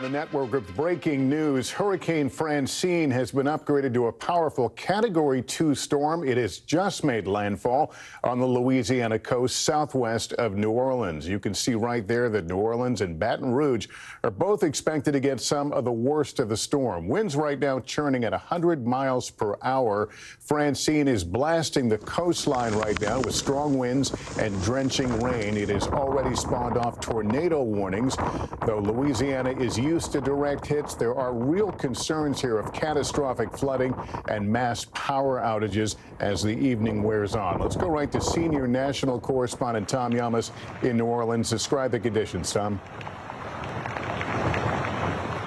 the network with breaking news. Hurricane Francine has been upgraded to a powerful Category 2 storm. It has just made landfall on the Louisiana coast southwest of New Orleans. You can see right there that New Orleans and Baton Rouge are both expected to get some of the worst of the storm. Winds right now churning at 100 miles per hour. Francine is blasting the coastline right now with strong winds and drenching rain. It has already spawned off tornado warnings. Though Louisiana is used to direct hits, there are real concerns here of catastrophic flooding and mass power outages as the evening wears on. Let's go right to senior national correspondent Tom Yamas in New Orleans. Describe the conditions, Tom.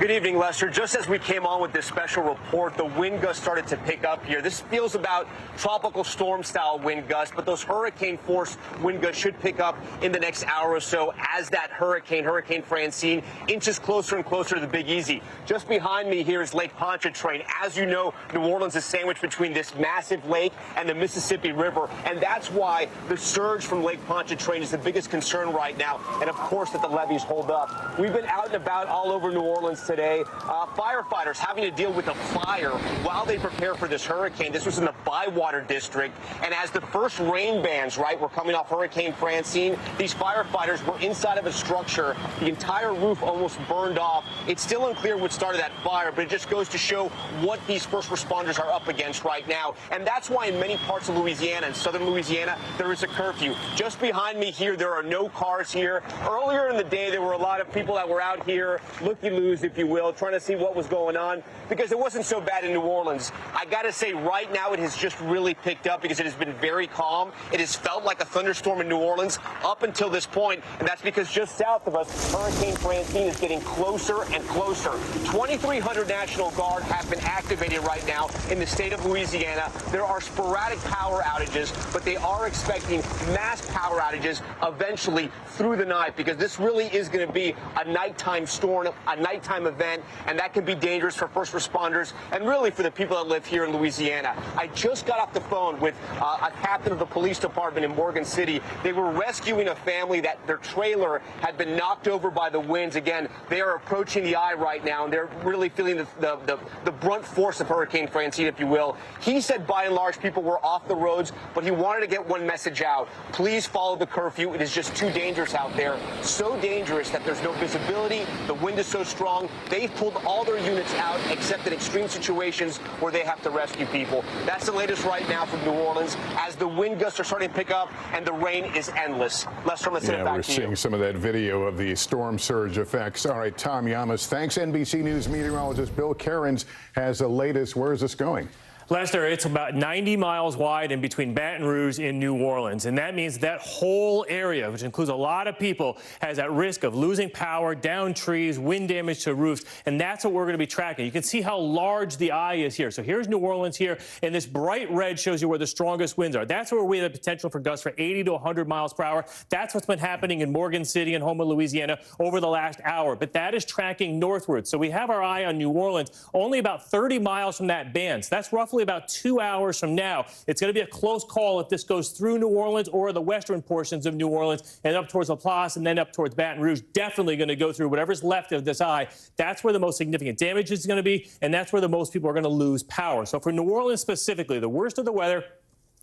Good evening, Lester. Just as we came on with this special report, the wind gusts started to pick up here. This feels about tropical storm-style wind gusts, but those hurricane-force wind gusts should pick up in the next hour or so as that Hurricane Francine, inches closer and closer to the Big Easy. Just behind me here is Lake Pontchartrain. As you know, New Orleans is sandwiched between this massive lake and the Mississippi River, and that's why the surge from Lake Pontchartrain is the biggest concern right now, and of course that the levees hold up. We've been out and about all over New Orleans today. Firefighters having to deal with a fire while they prepare for this hurricane. This was in the Bywater district, and as the first rain bands, were coming off Hurricane Francine, these firefighters were inside of a structure. The entire roof almost burned off. It's still unclear what started that fire, but it just goes to show what these first responders are up against right now. And that's why in many parts of Louisiana and southern Louisiana, there is a curfew. Just behind me here, there are no cars here. Earlier in the day, there were a lot of people that were out here, looky-loos, if you will, trying to see what was going on, because it wasn't so bad in New Orleans. I got to say, right now, it has just really picked up because it has been very calm. It has felt like a thunderstorm in New Orleans up until this point, and that's because just south of us, Hurricane Francine is getting closer and closer. 2,300 National Guard have been activated right now in the state of Louisiana. There are sporadic power outages, but they are expecting mass power outages eventually through the night, because this really is going to be a nighttime storm, a nighttime event, and that can be dangerous for first responders and really for the people that live here in Louisiana. I just got off the phone with a captain of the police department in Morgan City. They were rescuing a family that their trailer had been knocked over by the winds. Again, they are approaching the eye right now, and they're really feeling the brunt force of Hurricane Francine, if you will. He said by and large people were off the roads, but he wanted to get one message out. Please follow the curfew. It is just too dangerous out there. So dangerous that there's no visibility. The wind is so strong. They've pulled all their units out except in extreme situations where they have to rescue people. That's the latest right now from New Orleans as the wind gusts are starting to pick up and the rain is endless. Lester, I'm going to send it back to you. We're seeing some of that video of the storm surge effects. All right, Tom Yamas, thanks. NBC News meteorologist Bill Cairns has the latest. Where is this going? Lester, it's about 90 miles wide in between Baton Rouge and New Orleans, and that means that whole area, which includes a lot of people, has at risk of losing power, down trees, wind damage to roofs, and that's what we're going to be tracking. You can see how large the eye is here. So here's New Orleans here, and this bright red shows you where the strongest winds are. That's where we have the potential for gusts for 80 to 100 miles per hour. That's what's been happening in Morgan City and Houma, Louisiana over the last hour, but that is tracking northward. So we have our eye on New Orleans only about 30 miles from that band. So that's roughly about 2 hours from now. It's going to be a close call if this goes through New Orleans or the western portions of New Orleans and up towards La Place and then up towards Baton Rouge. Definitely going to go through whatever's left of this eye. That's where the most significant damage is going to be, and that's where the most people are going to lose power. So for New Orleans specifically, the worst of the weather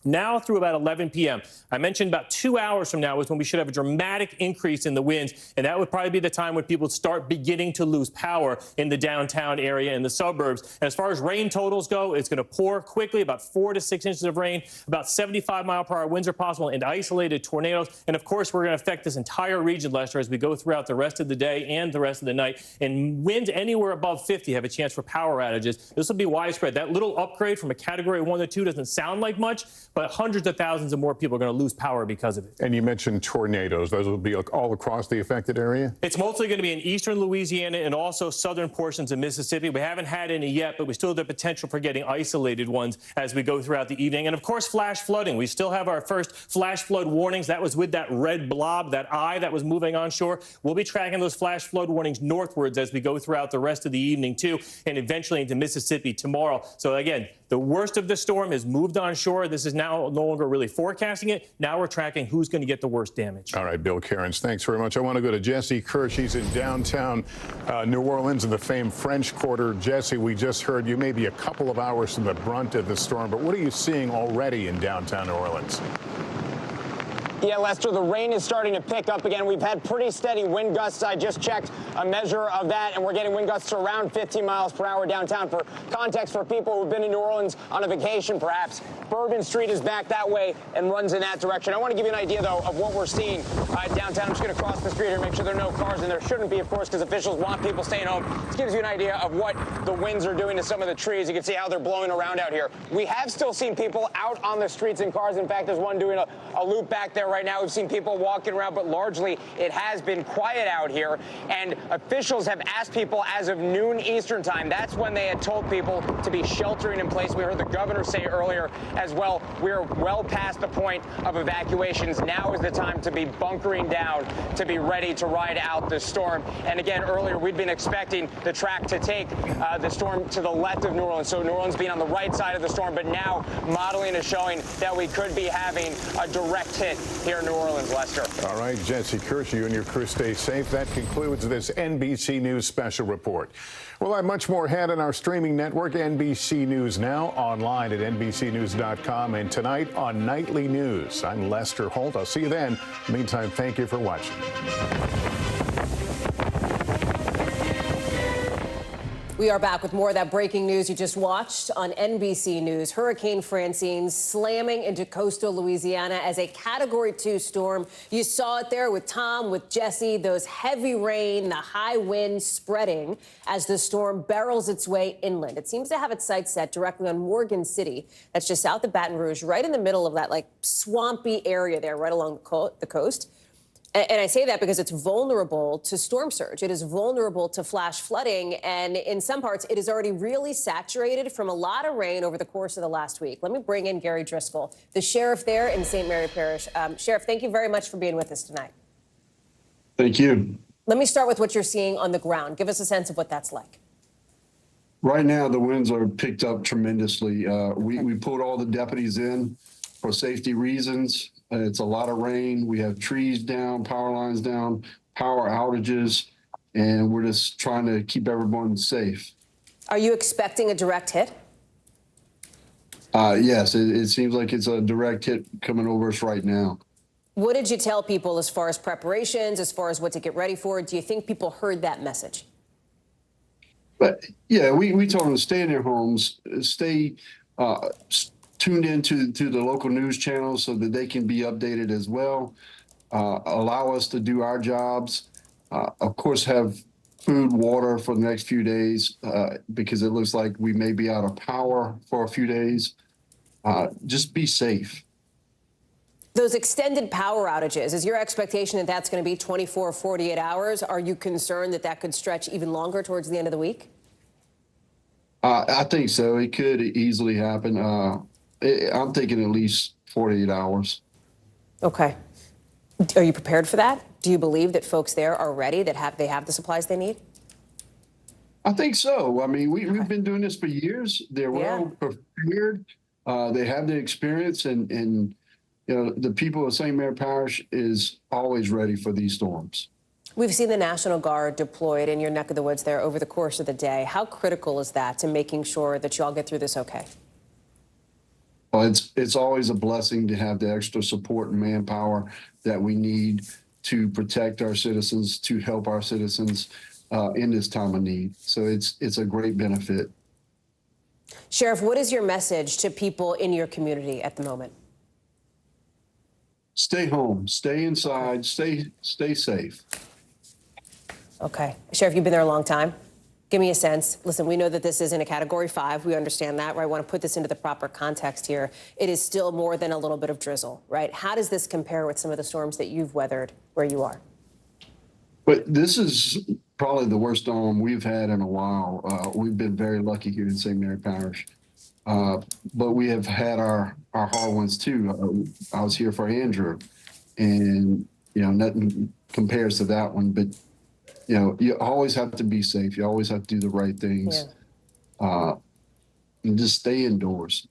now through about 11 p.m. I mentioned about 2 hours from now is when we should have a dramatic increase in the winds, and that would probably be the time when people start beginning to lose power in the downtown area and the suburbs. And as far as rain totals go, it's going to pour quickly, about 4 to 6 inches of rain, about 75-mile-per-hour winds are possible, and isolated tornadoes. And, of course, we're going to affect this entire region, Lester, as we go throughout the rest of the day and the rest of the night. And winds anywhere above 50 have a chance for power outages. This will be widespread. That little upgrade from a Category 1 to 2 doesn't sound like much, but hundreds of thousands of more people are going to lose power because of it. And you mentioned tornadoes. Those will be all across the affected area? It's mostly going to be in eastern Louisiana and also southern portions of Mississippi. We haven't had any yet, but we still have the potential for getting isolated ones as we go throughout the evening. And, of course, flash flooding. We still have our first flash flood warnings. That was with that red blob, that eye that was moving onshore. We'll be tracking those flash flood warnings northwards as we go throughout the rest of the evening, too, and eventually into Mississippi tomorrow. So, again, the worst of the storm has moved onshore. This is now no longer really forecasting it. Now we're tracking who's going to get the worst damage. All right, Bill Cairns, thanks very much. I want to go to Jesse Kirsch. He's in downtown New Orleans in the famed French Quarter. Jesse, we just heard you may be a couple of hours from the brunt of the storm, but what are you seeing already in downtown New Orleans? Yeah, Lester, the rain is starting to pick up again. We've had pretty steady wind gusts. I just checked a measure of that, and we're getting wind gusts around 15 miles per hour downtown. For context, for people who've been in New Orleans on a vacation, perhaps, Bourbon Street is back that way and runs in that direction. I want to give you an idea, though, of what we're seeing downtown. I'm just going to cross the street here, make sure there are no cars, and there shouldn't be, of course, because officials want people staying home. This gives you an idea of what the winds are doing to some of the trees. You can see how they're blowing around out here. We have still seen people out on the streets in cars. In fact, there's one doing a loop back there right now. We've seen people walking around, but largely it has been quiet out here. And officials have asked people as of noon Eastern time. That's when they had told people to be sheltering in place. We heard the governor say earlier as well, we're well past the point of evacuations. Now is the time to be bunkering down, to be ready to ride out the storm. And again, earlier we'd been expecting the track to take the storm to the left of New Orleans. So New Orleans being on the right side of the storm, but now modeling is showing that we could be having a direct hit here in New Orleans, Lester. All right, Jesse Kirsch, you and your crew stay safe. That concludes this NBC News special report. We'll have much more ahead on our streaming network, NBC News Now, online at NBCnews.com, and tonight on Nightly News. I'm Lester Holt. I'll see you then. Meantime, thank you for watching. We are back with more of that breaking news you just watched on NBC News. Hurricane Francine slamming into coastal Louisiana as a Category 2 storm. You saw it there with Tom, with Jesse, those heavy rain, the high wind spreading as the storm barrels its way inland. It seems to have its sights set directly on Morgan City. That's just south of Baton Rouge, right in the middle of that swampy area there, right along the coast. And I say that because it's vulnerable to storm surge. It is vulnerable to flash flooding. And in some parts, it is already really saturated from a lot of rain over the course of the last week. Let me bring in Gary Driscoll, the sheriff there in St. Mary Parish. Sheriff, thank you very much for being with us tonight. Thank you. Let me start with what you're seeing on the ground. Give us a sense of what that's like. Right now, the winds are picked up tremendously. We pulled all the deputies in for safety reasons. It's a lot of rain. We have trees down, power lines down, power outages, and we're just trying to keep everyone safe. Are you expecting a direct hit? Yes, it seems like it's a direct hit coming over us right now. What did you tell people as far as preparations, as far as what to get ready for? Do you think people heard that message? But yeah, we told them to stay in their homes, stay tuned into the local news channels so that they can be updated as well. Allow us to do our jobs. Of course, have food, water for the next few days because it looks like we may be out of power for a few days. Just be safe. Those extended power outages, is your expectation that that's going to be 24 or 48 hours? Are you concerned that that could stretch even longer towards the end of the week? I think so. It could easily happen. I'm thinking at least 48 hours. Okay. Are you prepared for that? Do you believe that folks there are ready, that they have the supplies they need? I think so. I mean, we've been doing this for years. They're well prepared. They have the experience, and you know, the people of St. Mary Parish is always ready for these storms. We've seen the National Guard deployed in your neck of the woods there over the course of the day. How critical is that to making sure that you all get through this okay? Well, it's always a blessing to have the extra support and manpower that we need to protect our citizens, to help our citizens in this time of need. So it's a great benefit. Sheriff, what is your message to people in your community at the moment? Stay home, stay inside, stay safe. Okay. Sheriff, you've been there a long time. Give me a sense. Listen, we know that this isn't a Category 5. We understand that, right? I want to put this into the proper context here. It is still more than a little bit of drizzle, right? How does this compare with some of the storms that you've weathered where you are? But this is probably the worst storm we've had in a while. We've been very lucky here in St. Mary Parish. But we have had our hard ones too. I was here for Andrew, and you know, nothing compares to that one. But you know, you always have to be safe. You always have to do the right things, and just stay indoors.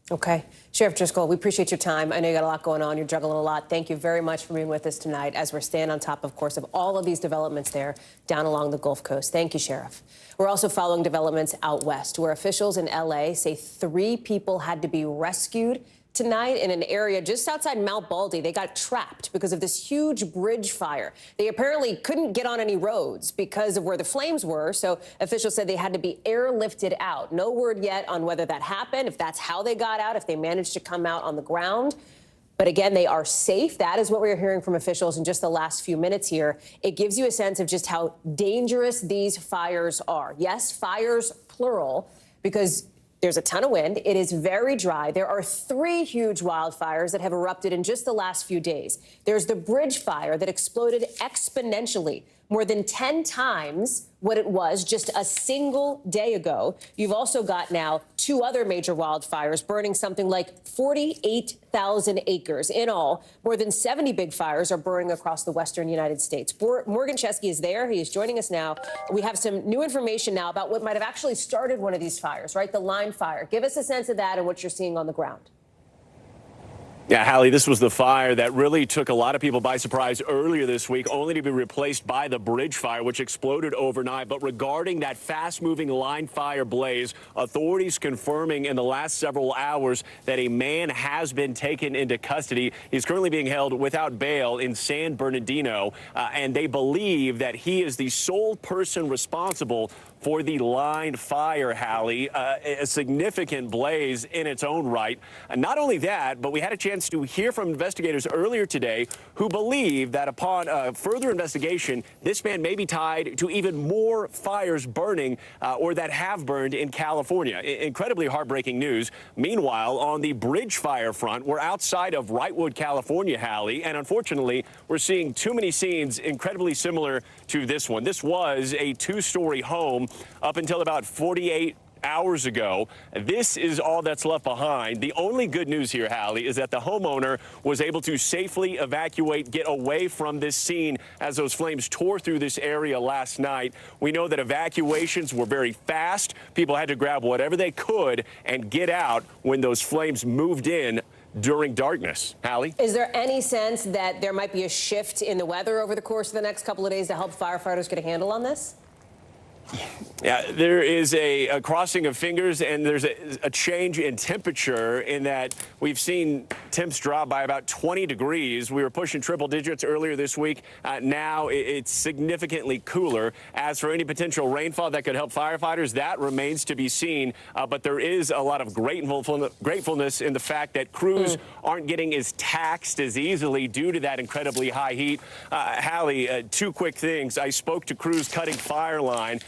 Okay. Sheriff Driscoll, we appreciate your time. I know you got a lot going on. You're juggling a lot. Thank you very much for being with us tonight as we're staying on top, of course, of all of these developments there down along the Gulf Coast. Thank you, Sheriff. We're also following developments out west, where officials in L.A. say 3 people had to be rescued tonight in an area just outside Mount Baldy. They got trapped because of this huge bridge fire. They apparently couldn't get on any roads because of where the flames were, so officials said they had to be airlifted out. No word yet on whether that happened, if that's how they got out, if they managed to come out on the ground. But again, they are safe. That is what we're hearing from officials in just the last few minutes here. It gives you a sense of just how dangerous these fires are. Yes, fires plural, because there's a ton of wind. It is very dry. There are 3 huge wildfires that have erupted in just the last few days. There's the bridge fire that exploded exponentially, more than 10 times what it was just a single day ago. You've also got now 2 other major wildfires burning something like 48,000 acres. In all, more than 70 big fires are burning across the western United States. Morgan Chesky is there. He is joining us now. We have some new information now about what might have actually started one of these fires, right? The line fire. Give us a sense of that and what you're seeing on the ground. Yeah, Hallie, this was the fire that really took a lot of people by surprise earlier this week, only to be replaced by the bridge fire, which exploded overnight. But regarding that fast-moving line fire blaze, authorities confirming in the last several hours that a man has been taken into custody. He's currently being held without bail in San Bernardino, and they believe that he is the sole person responsible for the line fire, Hallie, a significant blaze in its own right. And not only that, but we had a chance to hear from investigators earlier today who believe that upon further investigation, this man may be tied to even more fires burning or that have burned in California. Incredibly heartbreaking news. Meanwhile, on the bridge fire front, we're outside of Wrightwood, California, Hallie, and unfortunately, we're seeing too many scenes incredibly similar to this one. This was a 2-story home up until about 48 hours ago. This is all that's left behind. The only good news here, Hallie, is that the homeowner was able to safely evacuate, get away from this scene as those flames tore through this area last night. We know that evacuations were very fast. People had to grab whatever they could and get out when those flames moved in during darkness. Hallie? Is there any sense that there might be a shift in the weather over the course of the next couple of days to help firefighters get a handle on this? Yeah, there is a crossing of fingers, and there's a change in temperature in that we've seen temps drop by about 20 degrees. We were pushing triple digits earlier this week. Now it's significantly cooler. As for any potential rainfall that could help firefighters, that remains to be seen. But there is a lot of gratefulness in the fact that crews aren't getting as taxed as easily due to that incredibly high heat. Hallie, 2 quick things. I spoke to crews cutting fire line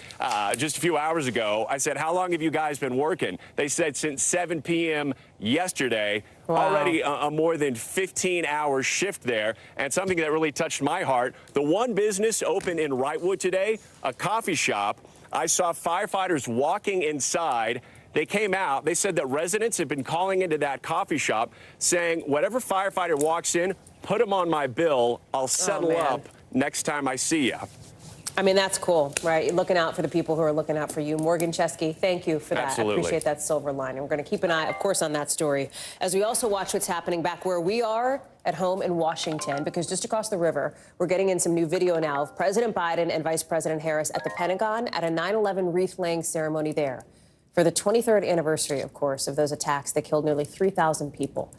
just a few hours ago. I said, how long have you guys been working? They said since 7 p.m. yesterday. Wow. Already a more than 15-hour shift there. And something that really touched my heart, the one business open in Wrightwood today, a coffee shop. I saw firefighters walking inside. They came out. They said that residents have been calling into that coffee shop saying, whatever firefighter walks in, put them on my bill. I'll settle up next time I see you. I mean, that's cool, right? You're looking out for the people who are looking out for you. Morgan Chesky, thank you for that. Absolutely. I appreciate that silver lining. We're going to keep an eye, of course, on that story as we also watch what's happening back where we are at home in Washington, because just across the river, we're getting in some new video now of President Biden and Vice President Harris at the Pentagon at a 9/11 wreath-laying ceremony there for the 23rd anniversary, of course, of those attacks that killed nearly 3,000 people.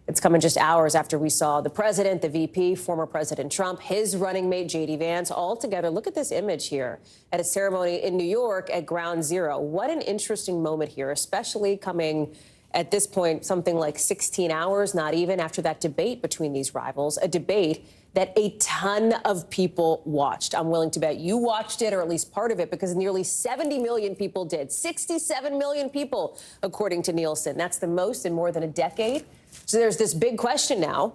It's coming just hours after we saw the president, the VP, former President Trump, his running mate, J.D. Vance, all together. Look at this image here at a ceremony in New York at Ground Zero. What an interesting moment here, especially coming at this point, something like 16 hours, not even, after that debate between these rivals, a debate that a ton of people watched. I'm willing to bet you watched it, or at least part of it, because nearly 70 million people did. 67 million people, according to Nielsen. That's the most in more than a decade. So there's this big question now.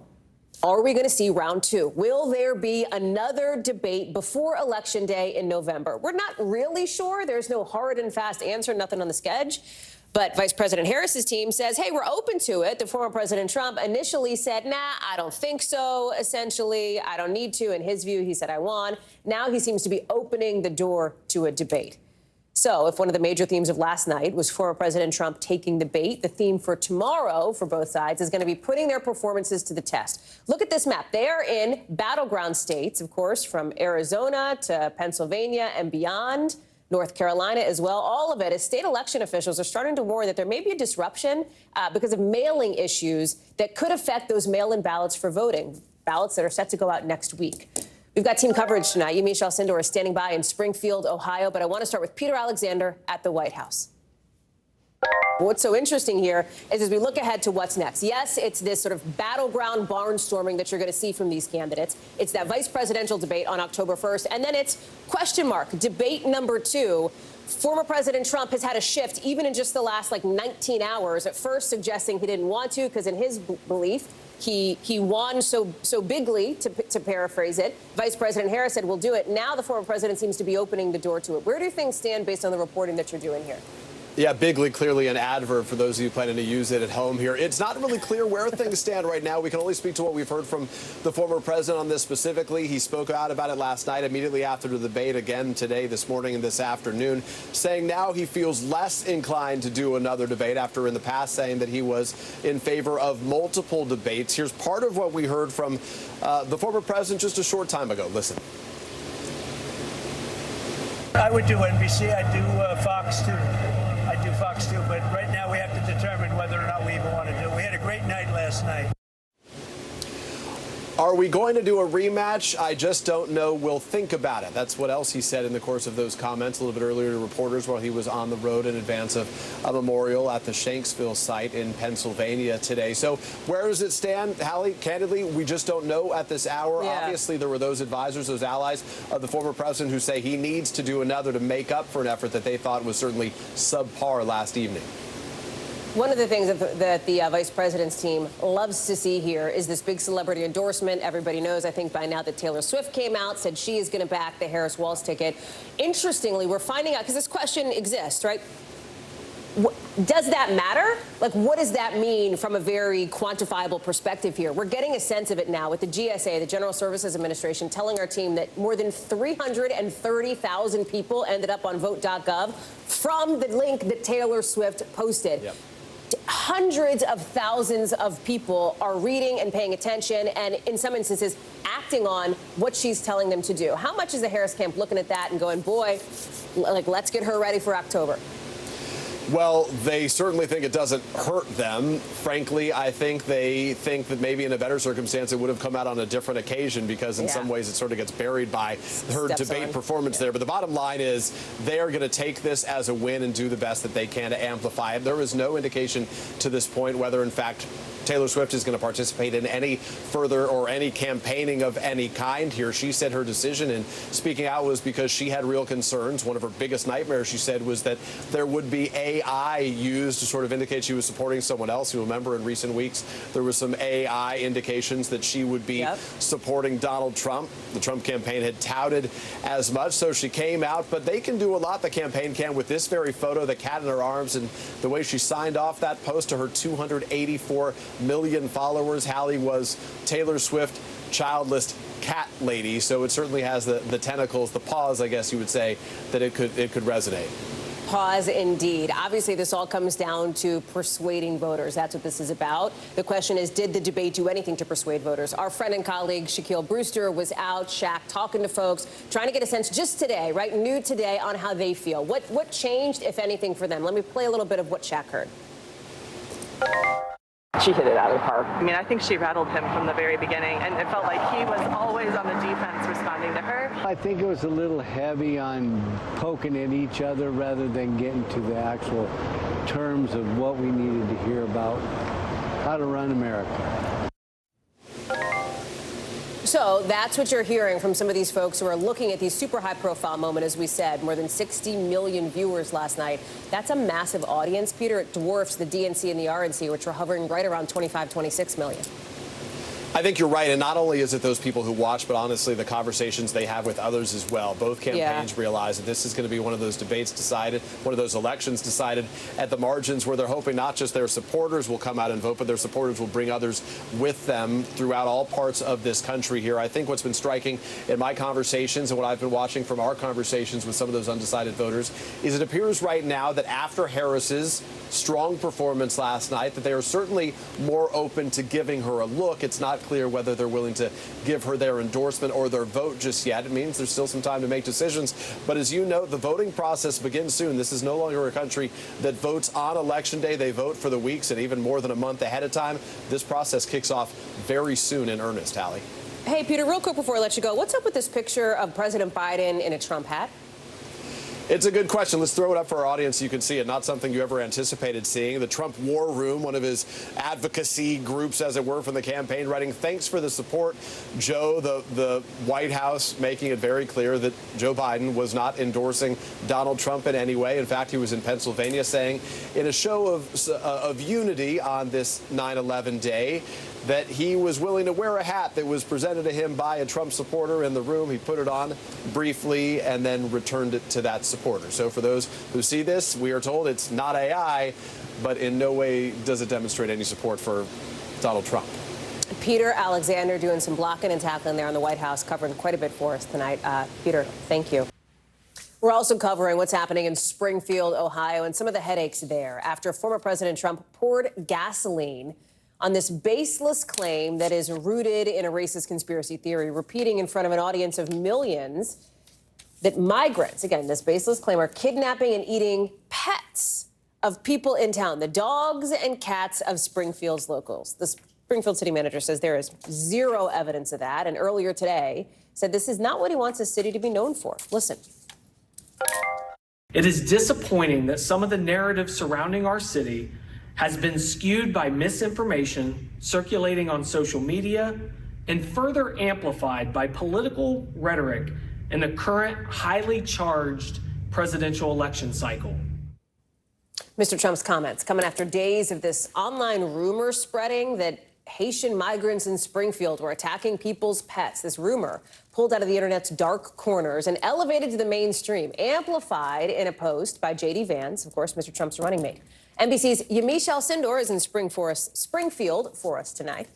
Are we going to see round 2? Will there be another debate before Election Day in November? We're not really sure. There's no hard and fast answer, nothing on the schedule. But Vice President Harris's team says, hey, we're open to it. The former President Trump initially said, nah, I don't think so. Essentially, I don't need to. In his view, he said, I won. Now he seems to be opening the door to a debate. So if one of the major themes of last night was former President Trump taking the bait, the theme for tomorrow for both sides is going to be putting their performances to the test. Look at this map. They are in battleground states, of course, from Arizona to Pennsylvania and beyond, North Carolina as well. All of it as state election officials are starting to warn that there may be a disruption because of mailing issues that could affect those mail-in ballots for voting, ballots that are set to go out next week. We've got team coverage tonight. Yamiche Alcindor is standing by in Springfield, Ohio, but I want to start with Peter Alexander at the White House. What's so interesting here is as we look ahead to what's next. Yes, it's this sort of battleground barnstorming that you're going to see from these candidates. It's that vice presidential debate on October 1st, and then it's question mark, debate number 2. Former President Trump has had a shift even in just the last 19 hours, at first suggesting he didn't want to because in his belief, he won so bigly, to paraphrase it. Vice President Harris said, we'll do it. Now the former president seems to be opening the door to it. Where do things stand based on the reporting that you're doing here? Yeah, bigly, clearly an adverb for those of you planning to use it at home here. It's not really clear where things stand right now. We can only speak to what we've heard from the former president on this specifically. He spoke out about it last night immediately after the debate, again today, this morning, and this afternoon, saying now he feels less inclined to do another debate after in the past saying that he was in favor of multiple debates. Here's part of what we heard from the former president just a short time ago. Listen. I would do NBC. I'd do Fox too. I do Fox too, but right now we have to determine whether or not we even want to do it. We had a great night last night. Are we going to do a rematch? I just don't know. We'll think about it. That's what else he said in the course of those comments a little bit earlier to reporters while he was on the road in advance of a memorial at the Shanksville site in Pennsylvania today. So where does it stand, Hallie? Candidly, we just don't know at this hour. Yeah. Obviously, there were those advisors, those allies of the former president who say he needs to do another to make up for an effort that they thought was certainly subpar last evening. One of the things that the vice president's team loves to see here is this big celebrity endorsement. Everybody knows, I think, by now that Taylor Swift came out, said she is going to back the Harris-Walz ticket. Interestingly, we're finding out, because this question exists, right? Does that matter? What does that mean from a very quantifiable perspective here? We're getting a sense of it now with the GSA, the General Services Administration, telling our team that more than 330,000 people ended up on vote.gov from the link that Taylor Swift posted. Yep. Hundreds of thousands of people are reading and paying attention and, in some instances, acting on what she's telling them to do. How much is the Harris camp looking at that and going, boy, let's get her ready for October? Well, they certainly think it doesn't hurt them. Frankly, I think they think that maybe in a better circumstance it would have come out on a different occasion because in some ways it sort of gets buried by her debate performance there. But the bottom line is they are going to take this as a win and do the best that they can to amplify it. There is no indication to this point whether, in fact, Taylor Swift is going to participate in any further or any campaigning of any kind here. She said her decision in speaking out was because she had real concerns. One of her biggest nightmares, she said, was that there would be AI used to sort of indicate she was supporting someone else. You remember in recent weeks there was some AI indications that she would be supporting Donald Trump. The Trump campaign had touted as much, so she came out. But they can do a lot, the campaign can, with this very photo, the cat in her arms, and the way she signed off that post to her 284 million followers. Hallie was Taylor Swift, childless cat lady, so it certainly has the tentacles, the paws, I guess you would say, that it could resonate. Pause indeed. Obviously, this all comes down to persuading voters. That's what this is about. The question is, did the debate do anything to persuade voters? Our friend and colleague Shaquille Brewster was out, Shaq, talking to folks, trying to get a sense just today, right, new today, on how they feel. What changed, if anything, for them? Let me play a little bit of what Shaq heard. She hit it out of the park. I mean, I think she rattled him from the very beginning, and it felt like he was always on the defense responding to her. I think it was a little heavy on poking at each other rather than getting to the actual terms of what we needed to hear about how to run America. So that's what you're hearing from some of these folks who are looking at these super high-profile moment, as we said, more than 60 million viewers last night. That's a massive audience, Peter. It dwarfs the DNC and the RNC, which were hovering right around 25, 26 million. I think you're right, and not only is it those people who watch, but honestly the conversations they have with others as well. Both campaigns realize that this is going to be one of those debates decided, one of those elections decided at the margins, where they're hoping not just their supporters will come out and vote, but their supporters will bring others with them throughout all parts of this country here. I think what's been striking in my conversations and what I've been watching from our conversations with some of those undecided voters is it appears right now that after Harris's strong performance last night, that they are certainly more open to giving her a look. It's not clear whether they're willing to give her their endorsement or their vote just yet. It means there's still some time to make decisions. But as you know, the voting process begins soon. This is no longer a country that votes on Election Day. They vote for the weeks and even more than a month ahead of time. This process kicks off very soon in earnest, Hallie. Hey, Peter, real quick before I let you go, what's up with this picture of President Biden in a Trump hat? It's a good question. Let's throw it up for our audience so you can see it. Not something you ever anticipated seeing. The Trump War Room, one of his advocacy groups, as it were, from the campaign, writing, "Thanks for the support, Joe." The White House making it very clear that Joe Biden was not endorsing Donald Trump in any way. In fact, he was in Pennsylvania saying, in a show of unity on this 9/11 day, that he was willing to wear a hat that was presented to him by a Trump supporter in the room. He put it on briefly and then returned it to that supporter. So for those who see this, we are told it's not AI, but in no way does it demonstrate any support for Donald Trump. Peter Alexander doing some blocking and tackling there on the White House, covering quite a bit for us tonight. Peter, thank you. We're also covering what's happening in Springfield, Ohio, and some of the headaches there after former President Trump poured gasoline on this baseless claim that is rooted in a racist conspiracy theory, repeating in front of an audience of millions that migrants, again, this baseless claim, are kidnapping and eating pets of people in town, the dogs and cats of Springfield's locals. The Springfield city manager says there is zero evidence of that, and earlier today said this is not what he wants the city to be known for. Listen. It is disappointing that some of the narrative surrounding our city has been skewed by misinformation circulating on social media and further amplified by political rhetoric in the current highly charged presidential election cycle. Mr. Trump's comments coming after days of this online rumor spreading that Haitian migrants in Springfield were attacking people's pets. This rumor pulled out of the internet's dark corners and elevated to the mainstream, amplified in a post by J.D. Vance, of course, Mr. Trump's running mate. NBC's Yamiche Alcindor is in Springfield for us tonight.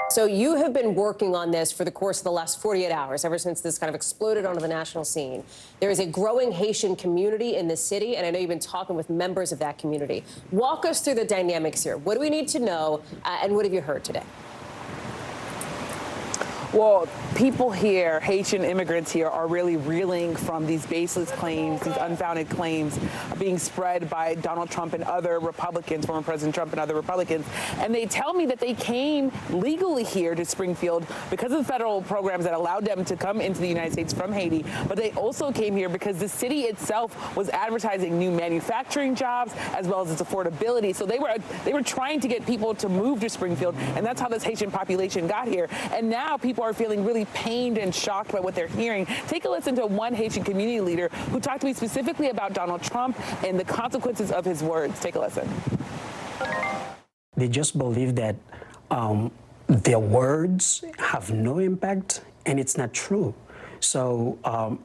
So you have been working on this for the course of the last 48 hours, ever since this kind of exploded onto the national scene. There is a growing Haitian community in the city, and I know you've been talking with members of that community. Walk us through the dynamics here. What do we need to know, and what have you heard today? Well, people here, Haitian immigrants here, are really reeling from these baseless claims, these unfounded claims being spread by Donald Trump and other Republicans, former President Trump and other Republicans. And they tell me that they came legally here to Springfield because of the federal programs that allowed them to come into the United States from Haiti. But they also came here because the city itself was advertising new manufacturing jobs as well as its affordability. So they were trying to get people to move to Springfield, and that's how this Haitian population got here. And now people are feeling really pained and shocked by what they're hearing. Take a listen to one Haitian community leader who talked to me specifically about Donald Trump and the consequences of his words. Take a listen. They just believe that their words have no impact, and it's not true. So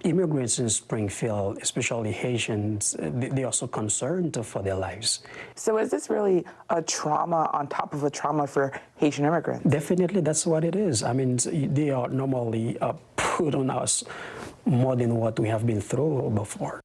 immigrants in Springfield, especially Haitians, they are so concerned for their lives. So is this really a trauma on top of a trauma for Haitian immigrants? Definitely, that's what it is. I mean, they are normally put on us more than what we have been through before.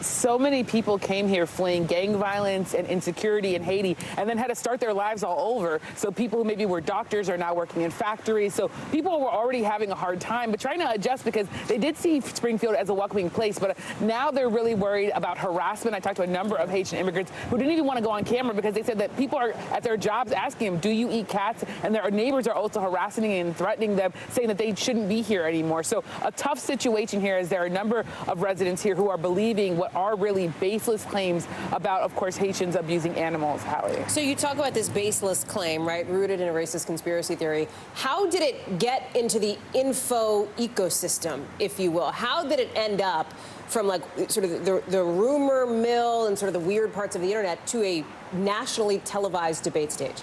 So many people came here fleeing gang violence and insecurity in Haiti and then had to start their lives all over. So people who maybe were doctors are now working in factories. So people were already having a hard time, but trying to adjust because they did see Springfield as a welcoming place. But now they're really worried about harassment. I talked to a number of Haitian immigrants who didn't even want to go on camera because they said that people are at their jobs asking them, do you eat cats? And their neighbors are also harassing and threatening them, saying that they shouldn't be here anymore. So a tough situation here as there are a number of residents here who are believing what are really baseless claims about, of course, Haitians abusing animals, Hallie. So you talk about this baseless claim, right, rooted in a racist conspiracy theory. How did it get into the info ecosystem, if you will? How did it end up from like sort of the rumor mill and sort of the weird parts of the internet to a nationally televised debate stage?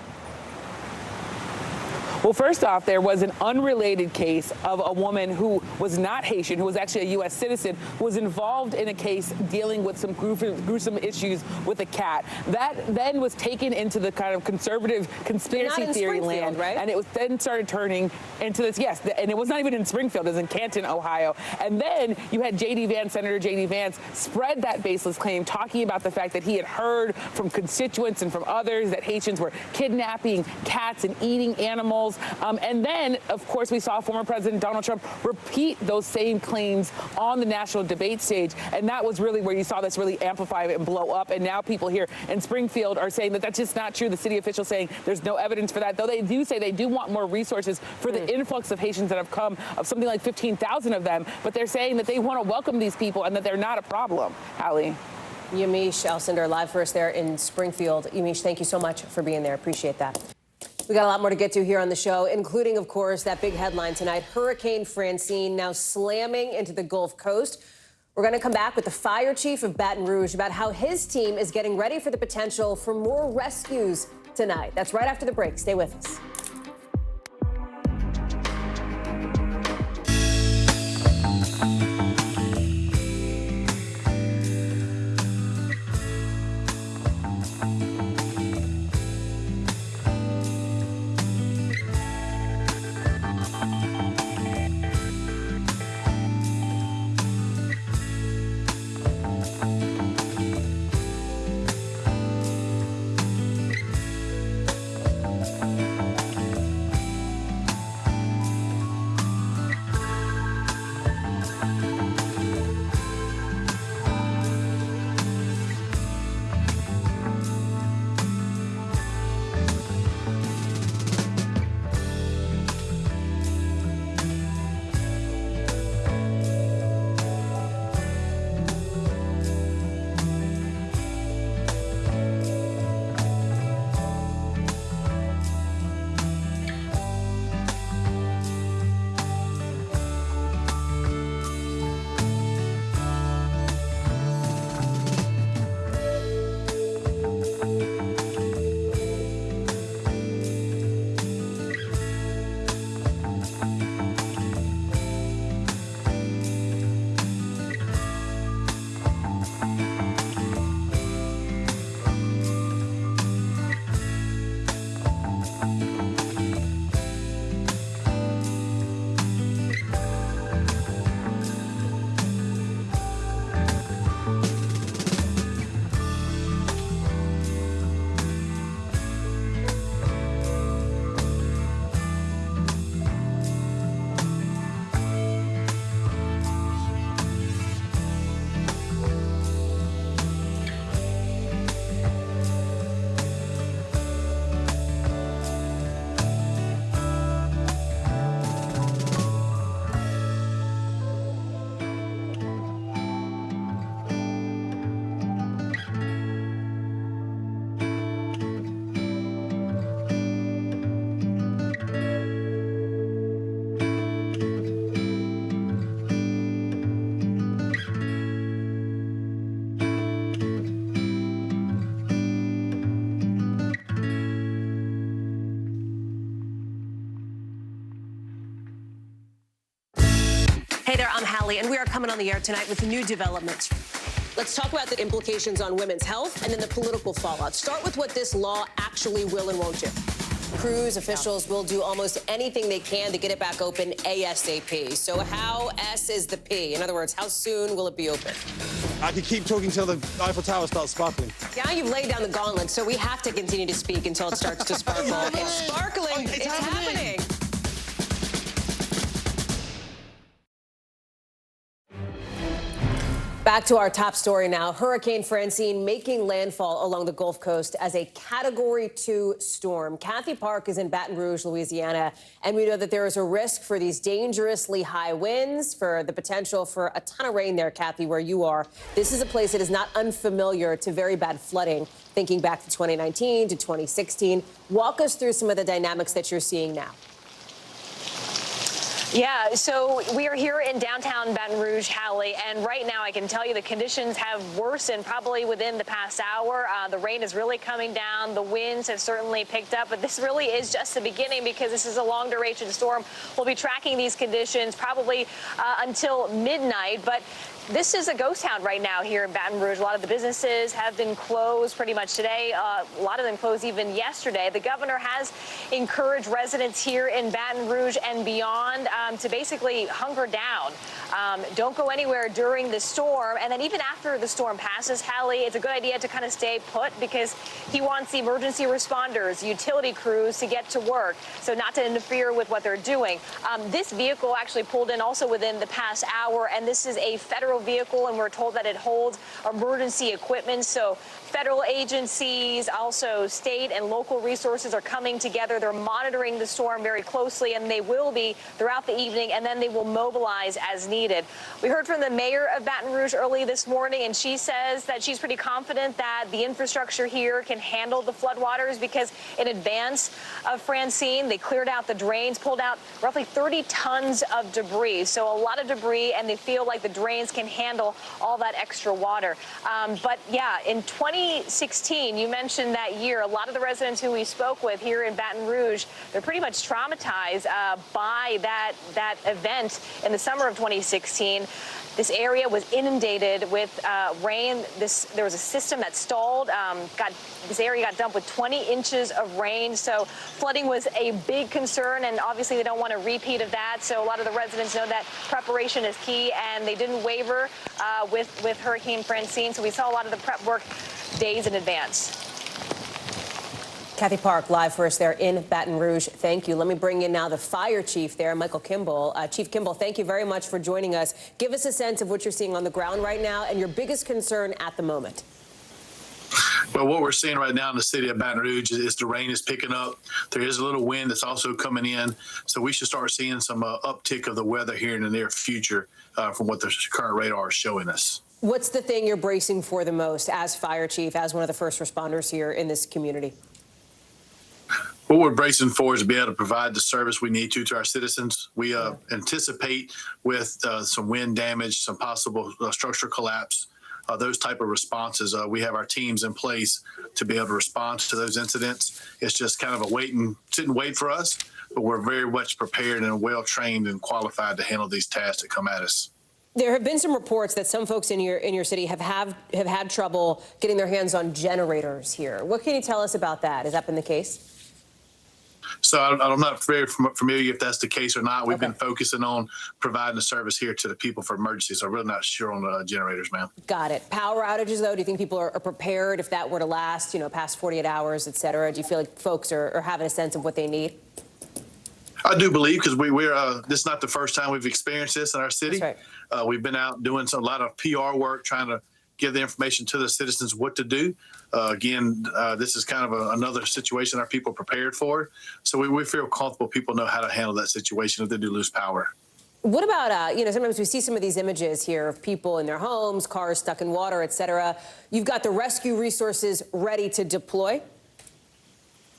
Well, first off, there was an unrelated case of a woman who was not Haitian, who was actually a U.S. citizen, who was involved in a case dealing with some gruesome issues with a cat. That then was taken into the kind of conservative conspiracy theory land, right? And it was then started turning into this, yes, and it was not even in Springfield, it was in Canton, Ohio. And then you had J.D. Vance, Senator J.D. Vance, spread that baseless claim, talking about the fact that he had heard from constituents and from others that Haitians were kidnapping cats and eating animals. And then, of course, we saw former President Donald Trump repeat those same claims on the national debate stage. And that was really where you saw this really amplify and blow up. And now people here in Springfield are saying that that's just not true. The city officials saying there's no evidence for that, though they do say they do want more resources for the influx of Haitians that have come, of something like 15,000 of them. But they're saying that they want to welcome these people and that they're not a problem. Hallie. Yamiche Alcindor live for us there in Springfield. Yamiche, thank you so much for being there. Appreciate that. We got a lot more to get to here on the show, including, of course, that big headline tonight. Hurricane Francine now slamming into the Gulf Coast. We're going to come back with the fire chief of Baton Rouge about how his team is getting ready for the potential for more rescues tonight. That's right after the break. Stay with us. Hey there, I'm Hallie, and we are coming on the air tonight with new developments. Let's talk about the implications on women's health and then the political fallout. Start with what this law actually will and won't do. Cruise officials will do almost anything they can to get it back open ASAP. So how S is the P? In other words, how soon will it be open? I could keep talking until the Eiffel Tower starts sparkling. Now you've laid down the gauntlet, so we have to continue to speak until it starts to sparkle. It's sparkling. It's happening. Back to our top story now. Hurricane Francine making landfall along the Gulf Coast as a Category 2 storm. Kathy Park is in Baton Rouge, Louisiana, and we know that there is a risk for these dangerously high winds, for the potential for a ton of rain there, Kathy, where you are. This is a place that is not unfamiliar to very bad flooding, thinking back to 2019 to 2016. Walk us through some of the dynamics that you're seeing now. Yeah, so we are here in downtown Baton Rouge, Hallie, and right now I can tell you the conditions have worsened probably within the past hour. The rain is really coming down. The winds have certainly picked up, but this really is just the beginning because this is a long duration storm. We'll be tracking these conditions probably until midnight, but this is a ghost town right now here in Baton Rouge. A lot of the businesses have been closed pretty much today. A lot of them closed even yesterday. The governor has encouraged residents here in Baton Rouge and beyond to basically hunker down. Don't go anywhere during the storm. And then even after the storm passes, Hallie, it's a good idea to kind of stay put because he wants the emergency responders, utility crews to get to work, so not to interfere with what they're doing. This vehicle actually pulled in also within the past hour, and this is a federal vehicle, and we're told that it holds emergency equipment. So federal agencies, also state and local resources are coming together. They're monitoring the storm very closely, and they will be throughout the evening, and then they will mobilize as needed. We heard from the mayor of Baton Rouge early this morning, and she says that she's pretty confident that the infrastructure here can handle the floodwaters because in advance of Francine, they cleared out the drains, pulled out roughly 30 tons of debris. So a lot of debris, and they feel like the drains can handle all that extra water. But yeah, in 2016, you mentioned that year, a lot of the residents who we spoke with here in Baton Rouge, they're pretty much traumatized by that event in the summer of 2016. This area was inundated with rain. There was a system that stalled. This area got dumped with 20 inches of rain. So flooding was a big concern, and obviously they don't want a repeat of that. So a lot of the residents know that preparation is key, and they didn't waver with Hurricane Francine. So we saw a lot of the prep work days in advance. Kathy Park, live for us there in Baton Rouge. Thank you. Let me bring in now the fire chief there, Michael Kimball. Chief Kimball, thank you very much for joining us. Give us a sense of what you're seeing on the ground right now and your biggest concern at the moment. Well, what we're seeing right now in the city of Baton Rouge is the rain is picking up. There is a little wind that's also coming in. So we should start seeing some uptick of the weather here in the near future from what the current radar is showing us. What's the thing you're bracing for the most as fire chief, as one of the first responders here in this community? What we're bracing for is to be able to provide the service we need to our citizens. We anticipate with some wind damage, some possible structural collapse, those type of responses. We have our teams in place to be able to respond to those incidents. It's just kind of a sit and wait for us, but we're very much prepared and well trained and qualified to handle these tasks that come at us. There have been some reports that some folks in your city have had trouble getting their hands on generators here. What can you tell us about that? Has that been the case? So I'm not very familiar if that's the case or not. We've been focusing on providing the service here to the people for emergencies. So I'm really not sure on the generators, ma'am. Got it. Power outages, though, do you think people are prepared if that were to last, past 48 hours, et cetera? Do you feel like folks are having a sense of what they need? I do believe, because we're this is not the first time we've experienced this in our city. That's right. We've been out doing a lot of PR work, trying to give the information to the citizens what to do. Again, this is kind of another situation our people are prepared for. So we feel comfortable people know how to handle that situation if they do lose power. What about, sometimes we see some of these images here of people in their homes, cars stuck in water, et cetera. You've got the rescue resources ready to deploy?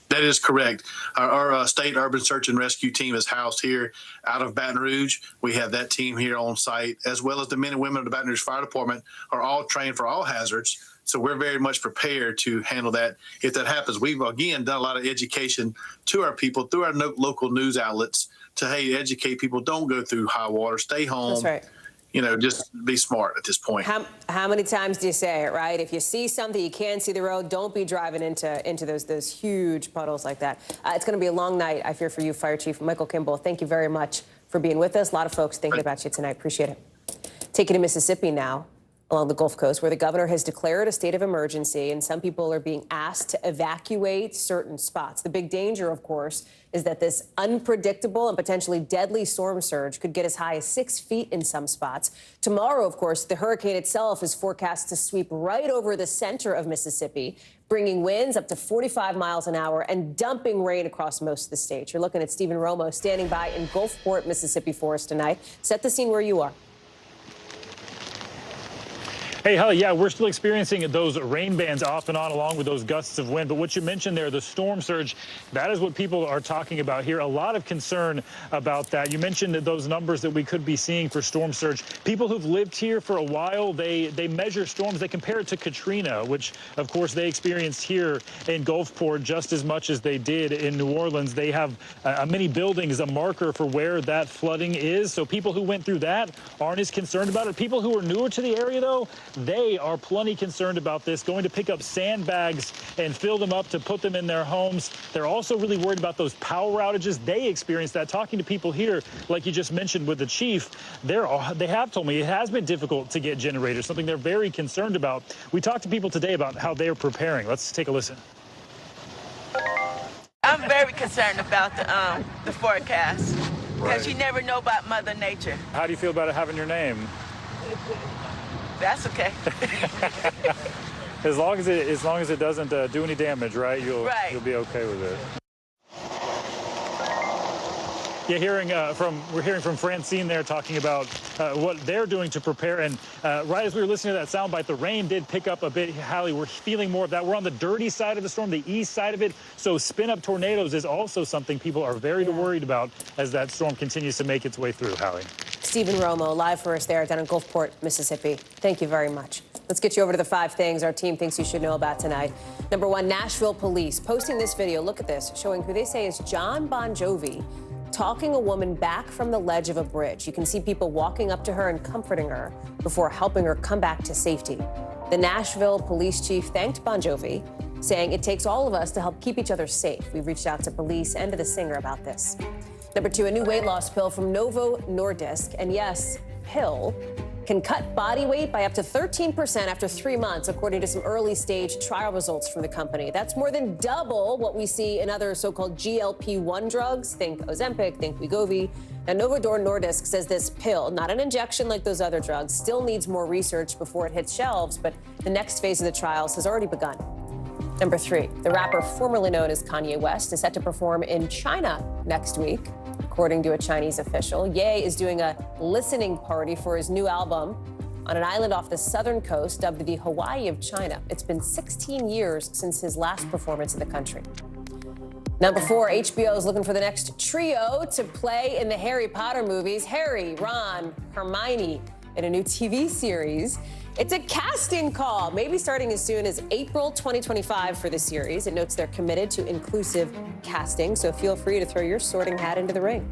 That is correct. Our state urban search and rescue team is housed here out of Baton Rouge. We have that team here on site, as well as the men and women of the Baton Rouge Fire Department are all trained for all hazards. So we're very much prepared to handle that if that happens. We've, again, done a lot of education to our people through our local news outlets to, hey, educate people, don't go through high water, stay home. That's right. Just be smart at this point. How many times do you say it, right? If you see something, you can't see the road, don't be driving into those huge puddles like that. It's going to be a long night, I fear, for you, Fire Chief Michael Kimball. Thank you very much for being with us. A lot of folks thinking about you tonight. Appreciate it. Taking to Mississippi now, along the Gulf Coast, where the governor has declared a state of emergency, and some people are being asked to evacuate certain spots. The big danger, of course, is that this unpredictable and potentially deadly storm surge could get as high as 6 feet in some spots. Tomorrow, of course, the hurricane itself is forecast to sweep right over the center of Mississippi, bringing winds up to 45 miles an hour and dumping rain across most of the state. You're looking at Stephen Romo standing by in Gulfport, Mississippi for us tonight. Set the scene where you are. Hey, Holly, yeah, we're still experiencing those rain bands off and on along with those gusts of wind. But what you mentioned there, the storm surge, that is what people are talking about here. A lot of concern about that. You mentioned that those numbers that we could be seeing for storm surge. People who've lived here for a while, they measure storms. They compare it to Katrina, which, of course, they experienced here in Gulfport just as much as they did in New Orleans. They have many buildings, a marker for where that flooding is. So people who went through that aren't as concerned about it. People who are newer to the area, though, they are plenty concerned about this, going to pick up sandbags and fill them up to put them in their homes. They're also really worried about those power outages. They experienced that. Talking to people here, like you just mentioned with the chief, they have told me it has been difficult to get generators, something they're very concerned about. We talked to people today about how they are preparing. Let's take a listen. I'm very concerned about the forecast because you never know about Mother Nature. How do you feel about it having your name? That's okay. as long as it doesn't do any damage, right? You'll be okay with it. Yeah, we're hearing from Francine there talking about what they're doing to prepare. And right as we were listening to that soundbite, the rain did pick up a bit. Hallie, we're feeling more of that. We're on the dirty side of the storm, the east side of it. So spin-up tornadoes is also something people are very worried about as that storm continues to make its way through, Hallie. Stephen Romo, live for us there down in Gulfport, Mississippi. Thank you very much. Let's get you over to the 5 things our team thinks you should know about tonight. Number 1, Nashville police posting this video. Look at this, showing who they say is John Bon Jovi talking a woman back from the ledge of a bridge. You can see people walking up to her and comforting her before helping her come back to safety. The Nashville police chief thanked Bon Jovi, saying it takes all of us to help keep each other safe. We've reached out to police and to the singer about this. Number 2, a new weight loss pill from Novo Nordisk, and yes, pill, can cut body weight by up to 13% after 3 months, according to some early-stage trial results from the company. That's more than double what we see in other so-called GLP-1 drugs. Think Ozempic, think Wegovy. Now, Novo Nordisk says this pill, not an injection like those other drugs, still needs more research before it hits shelves, but the next phase of the trials has already begun. Number 3, the rapper formerly known as Kanye West is set to perform in China next week. According to a Chinese official, Ye is doing a listening party for his new album on an island off the southern coast dubbed the Hawaii of China. It's been 16 years since his last performance in the country. Number 4, HBO is looking for the next trio to play in the Harry Potter movies. Harry, Ron, Hermione in a new TV series. It's a casting call, maybe starting as soon as April 2025 for the series. It notes they're committed to inclusive casting, so feel free to throw your sorting hat into the ring.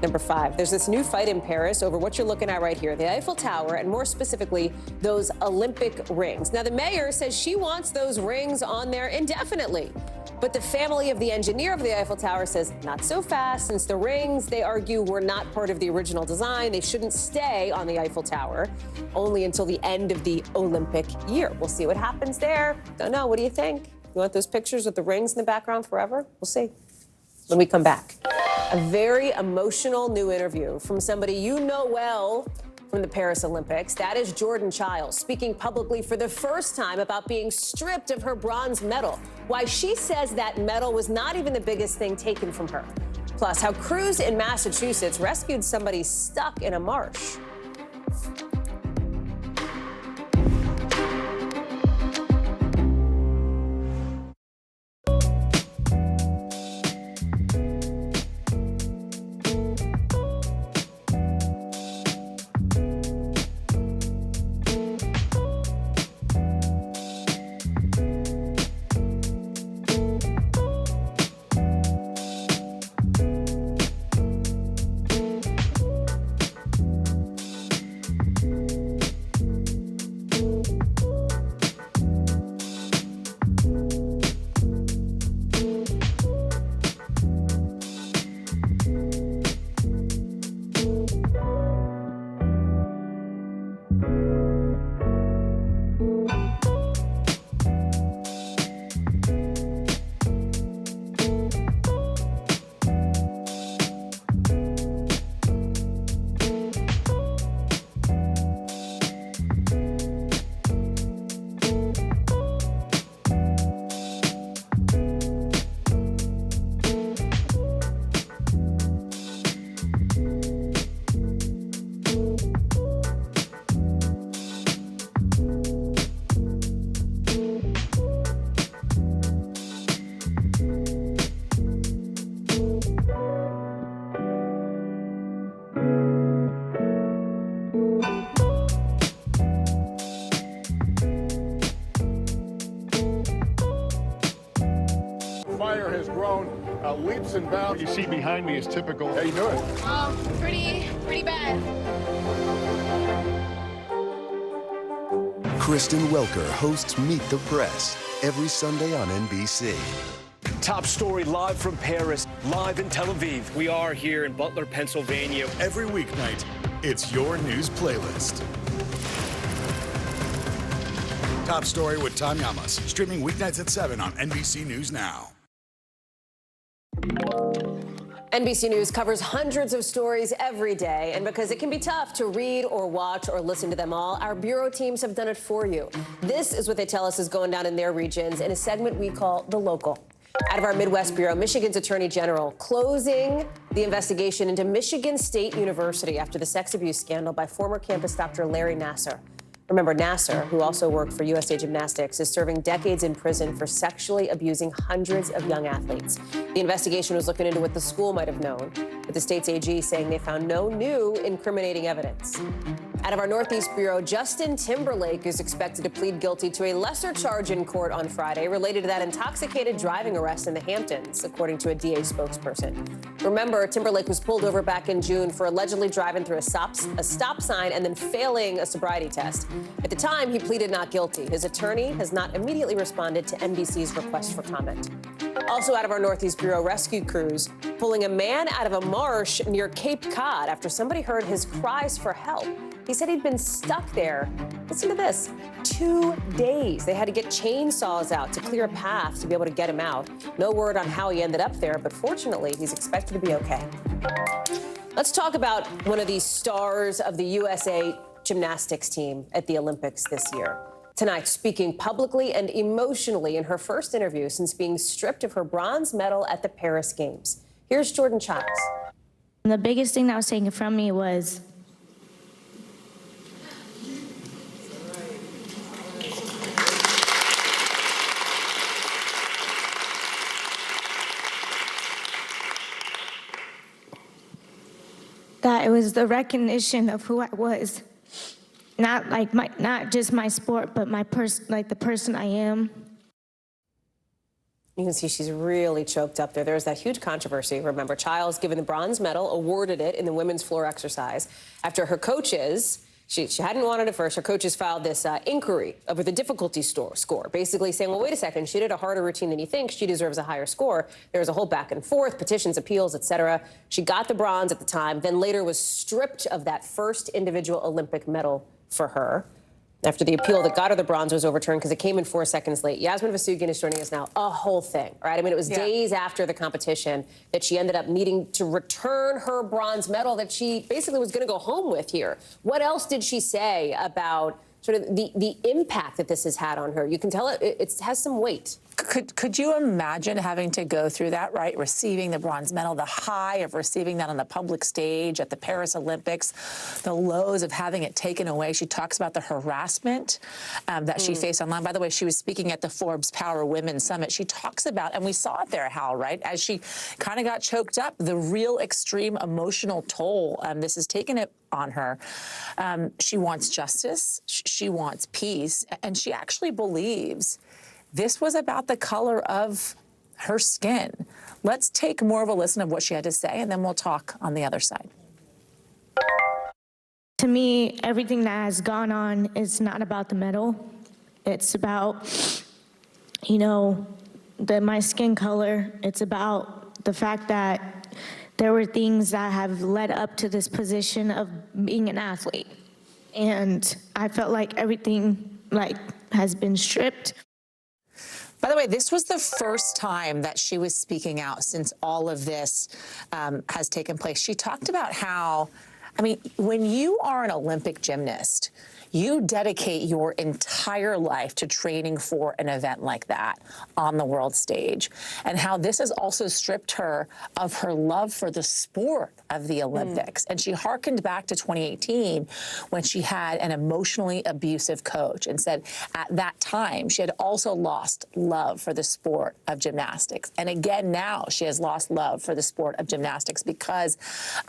Number 5, there's this new fight in Paris over what you're looking at right here, the Eiffel Tower, and more specifically, those Olympic rings. Now, the mayor says she wants those rings on there indefinitely. But the family of the engineer of the Eiffel Tower says not so fast, since the rings, they argue, were not part of the original design. They shouldn't stay on the Eiffel Tower only until the end of the Olympic year. We'll see what happens there. Don't know. What do you think? You want those pictures with the rings in the background forever? We'll see when we come back. A very emotional new interview from somebody you know well from the Paris Olympics. That is Jordan Chiles, speaking publicly for the first time about being stripped of her bronze medal. Why she says that medal was not even the biggest thing taken from her. Plus, how crews in Massachusetts rescued somebody stuck in a marsh. leaps and bounds. What you see behind me is typical. How you doing? Pretty bad. Kristen Welker hosts Meet the Press every Sunday on NBC. Top story live from Paris, live in Tel Aviv. We are here in Butler, Pennsylvania. Every weeknight, it's your news playlist. Top Story with Tom Yamas, streaming weeknights at 7 on NBC News Now. NBC News covers hundreds of stories every day, and because it can be tough to read or watch or listen to them all, our bureau teams have done it for you. This is what they tell us is going down in their regions in a segment we call The Local. Out of our Midwest Bureau, Michigan's Attorney General closing the investigation into Michigan State University after the sex abuse scandal by former campus Dr. Larry Nassar. Remember, Nassar, who also worked for USA Gymnastics, is serving decades in prison for sexually abusing hundreds of young athletes. The investigation was looking into what the school might have known, with the state's AG saying they found no new incriminating evidence. Out of our Northeast Bureau, Justin Timberlake is expected to plead guilty to a lesser charge in court on Friday related to that intoxicated driving arrest in the Hamptons, according to a DA spokesperson. Remember, Timberlake was pulled over back in June for allegedly driving through a stop sign and then failing a sobriety test. At the time, he pleaded not guilty. His attorney has not immediately responded to NBC's request for comment. Also out of our Northeast Bureau, rescue crews pulling a man out of a marsh near Cape Cod after somebody heard his cries for help. He said he'd been stuck there, listen to this, 2 days. They had to get chainsaws out to clear a path to be able to get him out. No word on how he ended up there, but fortunately, he's expected to be okay. Let's talk about one of these stars of the USA gymnastics team at the Olympics this year. Tonight, speaking publicly and emotionally in her first interview since being stripped of her bronze medal at the Paris Games. Here's Jordan Childs. The biggest thing that was taken from me was that it was the recognition of who I was. Not just my sport, but the person I am. You can see she's really choked up there. There was that huge controversy. Remember, Childs, given the bronze medal, awarded it in the women's floor exercise after her coaches, she hadn't wanted it first, her coaches filed this inquiry over the difficulty score, basically saying, well, wait a second, she did a harder routine than you think. She deserves a higher score. There was a whole back and forth, petitions, appeals, etc. She got the bronze at the time, then later was stripped of that first individual Olympic medal for her after the appeal that got her the bronze was overturned because it came in 4 seconds late. Yasmin Vasugian is joining us now. A whole thing, right? I mean, it was days after the competition that she ended up needing to return her bronze medal that she basically was going to go home with here. What else did she say about sort of the impact that this has had on her? You can tell it has some weight. Could you imagine having to go through that, right? Receiving the bronze medal, the high of receiving that on the public stage at the Paris Olympics, the lows of having it taken away. She talks about the harassment that she faced online. By the way, she was speaking at the Forbes Power Women's Summit. She talks about, and we saw it there, Hal, right? As she kind of got choked up, the real extreme emotional toll this has taken it on her. She wants justice. She wants peace. And she actually believes this was about the color of her skin. Let's take more of a listen of what she had to say, and then we'll talk on the other side. To me, everything that has gone on is not about the medal. It's about, my skin color. It's about the fact that there were things that have led up to this position of being an athlete. And I felt like everything has been stripped. By the way, this was the first time that she was speaking out since all of this has taken place. She talked about how, when you are an Olympic gymnast, you dedicate your entire life to training for an event like that on the world stage, and how this has also stripped her of her love for the sport of the Olympics. And she hearkened back to 2018 when she had an emotionally abusive coach and said at that time she had also lost love for the sport of gymnastics. And again, now she has lost love for the sport of gymnastics because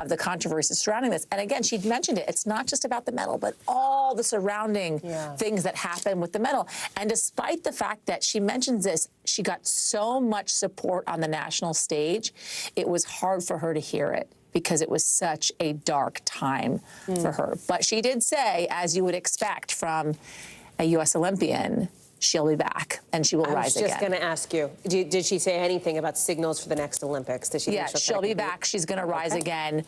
of the controversy surrounding this. And again, she mentioned it. It's not just about the medal, but all the surrounding things that happen with the medal. And despite the fact that she mentions this, she got so much support on the national stage, it was hard for her to hear it because it was such a dark time for her. But she did say, as you would expect from a U.S. Olympian, she'll be back and she will rise again. I was just going to ask you, did she say anything about signals for the next Olympics? Did she? Yeah, she'll be back. She's going to rise again.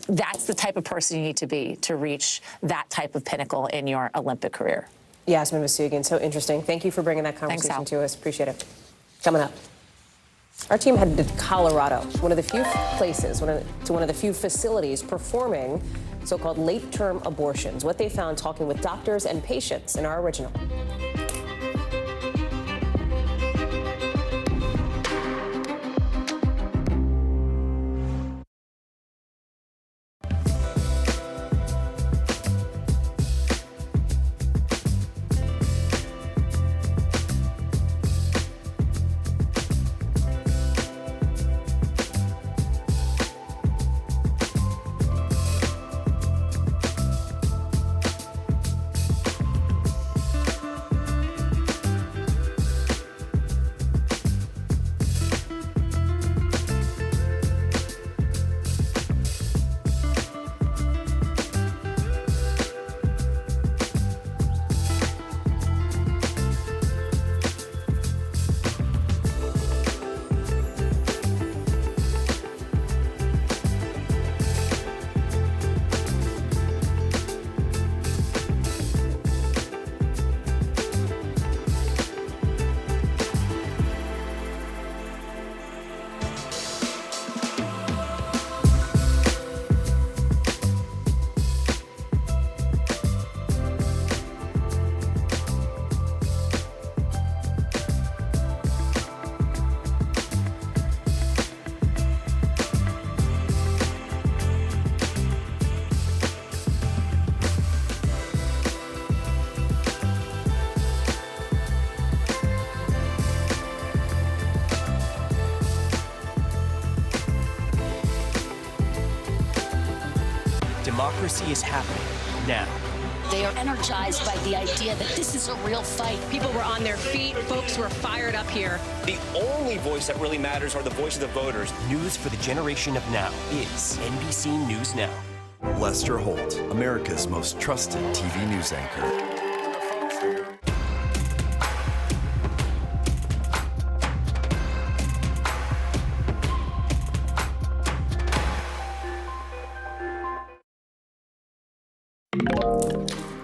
That's the type of person you need to be to reach that type of pinnacle in your Olympic career. Yasmin Masugian, so interesting. Thank you for bringing that conversation to us. Appreciate it. Coming up, our team headed to Colorado, one of the few places, one of the few facilities performing so-called late-term abortions. What they found talking with doctors and patients in our original. Democracy is happening now. They are energized by the idea that this is a real fight. People were on their feet. Folks were fired up here. The only voice that really matters are the voices of voters. News for the generation of now is NBC News Now. Lester Holt, America's most trusted TV news anchor.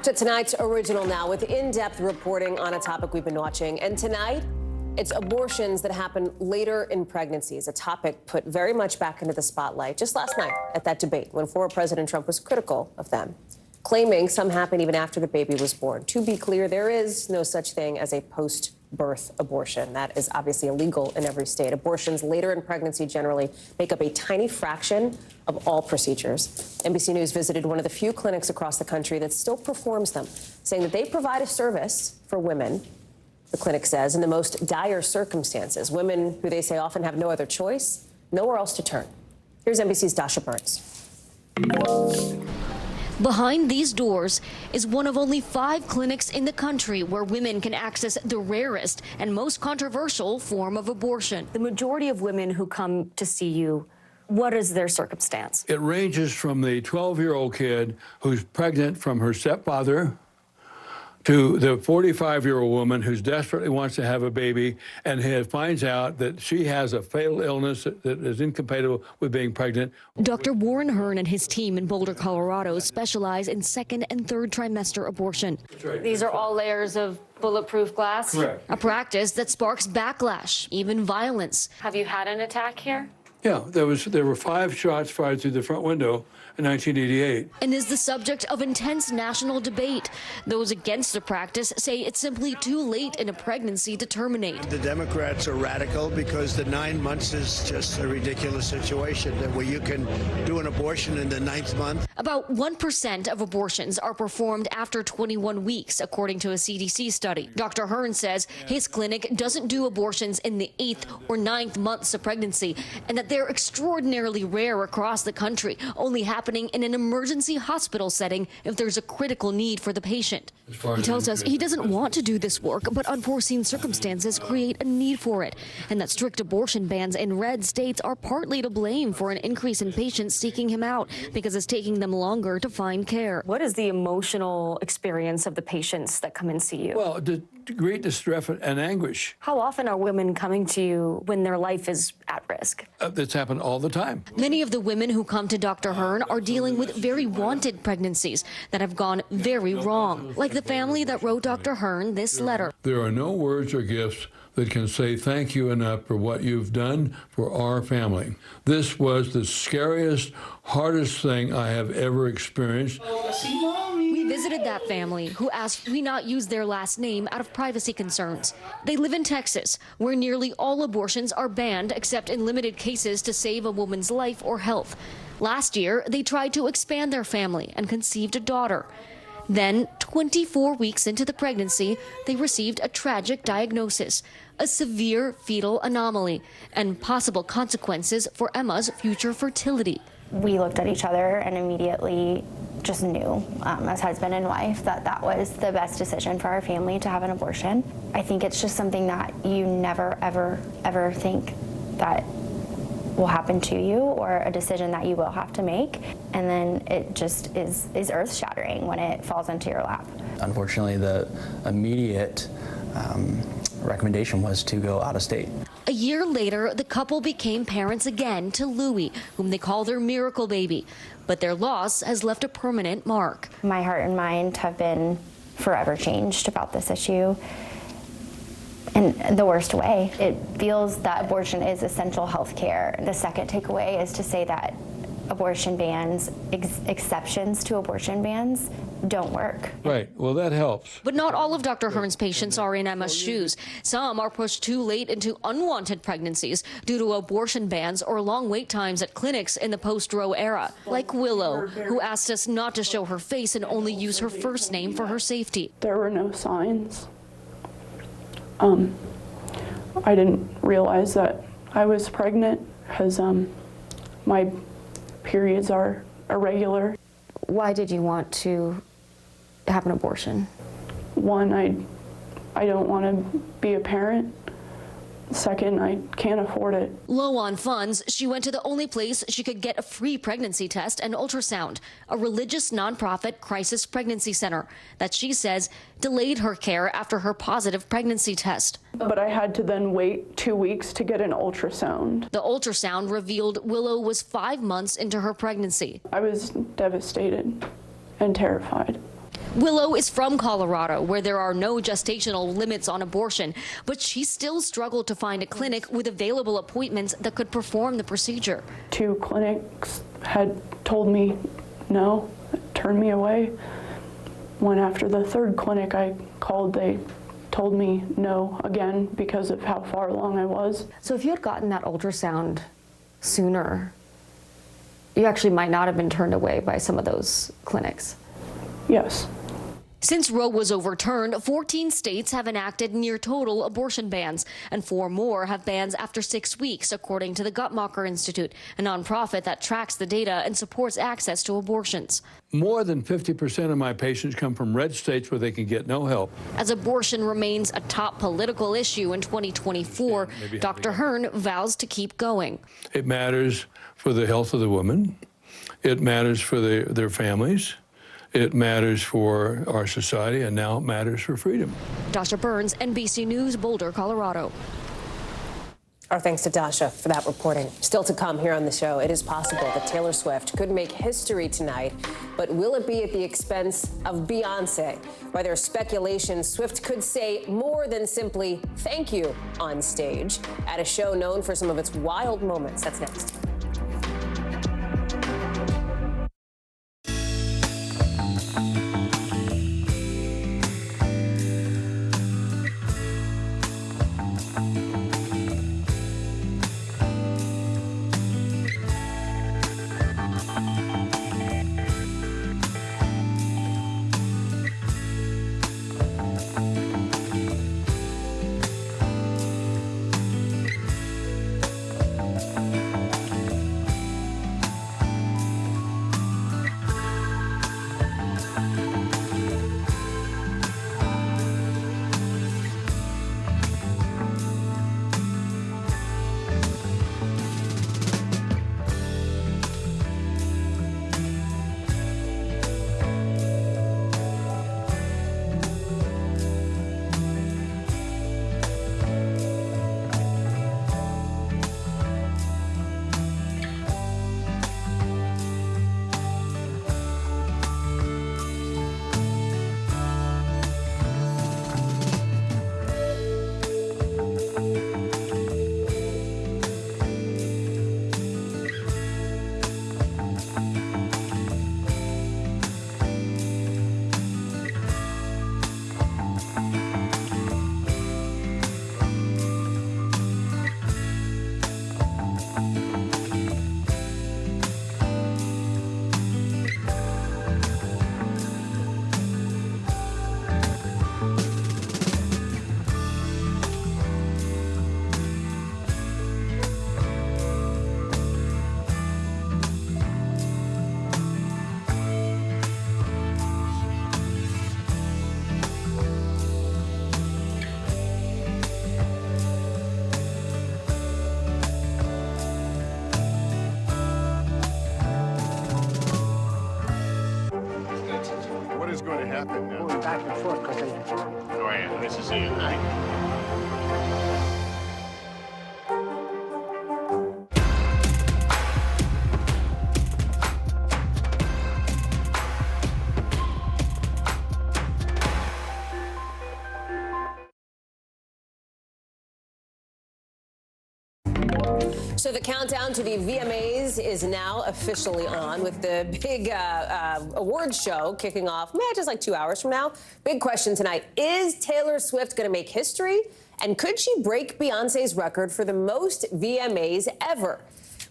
To tonight's original now with in-depth reporting on a topic we've been watching. And tonight, it's abortions that happen later in pregnancies, a topic put very much back into the spotlight just last night at that debate when former President Trump was critical of them, claiming some happen even after the baby was born. To be clear, there is no such thing as a post-birth abortion. That is obviously illegal in every state. Abortions later in pregnancy generally make up a tiny fraction of all procedures. NBC News visited one of the few clinics across the country that still performs them, saying that they provide a service for women, the clinic says, in the most dire circumstances, women who they say often have no other choice, nowhere else to turn. Here's NBC's Dasha Burns. Behind these doors is one of only 5 clinics in the country where women can access the rarest and most controversial form of abortion. The majority of women who come to see you, what is their circumstance? It ranges from the 12-year-old kid who's pregnant from her stepfather to the 45-year-old woman who desperately wants to have a baby and finds out that she has a fatal illness that is incompatible with being pregnant. Dr. Warren Hearn and his team in Boulder, Colorado specialize in 2nd and 3rd trimester abortion. Right. These are all layers of bulletproof glass? Correct. A practice that sparks backlash, even violence. Have you had an attack here? Yeah, there were 5 shots fired through the front window in 1988. And is the subject of intense national debate. Those against the practice say it's simply too late in a pregnancy to terminate. The Democrats are radical because the 9 months is just a ridiculous situation where you can do an abortion in the 9th month. About 1% of abortions are performed after 21 weeks, according to a CDC study. Dr. Hearn says his clinic doesn't do abortions in the 8th or 9th months of pregnancy, and that they're extraordinarily rare across the country, only happening in an emergency hospital setting if there's a critical need for the patient. He tells us he doesn't want to do this work, but unforeseen circumstances create a need for it, and that strict abortion bans in red states are partly to blame for an increase in patients seeking him out because it's taking them longer to find care. What is the emotional experience of the patients that come and see you? Well, great distress and anguish. How often are women coming to you when their life is at risk? That's happened all the time. Many of the women who come to Dr. Hearn are dealing with very wanted pregnancies that have gone very wrong, like the family that wrote Dr. Hearn this letter. There are no words or gifts that can say thank you enough for what you've done for our family. This was the scariest, hardest thing I have ever experienced. We visited that family, who asked we not use their last name out of privacy concerns. They live in Texas, where nearly all abortions are banned except in limited cases to save a woman's life or health. Last year, they tried to expand their family and conceived a daughter. Then, 24 weeks into the pregnancy, they received a tragic diagnosis, a severe fetal anomaly, and possible consequences for Emma's future fertility. We looked at each other and immediately just knew, as husband and wife, that that was the best decision for our family, to have an abortion. I think it's just something that you never, ever, ever think that will happen to you, or a decision that you will have to make, and then it just is earth-shattering when it falls into your lap. Unfortunately, the immediate recommendation was to go out of state. A year later, the couple became parents again to Louie, whom they call their miracle baby, but their loss has left a permanent mark. My heart and mind have been forever changed about this issue. In the worst way. It feels that abortion is essential health care. The second takeaway is to say that abortion bans, exceptions to abortion bans, don't work. Right. Well, that helps. But not all of Dr. Hearn's patients are in Emma's shoes. Some are pushed too late into unwanted pregnancies due to abortion bans or long wait times at clinics in the post-Roe era, like Willow, who asked us not to show her face and only use her first name for her safety. There were no signs. I didn't realize that I was pregnant because my periods are irregular. Why did you want to have an abortion? One, I don't want to be a parent. Second, I can't afford it. Low on funds, she went to the only place she could get a free pregnancy test and ultrasound, a religious nonprofit crisis pregnancy center that she says delayed her care after her positive pregnancy test. But I had to then wait 2 weeks to get an ultrasound. The ultrasound revealed Willow was 5 months into her pregnancy. I was devastated and terrified. Willow is from Colorado, where there are no gestational limits on abortion, but she still struggled to find a clinic with available appointments that could perform the procedure. 2 clinics had told me no, turned me away. When after the 3rd clinic I called, they told me no again because of how far along I was. So if you had gotten that ultrasound sooner, you actually might not have been turned away by some of those clinics. Yes. Since Roe was overturned, 14 states have enacted near total abortion bans, and 4 more have bans after 6 weeks, according to the Guttmacher Institute, a nonprofit that tracks the data and supports access to abortions. More than 50% of my patients come from red states where they can get no help. As abortion remains a top political issue in 2024, Dr. Hearn vows to keep going. It matters for the health of the woman. It matters for their families. It matters for our society, and now it matters for freedom. Dasha Burns, NBC News, Boulder, Colorado. Our thanks to Dasha for that reporting. Still to come here on the show, it is possible that Taylor Swift could make history tonight, but will it be at the expense of Beyonce? While there's speculation Swift could say more than simply thank you on stage at a show known for some of its wild moments. That's next. back and forth because they. Oh, yeah, this is it. So the countdown to the VMAs is now officially on with the big awards show kicking off, just like 2 hours from now. Big question tonight. Is Taylor Swift going to make history? And could she break Beyonce's record for the most VMAs ever?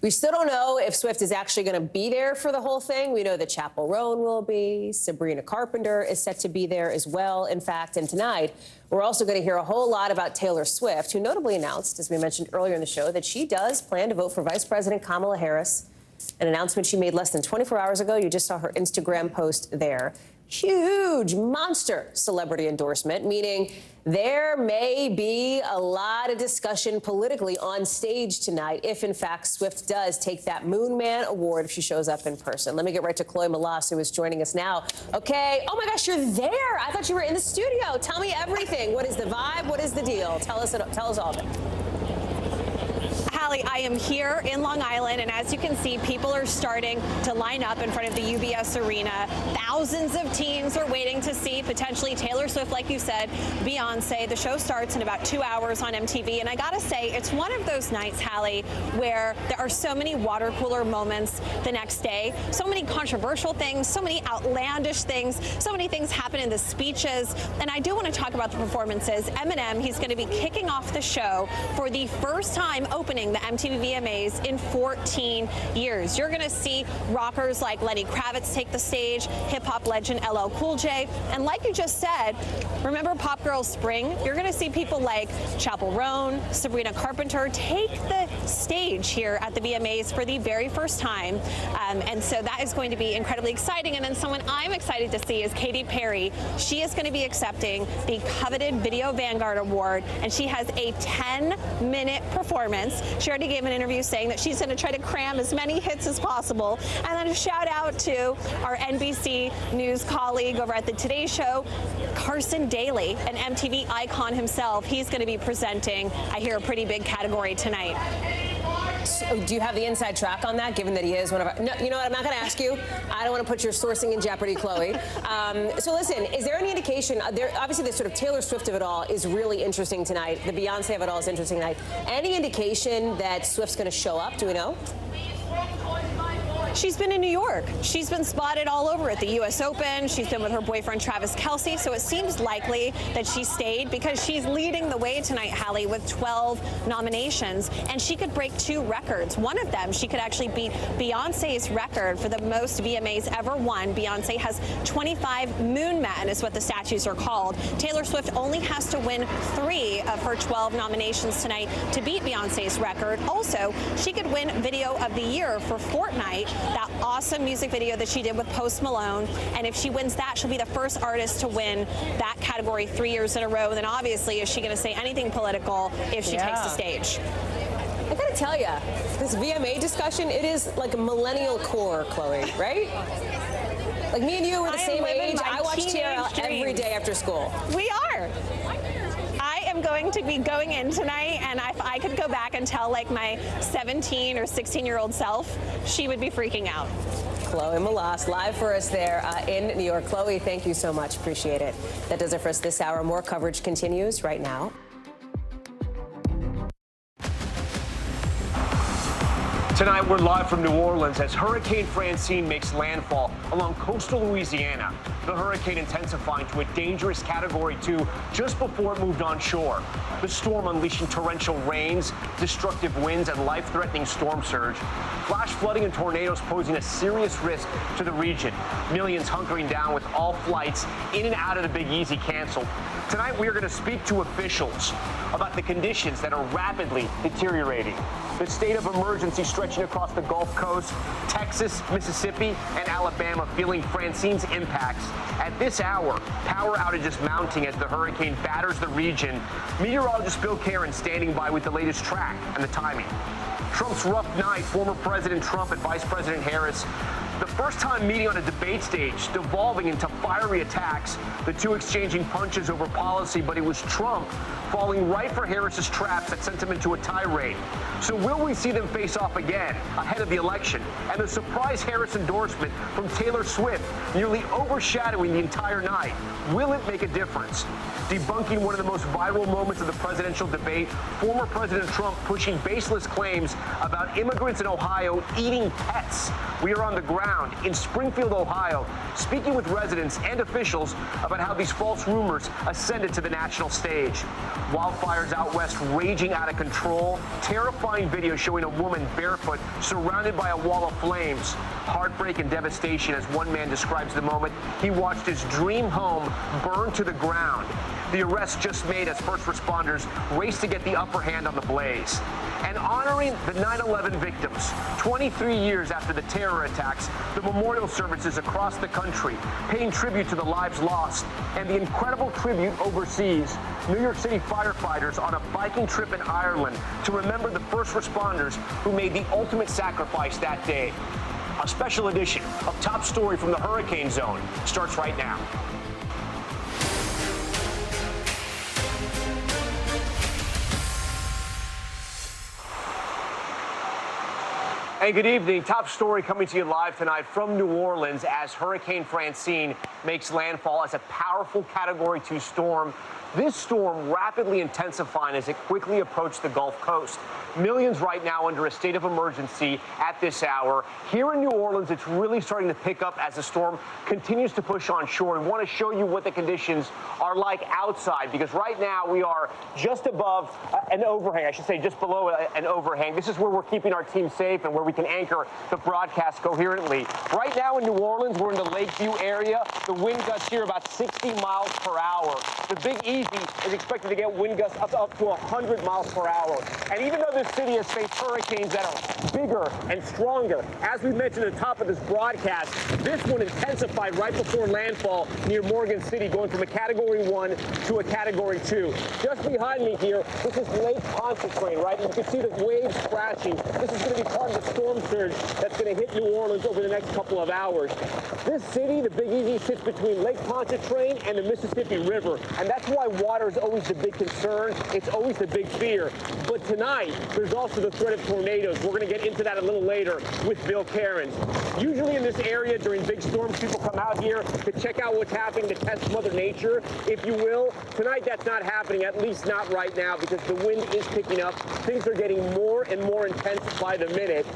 We still don't know if Swift is actually going to be there for the whole thing. We know that Chappell Roan will be. Sabrina Carpenter is set to be there as well, in fact. And tonight, we're also going to hear a whole lot about Taylor Swift, who notably announced, as we mentioned earlier in the show, that she does plan to vote for Vice President Kamala Harris, an announcement she made less than 24 hours ago. You just saw her Instagram post there. Huge, monster celebrity endorsement, meaning there may be a lot of discussion politically on stage tonight if, in fact, Swift does take that Moon Man Award if she shows up in person. Let me get right to Chloe Malas, who is joining us now. Okay. Oh, my gosh, you're there. I thought you were in the studio. Tell me everything. What is the vibe? What is the deal? Tell us all of it. Hallie, I am here in Long Island, and as you can see, people are starting to line up in front of the UBS Arena. Thousands of teens are waiting to see potentially Taylor Swift, like you said, Beyonce. The show starts in about 2 hours on MTV, and I gotta say, it's one of those nights, Hallie, where there are so many water cooler moments the next day, so many controversial things, so many outlandish things, so many things happen in the speeches, and I do want to talk about the performances. Eminem, he's going to be kicking off the show for the first time opening the MTV VMAs in 14 years. You're going to see rockers like Lenny Kravitz take the stage, hip-hop legend LL Cool J, and like you just said, remember Pop Girl Spring? You're going to see people like Chappell Roan, Sabrina Carpenter take the stage here at the VMAs for the very first time, and so that is going to be incredibly exciting. And then someone I'm excited to see is Katy Perry. She is going to be accepting the coveted Video Vanguard Award, and she has a 10-minute performance. She already gave an interview saying that she's going to try to cram as many hits as possible. And then a shout out to our NBC News colleague over at the Today Show, Carson Daly, an MTV icon himself. He's going to be presenting, I hear, a pretty big category tonight. So, do you have the inside track on that, given that he is one of our... No, you know what? I'm not going to ask you. I don't want to put your sourcing in jeopardy, Chloe. So listen, is there any indication... obviously, the sort of Taylor Swift of it all is really interesting tonight. The Beyonce of it all is interesting tonight. Any indication that Swift's going to show up? Do we know? She's been in New York. She's been spotted all over at the U.S. Open. She's been with her boyfriend, Travis Kelce. So it seems likely that she stayed because she's leading the way tonight, Hallie, with 12 nominations. And she could break 2 records. One of them, she could actually beat Beyonce's record for the most VMAs ever won. Beyonce has 25 Moon Men, is what the statues are called. Taylor Swift only has to win 3 of her 12 nominations tonight to beat Beyonce's record. Also, she could win Video of the Year for Fortnite, that awesome music video that she did with Post Malone. And if she wins that, she'll be the first artist to win that category 3 years in a row. And then obviously, is she going to say anything political if she takes the stage? I gotta tell you, this VMA discussion, it is like a millennial core, Chloe, right? Like me and you were the same age. I watch TRL every day after school. We are. I am going to be going in tonight, and if I could go back and tell like my 17 or 16-year-old self, she would be freaking out. Chloe Malas, live for us there in New York. Chloe, thank you so much. Appreciate it. That does it for us this hour. More coverage continues right now. Tonight, we're live from New Orleans as Hurricane Francine makes landfall along coastal Louisiana. The hurricane intensifying to a dangerous Category 2 just before it moved on shore. The storm unleashing torrential rains, destructive winds, and life-threatening storm surge. Flash flooding and tornadoes posing a serious risk to the region. Millions hunkering down with all flights in and out of the Big Easy canceled. Tonight, we are going to speak to officials about the conditions that are rapidly deteriorating. The state of emergency stretching across the Gulf Coast, Texas, Mississippi, and Alabama feeling Francine's impacts. At this hour, power outages mounting as the hurricane batters the region. Meteorologist Bill Karen standing by with the latest track and the timing. Trump's rough night, former President Trump and Vice President Harris the first time meeting on a debate stage, devolving into fiery attacks, the two exchanging punches over policy, but it was Trump falling right for Harris's traps that sent him into a tirade. So will we see them face off again ahead of the election? And the surprise Harris endorsement from Taylor Swift nearly overshadowing the entire night. Will it make a difference? Debunking one of the most viral moments of the presidential debate, former President Trump pushing baseless claims about immigrants in Ohio eating pets. We are on the ground in Springfield, Ohio, speaking with residents and officials about how these false rumors ascended to the national stage. Wildfires out west raging out of control. Terrifying video showing a woman barefoot surrounded by a wall of flames. Heartbreak and devastation as one man describes the moment he watched his dream home burn to the ground. The arrest just made as first responders race to get the upper hand on the blaze. And honoring the 9/11 victims, 23 years after the terror attacks, the memorial services across the country paying tribute to the lives lost, and the incredible tribute overseas. New York City firefighters on a biking trip in Ireland to remember the first responders who made the ultimate sacrifice that day. A special edition of Top Story from the Hurricane Zone starts right now. And good evening. Top Story coming to you live tonight from New Orleans as Hurricane Francine makes landfall as a powerful Category 2 storm. This storm rapidly intensifying as it quickly approached the Gulf Coast. Millions right now under a state of emergency at this hour. Here in New Orleans, it's really starting to pick up as the storm continues to push on shore. We want to show you what the conditions are like outside, because right now we are just above an overhang, I should say just below an overhang. This is where we're keeping our team safe and where we can anchor the broadcast coherently. Right now in New Orleans, we're in the Lakeview area. The wind gusts here about 60 miles per hour. The Big Easy is expected to get wind gusts up to 100 miles per hour. And even though this city has faced hurricanes that are bigger and stronger, as we mentioned at the top of this broadcast, this one intensified right before landfall near Morgan City, going from a Category 1 to a Category 2. Just behind me here, this is Lake Pontchartrain, right? And you can see the waves crashing. This is going to be part of the storm surge that's going to hit New Orleans over the next couple of hours. This city, the Big Easy, sits between Lake Pontchartrain and the Mississippi River, and that's why water is always the big concern. It's always the big fear. But tonight, there's also the threat of tornadoes. We're going to get into that a little later with Bill Cairns. Usually in this area during big storms, people come out here to check out what's happening, to test Mother Nature, if you will. Tonight, that's not happening, at least not right now, because the wind is picking up. Things are getting more and more intense by the minute.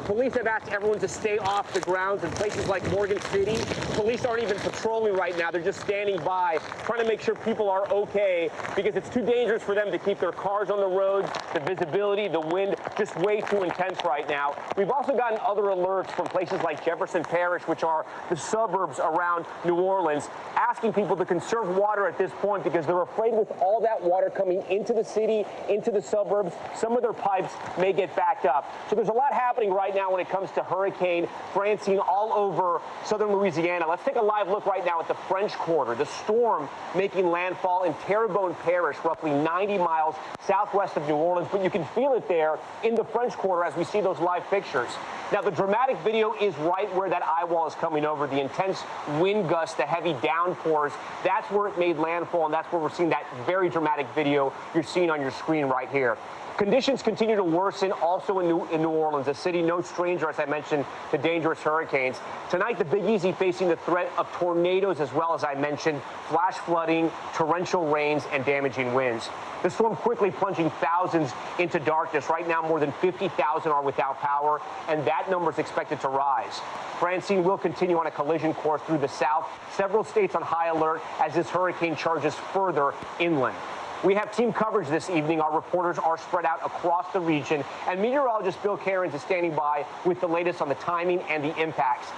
Police have asked everyone to stay off the grounds in places like Morgan City. Police aren't even patrolling right now. They're just standing by, trying to make sure people are okay, because it's too dangerous for them to keep their cars on the roads. The visibility, the wind, just way too intense right now. We've also gotten other alerts from places like Jefferson Parish, which are the suburbs around New Orleans, asking people to conserve water at this point because they're afraid with all that water coming into the city, into the suburbs, some of their pipes may get backed up. So there's a lot happening right now when it comes to Hurricane Francine all over southern Louisiana. Let's take a live look right now at the French Quarter. The storm making landfall in Terrebonne Parish, roughly 90 miles southwest of New Orleans, but you can feel it there in the French Quarter as we see those live pictures. Now, the dramatic video is right where that eye wall is coming over, the intense wind gusts, the heavy downpours. That's where it made landfall, and that's where we're seeing that very dramatic video you're seeing on your screen right here. Conditions continue to worsen also in New Orleans, a city no stranger, as I mentioned, to dangerous hurricanes. Tonight, the Big Easy facing the threat of tornadoes as well, as I mentioned, flash flooding, torrential rains, and damaging winds. The storm quickly plunging thousands into darkness. Right now, more than 50,000 are without power, and that number is expected to rise. Francine will continue on a collision course through the south. Several states on high alert as this hurricane charges further inland. We have team coverage this evening. Our reporters are spread out across the region, and meteorologist Bill Cairns is standing by with the latest on the timing and the impacts.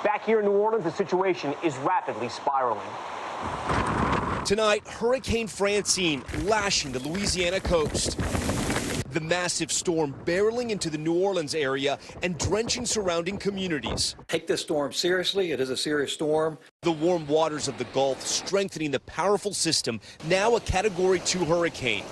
Back here in New Orleans, the situation is rapidly spiraling. Tonight, Hurricane Francine lashing the Louisiana coast. The massive storm barreling into the New Orleans area and drenching surrounding communities. Take this storm seriously. It is a serious storm. The warm waters of the Gulf strengthening the powerful system, now a Category 2 hurricane.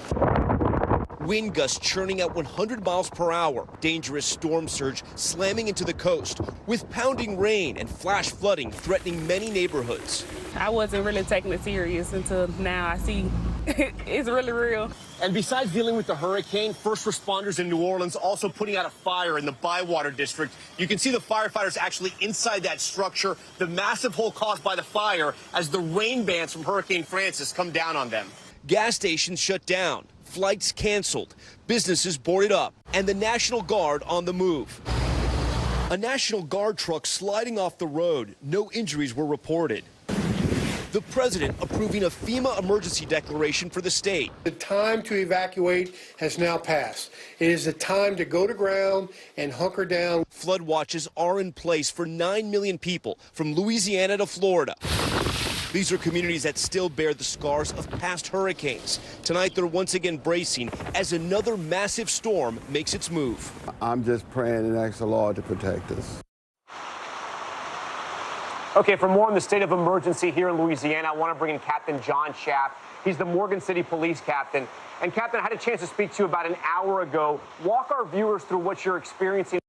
Wind gusts churning at 100 miles per hour. Dangerous storm surge slamming into the coast with pounding rain and flash flooding threatening many neighborhoods. I wasn't really taking it serious until now. I see it's really real. And besides dealing with the hurricane, first responders in New Orleans also putting out a fire in the Bywater district. You can see the firefighters actually inside that structure, the massive hole caused by the fire as the rain bands from Hurricane Francis come down on them. Gas stations shut down, flights canceled, businesses boarded up, and the National Guard on the move. A National Guard truck sliding off the road. No injuries were reported. The president approving a FEMA emergency declaration for the state. The time to evacuate has now passed. It is the time to go to ground and hunker down. Flood watches are in place for 9 million people from Louisiana to Florida. These are communities that still bear the scars of past hurricanes. Tonight, they're once again bracing as another massive storm makes its move. I'm just praying and asking the Lord to protect us. Okay, for more on the state of emergency here in Louisiana, I want to bring in Captain John Schaff. He's the Morgan City Police Captain. And Captain, I had a chance to speak to you about an hour ago. Walk our viewers through what you're experiencing.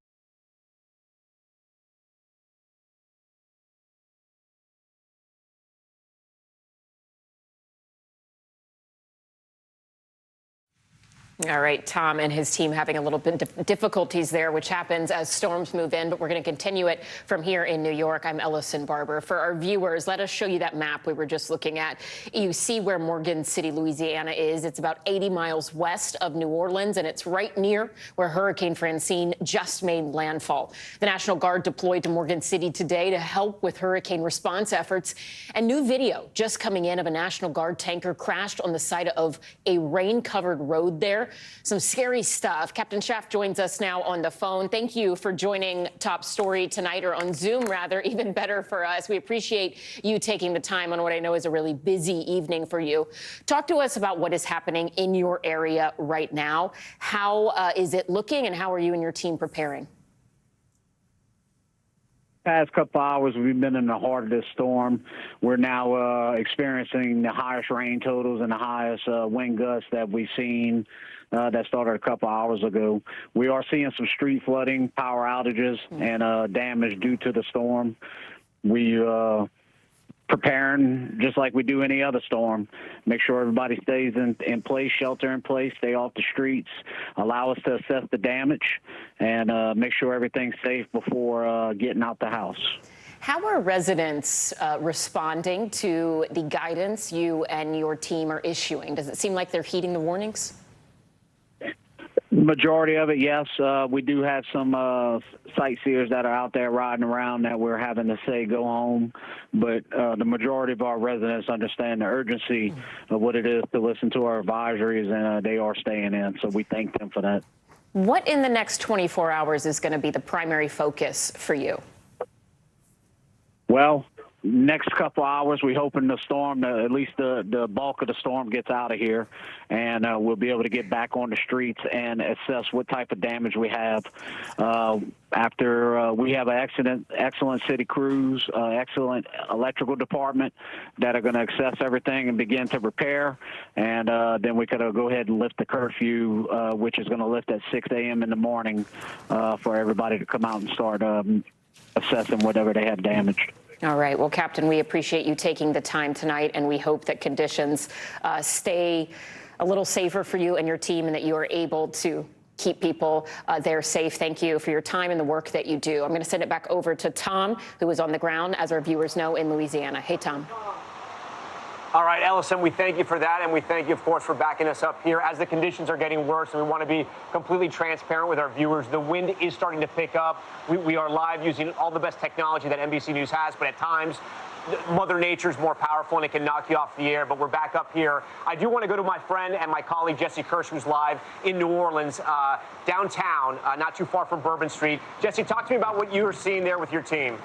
All right, Tom and his team having a little bit of difficulties there, which happens as storms move in, but we're going to continue it from here in New York. I'm Ellison Barber. For our viewers, let us show you that map we were just looking at. You see where Morgan City, Louisiana is. It's about 80 miles west of New Orleans, and it's right near where Hurricane Francine just made landfall. The National Guard deployed to Morgan City today to help with hurricane response efforts. And new video just coming in of a National Guard tanker crashed on the side of a rain-covered road there. Some scary stuff. Captain Schaff joins us now on the phone. Thank you for joining Top Story tonight, or on Zoom, rather, even better for us. We appreciate you taking the time on what I know is a really busy evening for you. Talk to us about what is happening in your area right now. How is it looking, and how are you and your team preparing? Past couple hours, we've been in the heart of this storm. We're now experiencing the highest rain totals and the highest wind gusts that we've seen that started a couple hours ago. We are seeing some street flooding, power outages, and damage due to the storm. We preparing just like we do any other storm. Make sure everybody stays in place, shelter in place, stay off the streets, allow us to assess the damage, and make sure everything's safe before getting out the house. How are residents responding to the guidance you and your team are issuing? Does it seem like they're heeding the warnings? Majority of it, yes. We do have some sightseers that are out there riding around that we're having to say go home. But the majority of our residents understand the urgency of what it is to listen to our advisories, and they are staying in. So we thank them for that. What in the next 24 hours is going to be the primary focus for you? Well, next couple hours, we hoping the storm, at least the bulk of the storm gets out of here, and we'll be able to get back on the streets and assess what type of damage we have. After we have an excellent city crews, excellent electrical department that are going to assess everything and begin to repair, and then we could go ahead and lift the curfew, which is going to lift at 6 a.m. in the morning for everybody to come out and start assessing whatever they have damaged. All right. Well, Captain, we appreciate you taking the time tonight, and we hope that conditions stay a little safer for you and your team, and that you are able to keep people there safe. Thank you for your time and the work that you do. I'm going to send it back over to Tom, who is on the ground, as our viewers know, in Louisiana. Hey, Tom. All right, Ellison, we thank you for that, and we thank you, of course, for backing us up here. As the conditions are getting worse, and we want to be completely transparent with our viewers, the wind is starting to pick up. We are live using all the best technology that NBC News has, but at times, Mother Nature is more powerful, and it can knock you off the air, but we're back up here. I do want to go to my friend and my colleague, Jesse Kirsch, who's live in New Orleans, downtown, not too far from Bourbon Street. Jesse, talk to me about what you are seeing there with your team.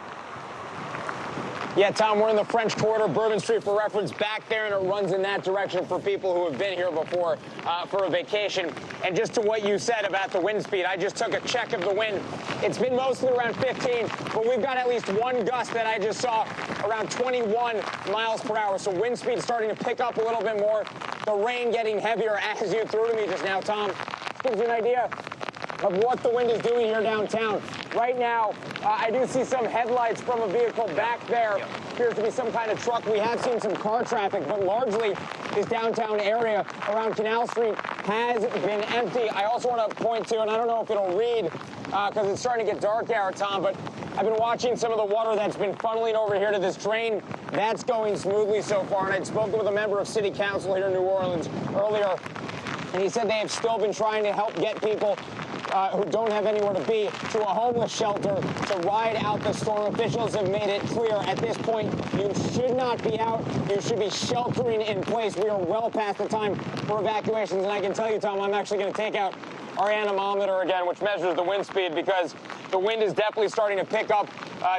Yeah, Tom, we're in the French Quarter, Bourbon Street for reference, back there, and it runs in that direction for people who have been here before for a vacation. And just to what you said about the wind speed, I just took a check of the wind. It's been mostly around 15, but we've got at least one gust that I just saw around 21 miles per hour. So wind speed is starting to pick up a little bit more. The rain getting heavier as you threw to me just now, Tom. This gives you an idea of what the wind is doing here downtown. Right now, I do see some headlights from a vehicle back there. Appears to be some kind of truck. We have seen some car traffic, but largely this downtown area around Canal Street has been empty. I also want to point to, and I don't know if it'll read because it's starting to get dark there, Tom, but I've been watching some of the water that's been funneling over here to this drain. That's going smoothly so far, and I'd spoken with a member of City Council here in New Orleans earlier, and he said they have still been trying to help get people who don't have anywhere to be to a homeless shelter to ride out the storm. Officials have made it clear at this point you should not be out. You should be sheltering in place. We are well past the time for evacuations, and I can tell you, Tom, I'm actually going to take out our anemometer again, which measures the wind speed, because the wind is definitely starting to pick up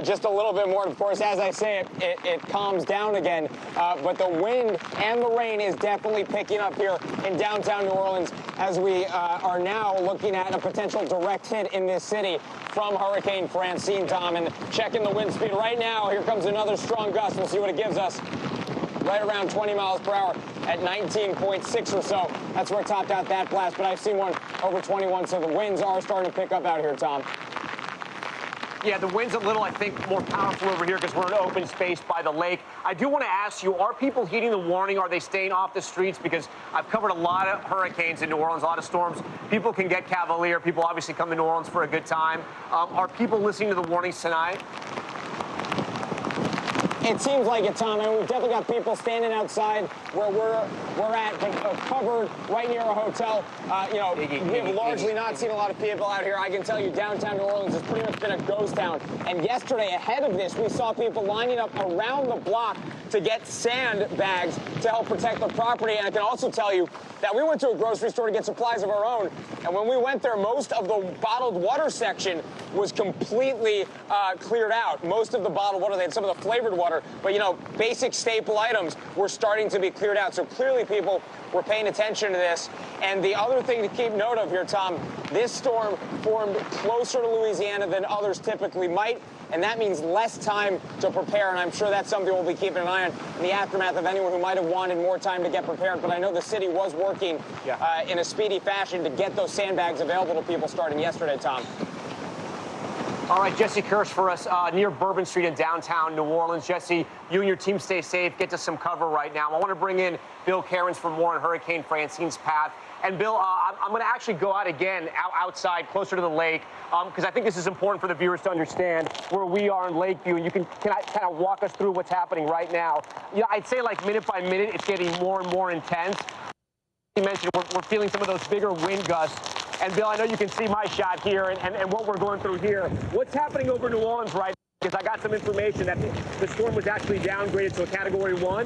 just a little bit more. Of course, as I say it calms down again. But the wind and the rain is definitely picking up here in downtown New Orleans as we are now looking at a potential direct hit in this city from Hurricane Francine, Tom. And checking the wind speed right now, here comes another strong gust. We'll see what it gives us. Right around 20 miles per hour at 19.6 or so. That's where it topped out that blast, but I've seen one over 21, so the winds are starting to pick up out here, Tom. Yeah, the wind's a little, I think, more powerful over here because we're in open space by the lake. I do want to ask you, are people heeding the warning? Are they staying off the streets? Because I've covered a lot of hurricanes in New Orleans, a lot of storms. People can get cavalier. People obviously come to New Orleans for a good time. Are people listening to the warnings tonight? It seems like it, Tom. I mean, we've definitely got people standing outside where we're at, but covered right near a hotel. We have largely not seen a lot of people out here. I can tell you downtown New Orleans has pretty much been a ghost town. And yesterday, ahead of this, we saw people lining up around the block to get sandbags to help protect the property. And I can also tell you that we went to a grocery store to get supplies of our own. And when we went there, most of the bottled water section was completely cleared out. Most of the bottled water, they had some of the flavored water, but, basic staple items were starting to be cleared out. So clearly people were paying attention to this. And the other thing to keep note of here, Tom, this storm formed closer to Louisiana than others typically might. And that means less time to prepare, and I'm sure that's something we'll be keeping an eye on in the aftermath of anyone who might have wanted more time to get prepared. But I know the city was working in a speedy fashion to get those sandbags available to people starting yesterday, Tom. All right, Jesse Kirsch for us near Bourbon Street in downtown New Orleans. Jesse, you and your team stay safe. Get to some cover right now. I want to bring in Bill Cairns for more on Hurricane Francine's path. And, Bill, I'm going to actually go out again outside, closer to the lake, because I think this is important for the viewers to understand where we are in Lakeview. And can kind of walk us through what's happening right now? I'd say like minute by minute, it's getting more and more intense. You mentioned we're feeling some of those bigger wind gusts. And, Bill, I know you can see my shot here and what we're going through here. What's happening over New Orleans right now? Because I got some information that the storm was actually downgraded to a Category 1.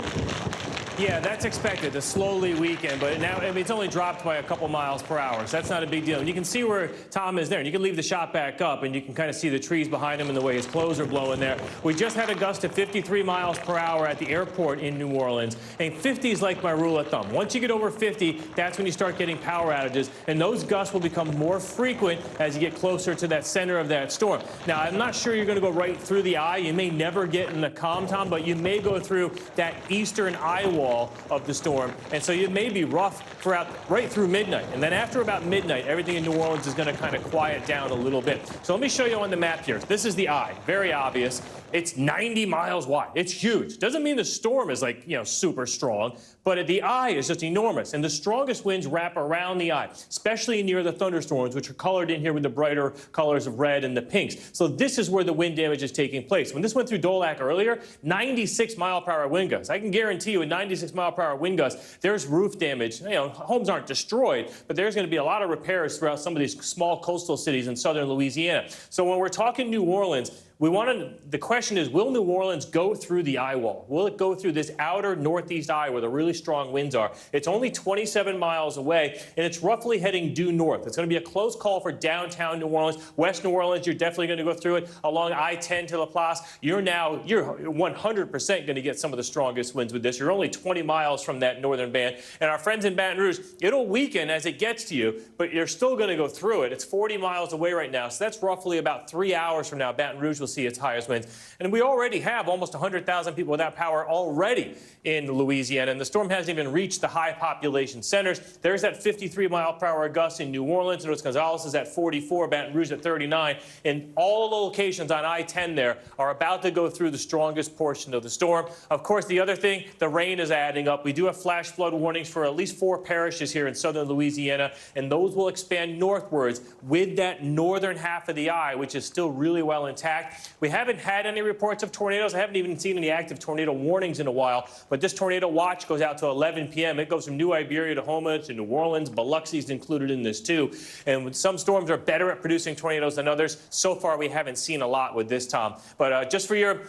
Yeah, that's expected to slowly weaken, but now it's only dropped by a couple miles per hour, so that's not a big deal. And you can see where Tom is there, and you can leave the shot back up, and you can kind of see the trees behind him and the way his clothes are blowing there. We just had a gust of 53 miles per hour at the airport in New Orleans, and 50 is like my rule of thumb. Once you get over 50, that's when you start getting power outages, and those gusts will become more frequent as you get closer to that center of that storm. Now, I'm not sure you're going to go right through the eye. You may never get in the calm, Tom, but you may go through that eastern eye wall of the storm, and so you may be rough right through midnight. And then after about midnight, everything in New Orleans is going to kind of quiet down a little bit. So let me show you on the map here. This is the eye, very obvious. It's 90 miles wide. It's huge. Doesn't mean the storm is like, super strong, but the eye is just enormous. And the strongest winds wrap around the eye, especially near the thunderstorms, which are colored in here with the brighter colors of red and the pinks. So this is where the wind damage is taking place. When this went through Dolac earlier, 96 mile per hour wind gusts. I can guarantee you a 96 mile per hour wind gust, there's roof damage. Homes aren't destroyed, but there's going to be a lot of repairs throughout some of these small coastal cities in southern Louisiana. So when we're talking New Orleans, the question is, will New Orleans go through the eye wall? Will it go through this outer northeast eye where the really strong winds are? It's only 27 miles away, and it's roughly heading due north. It's going to be a close call for downtown New Orleans. West New Orleans, you're definitely going to go through it. Along I-10 to La Place, you're 100% going to get some of the strongest winds with this. You're only 20 miles from that northern band. And our friends in Baton Rouge, it'll weaken as it gets to you, but you're still going to go through it. It's 40 miles away right now, so that's roughly about 3 hours from now. Baton Rouge will see its highest winds. And we already have almost 100,000 people without power already in Louisiana, and the storm hasn't even reached the high population centers. There's that 53-mile-per-hour gust in New Orleans. Luis Gonzalez is at 44, Baton Rouge at 39, and all the locations on I-10 there are about to go through the strongest portion of the storm. Of course, the other thing, the rain is adding up. We do have flash flood warnings for at least 4 parishes here in southern Louisiana, and those will expand northwards with that northern half of the eye, which is still really well intact. We haven't had any reports of tornadoes. I haven't even seen any active tornado warnings in a while, but this tornado watch goes out to 11 p.m. It goes from New Iberia to Houma to New Orleans. Biloxi is included in this too. And some storms are better at producing tornadoes than others. So far, we haven't seen a lot with this, Tom. But just for your,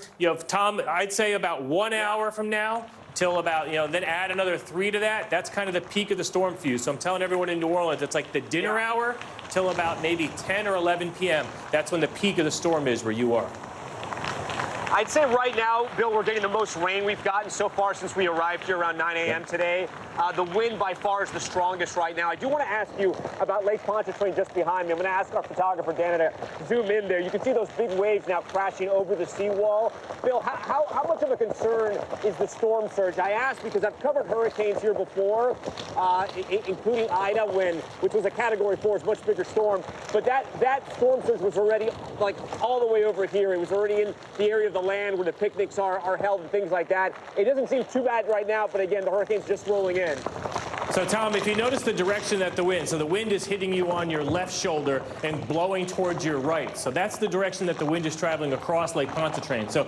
Tom, I'd say about 1 hour from now till about, then add another 3 to that. That's kind of the peak of the storm for you. So I'm telling everyone in New Orleans, it's like the dinner hour till about maybe 10 or 11 p.m. That's when the peak of the storm is where you are. I'd say right now, Bill, we're getting the most rain we've gotten so far since we arrived here around 9 a.m. today. The wind by far is the strongest right now. I do want to ask you about Lake Pontchartrain just behind me. I'm going to ask our photographer, Dana, to zoom in there. You can see those big waves now crashing over the seawall. Bill, how much of a concern is the storm surge? I ask because I've covered hurricanes here before, including Ida, which was a Category 4, much bigger storm. But that storm surge was already like all the way over here. It was already in the area of the land where the picnics are held and things like that. It doesn't seem too bad right now, but again, the hurricane's just rolling in. So, Tom, if you notice the direction that the wind is hitting you on your left shoulder and blowing towards your right. So that's the direction that the wind is traveling across Lake Pontchartrain. So,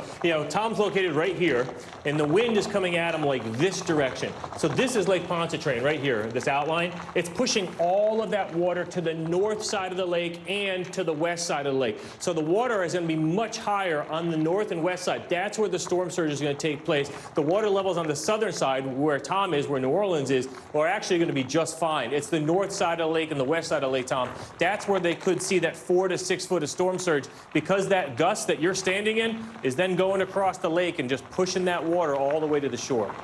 Tom's located right here, and the wind is coming at him like this direction. So this is Lake Pontchartrain right here, this outline. It's pushing all of that water to the north side of the lake and to the west side of the lake. So the water is going to be much higher on the north and west side. That's where the storm surge is going to take place. The water levels on the southern side, where Tom is, where New Orleans is, are actually going to be just fine. It's the north side of the lake and the west side of the lake, Tom. That's where they could see that 4 to 6 foot of storm surge, because that gust that you're standing in is then going across the lake and just pushing that water all the way to the shore.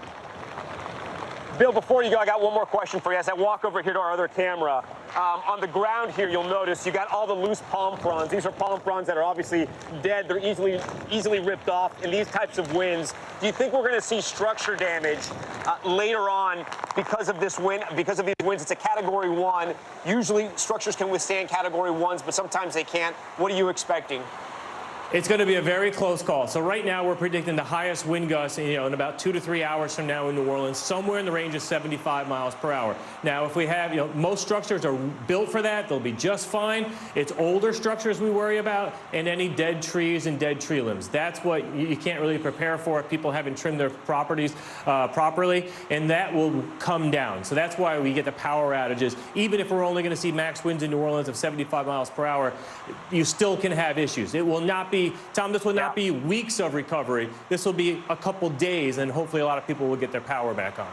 Bill, before you go, I got one more question for you. As I walk over here to our other camera, on the ground here, you'll notice you got all the loose palm fronds. These are palm fronds that are obviously dead. They're easily ripped off in these types of winds. Do you think we're going to see structure damage later on because of this wind? Because of these winds, it's a Category 1. Usually structures can withstand Category 1s, but sometimes they can't. What are you expecting? It's going to be a very close call. So right now we're predicting the highest wind gusts, in about 2 to 3 hours from now in New Orleans, somewhere in the range of 75 miles per hour. Now, if we have, most structures are built for that. They'll be just fine. It's older structures we worry about, and any dead trees and dead tree limbs. That's what you can't really prepare for if people haven't trimmed their properties properly, and that will come down. So that's why we get the power outages. Even if we're only going to see max winds in New Orleans of 75 miles per hour, you still can have issues. It will not be, Tom, this will not be weeks of recovery. This will be a couple days, and hopefully a lot of people will get their power back on.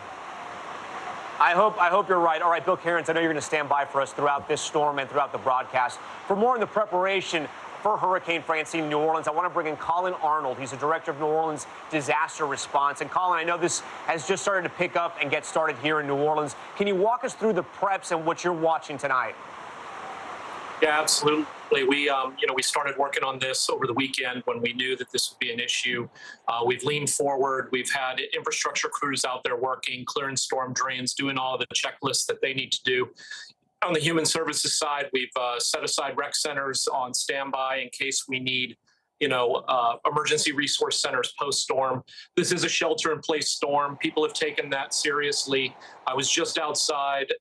I hope you're right. All right, Bill Cairns, I know you're going to stand by for us throughout this storm and throughout the broadcast. For more on the preparation for Hurricane Francine in New Orleans, I want to bring in Colin Arnold. He's the director of New Orleans Disaster Response. And Colin, I know this has just started to pick up and get started here in New Orleans. Can you walk us through the preps and what you're watching tonight? Yeah, absolutely. We started working on this over the weekend when we knew that this would be an issue. We've leaned forward. We've had infrastructure crews out there working, clearing storm drains, doing all the checklists that they need to do. On the human services side, we've set aside rec centers on standby in case we need, emergency resource centers post-storm. This is a shelter-in-place storm. People have taken that seriously. I was just outside,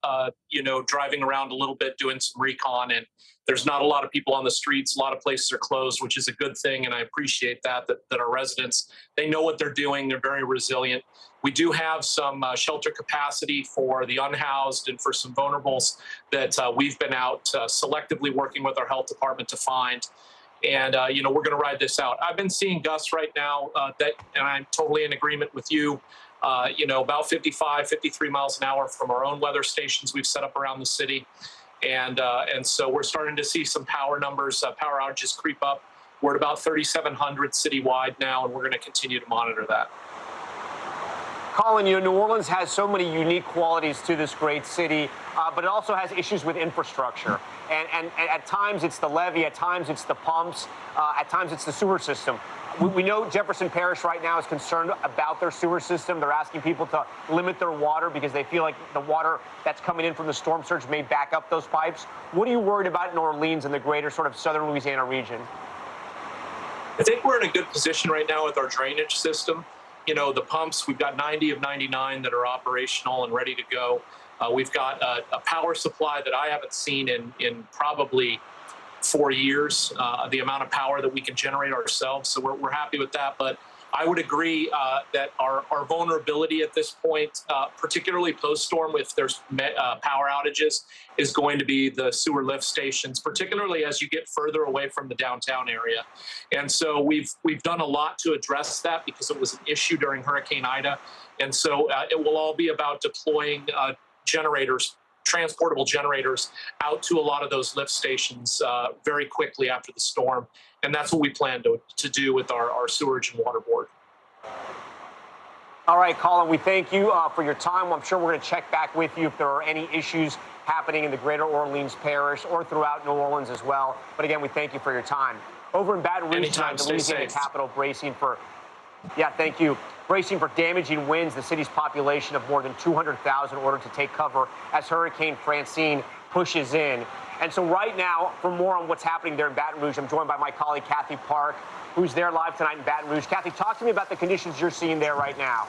driving around a little bit, doing some recon, and there's not a lot of people on the streets. A lot of places are closed, which is a good thing, and I appreciate that our residents, they know what they're doing. They're very resilient. We do have some shelter capacity for the unhoused and for some vulnerables that we've been out selectively working with our health department to find. And, you know, we're going to ride this out. I've been seeing gusts right now and I'm totally in agreement with you, you know, about 55, 53 miles an hour from our own weather stations we've set up around the city. And so we're starting to see some power numbers, power outages creep up. We're at about 3,700 citywide now, and we're going to continue to monitor that. Colin, you know, New Orleans has so many unique qualities to this great city, but it also has issues with infrastructure. And at times it's the levee, at times it's the pumps, at times it's the sewer system. We know Jefferson Parish right now is concerned about their sewer system. They're asking people to limit their water because they feel like the water that's coming in from the storm surge may back up those pipes. What are you worried about in New Orleans and the greater sort of southern Louisiana region? I think we're in a good position right now with our drainage system. You know, the pumps, we've got 90 of 99 that are operational and ready to go. We've got a power supply that I haven't seen in probably 4 years, the amount of power that we can generate ourselves. So we're happy with that. But I would agree that our vulnerability at this point, particularly post-storm, if there's power outages, is going to be the sewer lift stations, particularly as you get further away from the downtown area. And so we've done a lot to address that because it was an issue during Hurricane Ida. And so it will all be about deploying generators, transportable generators, out to a lot of those lift stations very quickly after the storm. And that's what we plan to do with our Sewerage and Water Board. All right, Colin, we thank you for your time. I'm sure we're going to check back with you if there are any issues happening in the greater Orleans Parish or throughout New Orleans as well. But again, we thank you for your time. Over in Baton Rouge tonight, the Louisiana capital bracing for, thank you. Bracing for damaging winds, the city's population of more than 200,000 ordered to take cover as Hurricane Francine pushes in. And so right now, for more on what's happening there in Baton Rouge, I'm joined by my colleague Kathy Park, who's there live tonight in Baton Rouge. Kathy, talk to me about the conditions you're seeing there right now.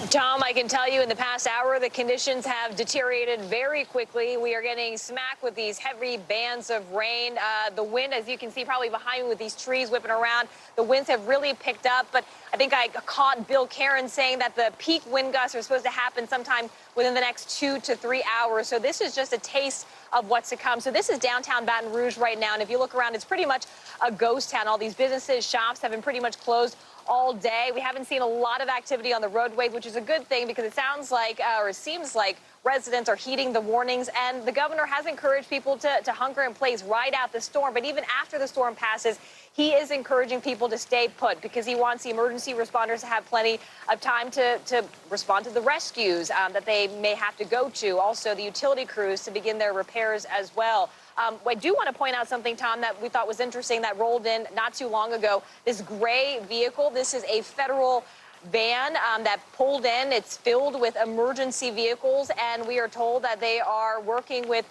Tom, I can tell you in the past hour, the conditions have deteriorated very quickly. We are getting smacked with these heavy bands of rain. The wind, as you can see probably behind me with these trees whipping around, the winds have really picked up. But I think I caught Bill Caron saying that the peak wind gusts are supposed to happen sometime within the next 2 to 3 hours. So this is just a taste of what's to come. So this is downtown Baton Rouge right now. And if you look around, it's pretty much a ghost town. All these businesses, shops have been pretty much closed all day. We haven't seen a lot of activity on the roadways, which is a good thing because it sounds like, or it seems like, residents are heeding the warnings. And the governor has encouraged people to hunker in place, ride out the storm. But even after the storm passes, he is encouraging people to stay put because he wants the emergency responders to have plenty of time to respond to the rescues that they may have to go to. Also, the utility crews to begin their repairs as well. I do want to point out something, Tom, that we thought was interesting that rolled in not too long ago. This gray vehicle, this is a federal van that pulled in. It's filled with emergency vehicles, and we are told that they are working with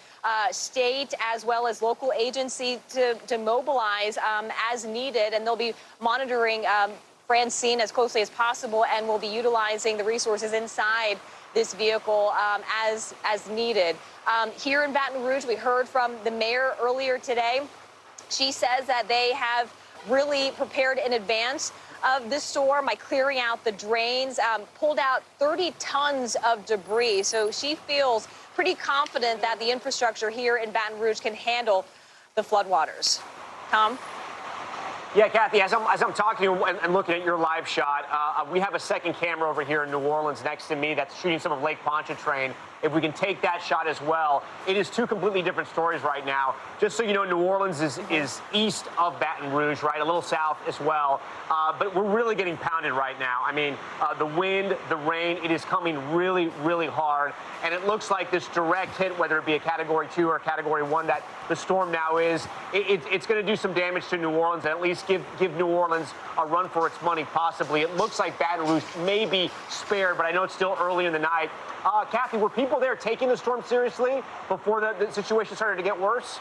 state as well as local agency to mobilize as needed, and they'll be monitoring Francine as closely as possible and will be utilizing the resources inside this vehicle as needed. Here in Baton Rouge, we heard from the mayor earlier today. She says that they have really prepared in advance of this storm by clearing out the drains, pulled out 30 tons of debris. So she feels pretty confident that the infrastructure here in Baton Rouge can handle the floodwaters. Tom? Yeah, Kathy, as I'm talking to you and looking at your live shot, we have a second camera over here in New Orleans next to me that's shooting some of Lake Pontchartrain. If we can take that shot as well, it is two completely different stories right now. Just so you know, New Orleans is east of Baton Rouge, right? A little south as well. But we're really getting pounded right now. I mean, the wind, the rain, it is coming really, really hard. And it looks like this direct hit, whether it be a Category 2 or a Category 1 that the storm now is, it's going to do some damage to New Orleans and at least give New Orleans a run for its money, possibly. It looks like Baton Rouge may be spared, but I know it's still early in the night. Kathy, were people there taking the storm seriously before the situation started to get worse?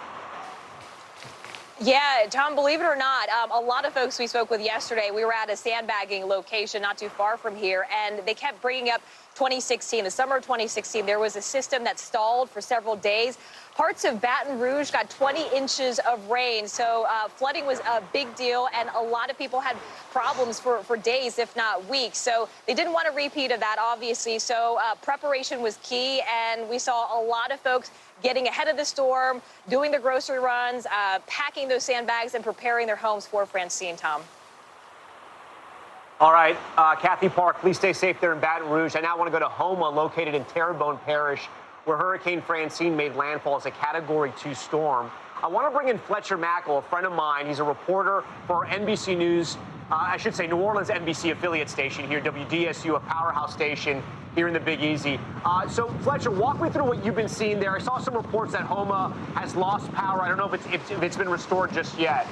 Yeah, Tom, believe it or not, a lot of folks we spoke with yesterday, we were at a sandbagging location not too far from here, and they kept bringing up 2016, the summer of 2016. There was a system that stalled for several days, Parts of Baton Rouge got 20 inches of rain, so flooding was a big deal, and a lot of people had problems for days, if not weeks. So they didn't want a repeat of that, obviously. So preparation was key, and we saw a lot of folks getting ahead of the storm, doing the grocery runs, packing those sandbags, and preparing their homes for Francine. Tom. All right, Kathy Park, please stay safe there in Baton Rouge. I now want to go to Homa, located in Terrebonne Parish, where Hurricane Francine made landfall as a Category 2 storm. I want to bring in Fletcher Mackel, a friend of mine. He's a reporter for NBC News, I should say New Orleans NBC affiliate station here, WDSU, a powerhouse station here in the Big Easy. So, Fletcher, walk me through what you've been seeing there. I saw some reports that Homa has lost power. I don't know if it's been restored just yet.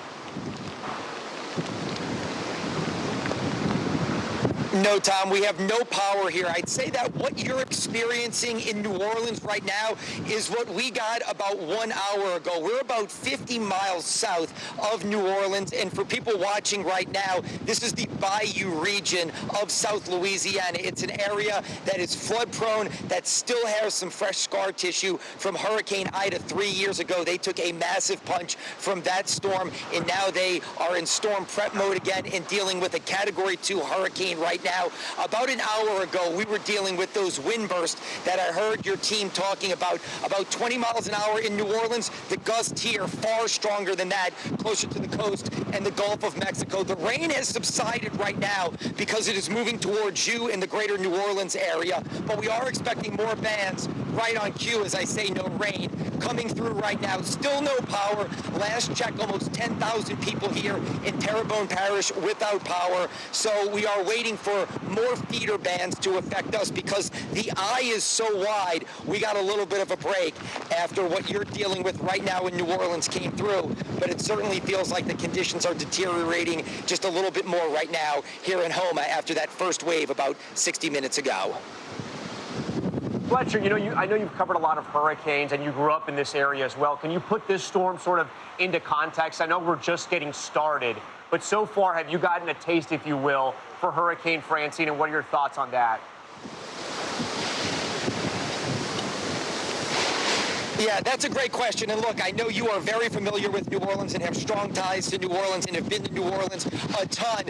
No, Tom, we have no power here. I'd say that what you're experiencing in New Orleans right now is what we got about 1 hour ago. We're about 50 miles south of New Orleans, and for people watching right now, this is the Bayou region of South Louisiana. It's an area that is flood prone, that still has some fresh scar tissue from Hurricane Ida 3 years ago. They took a massive punch from that storm, and now they are in storm prep mode again and dealing with a Category 2 hurricane right now. About an hour ago, we were dealing with those wind bursts that I heard your team talking about 20 miles an hour in New Orleans. The gusts here far stronger than that, closer to the coast and the Gulf of Mexico. The rain has subsided right now because it is moving towards you in the greater New Orleans area, but we are expecting more bands right on cue, as I say, no rain coming through right now. Still no power. Last check, almost 10,000 people here in Terrebonne Parish without power. So we are waiting for more feeder bands to affect us because the eye is so wide. We got a little bit of a break after what you're dealing with right now in New Orleans came through, but it certainly feels like the conditions are deteriorating just a little bit more right now here in Homa after that first wave about 60 minutes ago. Fletcher, I know you've covered a lot of hurricanes, and you grew up in this area as well. Can you put this storm sort of into context? I know we're just getting started, but so far, have you gotten a taste, if you will, for Hurricane Francine, and what are your thoughts on that? Yeah, that's a great question. And look, I know you are very familiar with New Orleans and have strong ties to New Orleans and have been to New Orleans a ton.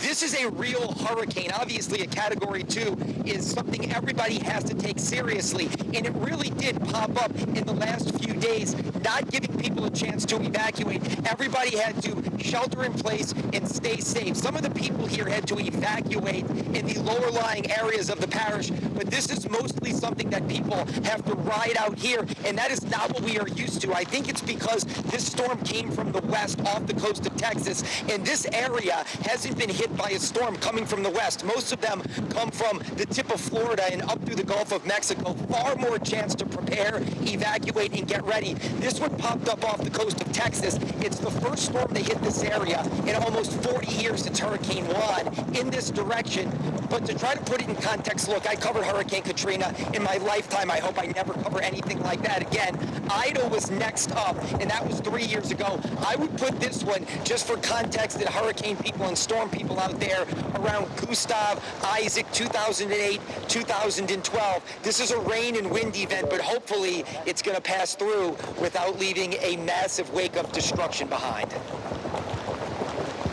This is a real hurricane. Obviously, a Category 2 is something everybody has to take seriously. And it really did pop up in the last few days, not giving people a chance to evacuate. Everybody had to shelter in place and stay safe. Some of the people here had to evacuate in the lower lying areas of the parish, but this is mostly something that people have to ride out here, and that is not what we are used to. I think it's because this storm came from the west off the coast of Texas, and this area hasn't been hit by a storm coming from the west. Most of them come from the tip of Florida and up through the Gulf of Mexico. Far more chance to prepare, evacuate, and get ready. This one popped up off the coast of Texas. It's the first storm to hit this area in almost 40 years since Hurricane Juan in this direction. But to try to put it in context, look, I covered Hurricane Katrina in my lifetime. I hope I never cover anything like that again. Ida was next up, and that was 3 years ago. I would put this one, just for context, that hurricane people and storm people out there around Gustav, Isaac, 2008, 2012. This is a rain and wind event, but hopefully it's going to pass through without leaving a massive wake of destruction behind.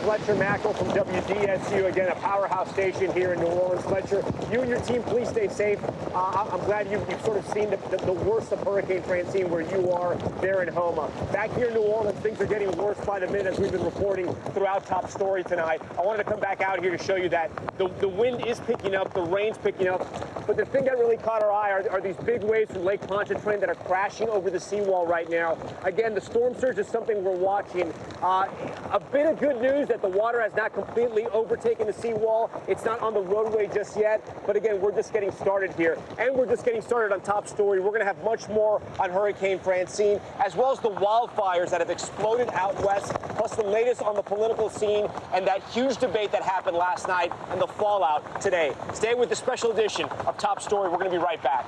Fletcher Mackel from WDSU, again, a powerhouse station here in New Orleans. Fletcher, you and your team, please stay safe. I'm glad you've sort of seen the worst of Hurricane Francine where you are there in Homa. Back here in New Orleans, things are getting worse by the minute as we've been reporting throughout Top Story tonight. I wanted to come back out here to show you that the wind is picking up, the rain's picking up, but the thing that really caught our eye are these big waves from Lake Pontchartrain that are crashing over the seawall right now. Again, the storm surge is something we're watching. A bit of good news that the water has not completely overtaken the seawall. It's not on the roadway just yet. But again, we're just getting started here. And we're just getting started on Top Story. We're going to have much more on Hurricane Francine, as well as the wildfires that have exploded out west, plus the latest on the political scene and that huge debate that happened last night and the fallout today. Stay with the special edition of Top Story. We're going to be right back.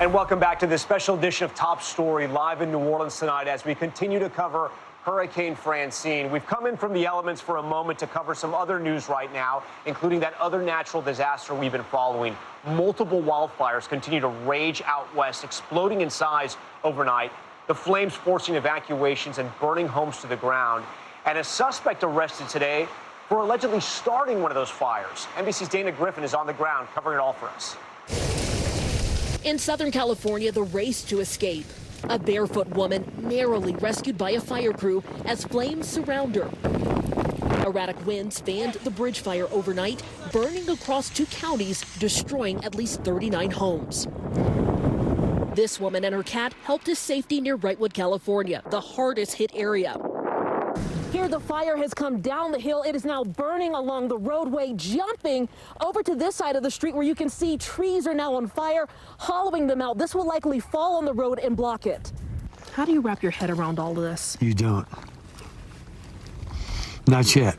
And welcome back to this special edition of Top Story live in New Orleans tonight as we continue to cover Hurricane Francine. We've come in from the elements for a moment to cover some other news right now, including that other natural disaster we've been following. Multiple wildfires continue to rage out west, exploding in size overnight. The flames forcing evacuations and burning homes to the ground. And a suspect arrested today for allegedly starting one of those fires. NBC's Dana Griffin is on the ground covering it all for us. In Southern California, the race to escape. A barefoot woman narrowly rescued by a fire crew as flames surround her. Erratic winds fanned the bridge fire overnight, burning across 2 counties, destroying at least 39 homes. This woman and her cat helped to safety near Wrightwood, California, the hardest hit area. Here, the fire has come down the hill. It is now burning along the roadway, jumping over to this side of the street where you can see trees are now on fire, hollowing them out. This will likely fall on the road and block it. How do you wrap your head around all of this? You don't. Not yet.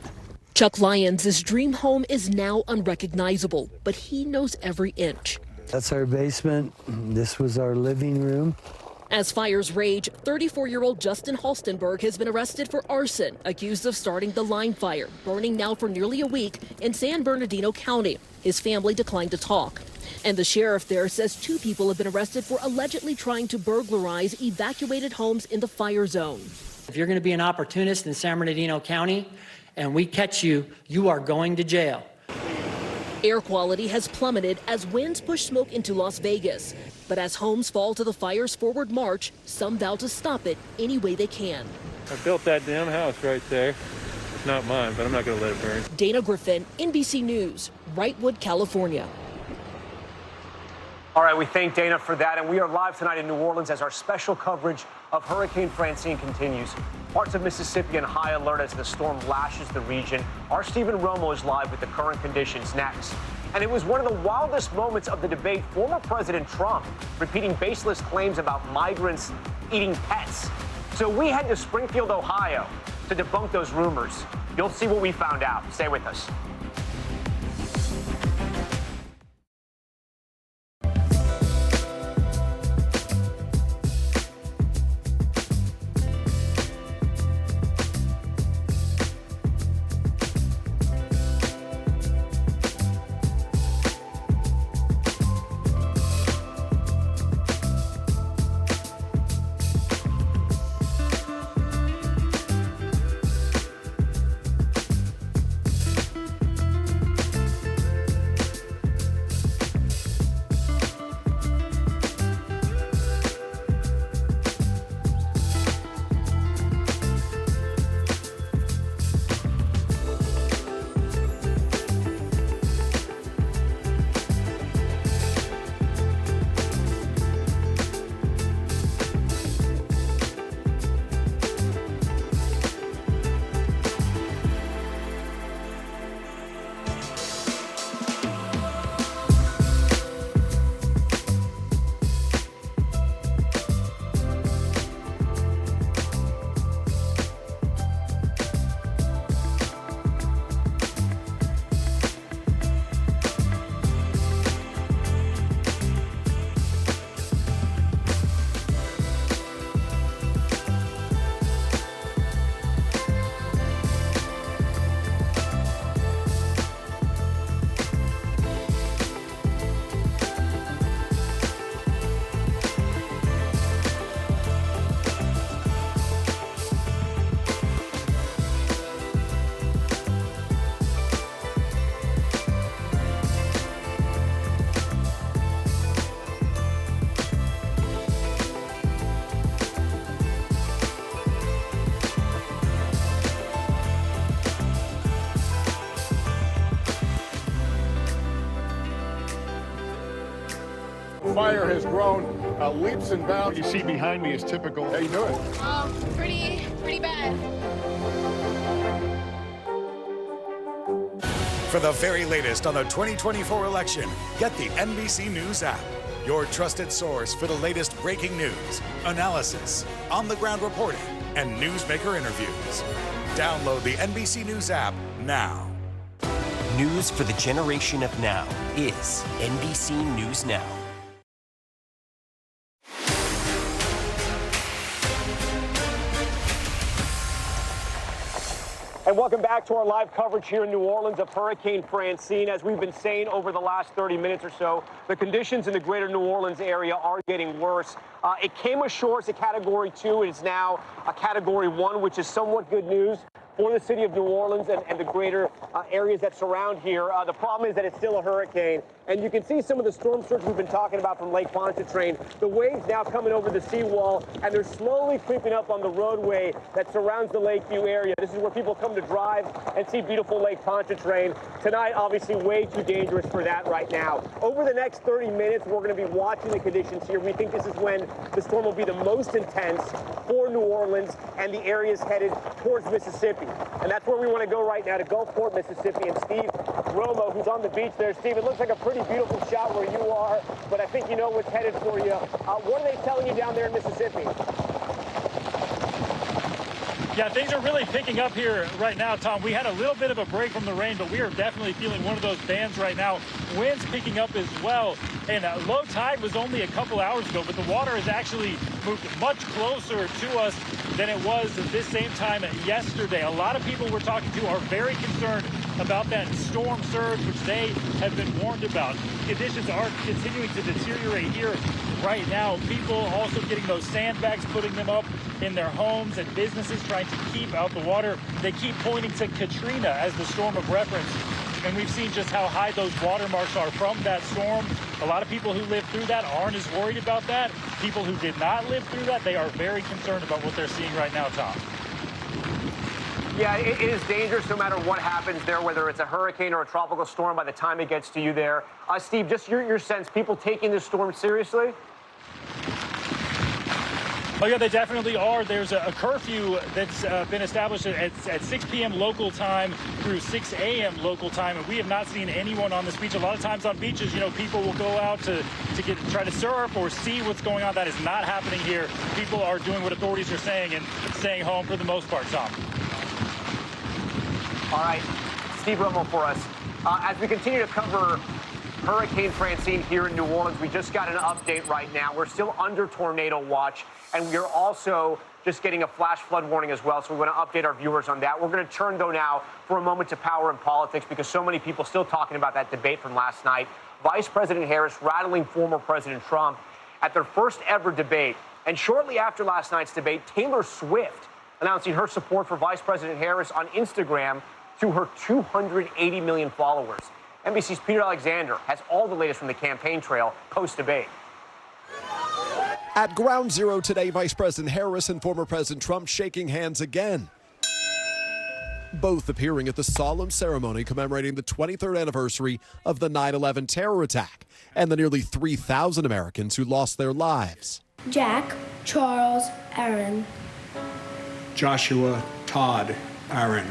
Chuck Lyons' dream home is now unrecognizable, but he knows every inch. That's our basement. This was our living room. As fires rage, 34-year-old Justin Halstenberg has been arrested for arson, accused of starting the line fire, burning now for nearly a week in San Bernardino County. His family declined to talk. And the sheriff there says 2 people have been arrested for allegedly trying to burglarize evacuated homes in the fire zone. If you're going to be an opportunist in San Bernardino County and we catch you, you are going to jail. Air quality has plummeted as winds push smoke into Las Vegas. But as homes fall to the fire's forward march, some vow to stop it any way they can. I built that damn house right there. It's not mine, but I'm not going to let it burn. Dana Griffin, NBC News, Wrightwood, California. All right, we thank Dana for that, and we are live tonight in New Orleans as our special coverage of Hurricane Francine continues. Parts of Mississippi on high alert as the storm lashes the region. Our Stephen Romo is live with the current conditions next. And it was one of the wildest moments of the debate, former President Trump repeating baseless claims about migrants eating pets. So we head to Springfield, Ohio to debunk those rumors. You'll see what we found out. Stay with us. Fire has grown leaps and bounds. You see behind me is typical. How you doing? Pretty bad. For the very latest on the 2024 election, get the NBC News app, your trusted source for the latest breaking news, analysis, on-the-ground reporting, and newsmaker interviews. Download the NBC News app now. News for the generation of now is NBC News Now. And welcome back to our live coverage here in New Orleans of Hurricane Francine. As we've been saying over the last 30 minutes or so, the conditions in the greater New Orleans area are getting worse. It came ashore as a Category 2. It is now a Category 1, which is somewhat good news for the city of New Orleans and the greater areas that surround here. The problem is that it's still a hurricane. And you can see some of the storm surge we've been talking about from Lake Pontchartrain. The waves now coming over the seawall, and they're slowly creeping up on the roadway that surrounds the Lakeview area. This is where people come to drive and see beautiful Lake Pontchartrain. Tonight, obviously, way too dangerous for that right now. Over the next 30 minutes, we're going to be watching the conditions here. We think this is when the storm will be the most intense for New Orleans and the areas headed towards Mississippi. And that's where we want to go right now, to Gulfport, Mississippi. And Steve Romo, who's on the beach there. Steve, it looks like a pretty beautiful shot where you are, but I think you know what's headed for you. What are they telling you down there in Mississippi? Yeah, things are really picking up here right now, Tom. We had a little bit of a break from the rain, but we are definitely feeling one of those bands right now. Winds picking up as well. And low tide was only a couple hours ago, but the water has actually moved much closer to us than it was at this same time yesterday. A lot of people we're talking to are very concerned about that storm surge, which they have been warned about. Conditions are continuing to deteriorate here right now. People also getting those sandbags, putting them up in their homes, and businesses trying to keep out the water. They keep pointing to Katrina as the storm of reference. And we've seen just how high those watermarks are from that storm. A lot of people who lived through that aren't as worried about that. People who did not live through that, they are very concerned about what they're seeing right now, Tom. Yeah, it is dangerous no matter what happens there, whether it's a hurricane or a tropical storm by the time it gets to you there. Steve, just your sense, people taking this storm seriously? Oh, yeah, they definitely are. There's a curfew that's been established at 6 p.m. local time through 6 a.m. local time, and we have not seen anyone on this beach. A lot of times on beaches, you know, people will go out to try to surf or see what's going on. That is not happening here. People are doing what authorities are saying and staying home for the most part, Tom. All right, Steve Romo for us. As we continue to cover Hurricane Francine here in New Orleans, we just got an update right now. We're still under tornado watch, and we are also just getting a flash flood warning as well, so we want to update our viewers on that. We're going to turn, though, now for a moment to power and politics, because so many people still talking about that debate from last night. Vice President Harris rattling former President Trump at their first ever debate. And shortly after last night's debate, Taylor Swift announcing her support for Vice President Harris on Instagram to her 280 million followers. NBC's Peter Alexander has all the latest from the campaign trail post-debate. At Ground Zero today, Vice President Harris and former President Trump shaking hands again, both appearing at the solemn ceremony commemorating the 23rd anniversary of the 9/11 terror attack and the nearly 3,000 Americans who lost their lives. Jack, Charles, Aaron. Joshua, Todd, Aaron.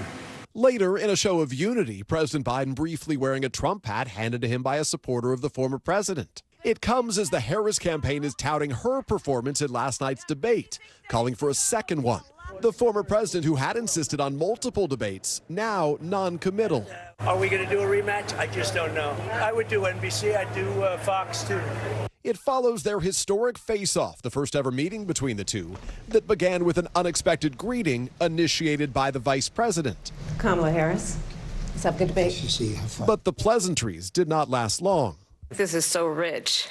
Later, in a show of unity, President Biden briefly wearing a Trump hat handed to him by a supporter of the former president. It comes as the Harris campaign is touting her performance in last night's debate, calling for a second one. The former president, who had insisted on multiple debates, now non-committal. Are we going to do a rematch? I just don't know. I would do NBC. I'd do Fox, too. It follows their historic face-off, the first ever meeting between the two, that began with an unexpected greeting initiated by the vice president. Kamala Harris. Let's have a good debate. But the pleasantries did not last long. This is so rich,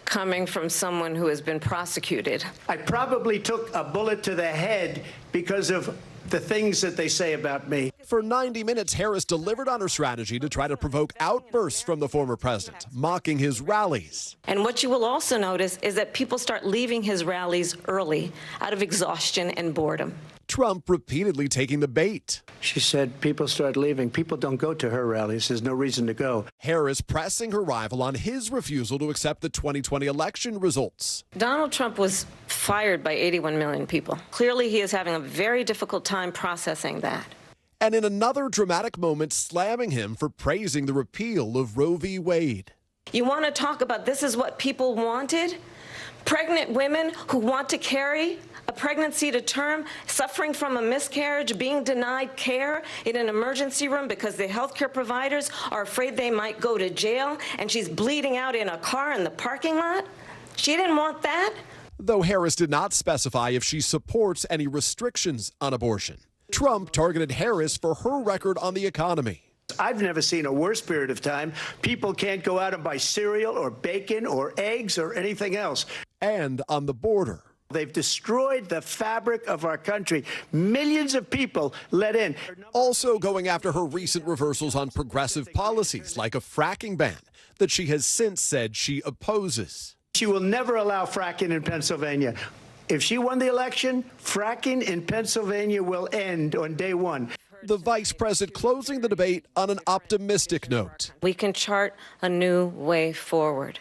coming from someone who has been prosecuted. I probably took a bullet to the head because of the things that they say about me. For 90 minutes, Harris delivered on her strategy to try to provoke outbursts from the former president, mocking his rallies. And what you will also notice is that people start leaving his rallies early out of exhaustion and boredom. Trump repeatedly taking the bait. She said people start leaving. People don't go to her rallies. There's no reason to go. Harris pressing her rival on his refusal to accept the 2020 election results. Donald Trump was fired by 81 million people. Clearly, he is having a very difficult time processing that. And in another dramatic moment, slamming him for praising the repeal of Roe v. Wade. You want to talk about this is what people wanted? Pregnant women who want to carry a pregnancy to term, suffering from a miscarriage, being denied care in an emergency room because the healthcare providers are afraid they might go to jail, and she's bleeding out in a car in the parking lot? She didn't want that. Though Harris did not specify if she supports any restrictions on abortion. Trump targeted Harris for her record on the economy. I've never seen a worse period of time. People can't go out and buy cereal or bacon or eggs or anything else. And on the border. They've destroyed the fabric of our country. Millions of people let in. Also going after her recent reversals on progressive policies like a fracking ban that she has since said she opposes. She will never allow fracking in Pennsylvania. If she won the election, fracking in Pennsylvania will end on day one. The vice president closing the debate on an optimistic note. We can chart a new way forward.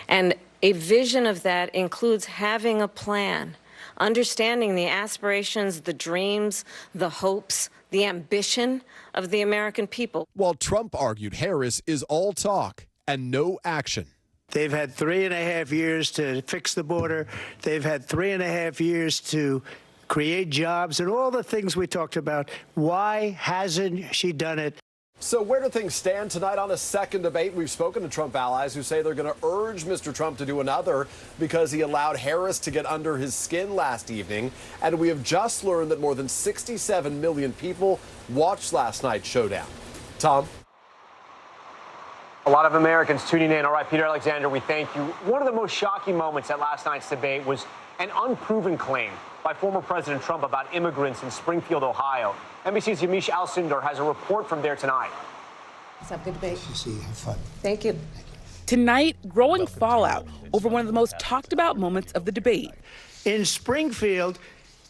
And a vision of that includes having a plan, understanding the aspirations, the dreams, the hopes, the ambition of the American people. While Trump argued Harris is all talk and no action. They've had 3.5 years to fix the border. They've had 3.5 years to create jobs and all the things we talked about. Why hasn't she done it? So where do things stand tonight on a second debate? We've spoken to Trump allies who say they're going to urge Mr. Trump to do another because he allowed Harris to get under his skin last evening. And we have just learned that more than 67 million people watched last night's showdown. Tom? A lot of Americans tuning in. All right, Peter Alexander, we thank you. One of the most shocking moments at last night's debate was an unproven claim by former President Trump about immigrants in Springfield, Ohio. NBC's Yamiche Alcindor has a report from there tonight. Let's have a good debate. See you. Have fun. Thank you. Tonight, growing fallout over one of the most talked about moments of the debate. In Springfield,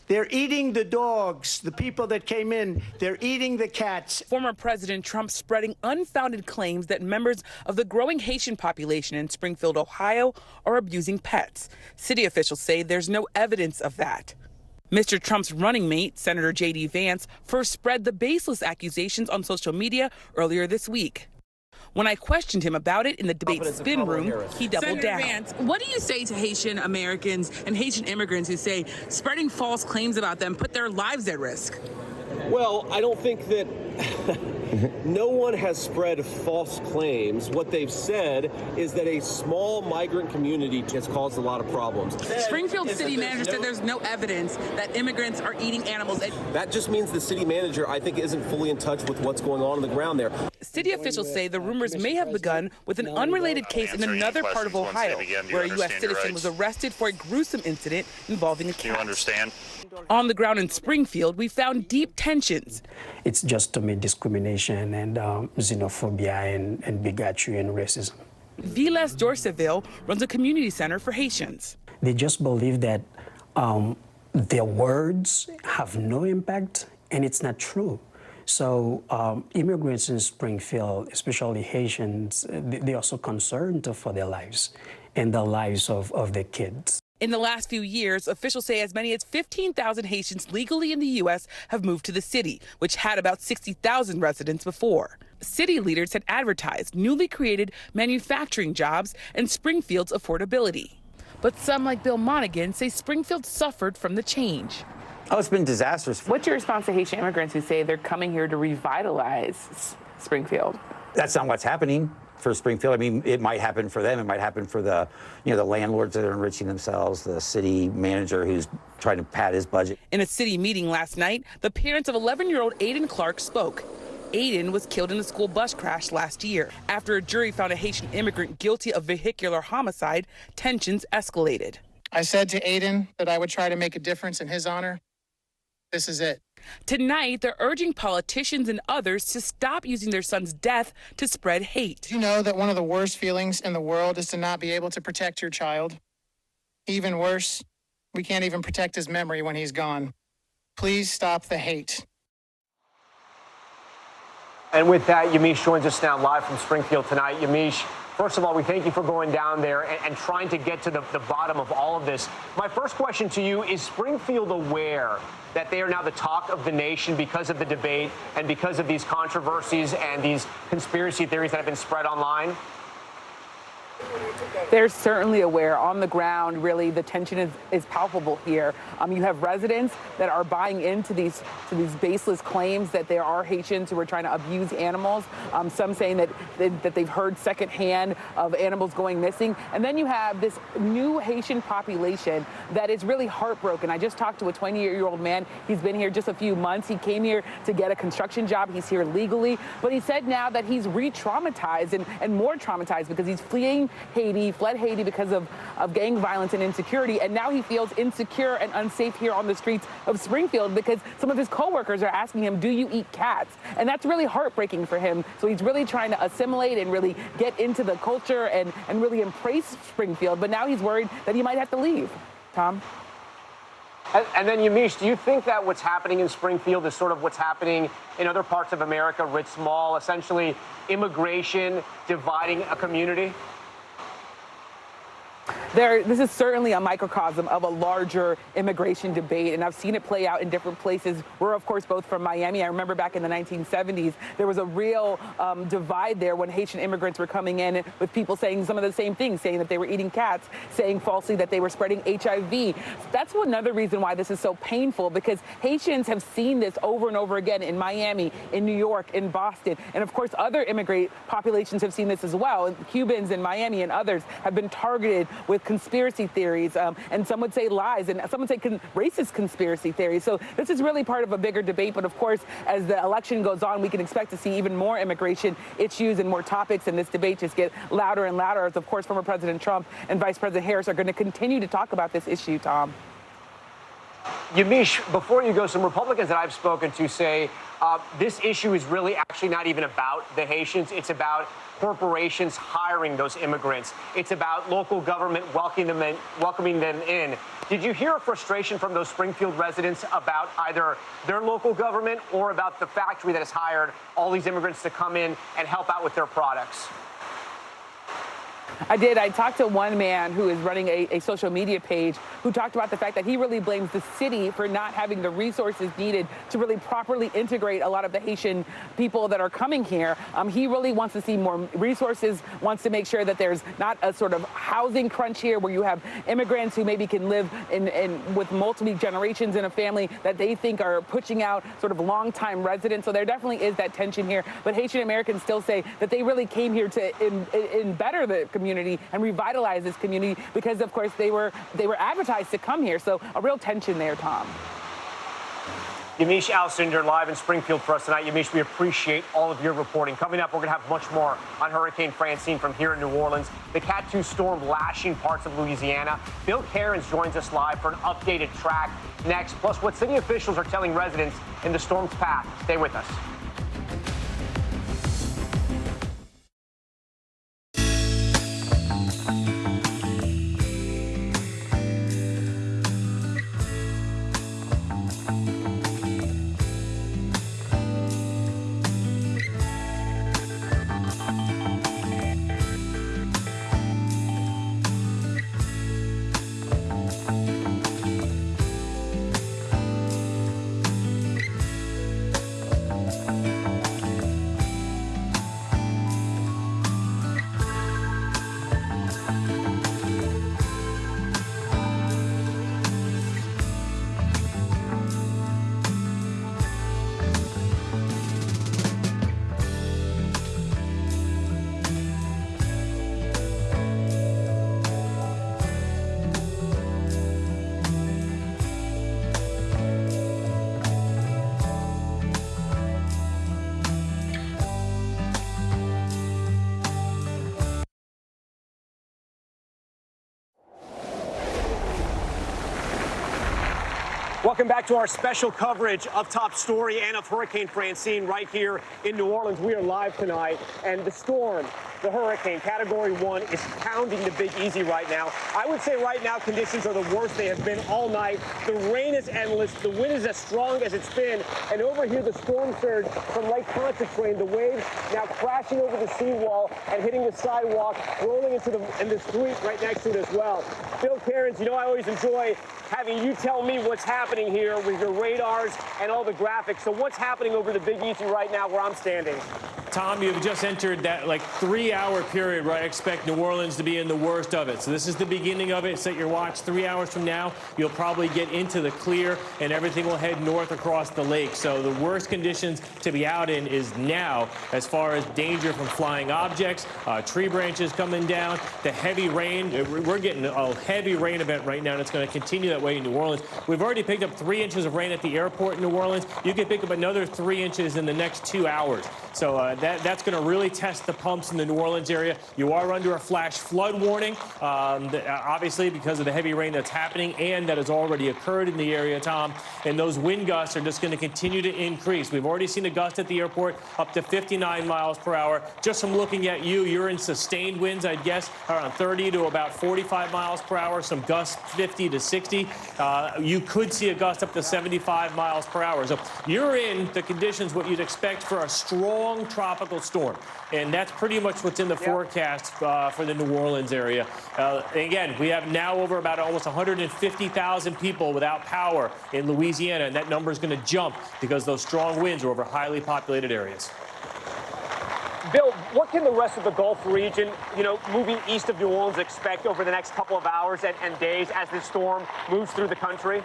they're eating the dogs, the people that came in. They're eating the cats. Former President Trump spreading unfounded claims that members of the growing Haitian population in Springfield, Ohio, are abusing pets. City officials say there's no evidence of that. Mr. Trump's running mate, Senator J.D. Vance, first spread the baseless accusations on social media earlier this week. When I questioned him about it in the debate spin room, he doubled down. Senator Vance, what do you say to Haitian Americans and Haitian immigrants who say spreading false claims about them put their lives at risk? Well, I don't think that no one has spread false claims. What they've said is that a small migrant community has caused a lot of problems. Springfield city manager said there's no evidence that immigrants are eating animals. That just means the city manager, I think, isn't fully in touch with what's going on the ground there. City officials say the rumors may have begun with an unrelated case in another part of Ohio, where a U.S. citizen was arrested for a gruesome incident involving a cat. Do you understand? On the ground in Springfield, we found deep tensions. It's just to me discrimination and xenophobia and bigotry and racism. Vilas Dorseville runs a community center for Haitians. They just believe that their words have no impact, and it's not true. So immigrants in Springfield, especially Haitians, they are so concerned for their lives and the lives of their kids. In the last few years, officials say as many as 15,000 Haitians legally in the U.S. have moved to the city, which had about 60,000 residents before. City leaders had advertised newly created manufacturing jobs and Springfield's affordability. But some, like Bill Monaghan, say Springfield suffered from the change. Oh, it's been disastrous. What's your response to Haitian immigrants who say they're coming here to revitalize Springfield? That's not what's happening for Springfield. I mean, it might happen for them. It might happen for the landlords that are enriching themselves, the city manager who's trying to pad his budget. In a city meeting last night, the parents of 11-year-old Aiden Clark spoke. Aiden was killed in a school bus crash last year. After a jury found a Haitian immigrant guilty of vehicular homicide, tensions escalated. I said to Aiden that I would try to make a difference in his honor. This is it. Tonight, they're urging politicians and others to stop using their son's death to spread hate. You know that one of the worst feelings in the world is to not be able to protect your child. Even worse, we can't even protect his memory when he's gone. Please stop the hate. And with that, Yamiche joins us now live from Springfield tonight. Yamiche, first of all, we thank you for going down there and trying to get to the bottom of all of this. My first question to you, is Springfield aware that they are now the talk of the nation because of the debate and because of these controversies and these conspiracy theories that have been spread online? They're certainly aware. On the ground, really, the tension is palpable here. You have residents that are buying into these baseless claims that there are Haitians who are trying to abuse animals. Some saying that they've heard secondhand of animals going missing. And then you have this new Haitian population that is really heartbroken. I just talked to a 20-year-old man. He's been here just a few months. He came here to get a construction job. He's here legally. But he said now that he's re-traumatized and more traumatized because he's fleeing Haiti, fled Haiti because of gang violence and insecurity, and now he feels insecure and unsafe here on the streets of Springfield because some of his coworkers are asking him, do you eat cats? And that's really heartbreaking for him. So he's really trying to assimilate and really get into the culture and really embrace Springfield, but now he's worried that he might have to leave. Tom? And then, Yamiche, do you think that what's happening in Springfield is sort of what's happening in other parts of America, rich, small, essentially immigration dividing a community? This is certainly a microcosm of a larger immigration debate, and I've seen it play out in different places. We're, of course, both from Miami. I remember back in the 1970s, there was a real divide there when Haitian immigrants were coming in with people saying some of the same things, saying that they were eating cats, saying falsely that they were spreading HIV. That's another reason why this is so painful, because Haitians have seen this over and over again in Miami, in New York, in Boston, and of course other immigrant populations have seen this as well. Cubans in Miami and others have been targeted with conspiracy theories, and some would say lies, and some would say racist conspiracy theories. So this is really part of a bigger debate. But of course, as the election goes on, we can expect to see even more immigration issues and more topics, and this debate just get louder and louder as, of course, former President Trump and Vice President Harris are going to continue to talk about this issue, Tom. Yamiche, before you go, some Republicans that I've spoken to say this issue is really actually not even about the Haitians. It's about corporations hiring those immigrants. It's about local government welcoming them in. Did you hear a frustration from those Springfield residents about either their local government or about the factory that has hired all these immigrants to come in and help out with their products? I did. I talked to one man who is running a social media page who talked about the fact that he really blames the city for not having the resources needed to really properly integrate a lot of the Haitian people that are coming here. He really wants to see more resources, wants to make sure that there's not a sort of housing crunch here where you have immigrants who maybe can live with multiple generations in a family that they think are pushing out sort of long-time residents. So there definitely is that tension here. But Haitian Americans still say that they really came here to better the community and revitalize this community because, of course, they were advertised to come here. So a real tension there, Tom. Yamiche Alcindor live in Springfield for us tonight. Yamiche, we appreciate all of your reporting. Coming up, we're going to have much more on Hurricane Francine from here in New Orleans. The Cat 2 storm lashing parts of Louisiana. Bill Cairns joins us live for an updated track next, plus what city officials are telling residents in the storm's path. Stay with us. Welcome back to our special coverage of Top Story and of Hurricane Francine right here in New Orleans. We are live tonight, and the storm, the hurricane, Category 1, is pounding the Big Easy right now. I would say right now conditions are the worst they have been all night. The rain is endless. The wind is as strong as it's been. And over here, the storm surge from Lake Pontchartrain, the waves now crashing over the seawall and hitting the sidewalk, rolling into the street right next to it as well. Bill Cairns, you know I always enjoy having you tell me what's happening happening here with your radars and all the graphics. So what's happening over the Big Easy right now where I'm standing? Tom, you've just entered that 3-hour period where I expect New Orleans to be in the worst of it. So this is the beginning of it. Set your watch. 3 hours from now, you'll probably get into the clear and everything will head north across the lake. So the worst conditions to be out in is now as far as danger from flying objects, tree branches coming down, the heavy rain. We're getting a heavy rain event right now, and it's going to continue that way in New Orleans. We've already picked up 3 inches of rain at the airport in New Orleans. You can pick up another 3 inches in the next 2 hours. So that's going to really test the pumps in the New Orleans area. You are under a flash flood warning, obviously because of the heavy rain that's happening and that has already occurred in the area, Tom. And those wind gusts are just going to continue to increase. We've already seen a gust at the airport up to 59 miles per hour. Just from looking at you, you're in sustained winds, I'd guess, around 30 to about 45 miles per hour, some gusts 50 to 60. You could see a gust up to 75 miles per hour. So you're in the conditions what you'd expect for a strong tropical storm. And that's pretty much what's in the forecast for the New Orleans area. Again, we have now over about almost 150,000 people without power in Louisiana, and that number is going to jump because those strong winds are over highly populated areas. Bill, what can the rest of the Gulf region, moving east of New Orleans, expect over the next couple of hours and days as this storm moves through the country?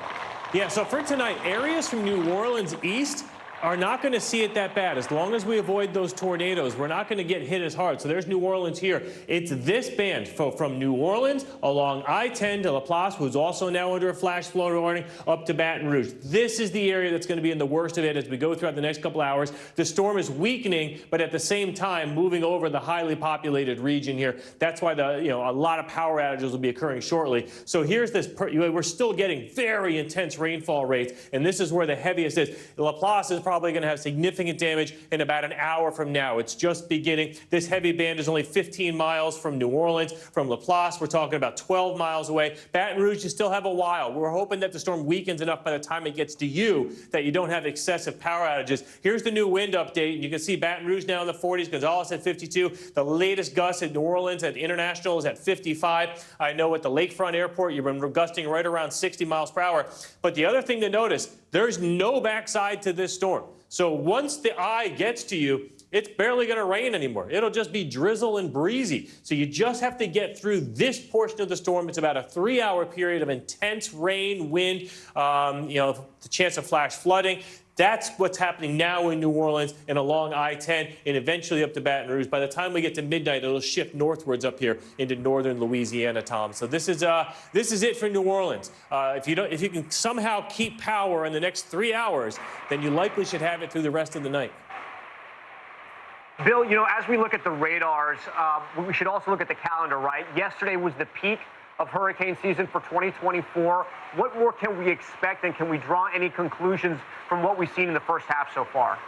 Yeah, so for tonight, areas from New Orleans east are not going to see it that bad. As long as we avoid those tornadoes, we're not going to get hit as hard. So there's New Orleans here. It's this band from New Orleans along I-10 to La Place, who's also now under a flash flood warning, up to Baton Rouge. This is the area that's going to be in the worst of it as we go throughout the next couple hours. The storm is weakening, but at the same time moving over the highly populated region here. That's why a lot of power outages will be occurring shortly. So here's this. We're still getting very intense rainfall rates, and this is where the heaviest is. La Place is probably going to have significant damage in about an hour from now. It's just beginning. This heavy band is only 15 miles from New Orleans. From La Place, we're talking about 12 miles away. Baton Rouge, you still have a while. We're hoping that the storm weakens enough by the time it gets to you that you don't have excessive power outages. Here's the new wind update. You can see Baton Rouge now in the 40s. Gonzales at 52. The latest gust at New Orleans at International is at 55. I know at the Lakefront Airport, you've been gusting right around 60 miles per hour. But the other thing to notice, there's no backside to this storm. So once the eye gets to you, it's barely going to rain anymore. It'll just be drizzle and breezy. So you just have to get through this portion of the storm. It's about a 3-hour period of intense rain, wind, the chance of flash flooding. That's what's happening now in New Orleans and along I-10 and eventually up to Baton Rouge. By the time we get to midnight, it'll shift northwards up here into northern Louisiana, Tom. So this is it for New Orleans. If you can somehow keep power in the next 3 hours, then you likely should have it through the rest of the night. Bill, as we look at the radars, we should also look at the calendar, right? Yesterday was the peak of hurricane season for 2024. What more can we expect, and can we draw any conclusions from what we've seen in the first half so far?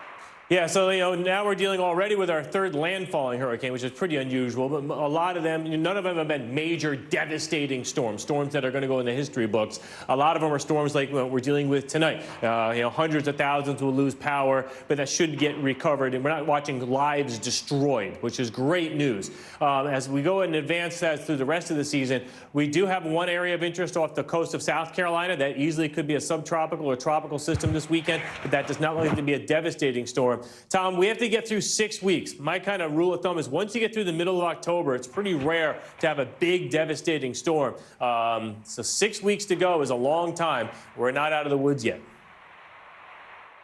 Yeah, so now we're dealing already with our third landfalling hurricane, which is pretty unusual. But a lot of them, none of them have been major, devastating storms that are going to go in the history books. A lot of them are storms like what we're dealing with tonight. Hundreds of thousands will lose power, but that should get recovered. And we're not watching lives destroyed, which is great news. As we go and advance that through the rest of the season, we do have one area of interest off the coast of South Carolina that easily could be a subtropical or tropical system this weekend, but that does not likely to be a devastating storm. Tom, we have to get through 6 weeks. My kind of rule of thumb is once you get through the middle of October, it's pretty rare to have a big, devastating storm. So 6 weeks to go is a long time. We're not out of the woods yet.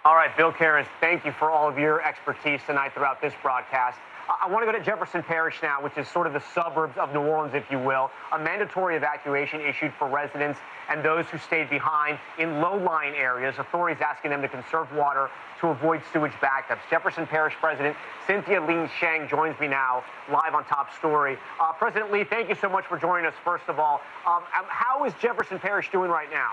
All right, Bill Cairns, thank you for all of your expertise tonight throughout this broadcast. I want to go to Jefferson Parish now, which is sort of the suburbs of New Orleans, if you will. A mandatory evacuation issued for residents and those who stayed behind in low-lying areas. Authorities asking them to conserve water to avoid sewage backups. Jefferson Parish President Cynthia Lee Sheng joins me now live on Top Story. President Lee, thank you so much for joining us, first of all. How is Jefferson Parish doing right now?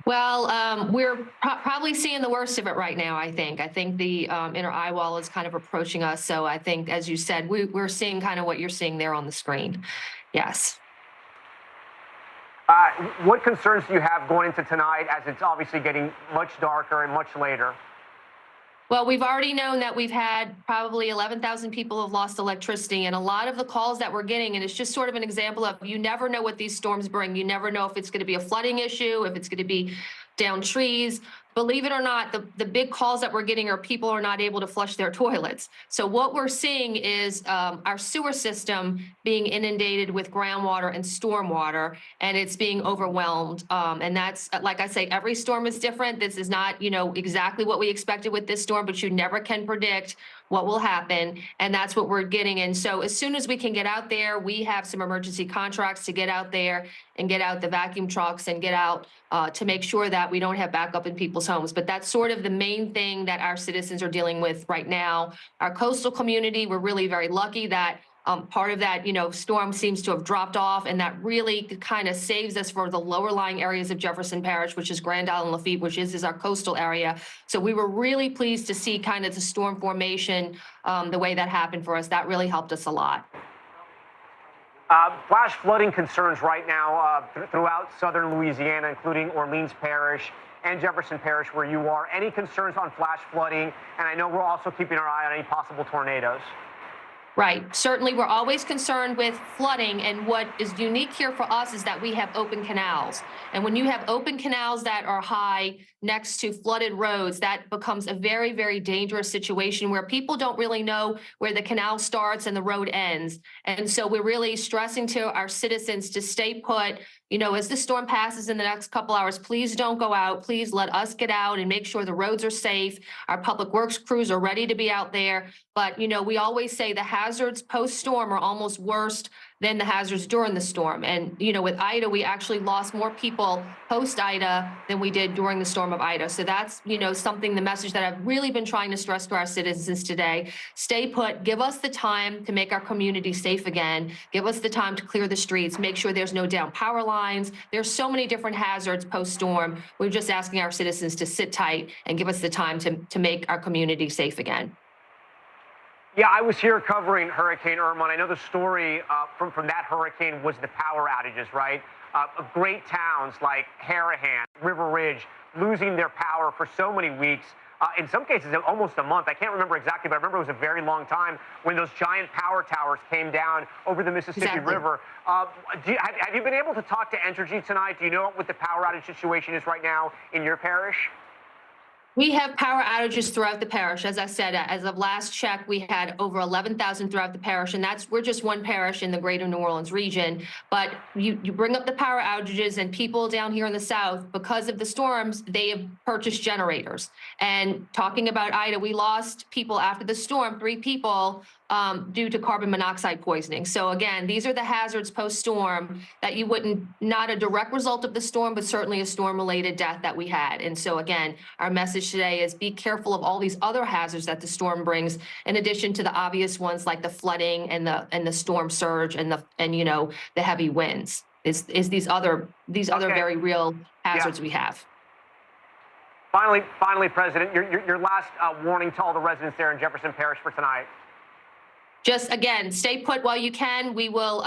Well, we're probably seeing the worst of it right now, I think. I think the inner eye wall is kind of approaching us. So I think, as you said, we're seeing kind of what you're seeing there on the screen. Yes. What concerns do you have going into tonight, as it's obviously getting much darker and much later? Well, we've already known that we've had probably 11,000 people have lost electricity, and a lot of the calls that we're getting, and it's just sort of an example of you never know what these storms bring. You never know if it's going to be a flooding issue, if it's going to be down trees. Believe it or not, the big calls that we're getting are people are not able to flush their toilets. So what we're seeing is our sewer system being inundated with groundwater and stormwater, and it's being overwhelmed. And that's, like I say, every storm is different. This is not, exactly what we expected with this storm, but you never can predict what will happen, and that's what we're getting. And so as soon as we can get out there, we have some emergency contracts to get out there and get out the vacuum trucks and get out to make sure that we don't have backup in people's homes. But that's sort of the main thing that our citizens are dealing with right now. Our coastal community, we're really very lucky that part of that, storm seems to have dropped off, and that really kind of saves us for the lower lying areas of Jefferson Parish, which is Grand Island, Lafitte, which is our coastal area. So we were really pleased to see kind of the storm formation, the way that happened for us. That really helped us a lot. Flash flooding concerns right now throughout southern Louisiana, including Orleans Parish and Jefferson Parish, where you are. Any concerns on flash flooding? And I know we're also keeping our eye on any possible tornadoes. Right. Certainly, we're always concerned with flooding. And what is unique here for us is that we have open canals. And when you have open canals that are high next to flooded roads, that becomes a very, very dangerous situation where people don't really know where the canal starts and the road ends. And so we're really stressing to our citizens to stay put. As the storm passes in the next couple hours, please don't go out. Please let us get out and make sure the roads are safe. Our public works crews are ready to be out there. But, we always say the hazards post-storm are almost worse than the hazards during the storm. And, with Ida, we actually lost more people post-Ida than we did during the storm of Ida. So that's, something, the message that I've really been trying to stress to our citizens today. Stay put. Give us the time to make our community safe again. Give us the time to clear the streets. Make sure there's no down power lines. There's so many different hazards post-storm. We're just asking our citizens to sit tight and give us the time to make our community safe again. Yeah, I was here covering Hurricane Irma, and I know the story from that hurricane was the power outages, right? Great towns like Harahan, River Ridge, losing their power for so many weeks. In some cases, almost a month. I can't remember exactly, but I remember it was a very long time when those giant power towers came down over the Mississippi River. Have you been able to talk to Entergy tonight? Do you know what the power outage situation is right now in your parish? We have power outages throughout the parish. As I said, as of last check, we had over 11,000 throughout the parish, and we're just one parish in the greater New Orleans region. But you bring up the power outages, and people down here in the South, because of the storms, they have purchased generators. And talking about Ida, we lost people after the storm, 3 people due to carbon monoxide poisoning. So again, these are the hazards post-storm that you wouldn't, not a direct result of the storm, but certainly a storm-related death that we had. And so again, our message today is be careful of all these other hazards that the storm brings, in addition to the obvious ones like the flooding and the storm surge and the heavy winds. Is these other very real hazards we have. Finally, President, your last warning to all the residents there in Jefferson Parish for tonight. Just again, stay put while you can. We will,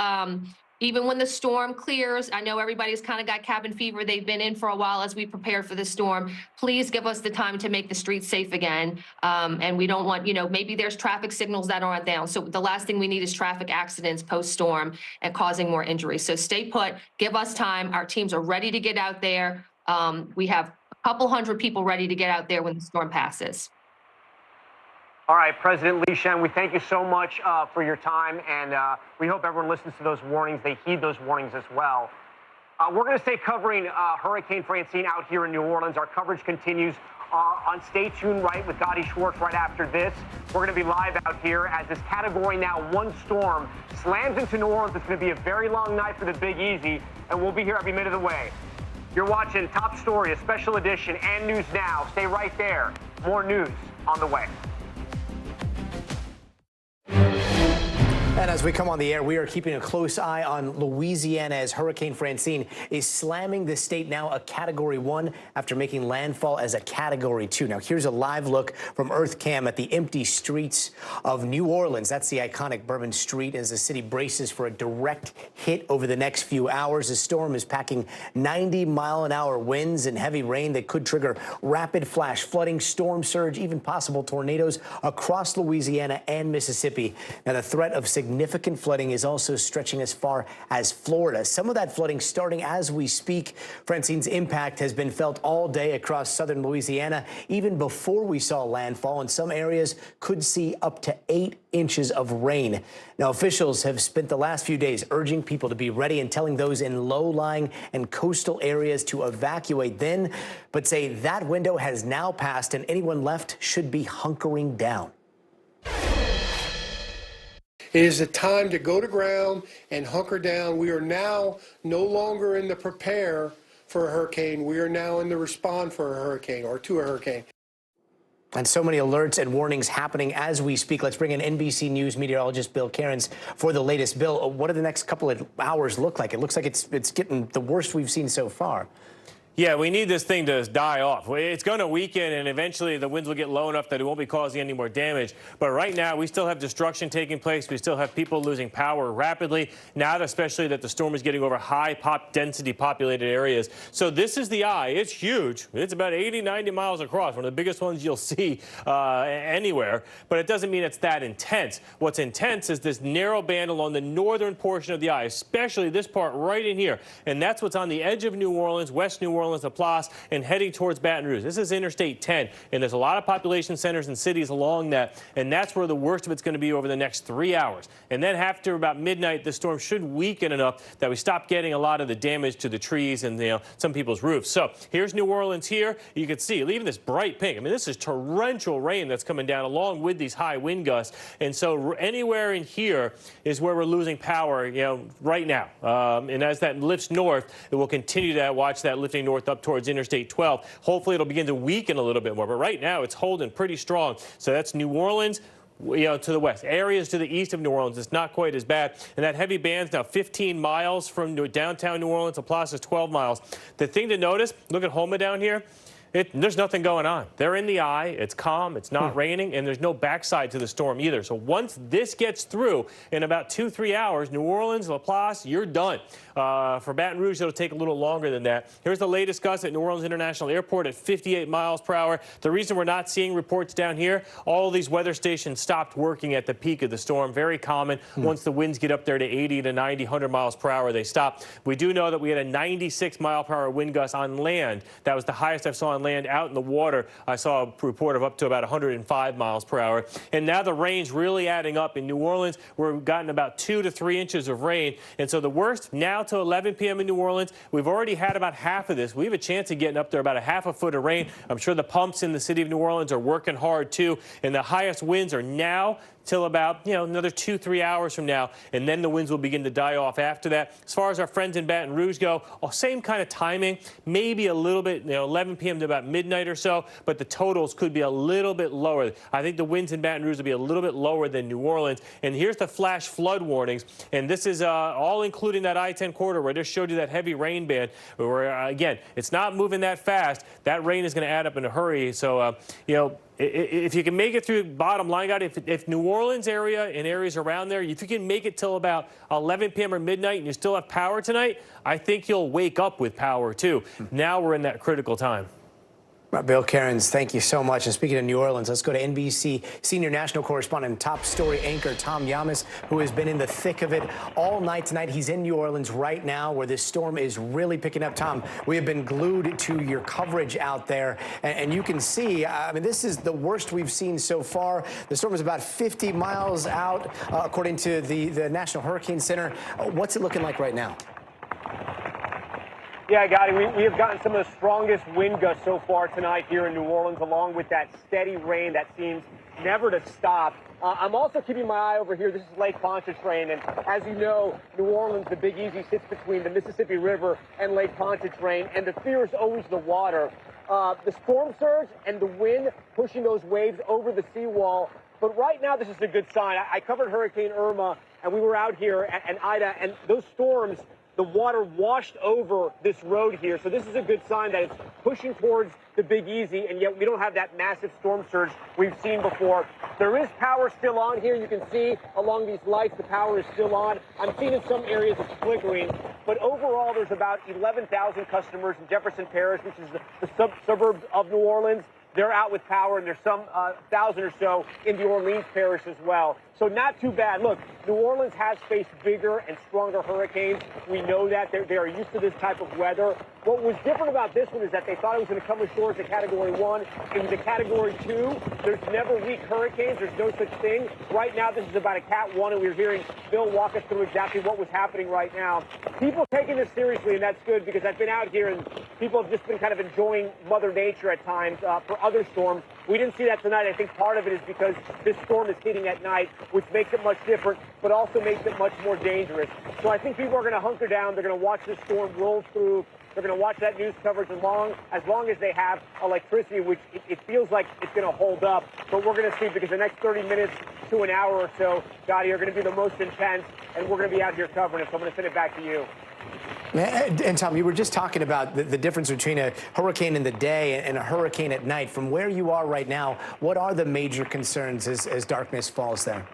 even when the storm clears, I know everybody's kind of got cabin fever. They've been in for a while as we prepare for the storm. Please give us the time to make the streets safe again. And we don't want, maybe there's traffic signals that aren't down. So the last thing we need is traffic accidents post-storm and causing more injuries. So stay put, give us time. Our teams are ready to get out there. We have a couple hundred people ready to get out there when the storm passes. All right, President Lee Shen, we thank you so much for your time, and we hope everyone listens to those warnings. They heed those warnings as well. We're going to stay covering Hurricane Francine out here in New Orleans. Our coverage continues on Stay Tuned, right, with Gotti Schwartz right after this. We're going to be live out here as this Category Now 1 storm slams into New Orleans. It's going to be a very long night for the Big Easy, and we'll be here every minute of the way. You're watching Top Story, a special edition, and News Now. Stay right there. More news on the way. And as we come on the air, we are keeping a close eye on Louisiana as Hurricane Francine is slamming the state now a Category 1 after making landfall as a Category 2. Now, here's a live look from Earth Cam at the empty streets of New Orleans. That's the iconic Bourbon Street as the city braces for a direct hit over the next few hours. The storm is packing 90-mile-an-hour winds and heavy rain that could trigger rapid flash flooding, storm surge, even possible tornadoes across Louisiana and Mississippi. Now, the threat of significant significant flooding is also stretching as far as Florida. Some of that flooding starting as we speak. Francine's impact has been felt all day across southern Louisiana, even before we saw landfall, and some areas could see up to 8 inches of rain. Now, officials have spent the last few days urging people to be ready and telling those in low-lying and coastal areas to evacuate then, but say that window has now passed and anyone left should be hunkering down. It is a time to go to ground and hunker down. We are now no longer in the prepare for a hurricane. We are now in the respond for a hurricane or to a hurricane. And so many alerts and warnings happening as we speak. Let's bring in NBC News meteorologist Bill Cairns for the latest. Bill, what do the next couple of hours look like? It looks like it's getting the worst we've seen so far. Yeah, we need this thing to die off. It's going to weaken, and eventually the winds will get low enough that it won't be causing any more damage. But right now, we still have destruction taking place. We still have people losing power rapidly, now especially that the storm is getting over high density populated areas. So this is the eye. It's huge. It's about 80, 90 miles across, one of the biggest ones you'll see anywhere. But it doesn't mean it's that intense. What's intense is this narrow band along the northern portion of the eye, especially this part right in here. And that's what's on the edge of New Orleans, West New Orleans, LaPlace, and heading towards Baton Rouge. This is Interstate 10, and there's a lot of population centers and cities along that, and that's where the worst of it's going to be over the next 3 hours. And then after about midnight, the storm should weaken enough that we stop getting a lot of the damage to the trees and some people's roofs. So here's New Orleans here. You can see even this bright pink. I mean, this is torrential rain that's coming down along with these high wind gusts. And so anywhere in here is where we're losing power, right now. And as that lifts north, it will continue to watch that lifting north up towards Interstate 12. Hopefully it'll begin to weaken a little bit more, but right now it's holding pretty strong. So that's New Orleans, to the west. Areas to the east of New Orleans, it's not quite as bad. And that heavy band's now 15 miles from downtown New Orleans. LaPlace is 12 miles. The thing to notice, look at Houma down here. There's nothing going on. They're in the eye. It's calm. It's not raining, and there's no backside to the storm either. So once this gets through in about 2-3 hours, New Orleans, LaPlace, you're done. For Baton Rouge, it'll take a little longer than that. Here's the latest gust at New Orleans International Airport at 58 miles per hour. The reason we're not seeing reports down here, all these weather stations stopped working at the peak of the storm. Very common. Once the winds get up there to 80 to 90, 100 miles per hour, they stop. We do know that we had a 96 mile per hour wind gust on land. That was the highest I've saw on land. Out in the water, I saw a report of up to about 105 miles per hour. And now the rain's really adding up. In New Orleans, we've gotten about 2 to 3 inches of rain. And so the worst now to 11 p.m. in New Orleans, we've already had about half of this. We have a chance of getting up there about a half a foot of rain. I'm sure the pumps in the city of New Orleans are working hard too. And the highest winds are now till about, another 2-3 hours from now, and then the winds will begin to die off after that. As far as our friends in Baton Rouge go, same kind of timing, maybe a little bit, 11 p.m. to about midnight or so, but the totals could be a little bit lower. I think the winds in Baton Rouge will be a little bit lower than New Orleans. And here's the flash flood warnings, and this is all including that I-10 corridor where I just showed you that heavy rain band, where, again, it's not moving that fast. That rain is going to add up in a hurry. So, if you can make it through, bottom line, guys, if New Orleans area and areas around there, if you can make it till about 11 p.m. or midnight and you still have power tonight, I think you'll wake up with power too. Now we're in that critical time. Bill Cairns, thank you so much. And speaking of New Orleans, let's go to NBC senior national correspondent and top story anchor Tom Yamas, who has been in the thick of it all night tonight. He's in New Orleans right now where this storm is really picking up. Tom, we have been glued to your coverage out there. And you can see, this is the worst we've seen so far. The storm is about 50 miles out, according to the National Hurricane Center. What's it looking like right now? Yeah, Gotti, we have gotten some of the strongest wind gusts so far tonight here in New Orleans, along with that steady rain that seems never to stop. I'm also keeping my eye over here. This is Lake Pontchartrain, and as you know, New Orleans, the Big Easy, sits between the Mississippi River and Lake Pontchartrain, and the fear is always the water. The storm surge and the wind pushing those waves over the seawall. But right now, this is a good sign. I covered Hurricane Irma, and we were out here, and Ida, and those storms, the water washed over this road here. So this is a good sign that it's pushing towards the Big Easy, and yet we don't have that massive storm surge we've seen before. There is power still on here. You can see along these lights the power is still on. I'm seeing in some areas it's flickering, but overall there's about 11,000 customers in Jefferson Parish, which is the suburbs of New Orleans. they're out with power, and there's some 1,000 or so in the Orleans parish as well. So not too bad. Look, New Orleans has faced bigger and stronger hurricanes. We know that. They are used to this type of weather. What was different about this one is that they thought it was going to come ashore as a Category 1. It was a Category 2. There's never weak hurricanes. There's no such thing. Right now, this is about a Cat 1, and we're hearing Bill walk us through exactly what was happening right now. People taking this seriously, and that's good, because I've been out here, and people have just been kind of enjoying Mother Nature at times for other storms. We didn't see that tonight. I think part of it is because this storm is hitting at night, which makes it much different, but also makes it much more dangerous. So I think people are going to hunker down. They're going to watch this storm roll through. They're going to watch that news coverage as long as they have electricity, which it feels like it's going to hold up. But we're going to see, because the next 30 minutes to an hour or so, Gotti, are going to be the most intense, and we're going to be out here covering it. So I'm going to send it back to you. And Tom, you were just talking about the difference between a hurricane in the day and a hurricane at night. From where you are right now, what are the major concerns as darkness falls there?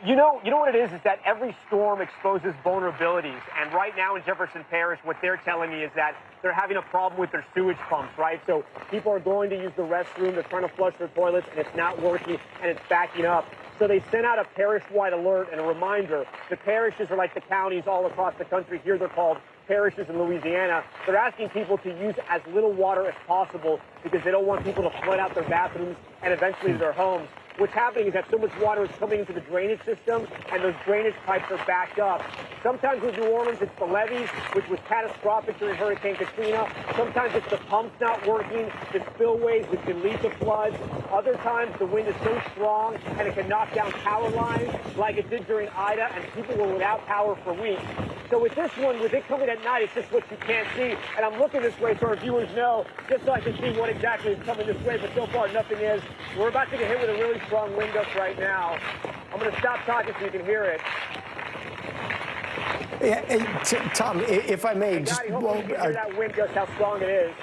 You know what it is that every storm exposes vulnerabilities. And right now in Jefferson Parish, what they're telling me is that they're having a problem with their sewage pumps, right? So people are going to use the restroom, they're trying to flush their toilets, and it's not working, and it's backing up. So they sent out a parish-wide alert and a reminder. The parishes are like the counties all across the country. Here they're called parishes in Louisiana. They're asking people to use as little water as possible because they don't want people to flood out their bathrooms and eventually their homes. What's happening is that so much water is coming into the drainage system, and those drainage pipes are backed up. Sometimes with New Orleans, it's the levees, which was catastrophic during Hurricane Katrina. Sometimes it's the pumps not working, the spillways, which can lead to floods. Other times, the wind is so strong, and it can knock down power lines like it did during Ida, and people were without power for weeks. So with this one, with it coming at night, it's just what you can't see. And I'm looking this way so our viewers know, just so I can see what exactly is coming this way. But so far, nothing is. We're about to get hit with a really strong wind gust right now. I'm going to stop talking so you can hear it. Yeah, Tom, if I may, just hopefully you can hear that wind gust, how strong it is.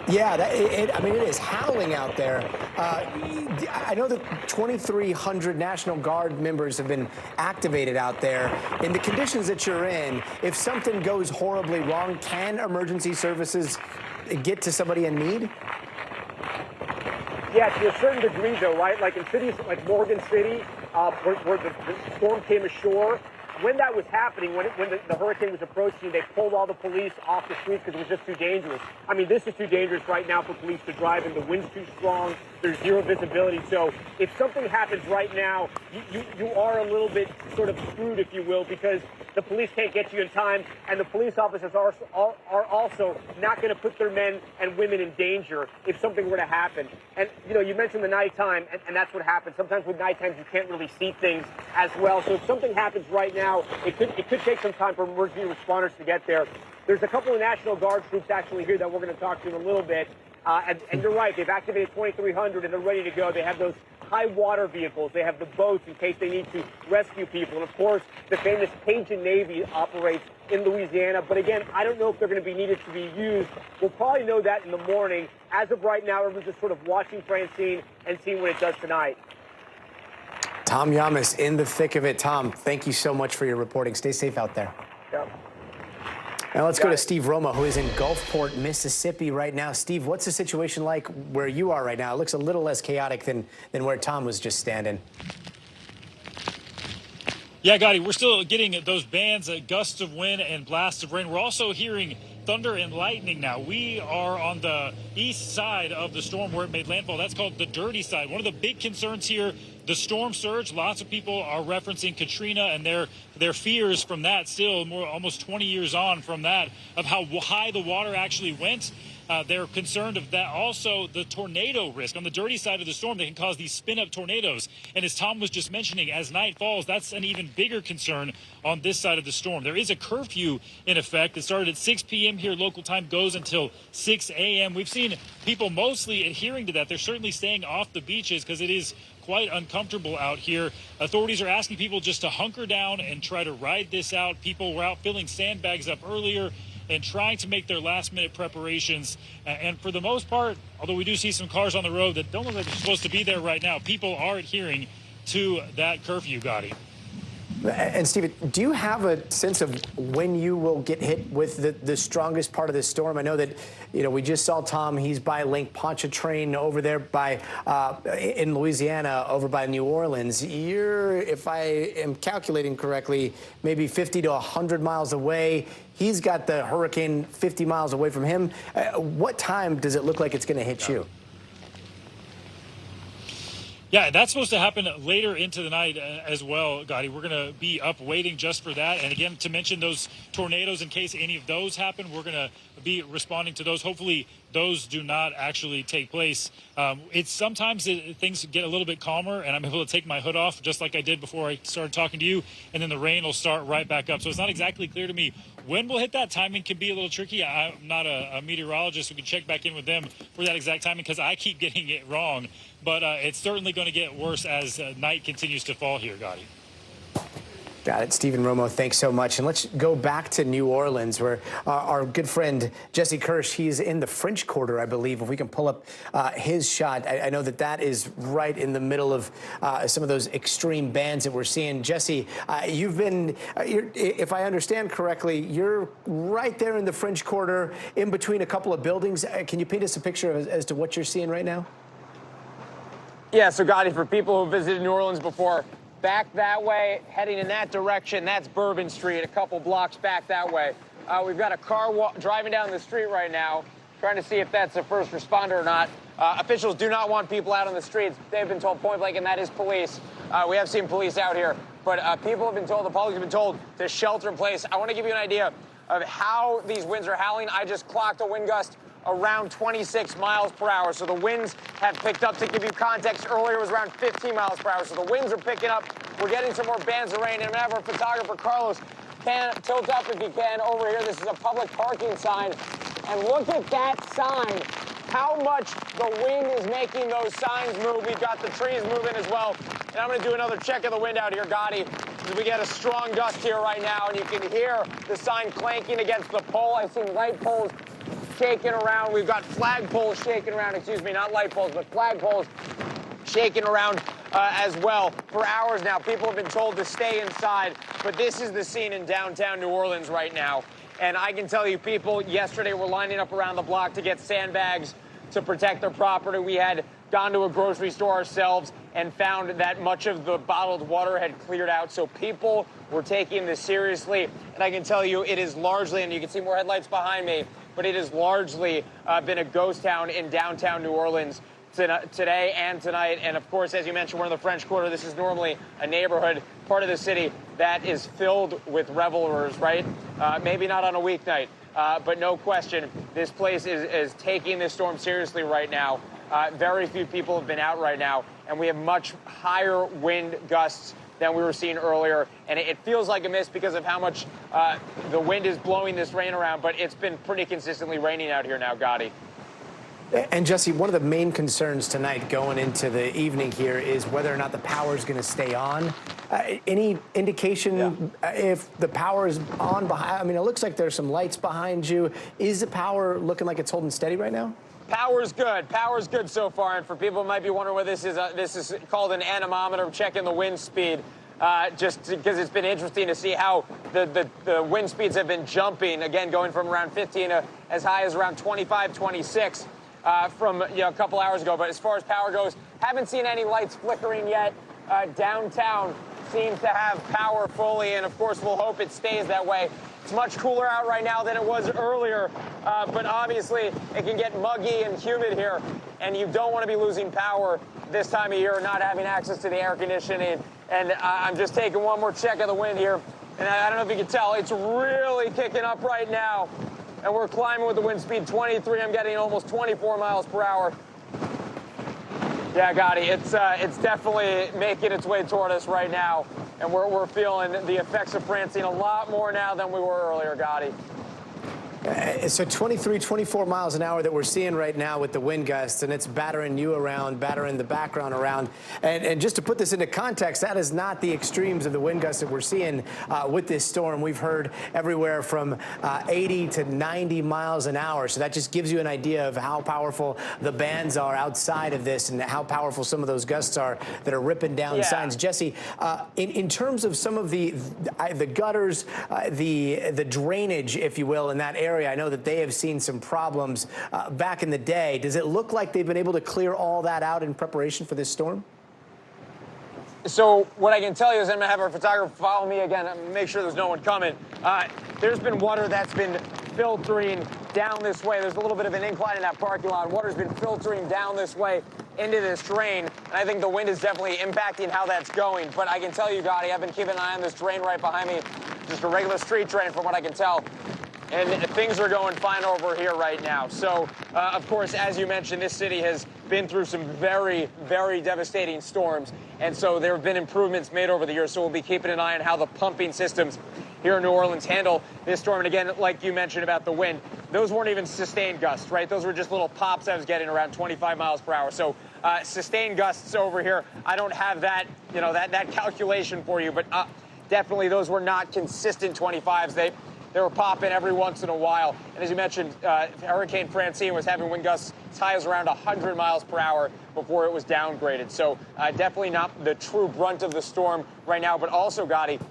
Yeah, I mean, it is howling out there. I know that 2,300 National Guard members have been activated out there. In the conditions that you're in, if something goes horribly wrong, can emergency services get to somebody in need? Yeah, to a certain degree, though, right? Like in cities like Morgan City, where the storm came ashore, when that was happening, when the hurricane was approaching, they pulled all the police off the streets because it was just too dangerous. I mean, this is too dangerous right now for police to drive, and the wind's too strong. There's zero visibility. So if something happens right now, you are a little bit sort of screwed, if you will, because the police can't get you in time, and the police officers are also not going to put their men and women in danger if something were to happen. And, you know, you mentioned the nighttime, and that's what happens. Sometimes with nighttime, you can't really see things as well. So if something happens right now, it could take some time for emergency responders to get there. There's a couple of National Guard troops actually here that we're going to talk to in a little bit. And you're right, they've activated 2,300 and they're ready to go. They have those high water vehicles. They have the boats in case they need to rescue people. And of course, the famous Cajun Navy operates in Louisiana. But again, I don't know if they're going to be needed to be used. We'll probably know that in the morning. As of right now, everyone's just sort of watching Francine and seeing what it does tonight. Tom Yamas in the thick of it. Tom, thank you so much for your reporting. Stay safe out there. Yep. Now let's go to Steve Roma, who is in Gulfport, Mississippi right now. Steve, what's the situation like where you are right now? It looks a little less chaotic than where Tom was just standing. Yeah, Gotti, we're still getting those bands, gusts of wind and blasts of rain. We're also hearing thunder and lightning now. We are on the east side of the storm where it made landfall. That's called the dirty side. One of the big concerns here, the storm surge. Lots of people are referencing Katrina and their fears from that still almost 20 years on from that, of how high the water actually went. They're concerned of that. Also, the tornado risk on the dirty side of the storm that can cause these spin-up tornadoes. And as Tom was just mentioning, as night falls, that's an even bigger concern on this side of the storm. There is a curfew in effect that started at 6 p.m. here. Local time goes until 6 a.m. We've seen people mostly adhering to that. They're certainly staying off the beaches because it is quite uncomfortable out here. Authorities are asking people just to hunker down and try to ride this out. People were out filling sandbags up earlier and trying to make their last-minute preparations. And for the most part, although we do see some cars on the road that don't look like they're supposed to be there right now, people are adhering to that curfew, Gotti. And Steve, do you have a sense of when you will get hit with the strongest part of this storm? I know that, we just saw Tom. He's by Lake Pontchartrain over there by in Louisiana, over by New Orleans. You're, if I am calculating correctly, maybe 50 to 100 miles away. He's got the hurricane 50 miles away from him. What time does it look like it's going to hit you? Yeah, that's supposed to happen later into the night as well, Gotti. We're going to be up waiting just for that. And again, to mention those tornadoes, in case any of those happen, we're going to be responding to those. Hopefully, those do not actually take place. Sometimes things get a little bit calmer, and I'm able to take my hood off just like I did before I started talking to you, and then the rain will start right back up. So it's not exactly clear to me when we'll hit that. Timing can be a little tricky. I'm not a meteorologist. We can check back in with them for that exact timing because I keep getting it wrong. But it's certainly going to get worse as night continues to fall here, Gotti. Got it. Stephen Romo, thanks so much. And let's go back to New Orleans, where our good friend Jesse Kirsch, he's in the French Quarter, I believe. If we can pull up his shot, I know that is right in the middle of some of those extreme bands that we're seeing. Jesse, you've been, if I understand correctly, you're right there in the French Quarter, in between a couple of buildings. Can you paint us a picture as to what you're seeing right now? Yeah, so Gotti, for people who visited New Orleans before, back that way, heading in that direction, that's Bourbon Street, a couple blocks back that way. We've got a car driving down the street right now, trying to see if that's a first responder or not. Officials do not want people out on the streets. They've been told point blank, and that is police. We have seen police out here, but people have been told, the public have been told to shelter in place. I want to give you an idea of how these winds are howling. I just clocked a wind gust around 26 miles per hour. So the winds have picked up. To give you context, earlier it was around 15 miles per hour. So the winds are picking up. We're getting some more bands of rain. And I'm going to have our photographer, Carlos, tilt up if you can over here. This is a public parking sign. And look at that sign. How much the wind is making those signs move. We've got the trees moving as well. And I'm going to do another check of the wind out here, Gotti. We get a strong gust here right now, and you can hear the sign clanking against the pole. I've seen light poles shaking around. We've got flag poles shaking around, excuse me, not light poles, but flag poles shaking around as well for hours now. People have been told to stay inside, but this is the scene in downtown New Orleans right now. And I can tell you, people yesterday were lining up around the block to get sandbags to protect their property. We had gone to a grocery store ourselves and found that much of the bottled water had cleared out. So people were taking this seriously. And I can tell you, it is largely, and you can see more headlights behind me, but it has largely been a ghost town in downtown New Orleans today and tonight. And of course, as you mentioned, we're in the French Quarter. This is normally a neighborhood, part of the city that is filled with revelers, right? Maybe not on a weeknight, but no question, this place is taking this storm seriously right now. Very few people have been out right now, and we have much higher wind gusts than we were seeing earlier. And it feels like a miss because of how much the wind is blowing this rain around, but it's been pretty consistently raining out here now, Gotti. And Jesse, one of the main concerns tonight going into the evening here is whether or not the power is going to stay on. Any indication if the power is on behind? I mean, it looks like there's some lights behind you. Is the power looking like it's holding steady right now? Power's good. Power's good so far. And for people who might be wondering what this is called an anemometer, checking the wind speed. Just because it's been interesting to see how the wind speeds have been jumping, again, going from around 15 to as high as around 25, 26 from a couple hours ago. But as far as power goes, haven't seen any lights flickering yet. Downtown seems to have power fully, and of course we'll hope it stays that way. It's much cooler out right now than it was earlier, but obviously it can get muggy and humid here, and you don't want to be losing power this time of year, not having access to the air conditioning. And I'm just taking one more check of the wind here, and I don't know if you can tell, it's really kicking up right now, and we're climbing with the wind speed 23. I'm getting almost 24 miles per hour. Yeah, Gotti, it's definitely making its way toward us right now, and we're feeling the effects of Francine a lot more now than we were earlier, Gotti. So 23, 24 miles an hour that we're seeing right now with the wind gusts, and it's battering you around, battering the background around. And just to put this into context, that is not the extremes of the wind gusts that we're seeing with this storm. We've heard everywhere from 80 to 90 miles an hour. So that just gives you an idea of how powerful the bands are outside of this and how powerful some of those gusts are that are ripping down signs. Jesse, in terms of some of the gutters, the drainage, if you will, in that area, I know that they have seen some problems back in the day. Does it look like they've been able to clear all that out in preparation for this storm? So what I can tell you is I'm going to have our photographer follow me again and make sure there's no one coming. There's been water that's been filtering down this way. There's a little bit of an incline in that parking lot. Water's been filtering down this way into this drain, and I think the wind is definitely impacting how that's going. But I can tell you, Gotti, I've been keeping an eye on this drain right behind me. Just a regular street drain from what I can tell. And things are going fine over here right now. So, of course, as you mentioned, this city has been through some very, very devastating storms. And so there have been improvements made over the years. So we'll be keeping an eye on how the pumping systems here in New Orleans handle this storm. And again, like you mentioned about the wind, those weren't even sustained gusts, right? Those were just little pops I was getting around 25 miles per hour. So sustained gusts over here, I don't have that, that calculation for you. But definitely those were not consistent 25s. They were popping every once in a while. And as you mentioned, Hurricane Francine was having wind gusts as high as around 100 miles per hour before it was downgraded. So definitely not the true brunt of the storm right now. But also, Gotti,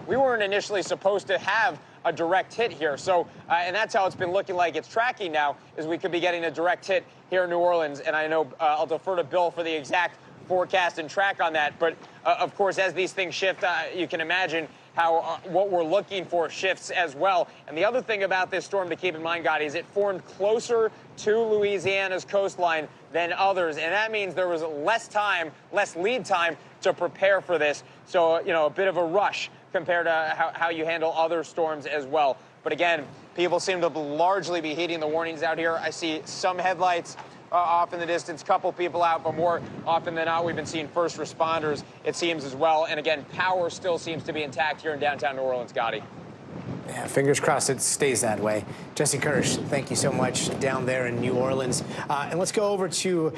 we weren't initially supposed to have a direct hit here. So, and that's how it's been looking like it's tracking now, is we could be getting a direct hit here in New Orleans. And I know I'll defer to Bill for the exact forecast and track on that. But of course, as these things shift, you can imagine how what we're looking for shifts as well. And the other thing about this storm to keep in mind, Gotti, is it formed closer to Louisiana's coastline than others. And that means there was less lead time to prepare for this. So, a bit of a rush compared to how you handle other storms as well. But again, people seem to largely be heeding the warnings out here. I see some headlights off in the distance, couple people out, but more often than not, we've been seeing first responders, it seems, as well. And again, power still seems to be intact here in downtown New Orleans, Gotti. Yeah, fingers crossed it stays that way. Jesse Kirsch, thank you so much down there in New Orleans. And let's go over to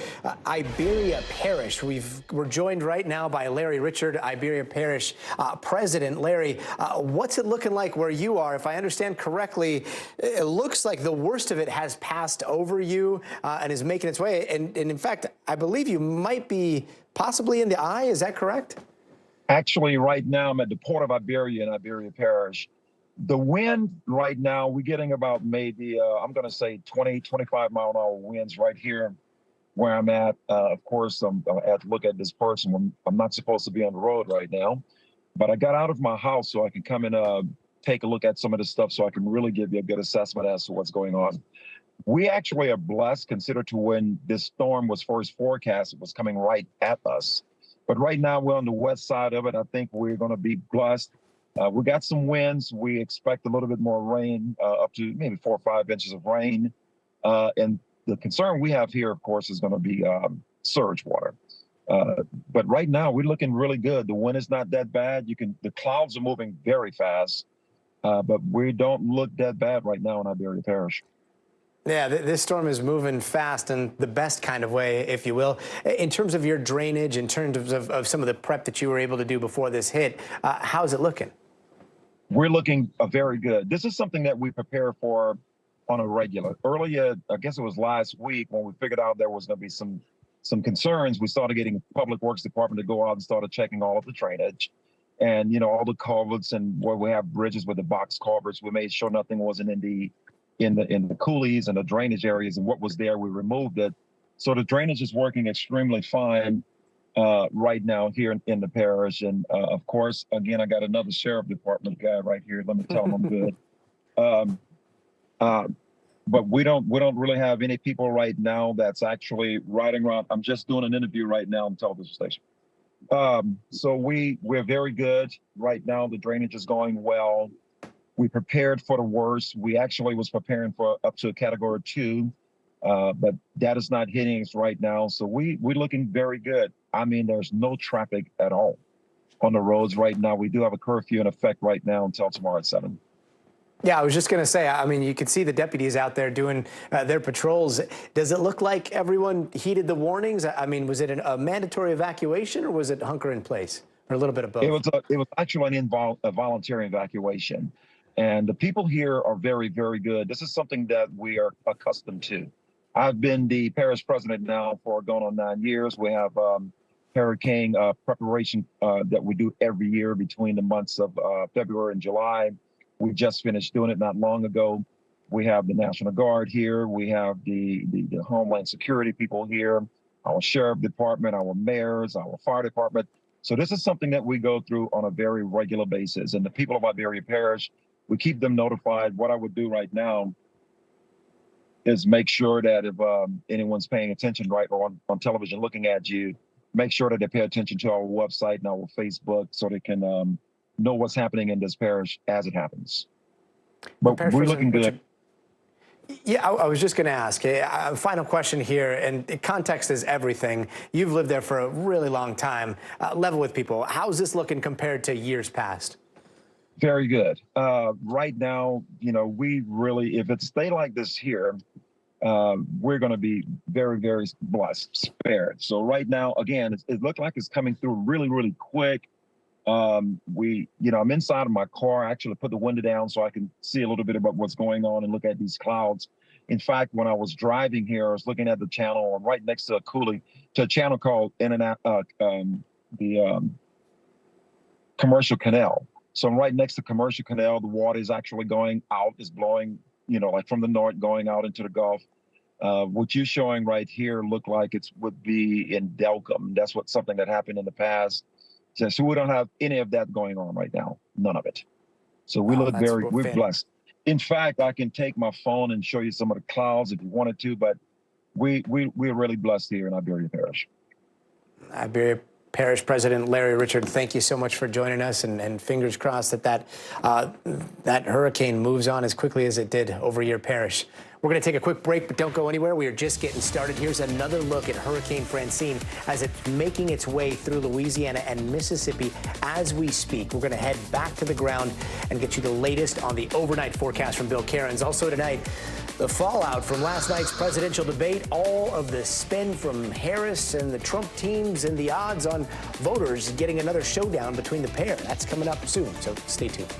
Iberia Parish. We're joined right now by Larry Richard, Iberia Parish president. Larry, what's it looking like where you are? If I understand correctly, it looks like the worst of it has passed over you and is making its way. And in fact, I believe you might be possibly in the eye. Is that correct? Actually, right now, I'm at the Port of Iberia in Iberia Parish. The wind right now, we're getting about maybe, I'm going to say 20, 25 mile an hour winds right here where I'm at. Of course, I have to look at this person when I'm not supposed to be on the road right now. But I got out of my house so I can come and take a look at some of this stuff so I can really give you a good assessment as to what's going on. We actually are blessed, considered to when this storm was first forecast, it was coming right at us. But right now, we're on the west side of it. I think we're going to be blessed. We got some winds. We expect a little bit more rain, up to maybe 4 or 5 inches of rain. And the concern we have here, of course, is going to be surge water. But right now, we're looking really good. The wind is not that bad. The clouds are moving very fast, but we don't look that bad right now in Iberia Parish. Yeah, this storm is moving fast in the best kind of way, if you will. In terms of your drainage, in terms of some of the prep that you were able to do before this hit, how's it looking? We're looking very good. This is something that we prepare for on a regular. Earlier, I guess it was last week, when we figured out there was going to be some concerns, we started getting Public Works Department to go out and started checking all of the drainage. And, all the culverts, and where we have bridges with the box culverts, we made sure nothing wasn't in the coulees and the drainage areas, and what was there, we removed it. So the drainage is working extremely fine right now here in the parish. And of course, again, I got another sheriff department guy right here. Let me tell him I'm good. But we don't really have any people right now that's actually riding around. I'm just doing an interview right now on the television station. So we're very good right now. The drainage is going well. We prepared for the worst. We actually was preparing for up to a Category 2, but that is not hitting us right now. So we're looking very good. I mean, there's no traffic at all on the roads right now. We do have a curfew in effect right now until tomorrow at 7. Yeah, I was just going to say, I mean, you could see the deputies out there doing their patrols. Does it look like everyone heeded the warnings? I mean, was it a mandatory evacuation or was it hunker in place? Or a little bit of both? It was actually a voluntary evacuation. And the people here are very, very good. This is something that we are accustomed to. I've been the parish president now for going on 9 years. We have hurricane preparation that we do every year between the months of February and July. We just finished doing it not long ago. We have the National Guard here. We have the Homeland Security people here, our Sheriff Department, our mayors, our fire department. So this is something that we go through on a very regular basis. And the people of Iberia Parish, we keep them notified. What I would do right now is make sure that if anyone's paying attention right or on television looking at you, make sure that they pay attention to our website and our Facebook so they can know what's happening in this parish as it happens. But we're looking good. Yeah, I was just going to ask a final question here, and context is everything. You've lived there for a really long time. Level with people. How's this looking compared to years past? Very good. Right now, you know, we really, if it stay like this here, we're going to be very, very blessed, spared. So right now, again, it looked like it's coming through really, really quick. I'm inside of my car. I actually put the window down so I can see a little bit about what's going on and look at these clouds. In fact, when I was driving here, I was looking at the channel. I'm right next to a coulee, to a channel called the Commercial Canal. So I'm right next to Commercial Canal. The water is actually going out, is blowing, like from the north going out into the Gulf. What you're showing right here look like it would be in Delcom. That's something that happened in the past. So we don't have any of that going on right now. None of it. So we look we're blessed. In fact, I can take my phone and show you some of the clouds if you wanted to, but we're really blessed here in Iberia Parish. Iberia Parish President Larry Richard, thank you so much for joining us, and fingers crossed that hurricane moves on as quickly as it did over your parish. We're going to take a quick break, but don't go anywhere. We are just getting started. Here's another look at Hurricane Francine as it's making its way through Louisiana and Mississippi as we speak. We're going to head back to the ground and get you the latest on the overnight forecast from Bill Cairns. Also tonight, the fallout from last night's presidential debate, all of the spin from Harris and the Trump teams, and the odds on voters getting another showdown between the pair. That's coming up soon, so stay tuned.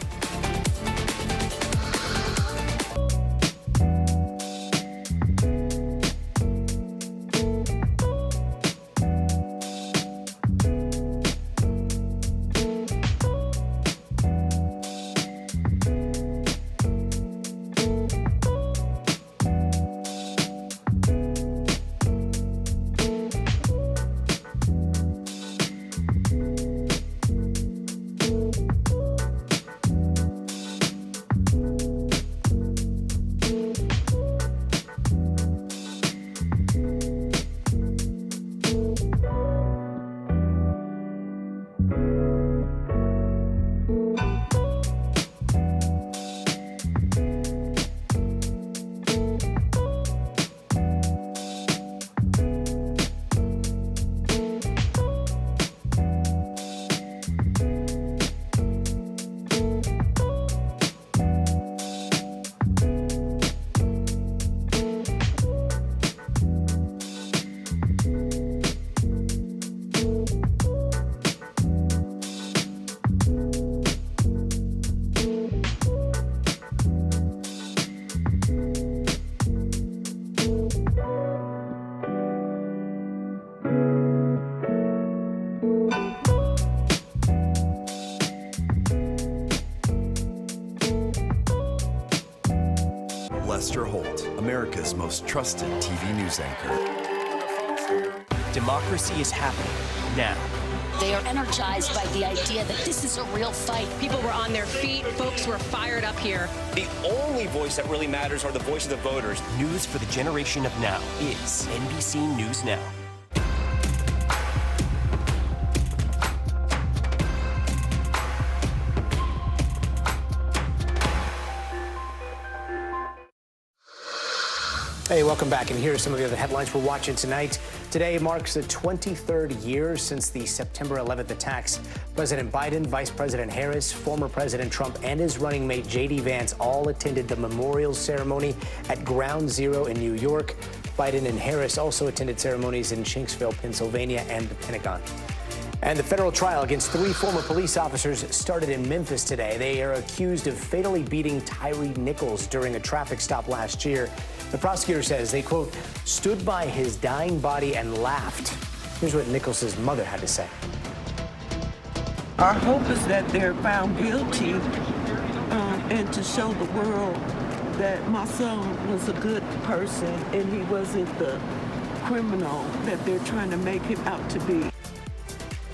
America's most trusted TV news anchor. Democracy is happening now. They are energized by the idea that this is a real fight. People were on their feet. Folks were fired up here. The only voice that really matters are the voice of the voters. News for the generation of now is NBC News Now. Hey, welcome back, and here are some of the other headlines we're watching tonight. Today marks the 23rd year since the September 11th attacks. President Biden, Vice President Harris, former President Trump, and his running mate J.D. Vance all attended the memorial ceremony at Ground Zero in New York. Biden and Harris also attended ceremonies in Shanksville, Pennsylvania, and the Pentagon. And the federal trial against 3 former police officers started in Memphis today. They are accused of fatally beating Tyree Nichols during a traffic stop last year. The prosecutor says they, quote, stood by his dying body and laughed. Here's what Nichols' mother had to say. Our hope is that they're found guilty and to show the world that my son was a good person and he wasn't the criminal that they're trying to make him out to be.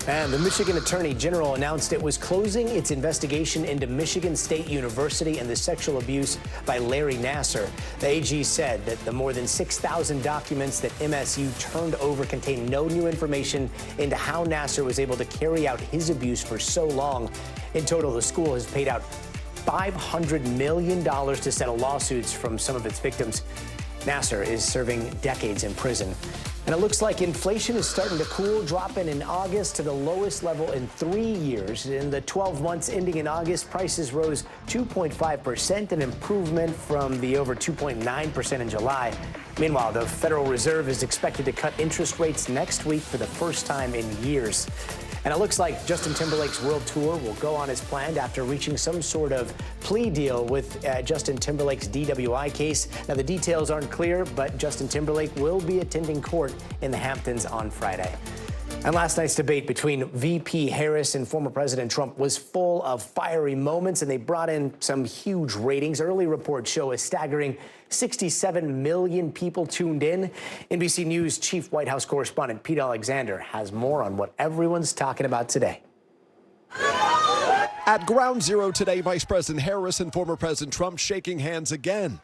And the Michigan Attorney General announced it was closing its investigation into Michigan State University and the sexual abuse by Larry Nassar. The AG said that the more than 6,000 documents that MSU turned over contain no new information into how Nassar was able to carry out his abuse for so long. In total, the school has paid out $500 million to settle lawsuits from some of its victims. Nassar is serving decades in prison. And it looks like inflation is starting to cool, dropping in August to the lowest level in 3 years. In the 12 months ending in August, prices rose 2.5%, an improvement from the over 2.9% in July. Meanwhile, the Federal Reserve is expected to cut interest rates next week for the first time in years. And it looks like Justin Timberlake's world tour will go on as planned after reaching some sort of plea deal with Justin Timberlake's DWI case. Now, the details aren't clear, but Justin Timberlake will be attending court in the Hamptons on Friday. And last night's debate between VP Harris and former President Trump was full of fiery moments, and they brought in some huge ratings. Early reports show a staggering 67 million people tuned in. NBC News Chief White House correspondent Pete Alexander has more on what everyone's talking about today. At Ground Zero today, Vice President Harris and former President Trump shaking hands again,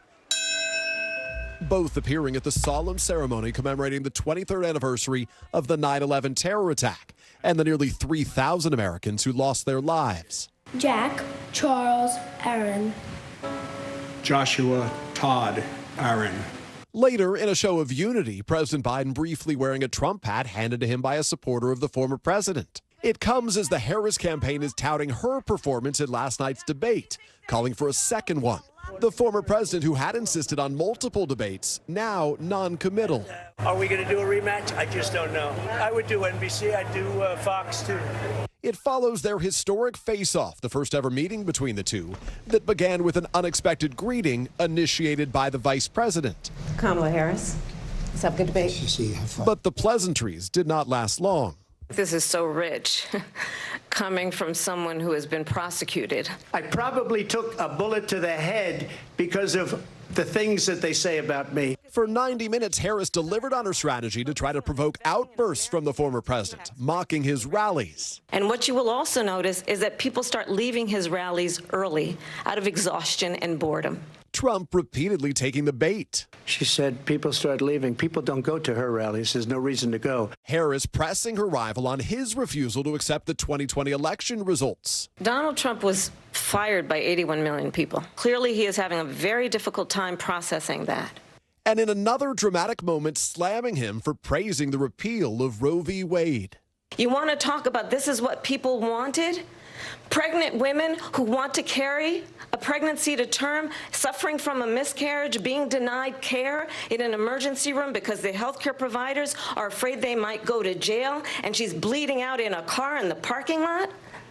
both appearing at the solemn ceremony commemorating the 23rd anniversary of the 9/11 terror attack and the nearly 3,000 Americans who lost their lives. Jack, Charles, Aaron. Joshua, Todd, Aaron. Later, in a show of unity, President Biden briefly wearing a Trump hat handed to him by a supporter of the former president. It comes as the Harris campaign is touting her performance in last night's debate, calling for a second one. The former president, who had insisted on multiple debates, now non-committal. Are we going to do a rematch? I just don't know. I would do NBC. I'd do Fox, too. It follows their historic face-off, the first ever meeting between the two, that began with an unexpected greeting initiated by the vice president. Kamala Harris. Let's have a good debate. But the pleasantries did not last long. This is so rich, coming from someone who has been prosecuted. I probably took a bullet to the head because of the things that they say about me. For 90 minutes, Harris delivered on her strategy to try to provoke outbursts from the former president, mocking his rallies. And what you will also notice is that people start leaving his rallies early out of exhaustion and boredom. Trump repeatedly taking the bait. She said people start leaving. People don't go to her rallies. There's no reason to go. Harris pressing her rival on his refusal to accept the 2020 election results. Donald Trump was fired by 81 million people. Clearly, he is having a very difficult time processing that. And in another dramatic moment, slamming him for praising the repeal of Roe v. Wade. You want to talk about this is what people wanted? Pregnant women who want to carry a pregnancy to term, suffering from a miscarriage, being denied care in an emergency room because the healthcare providers are afraid they might go to jail, and she's bleeding out in a car in the parking lot?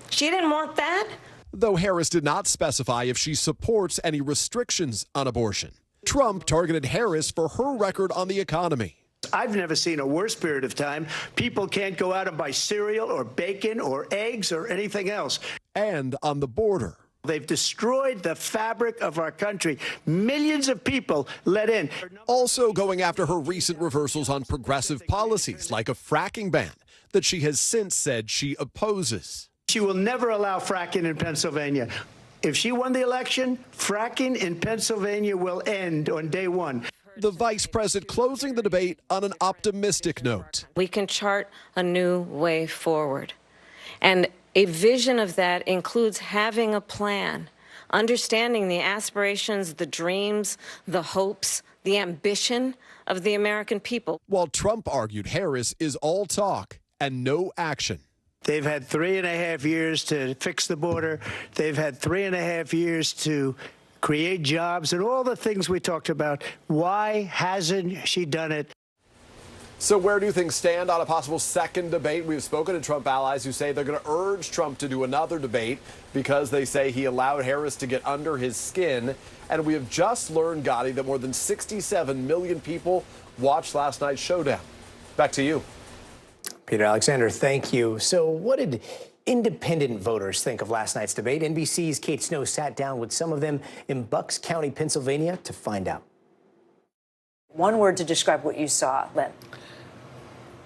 She didn't want that. Though Harris did not specify if she supports any restrictions on abortion. Trump targeted Harris for her record on the economy. I've never seen a worse period of time. People can't go out and buy cereal or bacon or eggs or anything else. And on the border. They've destroyed the fabric of our country. Millions of people let in. Also going after her recent reversals on progressive policies like a fracking ban that she has since said she opposes. She will never allow fracking in Pennsylvania. If she won the election, fracking in Pennsylvania will end on day one. The vice president closing the debate on an optimistic note. We can chart a new way forward. And a vision of that includes having a plan, understanding the aspirations, the dreams, the hopes, the ambition of the American people. While Trump argued Harris is all talk and no action. They've had 3.5 years to fix the border. They've had 3.5 years to create jobs and all the things we talked about. Why hasn't she done it? So where do things stand on a possible second debate? We've spoken to Trump allies who say they're going to urge Trump to do another debate because they say he allowed Harris to get under his skin. And we have just learned, Gotti, that more than 67 million people watched last night's showdown. Back to you. Peter Alexander, thank you. So what did independent voters think of last night's debate? NBC's Kate Snow sat down with some of them in Bucks County, Pennsylvania, to find out. One word to describe what you saw, Lynn.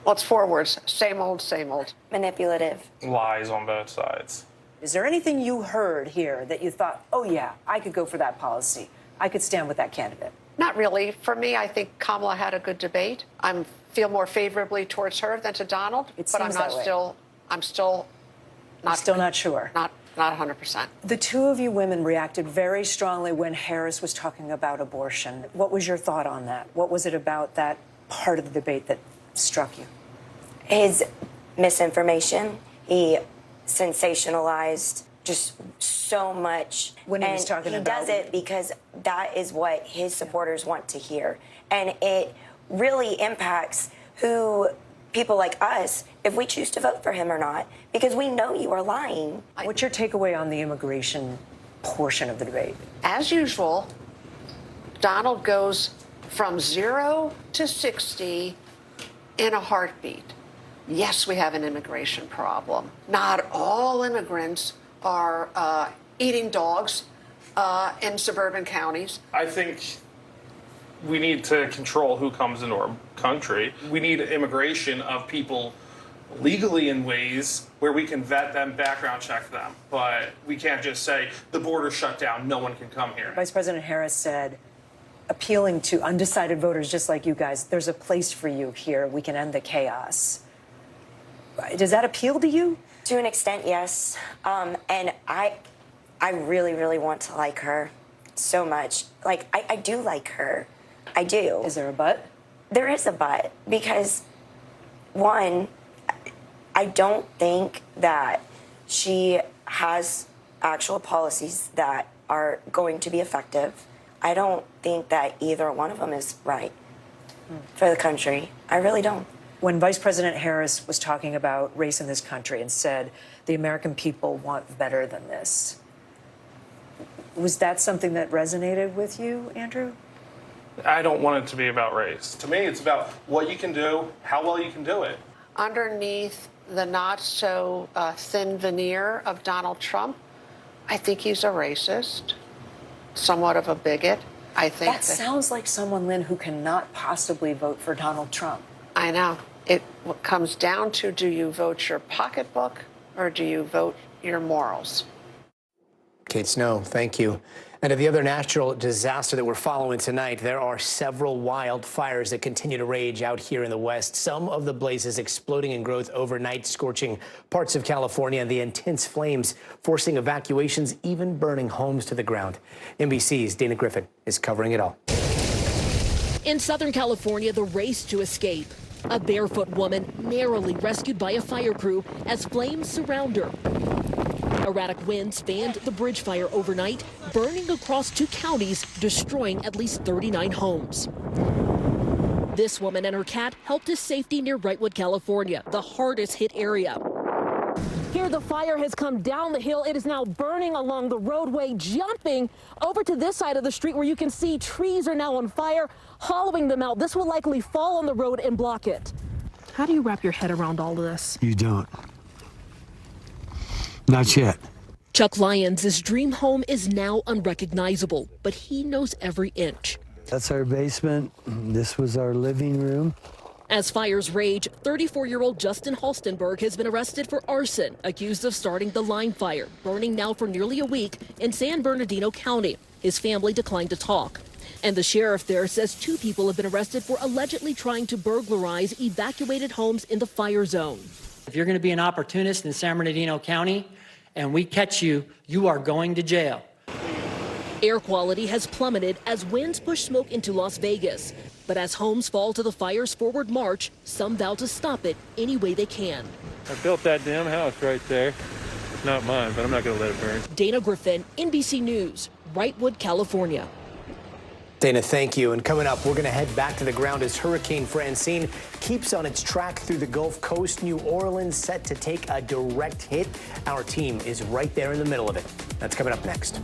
Well, it's 4 words. Same old, same old. Manipulative. Lies on both sides. Is there anything you heard here that you thought, oh, yeah, I could go for that policy. I could stand with that candidate? Not really. For me, I think Kamala had a good debate. I feel more favorably towards her than to Donald, but I'm not still. I'm still not. Still not sure. Not 100%. The two of you women reacted very strongly when Harris was talking about abortion. What was your thought on that? What was it about that part of the debate that struck you? His misinformation. He sensationalized just so much. When he was talking about... He does it because that is what his supporters want to hear. And it really impacts who people like us, if we choose to vote for him or not, because we know you are lying. What's your takeaway on the immigration portion of the debate? As usual, Donald goes from 0 to 60 in a heartbeat. Yes, we have an immigration problem. Not all immigrants are eating dogs in suburban counties. I think we need to control who comes into our country. We need immigration of people legally in ways where we can vet them, background check them. But we can't just say the border's shut down, no one can come here. Vice President Harris said, appealing to undecided voters just like you guys, there's a place for you here. We can end the chaos. Does that appeal to you? To an extent, yes. And I really, really want to like her so much. Like, I do like her. I do. Is there a but? There is a but, because, one, I don't think that she has actual policies that are going to be effective. I don't think that either one of them is right for the country. I really don't. When Vice President Harris was talking about race in this country and said the American people want better than this, was that something that resonated with you, Andrew? I don't want it to be about race. To me, it's about what you can do, how well you can do it. Underneath the not so thin veneer of Donald Trump, I think he's a racist, somewhat of a bigot. I think that sounds like someone, Lynn, who cannot possibly vote for Donald Trump. I know. It comes down to, do you vote your pocketbook or do you vote your morals? Kate Snow, thank you. And to the other natural disaster that we're following tonight, there are several wildfires that continue to rage out here in the West. Some of the blazes exploding in growth overnight, scorching parts of California, and the intense flames forcing evacuations, even burning homes to the ground. NBC's Dana Griffin is covering it all. In Southern California, the race to escape. A barefoot woman narrowly rescued by a fire crew as flames surround her. Erratic winds fanned the bridge fire overnight, burning across 2 counties, destroying at least 39 homes. This woman and her cat helped to safety near Wrightwood, California, the hardest hit area. Here, the fire has come down the hill. It is now burning along the roadway, jumping over to this side of the street where you can see trees are now on fire, hollowing them out. This will likely fall on the road and block it. How do you wrap your head around all of this? You don't. Not yet. Chuck Lyons' dream home is now unrecognizable, but he knows every inch. That's our basement. This was our living room. As fires rage, 34-year-old Justin Halstenberg has been arrested for arson, accused of starting the Lime Fire, burning now for nearly a week in San Bernardino County. His family declined to talk. And the sheriff there says 2 people have been arrested for allegedly trying to burglarize evacuated homes in the fire zone. If you're going to be an opportunist in San Bernardino County and we catch you, you are going to jail. Air quality has plummeted as winds push smoke into Las Vegas. But as homes fall to the fire's forward march, some vow to stop it any way they can. I built that damn house right there. Not mine, but I'm not going to let it burn. Dana Griffin, NBC News, Wrightwood, California. Dana, thank you. And coming up, we're going to head back to the ground as Hurricane Francine keeps on its track through the Gulf Coast. New Orleans set to take a direct hit. Our team is right there in the middle of it. That's coming up next.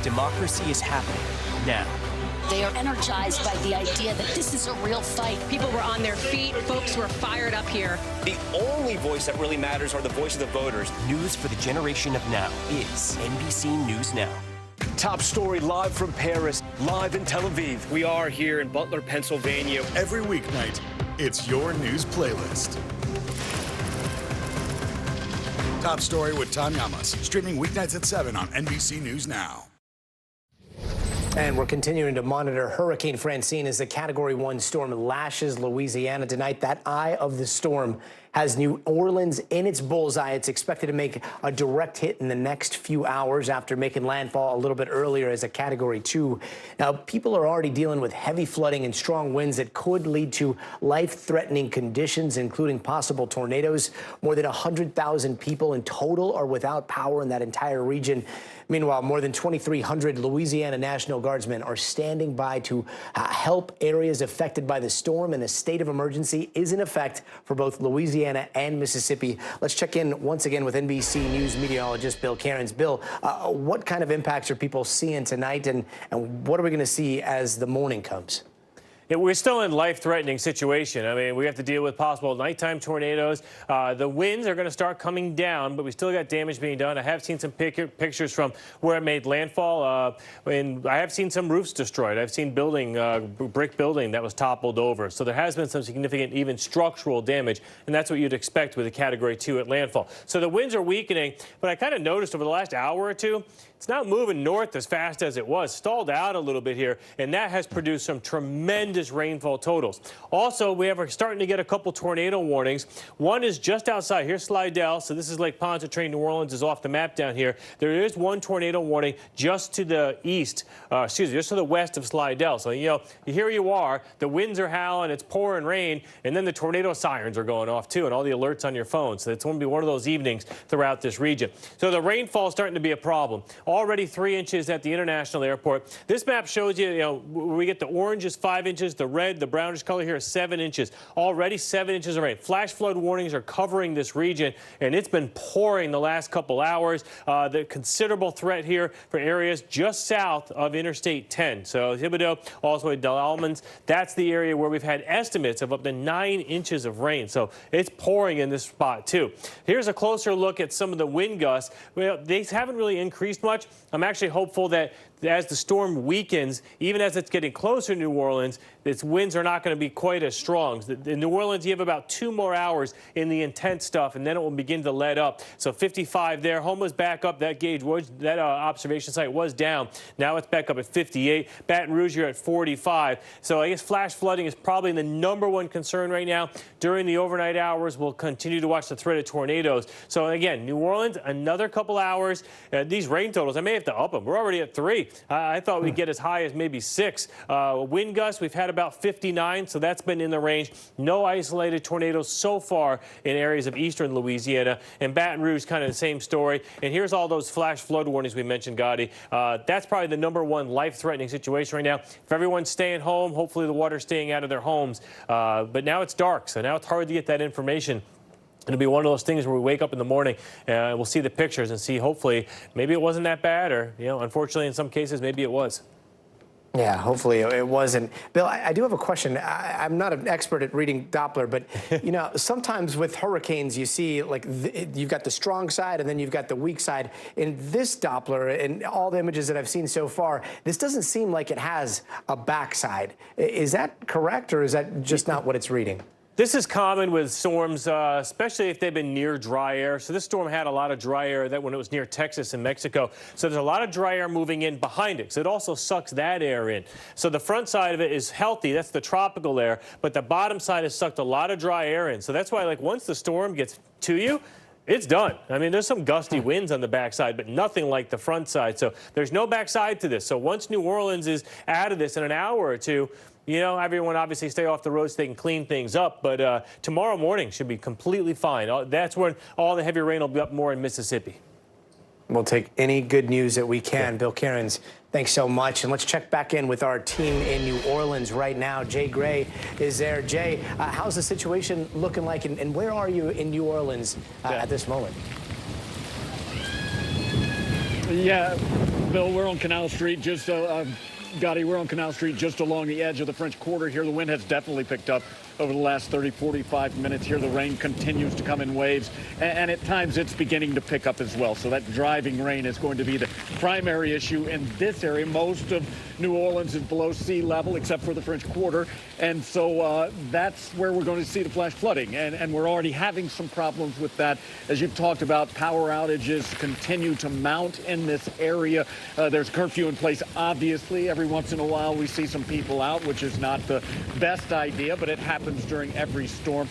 Democracy is happening now. They are energized by the idea that this is a real fight. People were on their feet. Folks were fired up here. The only voice that really matters are the voice of the voters. News for the generation of now is NBC News Now. Top story live from Paris, live in Tel Aviv. We are here in Butler, Pennsylvania. Every weeknight, it's your news playlist. Top story with Tom Yamas, streaming weeknights at 7 on NBC News Now. And we're continuing to monitor Hurricane Francine as the Category 1 storm lashes Louisiana tonight. That eye of the storm has New Orleans in its bullseye. It's expected to make a direct hit in the next few hours after making landfall a little bit earlier as a Category 2. Now, people are already dealing with heavy flooding and strong winds that could lead to life-threatening conditions, including possible tornadoes. More than 100,000 people in total are without power in that entire region. Meanwhile, more than 2,300 Louisiana National Guardsmen are standing by to help areas affected by the storm, and a state of emergency is in effect for both Louisiana and Mississippi. Let's check in once again with NBC News meteorologist Bill Cairns. Bill, what kind of impacts are people seeing tonight, and what are we going to see as the morning comes? Yeah, we're still in a life-threatening situation. I mean, we have to deal with possible nighttime tornadoes. The winds are going to start coming down, but we still got damage being done. I have seen some pictures from where it made landfall, and I have seen some roofs destroyed. I've seen brick building that was toppled over. So there has been some significant, even structural damage, and that's what you'd expect with a Category 2 at landfall. So the winds are weakening, but I kind of noticed over the last hour or two, it's not moving north as fast as it was, stalled out a little bit here, and that has produced some tremendous rainfall totals. Also, we're starting to get a couple tornado warnings. One is just outside here, Slidell. So this is Lake Pontchartrain. New Orleans is off the map down here. There is one tornado warning just to the east, just to the west of Slidell. So, you know, here you are, the winds are howling, it's pouring rain, and then the tornado sirens are going off too, and all the alerts on your phone. So it's going to be one of those evenings throughout this region. So the rainfall is starting to be a problem. Already 3 inches at the International Airport. This map shows you, we get the orange is 5 inches, the red, the brownish color here is 7 inches. Already 7 inches of rain. Flash flood warnings are covering this region, and it's been pouring the last couple hours. The considerable threat here for areas just south of Interstate 10. So Thibodeau, all the way to Dalmans, that's the area where we've had estimates of up to 9 inches of rain. So it's pouring in this spot too. Here's a closer look at some of the wind gusts. Well, they haven't really increased much. I'm actually hopeful that as the storm weakens, even as it's getting closer to New Orleans, its winds are not going to be quite as strong. In New Orleans, you have about 2 more hours in the intense stuff, and then it will begin to let up. So 55 there. Home was back up. That gauge was, that observation site was down. Now it's back up at 58. Baton Rouge, you're at 45. So I guess flash flooding is probably the #1 concern right now. During the overnight hours, we'll continue to watch the threat of tornadoes. So again, New Orleans, another couple hours. These rain totals, I may have to up them. We're already at 3. I thought we'd get as high as maybe 6. Wind gusts, we've had about 59, so that's been in the range. No isolated tornadoes so far in areas of eastern Louisiana. And Baton Rouge, kind of the same story. And here's all those flash flood warnings we mentioned, Gotti. That's probably the #1 life-threatening situation right now. If everyone's staying home, hopefully the water's staying out of their homes. But now it's dark, so now it's hard to get that information. It'll be one of those things where we wake up in the morning and we'll see the pictures and see, hopefully, maybe it wasn't that bad, or, unfortunately, in some cases, maybe it was. Yeah, hopefully it wasn't. Bill, I do have a question. I'm not an expert at reading Doppler, but, sometimes with hurricanes, you see, like, you've got the strong side and then you've got the weak side. In this Doppler, and all the images that I've seen so far, this doesn't seem like it has a backside. Is that correct, or is that just not what it's reading? This is common with storms, especially if they've been near dry air. So this storm had a lot of dry air when it was near Texas and Mexico. So there's a lot of dry air moving in behind it. So it also sucks that air in. So the front side of it is healthy. That's the tropical air. But the bottom side has sucked a lot of dry air in. So that's why, like, once the storm gets to you, it's done. I mean, there's some gusty winds on the backside, but nothing like the front side. So there's no backside to this. So once New Orleans is out of this in an hour or two, everyone obviously stay off the road so they can clean things up. But tomorrow morning should be completely fine. That's when all the heavy rain will be up more in Mississippi. We'll take any good news that we can. Yeah. Bill Cairns, thanks so much. And let's check back in with our team in New Orleans right now. Jay Gray is there. Jay, how's the situation looking like, and where are you in New Orleans at this moment? Yeah, Bill, we're on Canal Street, Gotti, we're on Canal Street just along the edge of the French Quarter here. The wind has definitely picked up over the last 30, 45 minutes here. The rain continues to come in waves, and at times it's beginning to pick up as well. So that driving rain is going to be the primary issue in this area. Most of New Orleans is below sea level, except for the French Quarter. And so that's where we're going to see the flash flooding. And we're already having some problems with that. As you've talked about, power outages continue to mount in this area. There's curfew in place, obviously. Every once in a while, we see some people out, which is not the best idea, but it happens during every storm.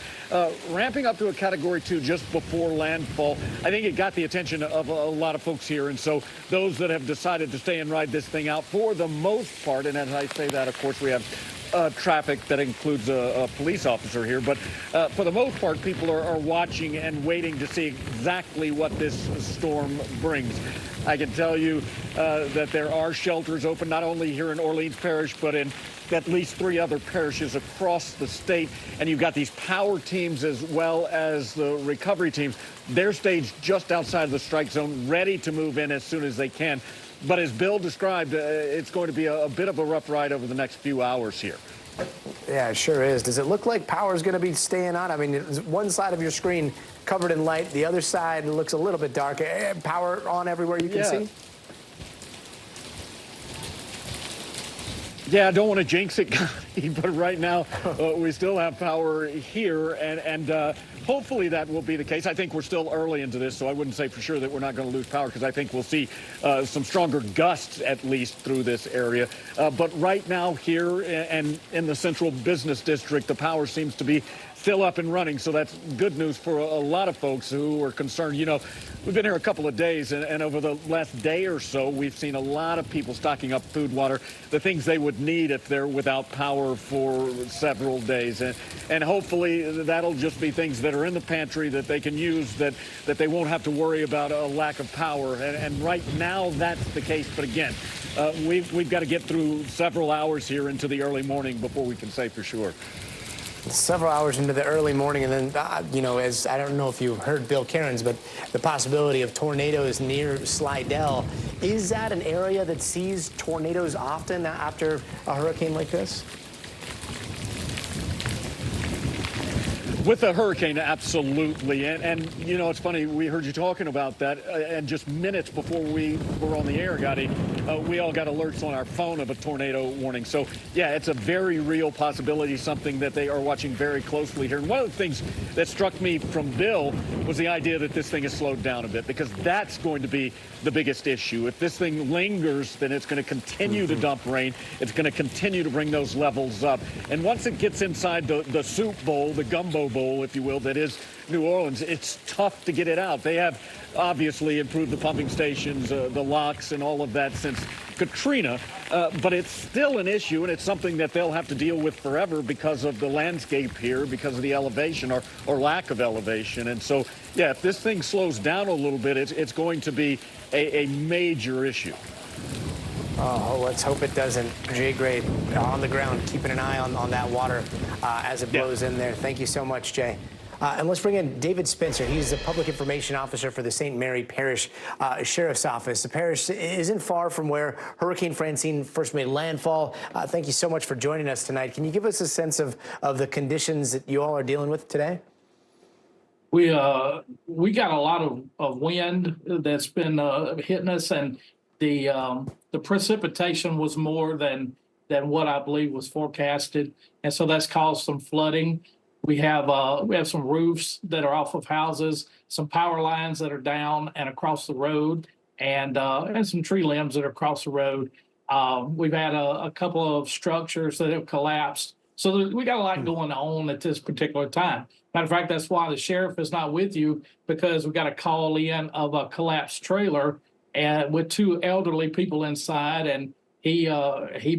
Ramping up to a Category 2 just before landfall, I think it got the attention of a lot of folks here. And so those that have decided to stay and ride this thing out, for the most part, and as I say that, of course, we have traffic that includes a police officer here. But for the most part, people are watching and waiting to see exactly what this storm brings. I can tell you that there are shelters open, not only here in Orleans Parish, but in at least 3 other parishes across the state. And you've got these power teams as well as the recovery teams. They're staged just outside of the strike zone, ready to move in as soon as they can. But as Bill described, it's going to be a bit of a rough ride over the next few hours here. Yeah, it sure is. Does it look like power is going to be staying on? I mean, one side of your screen covered in light. The other side looks a little bit dark. Power on everywhere you can see? Yeah, I don't want to jinx it, but right now we still have power here, and hopefully that will be the case. I think we're still early into this, so I wouldn't say for sure that we're not going to lose power, because I think we'll see some stronger gusts, at least, through this area. But right now here and in the central business district, the power seems to be still up and running, so that's good news for a lot of folks who are concerned. We've been here a couple of days, and over the last day or so, we've seen a lot of people stocking up food, water, the things they would need if they're without power for several days. And hopefully that'll just be things that are in the pantry that they can use, that they won't have to worry about a lack of power. And right now, that's the case. But again, we've got to get through several hours here into the early morning before we can say for sure. Several hours into the early morning, and then, as I don't know if you heard Bill Cairns, but the possibility of tornadoes near Slidell. Is that an area that sees tornadoes often after a hurricane like this? With the hurricane, absolutely. And you know, it's funny, we heard you talking about that, and just minutes before we were on the air, Gotti, we all got alerts on our phone of a tornado warning. So, yeah, it's a very real possibility, something that they are watching very closely here. And one of the things that struck me from Bill was the idea that this thing has slowed down a bit, because that's going to be the biggest issue. If this thing lingers, then it's going to continue to dump rain. It's going to continue to bring those levels up. And once it gets inside the soup bowl, the gumbo bowl, if you will, that is New Orleans, it's tough to get it out. They have obviously improved the pumping stations, the locks, and all of that since Katrina, but it's still an issue, and it's something that they'll have to deal with forever because of the landscape here, because of the elevation or lack of elevation. And so, yeah, if this thing slows down a little bit, it's going to be a major issue. Oh, let's hope it doesn't. Jay Gray on the ground, keeping an eye on that water as it blows in there. Thank you so much, Jay. And let's bring in David Spencer. He's the Public Information Officer for the St. Mary Parish Sheriff's Office. The parish isn't far from where Hurricane Francine first made landfall. Thank you so much for joining us tonight. Can you give us a sense of the conditions that you all are dealing with today? We got a lot of wind that's been hitting us, and the precipitation was more than what I believe was forecasted, and so that's caused some flooding. We have some roofs that are off of houses, some power lines that are down and across the road, and some tree limbs that are across the road. We've had a couple of structures that have collapsed. So we got a lot going on at this particular time. Matter of fact, that's why the sheriff is not with you, because we got a call in of a collapsed trailer and with two elderly people inside, and he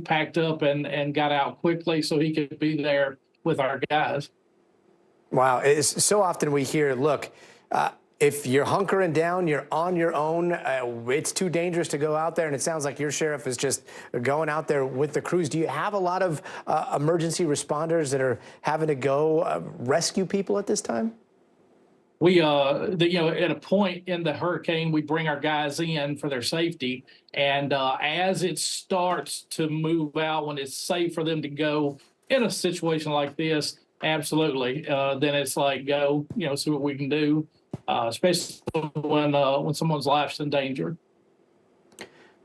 packed up and got out quickly so he could be there with our guys. Wow. It's so often we hear, look, if you're hunkering down, you're on your own. It's too dangerous to go out there. And it sounds like your sheriff is just going out there with the crews. Do you have a lot of emergency responders that are having to go rescue people at this time? We, at a point in the hurricane, we bring our guys in for their safety. And as it starts to move out, when it's safe for them to go in a situation like this, absolutely. Then it's like, go, see what we can do, especially when someone's life's in danger.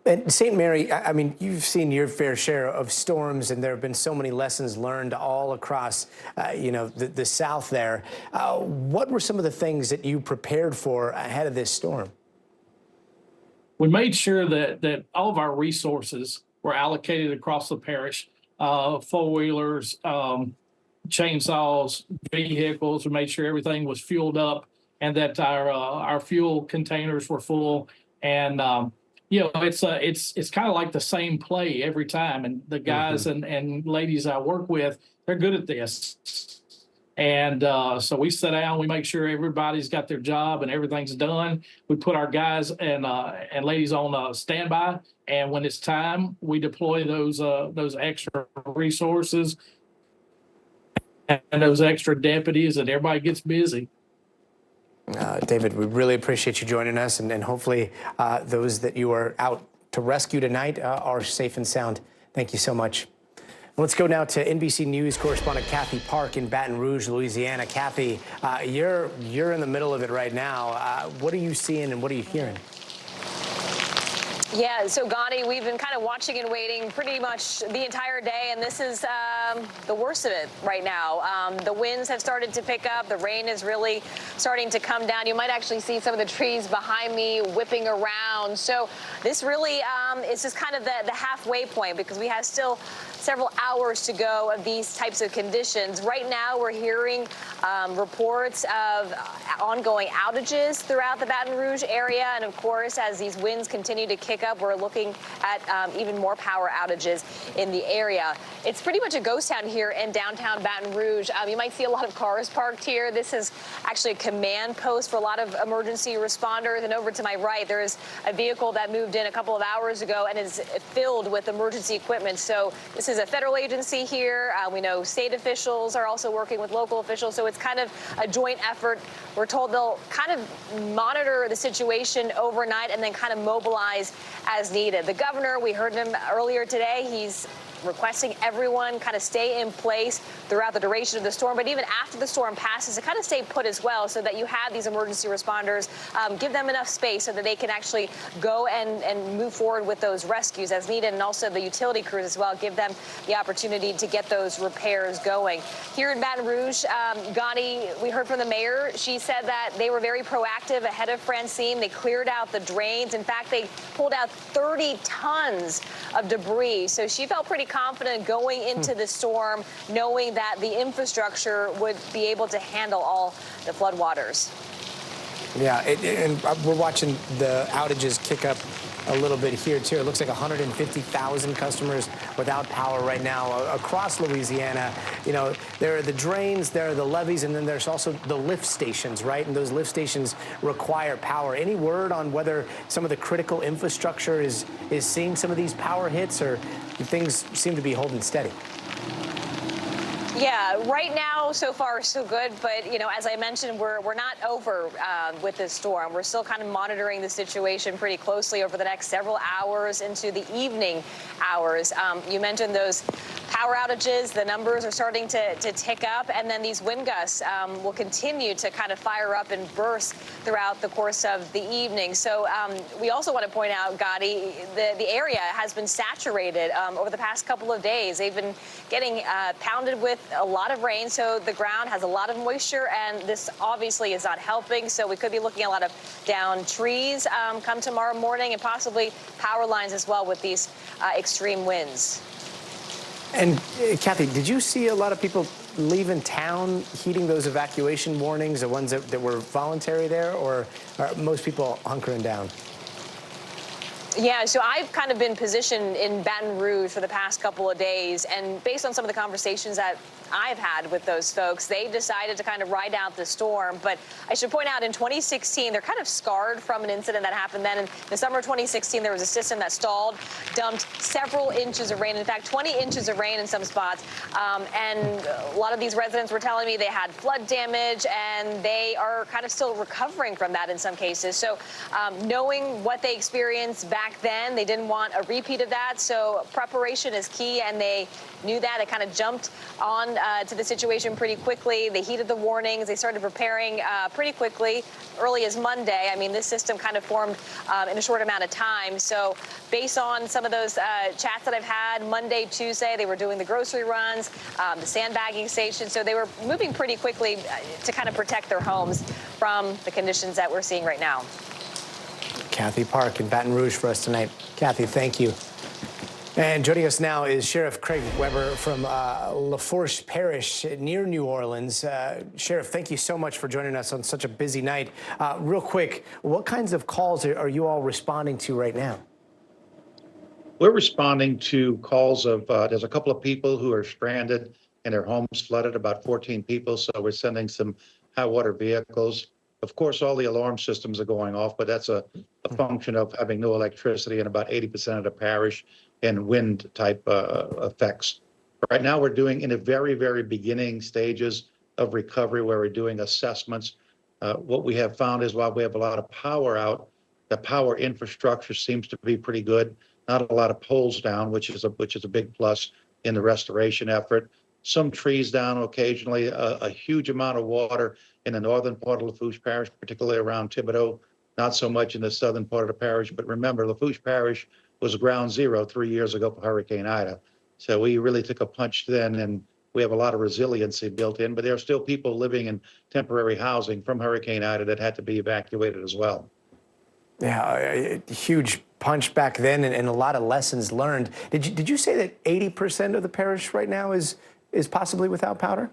And St. Mary, I mean, you've seen your fair share of storms, and there have been so many lessons learned all across, the South there. What were some of the things that you prepared for ahead of this storm? We made sure that all of our resources were allocated across the parish, four-wheelers, chainsaws, vehicles. We made sure everything was fueled up and that our fuel containers were full. And it's kind of like the same play every time. And the guys and ladies I work with, they're good at this. And so we sit down, we make sure everybody's got their job and everything's done. We put our guys and ladies on standby. And when it's time, we deploy those extra resources and those extra deputies, and everybody gets busy. David, we really appreciate you joining us, and hopefully those that you are out to rescue tonight are safe and sound. Thank you so much. Let's go now to NBC News correspondent Kathy Park in Baton Rouge, Louisiana. Kathy, you're in the middle of it right now. What are you seeing and what are you hearing? Yeah, so Gotti, we've been kind of watching and waiting pretty much the entire day, and this is the worst of it right now. The winds have started to pick up. The rain is really starting to come down. You might actually see some of the trees behind me whipping around. So this really is just kind of the halfway point, because we have still several hours to go of these types of conditions. Right now, we're hearing reports of ongoing outages throughout the Baton Rouge area. And of course, as these winds continue to kick up, we're looking at even more power outages in the area. It's pretty much a ghost town here in downtown Baton Rouge. You might see a lot of cars parked here. This is actually a command post for a lot of emergency responders. And over to my right, there is a vehicle that moved in a couple of hours ago and is filled with emergency equipment. So this is a federal agency here. We know state officials are also working with local officials. So it's kind of a joint effort. We're told they'll kind of monitor the situation overnight and then kind of mobilize as needed. The governor, we heard him earlier today, he's requesting everyone kind of stay in place throughout the duration of the storm, but even after the storm passes, to kind of stay put as well, so that you have these emergency responders, give them enough space so that they can actually go and move forward with those rescues as needed, and also the utility crews as well, give them the opportunity to get those repairs going. Here in Baton Rouge, Gandhi, we heard from the mayor. She said that they were very proactive ahead of Francine. They cleared out the drains. In fact, they pulled out 30 tons of debris. So she felt pretty confident going into the storm, knowing that the infrastructure would be able to handle all the floodwaters. Yeah, and we're watching the outages kick up a little bit here, too. It looks like 150,000 customers without power right now across Louisiana. You know, there are the drains, there are the levees, and then there's also the lift stations, right? And those lift stations require power. Any word on whether some of the critical infrastructure is seeing some of these power hits, or things seem to be holding steady? Yeah, right now, so far, so good. But, you know, as I mentioned, we're not over with this storm. We're still kind of monitoring the situation pretty closely over the next several hours into the evening hours. You mentioned those power outages. The numbers are starting to tick up. And then these wind gusts will continue to kind of fire up and burst throughout the course of the evening. So we also want to point out, Gotti, the area has been saturated over the past couple of days. They've been getting pounded with a lot of rain, so the ground has a lot of moisture, and this obviously is not helping. So we could be looking at a lot of downed trees come tomorrow morning, and possibly power lines as well with these extreme winds. And Kathy, did you see a lot of people leaving town heeding those evacuation warnings, the ones that were voluntary there, or are most people hunkering down? Yeah, so I've kind of been positioned in Baton Rouge for the past couple of days, and based on some of the conversations that I've had with those folks, they decided to kind of ride out the storm. But I should point out, in 2016, they're kind of scarred from an incident that happened then. In the summer of 2016, there was a system that stalled, dumped several inches of rain, in fact, 20 inches of rain in some spots. And a lot of these residents were telling me they had flood damage, and they are kind of still recovering from that in some cases. So knowing what they experienced back then, they didn't want a repeat of that. So preparation is key, and they knew that. They kind of jumped on to the situation pretty quickly. They heeded the warnings. They started preparing pretty quickly, early as Monday. I mean, this system kind of formed in a short amount of time. So based on some of those chats that I've had, Monday, Tuesday, they were doing the grocery runs, the sandbagging station. So they were moving pretty quickly to kind of protect their homes from the conditions that we're seeing right now. Kathy Park in Baton Rouge for us tonight. Kathy, thank you. And joining us now is Sheriff Craig Weber from Lafourche Parish near New Orleans. Sheriff, thank you so much for joining us on such a busy night. Real quick, what kinds of calls are you all responding to right now? We're responding to calls of, there's a couple of people who are stranded and their homes flooded, about 14 people. So we're sending some high water vehicles. Of course, all the alarm systems are going off, but that's a function of having no electricity in about 80% of the parish and wind type effects. Right now, we're doing in the very, very beginning stages of recovery where we're doing assessments. What we have found is while we have a lot of power out, the power infrastructure seems to be pretty good. Not a lot of poles down, which is a big plus in the restoration effort. Some trees down occasionally, a huge amount of water in the northern part of Lafourche Parish, particularly around Thibodeau, not so much in the southern part of the parish. But remember, Lafourche Parish was ground zero 3 years ago for Hurricane Ida. So we really took a punch then, and we have a lot of resiliency built in, but there are still people living in temporary housing from Hurricane Ida that had to be evacuated as well. Yeah, a huge punch back then, and a lot of lessons learned. Did you say that 80% of the parish right now is possibly without power?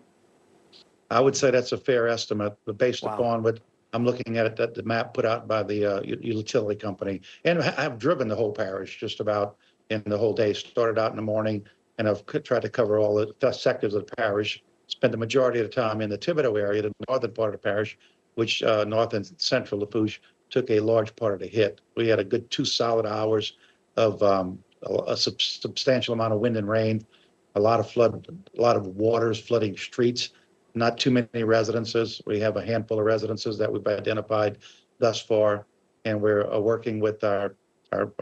I would say that's a fair estimate, but based upon what I'm looking at, the map put out by the utility company. And I've driven the whole parish just about in the whole day. Started out in the morning, and I've tried to cover all the sectors of the parish. Spent the majority of the time in the Thibodeau area, the northern part of the parish, which north and central Lafourche took a large part of the hit. We had a good 2 solid hours of a substantial amount of wind and rain, a lot of flood, a lot of waters flooding streets. Not too many residences. We have a handful of residences that we've identified thus far, and we're working with our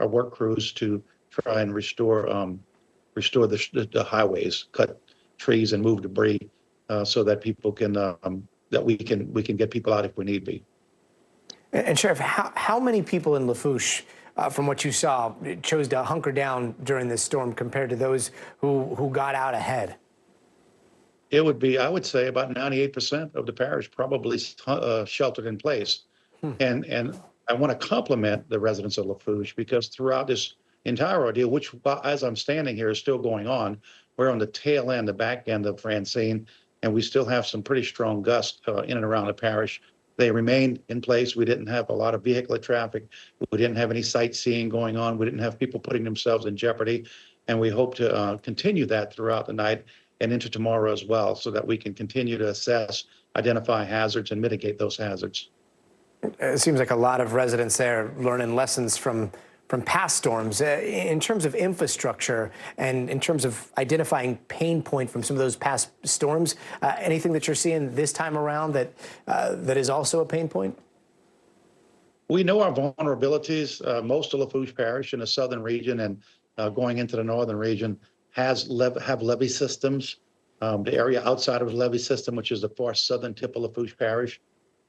work crews to try and restore restore the highways, cut trees and move debris so that people can, that we can get people out if we need be. And Sheriff, how many people in Lafourche, from what you saw, chose to hunker down during this storm compared to those who got out ahead? It would be, I would say, about 98% of the parish probably sheltered in place. And I want to compliment the residents of Lafourche because throughout this entire ordeal, which as I'm standing here is still going on, we're on the tail end, the back end of Francine, and we still have some pretty strong gusts in and around the parish. They remained in place. We didn't have a lot of vehicular traffic. We didn't have any sightseeing going on. We didn't have people putting themselves in jeopardy. And we hope to continue that throughout the night and into tomorrow as well, so that we can continue to assess, identify hazards, and mitigate those hazards. It seems like a lot of residents there learning lessons from past storms. In terms of infrastructure and in terms of identifying pain point from some of those past storms, anything that you're seeing this time around that is also a pain point? We know our vulnerabilities. Most of Lafourche Parish in the southern region and going into the northern region have levee systems. The area outside of the levee system, which is the far southern tip of Lafourche Parish,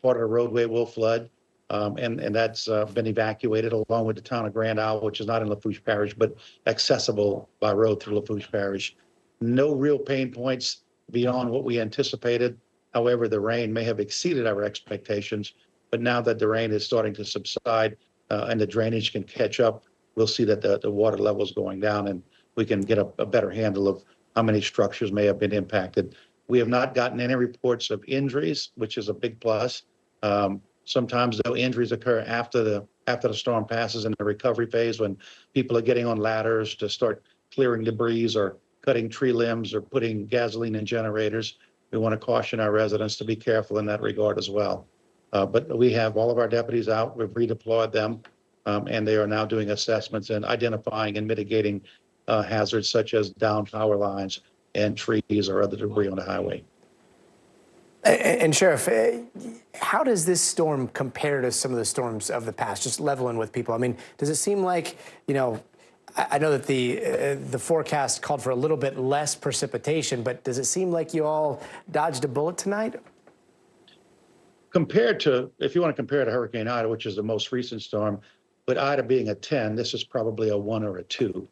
part of the roadway will flood. And that's been evacuated along with the town of Grand Isle, which is not in Lafourche Parish, but accessible by road through Lafourche Parish. No real pain points beyond what we anticipated. However, the rain may have exceeded our expectations, but now that the rain is starting to subside and the drainage can catch up, we'll see that the water level is going down and we can get a better handle of how many structures may have been impacted. We have not gotten any reports of injuries, which is a big plus. Sometimes though injuries occur after the storm passes in the recovery phase when people are getting on ladders to start clearing debris or cutting tree limbs or putting gasoline in generators. We want to caution our residents to be careful in that regard as well. But we have all of our deputies out. We've redeployed them and they are now doing assessments and identifying and mitigating hazards such as downed power lines and trees or other debris on the highway. And Sheriff, how does this storm compare to some of the storms of the past? Just leveling with people. I mean, does it seem like, you know, I know that the forecast called for a little bit less precipitation, but does it seem like you all dodged a bullet tonight? Compared to, if you want to compare to Hurricane Ida, which is the most recent storm, with Ida being a 10, this is probably a 1 or a 2.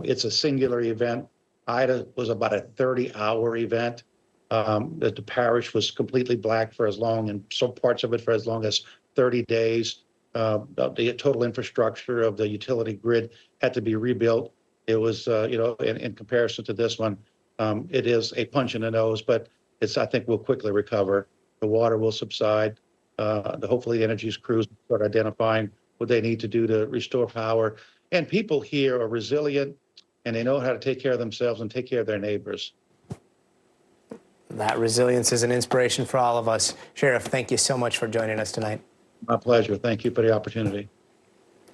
It's a singular event. Ida was about a 30-hour event. That the parish was completely black for as long, and some parts of it for as long as 30 days. The total infrastructure of the utility grid had to be rebuilt. It was, you know, in comparison to this one, it is a punch in the nose, but I think we'll quickly recover. The water will subside. Hopefully the energy crews start identifying what they need to do to restore power. And people here are resilient and they know how to take care of themselves and take care of their neighbors. That resilience is an inspiration for all of us. Sheriff, thank you so much for joining us tonight. My pleasure. Thank you for the opportunity.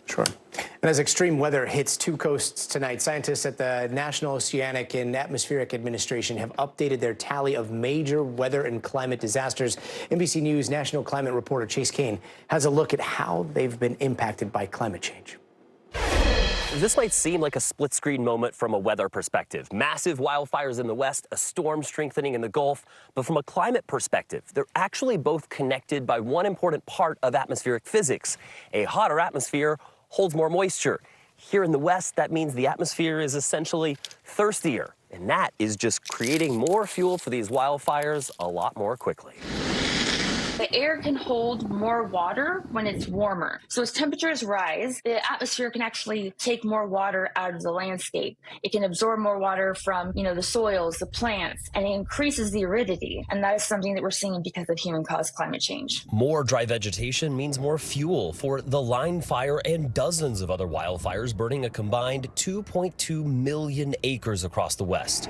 Sure. And as extreme weather hits two coasts tonight, scientists at the National Oceanic and Atmospheric Administration have updated their tally of major weather and climate disasters. NBC News national climate reporter Chase Kane has a look at how they've been impacted by climate change. This might seem like a split-screen moment from a weather perspective. Massive wildfires in the west, a storm strengthening in the Gulf. But from a climate perspective, they're actually both connected by one important part of atmospheric physics. A hotter atmosphere holds more moisture. Here in the west, that means the atmosphere is essentially thirstier. And that is just creating more fuel for these wildfires a lot more quickly. The air can hold more water when it's warmer. So as temperatures rise, the atmosphere can actually take more water out of the landscape. It can absorb more water from, the soils, the plants, and it increases the aridity. And that is something that we're seeing because of human-caused climate change. More dry vegetation means more fuel for the Line Fire and dozens of other wildfires burning a combined 2.2 million acres across the west.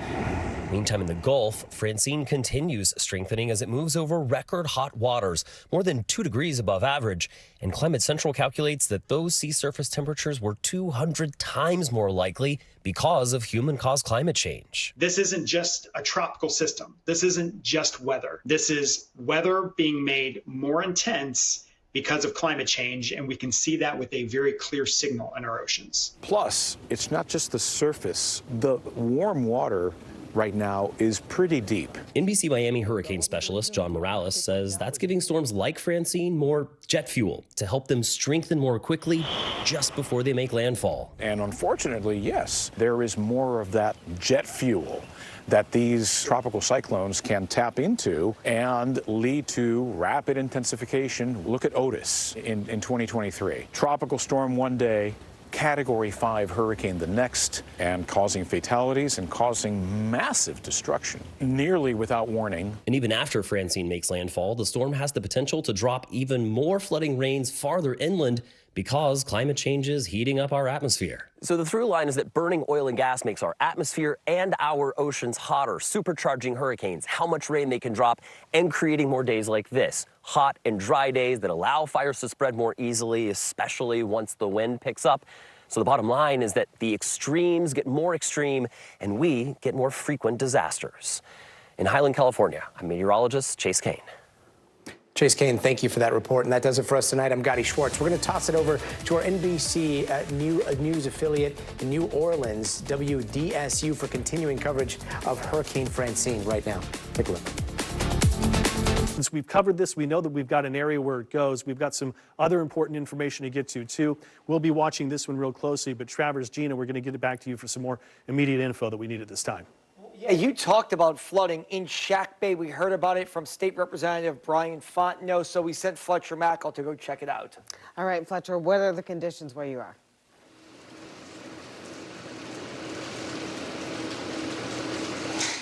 Meantime, in the Gulf, Francine continues strengthening as it moves over record hot waters, more than 2 degrees above average. And Climate Central calculates that those sea surface temperatures were 200 times more likely because of human-caused climate change. This isn't just a tropical system. This isn't just weather. This is weather being made more intense because of climate change, and we can see that with a very clear signal in our oceans. Plus, it's not just the surface. The warm water right now is pretty deep. NBC Miami hurricane specialist John Morales says that's giving storms like Francine more jet fuel to help them strengthen more quickly just before they make landfall. And unfortunately, yes, there is more of that jet fuel that these tropical cyclones can tap into and lead to rapid intensification. Look at Otis in 2023. Tropical storm one day, Category 5 hurricane the next, and causing fatalities and causing massive destruction, nearly without warning. And even after Francine makes landfall, the storm has the potential to drop even more flooding rains farther inland because climate change is heating up our atmosphere. So the through line is that burning oil and gas makes our atmosphere and our oceans hotter, supercharging hurricanes, how much rain they can drop, and creating more days like this. Hot and dry days that allow fires to spread more easily, especially once the wind picks up. So the bottom line is that the extremes get more extreme and we get more frequent disasters. In Highland, California, I'm meteorologist Chase Kane. Chase Kane, thank you for that report. And that does it for us tonight. I'm Gotti Schwartz. We're going to toss it over to our NBC News affiliate in New Orleans, WDSU, for continuing coverage of Hurricane Francine right now. Take a look. Since we've covered this, we know that we've got an area where it goes. We've got some other important information to get to, too. We'll be watching this one real closely. But Travers, Gina, we're going to get it back to you for some more immediate info that we need at this time. Yeah, you talked about flooding in Shack Bay. We heard about it from State Representative Brian Fontenot, so we sent Fletcher Mackel to go check it out. All right, Fletcher, what are the conditions where you are?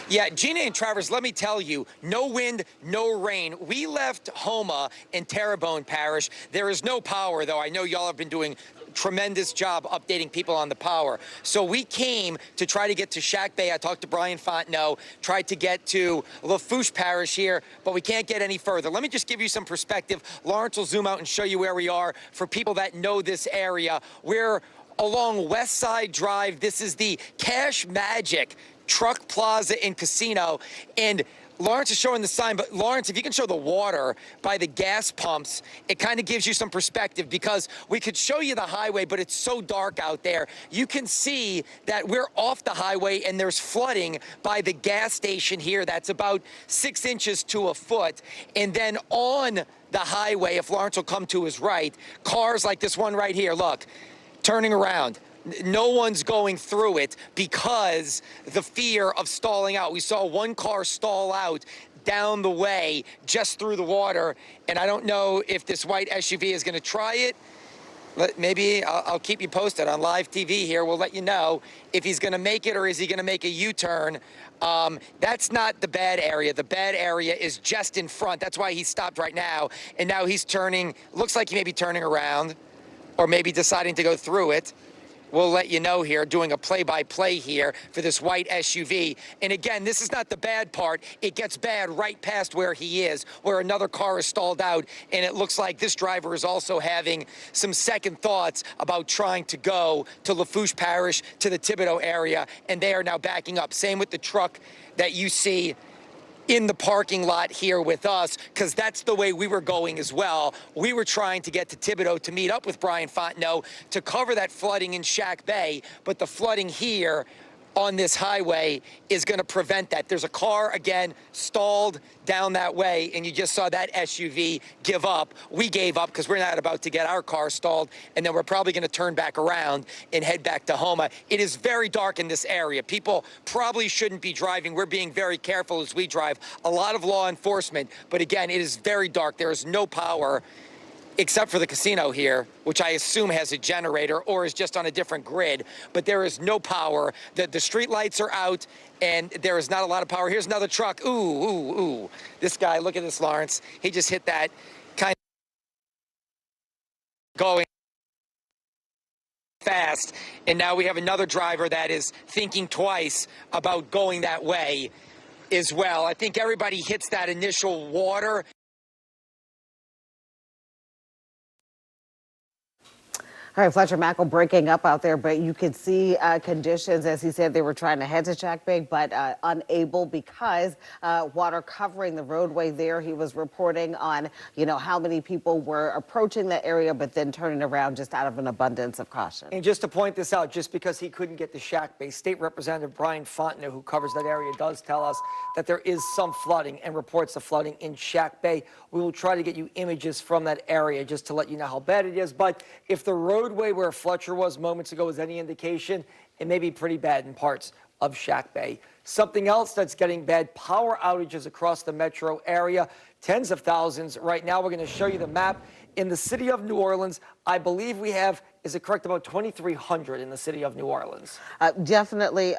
Yeah, Gina and Travers, let me tell you, no wind, no rain. We left Houma in Terrebonne Parish. There is no power, though. I know y'all have been doing a tremendous job updating people on the power. So we came to try to get to Shack Bay. I talked to Brian Fontenot, tried to get to Lafourche Parish here, but we can't get any further. Let me just give you some perspective. Lawrence will zoom out and show you where we are. For people that know this area, we're along West Side Drive. This is the Cash Magic Truck Plaza and Casino, and Lawrence is showing the sign, but Lawrence, if you can show the water by the gas pumps, it kind of gives you some perspective, because we could show you the highway, but it's so dark out there. You can see that we're off the highway and there's flooding by the gas station here. That's about 6 inches to a foot. And then on the highway, if Lawrence will come to his right, cars like this one right here, look, turning around. No one's going through it because the fear of stalling out. We saw one car stall out down the way just through the water, and I don't know if this white SUV is going to try it. Maybe I'll keep you posted on live TV here. We'll let you know if he's going to make it or is he going to make a U-turn. That's not the bad area. The bad area is just in front. That's why he stopped right now, and now he's turning. Looks like he may be turning around or maybe deciding to go through it. We'll let you know here, doing a play-by-play here for this white SUV. And again, this is not the bad part. It gets bad right past where he is, where another car is stalled out. And it looks like this driver is also having some second thoughts about trying to go to Lafourche Parish, to the Thibodaux area, and they are now backing up. Same with the truck that you see in the parking lot here with us, because that's the way we were going as well. We were trying to get to Thibodaux to meet up with Brian Fontenot to cover that flooding in Shack Bay, but the flooding here on this highway is going to prevent that. There's a car, again, stalled down that way, and you just saw that SUV give up. We gave up because we're not about to get our car stalled, and then we're probably going to turn back around and head back to Houma. It is very dark in this area. People probably shouldn't be driving. We're being very careful as we drive. A lot of law enforcement, but again, it is very dark. There is no power except for the casino here, which I assume has a generator or is just on a different grid, but there is no power. The street lights are out, and there is not a lot of power. Here's another truck. Ooh, ooh, ooh. This guy, look at this, Lawrence. He just hit that kind of going fast, and now we have another driver that is thinking twice about going that way as well. I think everybody hits that initial water. All right, Fletcher Mackel breaking up out there, but you could see conditions, as he said, they were trying to head to Jack Bay, but unable because water covering the roadway there. He was reporting on, how many people were approaching that area, but then turning around just out of an abundance of caution. And just to point this out, just because he couldn't get to Shack Bay, State Representative Brian Fontenot, who covers that area, does tell us that there is some flooding and reports of flooding in Shack Bay. We will try to get you images from that area just to let you know how bad it is. But if the roadway where Fletcher was moments ago is any indication, it may be pretty bad in parts of Shack Bay. Something else that's getting bad, power outages across the metro area, tens of thousands. Right now, we're going to show you the map. In the city of New Orleans, I believe we have, is it correct, about 2,300 in the city of New Orleans? Definitely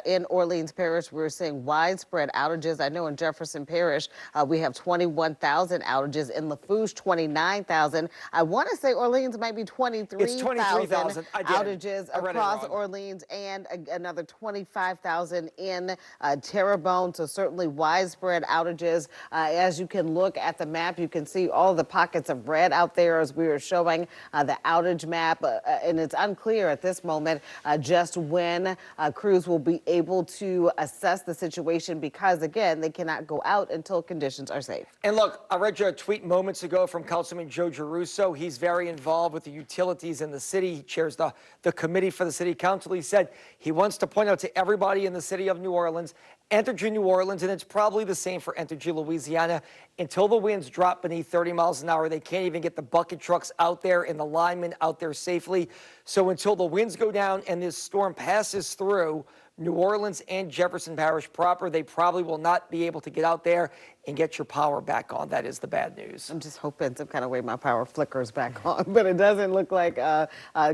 in Orleans Parish, we're seeing widespread outages. I know in Jefferson Parish, we have 21,000 outages. In Lafourche, 29,000. I want to say Orleans might be 23,000 outages across Orleans, and another 25,000 in Terrebonne. So certainly widespread outages. As you can look at the map, you can see all the pockets of red out there as we were showing the outage map, and it's unclear at this moment just when crews will be able to assess the situation because, again, they cannot go out until conditions are safe. And look, I read your tweet moments ago from Councilman Joe Giarrusso. He's very involved with the utilities in the city. He chairs the committee for the city council. He said he wants to point out to everybody in the city of New Orleans, Entergy New Orleans, and it's probably the same for Entergy Louisiana. Until the winds drop beneath 30 miles an hour, they can't even get the bucket trucks out there and the linemen out there safely. So until the winds go down and this storm passes through New Orleans and Jefferson Parish proper, they probably will not be able to get out there and get your power back on. That is the bad news. I'm just hoping some kind of way my power flickers back on, but it doesn't look like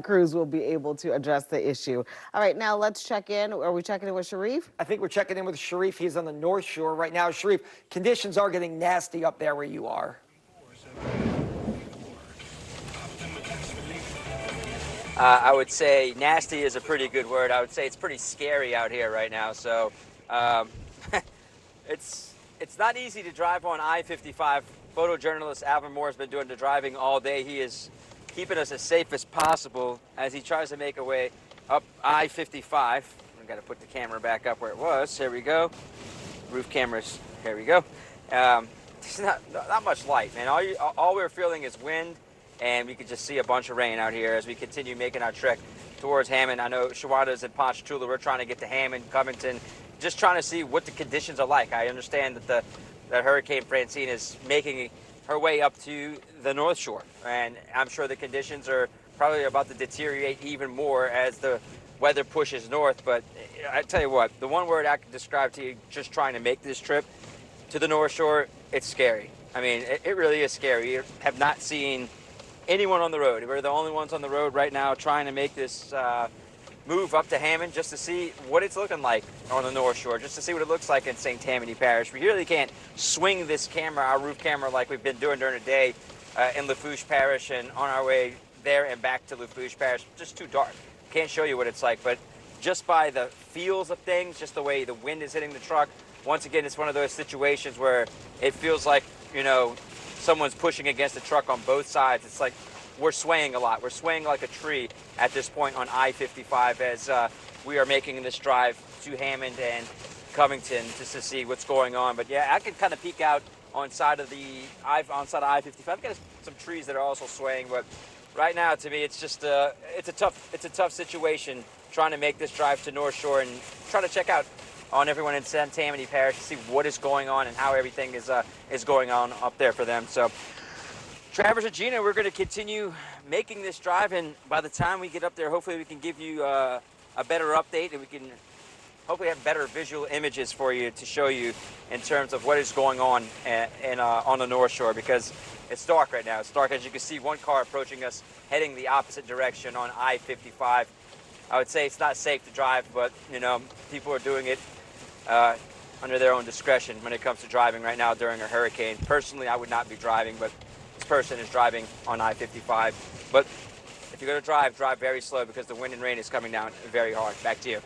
crews will be able to address the issue. All right, now let's check in. Are we checking in with Sharif? I think we're checking in with Sharif. He's on the North Shore right now. Sharif, conditions are getting nasty up there where you are. I would say nasty is a pretty good word. I would say it's pretty scary out here right now. So it's not easy to drive on I-55. Photojournalist Alvin Moore has been doing the driving all day. He is keeping us as safe as possible as he tries to make a way up I-55. I've got to put the camera back up where it was. Here we go. Roof cameras. Here we go. There's not much light, man. All we're feeling is wind. And we could just see a bunch of rain out here as we continue making our trek towards Hammond. I know Shawada's in Ponchatoula. We're trying to get to Hammond, Covington, just trying to see what the conditions are like. I understand that that Hurricane Francine is making her way up to the North Shore, and I'm sure the conditions are probably about to deteriorate even more as the weather pushes north. But I tell you what, the one word I can describe to you just trying to make this trip to the North Shore, it's scary. I mean, it really is scary. You have not seen anyone on the road. We're the only ones on the road right now trying to make this move up to Hammond just to see what it's looking like on the North Shore, just to see what it looks like in St. Tammany Parish. We really can't swing this camera, our roof camera, like we've been doing during the day in Lafourche Parish and on our way there and back to Lafourche Parish. Just too dark. Can't show you what it's like, but just by the feels of things, just the way the wind is hitting the truck, once again, it's one of those situations where it feels like, someone's pushing against the truck on both sides. It's like we're swaying a lot. We're swaying like a tree at this point on I-55 as we are making this drive to Hammond and Covington just to see what's going on. But yeah, I can kind of peek out on side of I-55. I've got some trees that are also swaying, but right now to me it's just it's a tough situation trying to make this drive to North Shore and trying to check out on everyone in St. Tammany Parish to see what is going on and how everything is going on up there for them. So, Travers and Gina, we're going to continue making this drive, and by the time we get up there, hopefully we can give you a better update, and we can hopefully have better visual images for you to show you in terms of what is going on on the North Shore, because it's dark right now. It's dark. As you can see, one car approaching us heading the opposite direction on I-55. I would say it's not safe to drive, but people are doing it under their own discretion when it comes to driving right now during a hurricane. Personally, I would not be driving, but this person is driving on I-55. But if you're going to drive very slow because the wind and rain is coming down very hard. Back to you.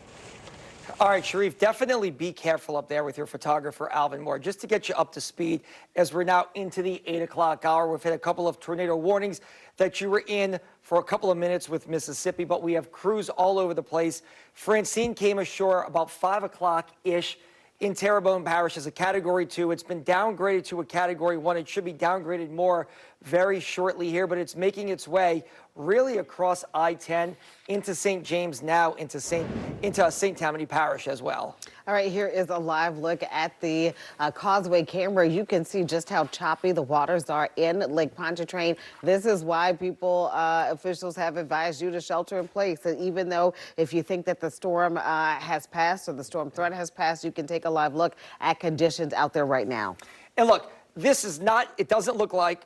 All right, Sharif, definitely be careful up there with your photographer, Alvin Moore, just to get you up to speed as we're now into the 8 o'clock hour. We've had a couple of tornado warnings that you were in for a couple of minutes with Mississippi, but we have crews all over the place. Francine came ashore about 5 o'clock-ish in Terrebonne Parish as a Category 2. It's been downgraded to a Category 1. It should be downgraded more very shortly here, but it's making its way really across I-10 into St. James now, into St. Tammany Parish as well. All right, here is a live look at the causeway camera. You can see just how choppy the waters are in Lake Pontchartrain. This is why officials have advised you to shelter in place. And even though if you think that the storm has passed or the storm threat has passed, you can take a live look at conditions out there right now. And look, this is not, it doesn't look like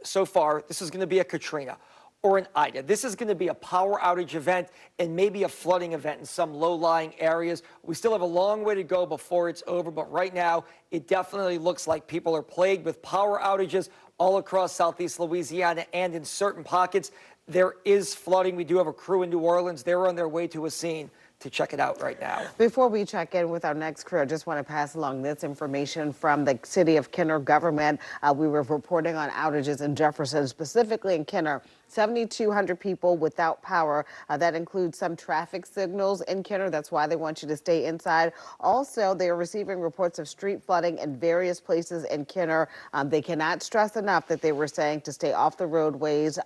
so far this is going to be a Katrina or an Ida. This is going to be a power outage event and maybe a flooding event in some low-lying areas. We still have a long way to go before it's over, but right now it definitely looks like people are plagued with power outages all across southeast Louisiana, and in certain pockets there is flooding. We do have a crew in New Orleans. They're on their way to a scene to check it out right now. Before we check in with our next crew, I just want to pass along this information from the city of Kenner government. We were reporting on outages in Jefferson, specifically in Kenner. 7,200 people without power. That includes some traffic signals in Kenner. That's why they want you to stay inside. Also, they are receiving reports of street flooding in various places in Kenner. They cannot stress enough that they were saying to stay off the roadways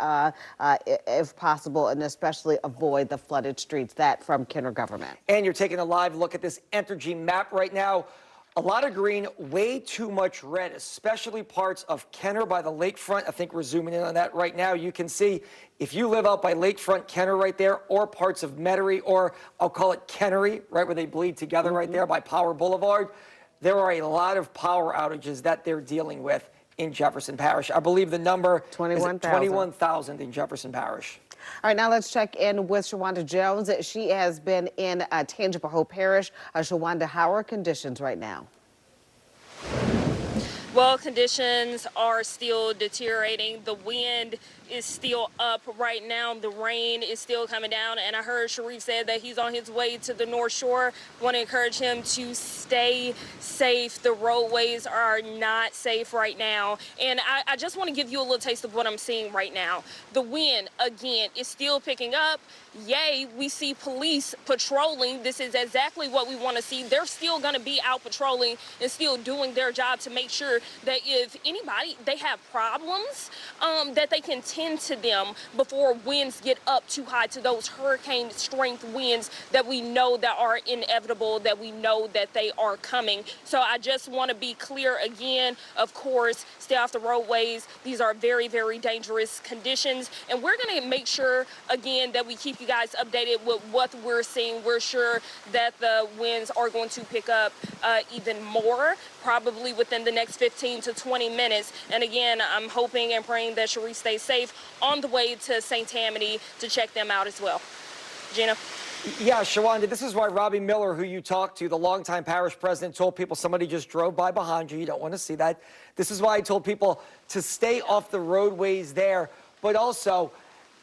if possible, and especially avoid the flooded streets. That from Kenner government. And you're taking a live look at this Entergy map right now. A lot of green, way too much red, especially parts of Kenner by the lakefront. I think we're zooming in on that right now. You can see if you live out by lakefront Kenner right there, or parts of Metairie, or I'll call it Kennery, right where they bleed together right there by Power Boulevard, there are a lot of power outages that they're dealing with in Jefferson Parish. I believe the number 21,000 in Jefferson Parish. All right, now let's check in with Shawanda Jones. She has been in Tangipahoa Parish. Shawanda, how are conditions right now? Well, conditions are still deteriorating. The wind is still up right now. The rain is still coming down. And I heard Sharif said that he's on his way to the North Shore. I want to encourage him to stay safe. The roadways are not safe right now. And I just want to give you a little taste of what I'm seeing right now. The wind, again, is still picking up. Yay, we see police patrolling. This is exactly what we want to see. They're still going to be out patrolling and still doing their job to make sure that if anybody, they have problems, that they can tend to them before winds get up too high to those hurricane strength winds that we know that are inevitable, that we know that they are coming. So I just want to be clear again, of course, stay off the roadways. These are very, very dangerous conditions. And we're going to make sure, again, that we keep you guys updated with what we're seeing. We're sure that the winds are going to pick up even more, probably within the next 15 to 20 minutes. And again, I'm hoping and praying that Sharif stays safe on the way to St. Tammany to check them out as well. Gina? Yeah, Shawanda, this is why Robbie Miller, who you talked to, the longtime parish president, told people somebody just drove by behind you. You don't want to see that. This is why I told people to stay off the roadways there. But also,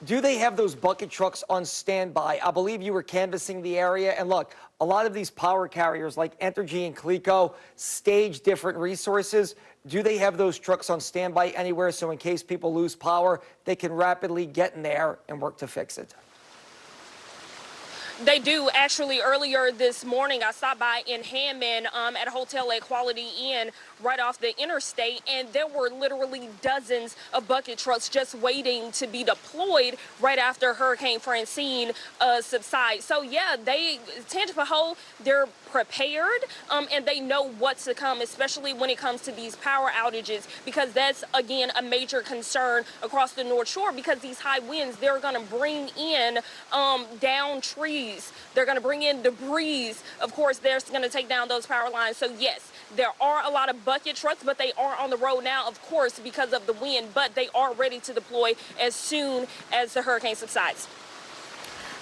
do they have those bucket trucks on standby? I believe you were canvassing the area. And look, a lot of these power carriers like Entergy and Clico stage different resources. Do they have those trucks on standby anywhere so in case people lose power, they can rapidly get in there and work to fix it? They do. Actually, earlier this morning, I stopped by in Hammond at a hotel at Quality Inn right off the interstate, and there were literally dozens of bucket trucks just waiting to be deployed right after Hurricane Francine subsides. So, yeah, Tangipahoa, they're prepared, and they know what's to come, especially when it comes to these power outages, because that's, again, a major concern across the North Shore, because these high winds, they're going to bring in down trees. They're going to bring in debris. Of course, they're going to take down those power lines. So, yes, there are a lot of bucket trucks, but they are on the road now, of course, because of the wind, but they are ready to deploy as soon as the hurricane subsides.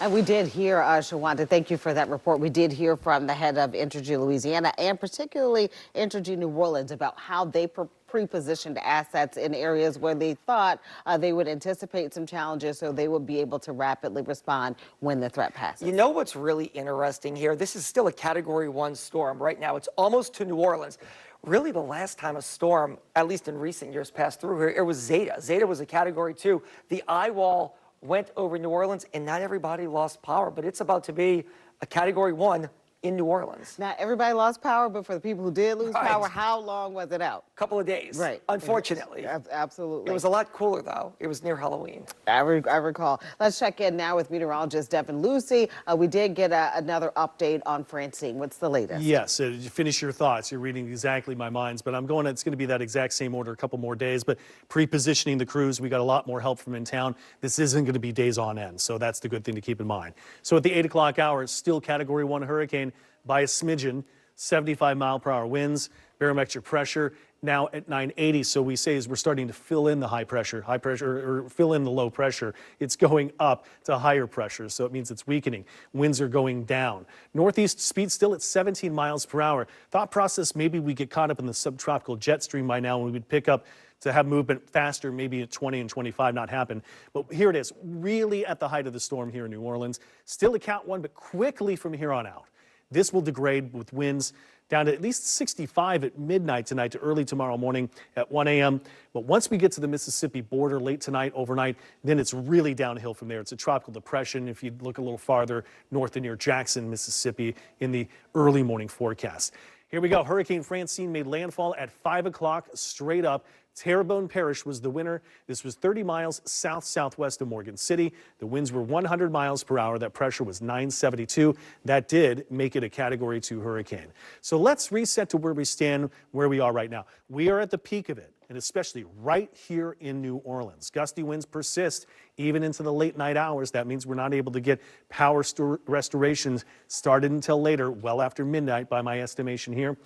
And we did hear, Shawanda, thank you for that report. We did hear from the head of Entergy Louisiana and particularly Entergy New Orleans about how they pre-positioned assets in areas where they thought they would anticipate some challenges so they would be able to rapidly respond when the threat passes. You know what's really interesting here? This is still a Category 1 storm right now. It's almost to New Orleans. Really, the last time a storm, at least in recent years, passed through here, it was Zeta. Zeta was a Category 2. The eye wall went over New Orleans, and not everybody lost power, but it's about to be a Category 1 in New Orleans. Not everybody lost power, but for the people who did lose power, how long was it out? A couple of days. Right. Unfortunately. Absolutely. It was a lot cooler, though. It was near Halloween. I recall. Let's check in now with meteorologist Devin Lucy. We did get another update on Francine. What's the latest? Yes, you finish your thoughts. You're reading exactly my minds, but I'm going, it's going to be that exact same order, a couple more days, but pre-positioning the crews, we got a lot more help from in town. This isn't going to be days on end, so that's the good thing to keep in mind. So at the 8 o'clock hour, it's still Category 1 hurricane by a smidgen, 75-mile-per-hour winds, barometric pressure now at 980. So we say as we're starting to fill in the high pressure, or fill in the low pressure, it's going up to higher pressure. So it means it's weakening. Winds are going down. Northeast speed still at 17 miles per hour. Thought process, maybe we get caught up in the subtropical jet stream by now and we would pick up to have movement faster, maybe at 20 and 25 not happen. But here it is, really at the height of the storm here in New Orleans. Still a Cat 1, but quickly from here on out. This will degrade with winds down to at least 65 at midnight tonight to early tomorrow morning at 1 a.m. But once we get to the Mississippi border late tonight, overnight, then it's really downhill from there. It's a tropical depression if you look a little farther north and near Jackson, Mississippi in the early morning forecast. Here we go. Hurricane Francine made landfall at 5 o'clock straight up. Terrebonne Parish was the winner. This was 30 miles south-southwest of Morgan City. The winds were 100 miles per hour. That pressure was 972. That did make it a Category 2 hurricane. So let's reset to where we stand, where we are right now. We are at the peak of it, and especially right here in New Orleans. Gusty winds persist even into the late night hours. That means we're not able to get power restorations started until later, well after midnight by my estimation here.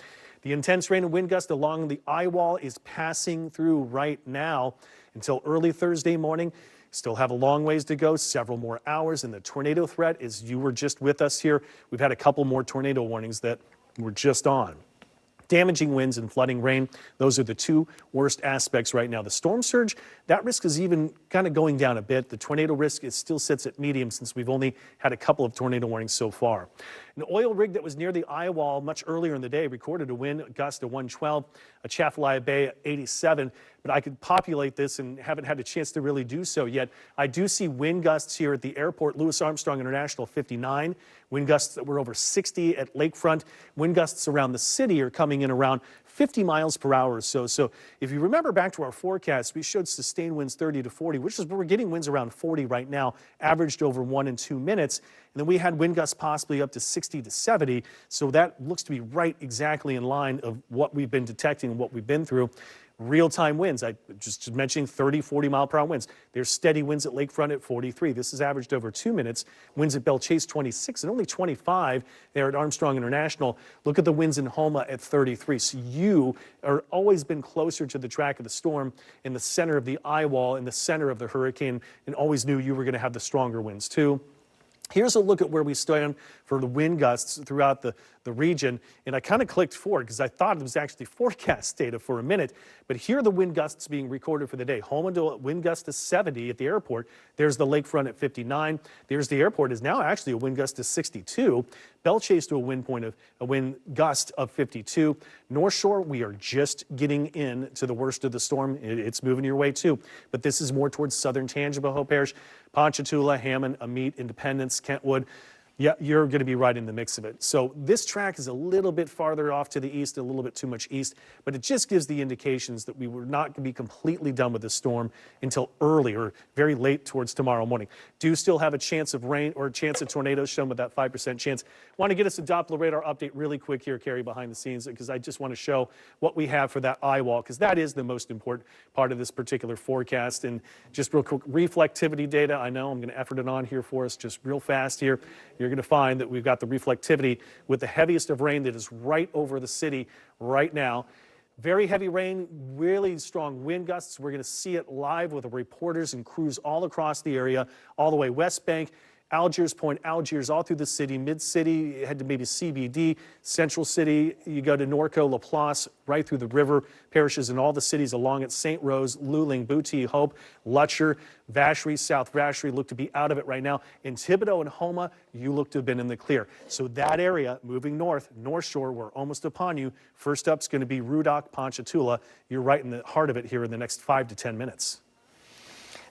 The intense rain and wind gust along the eye wall is passing through right now until early Thursday morning. Still have a long ways to go, several more hours, and the tornado threat, as you were just with us here, we've had a couple more tornado warnings that we're just on. Damaging winds and flooding rain, those are the two worst aspects right now. The storm surge, that risk is even kind of going down a bit. The tornado risk still sits at medium since we've only had a couple of tornado warnings so far. An oil rig that was near the eye wall much earlier in the day recorded a wind gust of 112, a Atchafalaya Bay at 87. But I could populate this and haven't had a chance to really do so yet. I do see wind gusts here at the airport, Louis Armstrong International, 59. Wind gusts that were over 60 at Lakefront. Wind gusts around the city are coming in around 50 miles per hour or so. So if you remember back to our forecast, we showed sustained winds 30 to 40, which is where we're getting winds around 40 right now, averaged over 1 and 2 minutes. And then we had wind gusts possibly up to 60 to 70. So that looks to be right exactly in line of what we've been detecting and what we've been through. Real-time winds, I just mentioned 30, 40-mile-per-hour winds. There's steady winds at Lakefront at 43. This is averaged over 2 minutes. Winds at Belle Chase, 26, and only 25 there at Armstrong International. Look at the winds in Homa at 33. So you are always been closer to the track of the storm, in the center of the eye wall, in the center of the hurricane, and always knew you were going to have the stronger winds, too. Here's a look at where we stand for the wind gusts throughout the region. And I kind of clicked forward because I thought it was actually forecast data for a minute. But here are the wind gusts being recorded for the day. Homa to wind gust to 70 at the airport. There's the Lakefront at 59. There's the airport is now actually a wind gust to 62. Belle Chase to a wind gust of 52. North Shore, we are just getting in to the worst of the storm. It's moving your way too. But this is more towards southern Tangipahoa Parish, Ponchatoula, Hammond, Amite, Independence, Kentwood. Yeah, you're going to be right in the mix of it. So this track is a little bit farther off to the east, a little bit too much east, but it just gives the indications that we were not going to be completely done with the storm until early or very late towards tomorrow morning. Do still have a chance of rain or a chance of tornadoes shown with that 5% chance. Want to get us a Doppler radar update really quick here, Carrie, behind the scenes, because I just want to show what we have for that eye wall, because that is the most important part of this particular forecast. And just real quick, reflectivity data. I know I'm going to effort it on here for us just real fast here. You're going to find that we've got the reflectivity with the heaviest of rain that is right over the city right now. Very heavy rain, really strong wind gusts. We're going to see it live with the reporters and crews all across the area, all the way West Bank, Algiers Point, Algiers, all through the city, mid-city, head to maybe CBD, Central City, you go to Norco, Laplace, right through the river, parishes in all the cities along it, St. Rose, Luling, Booty, Hope, Lutcher, Vacherie, South Vacherie look to be out of it right now. In Thibodaux and Houma, you look to have been in the clear. So that area, moving north, North Shore, we're almost upon you. First up's going to be Rudock, Ponchatoula. You're right in the heart of it here in the next 5 to 10 minutes.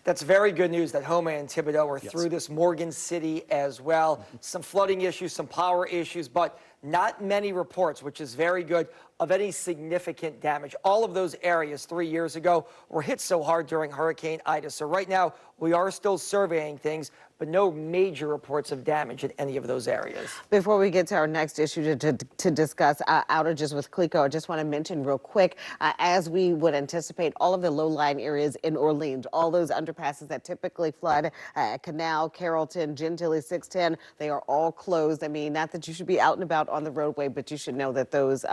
That's very good news that Houma and Thibodaux are through this. Morgan City as well. Some flooding issues, some power issues, but not many reports, which is very good, of any significant damage. All of those areas 3 years ago were hit so hard during Hurricane Ida. So right now, we are still surveying things, but no major reports of damage in any of those areas. Before we get to our next issue to discuss outages with CLECO, I just want to mention real quick, as we would anticipate, all of the low-lying areas in Orleans, all those underpasses that typically flood, Canal, Carrollton, Gentilly, 610, they are all closed. I mean, not that you should be out and about on the roadway, but you should know that those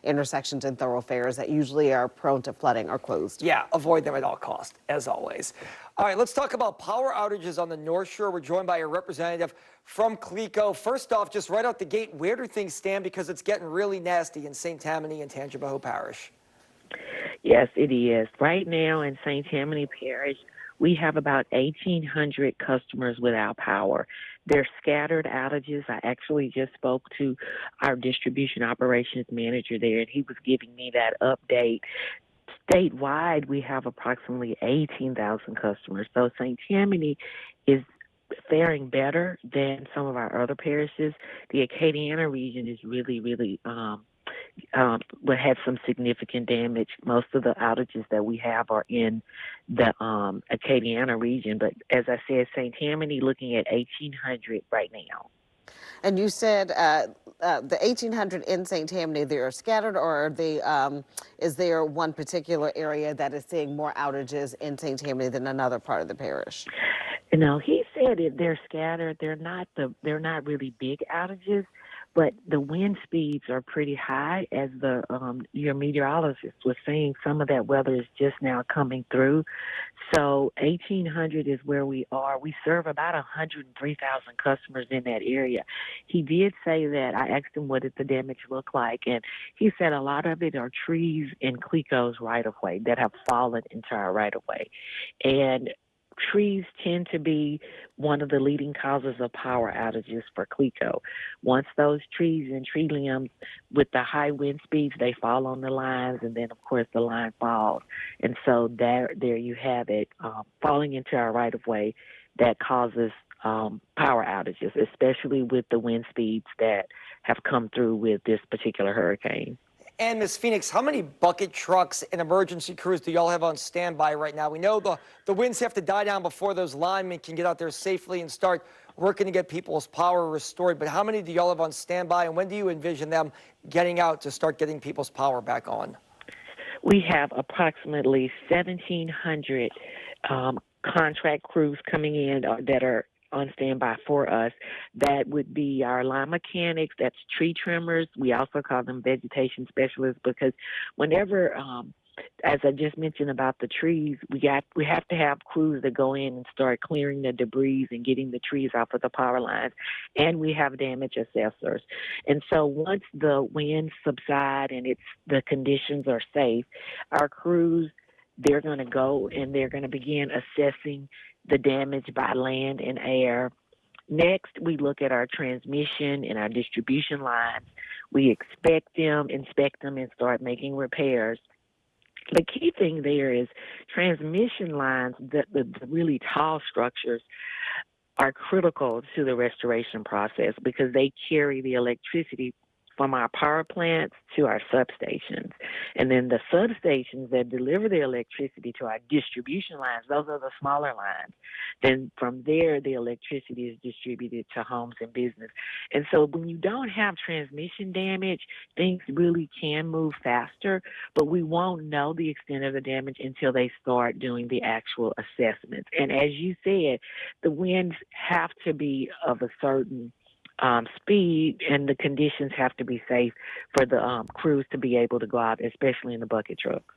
intersections and thoroughfares that usually are prone to flooding are closed. Yeah, avoid them at all costs, as always. All right, let's talk about power outages on the North Shore. We're joined by a representative from CLECO. First off, just right out the gate, where do things stand? Because it's getting really nasty in St. Tammany and Tangipahoa Parish. Yes, it is. Right now in St. Tammany Parish, we have about 1,800 customers without power. They're scattered outages. I actually just spoke to our distribution operations manager there, and he was giving me that update. Statewide, we have approximately 18,000 customers. So St. Tammany is faring better than some of our other parishes. The Acadiana region is really had some significant damage. Most of the outages that we have are in the Acadiana region. But as I said, St. Tammany looking at 1,800 right now. And you said the 1,800 in St. Tammany, they are scattered, or are they, is there one particular area that is seeing more outages in St. Tammany than another part of the parish? You know, he said they're scattered. They're not really big outages, but the wind speeds are pretty high. As the your meteorologist was saying, some of that weather is just now coming through. So 1,800 is where we are. We serve about 103,000 customers in that area. He did say that, I asked him what did the damage look like, and he said a lot of it are trees in CLECO's right-of-way that have fallen into our right-of-way. And trees tend to be one of the leading causes of power outages for CLECO. Once those trees and tree limbs with the high wind speeds, they fall on the lines, and then of course the line falls. And so there you have it, falling into our right-of-way that causes power outages, especially with the wind speeds that have come through with this particular hurricane. And Ms. Phoenix, how many bucket trucks and emergency crews do y'all have on standby right now? We know the winds have to die down before those linemen can get out there safely and start working to get people's power restored. But how many do y'all have on standby, and when do you envision them getting out to start getting people's power back on? We have approximately 1,700 contract crews coming in that are on standby for us. That would be our line mechanics, that's tree trimmers. We also call them vegetation specialists, because whenever, as I just mentioned about the trees, we have to have crews that go in and start clearing the debris and getting the trees off of the power lines. And we have damage assessors. And so once the winds subside and the conditions are safe, our crews, they're going to go and they're going to begin assessing the damage by land and air. Next, we look at our transmission and our distribution lines. We inspect them, and start making repairs. The key thing there is transmission lines, the really tall structures, are critical to the restoration process because they carry the electricity from our power plants to our substations. And then the substations that deliver the electricity to our distribution lines, those are the smaller lines. Then from there, the electricity is distributed to homes and business. And so when you don't have transmission damage, things really can move faster, but we won't know the extent of the damage until they start doing the actual assessments. And as you said, the winds have to be of a certain speed, and the conditions have to be safe for the crews to be able to go out, especially in the bucket trucks.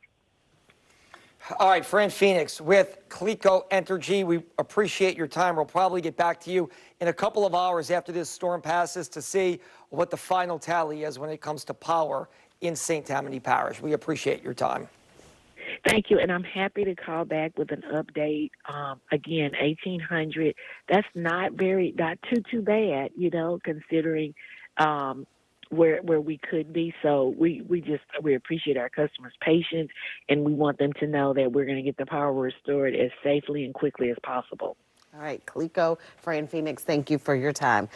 All right, Fran Phoenix with Clico Entergy. We appreciate your time. We'll probably get back to you in a couple of hours after this storm passes to see what the final tally is when it comes to power in St. Tammany Parish. We appreciate your time. Thank you, and I'm happy to call back with an update. Again, 1,800. That's not too bad, considering where we could be. So we appreciate our customers' patience, and we want them to know that we're going to get the power restored as safely and quickly as possible. All right, Clico, Fran Phoenix, thank you for your time.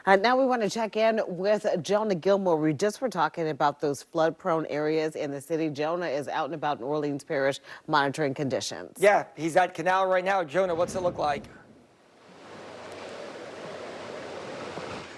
Now we want to check in with Jonah Gilmore. We just were talking about those flood-prone areas in the city. Jonah is out and about in Orleans Parish monitoring conditions. Yeah, he's at Canal right now. Jonah, what's it look like?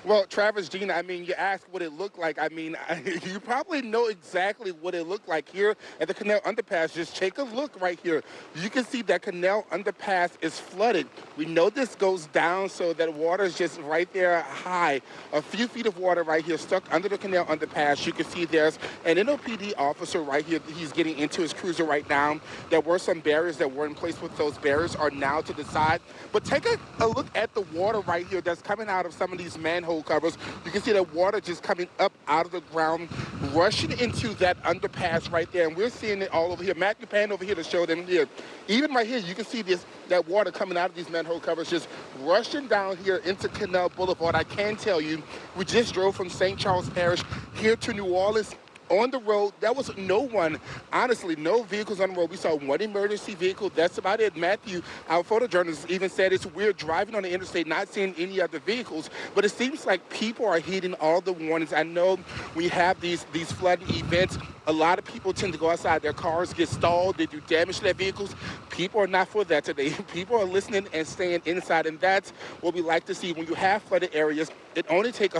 Well, Travis, Gina, I mean, you asked what it looked like. I mean, you probably know exactly what it looked like here at the Canal Underpass. Just take a look right here. You can see that Canal Underpass is flooded. We know this goes down so that water is just right there high. A few feet of water right here stuck under the Canal Underpass. You can see there's an NOPD officer right here. He's getting into his cruiser right now. There were some barriers that were in place, but those barriers are now to the side. But take a look at the water right here that's coming out of some of these manholes covers. You can see that water just coming up out of the ground, rushing into that underpass right there. And we're seeing it all over here. Matt, you pan over here to show them here. Even right here, you can see that water coming out of these manhole covers just rushing down here into Canal Boulevard. I can tell you, we just drove from St. Charles Parish here to New Orleans. On the road, there was no one, honestly, no vehicles on the road. We saw one emergency vehicle. That's about it. Matthew, our photojournalist, even said it's weird driving on the interstate, not seeing any other vehicles. But it seems like people are heeding all the warnings. I know we have these flooding events. A lot of people tend to go outside. Their cars get stalled. They do damage to their vehicles. People are not for that today. People are listening and staying inside. And that's what we like to see. When you have flooded areas, it only takes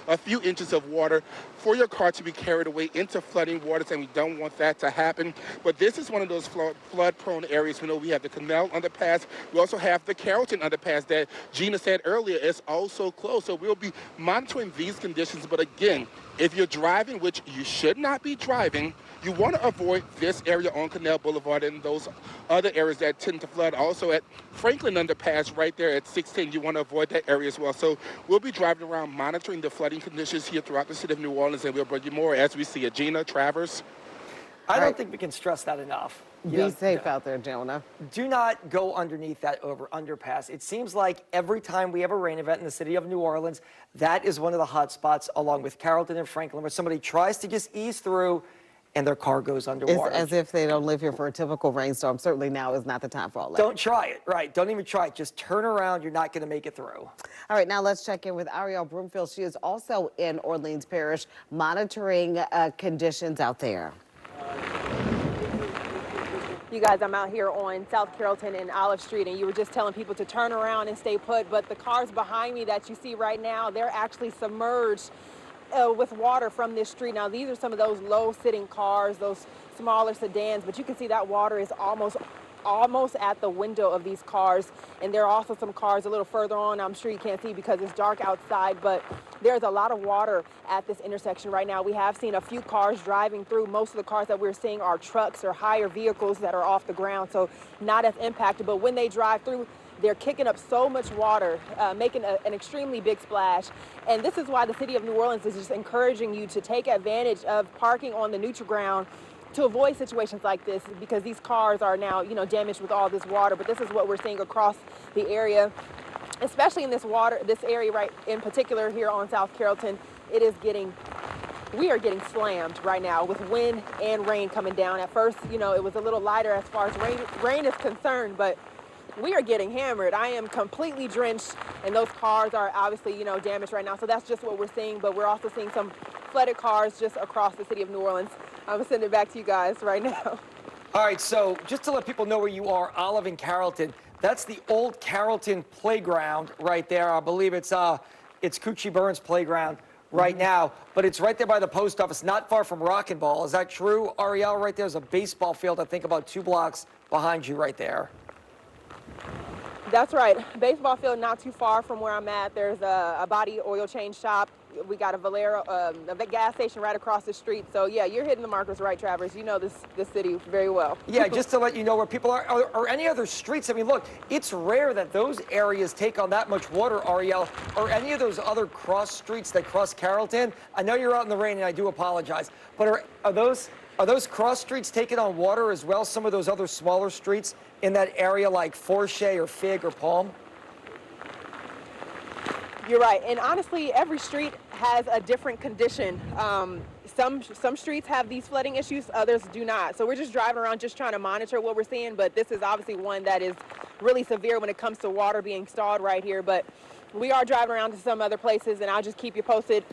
a few inches of water for your car to be carried away into flooding waters, and we don't want that to happen. But this is one of those flood-prone areas. We know we have the Canal Underpass. We also have the Carrollton Underpass that Gina said earlier is also closed. So we'll be monitoring these conditions. But again, if you're driving, which you should not be driving, you want to avoid this area on Canal Boulevard and those other areas that tend to flood. Also at Franklin Underpass right there at 16, you want to avoid that area as well. So we'll be driving around monitoring the flooding conditions here throughout the city of New Orleans, and we'll bring you more as we see it. Gina, Travers. I don't think we can stress that enough. Be safe out there, Jonah. Do not go underneath that underpass. It seems like every time we have a rain event in the city of New Orleans, that is one of the hot spots along with Carrollton and Franklin where somebody tries to just ease through and their car goes underwater. It's as if they don't live here for a typical rainstorm. Certainly now is not the time for all that. Don't try it, right? Don't even try it. Just turn around. You're not going to make it through. All right, now let's check in with Ariel Broomfield. She is also in Orleans Parish monitoring conditions out there. You guys, I'm out here on South Carrollton and Olive Street, and you were just telling people to turn around and stay put, but the cars behind me that you see right now, they're actually submerged with water from this street. Now, these are some of those low-sitting cars, those smaller sedans, but you can see that water is almost at the window of these cars. And there are also some cars a little further on. I'm sure you can't see because it's dark outside, but there's a lot of water at this intersection right now. We have seen a few cars driving through. Most of the cars that we're seeing are trucks or higher vehicles that are off the ground, so not as impacted. But when they drive through, they're kicking up so much water, making an extremely big splash. And this is why the city of New Orleans is just encouraging you to take advantage of parking on the neutral ground to avoid situations like this, because these cars are now, damaged with all this water. But this is what we're seeing across the area, especially in this area right in particular here on South Carrollton. We are getting slammed right now with wind and rain coming down. At first, it was a little lighter as far as rain is concerned, but we are getting hammered. I am completely drenched, and those cars are obviously, damaged right now. So that's just what we're seeing, but we're also seeing some flooded cars just across the city of New Orleans. I'm gonna send it back to you guys right now. All right, so just to let people know where you are, Olive and Carrollton, that's the old Carrollton playground right there. I believe it's Coochie Burns playground right now, but it's right there by the post office, not far from Rock and Ball. Is that true, Ariel? Right there's a baseball field, I think about 2 blocks behind you right there. That's right. Baseball field not too far from where I'm at. There's a body oil change shop We got a Valero, a gas station right across the street. So yeah, you're hitting the markers right, Travers. You know this city very well. Yeah, just to let you know where people are any other streets. I mean, look, it's rare that those areas take on that much water, Ariel, or any of those other cross streets that cross Carrollton. I know you're out in the rain, and I do apologize, but are those cross streets taking on water as well? Some of those other smaller streets in that area, like Forshey or Fig or Palm? You're right, and honestly, every street has a different condition. Some streets have these flooding issues, others do not. So we're just driving around just trying to monitor what we're seeing, but this is obviously one that is really severe when it comes to water being stalled right here. But we are driving around to some other places, and I'll just keep you posted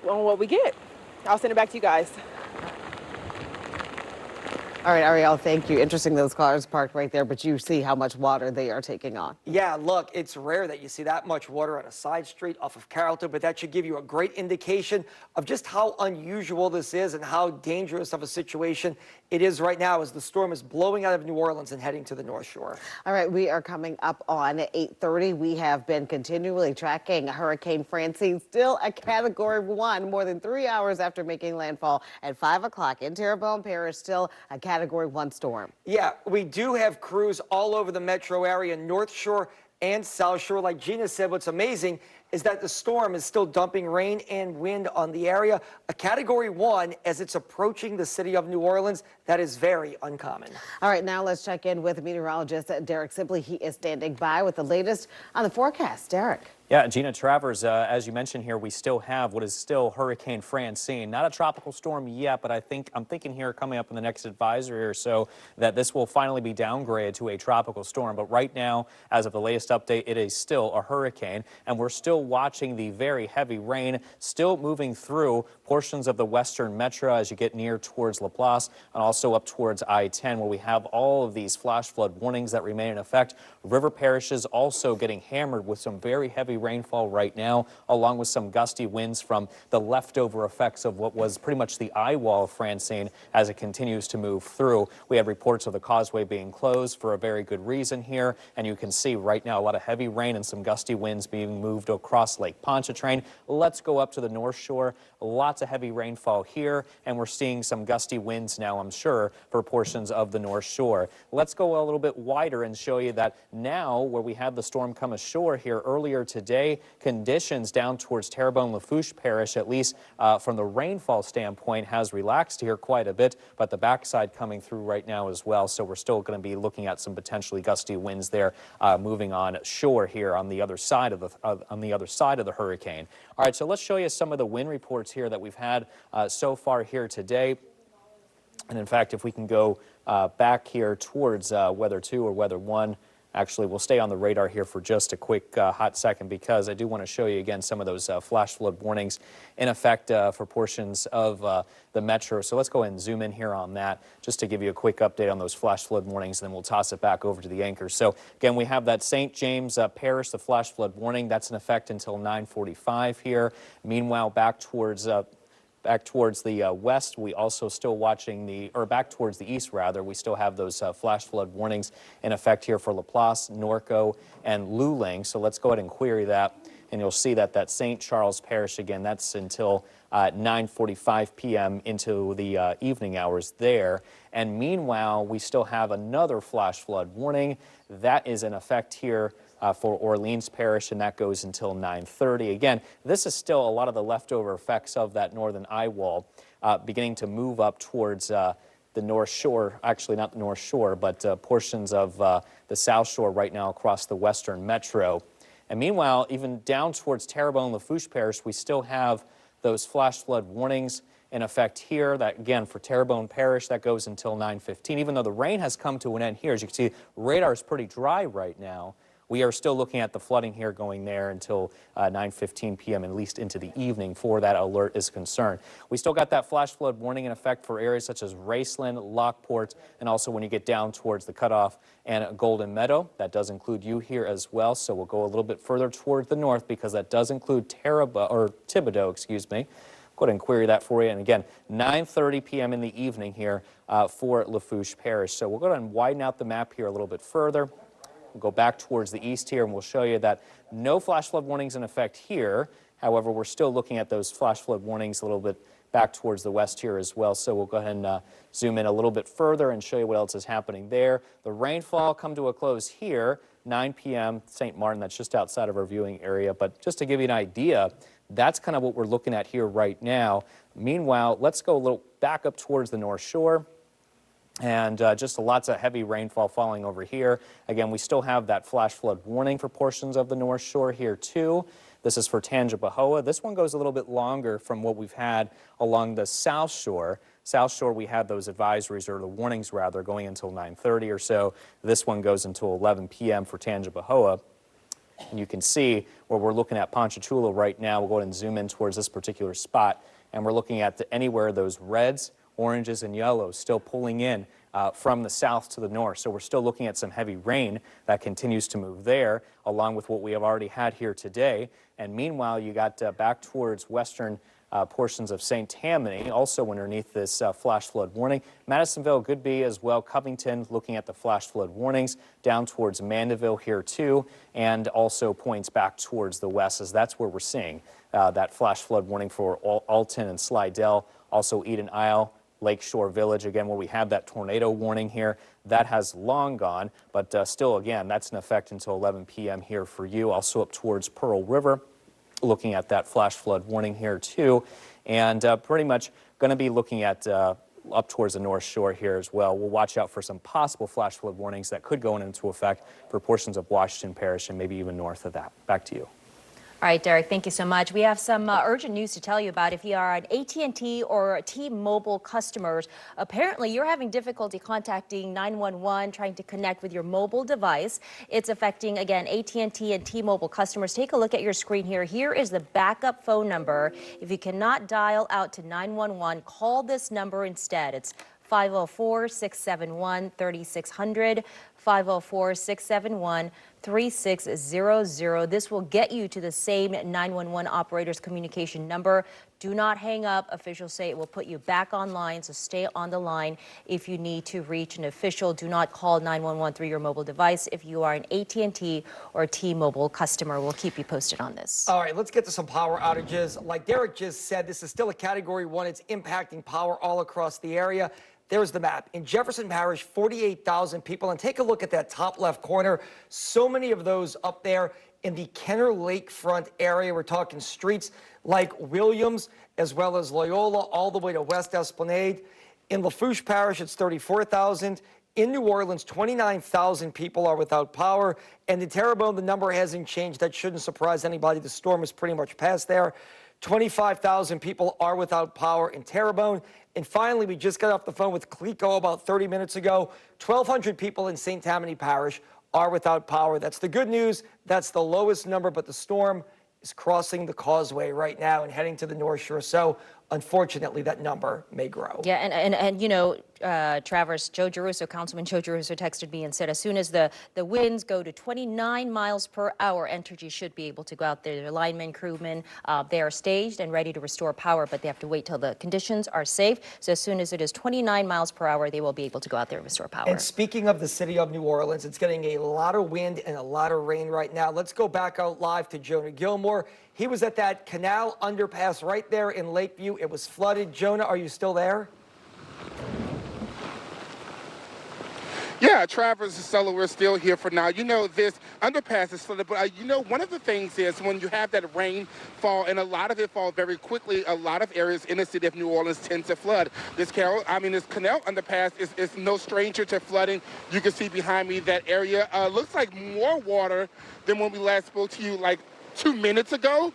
on what we get. I'll send it back to you guys. All right, Ariel, thank you. Interesting, those cars parked right there, but you see how much water they are taking on. Yeah, look, it's rare that you see that much water on a side street off of Carrollton, but that should give you a great indication of just how unusual this is and how dangerous of a situation it is right now as the storm is blowing out of New Orleans and heading to the North Shore. All right, we are coming up on 8:30. We have been continually tracking Hurricane Francine, still a Category 1, more than 3 hours after making landfall at 5 o'clock in Terrebonne Parish, still a Category 1 storm. Yeah, we do have crews all over the metro area, North Shore and South Shore. Like Gina said, what's amazing is that the storm is still dumping rain and wind on the area. A Category 1 as it's approaching the city of New Orleans. That is very uncommon. All right, now let's check in with meteorologist Derek Sibley. He is standing by with the latest on the forecast. Derek. Yeah, Gina Travers, as you mentioned here, we still have what is still Hurricane Francine. Not a tropical storm yet, but I'm thinking here coming up in the next advisory or so that this will finally be downgraded to a tropical storm. But right now, as of the latest update, it is still a hurricane, and we're still watching the very heavy rain still moving through portions of the western metro as you get near towards Laplace and also up towards I-10, where we have all of these flash flood warnings that remain in effect. River parishes also getting hammered with some very heavy rainfall right now, along with some gusty winds from the leftover effects of what was pretty much the eye wall of Francine as it continues to move through. We had reports of the causeway being closed for a very good reason here, and you can see right now a lot of heavy rain and some gusty winds being moved across Lake Pontchartrain. Let's go up to the North Shore. Lots of heavy rainfall here, and we're seeing some gusty winds now, I'm sure, for portions of the North Shore. Let's go a little bit wider and show you that now where we had the storm come ashore here earlier today, conditions down towards Terrebonne-Lafourche Parish, at least from the rainfall standpoint, has relaxed here quite a bit, but the backside coming through right now as well. So we're still going to be looking at some potentially gusty winds there moving on shore here on the other side of the hurricane. All right, so let's show you some of the wind reports here that we've had so far here today. And in fact, if we can go back here towards weather 2 or weather 1, actually, we'll stay on the radar here for just a quick hot second because I do want to show you again some of those flash flood warnings in effect for portions of the metro. So let's go ahead and zoom in here on that just to give you a quick update on those flash flood warnings, and then we'll toss it back over to the anchor. So again, we have that St. James Parish, the flash flood warning. That's in effect until 9:45 here. Meanwhile, back towards the west, we also still watching back towards the east rather, we still have those flash flood warnings in effect here for Laplace, Norco, and Luling. So let's go ahead and query that, and you'll see that St. Charles Parish, again, that's until 9:45 p.m. into the evening hours there. And meanwhile, we still have another flash flood warning that is in effect here for Orleans Parish, and that goes until 9:30. Again, this is still a lot of the leftover effects of that northern eye wall beginning to move up towards the North Shore, actually not the North Shore, but portions of the South Shore right now across the western metro. And meanwhile, even down towards Terrebonne-Lafourche Parish, we still have those flash flood warnings in effect here. That, again, for Terrebonne Parish, that goes until 9:15. Even though the rain has come to an end here, as you can see, radar is pretty dry right now. We are still looking at the flooding here going there until 9:15 p.m., at least into the evening, for that alert is concerned. We still got that flash flood warning in effect for areas such as Raceland, Lockport, and also when you get down towards the cutoff and Golden Meadow. That does include you here as well, so we'll go a little bit further toward the north because that does include Thibodaux, excuse me. Go ahead and query that for you. And again, 9:30 p.m. in the evening here for Lafourche Parish. So we'll go ahead and widen out the map here a little bit further. We'll go back towards the east here, and we'll show you that no flash flood warnings in effect here. However, we're still looking at those flash flood warnings a little bit back towards the west here as well. So we'll go ahead and zoom in a little bit further and show you what else is happening there. The rainfall come to a close here, 9 p.m. St. Martin. That's just outside of our viewing area. But just to give you an idea, that's kind of what we're looking at here right now. Meanwhile, let's go a little back up towards the North Shore. And just lots of heavy rainfall falling over here. Again, we still have that flash flood warning for portions of the North Shore here too. This is for Tangipahoa. This one goes a little bit longer from what we've had along the South Shore. South Shore, we had those advisories, or the warnings rather, going until 9:30 or so. This one goes until 11 p.m. for Tangipahoa. And you can see where we're looking at Ponchatoula right now. We'll go ahead and zoom in towards this particular spot. And we're looking at anywhere those reds, oranges, and yellows still pulling in from the south to the north. So we're still looking at some heavy rain that continues to move there, along with what we have already had here today. And meanwhile, you got back towards western portions of St. Tammany, also underneath this flash flood warning. Madisonville, Goodby as well. Covington, looking at the flash flood warnings, down towards Mandeville here too, and also points back towards the west, as that's where we're seeing that flash flood warning for Alton and Slidell, also Eden Isle, Lakeshore Village, again, where we have that tornado warning here. That has long gone, but still, again, that's in effect until 11 p.m. here for you. Also up towards Pearl River, looking at that flash flood warning here too, and pretty much going to be looking at up towards the North Shore here as well. We'll watch out for some possible flash flood warnings that could go into effect for portions of Washington Parish and maybe even north of that. Back to you. All right, Derek, thank you so much. We have some urgent news to tell you about. If you are an AT&T or T-Mobile customers, apparently you're having difficulty contacting 911, trying to connect with your mobile device. It's affecting, again, AT&T and T-Mobile customers. Take a look at your screen here. Here is the backup phone number. If you cannot dial out to 911, call this number instead. It's 504-671-3600, 504-671-3600. This will get you to the same 911 operator's communication number. Do not hang up. Officials say it will put you back online, so stay on the line. If you need to reach an official, do not call 911 through your mobile device. If you are an AT&T or T-Mobile customer, we'll keep you posted on this. All right, let's get to some power outages. Like Derek just said, this is still a Category 1. It's impacting power all across the area. There's the map. In Jefferson Parish, 48,000 people. And take a look at that top left corner. So many of those up there in the Kenner Lakefront area. We're talking streets like Williams, as well as Loyola, all the way to West Esplanade. In Lafourche Parish, it's 34,000. In New Orleans, 29,000 people are without power. And in Terrebonne, the number hasn't changed. That shouldn't surprise anybody. The storm is pretty much past there. 25,000 people are without power in Terrebonne. And finally, we just got off the phone with Clico about 30 minutes ago. 1,200 people in St. Tammany Parish are without power. That's the good news. That's the lowest number, but the storm is crossing the causeway right now and heading to the North Shore. So unfortunately, that number may grow. Yeah, and you know, Travers, Councilman Joe Giarrusso texted me and said as soon as the winds go to 29 miles per hour, Entergy should be able to go out there. Their linemen, crewmen, they are staged and ready to restore power, but they have to wait till the conditions are safe. So as soon as it is 29 miles per hour, they will be able to go out there and restore power. And speaking of the city of New Orleans, it's getting a lot of wind and a lot of rain right now. Let's go back out live to Jonah Gilmore. He was at that canal underpass right there in Lakeview. It was flooded. Jonah, are you still there? Yeah, Travers and Sulla, we're still here for now. You know, this underpass is flooded, but you know, one of the things is when you have that rainfall, and a lot of it falls very quickly, a lot of areas in the city of New Orleans tend to flood. This canal underpass is no stranger to flooding. You can see behind me that area looks like more water than when we last spoke to you, like 2 minutes ago,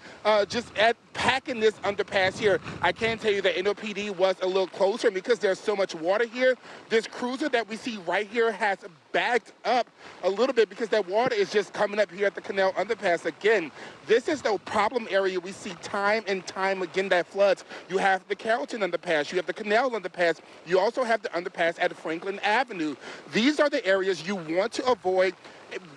just at packing this underpass here. I can tell you that NOPD was a little closer because there's so much water here. This cruiser that we see right here has backed up a little bit because that water is just coming up here at the canal underpass. Again, this is the problem area we see time and time again that floods. You have the Carrollton underpass, you have the canal underpass, you also have the underpass at Franklin Avenue. These are the areas you want to avoid.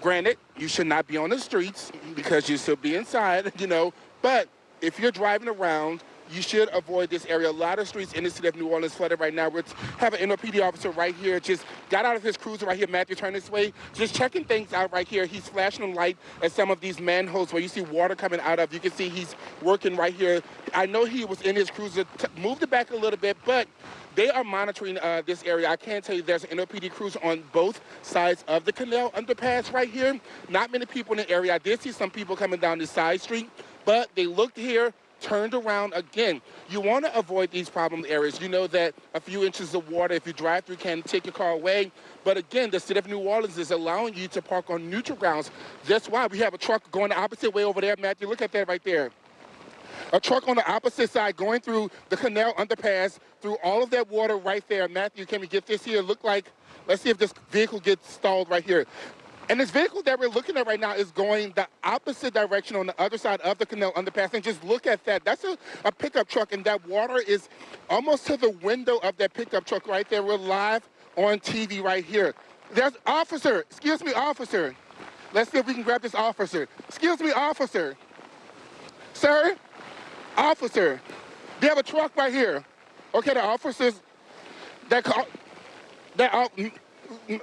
Granted, you should not be on the streets because you should be inside, you know, but if you're driving around, you should avoid this area. A lot of streets in the city of New Orleans flooded right now. We have an NOPD officer right here, just got out of his cruiser right here. Matthew, turn this way. Just checking things out right here. He's flashing a light at some of these manholes where you see water coming out of. You can see he's working right here. I know he was in his cruiser, moved it back a little bit, but they are monitoring this area. I can tell you there's an NOPD cruiser on both sides of the canal underpass right here. Not many people in the area. I did see some people coming down this side street, but they looked here, turned around again. You want to avoid these problem areas. You know that a few inches of water, if you drive through, can take your car away. But again, the city of New Orleans is allowing you to park on neutral grounds. That's why we have a truck going the opposite way over there, Matthew. Look at that right there. A truck on the opposite side going through the canal underpass, through all of that water right there. Matthew, can we get this here? Look like, let's see if this vehicle gets stalled right here. And this vehicle that we're looking at right now is going the opposite direction on the other side of the canal underpass. And just look at that. That's a pickup truck, and that water is almost to the window of that pickup truck right there. We're live on TV right here. There's officer. Excuse me, officer. Let's see if we can grab this officer. Excuse me, officer. Sir? Officer. They have a truck right here. Okay, the officers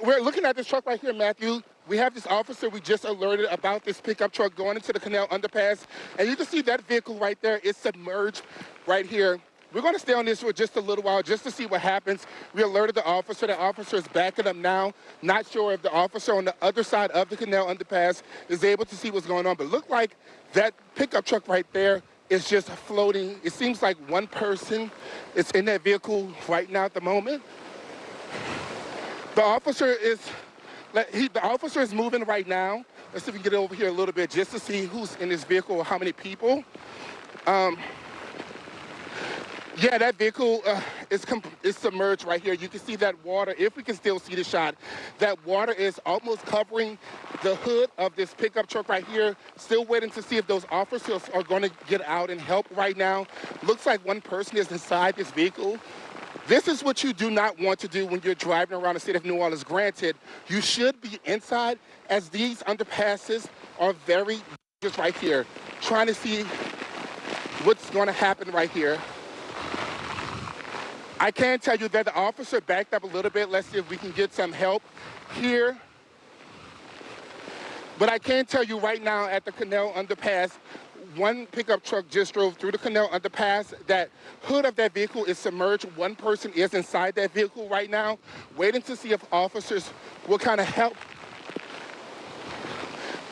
we're looking at this truck right here, Matthew. We have this officer we just alerted about this pickup truck going into the canal underpass. And you can see that vehicle right there is submerged right here. We're going to stay on this for just a little while just to see what happens. We alerted the officer. The officer is backing up now. Not sure if the officer on the other side of the canal underpass is able to see what's going on. But look like that pickup truck right there is just floating. It seems like one person is in that vehicle right now at the moment. The officer is moving right now. Let's see if we can get over here a little bit just to see who's in this vehicle or how many people. Yeah, that vehicle is submerged right here. You can see that water, if we can still see the shot, that water is almost covering the hood of this pickup truck right here. Still waiting to see if those officers are going to get out and help right now. Looks like one person is inside this vehicle. This is what you do not want to do when you're driving around the city of New Orleans. Granted, you should be inside, as these underpasses are very dangerous right here. Trying to see what's going to happen right here. I can tell you that the officer backed up a little bit. Let's see if we can get some help here. But I can tell you right now at the canal underpass, one pickup truck just drove through the canal underpass. That hood of that vehicle is submerged. One person is inside that vehicle right now, waiting to see if officers will kind of help.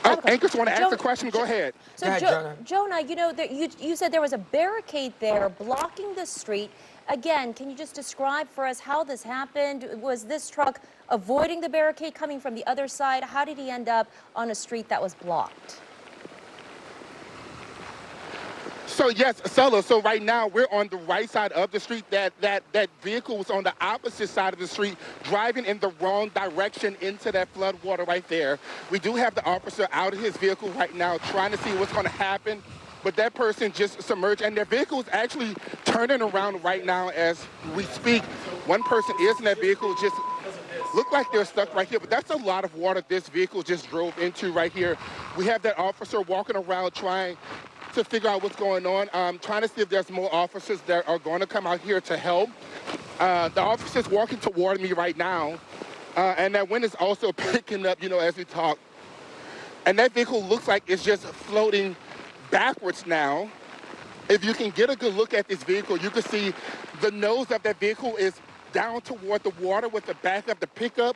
Oh, Anchors want to ask a question? Go ahead. So, Go ahead, Jonah, you know, you said there was a barricade there blocking the street. Again, can you just describe for us how this happened? Was this truck avoiding the barricade coming from the other side? How did he end up on a street that was blocked? So yes, Sella, so right now we're on the right side of the street. That vehicle was on the opposite side of the street, driving in the wrong direction into that flood water right there. We do have the officer out of his vehicle right now trying to see what's going to happen. But that person just submerged, and their vehicle is actually turning around right now as we speak. One person is in that vehicle, just look like they're stuck right here, but that's a lot of water this vehicle just drove into right here. We have that officer walking around trying to figure out what's going on. Trying to see if there's more officers that are going to come out here to help. The officer's walking toward me right now, and that wind is also picking up, you know, as we talk. And that vehicle looks like it's just floating backwards now. If you can get a good look at this vehicle, you can see the nose of that vehicle is down toward the water with the back of the pickup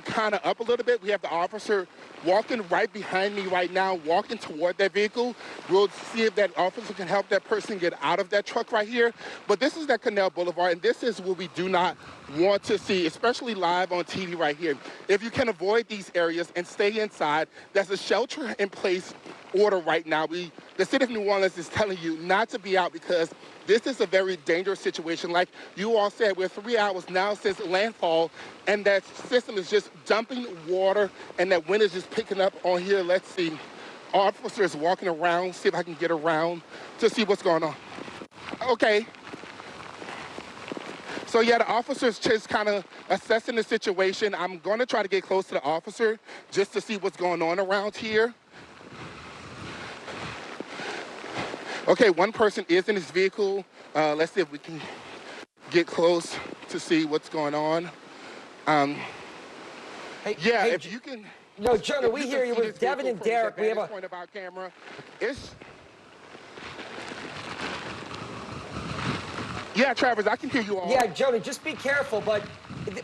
kind of up a little bit. We have the officer walking right behind me right now, walking toward that vehicle. We'll see if that officer can help that person get out of that truck right here. But this is that Canal Boulevard, and this is what we do not want to see, especially live on TV right here. If you can avoid these areas and stay inside, there's a shelter-in-place order right now. The city of New Orleans is telling you not to be out because this is a very dangerous situation. Like you all said, we're 3 hours now since landfall, and that system is just dumping water, and that wind is just picking up on here. Let's see. Officers walking around, see if I can get around to see what's going on. Okay. So yeah, the officer's just kind of assessing the situation. I'm going to try to get close to the officer just to see what's going on around here. Okay, one person is in his vehicle. Let's see if we can get close to see what's going on. Yeah, hey, if you can. No, Jonah, we hear you with Devin and Derek. We have a point of our camera. It's. Yeah, Travis, I can hear you all. Yeah, Jonah, just be careful. But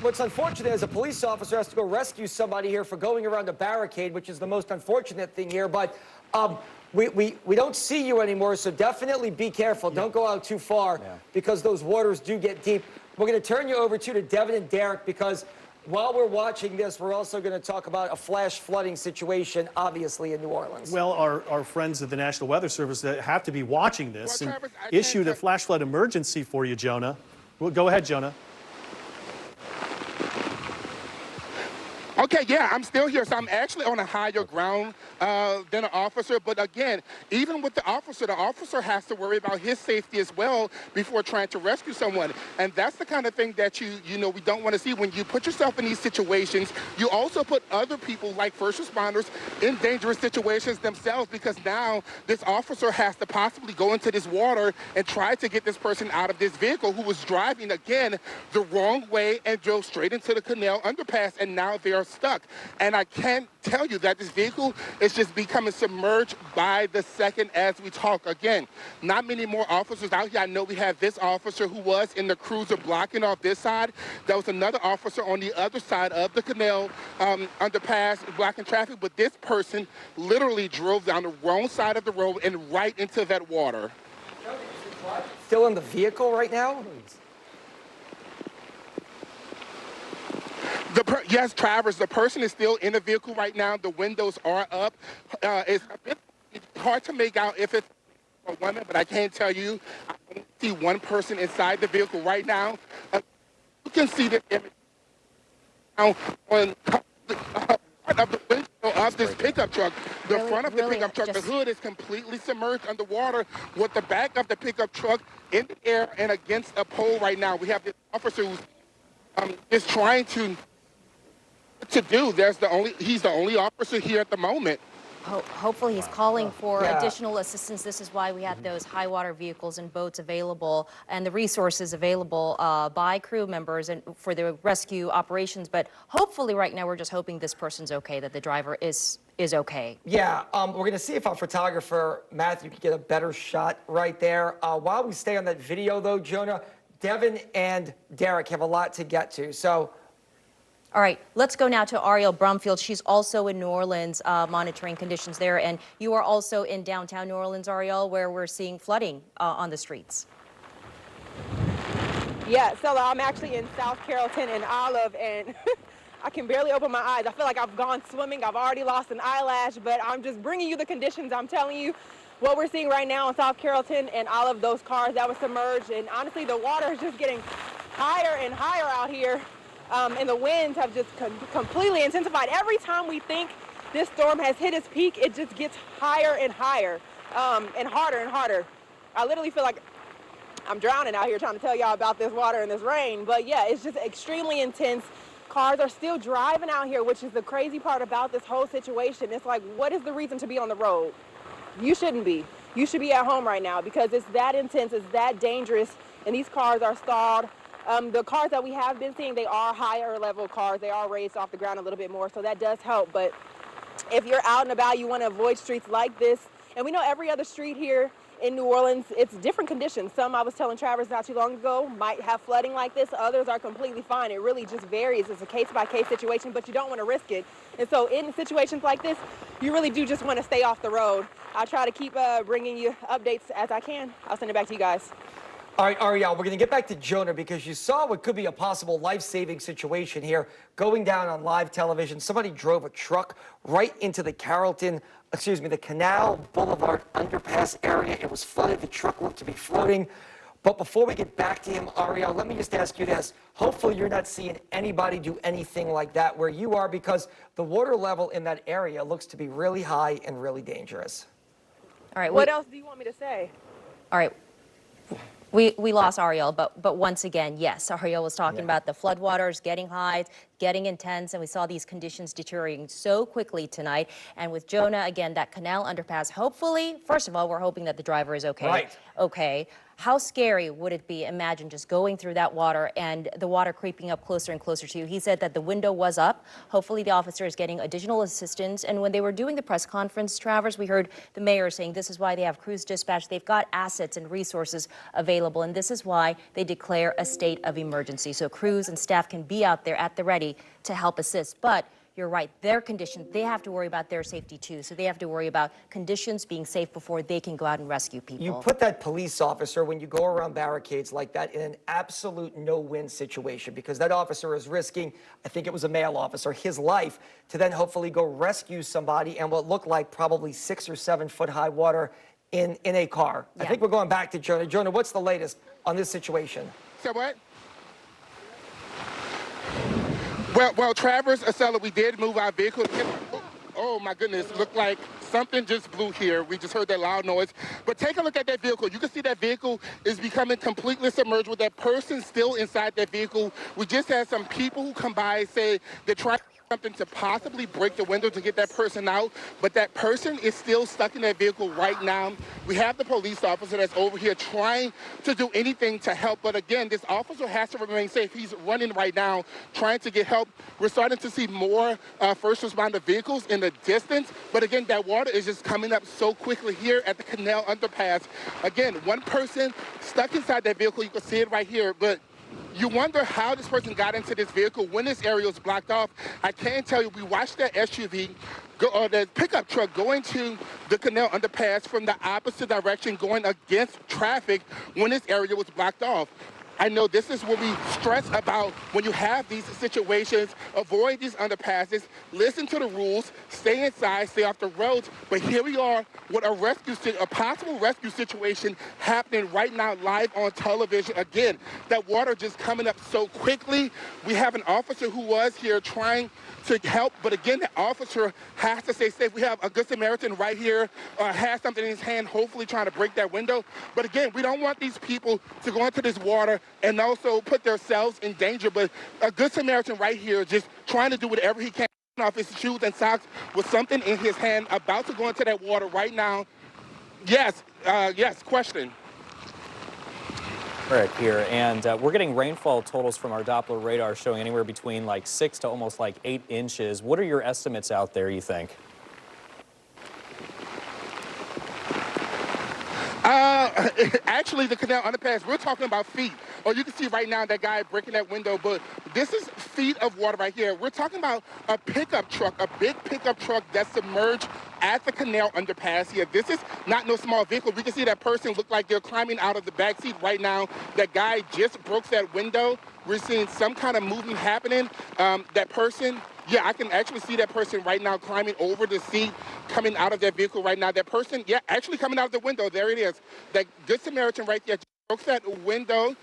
what's unfortunate is a police officer has to go rescue somebody here for going around a barricade, which is the most unfortunate thing here. But we don't see you anymore, so definitely be careful. Don't go out too far because those waters do get deep. We're going to turn you over to Devin and Derek because while we're watching this, we're also going to talk about a flash flooding situation, obviously, in New Orleans. Well, our friends at the National Weather Service that have to be watching this and issued a flash flood emergency for you, Jonah. Well, go ahead, Jonah. Okay, yeah, I'm still here. So I'm actually on a higher ground than an officer. But again, even with the officer has to worry about his safety as well before trying to rescue someone. And that's the kind of thing that you know we don't want to see. When you put yourself in these situations, you also put other people like first responders in dangerous situations themselves, because now this officer has to possibly go into this water and try to get this person out of this vehicle who was driving, again, the wrong way and drove straight into the canal underpass, and now they are stuck. And I can't tell you that this vehicle is just becoming submerged by the second as we talk. Again, not many more officers out here. I know we have this officer who was in the cruiser blocking off this side. There was another officer on the other side of the canal underpass blocking traffic, but this person literally drove down the wrong side of the road and right into that water. Still in the vehicle right now? Yes, Travers, the person is still in the vehicle right now. The windows are up. It's a bit hard to make out if it's a woman, but I can tell you, I only see one person inside the vehicle right now. You can see the image now on part of the window of this pickup truck. The front of the pickup truck, the hood is completely submerged underwater, with the back of the pickup truck in the air and against a pole right now. We have this officer who's is trying to do. He's the only officer here at the moment. Hopefully he's calling for additional assistance. This is why we had those high water vehicles and boats available and the resources available by crew members and for the rescue operations. But hopefully right now we're just hoping this person's okay, that the driver is okay. Yeah, we're going to see if our photographer, Matthew, can get a better shot right there. While we stay on that video, though, Jonah, Devin and Derek have a lot to get to. So, all right, let's go now to Ariel Brumfield. She's also in New Orleans monitoring conditions there. And you are also in downtown New Orleans, Ariel, where we're seeing flooding on the streets. Yeah, so I'm actually in South Carrollton and Olive, and I can barely open my eyes. I feel like I've gone swimming. I've already lost an eyelash, but I'm just bringing you the conditions. I'm telling you what we're seeing right now in South Carrollton and Olive, those cars that were submerged. And honestly, the water is just getting higher and higher out here. And the winds have just completely intensified. Every time we think this storm has hit its peak, it just gets higher and higher and harder and harder. I literally feel like I'm drowning out here trying to tell y'all about this water and this rain. But yeah, it's just extremely intense. Cars are still driving out here, which is the crazy part about this whole situation. It's like, what is the reason to be on the road? You shouldn't be. You should be at home right now because it's that intense, it's that dangerous, and these cars are stalled. The cars that we have been seeing, they are higher level cars. They are raised off the ground a little bit more, so that does help. But if you're out and about, you want to avoid streets like this. And we know every other street here in New Orleans, it's different conditions. Some, I was telling Travers not too long ago, might have flooding like this. Others are completely fine. It really just varies. It's a case-by-case situation, but you don't want to risk it. And so in situations like this, you really do just want to stay off the road. I try to keep bringing you updates as I can. I'll send it back to you guys. All right, Ariel, we're going to get back to Jonah because you saw what could be a possible life-saving situation here going down on live television. Somebody drove a truck right into the the Canal Boulevard underpass area. It was flooded. The truck looked to be floating. But before we get back to him, Ariel, let me just ask you this. Hopefully you're not seeing anybody do anything like that where you are, because the water level in that area looks to be really high and really dangerous. All right. What else do you want me to say? All right. We lost Ariel, but once again, yes, Ariel was talking about the floodwaters getting high. getting intense, and we saw these conditions deteriorating so quickly tonight. And with Jonah, again, that canal underpass, hopefully, first of all, we're hoping that the driver is okay. Right. Okay. How scary would it be? Imagine just going through that water and the water creeping up closer and closer to you. He said that the window was up. Hopefully the officer is getting additional assistance. And when they were doing the press conference, Travers, we heard the mayor saying this is why they have crews dispatched. They've got assets and resources available, and this is why they declare a state of emergency. So crews and staff can be out there at the ready to help assist. But you're right, their condition, they have to worry about their safety too. So they have to worry about conditions being safe before they can go out and rescue people. You put that police officer, when you go around barricades like that, in an absolute no-win situation, because that officer is risking, I think it was a male officer, his life to then hopefully go rescue somebody in what looked like probably 6 or 7 foot high water in a car. Yeah. I think we're going back to Jonah. Jonah, what's the latest on this situation? So what? Well, Travers, Acela, we did move our vehicle. Oh my goodness, looked like something just blew here. We just heard that loud noise. But take a look at that vehicle. You can see that vehicle is becoming completely submerged with that person still inside that vehicle. We just had some people who come by and say they're trying something to possibly break the window to get that person out, but that person is still stuck in that vehicle right now. We have the police officer that's over here trying to do anything to help, but again, this officer has to remain safe. He's running right now, trying to get help. We're starting to see more first responder vehicles in the distance, but again, that water is just coming up so quickly here at the canal underpass. Again, one person stuck inside that vehicle. You can see it right here, but you wonder how this person got into this vehicle when this area was blocked off. I can tell you, we watched that SUV, or the pickup truck going to the canal underpass from the opposite direction, going against traffic when this area was blocked off. I know this is what we stress about when you have these situations. Avoid these underpasses, listen to the rules, stay inside, stay off the roads. But here we are with a possible rescue situation happening right now live on television. Again, that water just coming up so quickly. We have an officer who was here trying to help, but again, the officer has to stay safe. We have a Good Samaritan right here, has something in his hand, hopefully trying to break that window. But again, we don't want these people to go into this water and also put themselves in danger. But a Good Samaritan right here just trying to do whatever he can off his shoes and socks with something in his hand, about to go into that water right now. Yes, question. Right here, and we're getting rainfall totals from our Doppler radar showing anywhere between like 6 to almost like 8 inches. What are your estimates out there, you think? Actually, the canal underpass, we're talking about feet. Or you can see right now that guy breaking that window, but this is feet of water right here. We're talking about a pickup truck, a big pickup truck that's submerged at the canal underpass here. This is not no small vehicle. We can see that person look like they're climbing out of the back seat right now. That guy just broke that window. We're seeing some kind of movement happening. That person, yeah, I can actually see that person right now climbing over the seat, coming out of that vehicle right now. That person, yeah, actually coming out of the window. There it is. That Good Samaritan right there broke that window,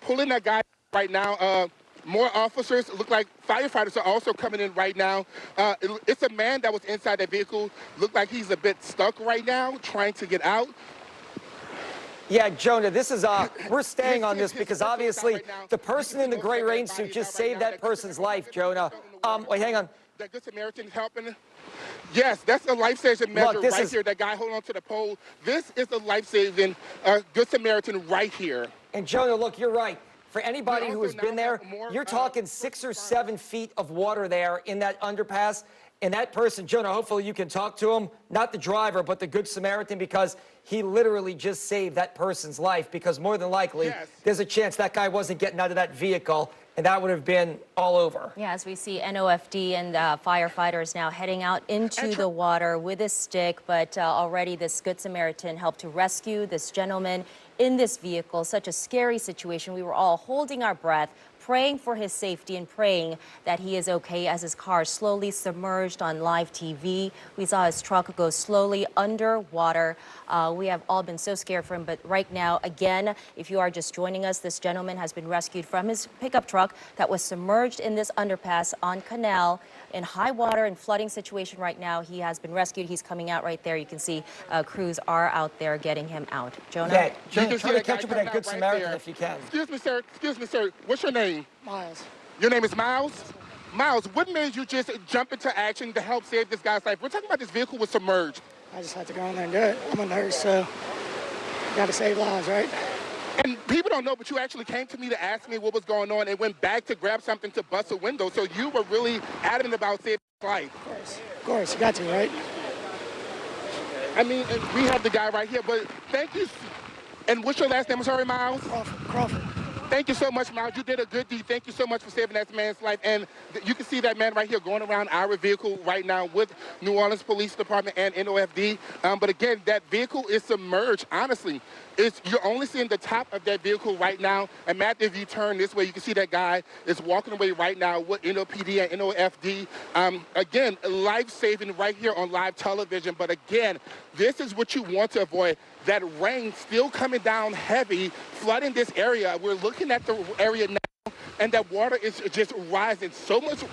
pulling that guy right now. More officers, look like firefighters are also coming in right now. It's a man that was inside that vehicle. Look like he's a bit stuck right now, trying to get out. Yeah, Jonah, this is, we're staying on this because obviously the person in the gray rain suit just saved that person's life, Jonah. Wait, hang on. That Good Samaritan helping. Yes, that's a life-saving measure right here. That guy holding on to the pole. This is a life-saving Good Samaritan right here. And Jonah, look, you're right. For anybody who has been there, you're talking 6 or 7 feet of water there in that underpass. And that person, Jonah, hopefully you can talk to him, not the driver, but the Good Samaritan, because he literally just saved that person's life, because more than likely, there's a chance that guy wasn't getting out of that vehicle, and that would have been all over. Yeah, as we see NOFD and firefighters now heading out into the water with a stick, but already this Good Samaritan helped to rescue this gentleman in this vehicle. Such a scary situation. We were all holding our breath, praying for his safety and praying that he is okay as his car slowly submerged on live TV. We saw his truck go slowly underwater. We have all been so scared for him, but right now, again, if you are just joining us, this gentleman has been rescued from his pickup truck that was submerged in this underpass on Canal in high water and flooding situation right now. He has been rescued. He's coming out right there. You can see crews are out there getting him out. Jonah? Yeah, Jonah, try to catch up with that Good Samaritan if you can. Excuse me, sir. Excuse me, sir. What's your name? Miles. Your name is Miles? Miles, what made you just jump into action to help save this guy's life? We're talking about this vehicle was submerged. I just had to go in there and do it. I'm a nurse, so got to save lives, right? And people don't know, but you actually came to me to ask me what was going on and went back to grab something to bust a window. So you were really adamant about saving his life. Of course, you got to, right? I mean, we have the guy right here, but thank you. And what's your last name? I'm sorry, Miles? Crawford. Thank you so much, Miles. You did a good deed. Thank you so much for saving that man's life. And you can see that man right here going around our vehicle right now with New Orleans Police Department and NOFD. But again, that vehicle is submerged, honestly. You're only seeing the top of that vehicle right now. And Matthew, if you turn this way, you can see that guy is walking away right now with NOPD and NOFD. Again, life-saving right here on live television. But again, this is what you want to avoid. That rain still coming down heavy, flooding this area. We're looking at the area now, and that water is just rising. So much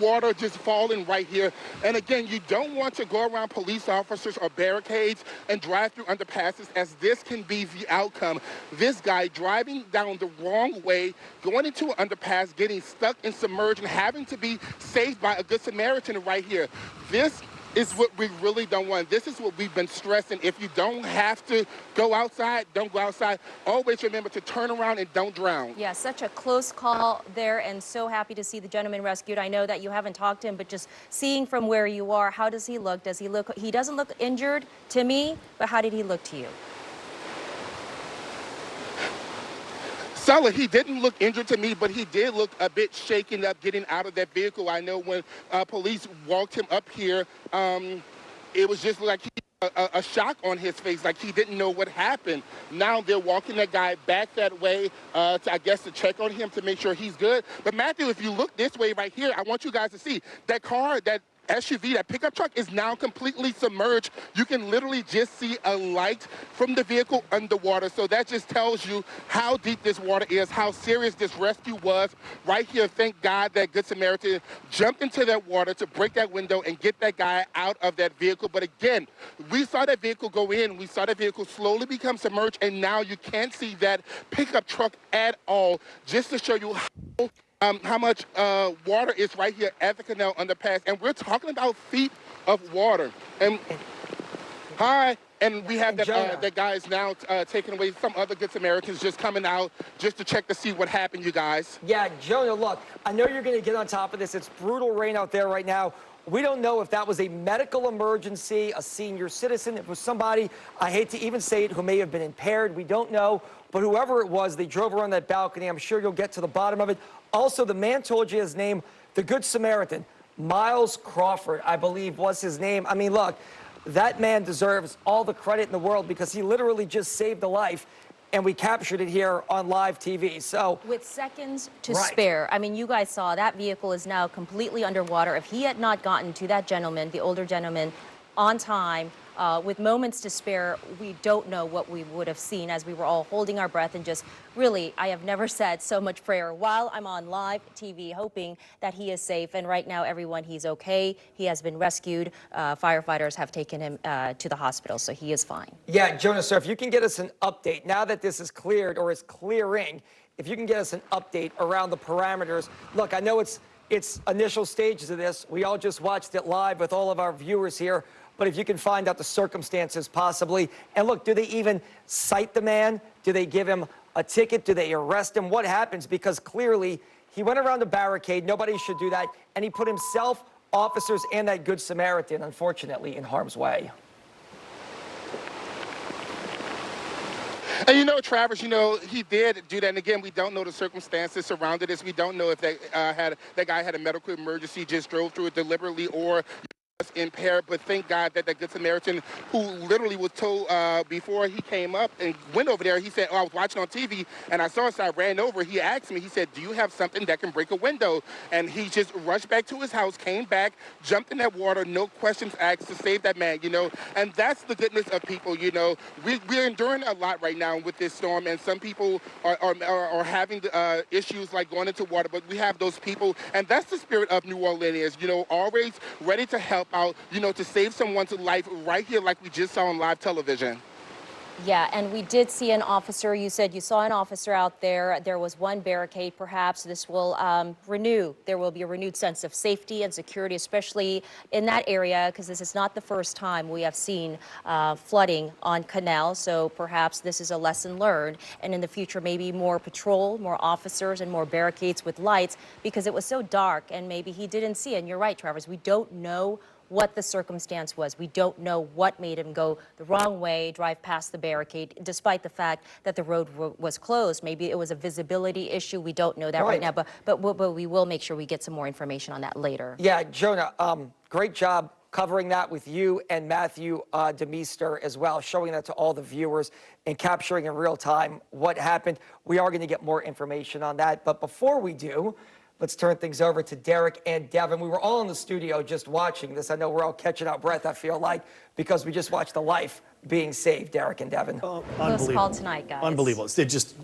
water just falling right here. And again, you don't want to go around police officers or barricades and drive through underpasses, as this can be the outcome. This guy driving down the wrong way, going into an underpass, getting stuck and submerged, and having to be saved by a Good Samaritan right here. This is what we really don't want. This is what we've been stressing. If you don't have to go outside, don't go outside. Always remember to turn around and don't drown. Yeah, such a close call there, and so happy to see the gentleman rescued. I know that you haven't talked to him, but just seeing from where you are, how does he look? Does he look, he doesn't look injured to me, but how did he look to you? Solid. He didn't look injured to me, but he did look a bit shaken up getting out of that vehicle. I know when police walked him up here, it was just like a shock on his face, like he didn't know what happened. Now they're walking that guy back that way, I guess to check on him to make sure he's good. But Matthew, if you look this way right here, I want you guys to see that car, that SUV, that pickup truck is now completely submerged. You can literally just see a light from the vehicle underwater. So that just tells you how deep this water is, how serious this rescue was. Right here, thank God that Good Samaritan jumped into that water to break that window and get that guy out of that vehicle. But again, we saw that vehicle go in, we saw that vehicle slowly become submerged, and now you can't see that pickup truck at all, just to show you how much water is right here at the canal underpass. And we're talking about feet of water. And and we have that guy is now taking away. Some other Good Samaritans just coming out just to check to see what happened, you guys. Yeah, Jonah, look, I know you're going to get on top of this. It's brutal rain out there right now. We don't know if that was a medical emergency, a senior citizen, if it was somebody, I hate to even say it, who may have been impaired. We don't know. But whoever it was, they drove around that balcony. I'm sure you'll get to the bottom of it. Also, the man told you his name, the Good Samaritan, Miles Crawford, I believe was his name. I mean, look, that man deserves all the credit in the world because he literally just saved a life, and we captured it here on live TV. So with seconds to spare, I mean, you guys saw that vehicle is now completely underwater. If he had not gotten to that gentleman, the older gentleman, on time, with moments to spare, we don't know what we would have seen, as we were all holding our breath and just really, I have never said so much prayer while I'm on live TV, hoping that he is safe. And right now, everyone, he's okay. He has been rescued. Firefighters have taken him to the hospital, so he is fine. Yeah, Jonah, sir, if you can get us an update now that this is cleared or is clearing, if you can get us an update around the parameters. Look, I know it's initial stages of this. We all just watched it live with all of our viewers here. But if you can find out the circumstances possibly, and look, do they even cite the man? Do they give him a ticket? Do they arrest him? What happens? Because clearly he went around the barricade. Nobody should do that. And he put himself, officers, and that Good Samaritan, unfortunately, in harm's way. And you know, Travis, you know, he did do that. And again, we don't know the circumstances surrounding this. We don't know if that guy had a medical emergency, just drove through it deliberately, or impaired. But thank God that Good Samaritan, who literally was told before he came up and went over there, he said, I was watching on TV and I saw it, so I ran over. He asked me, he said, do you have something that can break a window? And he just rushed back to his house, came back, jumped in that water, no questions asked, to save that man, you know. And that's the goodness of people, you know. We're enduring a lot right now with this storm, and some people are having issues like going into water, but we have those people, and that's the spirit of New Orleans, you know, always ready to help out, you know, to save someone's life right here like we just saw on live television. Yeah, and we did see an officer. You said you saw an officer out there. There was one barricade. Perhaps this will there will be a renewed sense of safety and security, especially in that area, because this is not the first time we have seen flooding on canals. So perhaps this is a lesson learned. And in the future, maybe more patrol, more officers, and more barricades with lights, because it was so dark and maybe he didn't see it. And you're right, Travers, we don't know what the circumstance was. We don't know what made him go the wrong way, drive past the barricade, despite the fact that the road was closed. Maybe it was a visibility issue. We don't know that right now, but we will make sure we get some more information on that later. Yeah, Jonah, great job covering that with you and Matthew Demeester as well, showing that to all the viewers and capturing in real time what happened. We are going to get more information on that, but before we do, let's turn things over to Derek and Devin. We were all in the studio just watching this. I know we're all catching our breath, I feel like, because we just watched the life being saved, Derek and Devin. Close call tonight, guys. Unbelievable. They're just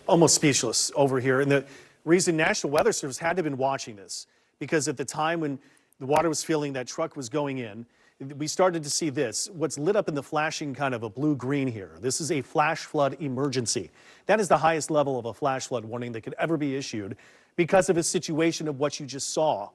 almost speechless over here. And the reason National Weather Service had to have been watching this, because at the time when the water was filling, that truck was going in, we started to see this, what's lit up in the flashing kind of a blue-green here. This is a flash flood emergency. That is the highest level of a flash flood warning that could ever be issued, because of a situation of what you just saw.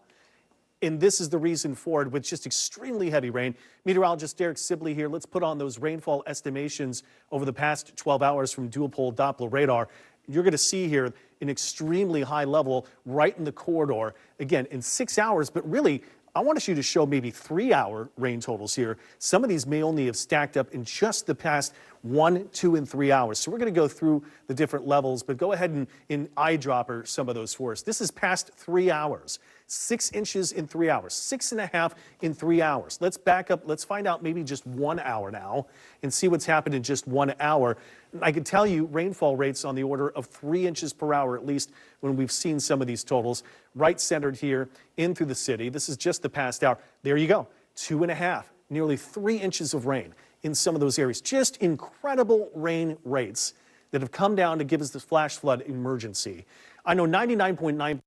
And this is the reason for it, with just extremely heavy rain. Meteorologist Derek Sibley here. Let's put on those rainfall estimations over the past 12 hours from dual-pole Doppler radar. You're going to see here an extremely high level right in the corridor. Again, in 6 hours, but really, I want you to show maybe 3-hour rain totals here. Some of these may only have stacked up in just the past 1, 2, and 3 hours. So we're going to go through the different levels, but go ahead and eyedropper some of those for us. This is past 3 hours. 6 inches in 3 hours, 6.5 in 3 hours. Let's back up. Let's find out maybe just 1 hour now and see what's happened in just 1 hour. I can tell you rainfall rates on the order of 3 inches per hour, at least when we've seen some of these totals, right centered here in through the city. This is just the past hour. There you go, 2.5, nearly 3 inches of rain in some of those areas. Just incredible rain rates that have come down to give us this flash flood emergency. I know 99.9.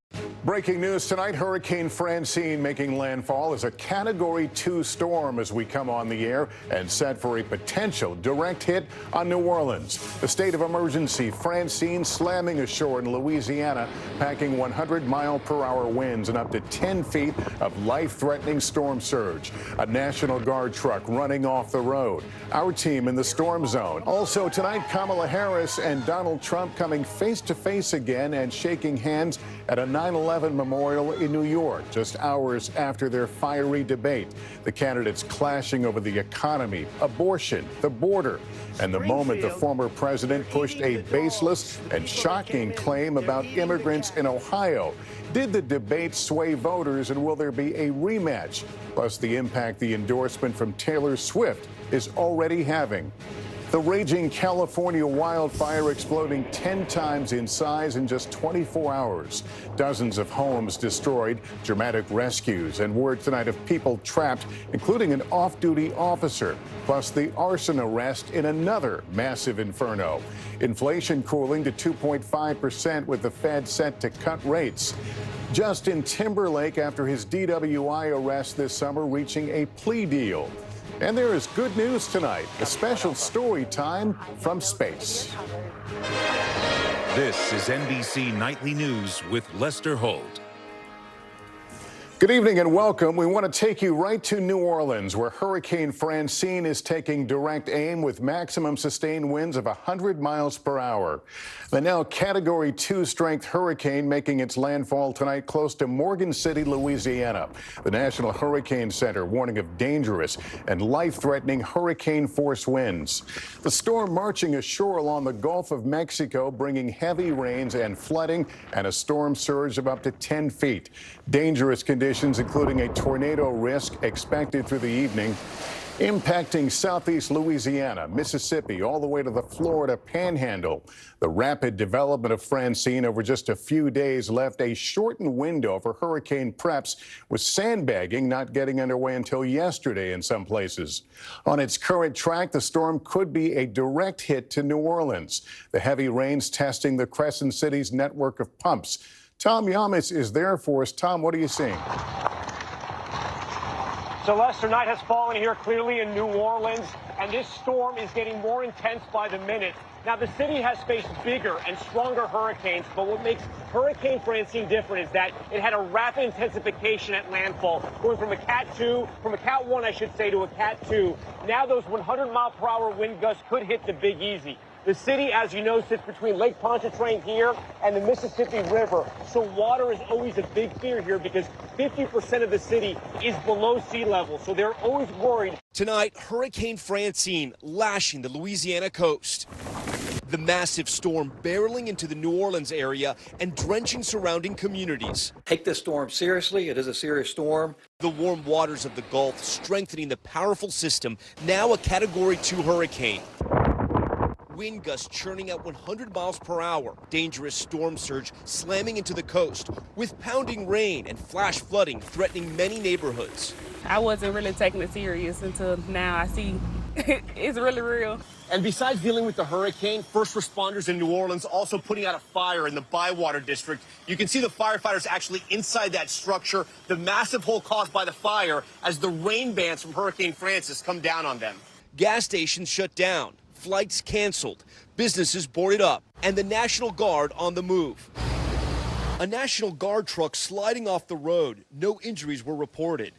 Breaking news tonight, Hurricane Francine making landfall as a Category 2 storm as we come on the air and set for a potential direct hit on New Orleans. The state of emergency, Francine slamming ashore in Louisiana, packing 100-mile-per-hour winds and up to 10 feet of life-threatening storm surge. A National Guard truck running off the road. Our team in the storm zone. Also tonight, Kamala Harris and Donald Trump coming face-to-face again and shaking hands at a 9/11 memorial in New York, just hours after their fiery debate. The candidates clashing over the economy, abortion, the border, and the moment the former president pushed a baseless and shocking claim about immigrants in Ohio. Did the debate sway voters, and will there be a rematch? Plus the impact the endorsement from Taylor Swift is already having. The raging California wildfire exploding 10 times in size in just 24 hours. Dozens of homes destroyed, dramatic rescues, and word tonight of people trapped, including an off-duty officer, plus the arson arrest in another massive inferno. Inflation cooling to 2.5% with the Fed set to cut rates. Justin Timberlake, after his DWI arrest this summer, reaching a plea deal. And there is good news tonight, a special story time from space. This is NBC Nightly News with Lester Holt. Good evening and welcome. We want to take you right to New Orleans, where Hurricane Francine is taking direct aim with maximum sustained winds of 100 miles per hour. The now Category 2 strength hurricane making its landfall tonight close to Morgan City, Louisiana. The National Hurricane Center warning of dangerous and life-threatening hurricane-force winds. The storm marching ashore along the Gulf of Mexico, bringing heavy rains and flooding and a storm surge of up to 10 feet. Dangerous conditions, including a tornado risk expected through the evening, impacting southeast Louisiana, Mississippi, all the way to the Florida Panhandle. The rapid development of Francine over just a few days left a shortened window for hurricane preps, with sandbagging not getting underway until yesterday in some places. On its current track, the storm could be a direct hit to New Orleans. The heavy rains testing the Crescent City's network of pumps. Tom Yamas is there for us. Tom, what are you seeing? So, Lester, night has fallen here clearly in New Orleans, and this storm is getting more intense by the minute. Now, the city has faced bigger and stronger hurricanes, but what makes Hurricane Francine different is that it had a rapid intensification at landfall, going from a Cat 1, I should say, to a Cat 2. Now those 100-mile-per-hour wind gusts could hit the Big Easy. The city, as you know, sits between Lake Pontchartrain here and the Mississippi River. So water is always a big fear here because 50% of the city is below sea level. So they're always worried. Tonight, Hurricane Francine lashing the Louisiana coast. The massive storm barreling into the New Orleans area and drenching surrounding communities. Take this storm seriously. It is a serious storm. The warm waters of the Gulf strengthening the powerful system, now a Category 2 hurricane. Wind gusts churning at 100 miles per hour. Dangerous storm surge slamming into the coast with pounding rain and flash flooding threatening many neighborhoods. I wasn't really taking it serious until now. I see it's really real. And besides dealing with the hurricane, first responders in New Orleans also putting out a fire in the Bywater district. You can see the firefighters actually inside that structure, the massive hole caused by the fire as the rain bands from Hurricane Francis come down on them. Gas stations shut down. Flights canceled, businesses boarded up, and the National Guard on the move. A National Guard truck sliding off the road. No injuries were reported.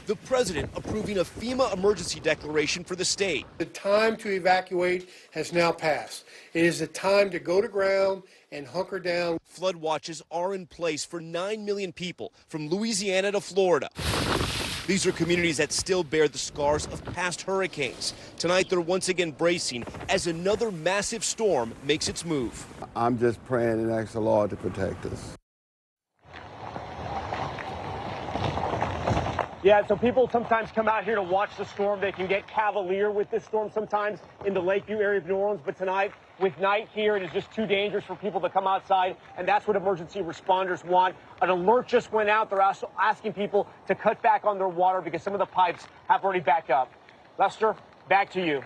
The president approving a FEMA emergency declaration for the state. The time to evacuate has now passed. It is the time to go to ground and hunker down. Flood watches are in place for 9 million people from Louisiana to Florida. These are communities that still bear the scars of past hurricanes. Tonight, they're once again bracing as another massive storm makes its move. I'm just praying and asking the Lord to protect us. Yeah, so people sometimes come out here to watch the storm. They can get cavalier with this storm sometimes in the Lakeview area of New Orleans. But tonight, with night here, it is just too dangerous for people to come outside. And that's what emergency responders want. An alert just went out. They're also asking people to cut back on their water because some of the pipes have already backed up. Lester, back to you.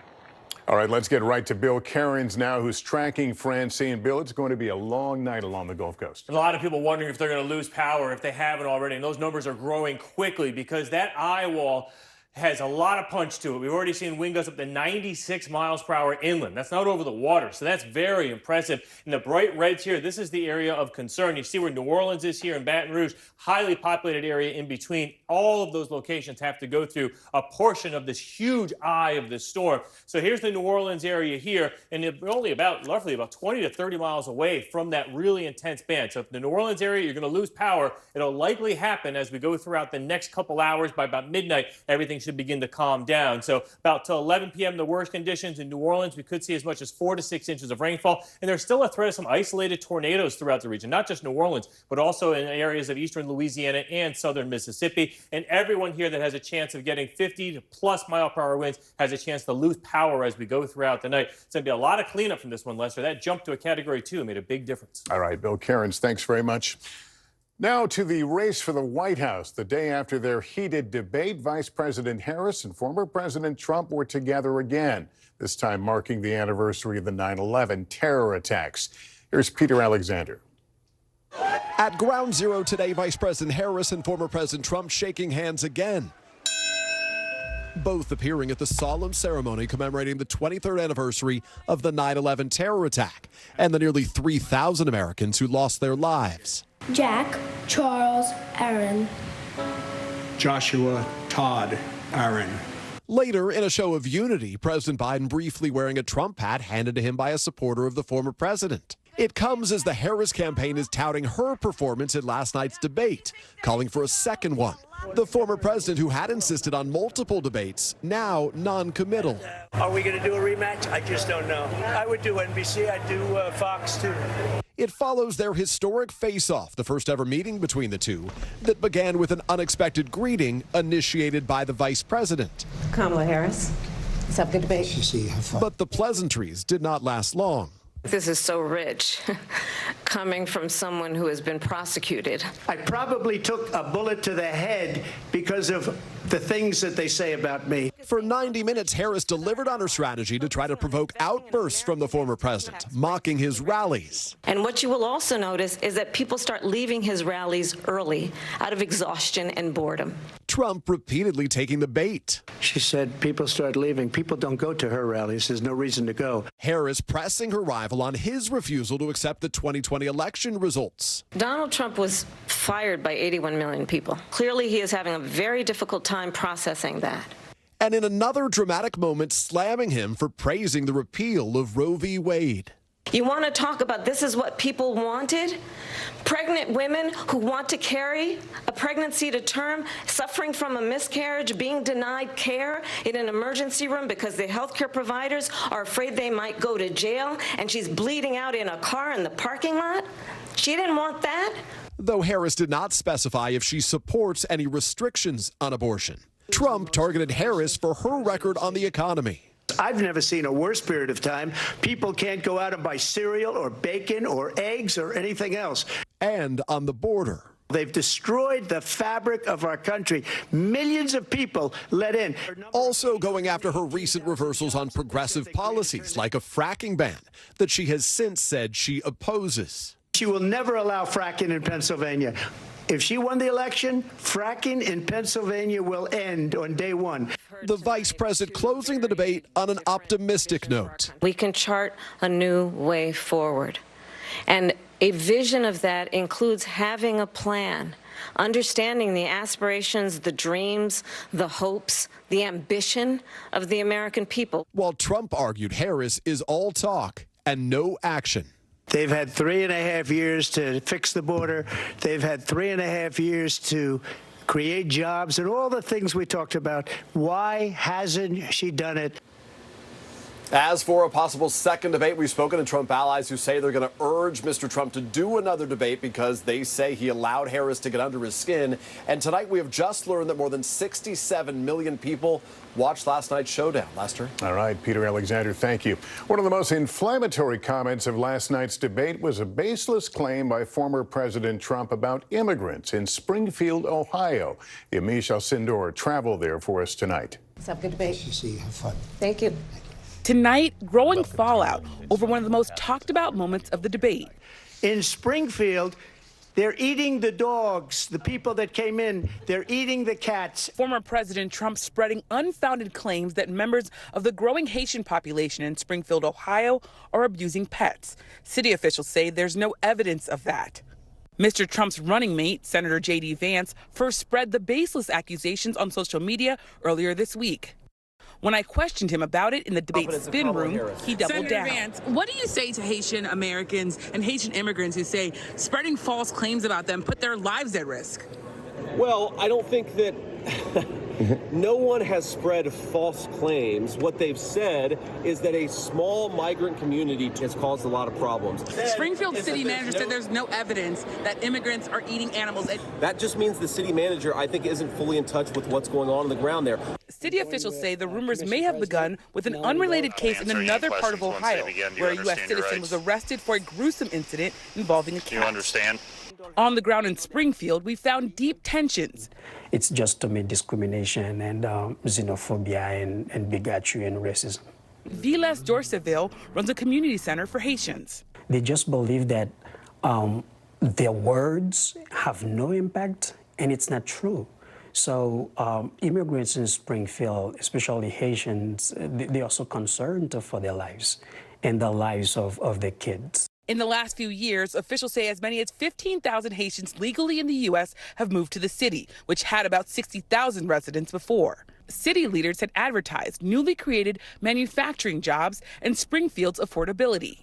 All right, let's get right to Bill Cairns now, who's tracking Francine. Bill, it's going to be a long night along the Gulf Coast. And a lot of people wondering if they're going to lose power, if they haven't already. And those numbers are growing quickly because that eye wall has a lot of punch to it. We've already seen wind gusts up to 96 miles per hour inland. That's not over the water, so that's very impressive. And the bright reds here, this is the area of concern. You see where New Orleans is here in Baton Rouge, highly populated area in between. All of those locations have to go through a portion of this huge eye of this storm. So here's the New Orleans area here, and we're only roughly about 20 to 30 miles away from that really intense band. So if the New Orleans area, you're going to lose power. It'll likely happen as we go throughout the next couple hours. By about midnight, everything should begin to calm down. So about till 11 p.m., the worst conditions in New Orleans. We could see as much as 4 to 6 inches of rainfall. And there's still a threat of some isolated tornadoes throughout the region, not just New Orleans, but also in areas of eastern Louisiana and southern Mississippi. And everyone here that has a chance of getting 50 to plus mile per hour winds has a chance to lose power as we go throughout the night. It's going to be a lot of cleanup from this one, Lester. That jump to a Category 2 made a big difference. All right, Bill Cairns, thanks very much. Now to the race for the White House. The day after their heated debate, Vice President Harris and former President Trump were together again, this time marking the anniversary of the 9/11 terror attacks. Here's Peter Alexander. At Ground Zero today, Vice President Harris and former President Trump shaking hands again, both appearing at the solemn ceremony commemorating the 23rd anniversary of the 9/11 terror attack and the nearly 3,000 Americans who lost their lives. Jack, Charles, Aaron. Joshua, Todd, Aaron. Later, in a show of unity, President Biden briefly wearing a Trump hat handed to him by a supporter of the former president. It comes as the Harris campaign is touting her performance in last night's debate, calling for a second one. The former president, who had insisted on multiple debates, now non-committal. Are we going to do a rematch? I just don't know. I would do NBC. I'd do Fox, too. It follows their historic face-off, the first ever meeting between the two, that began with an unexpected greeting initiated by the vice president. Kamala Harris. Let's have a good debate. But the pleasantries did not last long. This is so rich. coming from someone who has been prosecuted. I probably took a bullet to the head because of the things that they say about me. For 90 minutes, Harris delivered on her strategy to try to provoke outbursts from the former president, mocking his rallies. And what you will also notice is that people start leaving his rallies early out of exhaustion and boredom. Trump repeatedly taking the bait. She said people start leaving. People don't go to her rallies. There's no reason to go. Harris pressing her rival on his refusal to accept the 2020 election results. Donald Trump was fired by 81 million people. Clearly, he is having a very difficult time processing that. And in another dramatic moment, slamming him for praising the repeal of Roe v. Wade. You want to talk about this is what people wanted? Pregnant women who want to carry a pregnancy to term, suffering from a miscarriage, being denied care in an emergency room because the healthcare providers are afraid they might go to jail, and she's bleeding out in a car in the parking lot? She didn't want that? Though Harris did not specify if she supports any restrictions on abortion. Trump targeted Harris for her record on the economy. I've never seen a worse period of time. People can't go out and buy cereal or bacon or eggs or anything else. And on the border. They've destroyed the fabric of our country. Millions of people let in. Also going after her recent reversals on progressive policies like a fracking ban that she has since said she opposes. She will never allow fracking in Pennsylvania. If she won the election, fracking in Pennsylvania will end on day one. The vice president closing the debate on an optimistic note. We can chart a new way forward. And a vision of that includes having a plan, understanding the aspirations, the dreams, the hopes, the ambition of the American people. While Trump argued Harris is all talk and no action. They've had 3.5 years to fix the border. They've had 3.5 years to create jobs and all the things we talked about. Why hasn't she done it? As for a possible second debate, we've spoken to Trump allies who say they're going to urge Mr. Trump to do another debate because they say he allowed Harris to get under his skin. And tonight we have just learned that more than 67 million people watched last night's showdown. Lester? All right, Peter Alexander, thank you. One of the most inflammatory comments of last night's debate was a baseless claim by former President Trump about immigrants in Springfield, Ohio. The Amish Al-Sindor traveled there for us tonight. Let's have a good debate. See you. Have fun. Thank you. Tonight, growing fallout over one of the most talked about moments of the debate. In Springfield, they're eating the dogs, the people that came in. They're eating the cats. Former President Trump spreading unfounded claims that members of the growing Haitian population in Springfield, Ohio, are abusing pets. City officials say there's no evidence of that. Mr. Trump's running mate, Senator J.D. Vance, first spread the baseless accusations on social media earlier this week. When I questioned him about it in the debate spin room, he doubled down. Senator Vance, what do you say to Haitian Americans and Haitian immigrants who say spreading false claims about them put their lives at risk? Well, I don't think that no one has spread false claims. What they've said is that a small migrant community has caused a lot of problems. Springfield city manager said there's no evidence that immigrants are eating animals. That just means the city manager, I think, isn't fully in touch with what's going on the ground there. City officials say the rumors may have begun with an unrelated case in another part of Ohio, where a U.S. citizen was arrested for a gruesome incident involving a cat. You understand? On the ground in Springfield, we found deep tensions. It's just to meet discrimination and xenophobia and bigotry and racism. Vilas Dorseville runs a community center for Haitians. They just believe that their words have no impact, and it's not true. So immigrants in Springfield, especially Haitians, they are so concerned for their lives and the lives of their kids. In the last few years, officials say as many as 15,000 Haitians legally in the U.S. have moved to the city, which had about 60,000 residents before. City leaders had advertised newly created manufacturing jobs and Springfield's affordability.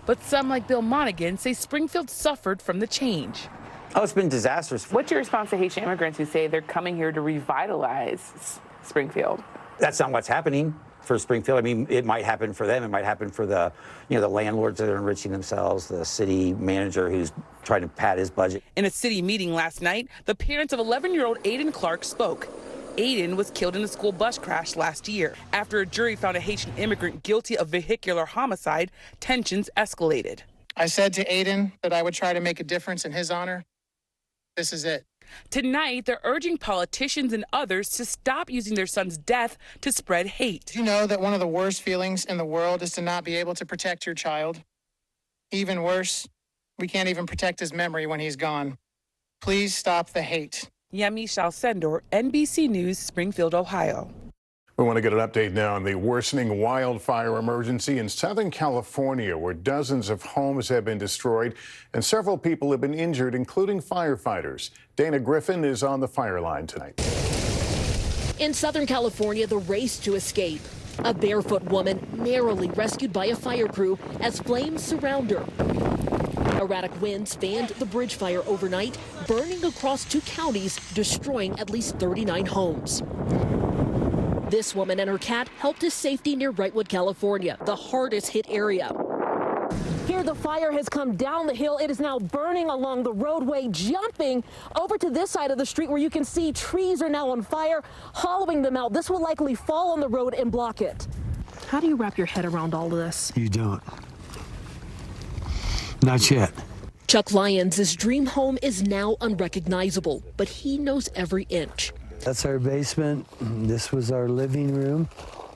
But some, like Bill Monaghan, say Springfield suffered from the change. Oh, it's been disastrous. What's your response to Haitian immigrants who say they're coming here to revitalize Springfield? That's not what's happening for Springfield. I mean, it might happen for them. It might happen for the landlords that are enriching themselves, the city manager who's trying to pad his budget. In a city meeting last night, the parents of 11-year-old Aiden Clark spoke. Aiden was killed in a school bus crash last year. After a jury found a Haitian immigrant guilty of vehicular homicide, tensions escalated. I said to Aiden that I would try to make a difference in his honor. This is it. Tonight, they're urging politicians and others to stop using their son's death to spread hate. Do you know that one of the worst feelings in the world is to not be able to protect your child? Even worse, we can't even protect his memory when he's gone. Please stop the hate. Yemi Shalsendor, NBC News, Springfield, Ohio. We want to get an update now on the worsening wildfire emergency in Southern California, where dozens of homes have been destroyed and several people have been injured, including firefighters. Dana Griffin is on the fire line tonight. In Southern California, the race to escape. A barefoot woman narrowly rescued by a fire crew as flames surround her. Erratic winds fanned the bridge fire overnight, burning across 2 counties, destroying at least 39 homes. This woman and her cat helped to safety near Wrightwood, California, the hardest hit area. Here, the fire has come down the hill. It is now burning along the roadway, jumping over to this side of the street where you can see trees are now on fire, hollowing them out. This will likely fall on the road and block it. How do you wrap your head around all of this? You don't. Not yet. Chuck Lyons' dream home is now unrecognizable, but he knows every inch. That's our basement. This was our living room.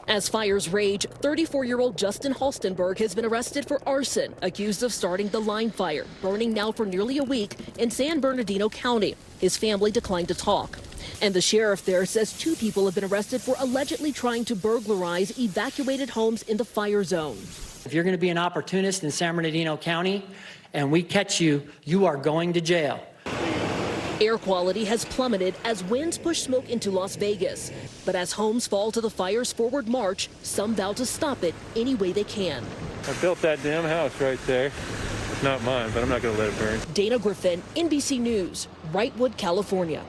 As fires rage, 34-year-old Justin Halstenberg has been arrested for arson, accused of starting the line fire, burning now for nearly a week in San Bernardino County. His family declined to talk. And the sheriff there says 2 people have been arrested for allegedly trying to burglarize evacuated homes in the fire zone. If you're going to be an opportunist in San Bernardino County and we catch you, you are going to jail. Air quality has plummeted as winds push smoke into Las Vegas. But as homes fall to the fire's forward march, some vow to stop it any way they can. I built that damn house right there. It's not mine, but I'm not going to let it burn. Dana Griffin, NBC News, Wrightwood, California.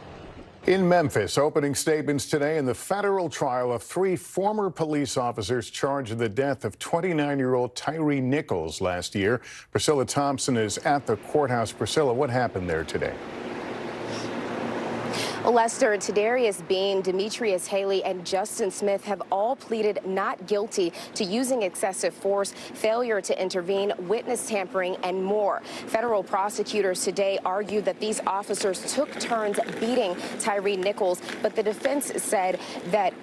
In Memphis, opening statements today in the federal trial of 3 former police officers charged in the death of 29-year-old Tyree Nichols last year. Priscilla Thompson is at the courthouse. Priscilla, what happened there today? Lester, Tadarius Bean, Demetrius Haley, and Justin Smith have all pleaded not guilty to using excessive force, failure to intervene, witness tampering, and more. Federal prosecutors today argued that these officers took turns beating Tyree Nichols, but the defense said that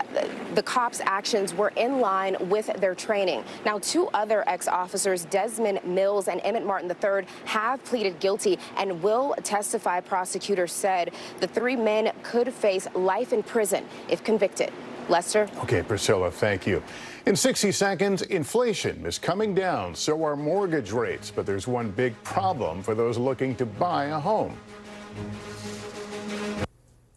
the cops' actions were in line with their training. Now, 2 other ex-officers, Desmond Mills and Emmett Martin III, have pleaded guilty and will testify, prosecutors said. The 3 men could face life in prison if convicted. Lester? Okay, Priscilla, thank you. In 60 seconds, inflation is coming down, so are mortgage rates. But there's one big problem for those looking to buy a home.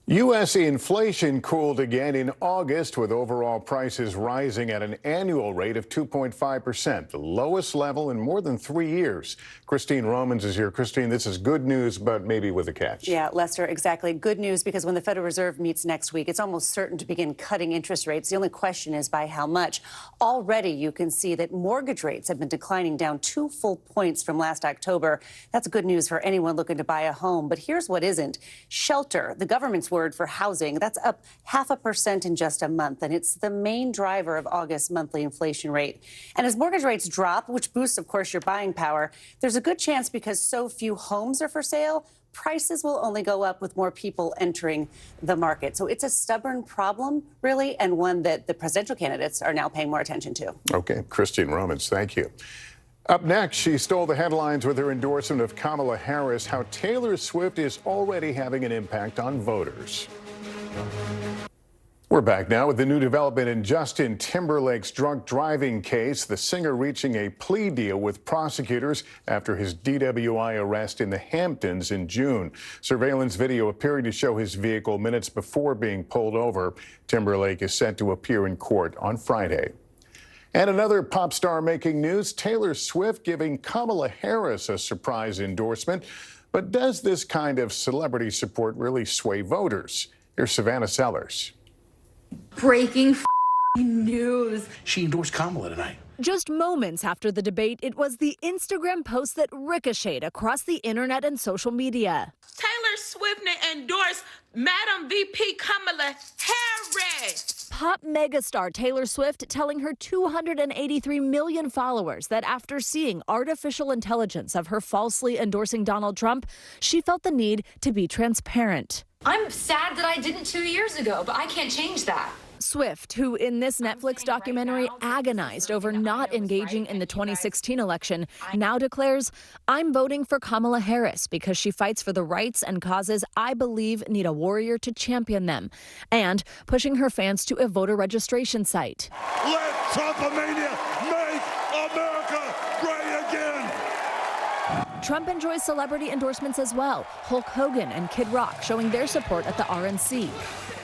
U.S. inflation cooled again in August, with overall prices rising at an annual rate of 2.5%, the lowest level in more than 3 years. Christine Romans is here. Christine, this is good news, but maybe with a catch. Yeah, Lester, exactly. Good news, because when the Federal Reserve meets next week, it's almost certain to begin cutting interest rates. The only question is by how much. Already, you can see that mortgage rates have been declining down 2 full points from last October. That's good news for anyone looking to buy a home. But here's what isn't. Shelter, the government's word for housing, that's up 0.5% in just a month, and it's the main driver of August's monthly inflation rate. And as mortgage rates drop, which boosts, of course, your buying power, there's a good chance, because so few homes are for sale, prices will only go up with more people entering the market. So it's a stubborn problem, really, and one that the presidential candidates are now paying more attention to. Okay, Christine Romans, thank you. Up next, she stole the headlines with her endorsement of Kamala Harris, how Taylor Swift is already having an impact on voters. We're back now with the new development in Justin Timberlake's drunk driving case, the singer reaching a plea deal with prosecutors after his DWI arrest in the Hamptons in June. Surveillance video appearing to show his vehicle minutes before being pulled over. Timberlake is set to appear in court on Friday. And another pop star making news, Taylor Swift giving Kamala Harris a surprise endorsement. But does this kind of celebrity support really sway voters? Here's Savannah Sellers. Breaking news. She endorsed Kamala tonight. Just moments after the debate, it was the Instagram post that ricocheted across the internet and social media. Taylor Swift endorsed Madam VP Kamala Harris. pop megastar Taylor Swift telling her 283 million followers that after seeing artificial intelligence of her falsely endorsing Donald Trump, she felt the need to be transparent. I'm sad that I didn't 2 years ago, but I can't change that. Swift, who in this Netflix documentary agonized over not engaging in the 2016 election, now declares, "I'm voting for Kamala Harris because she fights for the rights and causes I believe need a warrior to champion them," and pushing her fans to a voter registration site. Let Trumpomania make America great again! Trump enjoys celebrity endorsements as well. Hulk Hogan and Kid Rock showing their support at the RNC.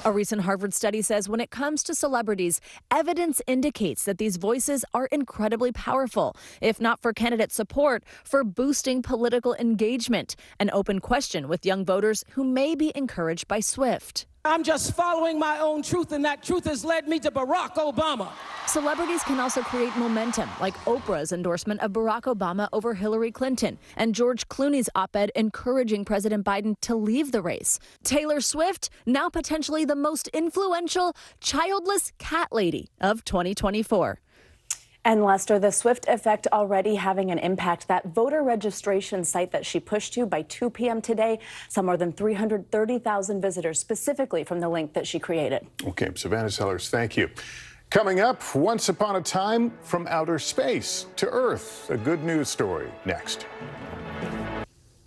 A recent Harvard study says when it comes to celebrities, evidence indicates that these voices are incredibly powerful, if not for candidate support, for boosting political engagement. An open question with young voters who may be encouraged by Swift. I'm just following my own truth, and that truth has led me to Barack Obama. Celebrities can also create momentum, like Oprah's endorsement of Barack Obama over Hillary Clinton, and George Clooney's op-ed encouraging President Biden to leave the race. Taylor Swift, now potentially the most influential childless cat lady of 2024. And Lester, the Swift effect already having an impact. That voter registration site that she pushed to by 2 p.m. today saw more than 330,000 visitors specifically from the link that she created. Okay, Savannah Sellers, thank you. Coming up, once upon a time from outer space to Earth, a good news story next.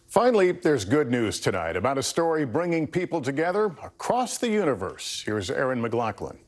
Finally, there's good news tonight about a story bringing people together across the universe. Here's Erin McLaughlin.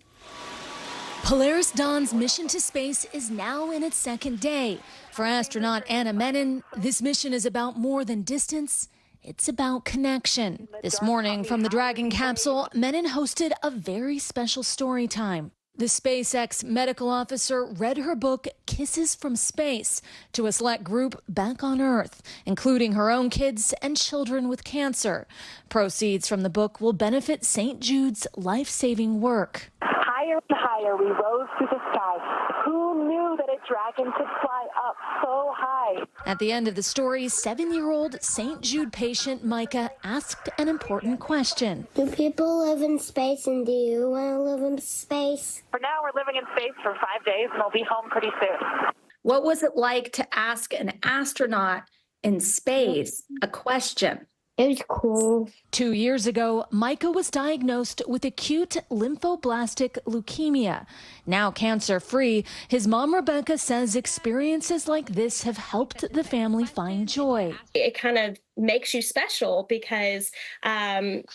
Polaris Dawn's mission to space is now in its second day. For astronaut Anna Menon, this mission is about more than distance. It's about connection. This morning from the Dragon capsule, Menon hosted a very special story time. The SpaceX medical officer read her book, Kisses from Space, to a select group back on Earth, including her own kids and children with cancer. Proceeds from the book will benefit St. Jude's life-saving work. Higher and higher we rose through the sky. Who knew that a dragon could fly up so high? At the end of the story, 7-year-old St. Jude patient Micah asked an important question. Do people live in space, and do you want to live in space? For now, we're living in space for 5 days, and we'll be home pretty soon. What was it like to ask an astronaut in space a question? It was cool. 2 years ago, Micah was diagnosed with acute lymphoblastic leukemia. Now cancer-free, his mom Rebecca says experiences like this have helped the family find joy. It kind of makes you special because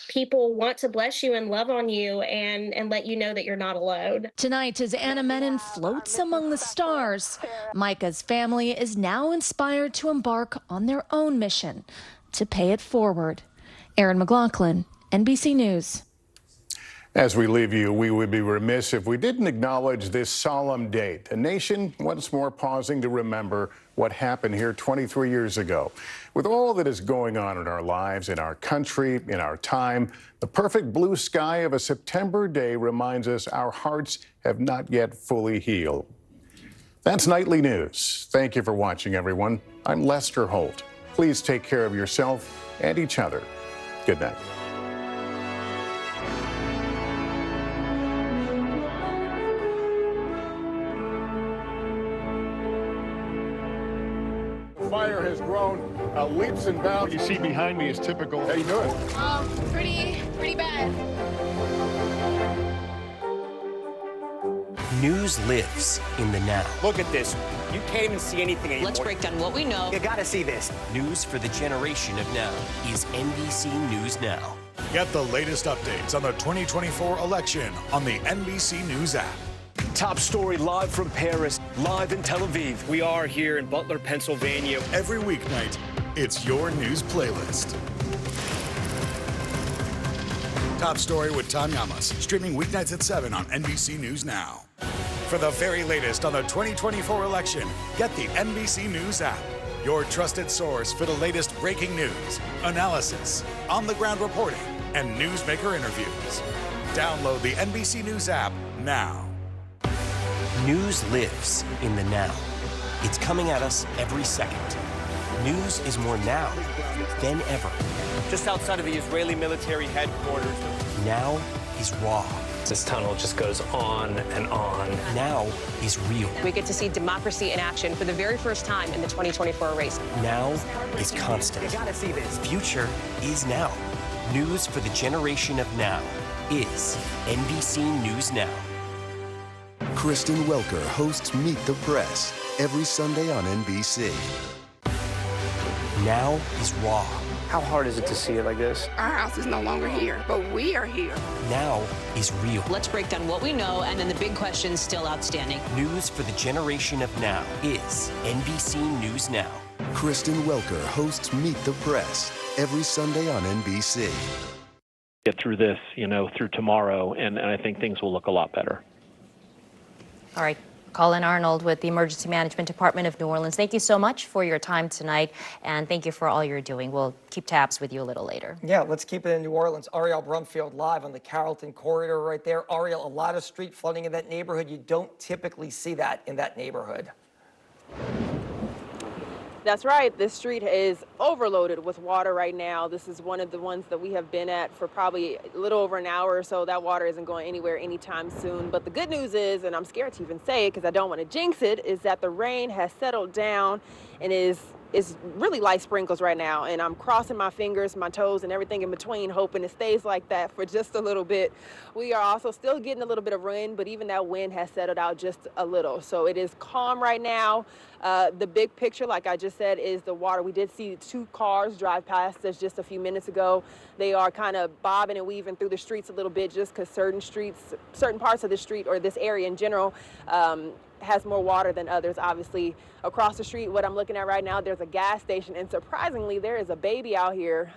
people want to bless you and love on you and let you know that you're not alone. Tonight, as Anna Menon floats among the stars, Micah's family is now inspired to embark on their own mission to pay it forward. Erin McLaughlin, NBC News. As we leave you, we would be remiss if we didn't acknowledge this solemn date. A nation once more pausing to remember what happened here 23 years ago. With all that is going on in our lives, in our country, in our time, the perfect blue sky of a September day reminds us our hearts have not yet fully healed. That's Nightly News. Thank you for watching, everyone. I'm Lester Holt. Please take care of yourself and each other. Good night. Fire has grown leaps and bounds. What you see behind me is typical. How you doing? Pretty bad. News lives in the now. Look at this. You can't even see anything anymore. Let's break down what we know. You gotta see this. News for the generation of now is NBC News Now. Get the latest updates on the 2024 election on the NBC News app. Top story live from Paris, live in Tel Aviv. We are here in Butler, Pennsylvania. Every weeknight, it's your news playlist. Top Story with Tom Yamas, streaming weeknights at 7 on NBC News Now. For the very latest on the 2024 election, get the NBC News app, your trusted source for the latest breaking news, analysis, on-the-ground reporting, and newsmaker interviews. Download the NBC News app now. News lives in the now. It's coming at us every second. News is more now than ever. Just outside of the Israeli military headquarters. Now is raw. This tunnel just goes on and on. Now is real. We get to see democracy in action for the very first time in the 2024 race. Now is constant. You gotta see this. Future is now. News for the generation of now is NBC News Now. Kristen Welker hosts Meet the Press every Sunday on NBC. Now is raw. How hard is it to see it like this? Our house is no longer here, but we are here. Now is real. Let's break down what we know and then the big questions still outstanding. News for the generation of now is NBC News Now. Kristen Welker hosts Meet the Press every Sunday on NBC. Get through this, through tomorrow, and I think things will look a lot better. All right. Colin Arnold with the Emergency Management Department of New Orleans. Thank you so much for your time tonight, and thank you for all you're doing. We'll keep tabs with you a little later. Yeah, let's keep it in New Orleans. Ariel Brumfield live on the Carrollton corridor right there. Ariel, a lot of street flooding in that neighborhood. You don't typically see that in that neighborhood. That's right. This street is overloaded with water right now. This is one of the ones that we have been at for probably a little over an hour or so. That water isn't going anywhere anytime soon. But the good news is, and I'm scared to even say it because I don't want to jinx it, is that the rain has settled down and is really light sprinkles right now. And I'm crossing my fingers, my toes, and everything in between, hoping it stays like that for just a little bit. We are also still getting a little bit of wind, but even that wind has settled out just a little. So it is calm right now. The big picture, like I just said, is the water. We did see 2 cars drive past us just a few minutes ago. They are kind of bobbing and weaving through the streets a little bit just because certain parts of the street, or this area in general, has more water than others. Obviously, across the street, what I'm looking at right now, there's a gas station, and surprisingly, there is a baby out here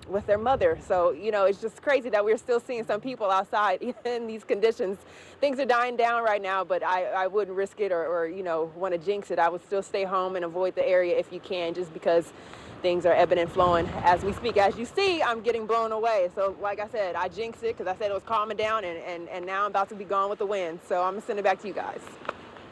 with their mother. So, it's just crazy that we're still seeing some people outside in these conditions. Things are dying down right now, but I wouldn't risk it or want to jinx it. I would still stay home and avoid the area if you can, just because things are ebbing and flowing as we speak. As you see, I'm getting blown away. So like I said, I jinxed it because I said it was calming down, and now I'm about to be gone with the wind. So I'm going to send it back to you guys.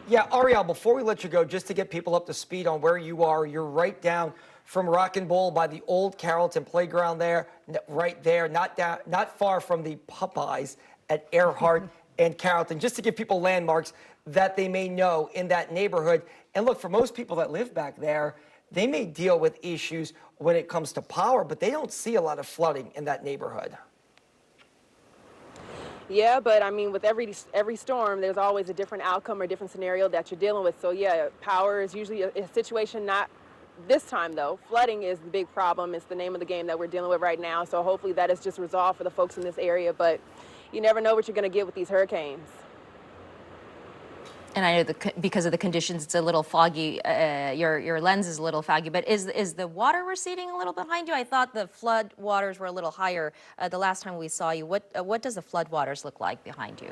Yeah, Ariel, before we let you go, just to get people up to speed on where you are, you're right down from Rock and Bowl by the old Carrollton playground there, right there, not far from the Popeyes at Earhart and Carrollton, just to give people landmarks that they may know in that neighborhood. And look, for most people that live back there, they may deal with issues when it comes to power, but they don't see a lot of flooding in that neighborhood. Yeah, but I mean, with every storm, there's always a different outcome or different scenario that you're dealing with. So yeah, power is usually a situation. Not this time though. Flooding is the big problem. It's the name of the game that we're dealing with right now. So hopefully that is just resolved for the folks in this area. But you never know what you're going to get with these hurricanes. And I know because of the conditions, it's a little foggy. Your lens is a little foggy. But is the water receding a little behind you? I thought the flood waters were a little higher the last time we saw you. What does the flood waters look like behind you?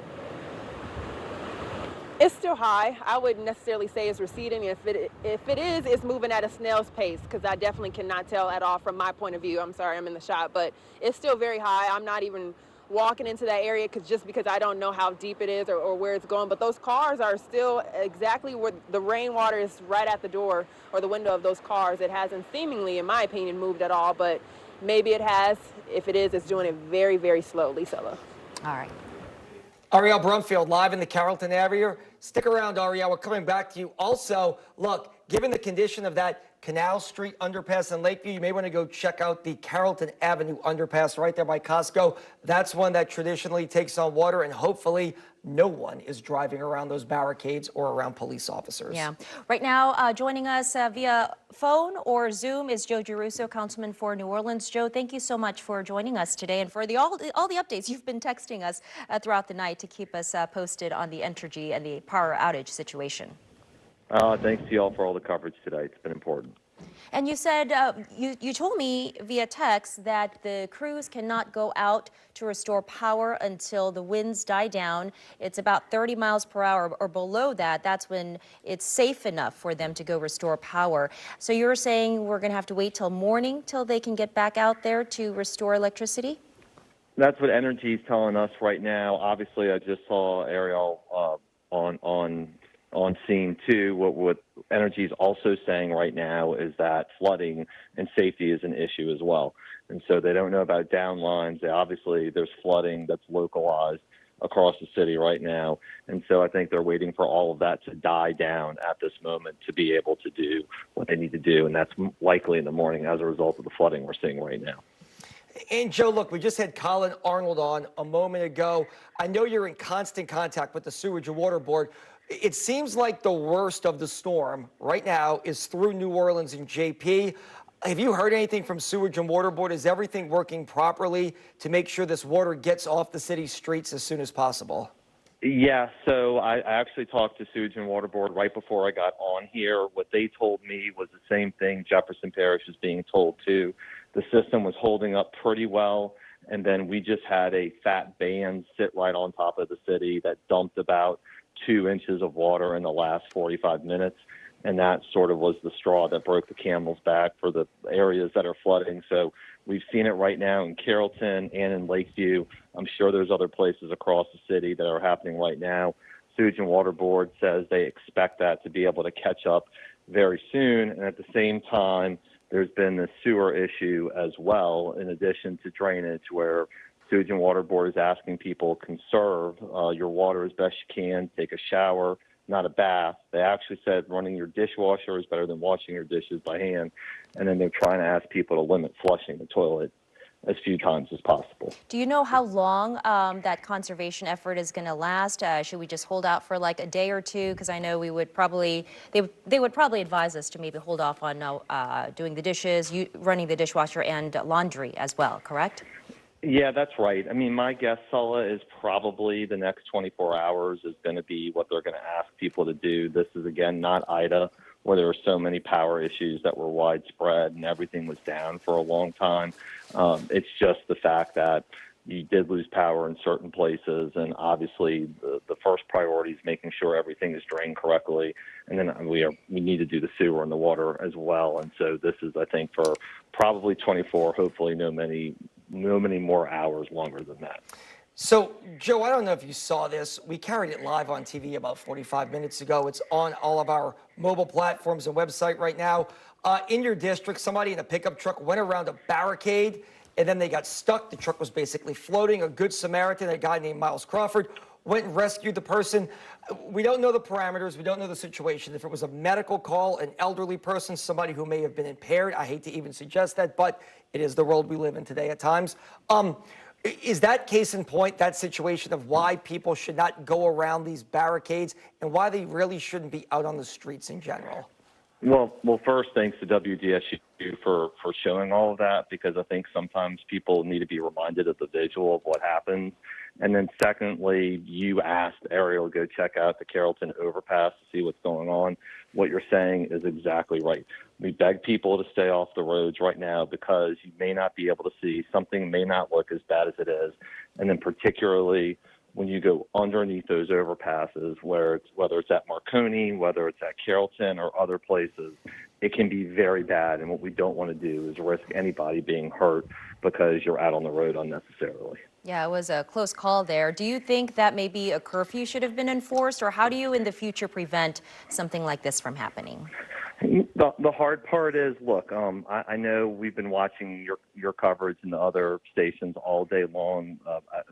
It's still high. I wouldn't necessarily say it's receding. If it is, it's moving at a snail's pace, because I definitely cannot tell at all from my point of view. I'm sorry, I'm in the shop, but it's still very high. I'm not even walking into that area because I don't know how deep it is or where it's going. But those cars are still exactly where the rainwater is, right at the door or the window of those cars. It hasn't seemingly, in my opinion, moved at all, but maybe it has. If it is, it's doing it very, very slowly, Sella. All right. Ariel Brumfield live in the Carrollton area. Stick around, Ariel. We're coming back to you. Also, look, given the condition of that Canal Street underpass in Lakeview, you may want to go check out the Carrollton Avenue underpass right there by Costco. That's one that traditionally takes on water, and hopefully no one is driving around those barricades or around police officers. Yeah. Right now, joining us via phone or Zoom is Joe Giarrusso, Councilman for New Orleans. Joe, thank you so much for joining us today and for all the updates you've been texting us throughout the night to keep us posted on the Entergy and the power outage situation. Thanks to you all for all the coverage today. It's been important. And you said, you told me via text that the crews cannot go out to restore power until the winds die down. It's about 30 miles per hour or below that. That's when it's safe enough for them to go restore power. So you're saying we're going to have to wait till morning till they can get back out there to restore electricity? That's what Energy is telling us right now. Obviously, I just saw Ariel on scene too. What Energy is also saying right now is that flooding and safety is an issue as well. And so they don't know about downlines. Obviously, there's flooding that's localized, across the city right now. And so I think they're waiting for all of that to die down at this moment to be able to do what they need to do. And that's likely in the morning as a result of the flooding we're seeing right now. And Joe, look, we just had Colin Arnold on a moment ago. I know you're in constant contact with the Sewage and Water Board. It seems like the worst of the storm right now is through New Orleans and JP. Have you heard anything from Sewage and Water Board? Is everything working properly to make sure this water gets off the city's streets as soon as possible? Yeah, so I actually talked to Sewage and Water Board right before I got on here. What they told me was the same thing Jefferson Parish is being told too. The system was holding up pretty well, and then we just had a fat band sit right on top of the city that dumped about 2 inches of water in the last 45 minutes, and that sort of was the straw that broke the camel's back for the areas that are flooding. So we've seen it right now in Carrollton and in Lakeview. I'm sure there's other places across the city that are happening right now. Sewage and Water Board says they expect that to be able to catch up very soon, and at the same time, there's been the sewer issue as well, in addition to drainage, where Sewage and Water Board is asking people conserve your water as best you can, take a shower, not a bath. They actually said running your dishwasher is better than washing your dishes by hand. And then they're trying to ask people to limit flushing the toilet as few times as possible. Do you know how long that conservation effort is going to last? Should we just hold out for like a day or two? Because I know we would probably, they would probably advise us to maybe hold off on doing the dishes, running the dishwasher and laundry as well, correct? Yeah, that's right. I mean, my guess, Sulla, is probably the next 24 hours is going to be what they're going to ask people to do. This is, again, not Ida, where there were so many power issues that were widespread and everything was down for a long time. It's just the fact that you did lose power in certain places, and obviously the first priority is making sure everything is drained correctly, and then we need to do the sewer and the water as well. And so this is, I think, for probably 24, hopefully no many more hours longer than that. So, Joe, I don't know if you saw this. We carried it live on TV about 45 minutes ago. It's on all of our mobile platforms and website right now. In your district, somebody in a pickup truck went around a barricade, and then they got stuck. The truck was basically floating. A good Samaritan, a guy named Miles Crawford, went and rescued the person. We don't know the parameters. We don't know the situation. If it was a medical call, an elderly person, somebody who may have been impaired, I hate to even suggest that, but it is the world we live in today at times. Is that case in point, that situation of why people should not go around these barricades and why they really shouldn't be out on the streets in general? Well, first, thanks to WDSU for showing all of that, because I think sometimes people need to be reminded of the visual of what happens. And then secondly, you asked Ariel to go check out the Carrollton overpass to see what's going on. What you're saying is exactly right. We beg people to stay off the roads right now because you may not be able to see. Something may not look as bad as it is. And then particularly when you go underneath those overpasses, whether it's at Marconi, whether it's at Carrollton or other places, it can be very bad. And what we don't want to do is risk anybody being hurt because you're out on the road unnecessarily. Yeah, it was a close call there. Do you think that maybe a curfew should have been enforced, or how do you in the future prevent something like this from happening? The hard part is, look, I know we've been watching your coverage and the other stations all day long.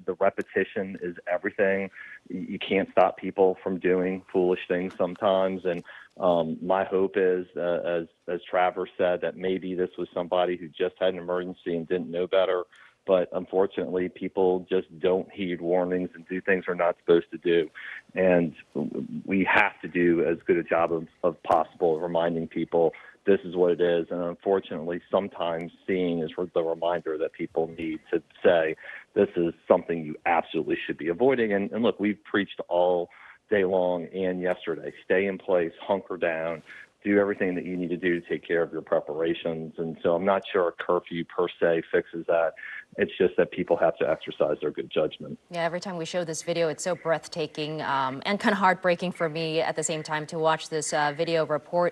The repetition is everything. You can't stop people from doing foolish things sometimes. And my hope is, as Travers said, that maybe this was somebody who just had an emergency and didn't know better. But unfortunately, people just don't heed warnings and do things they're not supposed to do. And we have to do as good a job of possible reminding people this is what it is. And unfortunately, sometimes seeing is the reminder that people need to say this is something you absolutely should be avoiding. And look, we've preached all day long and yesterday. Stay in place, hunker down, do everything that you need to do to take care of your preparations. And so I'm not sure a curfew per se fixes that. It's just that people have to exercise their good judgment. Yeah, every time we show this video, it's so breathtaking and kind of heartbreaking for me at the same time to watch this video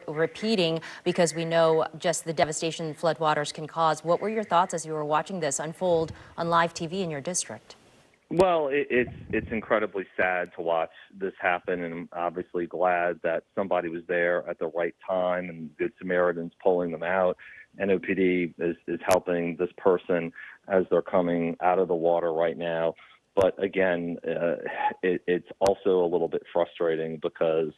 repeating, because we know just the devastation floodwaters can cause. What were your thoughts as you were watching this unfold on live TV in your district? Well, it's incredibly sad to watch this happen, and I'm obviously glad that somebody was there at the right time and Good Samaritans pulling them out. NOPD is helping this person as they're coming out of the water right now. But again, it's also a little bit frustrating because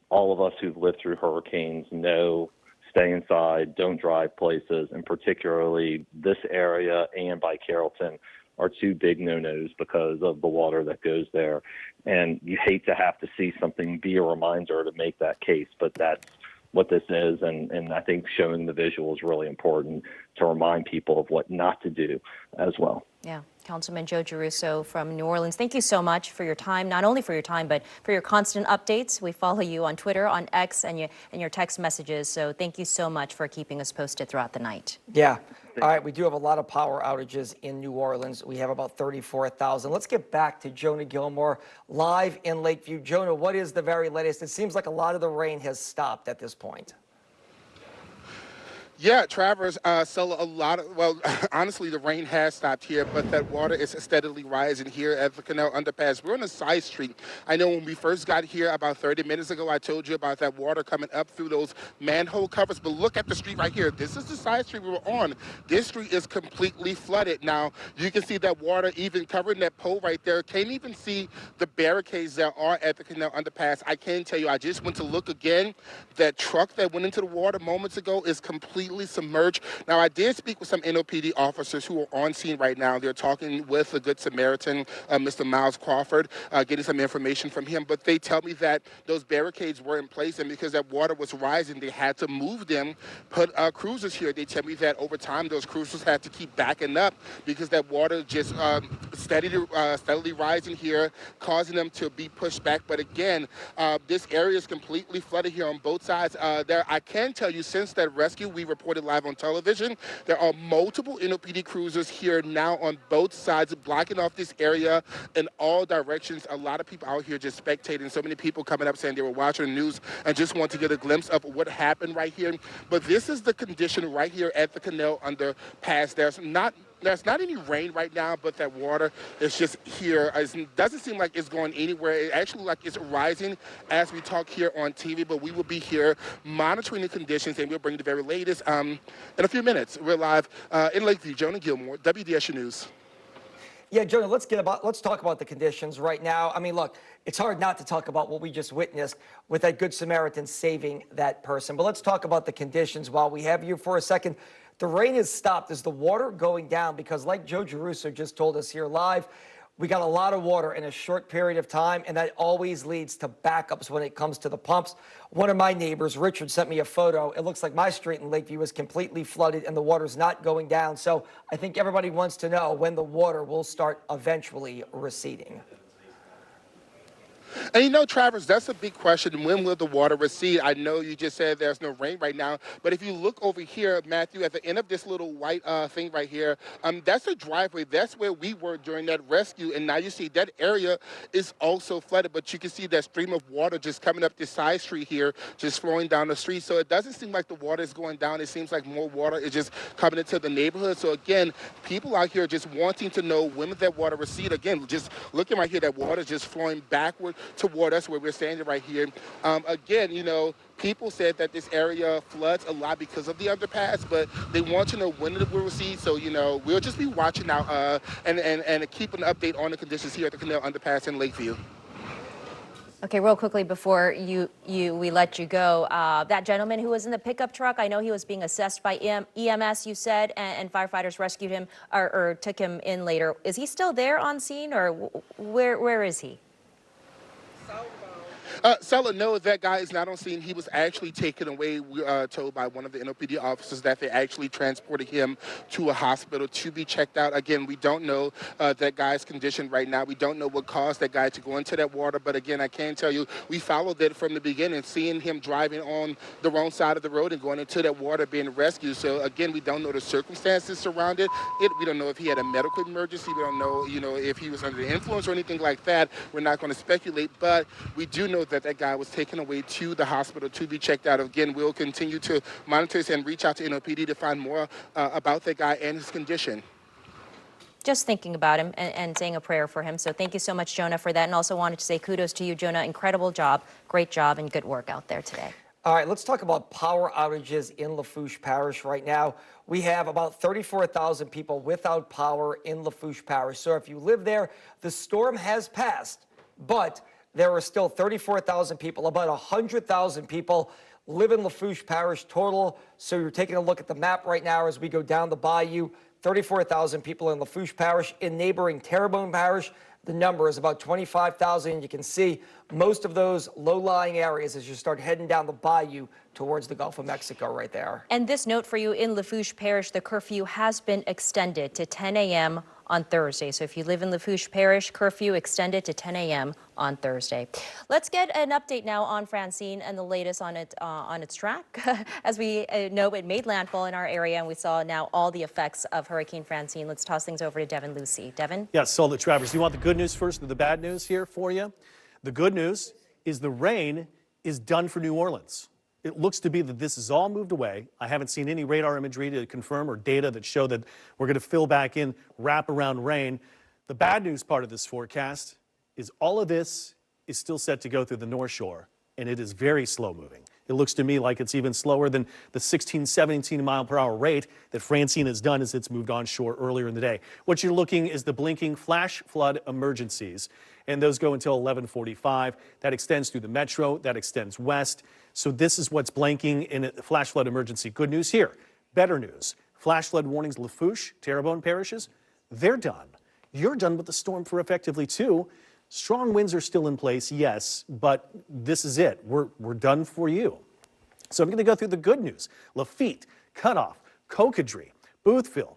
all of us who've lived through hurricanes know stay inside, don't drive places, and particularly this area and by Carrollton are two big no-nos because of the water that goes there. And you hate to have to see something be a reminder to make that case, but that's what this is. And I think showing the visual is really important to remind people of what not to do as well. Yeah. Councilman Joe Giarrusso from New Orleans, thank you so much for your time, not only for your time, but for your constant updates. We follow you on Twitter, on X, and your text messages. So thank you so much for keeping us posted throughout the night. Yeah. All right, we do have a lot of power outages in New Orleans. We have about 34,000. Let's get back to Jonah Gilmore live in Lakeview. Jonah, what is the very latest? It seems like a lot of the rain has stopped at this point. Yeah, Travers, so a lot of, well, honestly, the rain has stopped here, but that water is steadily rising here at the Canal Underpass. We're on a side street. I know when we first got here about 30 minutes ago, I told you about that water coming up through those manhole covers, but look at the street right here. This is the side street we were on. This street is completely flooded. Now, you can see that water even covering that pole right there. Can't even see the barricades that are at the Canal Underpass. I can tell you, I just went to look again. That truck that went into the water moments ago is completely submerged. Now, I did speak with some NOPD officers who are on scene right now. They're talking with the Good Samaritan, Mr. Miles Crawford, getting some information from him. But they tell me that those barricades were in place, and because that water was rising, they had to move them, put cruisers here. They tell me that over time, those cruisers had to keep backing up because that water just steadily rising here, causing them to be pushed back. But again, this area is completely flooded here on both sides. I can tell you, since that rescue we reported live on television, there are multiple NOPD cruisers here now on both sides, blocking off this area in all directions. A lot of people out here just spectating. So many people coming up saying they were watching the news and just want to get a glimpse of what happened right here. But this is the condition right here at the Canal Underpass. There's not any rain right now, but that water is just here. It doesn't seem like it's going anywhere. It actually like it's rising as we talk here on TV, but we will be here monitoring the conditions, and we'll bring the very latest in a few minutes. We're live in Lakeview. Jonah Gilmore, WDSU News. Yeah, Jonah, let's talk about the conditions right now. I mean, look, it's hard not to talk about what we just witnessed with that Good Samaritan saving that person. But let's talk about the conditions while we have you for a second. The rain has stopped. Is the water going down? Because like Joe Giarrusso just told us here live, we got a lot of water in a short period of time, and that always leads to backups when it comes to the pumps. One of my neighbors, Richard, sent me a photo. It looks like my street in Lakeview is completely flooded and the water's not going down. So I think everybody wants to know when the water will start eventually receding. And you know, Travers, that's a big question. When will the water recede? I know you just said there's no rain right now, but if you look over here, Matthew, at the end of this little white thing right here, that's a driveway. That's where we were during that rescue. And now you see that area is also flooded, but you can see that stream of water just coming up this side street here, just flowing down the street. So it doesn't seem like the water is going down. It seems like more water is just coming into the neighborhood. So again, people out here just wanting to know when will that water recede. Again, just looking right here, that water is just flowing backward toward us where we're standing right here. Again, you know, people said that this area floods a lot because of the underpass, but they want to know when it will recede. So, you know, we'll just be watching out and keep an update on the conditions here at the Canal Underpass in Lakeview. Okay, real quickly before we let you go, that gentleman who was in the pickup truck, I know he was being assessed by EMS, you said, and firefighters rescued him or took him in later. Is he still there on scene, or where is he? Sella, no, that guy is not on scene. He was actually taken away, told by one of the NOPD officers that they actually transported him to a hospital to be checked out. Again, we don't know that guy's condition right now. We don't know what caused that guy to go into that water. But again, I can tell you, we followed it from the beginning, seeing him driving on the wrong side of the road and going into that water being rescued. So again, we don't know the circumstances surrounding it. We don't know if he had a medical emergency. We don't know, you know, if he was under the influence or anything like that. We're not going to speculate, but we do know that guy was taken away to the hospital to be checked out. Again, we'll continue to monitor this and reach out to NOPD to find more about that guy and his condition. Just thinking about him and saying a prayer for him. So thank you so much, Jonah, for that. And also wanted to say kudos to you, Jonah. Incredible job, great job, and good work out there today. All right, let's talk about power outages in Lafourche Parish right now. We have about 34,000 people without power in Lafourche Parish. So if you live there, the storm has passed, but there are still 34,000 people, about 100,000 people live in Lafourche Parish total. So you're taking a look at the map right now as we go down the bayou. 34,000 people in Lafourche Parish. In neighboring Terrebonne Parish, the number is about 25,000. You can see most of those low-lying areas as you start heading down the bayou towards the Gulf of Mexico right there. And this note for you, in Lafourche Parish, the curfew has been extended to 10 a.m. on Thursday. So if you live in Lafourche Parish, curfew extended to 10 a.m. on Thursday. Let's get an update now on Francine and the latest on its track. As we know, it made landfall in our area, and we saw now all the effects of Hurricane Francine. Let's toss things over to Devin Lucy. Devin? Yes, so Travers, do you want the good news first or the bad news here for you? The good news is the rain is done for New Orleans. It looks to be that this has all moved away. I haven't seen any radar imagery to confirm or data that show that we're going to fill back in wraparound rain. The bad news part of this forecast is all of this is still set to go through the North Shore, and it is very slow moving. It looks to me like it's even slower than the 16, 17 mile per hour rate that Francine has done as it's moved onshore earlier in the day. What you're looking is the blinking flash flood emergencies, and those go until 11:45. That extends through the metro, that extends west. So this is what's blinking in a flash flood emergency. Good news here. Better news. Flash flood warnings, Lafourche, Terrebonne parishes, they're done. You're done with the storm for effectively two. Strong winds are still in place, yes, but this is it. We're done for you. So I'm going to go through the good news. Lafitte, Cutoff, Cocodrie, Boothville,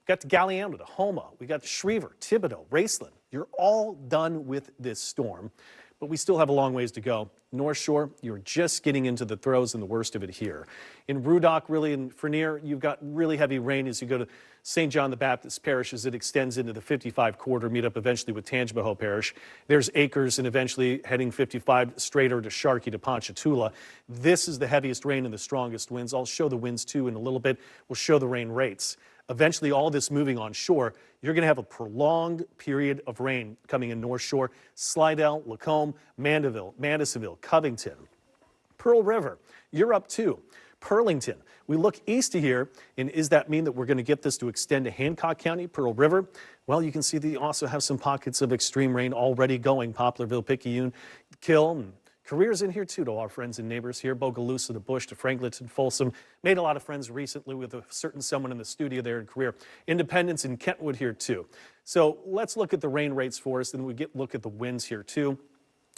got to Galliano, to Homa, we got to Schriever, Thibodaux, Raceland. You're all done with this storm, but we still have a long ways to go. North Shore, you're just getting into the throes and the worst of it here. In Rudock, really, in Fernier, you've got really heavy rain as you go to St. John the Baptist Parish as it extends into the 55 corridor, meet up eventually with Tangipahoa Parish. There's Acres and eventually heading 55 straighter to Sharkey to Ponchatoula. This is the heaviest rain and the strongest winds. I'll show the winds too in a little bit. We'll show the rain rates. Eventually, all this moving on shore, you're going to have a prolonged period of rain coming in North Shore. Slidell, Lacombe, Mandeville, Madisonville, Covington, Pearl River, you're up too. Pearlington, we look east of here, and does that mean that we're going to get this to extend to Hancock County, Pearl River? Well, you can see that you also have some pockets of extreme rain already going. Poplarville, Picayune, Kill, and Careers in here too, to our friends and neighbors here. Bogalusa to Bush to Franklinton, Folsom. Made a lot of friends recently with a certain someone in the studio there in Career. Independence and Kentwood here too. So let's look at the rain rates for us, and we look at the winds here too.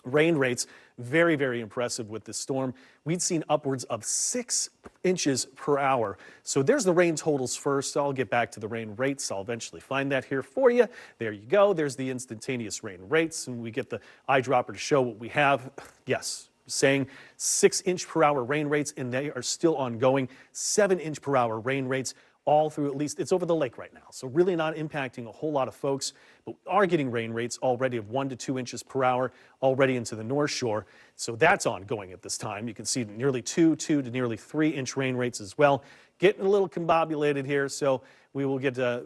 Rain rates, very, very impressive with this storm. We'd seen upwards of 6 inches per hour. So there's the rain totals first. I'll get back to the rain rates. I'll eventually find that here for you. There you go. There's the instantaneous rain rates, and we get the eyedropper to show what we have. Yes, saying 6 inch per hour rain rates, and they are still ongoing. 7 inch per hour rain rates all through, at least it's over the lake right now. So really not impacting a whole lot of folks, but we are getting rain rates already of 1 to 2 inches per hour already into the North Shore. So that's ongoing at this time. You can see nearly 2 to nearly 3 inch rain rates as well. Getting a little combobulated here, so we will get to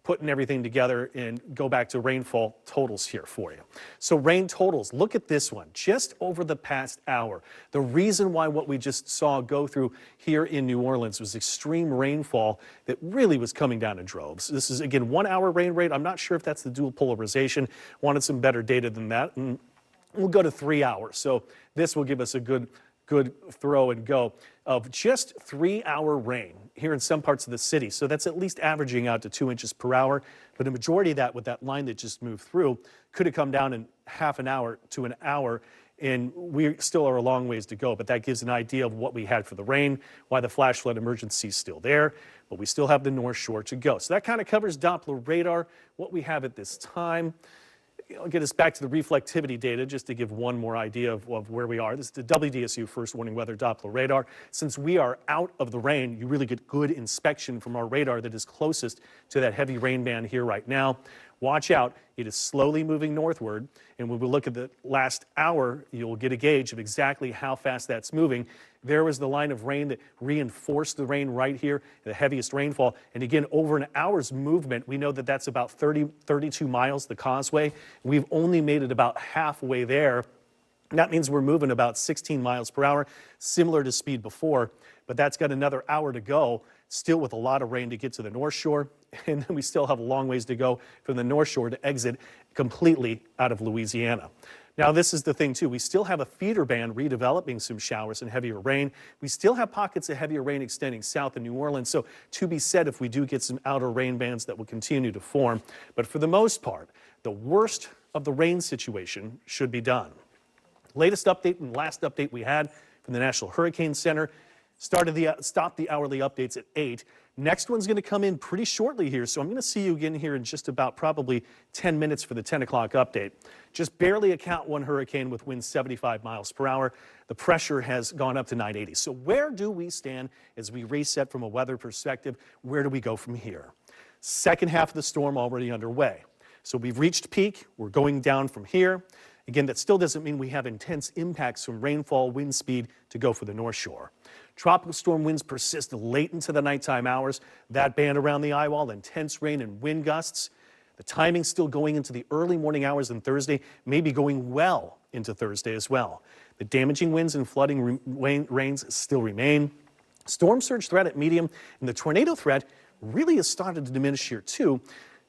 putting everything together and go back to rainfall totals here for you. So rain totals, look at this one, just over the past hour. The reason why what we just saw go through here in New Orleans was extreme rainfall that really was coming down in droves. This is, again, 1 hour rain rate. I'm not sure if that's the dual polarization. Wanted some better data than that. And we'll go to 3 hours. So this will give us a good throw and go of just 3 hour rain here in some parts of the city. So that's at least averaging out to 2 inches per hour. But a majority of that with that line that just moved through could have come down in half an hour to an hour. And we still are a long ways to go. But that gives an idea of what we had for the rain, why the flash flood emergency is still there. But we still have the North Shore to go. So that kind of covers Doppler radar, what we have at this time. I'll get us back to the reflectivity data just to give one more idea of where we are. This is the WDSU First Warning Weather Doppler radar. Since we are out of the rain, you really get good inspection from our radar that is closest to that heavy rain band here right now. Watch out, it is slowly moving northward, and when we look at the last hour, you'll get a gauge of exactly how fast that's moving. There was the line of rain that reinforced the rain right here, the heaviest rainfall. And again, over an hour's movement, we know that that's about 32 miles, the causeway. We've only made it about halfway there. That means we're moving about 16 miles per hour, similar to speed before, but that's got another hour to go, still with a lot of rain to get to the North Shore, and then we still have a long ways to go from the North Shore to exit completely out of Louisiana. Now, this is the thing, too. We still have a feeder band redeveloping some showers and heavier rain. We still have pockets of heavier rain extending south of New Orleans, so to be said if we do get some outer rain bands that will continue to form. But for the most part, the worst of the rain situation should be done. Latest update and last update we had from the National Hurricane Center stopped the hourly updates at 8. Next one's going to come in pretty shortly here, so I'm going to see you again here in just about probably 10 minutes for the 10 o'clock update. Just barely a Cat 1 hurricane with winds 75 miles per hour. The pressure has gone up to 980. So where do we stand as we reset from a weather perspective? Where do we go from here? Second half of the storm already underway. So we've reached peak. We're going down from here. Again, that still doesn't mean we have intense impacts from rainfall, wind speed to go for the North Shore. Tropical storm winds persist late into the nighttime hours. That band around the eye wall, intense rain and wind gusts. The timing still going into the early morning hours on Thursday, maybe going well into Thursday as well. The damaging winds and flooding rains still remain. Storm surge threat at medium, and the tornado threat really has started to diminish here too.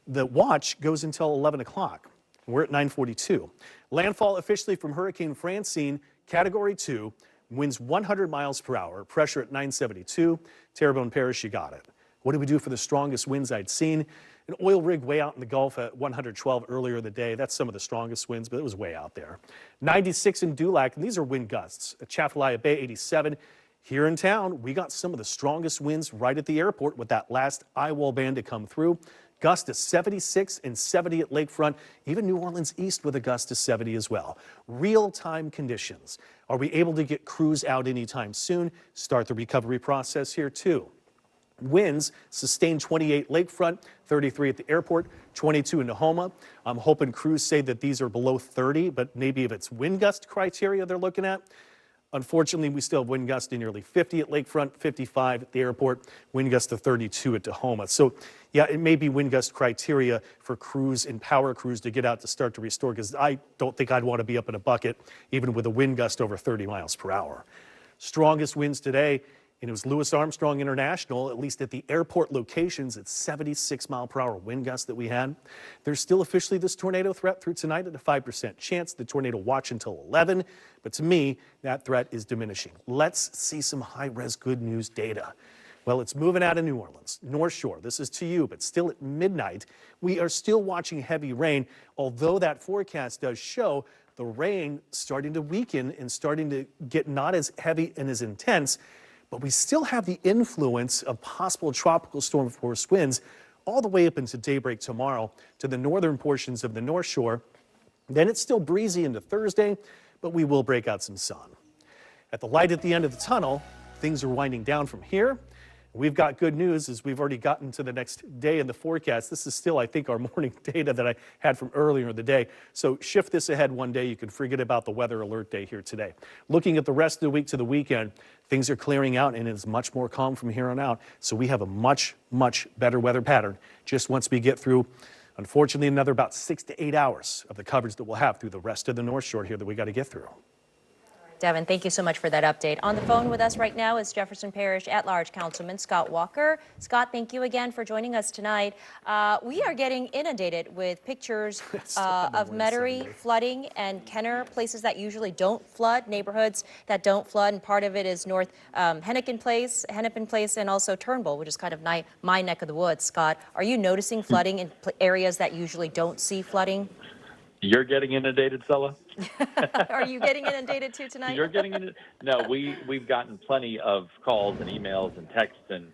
The watch goes until 11 o'clock. We're at 9:42. Landfall officially from Hurricane Francine, Category 2, winds 100 miles per hour, pressure at 972. Terrebonne Parish, you got it. What do we do for the strongest winds I'd seen? An oil rig way out in the Gulf at 112 earlier in the day. That's some of the strongest winds, but it was way out there. 96 in Dulac, and these are wind gusts. At Chafalaya Bay, 87. Here in town, we got some of the strongest winds right at the airport with that last eye wall band to come through. Gust to 76 and 70 at Lakefront, even New Orleans East with a gust to 70 as well. Real-time conditions. Are we able to get crews out anytime soon? Start the recovery process here too. Winds sustained 28 Lakefront, 33 at the airport, 22 in Nahoma. I'm hoping crews say that these are below 30, but maybe if it's wind gust criteria they're looking at. Unfortunately, we still have wind gusts to nearly 50 at Lakefront, 55 at the airport, wind gusts to 32 at Tahoma. So, yeah, it may be wind gust criteria for crews and power crews to get out to start to restore, because I don't think I'd want to be up in a bucket, even with a wind gust over 30 miles per hour. Strongest winds today, and it was Louis Armstrong International, at least at the airport locations, at 76 mile per hour wind gusts that we had. There's still officially this tornado threat through tonight at a 5% chance. The tornado watch until 11. But to me, that threat is diminishing. Let's see some high-res good news data. Well, it's moving out of New Orleans, North Shore. This is to you, but still at midnight, we are still watching heavy rain, although that forecast does show the rain starting to weaken and starting to get not as heavy and as intense. But we still have the influence of possible tropical storm force winds all the way up into daybreak tomorrow to the northern portions of the North Shore. Then it's still breezy into Thursday, but we will break out some sun. At the light at the end of the tunnel, things are winding down from here. We've got good news as we've already gotten to the next day in the forecast. This is still, I think, our morning data that I had from earlier in the day. So shift this ahead one day. You can forget about the weather alert day here today. Looking at the rest of the week to the weekend, things are clearing out and it's much more calm from here on out. So we have a much, much better weather pattern just once we get through, unfortunately, another about 6 to 8 hours of the coverage that we'll have through the rest of the North Shore here that we got to get through. Devin, thank you so much for that update. On the phone with us right now is Jefferson Parish at-large Councilman Scott Walker. Scott, thank you again for joining us tonight. We are getting inundated with pictures of Metairie flooding and Kenner, places that usually don't flood, neighborhoods that don't flood, and part of it is North Hennepin Place, and also Turnbull, which is kind of my neck of the woods. Scott, are you noticing flooding in areas that usually don't see flooding? You're getting inundated, Sella? Are you getting inundated too tonight? You're getting inundated? No, we've gotten plenty of calls and emails and texts and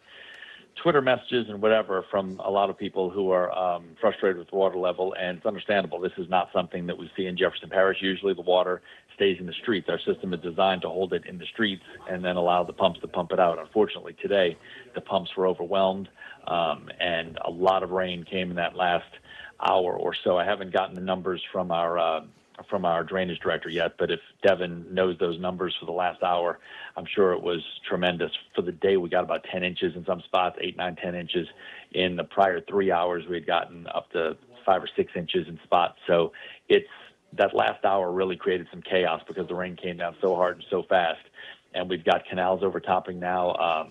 Twitter messages and whatever from a lot of people who are frustrated with the water level, and it's understandable. This is not something that we see in Jefferson Parish. Usually the water stays in the streets. Our system is designed to hold it in the streets and then allow the pumps to pump it out. Unfortunately, today the pumps were overwhelmed, and a lot of rain came in that last hour or so. I haven't gotten the numbers from our drainage director yet, but if Devin knows those numbers for the last hour, I'm sure it was tremendous. For the day, we got about 10 inches in some spots, 8, 9, 10 inches. In the prior 3 hours, we had gotten up to 5 or 6 inches in spots. So it's that last hour really created some chaos because the rain came down so hard and so fast. And we've got canals overtopping now.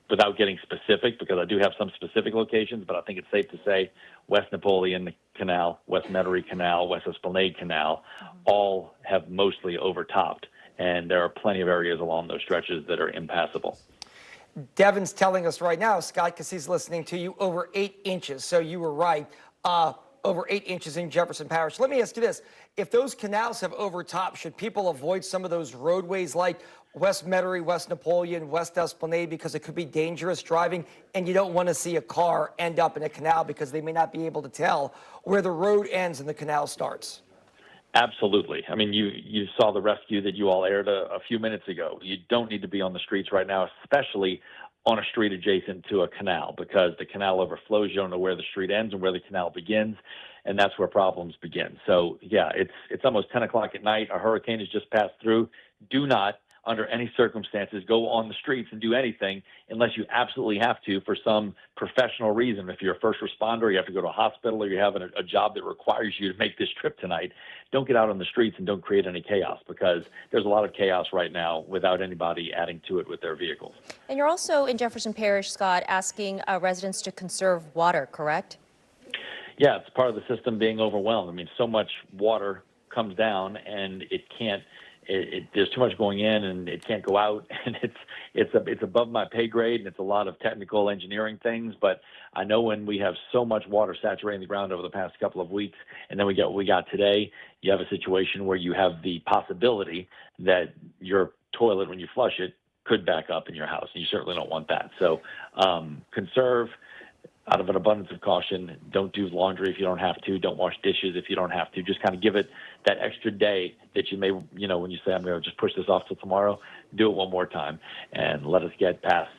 Without getting specific, because I do have some specific locations, but I think it's safe to say West Napoleon Canal, West Metairie Canal, West Esplanade Canal, all have mostly overtopped. And there are plenty of areas along those stretches that are impassable. Devin's telling us right now, Scott, because he's listening to you, over 8 inches. So you were right. Over 8 inches in Jefferson Parish. Let me ask you this. If those canals have overtopped, should people avoid some of those roadways like West Metairie, West Napoleon, West Esplanade, because it could be dangerous driving, and you don't want to see a car end up in a canal because they may not be able to tell where the road ends and the canal starts? Absolutely. I mean, you saw the rescue that you all aired a few minutes ago. You don't need to be on the streets right now, especially on a street adjacent to a canal, because the canal overflows. You don't know where the street ends and where the canal begins, and that's where problems begin. So, yeah, it's almost 10 o'clock at night. A hurricane has just passed through. Do not, under any circumstances, go on the streets and do anything unless you absolutely have to for some professional reason. If you're a first responder, you have to go to a hospital, or you have a job that requires you to make this trip tonight, don't get out on the streets and don't create any chaos, because there's a lot of chaos right now without anybody adding to it with their vehicles. And you're also in Jefferson Parish, Scott, asking residents to conserve water, correct? Yeah, it's part of the system being overwhelmed. I mean, so much water comes down and it can't. There's too much going in and it can't go out, and it's above my pay grade, and it's a lot of technical engineering things. But I know when we have so much water saturating the ground over the past couple of weeks, and then we get what we got today, you have a situation where you have the possibility that your toilet, when you flush it, could back up in your house, and you certainly don't want that. So conserve. Out of an abundance of caution, don't do laundry if you don't have to. Don't wash dishes if you don't have to. Just kind of give it that extra day that you may, when you say, I'm going to just push this off till tomorrow, do it one more time and let us get past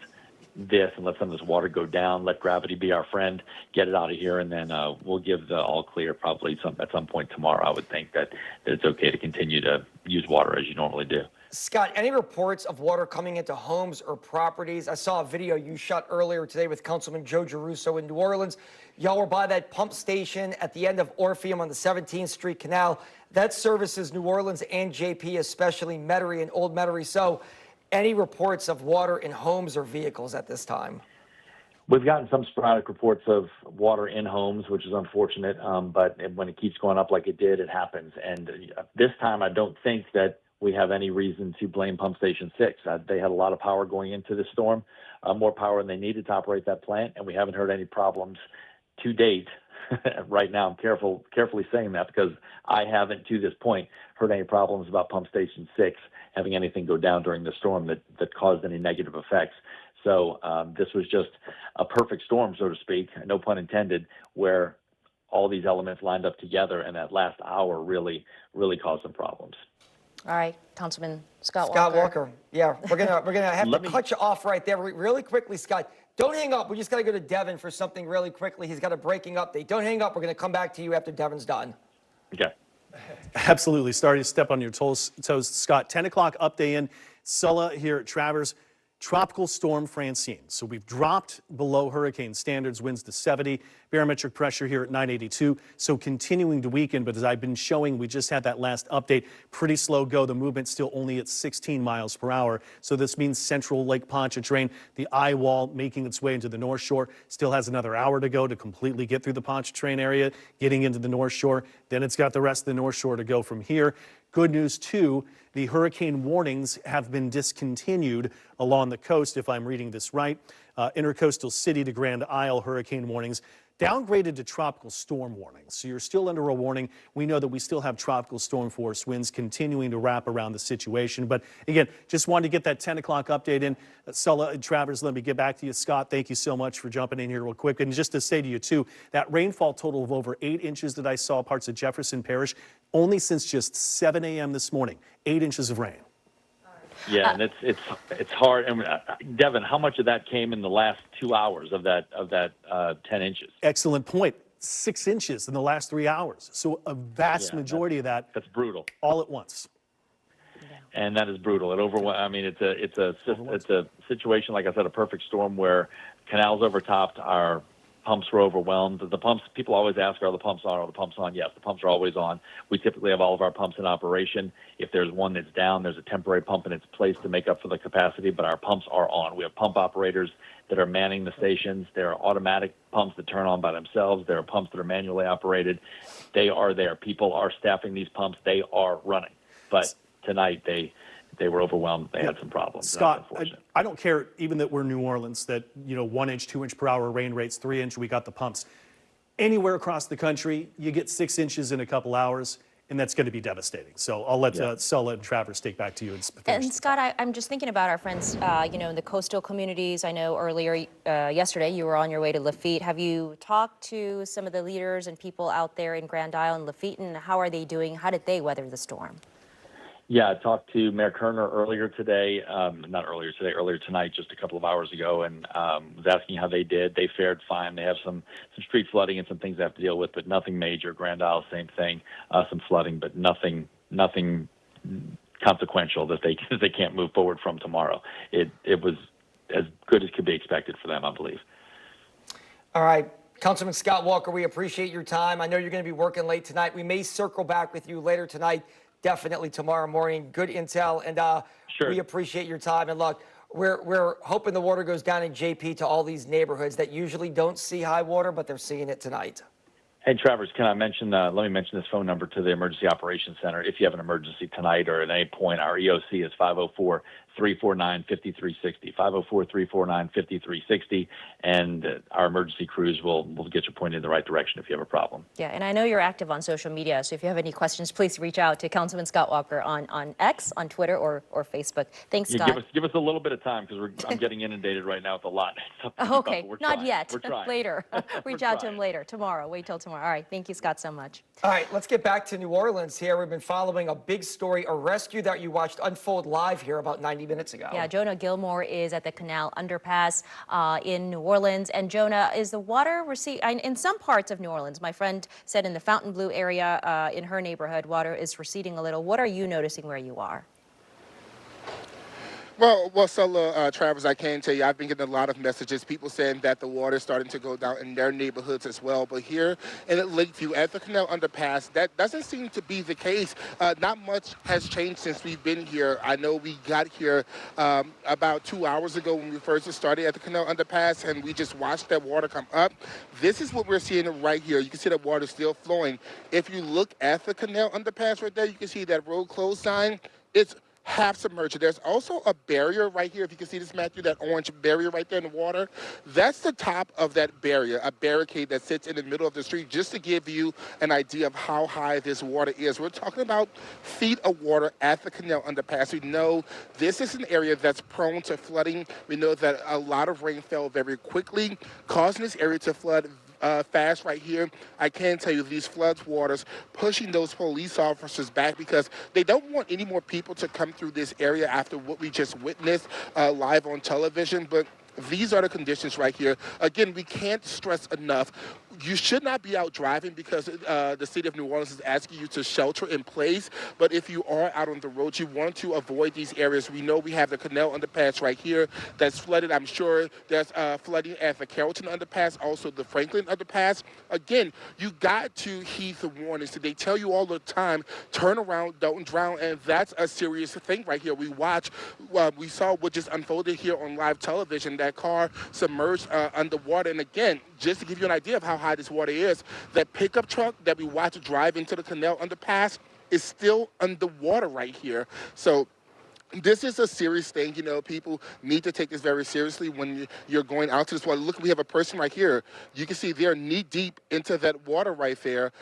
this and let some of this water go down. Let gravity be our friend. Get it out of here, and then we'll give the all clear probably at some point tomorrow. I would think that it's okay to continue to use water as you normally do. Scott, any reports of water coming into homes or properties? I saw a video you shot earlier today with Councilman Joe Giarrusso in New Orleans. Y'all were by that pump station at the end of Orpheum on the 17th Street Canal. That services New Orleans and JP, especially Metairie and Old Metairie. So any reports of water in homes or vehicles at this time? We've gotten some sporadic reports of water in homes, which is unfortunate, but when it keeps going up like it did, it happens. And this time I don't think that we have any reason to blame Pump Station 6. They had a lot of power going into this storm, more power than they needed to operate that plant, and we haven't heard any problems to date. Right now, I'm carefully saying that because I haven't, to this point, heard any problems about Pump Station 6 having anything go down during the storm that caused any negative effects. So this was just a perfect storm, so to speak, no pun intended, where all these elements lined up together, and that last hour really caused some problems. All right, Councilman Scott Walker. Yeah, we're gonna have to cut you off right there really quickly, Scott. Don't hang up. We just got to go to Devin for something really quickly. He's got a breaking update. Don't hang up. We're going to come back to you after Devin's done. Okay. Absolutely. Starting to step on your toes, Scott. 10 o'clock update in Sulla here at Travers. Tropical Storm Francine. So we've dropped below hurricane standards, winds to 70, barometric pressure here at 982. So continuing to weaken, but as I've been showing, we just had that last update. Pretty slow go. The movement still only at 16 miles per hour. So this means central Lake Pontchartrain, the eye wall making its way into the North Shore, still has another hour to go to completely get through the Pontchartrain area, getting into the North Shore. Then it's got the rest of the North Shore to go from here. Good news, too, the hurricane warnings have been discontinued along the coast, if I'm reading this right. Intercoastal City to Grand Isle hurricane warnings downgraded to tropical storm warnings. So you're still under a warning. We know that we still have tropical storm force winds continuing to wrap around the situation. But again, just wanted to get that 10 o'clock update in. Sulla and Travers, let me get back to you. Scott, thank you so much for jumping in here real quick. And just to say to you, too, that rainfall total of over 8 inches that I saw parts of Jefferson Parish, only since just 7 a.m. this morning, 8 inches of rain. Yeah, and it's hard. And Devin, how much of that came in the last 2 hours of that 10 inches? Excellent point. 6 inches in the last 3 hours. So a vast majority of that's brutal. All at once. And that is brutal. I mean, it's a situation, like I said, a perfect storm where canals overtopped, our pumps were overwhelmed. The pumps, people always ask, are the pumps on? Are the pumps on? Yes, the pumps are always on. We typically have all of our pumps in operation. If there's one that's down, there's a temporary pump in its place to make up for the capacity, but our pumps are on. We have pump operators that are manning the stations. There are automatic pumps that turn on by themselves. There are pumps that are manually operated. They are there. People are staffing these pumps. They are running. But tonight they were overwhelmed. They had some problems. Scott, I don't care even that we're New Orleans, that, 1 inch, 2 inch per hour rain rates, 3 inch, we got the pumps. Anywhere across the country, you get 6 inches in a couple hours, and that's going to be devastating. So I'll let Sulla and Travers take back to you. And Scott, I'm just thinking about our friends, in the coastal communities. I know earlier yesterday you were on your way to Lafitte. Have you talked to some of the leaders and people out there in Grand Isle and Lafitte, and how are they doing? How did they weather the storm? Yeah, I talked to Mayor Kerner earlier today, earlier tonight, just a couple of hours ago, and was asking how they did. They fared fine. They have some street flooding and some things they have to deal with, but nothing major. Grand Isle, same thing, some flooding, but nothing consequential that they can't move forward from tomorrow. It was as good as could be expected for them, I believe. All right. Councilman Scott Walker, we appreciate your time. I know you're going to be working late tonight. We may circle back with you later tonight. Definitely tomorrow morning. Good intel, and sure. We appreciate your time. And look, we're hoping the water goes down in JP to all these neighborhoods that usually don't see high water, but they're seeing it tonight. Hey, Travers, can I mention, let me mention this phone number to the Emergency Operations Center. If you have an emergency tonight or at any point, our EOC is 504-349-5360, 504-349-5360, and our emergency crews will get you pointed in the right direction if you have a problem. Yeah, and I know you're active on social media, so if you have any questions, please reach out to Councilman Scott Walker on X, on Twitter, or Facebook. Thanks, Scott. Yeah, give us a little bit of time, because I'm getting inundated right now with a lot. Okay, not trying. yet. We're trying. Later. Reach out to him later, tomorrow. Wait till tomorrow. All right, thank you, Scott, so much. All right, let's get back to New Orleans here. We've been following a big story, a rescue that you watched unfold live here about 90 minutes ago. Yeah, Jonah Gilmore is at the Canal Underpass in New Orleans. And Jonah, is the water in some parts of New Orleans? My friend said in the Fontainebleau area in her neighborhood, water is receding a little. What are you noticing where you are? Well, Sulla, Travers, I can tell you, I've been getting a lot of messages, people saying that the water is starting to go down in their neighborhoods as well. But here in Lakeview, at the Canal Underpass, that doesn't seem to be the case. Not much has changed since we've been here. I know we got here about 2 hours ago when we first started at the Canal Underpass, and we just watched that water come up. This is what we're seeing right here. You can see that water still flowing. If you look at the Canal Underpass right there, you can see that road closed sign. It's half submerged. There's also a barrier right here. If you can see this, Matthew, that orange barrier right there in the water, that's the top of that barrier, a barricade that sits in the middle of the street, just to give you an idea of how high this water is. We're talking about feet of water at the Canal Underpass. We know this is an area that's prone to flooding. We know that a lot of rain fell very quickly, causing this area to flood fast right here. I can tell you these floods waters pushing those police officers back because they don't want any more people to come through this area after what we just witnessed live on television. But these are the conditions right here. Again, we can't stress enough. You should not be out driving because the city of New Orleans is asking you to shelter in place. But if you are out on the road, you want to avoid these areas. We know we have the Canal Underpass right here that's flooded. I'm sure there's flooding at the Carrollton Underpass, also the Franklin Underpass. Again, you got to heed the warnings. They tell you all the time, turn around, don't drown, and that's a serious thing right here. We saw what just unfolded here on live television, that car submerged underwater. And again, just to give you an idea of how high this water is, that pickup truck that we watched drive into the Canal Underpass is still underwater right here. So this is a serious thing. You know, people need to take this very seriously when you're going out to this water. Look, we have a person right here. You can see they're knee deep into that water right there.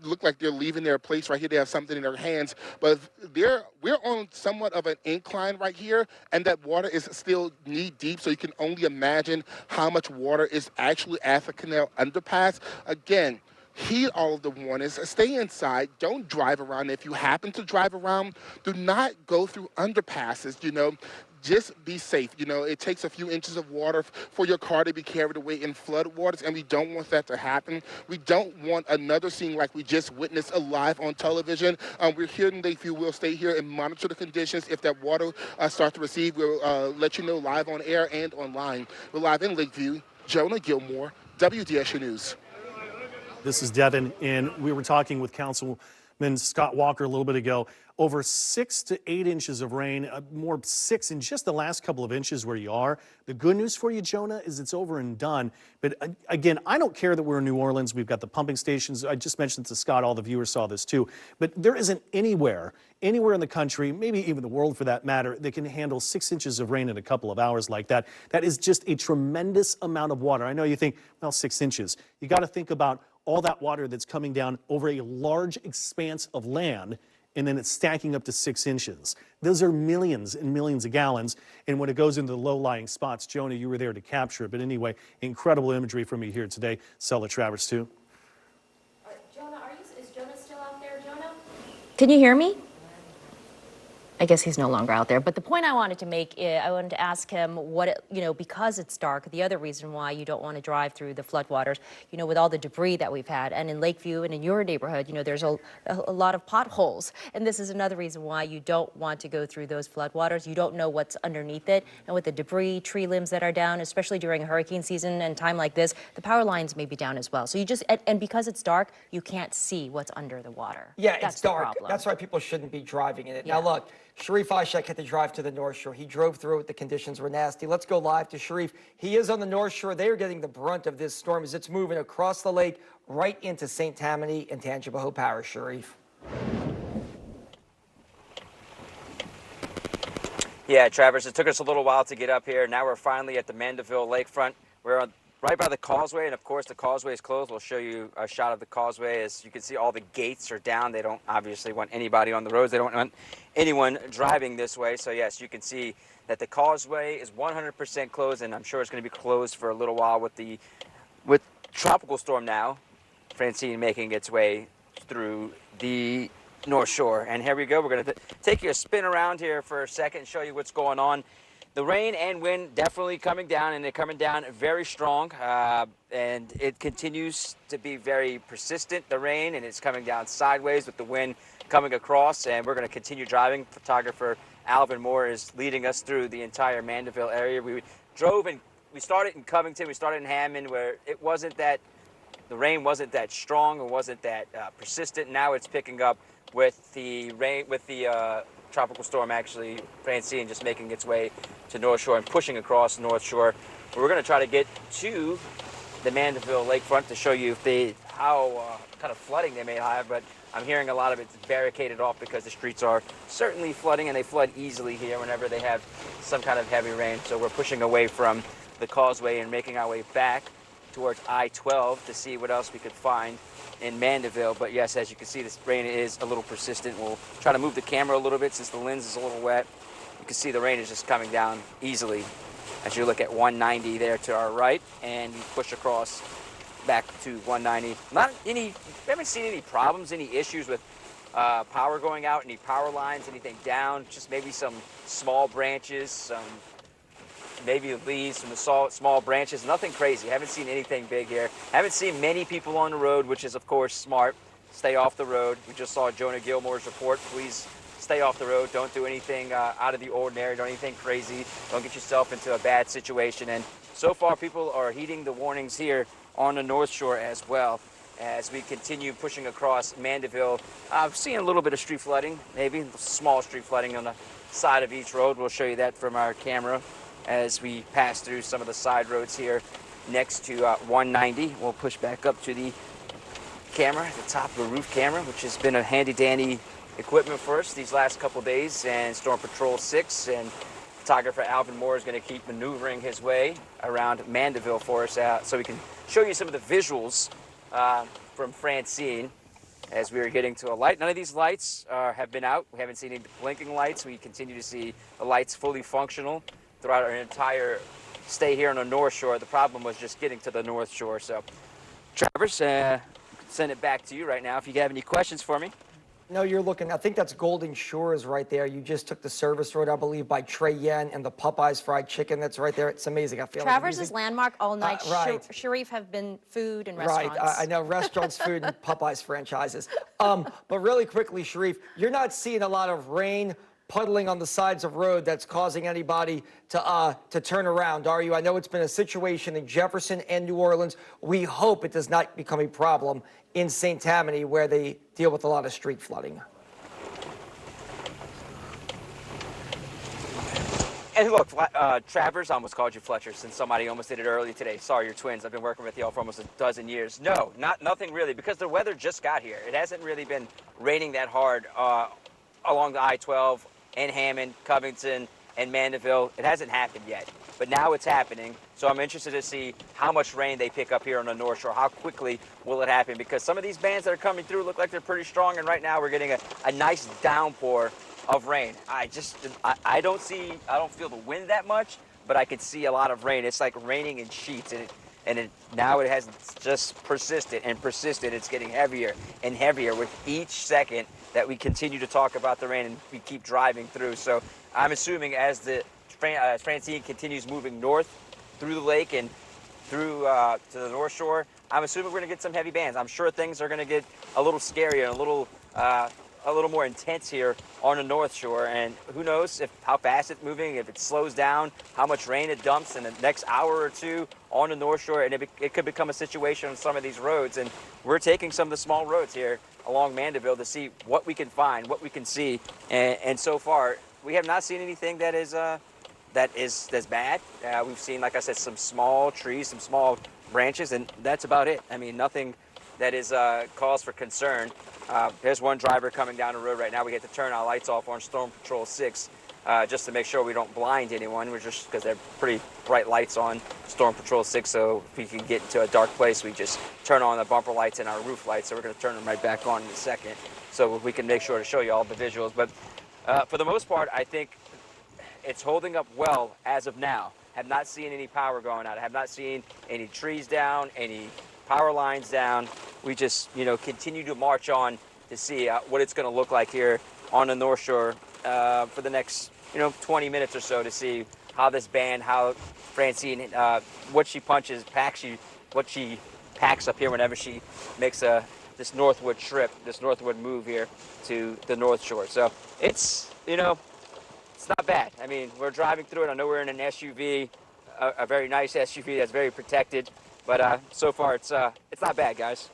Look like they're leaving their place right here. They have something in their hands, but we're on somewhat of an incline right here, and that water is still knee deep. So you can only imagine how much water is actually at the Canal Underpass. Again, heed all of the warnings. Stay inside. Don't drive around. If you happen to drive around, do not go through underpasses. You know, just be safe. You know, it takes a few inches of water for your car to be carried away in flood waters, and we don't want that to happen. We don't want another scene like we just witnessed live on television. We're here in Lakeview. We'll stay here and monitor the conditions. If that water starts to recede, we'll let you know live on air and online. We're live in Lakeview. Jonah Gilmore, WDSU News. This is Devin, and we were talking with Councilman Scott Walker a little bit ago. Over 6 to 8 inches of rain, more 6 in just the last couple of inches where you are. The good news for you, Jonah, is it's over and done. But again, I don't care that we're in New Orleans. We've got the pumping stations. I just mentioned to Scott, all the viewers saw this too. But there isn't anywhere in the country, maybe even the world for that matter, that can handle 6 inches of rain in a couple of hours like that. That is just a tremendous amount of water. I know you think, well, 6 inches. You got to think about all that water that's coming down over a large expanse of land, and then it's stacking up to 6 inches. Those are millions and millions of gallons, and when it goes into the low-lying spots, Jonah, you were there to capture it. But anyway, incredible imagery from you here today. Sella Travers, too. Jonah, is Jonah still out there, Jonah? Can you hear me? I guess he's no longer out there. But the point I wanted to make, I wanted to ask him because it's dark, the other reason why you don't want to drive through the floodwaters, with all the debris that we've had. And in Lakeview and in your neighborhood, there's a lot of potholes. And this is another reason why you don't want to go through those floodwaters. You don't know what's underneath it. And with the debris, tree limbs that are down, especially during hurricane season and time like this, the power lines may be down as well. So you just, and because it's dark, you can't see what's under the water. Yeah, That's it's dark. the problem. That's why people shouldn't be driving in it. Yeah. Now, look, Sharif Ishak had to drive to the North Shore. He drove through it. The conditions were nasty. Let's go live to Sharif. He is on the North Shore. They are getting the brunt of this storm as it's moving across the lake right into St. Tammany and Tangipahoa Parish. Sharif. Yeah, Travers, it took us a little while to get up here. Now we're finally at the Mandeville lakefront. We're right by the causeway, and of course the causeway is closed. We'll show you a shot of the causeway. As you can see, all the gates are down. They don't obviously want anybody on the roads. They don't want anyone driving this way. So yes, you can see that the causeway is 100% closed, and I'm sure it's going to be closed for a little while with tropical storm now, Francine, making its way through the North Shore. And here we go. We're going to take you a spin around here for a second and show you what's going on. The rain and wind definitely coming down, and they're coming down very strong, and it continues to be very persistent, the rain, and it's coming down sideways with the wind coming across, and we're going to continue driving. Photographer Alvin Moore is leading us through the entire Mandeville area. We drove and we started in Covington, we started in Hammond, where it wasn't that, the rain wasn't that strong, it wasn't that persistent. Now it's picking up with the rain, with the tropical storm actually, Francine, just making its way to North Shore and pushing across North Shore. We're going to try to get to the Mandeville lakefront to show you how kind of flooding they may have, but I'm hearing a lot of it's barricaded off because the streets are certainly flooding, and they flood easily here whenever they have some kind of heavy rain. So we're pushing away from the causeway and making our way back towards I-12 to see what else we could find in Mandeville. But yes, as you can see, this rain is a little persistent. We'll try to move the camera a little bit since the lens is a little wet. You can see the rain is just coming down easily as you look at 190 there to our right, and you push across back to 190. We haven't seen any problems, any issues with power going out, any power lines, anything down, just maybe some small branches, maybe leaves from the small branches, nothing crazy. Haven't seen anything big here. Haven't seen many people on the road, which is of course smart. Stay off the road. We just saw Jonah Gilmore's report. Please stay off the road. Don't do anything out of the ordinary. Don't do anything crazy. Don't get yourself into a bad situation. And so far people are heeding the warnings here on the North Shore as well. As we continue pushing across Mandeville, I'm seeing a little bit of street flooding, maybe small street flooding on the side of each road. We'll show you that from our camera as we pass through some of the side roads here next to 190. We'll push back up to the camera, the top of the roof camera, which has been a handy-dandy equipment for us these last couple days, and Storm Patrol 6 and photographer Alvin Moore is going to keep maneuvering his way around Mandeville for us so we can show you some of the visuals from Francine as we are getting to a light. None of these lights have been out. We haven't seen any blinking lights. We continue to see the lights fully functional throughout our entire stay here on the North Shore. The problem was just getting to the North Shore. So, Travers, send it back to you right now if you have any questions for me. No, you're looking, I think that's Golden Shores right there. You just took the service road, I believe, by Trey Yen and the Popeyes fried chicken that's right there. It's amazing. I feel Travers' landmark all night. Right. Sharif have been food and restaurants. Right, I know, restaurants, food, and Popeyes franchises. But really quickly, Sharif, you're not seeing a lot of rain, puddling on the sides of road that's causing anybody to turn around, are you? I know it's been a situation in Jefferson and New Orleans. We hope it does not become a problem in St. Tammany, where they deal with a lot of street flooding. And look, Travers, I almost called you Fletcher since somebody almost did it early today. Sorry, you're twins. I've been working with y'all for almost a dozen years. No, nothing really, because the weather just got here. It hasn't really been raining that hard along the I-12 and Hammond, Covington, and Mandeville. It hasn't happened yet, but now it's happening. So I'm interested to see how much rain they pick up here on the North Shore. How quickly will it happen? Because some of these bands that are coming through look like they're pretty strong, and right now we're getting a nice downpour of rain. I don't feel the wind that much, but I can see a lot of rain. It's like raining in sheets, now it has just persisted and persisted. It's getting heavier and heavier with each second that we continue to talk about the rain and we keep driving through. So I'm assuming as the Francine continues moving north through the lake and through to the North Shore, I'm assuming we're going to get some heavy bands. I'm sure things are going to get a little scarier and a little more intense here on the North Shore, and who knows how fast it's moving, if it slows down, how much rain it dumps in the next hour or two on the North Shore, and it could become a situation on some of these roads. And we're taking some of the small roads here along Mandeville to see what we can find, what we can see, and so far we have not seen anything that's bad. We've seen, like I said, some small trees, some small branches, and that's about it. I mean, nothing that is cause for concern. There's one driver coming down the road right now. We get to turn our lights off on Storm Patrol 6 just to make sure we don't blind anyone. We're just, because they're pretty bright lights on Storm Patrol 6, so if we can get into a dark place, we just turn on the bumper lights and our roof lights. So we're going to turn them right back on in a second, so we can make sure to show you all the visuals. But for the most part, I think it's holding up well as of now. Have not seen any power going out. I have not seen any trees down, any power lines down. We just, continue to march on to see what it's going to look like here on the North Shore for the next, 20 minutes or so, to see how this band, how Francine, what she what she packs up here whenever she makes this northward trip, this northward move here to the North Shore. So it's, it's not bad. I mean, we're driving through it. I know we're in an SUV, a very nice SUV that's very protected. But so far, it's not bad, guys.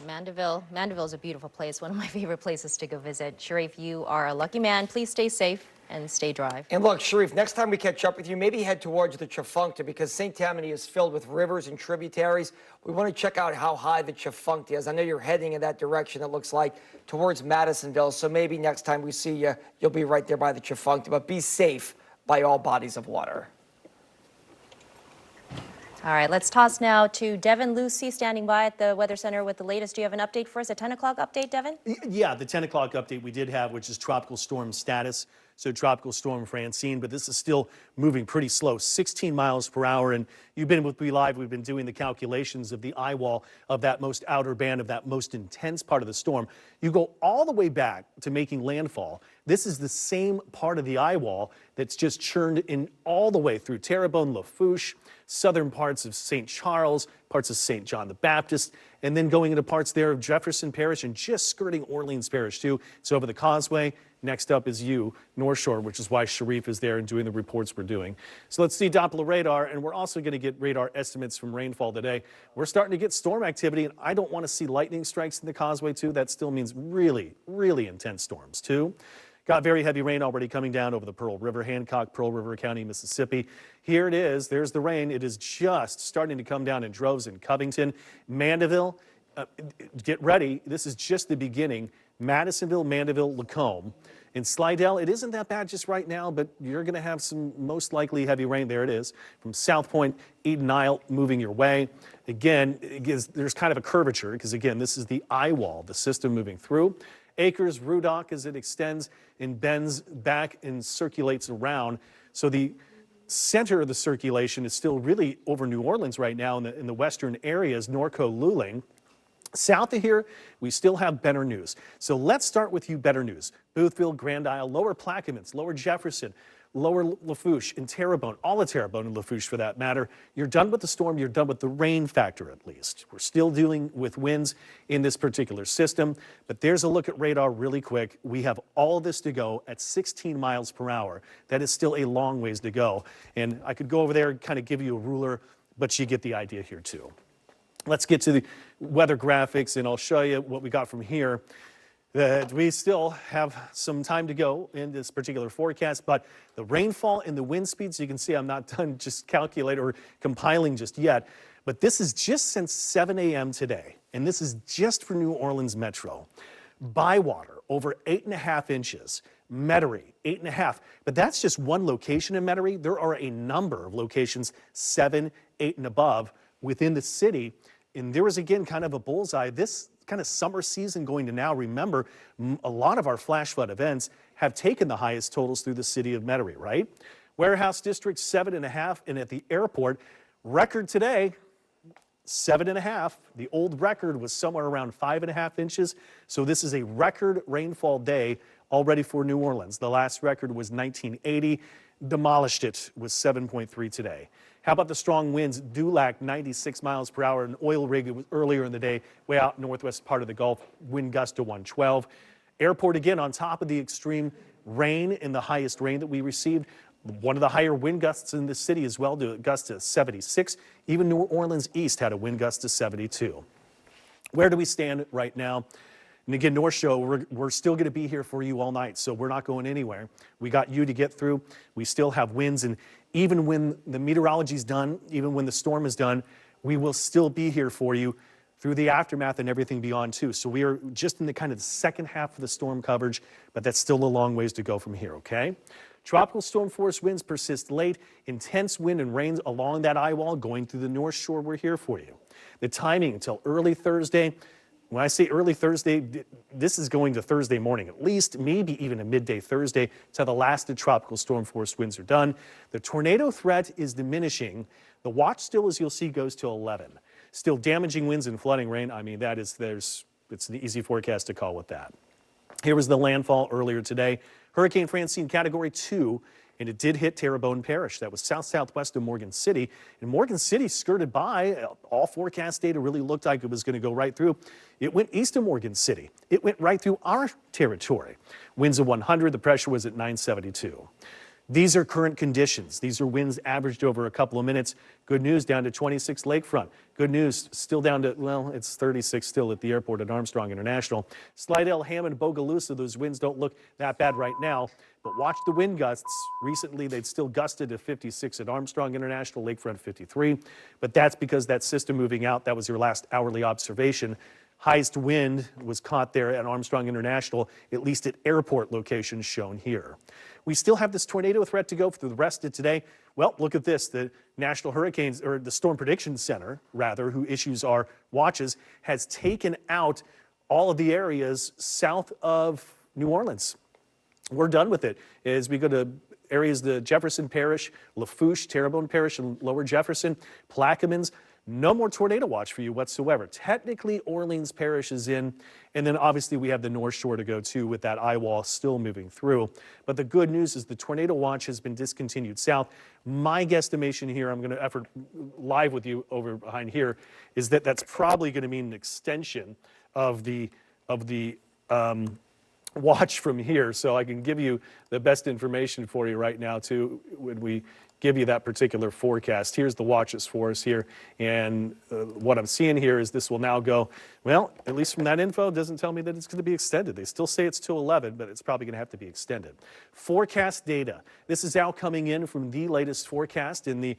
Mandeville is a beautiful place, one of my favorite places to go visit. Sharif, you are a lucky man. Please stay safe and stay dry. And look, Sharif, next time we catch up with you, maybe head towards the Tchefuncte, because St. Tammany is filled with rivers and tributaries. We want to check out how high the Tchefuncte is. I know you're heading in that direction, it looks like, towards Madisonville. So maybe next time we see you, you'll be right there by the Tchefuncte. But be safe by all bodies of water. All right, let's toss now to Devin Lucy, standing by at the Weather Center with the latest. Do you have an update for us, a 10 o'clock update, Devin? Yeah, the 10 o'clock update we did have, which is tropical storm status. So tropical storm Francine, but this is still moving pretty slow, 16 miles per hour. And you've been with me live. We've been doing the calculations of the eye wall of that most outer band, of that most intense part of the storm. You go all the way back to making landfall. This is the same part of the eye wall that's just churned in all the way through Terrebonne, Lafourche, southern parts of St. Charles, parts of St. John the Baptist, and then going into parts there of Jefferson Parish and just skirting Orleans Parish too. So over the causeway. Next up is North Shore, which is why Sharif is there and doing the reports we're doing. So let's see Doppler radar, and we're also going to get radar estimates from rainfall today. We're starting to get storm activity, and I don't want to see lightning strikes in the causeway too. That still means really, really intense storms too. Got very heavy rain already coming down over the Pearl River, Hancock, Pearl River County, Mississippi. Here it is. There's the rain. It is just starting to come down in droves in Covington, Mandeville. Get ready. This is just the beginning. Madisonville, Mandeville, Lacombe. In Slidell, it isn't that bad just right now, but you're going to have some most likely heavy rain. There it is. From South Point, Eden Isle, moving your way. Again, there's kind of a curvature because, again, this is the eye wall, the system moving through. Acres, Rudock, as it extends and bends back and circulates around. So the center of the circulation is still really over New Orleans right now in the western areas, Norco, Luling. South of here, we still have better news. So let's start with you better news. Boothville, Grand Isle, Lower Plaquemines, Lower Jefferson, Lower Lafourche, and Terrebonne, all of Terrebonne and Lafourche for that matter. You're done with the storm, you're done with the rain factor at least. We're still dealing with winds in this particular system, but there's a look at radar really quick. We have all of this to go at 16 miles per hour. That is still a long ways to go. And I could go over there and kind of give you a ruler, but you get the idea here too. Let's get to the weather graphics, and I'll show you what we got from here. That we still have some time to go in this particular forecast, but the rainfall and the wind speeds, you can see I'm not done just calculating or compiling just yet, but this is just since 7 a.m. today, and this is just for New Orleans Metro. Bywater, over 8.5 inches. Metairie, 8.5. But that's just one location in Metairie. There are a number of locations, 7, 8, and above within the city. And there was, again, kind of a bullseye. This kind of summer season going to now, remember, a lot of our flash flood events have taken the highest totals through the city of Metairie, right? Warehouse District, 7.5. And at the airport, record today, 7.5. The old record was somewhere around 5.5 inches. So this is a record rainfall day already for New Orleans. The last record was 1980. Demolished it with 7.3 today. How about the strong winds? Dulac, 96 miles per hour. An oil rig it was earlier in the day, way out northwest part of the Gulf. Wind gust to 112. Airport again on top of the extreme rain and the highest rain that we received. One of the higher wind gusts in the city as well, to gust to 76. Even New Orleans East had a wind gust to 72. Where do we stand right now? And again, North Shore, we're still going to be here for you all night, so we're not going anywhere. We got you to get through. We still have winds, and even when the meteorology's done, even when the storm is done, we will still be here for you through the aftermath and everything beyond too. So we are just in the kind of the second half of the storm coverage, but that's still a long ways to go from here, okay? Tropical storm force winds persist late. Intense wind and rains along that eye wall going through the North Shore. We're here for you. The timing until early Thursday. When I say early Thursday, this is going to Thursday morning at least, maybe even a midday Thursday until the last of tropical storm force winds are done. The tornado threat is diminishing. The watch still, as you'll see, goes to 11. Still damaging winds and flooding rain. I mean, it's an easy forecast to call with that. Here was the landfall earlier today. Hurricane Francine, Category 2, and it did hit Terrebonne Parish. That was southwest of Morgan City. And Morgan City skirted by. All forecast data really looked like it was going to go right through. It went east of Morgan City. It went right through our territory. Winds of 100. The pressure was at 972. These are current conditions. These are winds averaged over a couple of minutes. Good news, down to 26 lakefront. Good news, still down to, well, it's 36 still at the airport at Armstrong International. Slidell, Hammond, Bogalusa, those winds don't look that bad right now. But watch the wind gusts. Recently, they'd still gusted to 56 at Armstrong International, lakefront 53. But that's because that system moving out, that was your last hourly observation. Highest wind was caught there at Armstrong International, at least at airport locations shown here. We still have this tornado threat to go through the rest of today. Well, look at this. The National Hurricanes, or the Storm Prediction Center, rather, who issues our watches, has taken out all of the areas south of New Orleans. We're done with it. As we go to areas, the Jefferson Parish, Lafourche, Terrebonne Parish, and Lower Jefferson, Plaquemines, no more tornado watch for you whatsoever. Technically, Orleans Parish is in, and then obviously we have the North Shore to go to with that eye wall still moving through. But the good news is the tornado watch has been discontinued south. My guesstimation here, I'm going to effort live with you over behind here, is that that's probably going to mean an extension of the watch from here. So I can give you the best information for you right now too when we give you that particular forecast. Here's the watches for us here, and what I'm seeing here is this will now go, well, at least from that info, it doesn't tell me that it's going to be extended. They still say it's till 11, but it's probably going to have to be extended. Forecast data. This is now coming in from the latest forecast in the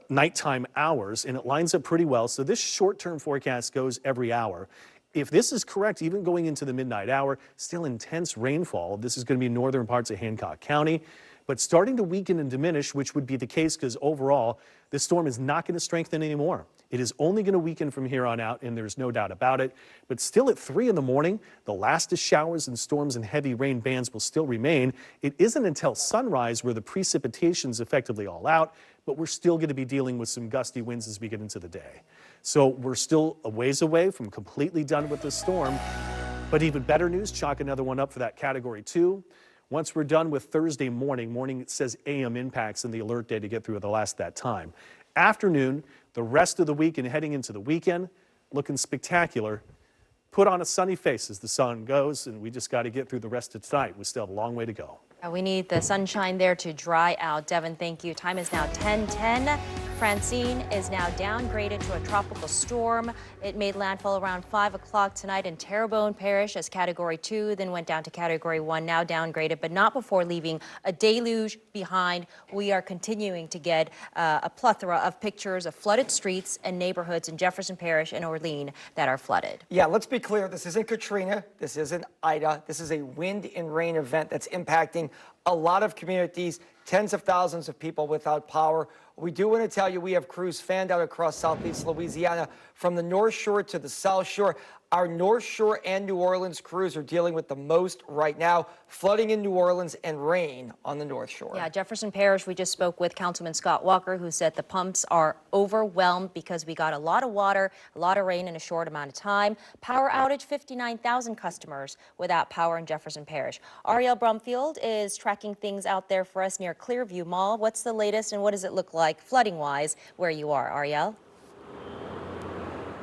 nighttime hours, and it lines up pretty well. So this short-term forecast goes every hour. If this is correct, even going into the midnight hour, still intense rainfall. This is going to be northern parts of Hancock County, but starting to weaken and diminish, which would be the case because overall, this storm is not going to strengthen anymore. It is only going to weaken from here on out, and there's no doubt about it. But still at 3 in the morning, the last of showers and storms and heavy rain bands will still remain. It isn't until sunrise where the precipitation's effectively all out, but we're still going to be dealing with some gusty winds as we get into the day. So we're still a ways away from completely done with this storm. But even better news, chalk another one up for that Category 2. Once we're done with Thursday morning, it says AM impacts in the alert day to get through the last that time. Afternoon, the rest of the week and heading into the weekend, looking spectacular. Put on a sunny face as the sun goes, and we just got to get through the rest of tonight. We still have a long way to go. We need the sunshine there to dry out. Devin, thank you. Time is now 10:10. Francine is now downgraded to a tropical storm. It made landfall around 5 o'clock tonight in Terrebonne Parish as Category 2, then went down to Category 1, now downgraded, but not before leaving a deluge behind. We are continuing to get a plethora of pictures of flooded streets and neighborhoods in Jefferson Parish and Orlean that are flooded. Yeah, let's be clear. This isn't Katrina. This isn't Ida. This is a wind and rain event that's impacting a lot of communities, tens of thousands of people without power. We do want to tell you we have crews fanned out across Southeast Louisiana from the North Shore to the South Shore. Our North Shore and New Orleans crews are dealing with the most right now, flooding in New Orleans and rain on the North Shore. Yeah, Jefferson Parish, we just spoke with Councilman Scott Walker, who said the pumps are overwhelmed because we got a lot of water, a lot of rain in a short amount of time. Power outage, 59,000 customers without power in Jefferson Parish. Ariel Brumfield is tracking things out there for us near Clearview Mall. What's the latest and what does it look like flooding-wise where you are, Ariel?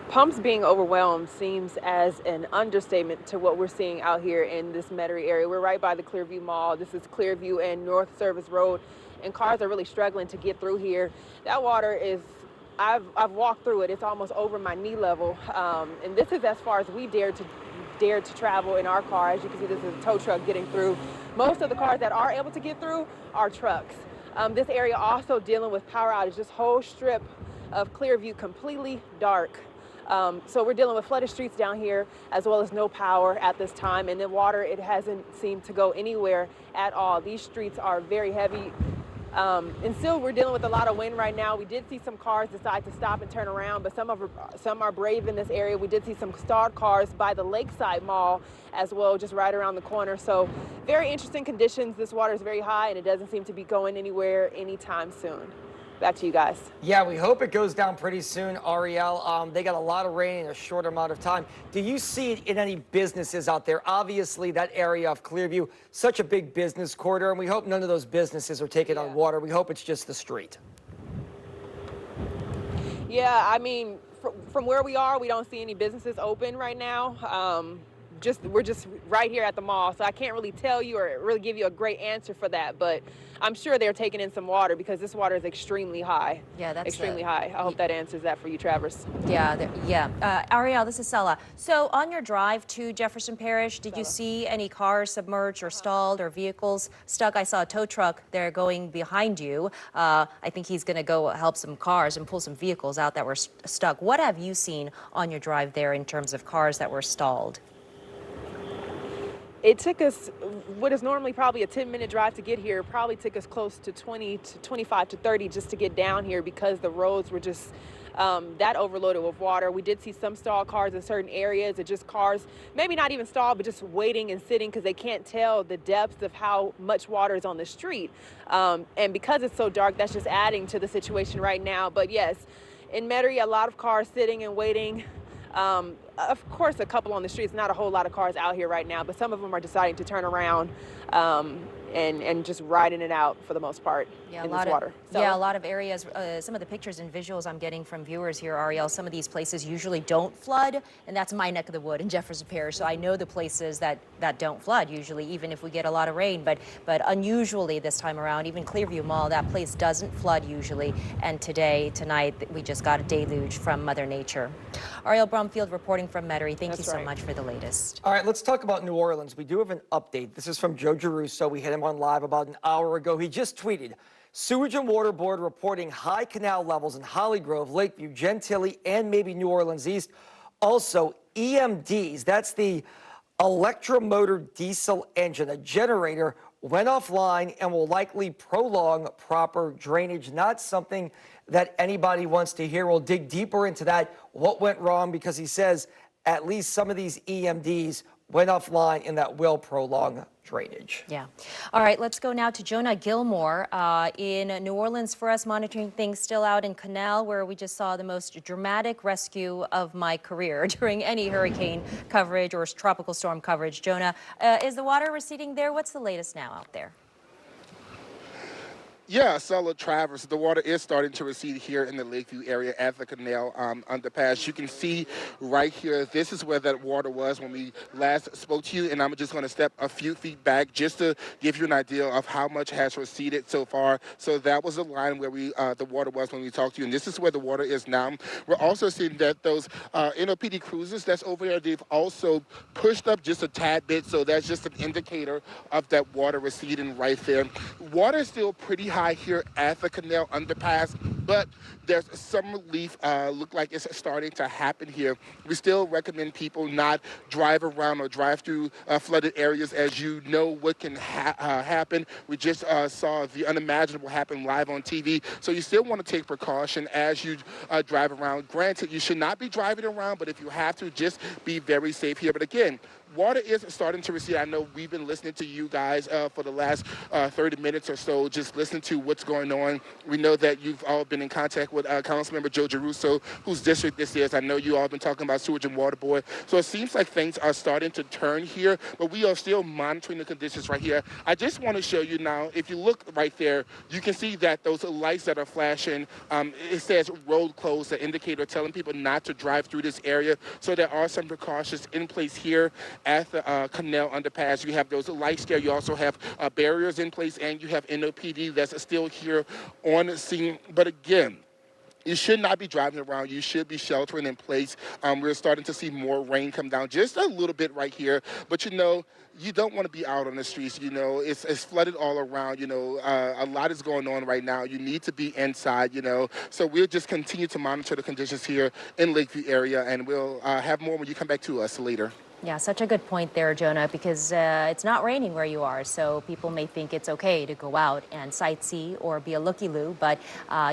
Pumps being overwhelmed seems as an understatement to what we're seeing out here in this Metairie area. We're right by the Clearview Mall. This is Clearview and North Service Road, and cars are really struggling to get through here. That water is, I've walked through it. It's almost over my knee level, and this is as far as we dared to travel in our car. As you can see, this is a tow truck getting through. Most of the cars that are able to get through are trucks. This area also dealing with power outage. This whole strip of Clearview completely dark. So we're dealing with flooded streets down here as well as no power at this time. And the water, it hasn't seemed to go anywhere at all. These streets are very heavy. And still we're dealing with a lot of wind right now. We did see some cars decide to stop and turn around, but some are brave in this area. We did see some stalled cars by the Lakeside Mall as well, just right around the corner. So very interesting conditions. This water is very high and it doesn't seem to be going anywhere anytime soon. Back to you guys. Yeah, we hope it goes down pretty soon, Ariel. They got a lot of rain in a short amount of time. Do you see it in any businesses out there? Obviously, that area of Clearview, such a big business corridor, and we hope none of those businesses are taking on water. We hope it's just the street. Yeah, I mean, from where we are, we don't see any businesses open right now. We're just right here at the mall, so I can't really tell you or really give you a great answer for that, but I'm sure they're taking in some water because this water is extremely high. Yeah, that's extremely high. I hope that answers that for you, Travers. Yeah. Ariel, this is Sella. So on your drive to Jefferson Parish, did you see any cars submerged or stalled or vehicles stuck? I saw a tow truck there going behind you. I think he's going to go help some cars and pull some vehicles out that were stuck. What have you seen on your drive there in terms of cars that were stalled? It took us, what is normally probably a 10-minute drive to get here, probably took us close to 20 to 25 to 30 just to get down here because the roads were just that overloaded with water. We did see some stalled cars in certain areas, or just cars, maybe not even stalled, but just waiting and sitting because they can't tell the depth of how much water is on the street. And because it's so dark, that's just adding to the situation right now. But yes, in Metairie, a lot of cars sitting and waiting. Of course, a couple on the streets, not a whole lot of cars out here right now, but some of them are deciding to turn around and just riding it out for the most part in this water. Yeah, a lot of areas, some of the pictures and visuals I'm getting from viewers here, Ariel, some of these places usually don't flood, and that's my neck of the wood in Jefferson Parish, so I know the places that don't flood usually, even if we get a lot of rain, but unusually this time around, even Clearview Mall, that place doesn't flood usually, and tonight, we just got a deluge from Mother Nature. Ariel Brumfield reporting from Metairie. Thank you so much for the latest. All right, let's talk about New Orleans. We do have an update. This is from Joe Giarrusso. We had him on live about an hour ago. He just tweeted, Sewage and Water Board reporting high canal levels in Holly Grove, Lakeview, Gentilly, and maybe New Orleans East. Also, EMDs, that's the electromotor diesel engine, a generator, went offline and will likely prolong proper drainage. Not something that anybody wants to hear. We'll dig deeper into that, what went wrong, because he says at least some of these EMDs went offline, and that will prolong drainage. Yeah. All right, let's go now to Jonah Gilmore in New Orleans for us, monitoring things still out in Canal, where we just saw the most dramatic rescue of my career during any hurricane coverage or tropical storm coverage. Jonah, is the water receding there? What's the latest now out there? Yeah, Sella Travers, the water is starting to recede here in the Lakeview area at the Canal underpass. You can see right here, this is where that water was when we last spoke to you, and I'm just going to step a few feet back just to give you an idea of how much has receded so far. So that was the line where the water was when we talked to you, and this is where the water is now. We're also seeing that those NOPD cruisers that's over there, they've also pushed up just a tad bit, so that's just an indicator of that water receding right there. Water is still pretty high here at the Canal underpass, but there's some relief. Look like it's starting to happen here. We still recommend people not drive around or drive through flooded areas, as you know what can happen. We just saw the unimaginable happen live on TV, so you still want to take precaution as you drive around. Granted, you should not be driving around, but if you have to, just be very safe here. But again, water is starting to recede. I know we've been listening to you guys for the last 30 minutes or so, just listening to what's going on. We know that you've all been in contact with Councilmember Joe Giarrusso, whose district this is. I know you all have been talking about Sewage and Water Board. So it seems like things are starting to turn here, but we are still monitoring the conditions right here. I just want to show you now, if you look right there, you can see that those lights that are flashing, it says road closed, the indicator telling people not to drive through this area. So there are some precautions in place here at the Canal underpass. You have those lights there. You also have barriers in place, and you have NOPD that's still here on the scene. But again, you should not be driving around. You should be sheltering in place. We're starting to see more rain come down just a little bit right here. But, you know, you don't want to be out on the streets. You know, it's flooded all around. You know, a lot is going on right now. You need to be inside, you know. So we'll just continue to monitor the conditions here in Lakeview area, and we'll have more when you come back to us later. Yeah, such a good point there, Jonah, because it's not raining where you are, so people may think it's okay to go out and sightsee or be a looky-loo, but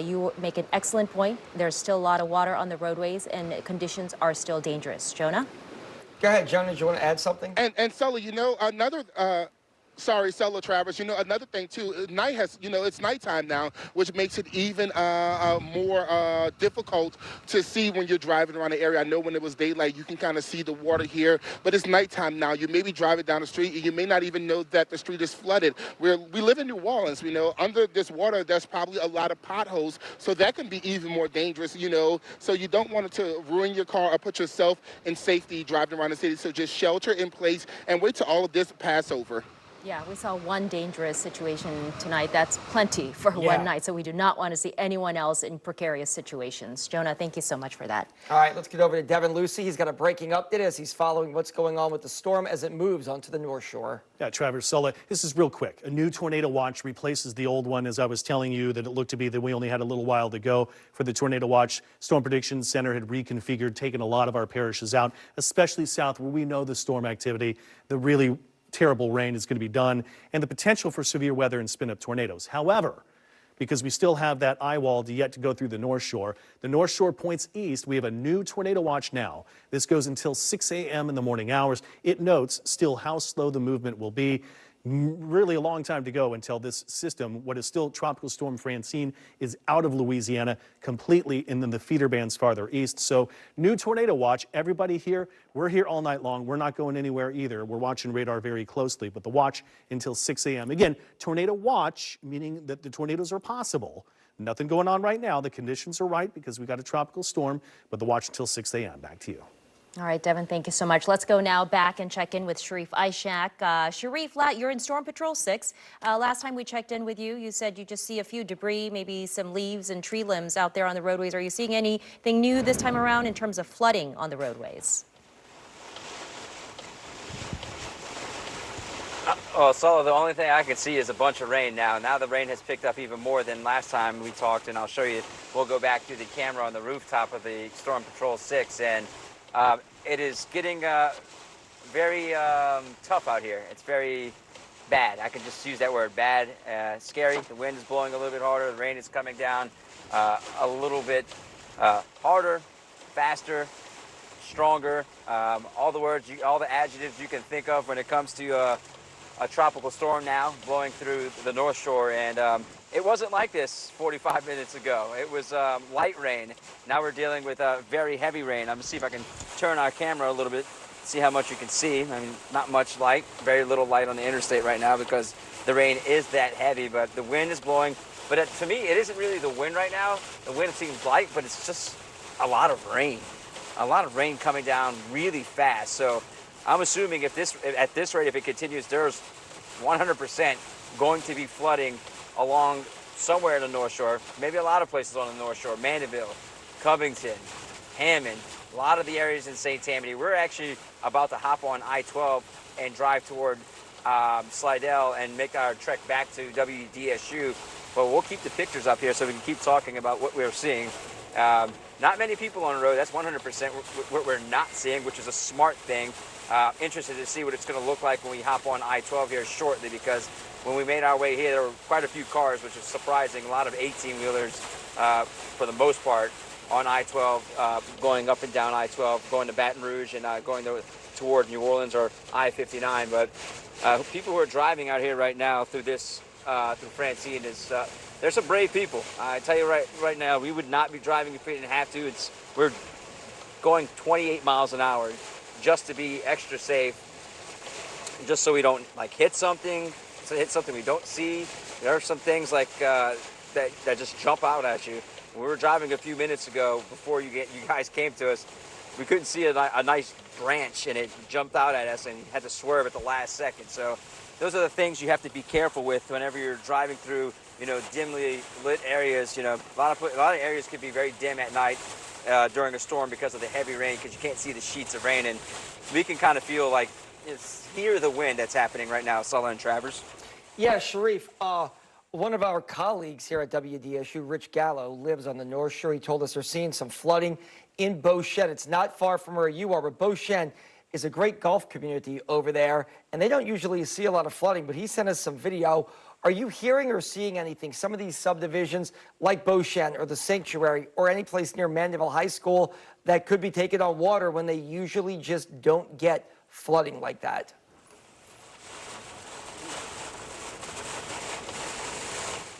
you make an excellent point. There's still a lot of water on the roadways, and conditions are still dangerous. Jonah? Go ahead, Jonah. Do you want to add something? And Sully, you know, another... Sorry, Sella Travers. You know, another thing, too, night has, you know, it's nighttime now, which makes it even more difficult to see when you're driving around the area. I know when it was daylight, you can kind of see the water here, but it's nighttime now. You may be driving down the street, and you may not even know that the street is flooded. We live in New Orleans, you know. Under this water, there's probably a lot of potholes, so that can be even more dangerous, you know. So you don't want it to ruin your car or put yourself in safety driving around the city. So just shelter in place and wait till all of this pass over. Yeah, we saw one dangerous situation tonight. That's plenty for one night, so we do not want to see anyone else in precarious situations. Jonah, thank you so much for that. All right, let's get over to Devin Lucy. He's got a breaking update as he's following what's going on with the storm as it moves onto the North Shore. Yeah, Travers, Sulla, this is real quick. A new tornado watch replaces the old one, as I was telling you that it looked to be that we only had a little while to go for the tornado watch. Storm Prediction Center had reconfigured, taken a lot of our parishes out, especially south where we know the storm activity, the really terrible rain is going to be done, and the potential for severe weather and spin-up tornadoes. However, because we still have that eye wall yet to go through the North Shore points east. We have a new tornado watch now. This goes until 6 a.m. in the morning hours. It notes still how slow the movement will be. Really a long time to go until this system, what is still Tropical Storm Francine, is out of Louisiana completely, and then the feeder bands farther east. So new tornado watch. Everybody here, we're here all night long. We're not going anywhere either. We're watching radar very closely, but the watch until 6 a.m. Again, tornado watch, meaning that the tornadoes are possible. Nothing going on right now. The conditions are right because we got a tropical storm, but the watch until 6 a.m. Back to you. All right, Devin, thank you so much. Let's go now back and check in with Sharif Ishak. Sharif, you're in Storm Patrol 6. Last time we checked in with you, you said you just see a few debris, maybe some leaves and tree limbs out there on the roadways. Are you seeing anything new this time around in terms of flooding on the roadways? Well, so the only thing I can see is a bunch of rain now. Now the rain has picked up even more than last time we talked, and I'll show you. We'll go back to the camera on the rooftop of the Storm Patrol 6, and it is getting very tough out here. It's very bad. I can just use that word, bad, scary. The wind is blowing a little bit harder. The rain is coming down a little bit harder, faster. stronger, all the words, all the adjectives you can think of when it comes to a tropical storm now blowing through the North Shore. And it wasn't like this 45 minutes ago. It was light rain. Now we're dealing with very heavy rain. I'm gonna see if I can turn our camera a little bit, see how much you can see. I mean, not much light, very little light on the interstate right now because the rain is that heavy, but the wind is blowing. But to me, it isn't really the wind right now. The wind seems light, but it's just a lot of rain. A lot of rain coming down really fast. So I'm assuming at this rate, if it continues, there's 100% going to be flooding along somewhere in the North Shore, maybe a lot of places on the North Shore, Mandeville, Covington, Hammond, a lot of the areas in St. Tammany. We're actually about to hop on I-12 and drive toward Slidell and make our trek back to WDSU. But we'll keep the pictures up here so we can keep talking about what we're seeing. Not many people on the road. That's 100% what we're not seeing, which is a smart thing. Interested to see what it's going to look like when we hop on I-12 here shortly, because when we made our way here, there were quite a few cars, which is surprising. A lot of 18-wheelers, for the most part, on I-12, going up and down I-12, going to Baton Rouge and going toward New Orleans or I-59. But people who are driving out here right now through this, through Francine, there's some brave people. I tell you right now, we would not be driving if we didn't have to. We're going 28 miles an hour just to be extra safe, just so we don't hit something we don't see. There are some things like that just jump out at you. When we were driving a few minutes ago, before you guys came to us, we couldn't see a nice branch, and it jumped out at us and had to swerve at the last second. So those are the things you have to be careful with whenever you're driving through, dimly lit areas. A lot of areas could be very dim at night during a storm because of the heavy rain, because you can't see the sheets of rain, and we can kind of feel like hear the wind that's happening right now. Sulla and Travers. Yeah, Sharif. One of our colleagues here at WDSU, Rich Gallo, lives on the North Shore. He told us they're seeing some flooding in Beauchesne. It's not far from where you are, but Beauchesne is a great golf community over there, and they don't usually see a lot of flooding, but he sent us some video. Are you hearing or seeing anything? Some of these subdivisions like Beauchesne or the Sanctuary or any place near Mandeville High School that could be taken on water when they usually just don't get flooding like that?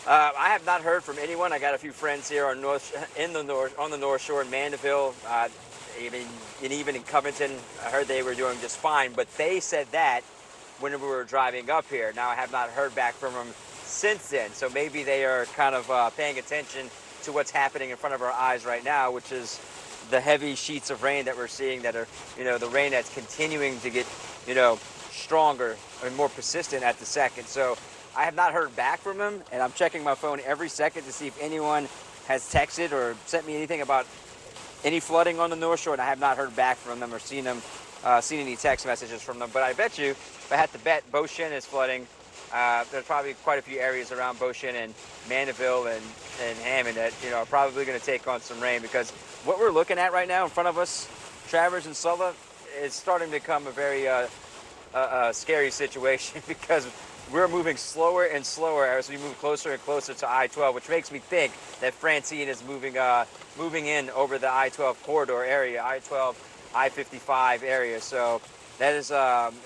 I have not heard from anyone. I got a few friends here on the North Shore in Mandeville, even in Covington. I heard they were doing just fine, but they said that when we were driving up here. Now I have not heard back from them since then, so maybe they are kind of paying attention to what's happening in front of our eyes right now, which is the heavy sheets of rain that we're seeing that are, the rain that's continuing to get, stronger and more persistent at the second. So I have not heard back from them, and I'm checking my phone every second to see if anyone has texted or sent me anything about any flooding on the North Shore, and I have not heard back from them or seen any text messages from them. But I bet you, if I had to bet, Beauchesne is flooding. There's probably quite a few areas around Beauchesne and Mandeville and Hammond that are probably going to take on some rain, because what we're looking at right now in front of us, Travers and Sulla, is starting to become a very scary situation, because we're moving slower and slower as we move closer and closer to I-12, which makes me think that Francine is moving in over the I-12 corridor area, I-12, I-55 area. So that is,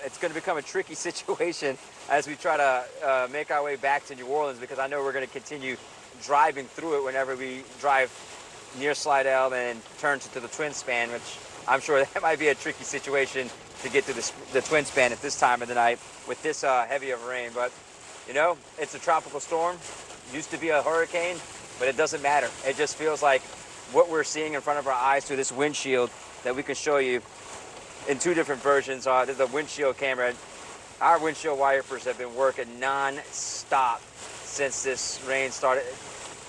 it's going to become a tricky situation as we try to make our way back to New Orleans, because I know we're going to continue driving through it whenever we drive near Slidell and turn to the Twin Span, which I'm sure that might be a tricky situation to get to the Twin Span at this time of the night with this heavy of rain. But, it's a tropical storm. Used to be a hurricane, but it doesn't matter. It just feels like what we're seeing in front of our eyes through this windshield that we can show you in two different versions. There's a windshield camera. Our windshield wipers have been working non-stop since this rain started.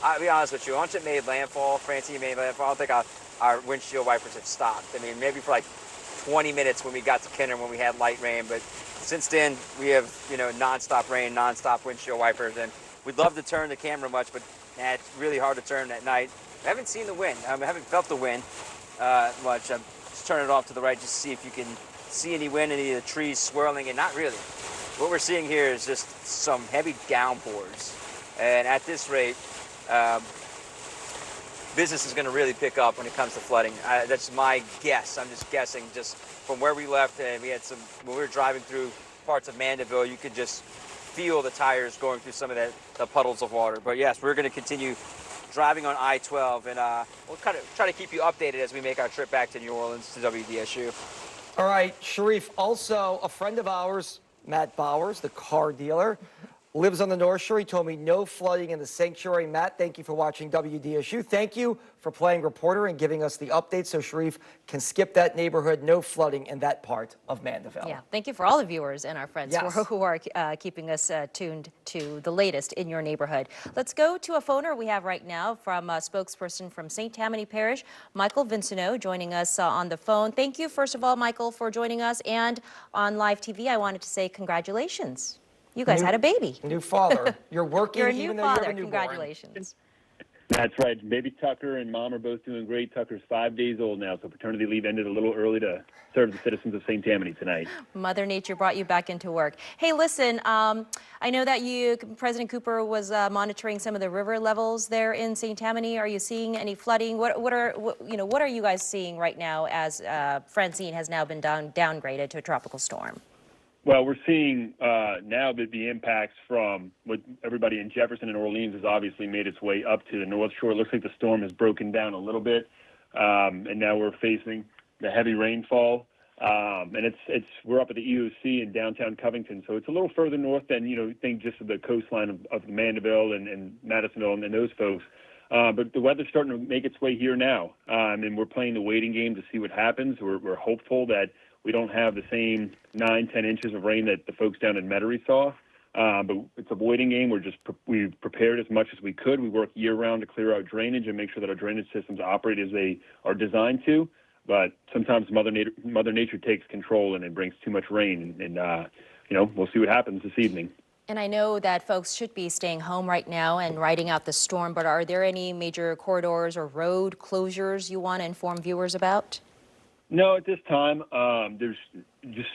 I'll be honest with you, once it made landfall, Francine made landfall, I don't think our windshield wipers had stopped. I mean, maybe for like 20 minutes when we got to Kenner when we had light rain, but since then we have non-stop rain, non-stop windshield wipers, and we'd love to turn the camera much, but it's really hard to turn at night. I haven't seen the wind. I haven't felt the wind much. I'm just turning it off to the right just to see if you can see any wind, any of the trees swirling, and not really. What we're seeing here is just some heavy downpours, and at this rate, business is going to really pick up when it comes to flooding. That's my guess. I'm just guessing, just from where we left, and we had some, when we were driving through parts of Mandeville, you could just feel the tires going through some of the puddles of water. But yes, we're going to continue driving on I-12, and we'll kind of try to keep you updated as we make our trip back to New Orleans to WDSU. All right, Sharif, also a friend of ours, Matt Bowers, the car dealer, lives on the North Shore. He told me no flooding in the sanctuary. Matt, thank you for watching WDSU. Thank you for playing reporter and giving us the update so Sharif can skip that neighborhood. No flooding in that part of Mandeville. Yeah, thank you for all the viewers and our friends who are keeping us tuned to the latest in your neighborhood. Let's go to a phoner we have right now from a spokesperson from St. Tammany Parish, Michael Vincenot, joining us on the phone. Thank you, first of all, Michael, for joining us. And on live TV, I wanted to say congratulations. You guys had a baby. New father. You're working You're a even new though you father. have a newborn. Congratulations. That's right. Baby Tucker and Mom are both doing great. Tucker's 5 days old now, so paternity leave ended a little early to serve the citizens of St. Tammany tonight. Mother Nature brought you back into work. Hey, listen, I know that President Cooper was monitoring some of the river levels there in St. Tammany. Are you seeing any flooding? What are you guys seeing right now as Francine has now been downgraded to a tropical storm? Well, we're seeing now that the impacts from what everybody in Jefferson and Orleans has obviously made its way up to the North Shore. It looks like the storm has broken down a little bit, and now we're facing the heavy rainfall. And we're up at the EOC in downtown Covington, so it's a little further north than think just of the coastline of Mandeville and Madisonville and those folks. But the weather's starting to make its way here now, and we're playing the waiting game to see what happens. We're hopeful that we don't have the same 9-10 inches of rain that the folks down in Metairie saw, but it's a waiting game. We've prepared as much as we could. We work year-round to clear out drainage and make sure that our drainage systems operate as they are designed to. But sometimes Mother Nature takes control and it brings too much rain, and we'll see what happens this evening. And I know that folks should be staying home right now and riding out the storm, but are there any major corridors or road closures you want to inform viewers about? No, at this time, there's just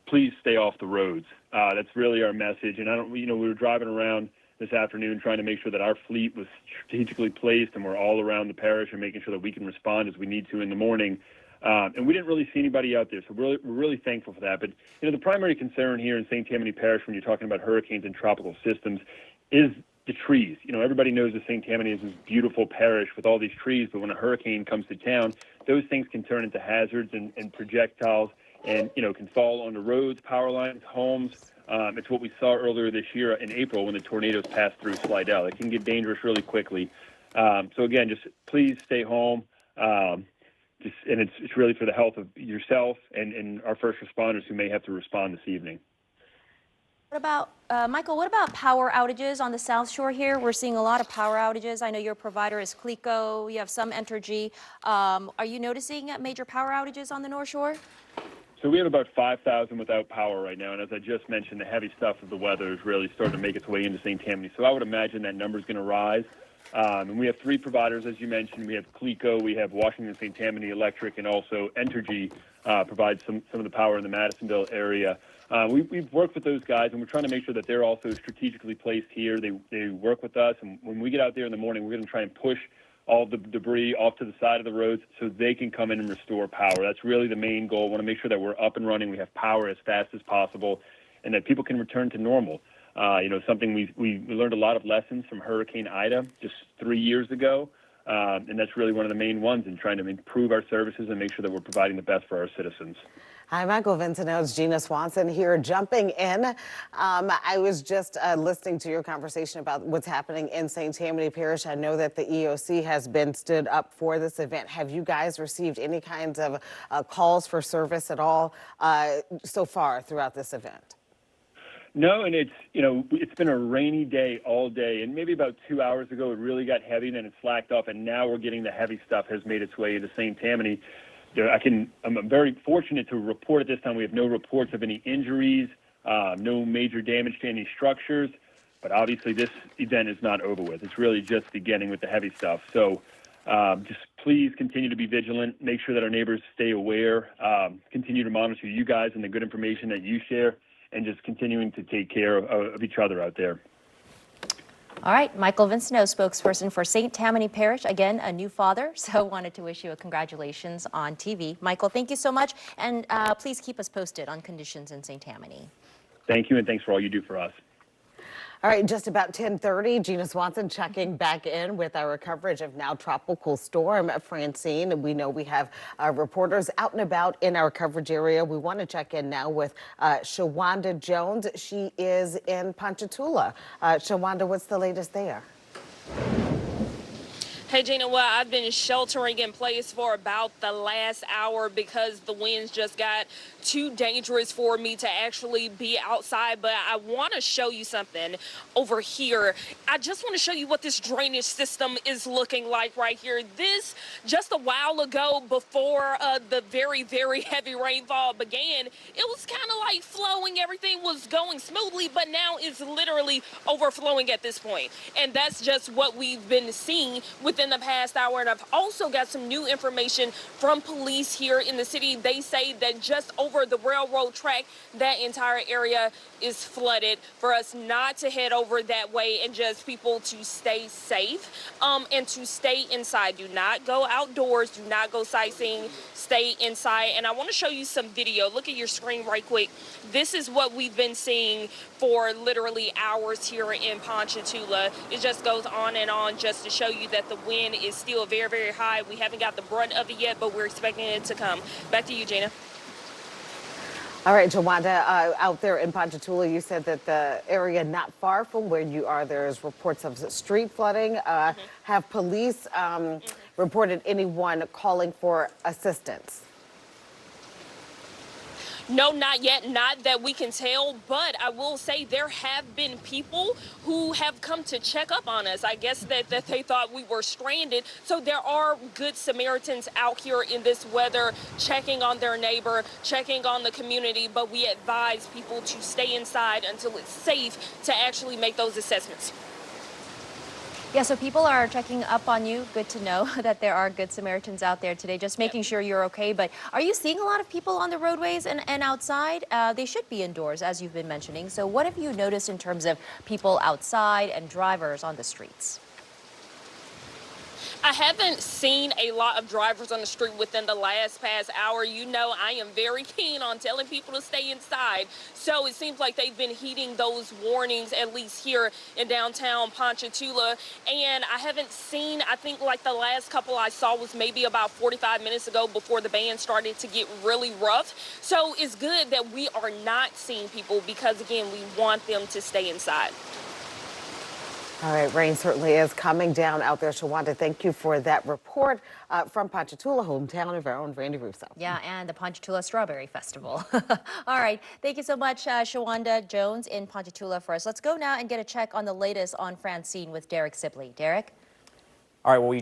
please stay off the roads. That's really our message. And we were driving around this afternoon trying to make sure that our fleet was strategically placed and we're all around the parish and making sure that we can respond as we need to in the morning. And we didn't really see anybody out there, so we're really thankful for that. But the primary concern here in St. Tammany Parish when you're talking about hurricanes and tropical systems is the trees. Everybody knows that St. Tammany is this beautiful parish with all these trees, but when a hurricane comes to town, those things can turn into hazards and projectiles and, can fall onto roads, power lines, homes. It's what we saw earlier this year in April when the tornadoes passed through Slidell. It can get dangerous really quickly. So again, just please stay home. And it's really for the health of yourself and our first responders who may have to respond this evening. What about, Michael, what about power outages on the South Shore here? We're seeing a lot of power outages. I know your provider is Cleco. You have some Entergy. Are you noticing major power outages on the North Shore? So we have about 5,000 without power right now. And as I just mentioned, the heavy stuff of the weather is really starting to make its way into St. Tammany. So I would imagine that number is going to rise. And we have 3 providers, as you mentioned. We have Cleco, we have Washington St. Tammany Electric, and also Entergy provides some of the power in the Madisonville area. We've worked with those guys, and we're trying to make sure that they're also strategically placed here. They work with us, and when we get out there in the morning, we're going to try and push all the debris off to the side of the roads so they can come in and restore power. That's really the main goal. We want to make sure that we're up and running, we have power as fast as possible, and that people can return to normal. Something we learned a lot of lessons from Hurricane Ida just 3 years ago, and that's really one of the main ones in trying to improve our services and make sure that we're providing the best for our citizens. Hi, Michael Vincenot. It's Gina Swanson here jumping in. I was just listening to your conversation about what's happening in St. Tammany Parish. I know that the EOC has been stood up for this event. Have you guys received any kinds of calls for service at all so far throughout this event? No, and it's been a rainy day all day, and maybe about 2 hours ago it really got heavy, and then it slacked off, and now we're getting the heavy stuff has made its way into St. Tammany. I'm very fortunate to report at this time we have no reports of any injuries, no major damage to any structures, but obviously this event is not over with. It's really just beginning with the heavy stuff. So just please continue to be vigilant, make sure that our neighbors stay aware, continue to monitor you guys and the good information that you share, and just continuing to take care of each other out there. All right, Michael Vinceno, spokesperson for St. Tammany Parish, again, a new father, so wanted to wish you a congratulations on TV. Michael, thank you so much, and please keep us posted on conditions in St. Tammany. Thank you, and thanks for all you do for us. All right, just about 10:30, Gina Swanson checking back in with our coverage of now tropical storm Francine. We know we have reporters out and about in our coverage area. We want to check in now with Shawanda Jones. She is in Ponchatoula. Shawanda, what's the latest there? Hey, Gina, well, I've been sheltering in place for about the last hour because the winds just got too dangerous for me to actually be outside. But I want to show you something over here. I just want to show you what this drainage system is looking like right here. This, just a while ago, before the very, very heavy rainfall began, it was kind of like flowing. Everything was going smoothly, but now it's literally overflowing at this point. And that's just what we've been seeing within the past hour. And I've also got some new information from police here in the city. They say that just over the railroad track, that entire area is flooded, for us not to head over that way, and just people to stay safe and to stay inside. Do not go outdoors. Do not go sightseeing. Stay inside. And I want to show you some video. Look at your screen right quick. This is what we've been seeing for literally hours here in Ponchatoula. It just goes on and on just to show you that the wind is still very, very high. We haven't got the brunt of it yet, but we're expecting it to come. Back to you, Gina. All right, Jawanda, out there in Ponchatoula, you said that the area not far from where you are, there's reports of street flooding. Have police reported anyone calling for assistance? No, not yet, not that we can tell, but I will say there have been people who have come to check up on us. I guess that they thought we were stranded. So there are good Samaritans out here in this weather, checking on their neighbor, checking on the community, but we advise people to stay inside until it's safe to actually make those assessments. Yeah, so people are checking up on you. Good to know that there are good Samaritans out there today, just making sure you're okay. But are you seeing a lot of people on the roadways and outside? They should be indoors, as you've been mentioning. So what have you noticed in terms of people outside and drivers on the streets? I haven't seen a lot of drivers on the street within the past hour. You know, I am very keen on telling people to stay inside. So it seems like they've been heeding those warnings, at least here in downtown Ponchatoula. And I haven't seen, I think like the last couple I saw was maybe about 45 minutes ago before the band started to get really rough. So it's good that we are not seeing people because, again, we want them to stay inside. All right, rain certainly is coming down out there. Shawanda, thank you for that report from Ponchatoula, hometown of our own Randy Russo. Yeah, and the Ponchatoula Strawberry Festival. All right, thank you so much, Shawanda Jones in Ponchatoula for us. Let's go now and get a check on the latest on Francine with Derek Sibley. Derek? All right, well, we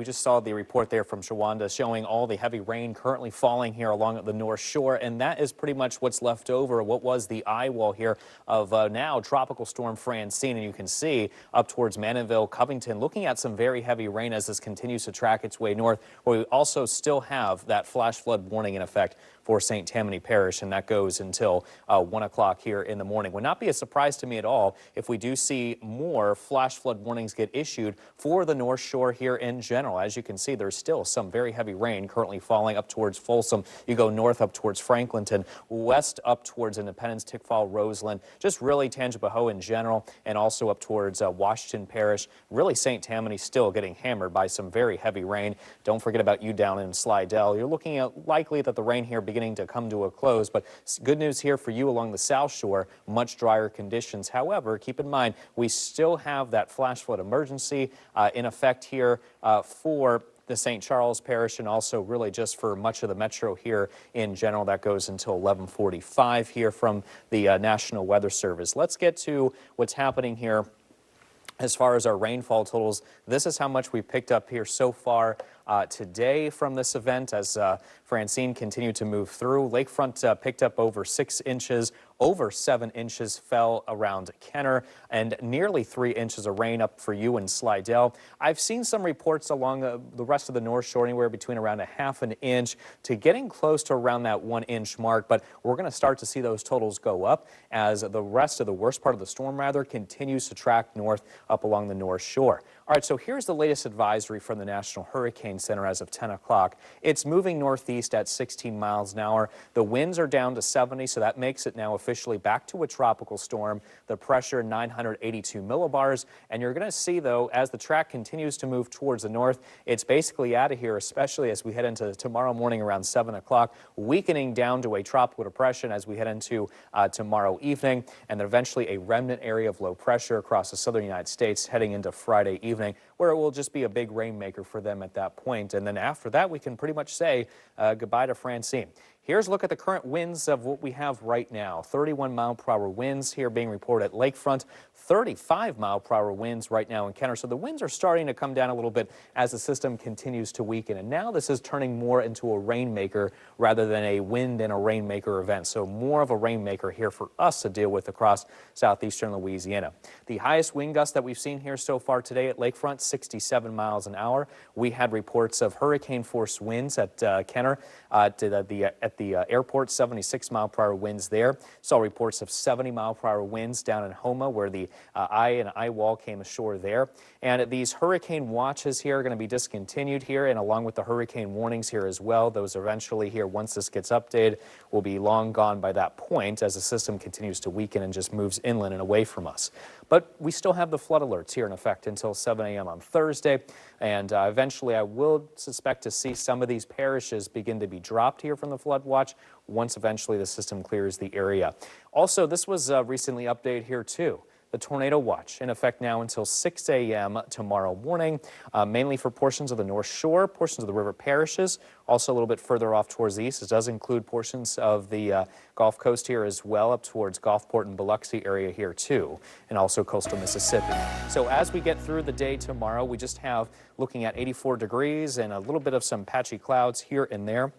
just saw the report there from Shawanda showing all the heavy rain currently falling here along the North Shore, and that is pretty much what's left over, what was the eye wall here of now Tropical Storm Francine, and you can see up towards Mandeville, Covington, looking at some very heavy rain as this continues to track its way north, where we also still have that flash flood warning in effect for St. Tammany Parish, and that goes until 1 o'clock here in the morning. Would not be a surprise to me at all if we do see more flash flood warnings get issued for the North Shore here in general. As you can see, there's still some very heavy rain currently falling up towards Folsom. You go north up towards Franklinton, west up towards Independence, Tickfall, Roseland, just really Tangipahoa in general, and also up towards Washington Parish. Really, St. Tammany still getting hammered by some very heavy rain. Don't forget about you down in Slidell. You're looking at likely that the rain here beginning to come to a close, but good news here for you along the South Shore, much drier conditions. However, keep in mind, we still have that flash flood emergency in effect here for the St. Charles Parish, and also really just for much of the metro here in general. That goes until 11:45 here from the National Weather Service. Let's get to what's happening here as far as our rainfall totals. This is how much we picked up here so far today from this event as Francine continued to move through. Lakefront picked up over 6 inches Over 7 inches fell around Kenner, and nearly 3 inches of rain up for you in Slidell. I've seen some reports along the rest of the North Shore, anywhere between around a half an inch to getting close to around that 1 inch mark, but we're going to start to see those totals go up as the rest of the worst part of the storm continues to track north up along the North Shore. All right, so here's the latest advisory from the National Hurricane Center as of 10 o'clock. It's moving northeast at 16 miles an hour. The winds are down to 70, so that makes it now officially back to a tropical storm. The pressure 982 millibars, and you're going to see, though, as the track continues to move towards the north, it's basically out of here, especially as we head into tomorrow morning around 7 o'clock, weakening down to a tropical depression as we head into tomorrow evening, and then eventually a remnant area of low pressure across the southern United States heading into Friday evening, where it will just be a big rainmaker for them at that point. And then after that, we can pretty much say goodbye to Francine. Here's a look at the current winds of what we have right now. 31-mile-per-hour winds here being reported at Lakefront. 35-mile-per-hour winds right now in Kenner. So the winds are starting to come down a little bit as the system continues to weaken. And now this is turning more into a rainmaker rather than a wind and a rainmaker event. So more of a rainmaker here for us to deal with across southeastern Louisiana. The highest wind gust that we've seen here so far today at Lakefront, 67 miles an hour. We had reports of hurricane-force winds at Kenner at the airport, 76-mile-per-hour winds there. Saw reports of 70-mile-per-hour winds down in Houma, where the eye wall came ashore there. And these hurricane watches here are going to be discontinued here, and along with the hurricane warnings here as well. Those eventually here, once this gets updated, will be long gone by that point as the system continues to weaken and just moves inland and away from us. But we still have the flood alerts here in effect until 7 a.m. on Thursday, and eventually I will suspect to see some of these parishes begin to be dropped here from the flood watch once eventually the system clears the area. Also, this was recently updated here too. The tornado watch in effect now until 6 a.m. tomorrow morning, mainly for portions of the North Shore, portions of the river parishes, also a little bit further off towards the east. It does include portions of the Gulf Coast here as well, up towards Gulfport and Biloxi area here too, and also coastal Mississippi. So as we get through the day tomorrow, we just have looking at 84 degrees and a little bit of some patchy clouds here and there.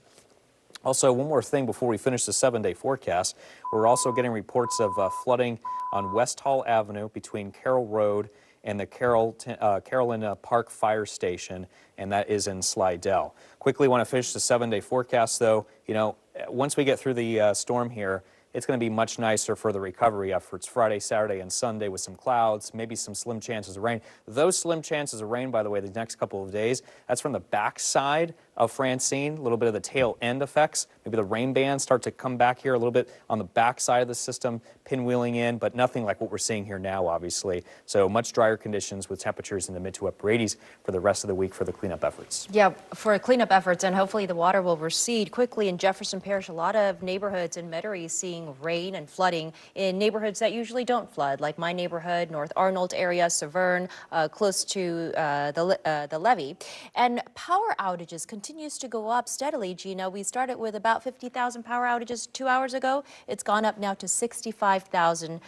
Also, one more thing before we finish the 7-day forecast. We're also getting reports of flooding on West Hall Avenue between Carroll Road and the Carolyn Park Fire Station, and that is in Slidell. Quickly want to finish the 7-day forecast, though. You know, once we get through the storm here, it's going to be much nicer for the recovery efforts Friday, Saturday, and Sunday with some clouds, maybe some slim chances of rain. Those slim chances of rain, by the way, the next couple of days, that's from the backside of Francine, a little bit of the tail end effects. Maybe the rain bands start to come back here a little bit on the backside of the system, pinwheeling in, but nothing like what we're seeing here now, obviously. So much drier conditions with temperatures in the mid to upper 80s for the rest of the week for the cleanup efforts. Yeah, for cleanup efforts, and hopefully the water will recede quickly in Jefferson Parish. A lot of neighborhoods in Metairie seeing rain and flooding in neighborhoods that usually don't flood, like my neighborhood, North Arnold area, Severn, close to the levee. And power outages continues to go up steadily, Gina. We started with about 50,000 power outages 2 hours ago. It's gone up now to 65,000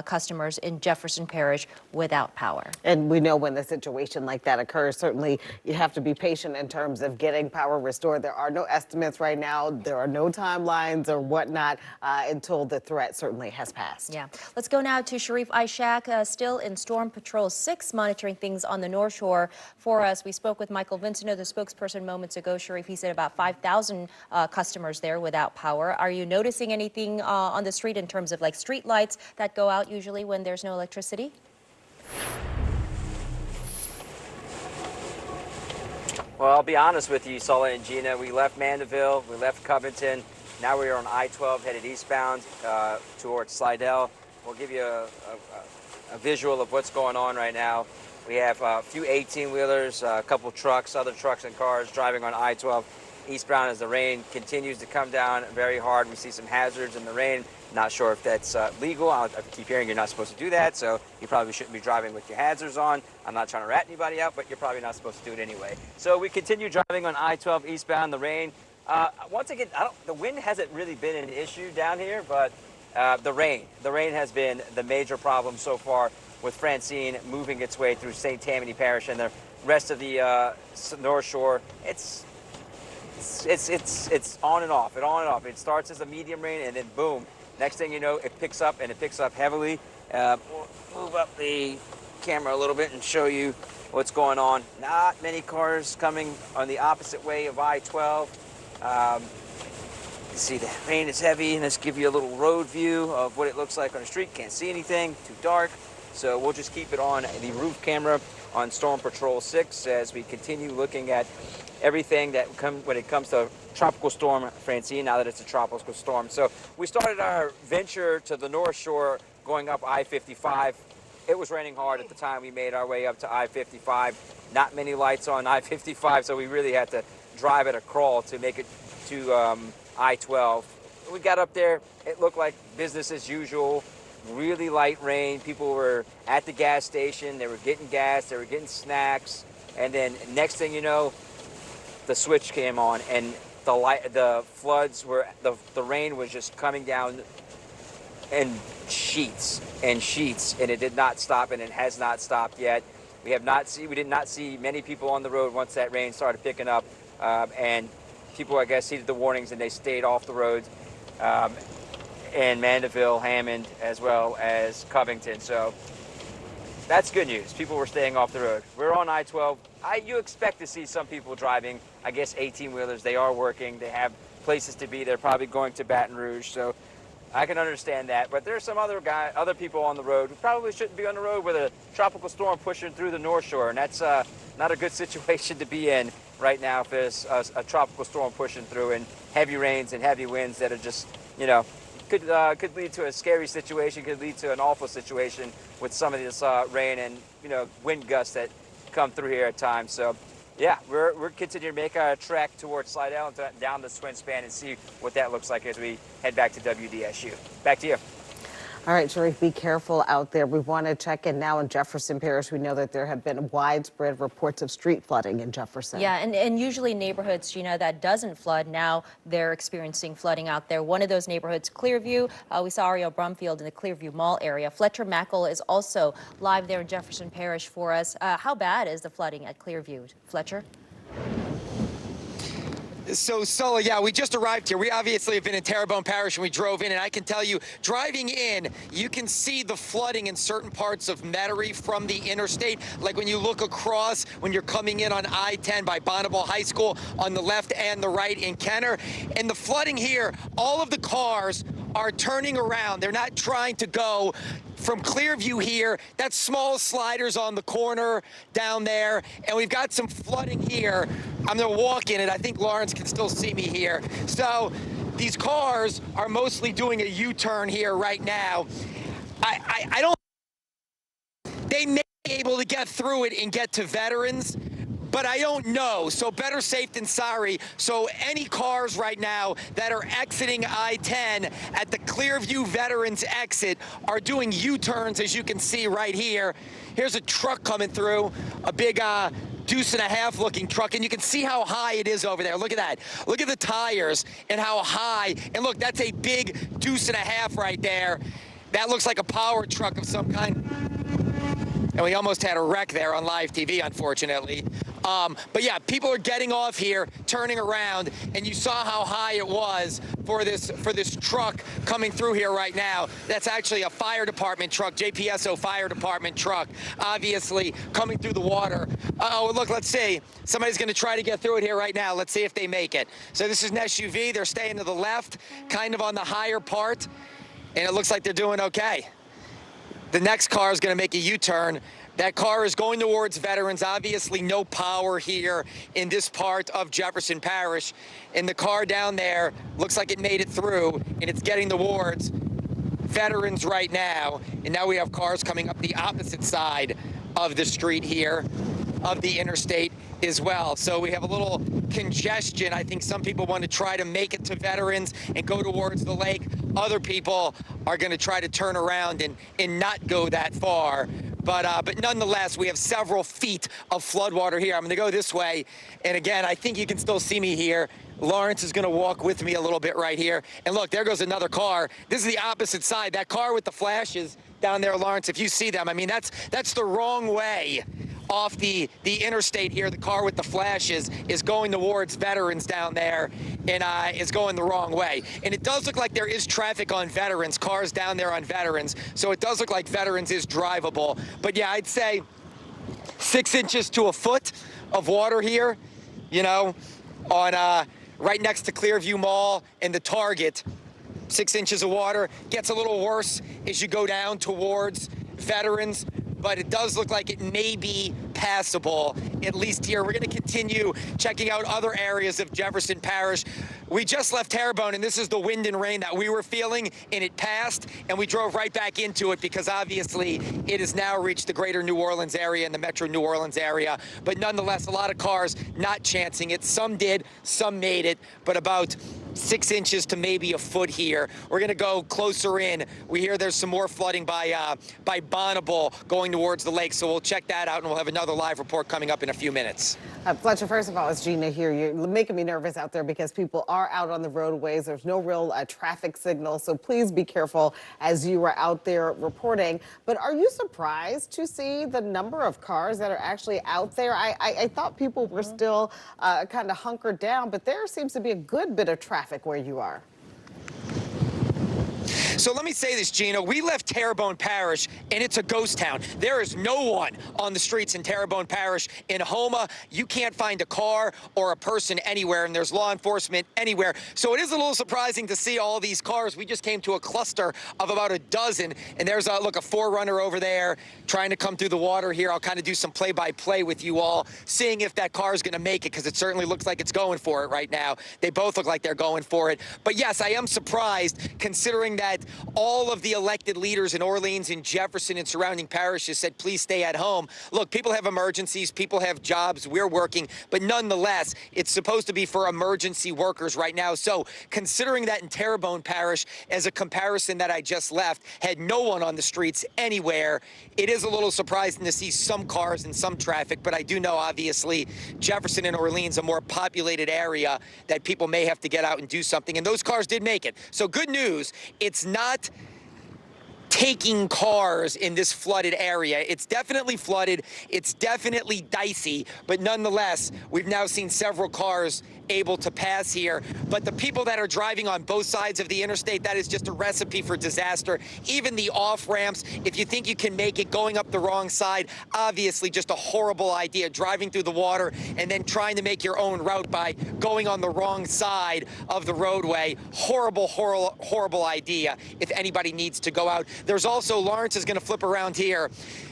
customers in Jefferson Parish without power. And we know when a situation like that occurs, certainly you have to be patient in terms of getting power restored. There are no estimates right now. There are no timelines or whatnot until the threat certainly has passed. Yeah. Let's go now to Sharif Ishaq, still in Storm Patrol 6, monitoring things on the North Shore for us. We spoke with Michael Vincento, the spokesperson, moments ago. Sharif, he said about 5,000 customers there without power. Are you noticing anything on the street in terms of like street lights that go out usually when there's no electricity? Well, I'll be honest with you, Sola and Gina. We left Mandeville, we left Covington. Now we are on I-12 headed eastbound towards Slidell. We'll give you a visual of what's going on right now. We have a few 18-wheelers, a couple trucks, other trucks and cars driving on I-12 eastbound as the rain continues to come down very hard. We see some hazards in the rain. Not sure if that's legal. I keep hearing you're not supposed to do that, so you probably shouldn't be driving with your hazards on. I'm not trying to rat anybody out, but you're probably not supposed to do it anyway. So we continue driving on I-12 eastbound. The rain, once again, the wind hasn't really been an issue down here, but the rain has been the major problem so far, with Francine moving its way through St. Tammany Parish and the rest of the North Shore. It's on and off. It starts as a medium rain, and then boom, Next thing you know, it picks up, and it picks up heavily. We'll move up the camera a little bit and show you what's going on. Not many cars coming on the opposite way of I-12. You see the rain is heavy, and let's give you a little road view of what it looks like on the street. Can't see anything, too dark. So we'll just keep it on the roof camera on Storm Patrol 6 as we continue looking at everything that when it comes to Tropical Storm Francine, now that it's a tropical storm. So we started our venture to the North Shore going up I-55. It was raining hard at the time we made our way up to I-55. Not many lights on I-55, so we really had to drive at a crawl to make it to I-12. We got up there, it looked like business as usual. Really light rain. People were at the gas station. They were getting gas. They were getting snacks. And then next thing you know, the switch came on, and the floods were, the rain was just coming down in sheets and sheets, and it did not stop, and it has not stopped yet. We did not see many people on the road once that rain started picking up, and people, I guess, heeded the warnings and they stayed off the roads. In Mandeville, Hammond, as well as Covington. So that's good news. People were staying off the road. We're on I-12. You expect to see some people driving, I guess, 18-wheelers. They are working. They have places to be. They're probably going to Baton Rouge. So I can understand that. But there are some other people on the road who probably shouldn't be on the road with a tropical storm pushing through the North Shore. And that's not a good situation to be in right now if there's a tropical storm pushing through and heavy rains and heavy winds that are just, you know, could lead to a scary situation, could lead to an awful situation with some of this rain and, you know, wind gusts that come through here at times. So, yeah, we're continuing to make our trek towards Slidell and down the Twin Span and see what that looks like as we head back to WDSU. Back to you. All right, Sharif, be careful out there. We want to check in now in Jefferson Parish. We know that there have been widespread reports of street flooding in Jefferson. Yeah, and usually neighborhoods, you know, that doesn't flood, now they're experiencing flooding out there. One of those neighborhoods, Clearview, we saw Ariel Brumfield in the Clearview Mall area. Fletcher Mackel is also live there in Jefferson Parish for us. How bad is the flooding at Clearview, Fletcher? So, Sulla, yeah, we just arrived here. We obviously have been in Terrebonne Parish, and we drove in, and I can tell you, driving in, you can see the flooding in certain parts of Metairie from the interstate. Like when you look across, when you're coming in on I-10 by Bonneville High School on the left and the right in Kenner. And the flooding here, all of the cars are turning around. They're not trying to go from Clearview here. That's small sliders on the corner down there. And we've got some flooding here. I'm gonna walk in it. I think Lawrence can still see me here. So these cars are mostly doing a U-turn here right now. I don't, they may be able to get through it and get to Veterans, but I don't know. So better safe than sorry. So any cars right now that are exiting I-10 at the Clearview Veterans exit are doing U-turns, as you can see right here. Here's a truck coming through, a big deuce-and-a-half looking truck, and you can see how high it is over there. Look at that. Look at the tires and how high. And look, that's a big deuce-and-a-half right there. That looks like a power truck of some kind. And we almost had a wreck there on live TV, unfortunately. But yeah, people are getting off here, turning around, and you saw how high it was for this truck coming through here right now. That's actually a fire department truck, JPSO fire department truck, obviously coming through the water. Oh, look, let's see. Somebody's going to try to get through it here right now. Let's see if they make it. So this is an SUV. They're staying to the left, kind of on the higher part, and it looks like they're doing okay. The next car is going to make a U-turn. That car is going towards Veterans. Obviously, no power here in this part of Jefferson Parish. And the car down there looks like it made it through, and it's getting towards Veterans right now. And now we have cars coming up the opposite side of the street here, of the interstate as well. So we have a little congestion. I think some people want to try to make it to Veterans and go towards the lake. Other people are going to try to turn around and not go that far. But nonetheless, we have several feet of floodwater here. I'm going to go this way. And again, I think you can still see me here. Lawrence is going to walk with me a little bit right here. And look, there goes another car. This is the opposite side. That car with the flashes down there, Lawrence, if you see them, I mean, that's the wrong way off the interstate here. The car with the flashes is going towards Veterans down there and is going the wrong way. And it does look like there is traffic on Veterans, cars down there on Veterans. So it does look like Veterans is drivable. But yeah, I'd say 6 inches to a foot of water here, you know, on right next to Clearview Mall and the Target. 6 inches of water. Gets a little worse as you go down towards Veterans, but it does look like it may be passable, at least here. We're going to continue checking out other areas of Jefferson Parish. We just left Terrebonne, and this is the wind and rain that we were feeling, and it passed, and we drove right back into it because obviously it has now reached the greater New Orleans area and the metro New Orleans area. But nonetheless, a lot of cars not chancing it. Some did, some made it, but about 6 inches to maybe a foot here. We're going to go closer in. We hear there's some more flooding by Bonneville going towards the lake, so we'll check that out, and we'll have another live report coming up in a few minutes. Fletcher, first of all, it's Gina here. You're making me nervous out there because people are out on the roadways. There's no real traffic signal, so please be careful as you are out there reporting. But are you surprised to see the number of cars that are actually out there? I thought people were still kind of hunkered down, but there seems to be a good bit of traffic where you are. So let me say this, Gina. We left Terrebonne Parish, and it's a ghost town. There is no one on the streets in Terrebonne Parish. In Houma, you can't find a car or a person anywhere, and there's law enforcement anywhere. So it is a little surprising to see all these cars. We just came to a cluster of about a dozen, and there's, look, a 4Runner over there trying to come through the water here. I'll kind of do some play-by-play with you all, seeing if that car is going to make it, because it certainly looks like it's going for it right now. They both look like they're going for it. But yes, I am surprised, considering that all of the elected leaders in Orleans and Jefferson and surrounding parishes said, please stay at home. Look, people have emergencies, people have jobs, we're working, but nonetheless, it's supposed to be for emergency workers right now. So considering that in Terrebonne Parish, as a comparison that I just left, had no one on the streets anywhere, it is a little surprising to see some cars and some traffic, but I do know, obviously, Jefferson and Orleans, a more populated area that people may have to get out and do something, and those cars did make it. So good news, it's not taking cars in this flooded area. It's definitely flooded. It's definitely dicey, but nonetheless, we've now seen several cars able to pass here. But the people that are driving on both sides of the interstate, that is just a recipe for disaster. Even the off ramps, if you think you can make it going up the wrong side, obviously just a horrible idea, driving through the water and then trying to make your own route by going on the wrong side of the roadway. Horrible, horrible, horrible idea if anybody needs to go out. There's also, Lawrence is going to flip around here.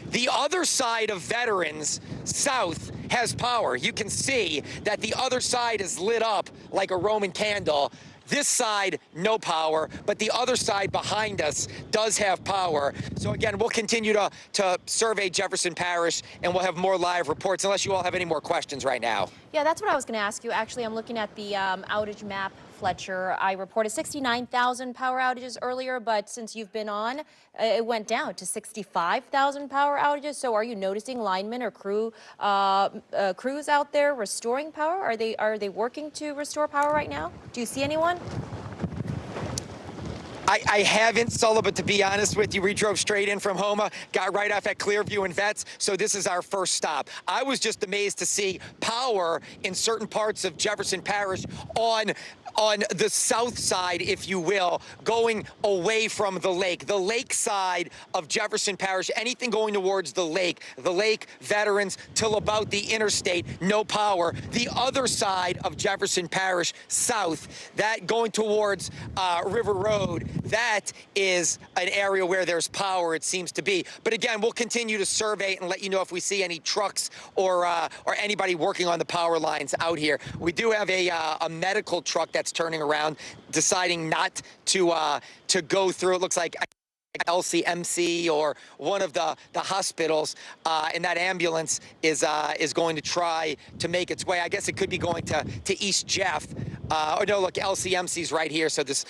The other side of Veterans, south, has power. You can see that the other side is lit up like a Roman candle. This side, no power, but the other side behind us does have power. So again, we'll continue to survey Jefferson Parish, and we'll have more live reports, unless you all have any more questions right now. Yeah, that's what I was going to ask you. Actually, I'm looking at the outage map, Fletcher. I reported 69,000 power outages earlier, but since you've been on, it went down to 65,000 power outages. So are you noticing linemen or crews out there restoring power? Are they working to restore power right now? Do you see anyone? I haven't, Sulla, but to be honest with you, we drove straight in from Houma, got right off at Clearview and Vets, so this is our first stop. I was just amazed to see power in certain parts of Jefferson Parish on the south side, if you will, going away from the lake side of Jefferson Parish, anything going towards the lake, Veterans, till about the interstate, no power. The other side of Jefferson Parish, south, that going towards River Road, that is an area where there's power, it seems to be. But again, we'll continue to survey and let you know if we see any trucks or anybody working on the power lines out here. We do have a medical truck that's turning around, deciding not to go through. It looks like LCMC or one of the hospitals, and that ambulance is going to try to make its way. I guess it could be going to East Jeff. Oh no, look, LCMC's right here. So this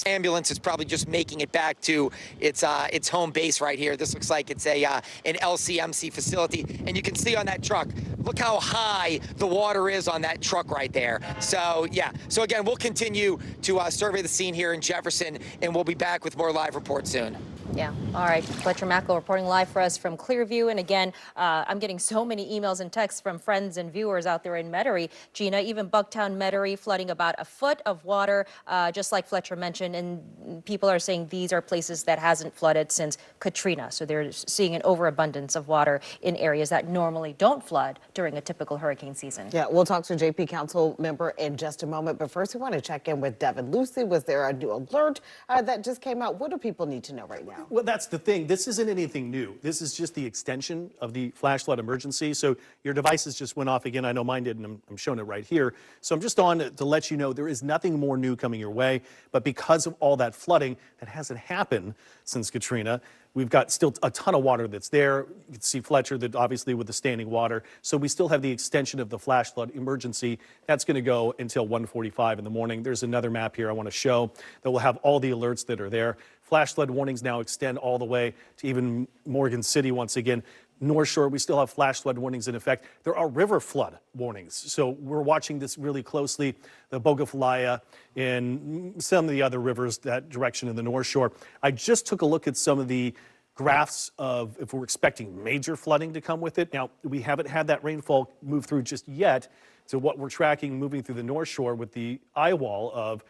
ambulance is probably just making it back to its home base right here. This looks like it's an LCMC facility, and you can see on that truck, look how high the water is on that truck right there. So yeah, so again, we'll continue to survey the scene here in Jefferson, and we'll be back with more live reports soon. Yeah. All right. Fletcher Mackel reporting live for us from Clearview. And again, I'm getting so many emails and texts from friends and viewers out there in Metairie. Gina, even Bucktown, Metairie, flooding about a foot of water, just like Fletcher mentioned. And people are saying these are places that hasn't flooded since Katrina. So they're seeing an overabundance of water in areas that normally don't flood during a typical hurricane season. Yeah, we'll talk to JP Council member in just a moment. But first, we want to check in with Devin. Lucy, was there a new alert that just came out? What do people need to know right now? Well, that's the thing. This isn't anything new. This is just the extension of the flash flood emergency. So your devices just went off again. I know mine did, and I'm showing it right here. So I'm just on to let you know there is nothing more new coming your way. But because of all that flooding that hasn't happened since Katrina, we've got still a ton of water that's there. You can see Fletcher, that obviously with the standing water. So we still have the extension of the flash flood emergency. That's going to go until 1:45 in the morning. There's another map here I want to show that will have all the alerts that are there. Flash flood warnings now extend all the way to even Morgan City once again. North Shore, we still have flash flood warnings in effect. There are river flood warnings. So we're watching this really closely. The Bogaflaya and some of the other rivers that direction in the North Shore. I just took a look at some of the graphs of if we're expecting major flooding to come with it. Now, we haven't had that rainfall move through just yet. So what we're tracking moving through the North Shore with the eye wall of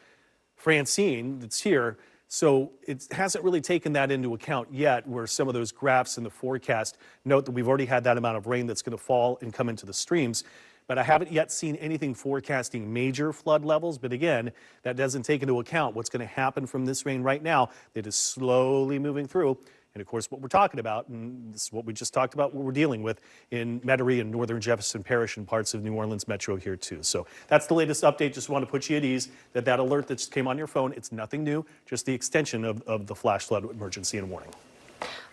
Francine that's here. So it hasn't really taken that into account yet, where some of those graphs in the forecast note that we've already had that amount of rain that's going to fall and come into the streams. But I haven't yet seen anything forecasting major flood levels. But again, that doesn't take into account what's going to happen from this rain right now that is slowly moving through. And of course, what we're talking about, and this is what we just talked about, what we're dealing with in Metairie and northern Jefferson Parish and parts of New Orleans Metro here too. So that's the latest update. Just want to put you at ease that that alert that just came on your phone, it's nothing new, just the extension of the flash flood emergency and warning.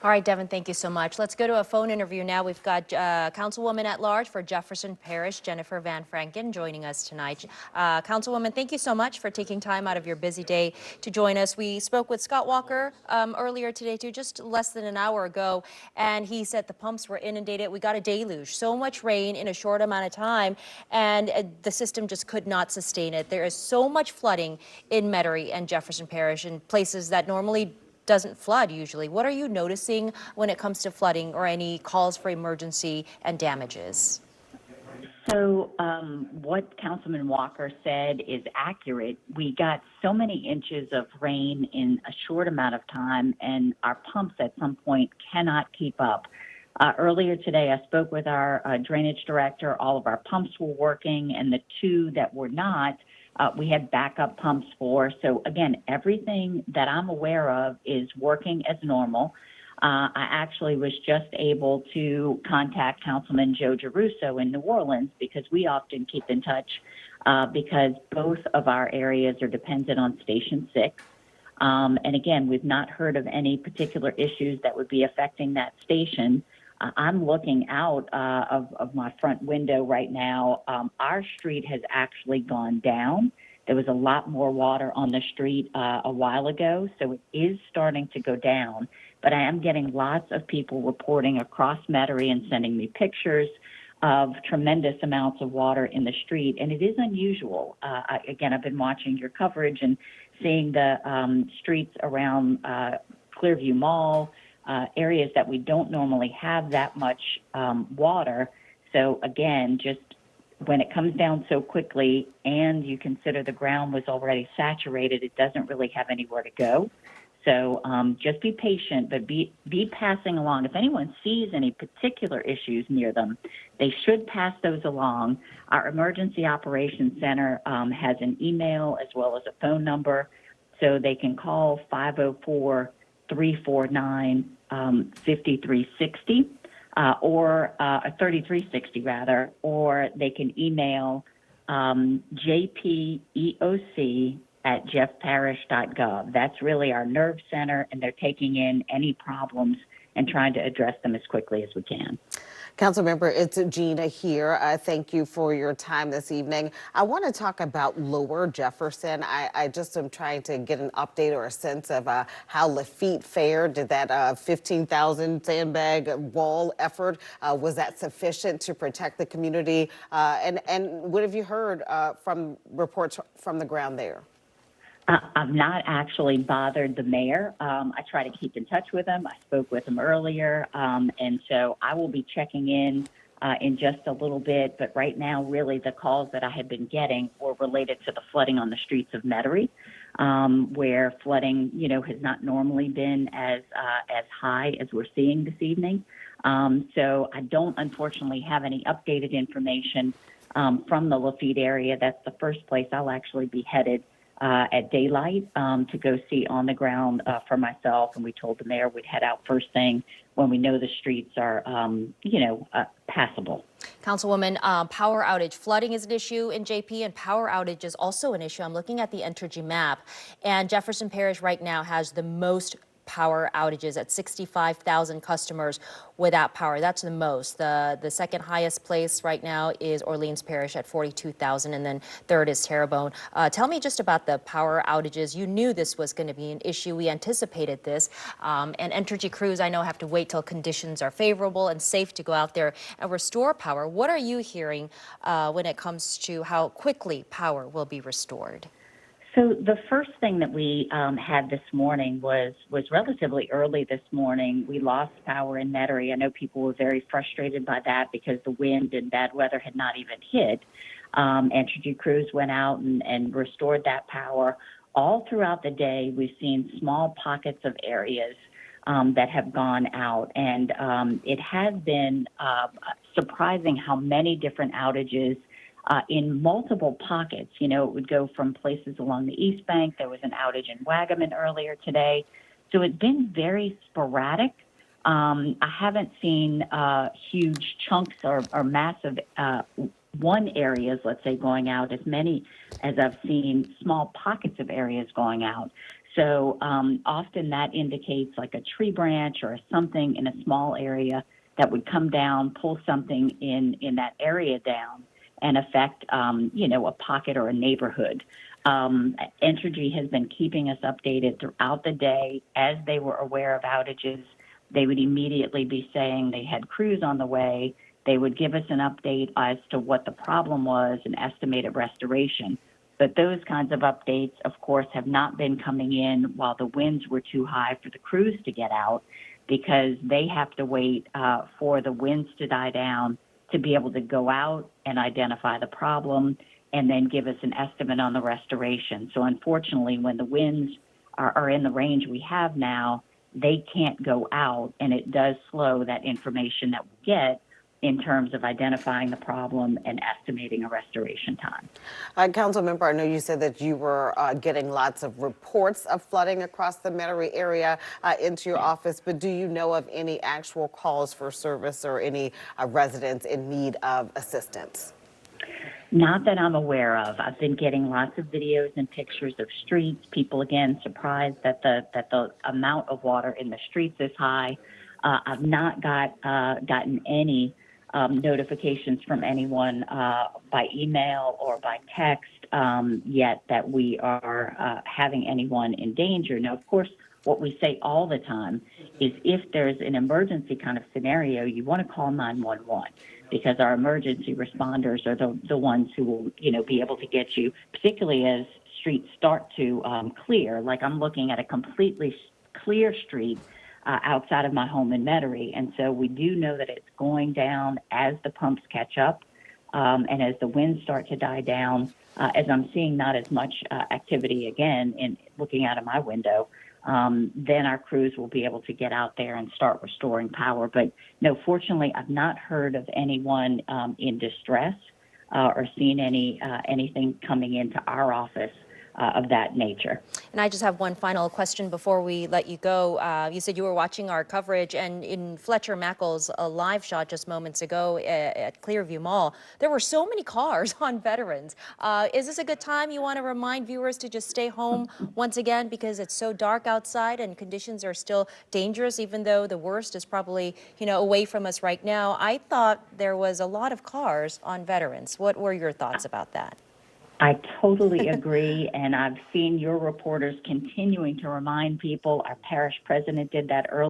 All right, Devin, thank you so much. Let's go to a phone interview now. We've got Councilwoman at Large for Jefferson Parish, Jennifer Van Franken, joining us tonight. Councilwoman, thank you so much for taking time out of your busy day to join us. We spoke with Scott Walker earlier today, too, just less than an hour ago, and he said the pumps were inundated. We got a deluge, so much rain in a short amount of time, and the system just could not sustain it. There is so much flooding in Metairie and Jefferson Parish in places that normally doesn't flood usually. What are you noticing when it comes to flooding or any calls for emergency and damages? So what Councilman Walker said is accurate. We got so many inches of rain in a short amount of time, and our pumps at some point cannot keep up. Earlier today, I spoke with our drainage director. All of our pumps were working, and the two that were not, we had backup pumps for. So again, everything that I'm aware of is working as normal. I actually was just able to contact Councilman Joe Giarrusso in New Orleans because we often keep in touch because both of our areas are dependent on Station 6. And again, we've not heard of any particular issues that would be affecting that station. I'm looking out of my front window right now. Our street has actually gone down. There was a lot more water on the street a while ago, so it is starting to go down. But I am getting lots of people reporting across Metairie and sending me pictures of tremendous amounts of water in the street, and it is unusual. Again, I've been watching your coverage and seeing the streets around Clearview Mall, areas that we don't normally have that much water. So again, just when it comes down so quickly and you consider the ground was already saturated, it doesn't really have anywhere to go. So just be patient, but be passing along. If anyone sees any particular issues near them, they should pass those along. Our Emergency Operations Center has an email as well as a phone number, so they can call 504-349-5360 or 3360 rather, or they can email jpeoc@jeffparish.gov. That's really our nerve center, and they're taking in any problems and trying to address them as quickly as we can. Councilmember, it's Gina here. Thank you for your time this evening. I want to talk about Lower Jefferson. I just am trying to get an update or a sense of how Lafitte fared. Did that 15,000 sandbag wall effort, was that sufficient to protect the community? And what have you heard from reports from the ground there? I've not actually bothered the mayor. I try to keep in touch with him. I spoke with him earlier, and so I will be checking in just a little bit. But right now, really, the calls that I had been getting were related to the flooding on the streets of Metairie, where flooding, has not normally been as high as we're seeing this evening. So I don't, unfortunately, have any updated information from the Lafitte area. That's the first place I'll actually be headed at daylight to go see on the ground for myself. And we told the mayor we'd head out first thing when we know the streets are, passable. Councilwoman, power outage. Flooding is an issue in JP, and power outage is also an issue. I'm looking at the Entergy map, and Jefferson Parish right now has the most power outages at 65,000 customers without power. That's the most. The second highest place right now is Orleans Parish at 42,000, and then third is Terrebonne. Tell me just about the power outages. You knew this was going to be an issue. We anticipated this. And Entergy crews, I know, have to wait till conditions are favorable and safe to go out there and restore power. What are you hearing when it comes to how quickly power will be restored? So the first thing that we had this morning was relatively early this morning. We lost power in Metairie. I know people were very frustrated by that because the wind and bad weather had not even hit. Entergy crews went out and restored that power. All throughout the day, we've seen small pockets of areas that have gone out. And it has been surprising how many different outages in multiple pockets. It would go from places along the East Bank. There was an outage in Wagaman earlier today. So it's been very sporadic. I haven't seen huge chunks or massive one areas, let's say, going out as many as I've seen small pockets of areas going out. So often that indicates like a tree branch or something in a small area that would come down, pull something in that area down, and affect, a pocket or a neighborhood. Entergy has been keeping us updated throughout the day. As they were aware of outages, they would immediately be saying they had crews on the way. They would give us an update as to what the problem was and estimated restoration. But those kinds of updates, of course, have not been coming in while the winds were too high for the crews to get out, because they have to wait for the winds to die down to be able to go out and identify the problem and then give us an estimate on the restoration. So unfortunately, when the winds are in the range we have now, they can't go out, and it does slow that information that we get in terms of identifying the problem and estimating a restoration time. Councilmember, I know you said that you were getting lots of reports of flooding across the Metairie area into your office, but do you know of any actual calls for service or any residents in need of assistance? Not that I'm aware of. I've been getting lots of videos and pictures of streets. People, again, surprised that the amount of water in the streets is high. I've not gotten any notifications from anyone by email or by text yet that we are having anyone in danger. Now, of course, what we say all the time is if there's an emergency kind of scenario, you want to call 911, because our emergency responders are the ones who will, be able to get you, particularly as streets start to clear. Like I'm looking at a completely clear street outside of my home in Metairie. And so we do know that it's going down as the pumps catch up and as the winds start to die down, as I'm seeing not as much activity again in looking out of my window, then our crews will be able to get out there and start restoring power. But no, fortunately, I've not heard of anyone in distress or seen anything coming into our office of that nature. And I just have one final question before we let you go. You said you were watching our coverage, and in Fletcher Mackel's live shot just moments ago at Clearview Mall, there were so many cars on Veterans. Is this a good time? You want to remind viewers to just stay home once again because it's so dark outside and conditions are still dangerous, even though the worst is probably, away from us right now. I thought there was a lot of cars on Veterans. What were your thoughts about that? I totally agree, and I've seen your reporters continuing to remind people. Our parish president did that earlier.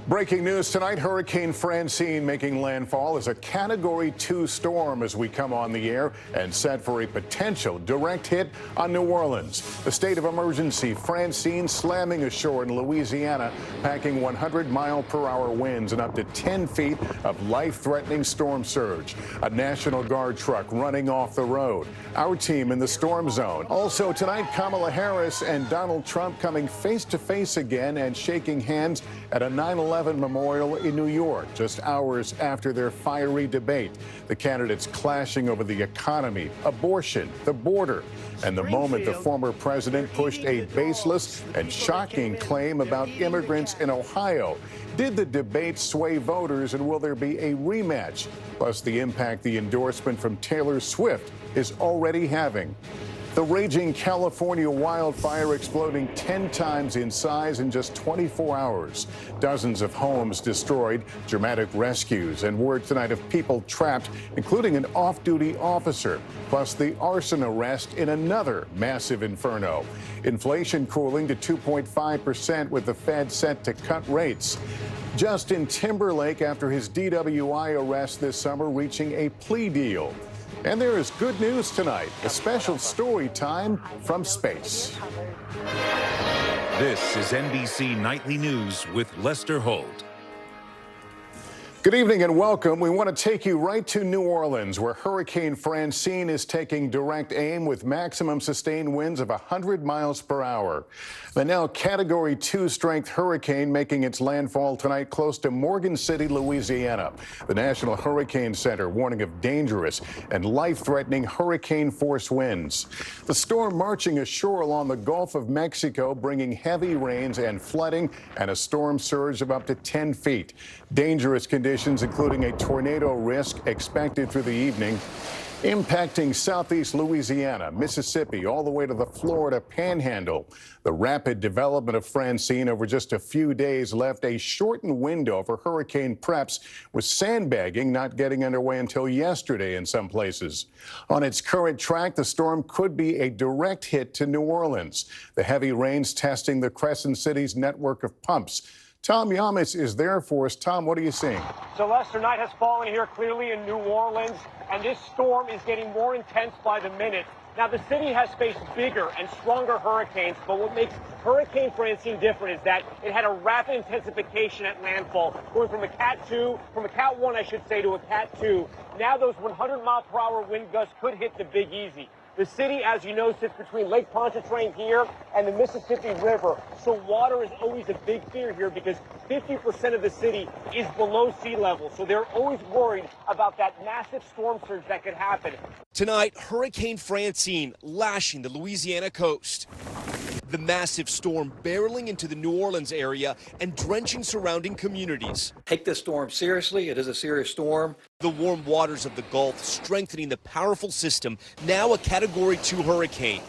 Breaking news tonight, Hurricane Francine making landfall as a Category 2 storm as we come on the air and set for a potential direct hit on New Orleans. The state of emergency, Francine slamming ashore in Louisiana, packing 100-mile-per-hour winds and up to 10 feet of life-threatening storm surge. A National Guard truck running off the road. Our team in the storm zone. Also tonight, Kamala Harris and Donald Trump coming face-to-face again and shaking hands at a 9/11 memorial in New York, just hours after their fiery debate. The candidates clashing over the economy, abortion, the border, and the moment the former president pushed a baseless and shocking claim about immigrants in Ohio. Did the debate sway voters, and will there be a rematch? Plus, the impact the endorsement from Taylor Swift is already having. The raging California wildfire exploding 10 times in size in just 24 hours. Dozens of homes destroyed, dramatic rescues, and word tonight of people trapped, including an off-duty officer, plus the arson arrest in another massive inferno. Inflation cooling to 2.5% with the Fed set to cut rates. Justin Timberlake after his DWI arrest this summer reaching a plea deal. And there is good news tonight, a special story time from space. This is NBC Nightly News with Lester Holt. Good evening and welcome. We want to take you right to New Orleans, where Hurricane Francine is taking direct aim with maximum sustained winds of 100 miles per hour. The now Category 2 strength hurricane making its landfall tonight close to Morgan City, Louisiana. The National Hurricane Center warning of dangerous and life-threatening hurricane force winds. The storm marching ashore along the Gulf of Mexico, bringing heavy rains and flooding and a storm surge of up to 10 feet. Dangerous conditions, including a tornado risk expected through the evening, impacting southeast Louisiana, Mississippi, all the way to the Florida Panhandle. The rapid development of Francine over just a few days left a shortened window for hurricane preps, with sandbagging not getting underway until yesterday in some places. On its current track, the storm could be a direct hit to New Orleans. The heavy rains testing the Crescent City's network of pumps. Tom Yamas is there for us. Tom, what are you seeing? So, Lester, night has fallen here clearly in New Orleans, and this storm is getting more intense by the minute. Now, the city has faced bigger and stronger hurricanes, but what makes Hurricane Francine different is that it had a rapid intensification at landfall, going from a Cat 1, I should say, to a Cat 2. Now those 100-mile-per-hour wind gusts could hit the Big Easy. The city, as you know, sits between Lake Pontchartrain here and the Mississippi River, so water is always a big fear here because 50% of the city is below sea level, so they're always worried about that massive storm surge that could happen. Tonight, Hurricane Francine lashing the Louisiana coast. The massive storm barreling into the New Orleans area and drenching surrounding communities. Take this storm seriously. It is a serious storm. The warm waters of the Gulf strengthening the powerful system, now a Category 2 hurricane.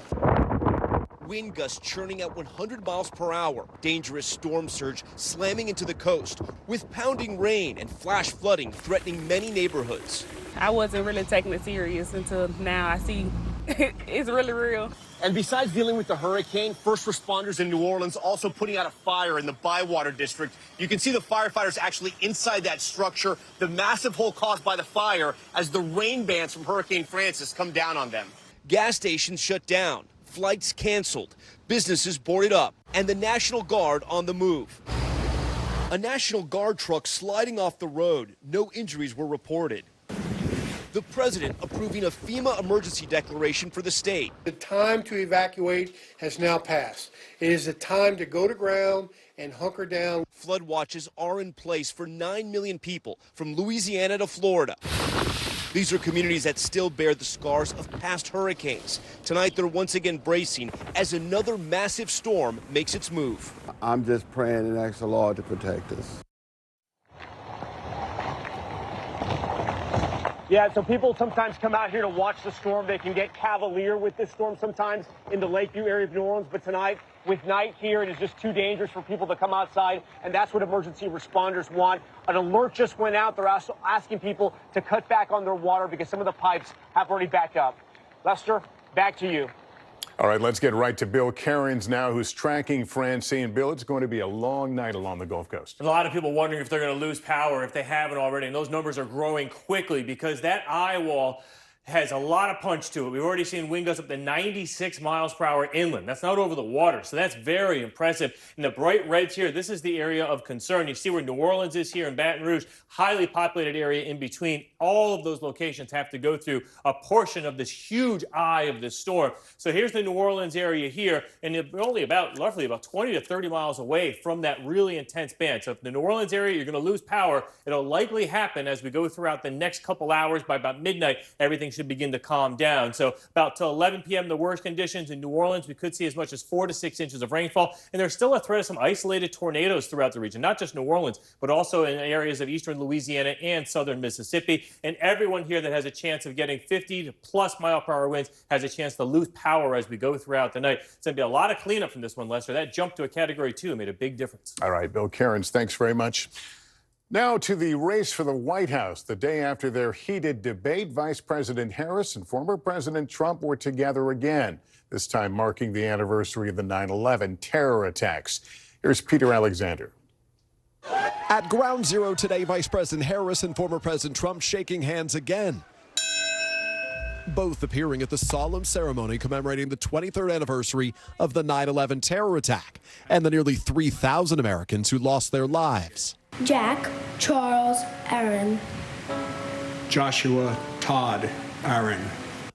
Wind gusts churning at 100 miles per hour. Dangerous storm surge slamming into the coast, with pounding rain and flash flooding threatening many neighborhoods. I wasn't really taking it serious until now. I see it's really real. And besides dealing with the hurricane, first responders in New Orleans also putting out a fire in the Bywater district. You can see the firefighters actually inside that structure, the massive hole caused by the fire as the rain bands from Hurricane Francis come down on them. Gas stations shut down, flights canceled, businesses boarded up, and the National Guard on the move. A National Guard truck sliding off the road. No injuries were reported. The president approving a FEMA emergency declaration for the state. The time to evacuate has now passed. It is the time to go to ground and hunker down. Flood watches are in place for 9 million people from Louisiana to Florida. These are communities that still bear the scars of past hurricanes. Tonight, they're once again bracing as another massive storm makes its move. I'm just praying and asking the Lord to protect us. Yeah, so people sometimes come out here to watch the storm. They can get cavalier with this storm sometimes in the Lakeview area of New Orleans. But tonight, with night here, it is just too dangerous for people to come outside. And that's what emergency responders want. An alert just went out. They're also asking people to cut back on their water because some of the pipes have already backed up. Lester, back to you. All right, let's get right to Bill Cairns now, who's tracking Francine. Bill, it's going to be a long night along the Gulf Coast. A lot of people wondering if they're going to lose power, if they haven't already, and those numbers are growing quickly because that eye wall has a lot of punch to it. We've already seen wind gusts up to 96 miles per hour inland. That's not over the water, so that's very impressive. And the bright reds here, this is the area of concern. You see where New Orleans is here in Baton Rouge, highly populated area in between. All of those locations have to go through a portion of this huge eye of this storm. So here's the New Orleans area here, and they're only roughly about 20 to 30 miles away from that really intense band. So if the New Orleans area, you're going to lose power. It'll likely happen as we go throughout the next couple hours. By about midnight, everything should begin to calm down. So about till 11 p.m., the worst conditions in New Orleans, we could see as much as 4 to 6 inches of rainfall. And there's still a threat of some isolated tornadoes throughout the region, not just New Orleans, but also in areas of eastern Louisiana and southern Mississippi. And everyone here that has a chance of getting 50 to plus mile per hour winds has a chance to lose power as we go throughout the night. It's going to be a lot of cleanup from this one, Lester. That jump to a Category 2 made a big difference. All right, Bill Cairns, thanks very much. Now to the race for the White House. The day after their heated debate, Vice President Harris and former President Trump were together again, this time marking the anniversary of the 9/11 terror attacks. Here's Peter Alexander. At Ground Zero today, Vice President Harris and former President Trump shaking hands again, both appearing at the solemn ceremony commemorating the 23rd anniversary of the 9/11 terror attack and the nearly 3,000 Americans who lost their lives. Jack, Charles, Aaron. Joshua, Todd, Aaron.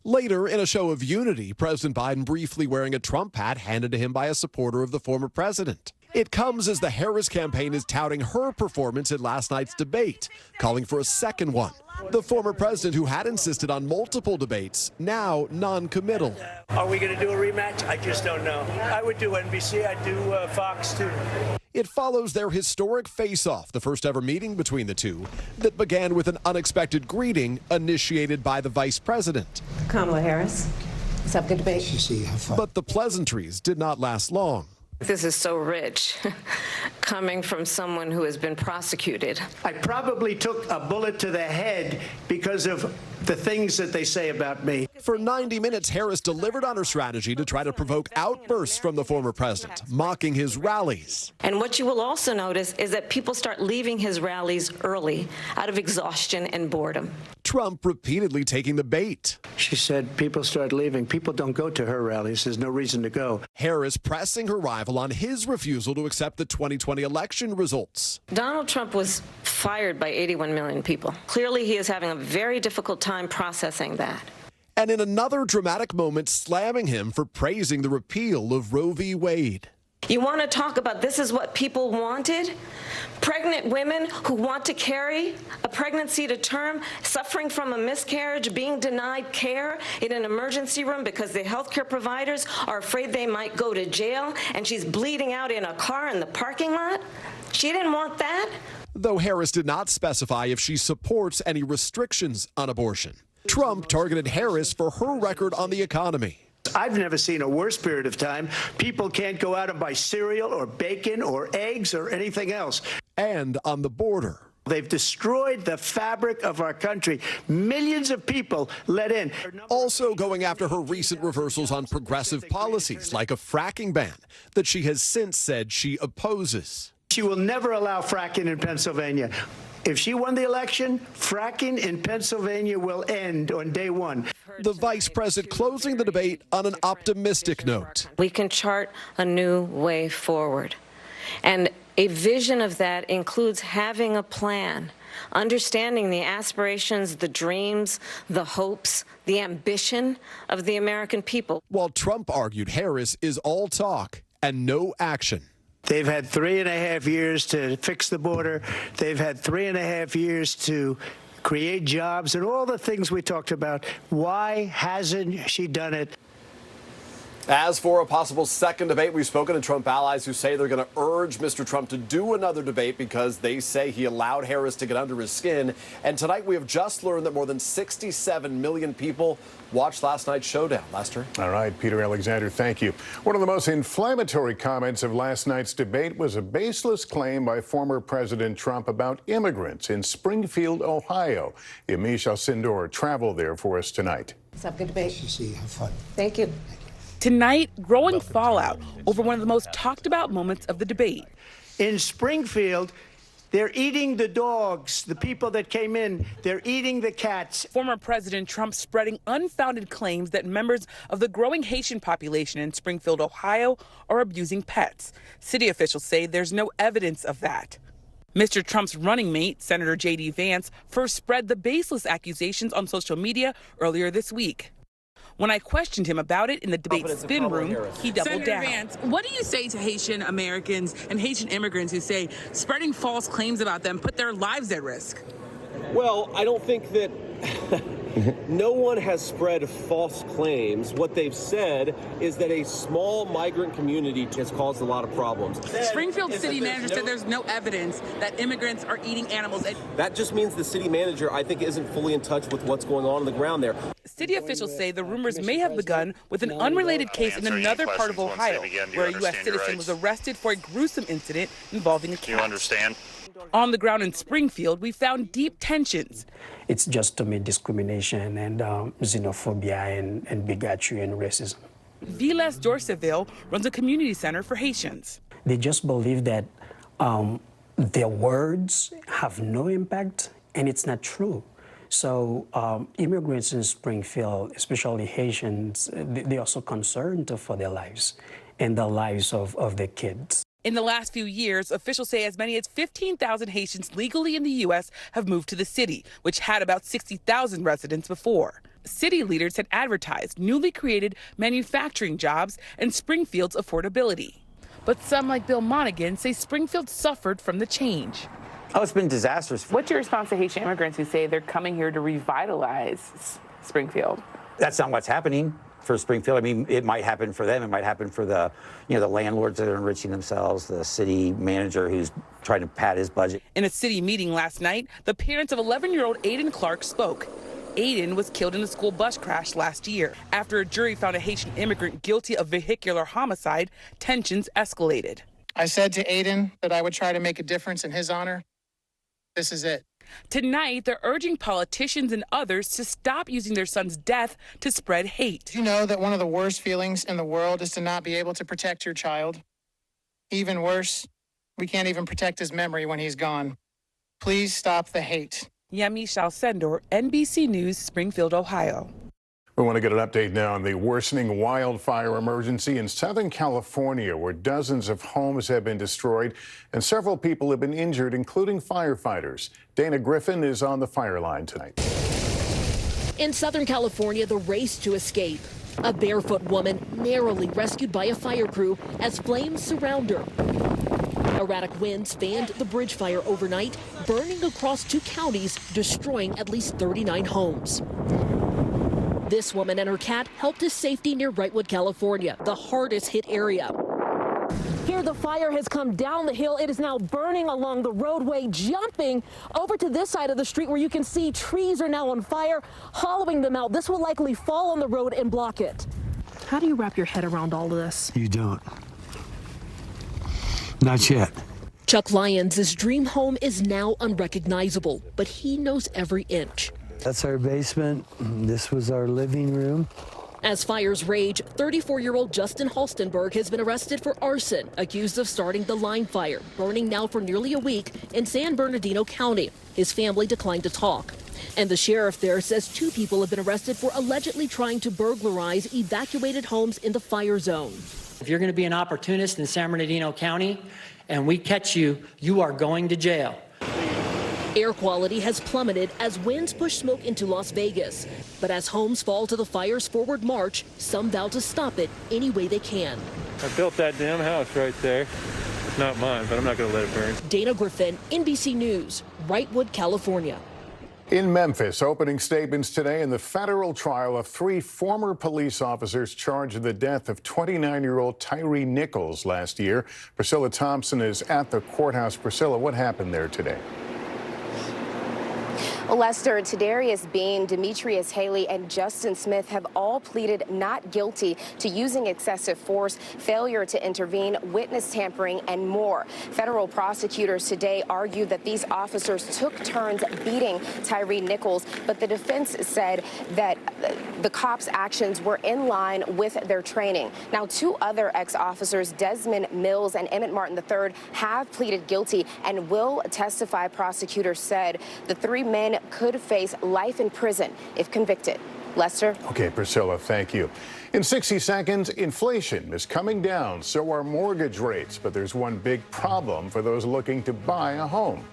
Later, in a show of unity, President Biden briefly wearing a Trump hat handed to him by a supporter of the former president. It comes as the Harris campaign is touting her performance in last night's debate, calling for a second one. The former president, who had insisted on multiple debates, now non-committal. Are we going to do a rematch? I just don't know. I would do NBC. I'd do Fox, too. It follows their historic face-off, the first ever meeting between the two, that began with an unexpected greeting initiated by the vice president. Kamala Harris. Let's have a good debate. Have fun. But the pleasantries did not last long. This is so rich, coming from someone who has been prosecuted. I probably took a bullet to the head because of the things that they say about me. For 90 minutes, Harris delivered on her strategy to try to provoke outbursts from the former president, mocking his rallies. And what you will also notice is that people start leaving his rallies early out of exhaustion and boredom. Trump repeatedly taking the bait. She said people start leaving. People don't go to her rallies. There's no reason to go. Harris pressing her rival on his refusal to accept the 2020 election results. Donald Trump was fired by 81 million people. Clearly, he is having a very difficult time processing that. And in another dramatic moment, slamming him for praising the repeal of Roe v. Wade. You want to talk about this is what people wanted? Pregnant women who want to carry a pregnancy to term, suffering from a miscarriage, being denied care in an emergency room because the healthcare providers are afraid they might go to jail, and she's bleeding out in a car in the parking lot? She didn't want that. Though Harris did not specify if she supports any restrictions on abortion. Trump targeted Harris for her record on the economy. I've never seen a worse period of time. People can't go out and buy cereal or bacon or eggs or anything else. And on the border. They've destroyed the fabric of our country. Millions of people let in. Also going after her recent reversals on progressive policies like a fracking ban that she has since said she opposes. She will never allow fracking in Pennsylvania. If she won the election, fracking in Pennsylvania will end on day one. The vice president closing the debate on an optimistic note. We can chart a new way forward. And a vision of that includes having a plan, understanding the aspirations, the dreams, the hopes, the ambition of the American people. While Trump argued Harris is all talk and no action. They've had 3.5 years to fix the border. They've had 3.5 years to create jobs and all the things we talked about. Why hasn't she done it? As for a possible second debate, we've spoken to Trump allies who say they're going to urge Mr. Trump to do another debate because they say he allowed Harris to get under his skin. And tonight we have just learned that more than 67 million people watched last night's showdown. Lester? All right, Peter Alexander, thank you. One of the most inflammatory comments of last night's debate was a baseless claim by former President Trump about immigrants in Springfield, Ohio. Yamiche Alcindor traveled there for us tonight. Let's have a good debate. See, have fun. Thank you. Tonight, growing fallout over one of the most talked about moments of the debate. In Springfield, they're eating the dogs, the people that came in, they're eating the cats. Former President Trump spreading unfounded claims that members of the growing Haitian population in Springfield, Ohio, are abusing pets. City officials say there's no evidence of that. Mr. Trump's running mate, Senator J.D. Vance, first spread the baseless accusations on social media earlier this week. When I questioned him about it in the debate spin room, he doubled down. Senator Vance, what do you say to Haitian Americans and Haitian immigrants who say spreading false claims about them put their lives at risk? Well, I don't think that no one has spread false claims. What they've said is that a small migrant community has caused a lot of problems. Springfield city manager said there's no evidence that immigrants are eating animals. That just means the city manager, I think, isn't fully in touch with what's going on the ground there. City officials say the rumors may have begun with an unrelated case in another part of Ohio, where a U.S. citizen was arrested for a gruesome incident involving a cat. Do you understand? On the ground in Springfield, we found deep tensions. It's just to me discrimination and xenophobia and bigotry and racism. Vilas Dorseville runs a community center for Haitians. They just believe that their words have no impact, and it's not true. So immigrants in Springfield, especially Haitians, they are so concerned for their lives and the lives of their kids. In the last few years, officials say as many as 15,000 Haitians legally in the U.S. have moved to the city, which had about 60,000 residents before. City leaders had advertised newly created manufacturing jobs and Springfield's affordability. But some, like Bill Monaghan, say Springfield suffered from the change. Oh, it's been disastrous. What's your response to Haitian immigrants who say they're coming here to revitalize Springfield? That's not what's happening for Springfield. I mean, it might happen for them. It might happen for the landlords that are enriching themselves, the city manager who's trying to pad his budget. In a city meeting last night, the parents of 11-year-old Aiden Clark spoke. Aiden was killed in a school bus crash last year. After a jury found a Haitian immigrant guilty of vehicular homicide, tensions escalated. I said to Aiden that I would try to make a difference in his honor. This is it. Tonight, they're urging politicians and others to stop using their son's death to spread hate. You know that one of the worst feelings in the world is to not be able to protect your child. Even worse, we can't even protect his memory when he's gone. Please stop the hate. Yami Shalsendor, NBC News, Springfield, Ohio. We want to get an update now on the worsening wildfire emergency in Southern California, where dozens of homes have been destroyed and several people have been injured, including firefighters. Dana Griffin is on the fire line tonight. In Southern California, the race to escape. A barefoot woman narrowly rescued by a fire crew as flames surround her. Erratic winds fanned the bridge fire overnight, burning across 2 counties, destroying at least 39 homes. This woman and her cat helped to safety near Wrightwood, California, the hardest hit area. Here, the fire has come down the hill. It is now burning along the roadway, jumping over to this side of the street where you can see trees are now on fire, hollowing them out. This will likely fall on the road and block it. How do you wrap your head around all of this? You don't. Not yet. Chuck Lyons' dream home is now unrecognizable, but he knows every inch. That's our basement. This was our living room. As fires rage, 34-year-old Justin Halstenberg has been arrested for arson, accused of starting the line fire, burning now for nearly a week in San Bernardino County. His family declined to talk. And the sheriff there says 2 people have been arrested for allegedly trying to burglarize evacuated homes in the fire zone. If you're going to be an opportunist in San Bernardino County and we catch you, you are going to jail. Air quality has plummeted as winds push smoke into Las Vegas. But as homes fall to the fire's forward march, some vow to stop it any way they can. I built that damn house right there. It's not mine, but I'm not going to let it burn. Dana Griffin, NBC News, Wrightwood, California. In Memphis, opening statements today in the federal trial of 3 former police officers charged with the death of 29-year-old Tyree Nichols last year. Priscilla Thompson is at the courthouse. Priscilla, what happened there today? Well, Lester, Tadarius Bean, Demetrius Haley, and Justin Smith have all pleaded not guilty to using excessive force, failure to intervene, witness tampering, and more. Federal prosecutors today argued that these officers took turns beating Tyree Nichols, but the defense said that the cops' actions were in line with their training. Now, two other ex-officers, Desmond Mills and Emmett Martin III, have pleaded guilty and will testify, prosecutors said. The three men could face life in prison if convicted. Lester? Okay, Priscilla, thank you. In 60 seconds, inflation is coming down, so are mortgage rates. But there's one big problem for those looking to buy a home.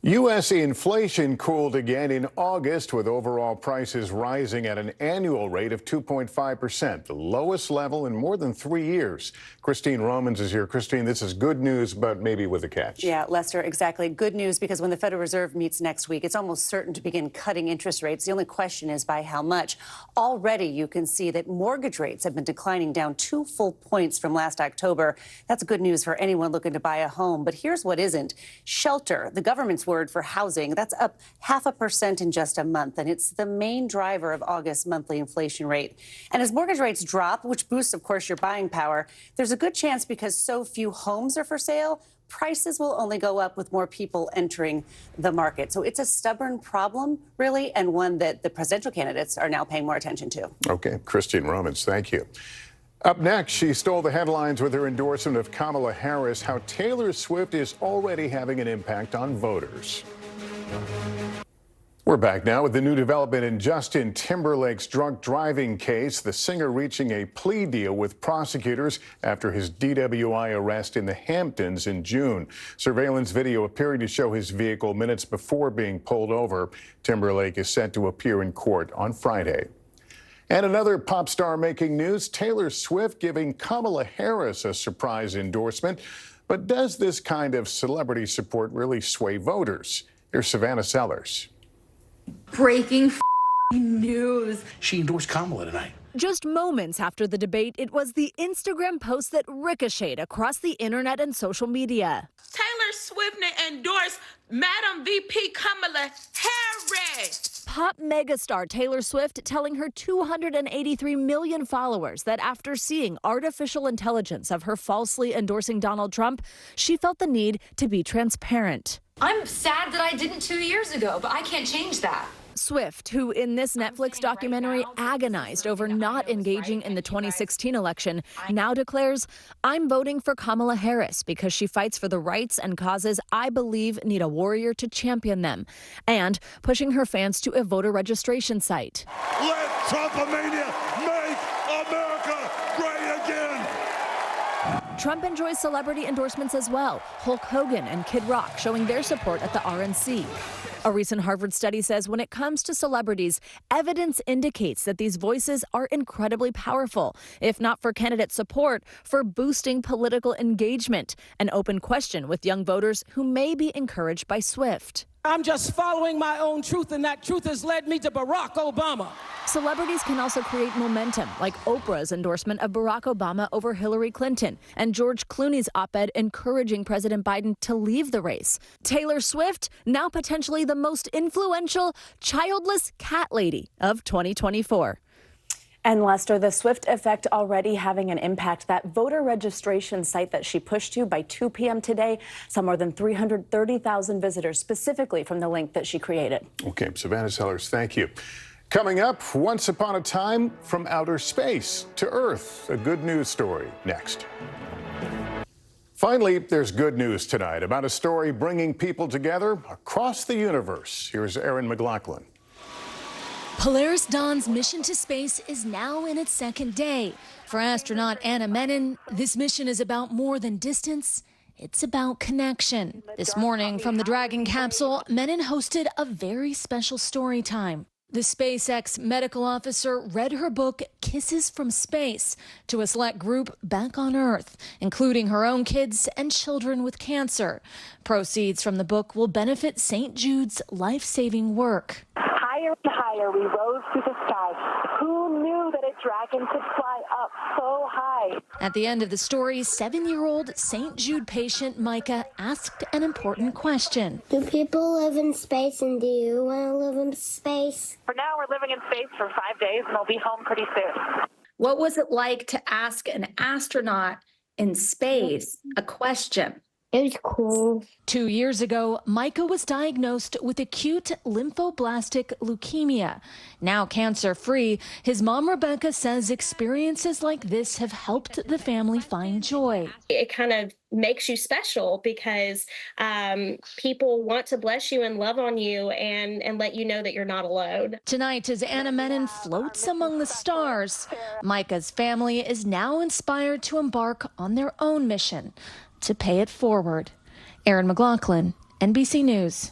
U.S. inflation cooled again in August, with overall prices rising at an annual rate of 2.5%, the lowest level in more than 3 years. Christine Romans is here. Christine, this is good news, but maybe with a catch. Yeah, Lester, exactly. Good news, because when the Federal Reserve meets next week, it's almost certain to begin cutting interest rates. The only question is by how much. Already, you can see that mortgage rates have been declining down 2 full points from last October. That's good news for anyone looking to buy a home. But here's what isn't. Shelter, the government's word for housing, that's up 0.5% in just a month, and it's the main driver of August's monthly inflation rate. And as mortgage rates drop, which boosts, of course, your buying power, there's a good chance, because so few homes are for sale, prices will only go up with more people entering the market. So it's a stubborn problem, really, and one that the presidential candidates are now paying more attention to. Okay, Christine Romans, thank you. Up next, she stole the headlines with her endorsement of Kamala Harris, how Taylor Swift is already having an impact on voters. We're back now with the new development in Justin Timberlake's drunk driving case, the singer reaching a plea deal with prosecutors after his DWI arrest in the Hamptons in June. Surveillance video appearing to show his vehicle minutes before being pulled over. Timberlake is set to appear in court on Friday. And another pop star making news, Taylor Swift giving Kamala Harris a surprise endorsement. But does this kind of celebrity support really sway voters? Here's Savannah Sellers. Breaking news. She endorsed Kamala tonight. Just moments after the debate, it was the Instagram post that ricocheted across the internet and social media. Taylor Swift endorsed Madam VP Kamala Harris. Pop megastar Taylor Swift telling her 283 million followers that after seeing artificial intelligence of her falsely endorsing Donald Trump, she felt the need to be transparent. I'm sad that I didn't 2 years ago, but I can't change that. Swift, who in this Netflix documentary agonized over not engaging in the 2016 election, now declares, "I'm voting for Kamala Harris because she fights for the rights and causes I believe need a warrior to champion them," and pushing her fans to a voter registration site. Let Trumpomania make America great again! Trump enjoys celebrity endorsements as well. Hulk Hogan and Kid Rock showing their support at the RNC. A recent Harvard study says when it comes to celebrities, evidence indicates that these voices are incredibly powerful, if not for candidate support, for boosting political engagement. An open question with young voters who may be encouraged by Swift. I'm just following my own truth, and that truth has led me to Barack Obama. Celebrities can also create momentum, like Oprah's endorsement of Barack Obama over Hillary Clinton, and George Clooney's op-ed encouraging President Biden to leave the race. Taylor Swift, now potentially the most influential childless cat lady of 2024. And Lester, the Swift effect already having an impact. That voter registration site that she pushed to by 2 p.m. today saw more than 330,000 visitors specifically from the link that she created. Okay, Savannah Sellers, thank you. Coming up, once upon a time from outer space to Earth, a good news story next. Finally, there's good news tonight about a story bringing people together across the universe. Here's Aaron McLaughlin. Polaris Dawn's mission to space is now in its second day. For astronaut Anna Menon, this mission is about more than distance. It's about connection. This morning from the Dragon capsule, Menon hosted a very special story time. The SpaceX medical officer read her book, Kisses from Space, to a select group back on Earth, including her own kids and children with cancer. Proceeds from the book will benefit St. Jude's life-saving work. Higher and higher we rose through the sky. Who knew that a dragon could fly up so high. At the end of the story, 7-year-old St. Jude patient Micah asked an important question. Do people live in space, and do you want to live in space? For now, we're living in space for 5 days, and we'll be home pretty soon. What was it like to ask an astronaut in space a question? It was cool. 2 years ago, Micah was diagnosed with acute lymphoblastic leukemia. Now cancer-free, his mom Rebecca says experiences like this have helped the family find joy. It kind of makes you special because people want to bless you and love on you and let you know that you're not alone. Tonight, as Anna Menon floats among the stars, Micah's family is now inspired to embark on their own mission to pay it forward. Erin McLaughlin, NBC News.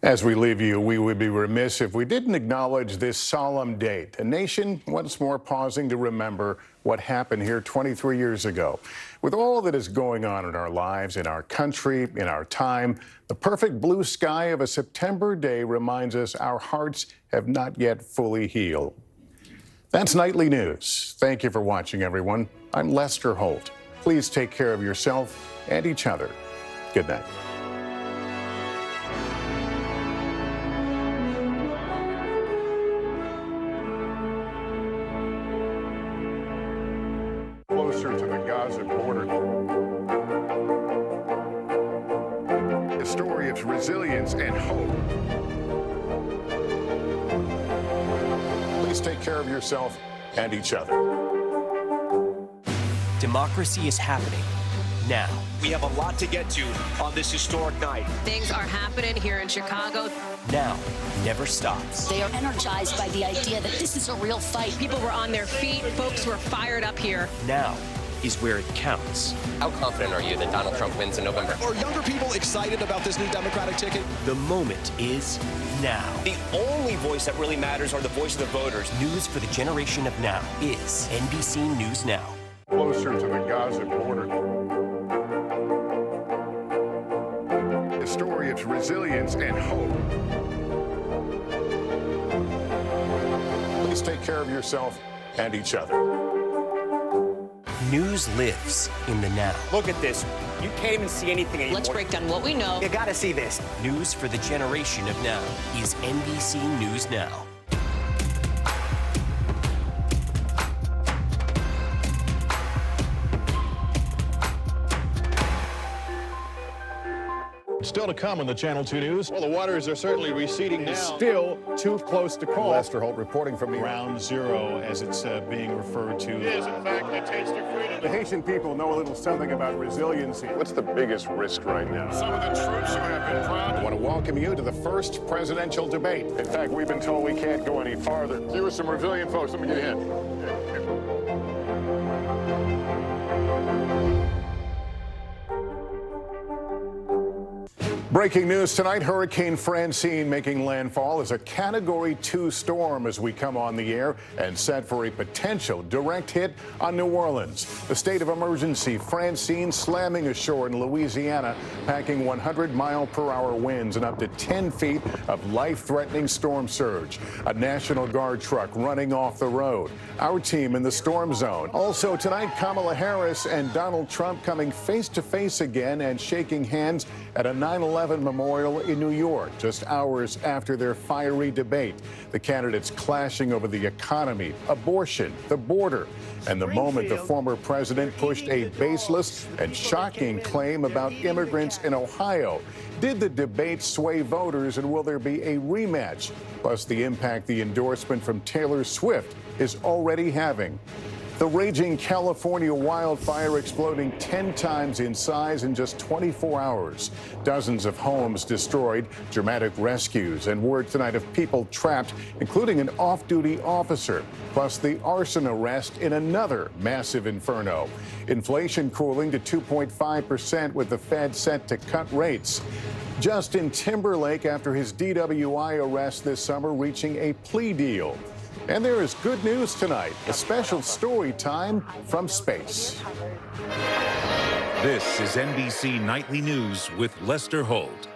As we leave you, we would be remiss if we didn't acknowledge this solemn date. A nation once more pausing to remember what happened here 23 years ago. With all that is going on in our lives, in our country, in our time, the perfect blue sky of a September day reminds us our hearts have not yet fully healed. That's Nightly News. Thank you for watching, everyone. I'm Lester Holt. Please take care of yourself and each other. Good night. Closer to the Gaza border. A story of resilience and hope. Please take care of yourself and each other. Democracy is happening now. We have a lot to get to on this historic night. Things are happening here in Chicago. Now never stops. They are energized by the idea that this is a real fight. People were on their feet. Folks were fired up here. Now is where it counts. How confident are you that Donald Trump wins in November? Are younger people excited about this new Democratic ticket? The moment is now. The only voice that really matters are the voice of the voters. News for the generation of now is NBC News Now. Closer to the Gaza border. A story of resilience and hope. Please take care of yourself and each other. News lives in the now. Look at this. You can't even see anything anymore. Let's break down what we know. You gotta see this. News for the generation of now is NBC News Now. Still to come on the Channel 2 News. Well, the waters are certainly receding now. Still too close to call. Lester Holt reporting from Ground Zero, as it's being referred to. It is, in fact, a taste of freedom. The Haitian people know a little something about resiliency. What's the biggest risk right now? Some of the troops who have been proud. I want to welcome you to the first presidential debate. In fact, we've been told we can't go any farther. You with some resilient folks. Let me get a hint. Breaking news tonight, Hurricane Francine making landfall as a Category 2 storm as we come on the air and set for a potential direct hit on New Orleans. The state of emergency, Francine slamming ashore in Louisiana, packing 100-mile-per-hour winds and up to 10 feet of life-threatening storm surge. A National Guard truck running off the road. Our team in the storm zone. Also tonight, Kamala Harris and Donald Trump coming face-to-face again and shaking hands at a 9/11 memorial in New York, just hours after their fiery debate. The candidates clashing over the economy, abortion, the border, and the moment the former president pushed a baseless and shocking claim about immigrants in Ohio. Did the debate sway voters, and will there be a rematch? Plus the impact the endorsement from Taylor Swift is already having. The raging California wildfire exploding 10 times in size in just 24 hours. Dozens of homes destroyed, dramatic rescues, and word tonight of people trapped, including an off-duty officer, plus the arson arrest in another massive inferno. Inflation cooling to 2.5% with the Fed set to cut rates. Justin Timberlake, after his DWI arrest this summer, reaching a plea deal. And there is good news tonight, a special story time from space. This is NBC Nightly News with Lester Holt.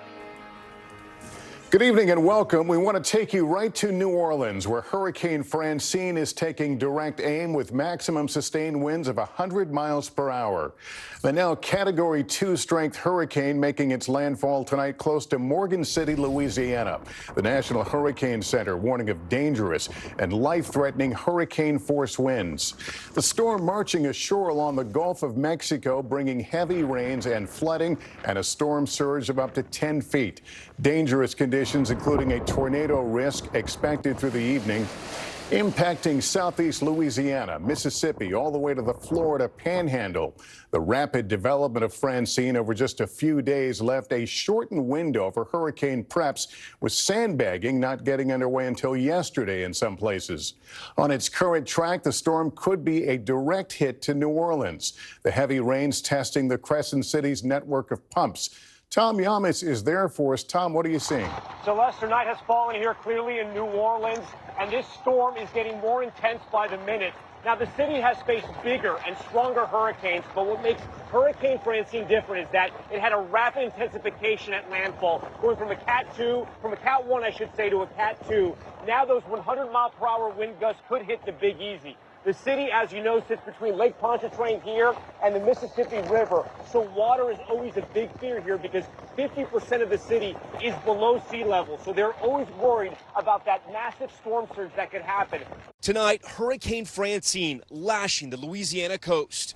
Good evening and welcome. We want to take you right to New Orleans, where Hurricane Francine is taking direct aim with maximum sustained winds of 100 miles per hour. The now Category 2 strength hurricane making its landfall tonight close to Morgan City, Louisiana. The National Hurricane Center warning of dangerous and life-threatening hurricane force winds. The storm marching ashore along the Gulf of Mexico, bringing heavy rains and flooding and a storm surge of up to 10 feet. Dangerous conditions, including a tornado risk expected through the evening, impacting southeast Louisiana, Mississippi, all the way to the Florida Panhandle. The rapid development of Francine over just a few days left a shortened window for hurricane preps, with sandbagging not getting underway until yesterday in some places. On its current track, the storm could be a direct hit to New Orleans. The heavy rains testing the Crescent City's network of pumps. Tom Yamas is there for us. Tom, what are you seeing? So Lester, night has fallen here clearly in New Orleans, and this storm is getting more intense by the minute. Now, the city has faced bigger and stronger hurricanes, but what makes Hurricane Francine different is that it had a rapid intensification at landfall, going from a Cat 1, I should say, to a Cat 2. Now those 100-mile-per-hour wind gusts could hit the Big Easy. The city, as you know, sits between Lake Pontchartrain here and the Mississippi River. So water is always a big fear here because 50% of the city is below sea level. So they're always worried about that massive storm surge that could happen. Tonight, Hurricane Francine lashing the Louisiana coast.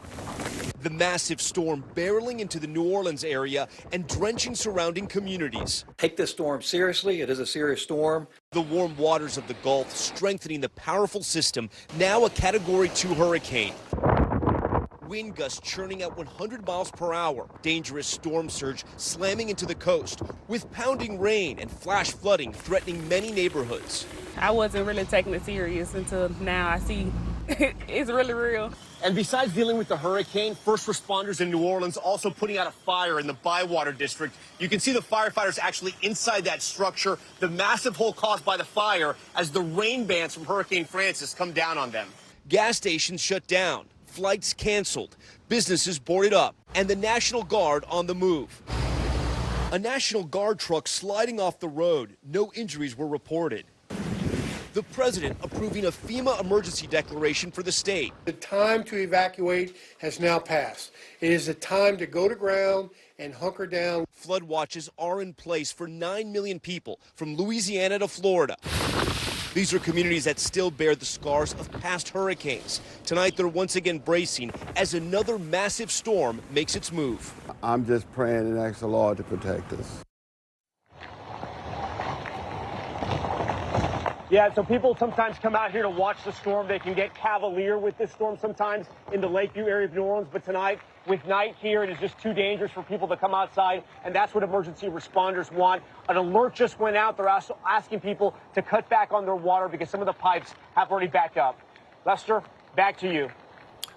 The massive storm barreling into the New Orleans area and drenching surrounding communities. Take this storm seriously. It is a serious storm. The warm waters of the Gulf strengthening the powerful system, now a Category 2 hurricane. Wind gusts churning at 100 miles per hour. Dangerous storm surge slamming into the coast, with pounding rain and flash flooding threatening many neighborhoods. I wasn't really taking it serious until now. I see it's really real. And besides dealing with the hurricane, first responders in New Orleans also putting out a fire in the Bywater district. You can see the firefighters actually inside that structure, the massive hole caused by the fire as the rain bands from Hurricane Francis come down on them. Gas stations shut down, flights canceled, businesses boarded up, and the National Guard on the move. A National Guard truck sliding off the road. No injuries were reported. The president approving a FEMA emergency declaration for the state. The time to evacuate has now passed. It is the time to go to ground and hunker down. Flood watches are in place for 9 million people from Louisiana to Florida. These are communities that still bear the scars of past hurricanes. Tonight, they're once again bracing as another massive storm makes its move. I'm just praying and asking the Lord to protect us. Yeah, so people sometimes come out here to watch the storm. They can get cavalier with this storm sometimes in the Lakeview area of New Orleans. But tonight, with night here, it is just too dangerous for people to come outside. And that's what emergency responders want. An alert just went out. They're also asking people to cut back on their water because some of the pipes have already backed up. Lester, back to you.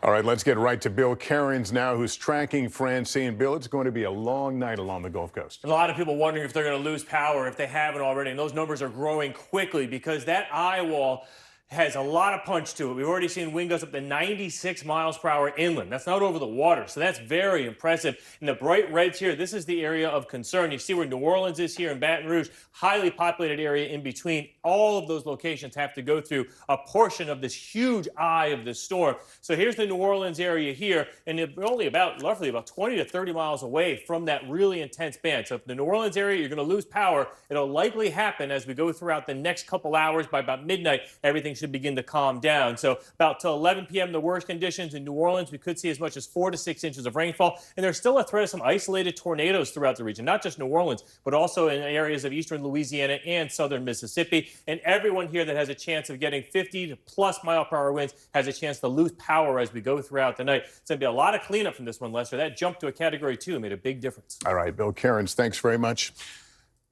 All right, let's get right to Bill Cairns now, who's tracking Francine. Bill, it's going to be a long night along the Gulf Coast. A lot of people wondering if they're going to lose power, if they haven't already, and those numbers are growing quickly because that eye wall has a lot of punch to it. We've already seen wind gusts up to 96 miles per hour inland. That's not over the water, so that's very impressive. And the bright reds here, this is the area of concern. You see where New Orleans is here in Baton Rouge, highly populated area in between. All of those locations have to go through a portion of this huge eye of this storm. So here's the New Orleans area here, and they're only roughly about 20 to 30 miles away from that really intense band. So if the New Orleans area, you're going to lose power. It'll likely happen as we go throughout the next couple hours. By about midnight, everything should begin to calm down. So about till 11 p.m., the worst conditions in New Orleans, we could see as much as 4 to 6 inches of rainfall. And there's still a threat of some isolated tornadoes throughout the region, not just New Orleans, but also in areas of eastern Louisiana and southern Mississippi. And everyone here that has a chance of getting 50 to plus mile per hour winds has a chance to lose power as we go throughout the night. It's going to be a lot of cleanup from this one, Lester. That jump to a Category 2 made a big difference. All right, Bill Cairns, thanks very much.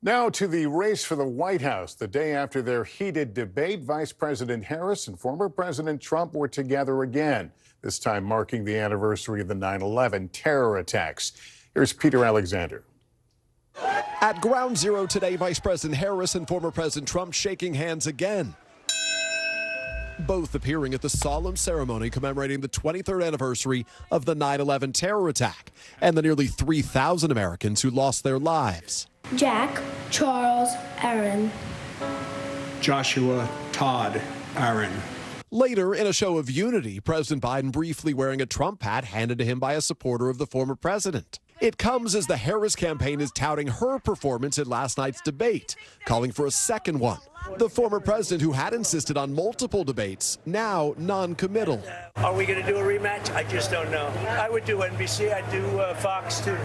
Now to the race for the White House. The day after their heated debate, Vice President Harris and former President Trump were together again, this time marking the anniversary of the 9/11 terror attacks. Here's Peter Alexander. At Ground Zero today, Vice President Harris and former President Trump shaking hands again, both appearing at the solemn ceremony commemorating the 23rd anniversary of the 9/11 terror attack and the nearly 3,000 Americans who lost their lives. Jack, Charles Aaron. Joshua Todd Aaron. Later, in a show of unity, President Biden briefly wearing a Trump hat handed to him by a supporter of the former president. It comes as the Harris campaign is touting her performance in last night's debate, calling for a second one. The former president, who had insisted on multiple debates, now non-committal. Are we going to do a rematch? I just don't know. I would do NBC. I'd do Fox, too.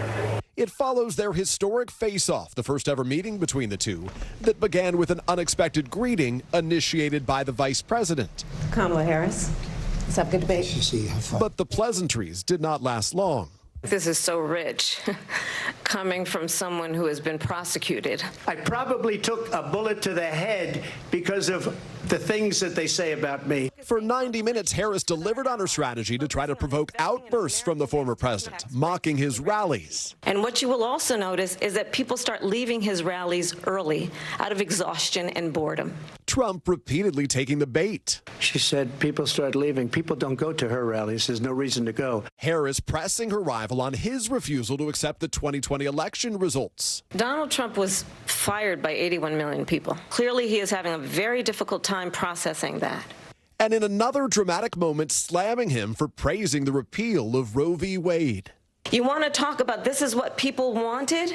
It follows their historic face-off, the first ever meeting between the two, that began with an unexpected greeting initiated by the vice president. Kamala Harris, let's have a good debate. But the pleasantries did not last long. This is so rich, coming from someone who has been prosecuted. I probably took a bullet to the head because of the things that they say about me. For 90 minutes, Harris delivered on her strategy to try to provoke outbursts from the former president, mocking his rallies. And what you will also notice is that people start leaving his rallies early out of exhaustion and boredom. Trump repeatedly taking the bait. She said people start leaving. People don't go to her rallies. There's no reason to go. Harris pressing her rival on his refusal to accept the 2020 election results. Donald Trump was fired by 81 million people. Clearly, he is having a very difficult time processing that. And in another dramatic moment, slamming him for praising the repeal of Roe v. Wade. You want to talk about this is what people wanted?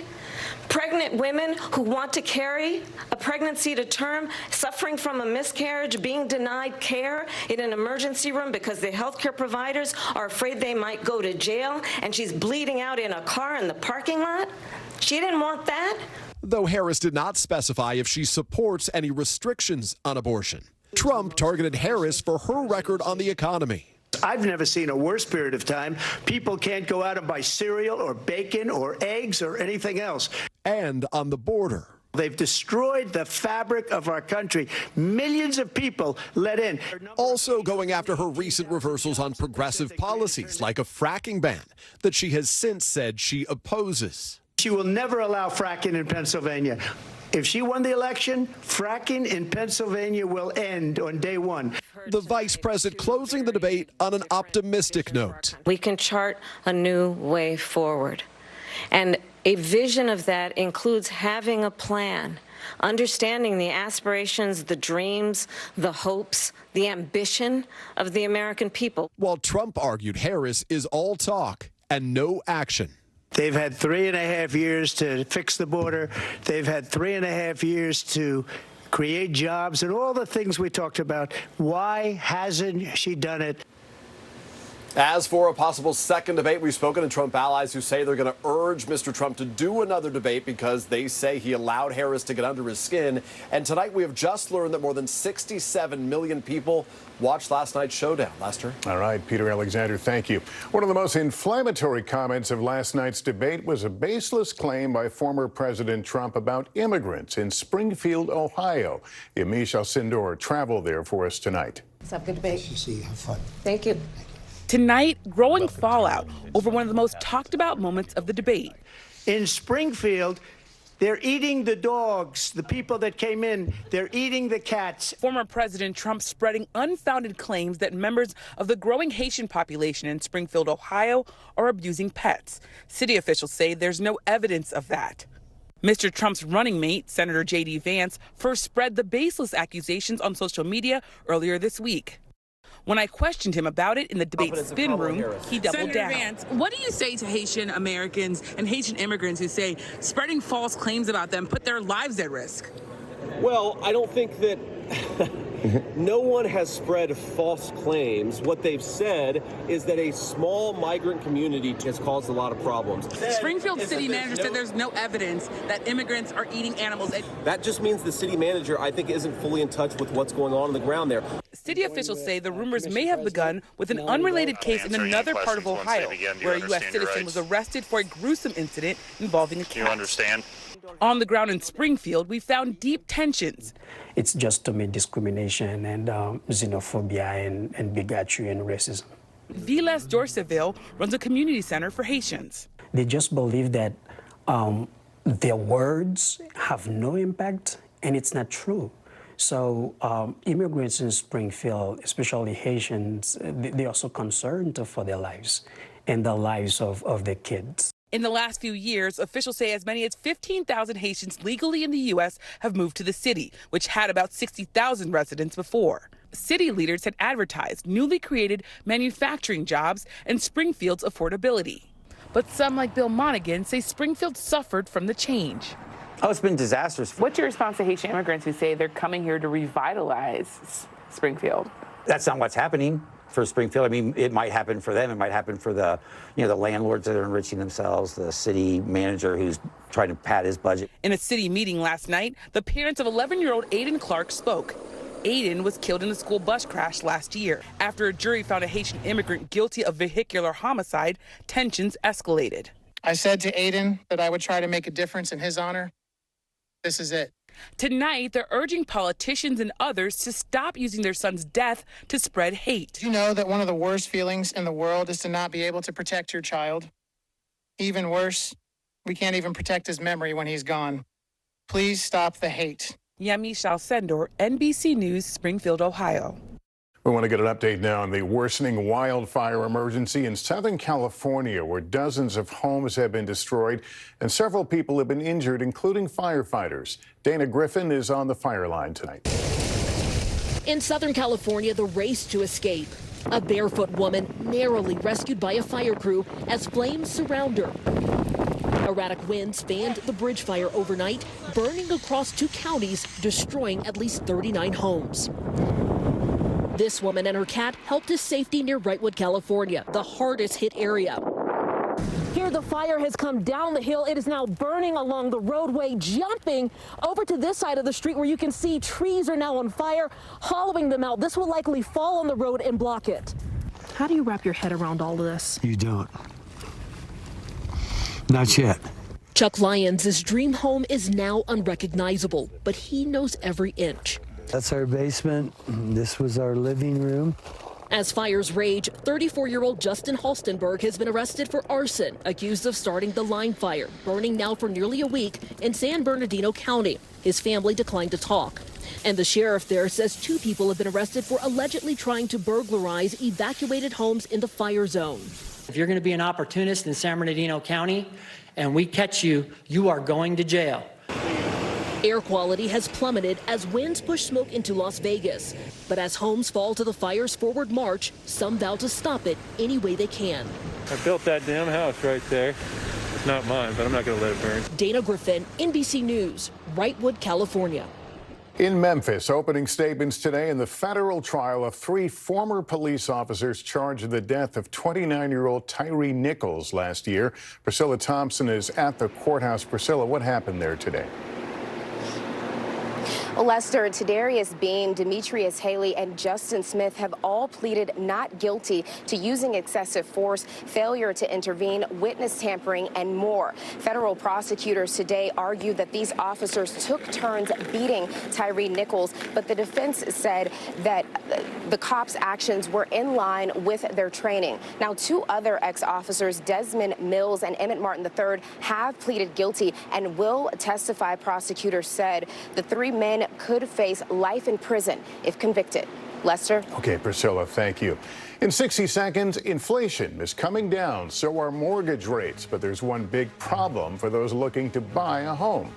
Pregnant women who want to carry a pregnancy to term, suffering from a miscarriage, being denied care in an emergency room because the healthcare providers are afraid they might go to jail, and she's bleeding out in a car in the parking lot? She didn't want that. Though Harris did not specify if she supports any restrictions on abortion. Trump targeted Harris for her record on the economy. I've never seen a worse period of time. People can't go out and buy cereal or bacon or eggs or anything else. And on the border. They've destroyed the fabric of our country. Millions of people let in. Also going after her recent reversals on progressive policies like a fracking ban that she has since said she opposes. She will never allow fracking in Pennsylvania. If she won the election, fracking in Pennsylvania will end on day one. The vice president closing the debate on an optimistic note. We can chart a new way forward. And a vision of that includes having a plan, understanding the aspirations, the dreams, the hopes, the ambition of the American people. While Trump argued Harris is all talk and no action. They've had 3.5 years to fix the border. They've had 3.5 years to create jobs and all the things we talked about. Why hasn't she done it? As for a possible second debate, we've spoken to Trump allies who say they're going to urge Mr. Trump to do another debate because they say he allowed Harris to get under his skin. And tonight we have just learned that more than 67 million people watched last night's showdown. Lester? All right, Peter Alexander, thank you. One of the most inflammatory comments of last night's debate was a baseless claim by former President Trump about immigrants in Springfield, Ohio. Yamiche Alcindor traveled there for us tonight. Let's have a good debate. Have fun. Thank you. Tonight, growing fallout over one of the most talked about moments of the debate. In Springfield, they're eating the dogs, the people that came in, they're eating the cats. Former President Trump spreading unfounded claims that members of the growing Haitian population in Springfield, Ohio, are abusing pets. City officials say there's no evidence of that. Mr. Trump's running mate, Senator J.D. Vance, first spread the baseless accusations on social media earlier this week. When I questioned him about it in the debate spin room, he doubled down. Senator Vance, what do you say to Haitian Americans and Haitian immigrants who say spreading false claims about them put their lives at risk? Well, I don't think that no one has spread false claims. What they've said is that a small migrant community has caused a lot of problems. Springfield city manager said there's no evidence that immigrants are eating animals. That just means the city manager, I think, isn't fully in touch with what's going on the ground there. City officials say the rumors may have begun with an unrelated case in another part of Ohio, where a U.S. citizen was arrested for a gruesome incident involving a cat. You understand? On the ground in Springfield, we found deep tensions. It's just to me discrimination and xenophobia and bigotry and racism. Vilas Dorseville runs a community center for Haitians. They just believe that their words have no impact, and it's not true. So immigrants in Springfield, especially Haitians, they are so concerned for their lives and the lives of their kids. In the last few years, officials say as many as 15,000 Haitians legally in the U.S. have moved to the city, which had about 60,000 residents before. City leaders had advertised newly created manufacturing jobs and Springfield's affordability. But some, like Bill Monaghan, say Springfield suffered from the change. Oh, it's been disastrous. What's your response to Haitian immigrants who say they're coming here to revitalize Springfield? That's not what's happening for Springfield. I mean, it might happen for them. It might happen for the, the landlords that are enriching themselves, the city manager who's trying to pad his budget. In a city meeting last night, the parents of 11-year-old Aiden Clark spoke. Aiden was killed in a school bus crash last year. After a jury found a Haitian immigrant guilty of vehicular homicide, tensions escalated. I said to Aiden that I would try to make a difference in his honor. This is it. Tonight, they're urging politicians and others to stop using their son's death to spread hate. Do you know that one of the worst feelings in the world is to not be able to protect your child? Even worse, we can't even protect his memory when he's gone. Please stop the hate. Yami Shalsendor, NBC News, Springfield, Ohio. We want to get an update now on the worsening wildfire emergency in Southern California, where dozens of homes have been destroyed and several people have been injured, including firefighters. Dana Griffin is on the fire line tonight. In Southern California, the race to escape. A barefoot woman narrowly rescued by a fire crew as flames surround her. Erratic winds fanned the bridge fire overnight, burning across 2 counties, destroying at least 39 homes. This woman and her cat helped to safety near Wrightwood, California, the hardest hit area. Here, the fire has come down the hill. It is now burning along the roadway, jumping over to this side of the street where you can see trees are now on fire, hollowing them out. This will likely fall on the road and block it. How do you wrap your head around all of this? You don't. Not yet. Chuck Lyons' dream home is now unrecognizable, but he knows every inch. That's our basement. This was our living room. As fires rage, 34-year-old Justin Halstenberg has been arrested for arson, accused of starting the Lime Fire, burning now for nearly a week in San Bernardino County. His family declined to talk. And the sheriff there says 2 people have been arrested for allegedly trying to burglarize evacuated homes in the fire zone. If you're going to be an opportunist in San Bernardino County and we catch you, you are going to jail. Air quality has plummeted as winds push smoke into Las Vegas. But as homes fall to the fire's forward march, some vow to stop it any way they can. I built that damn house right there. It's not mine, but I'm not going to let it burn. Dana Griffin, NBC News, Wrightwood, California. In Memphis, opening statements today in the federal trial of 3 former police officers charged with the death of 29-year-old Tyree Nichols last year. Priscilla Thompson is at the courthouse. Priscilla, what happened there today? Well, Lester, Tadarius Bean, Demetrius Haley, and Justin Smith have all pleaded not guilty to using excessive force, failure to intervene, witness tampering, and more. Federal prosecutors today argued that these officers took turns beating Tyree Nichols, but the defense said that the cops' actions were in line with their training. Now, 2 other ex-officers, Desmond Mills and Emmett Martin III, have pleaded guilty and will testify, prosecutors said. The 3 men could face life in prison if convicted. Lester? Okay, Priscilla, thank you. In 60 seconds, inflation is coming down, so are mortgage rates. But there's one big problem for those looking to buy a home.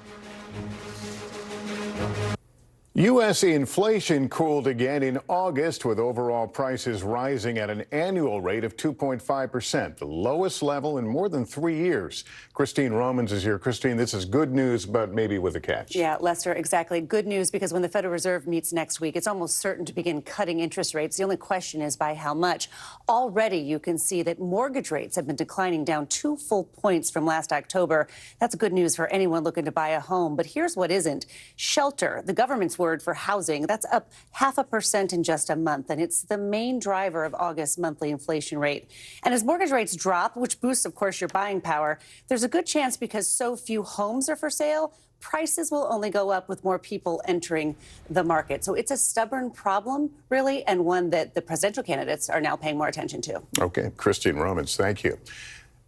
U.S. inflation cooled again in August, with overall prices rising at an annual rate of 2.5%, the lowest level in more than 3 years. Christine Romans is here. Christine, this is good news, but maybe with a catch. Yeah, Lester, exactly. Good news, because when the Federal Reserve meets next week, it's almost certain to begin cutting interest rates. The only question is by how much. Already, you can see that mortgage rates have been declining down 2 full points from last October. That's good news for anyone looking to buy a home. But here's what isn't. Shelter, the government's word for housing, that's up 0.5% in just a month, and it's the main driver of August's monthly inflation rate. And as mortgage rates drop, which boosts, of course, your buying power, there's a good chance, because so few homes are for sale, prices will only go up with more people entering the market. So it's a stubborn problem, really, and one that the presidential candidates are now paying more attention to. Okay, Christine Romans, thank you.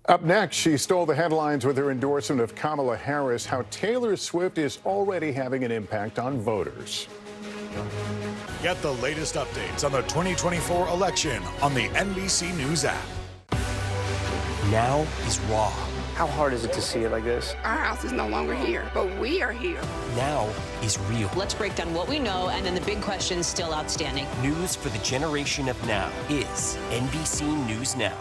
Up next, she stole the headlines with her endorsement of Kamala Harris, how Taylor Swift is already having an impact on voters. Get the latest updates on the 2024 election on the NBC News app. Now is raw. How hard is it to see it like this? Our house is no longer here, but we are here. Now is real. Let's break down what we know and then the big questions still outstanding. News for the generation of now is NBC News Now.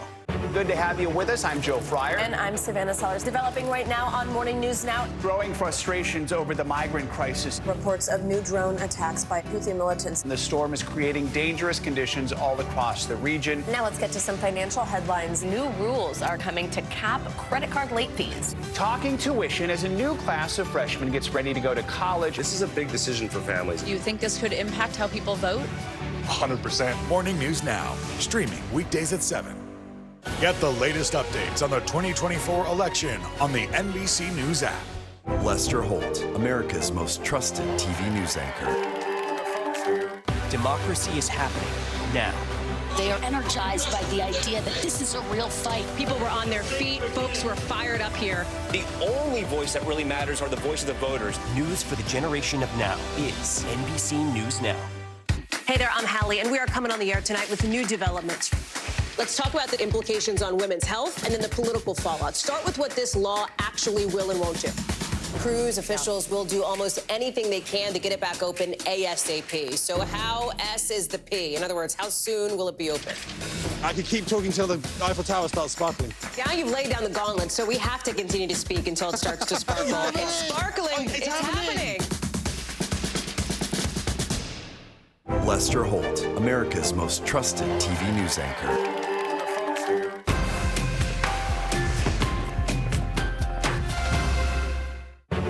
Good to have you with us. I'm Joe Fryer. And I'm Savannah Sellers. Developing right now on Morning News Now. Growing frustrations over the migrant crisis. Reports of new drone attacks by Houthi militants. The storm is creating dangerous conditions all across the region. Now let's get to some financial headlines. New rules are coming to cap credit card late fees. Talking tuition as a new class of freshmen gets ready to go to college. This is a big decision for families. Do you think this could impact how people vote? 100%. Morning News Now, streaming weekdays at 7. Get the latest updates on the 2024 election on the NBC News app. Lester Holt, America's most trusted TV news anchor. Democracy is happening now. They are energized by the idea that this is a real fight. People were on their feet. Folks were fired up here. The only voice that really matters are the voice of the voters. News for the generation of now is NBC News Now. Hey there, I'm Hallie, and we are coming on the air tonight with new developments. Let's talk about the implications on women's health and then the political fallout. Start with what this law actually will and won't do. Cruise officials will do almost anything they can to get it back open ASAP. So how S is the P? In other words, how soon will it be open? I could keep talking till the Eiffel Tower starts sparkling. Now you've laid down the gauntlet, so we have to continue to speak until it starts to sparkle. It's sparkling. It's happening. Lester Holt, America's most trusted TV news anchor.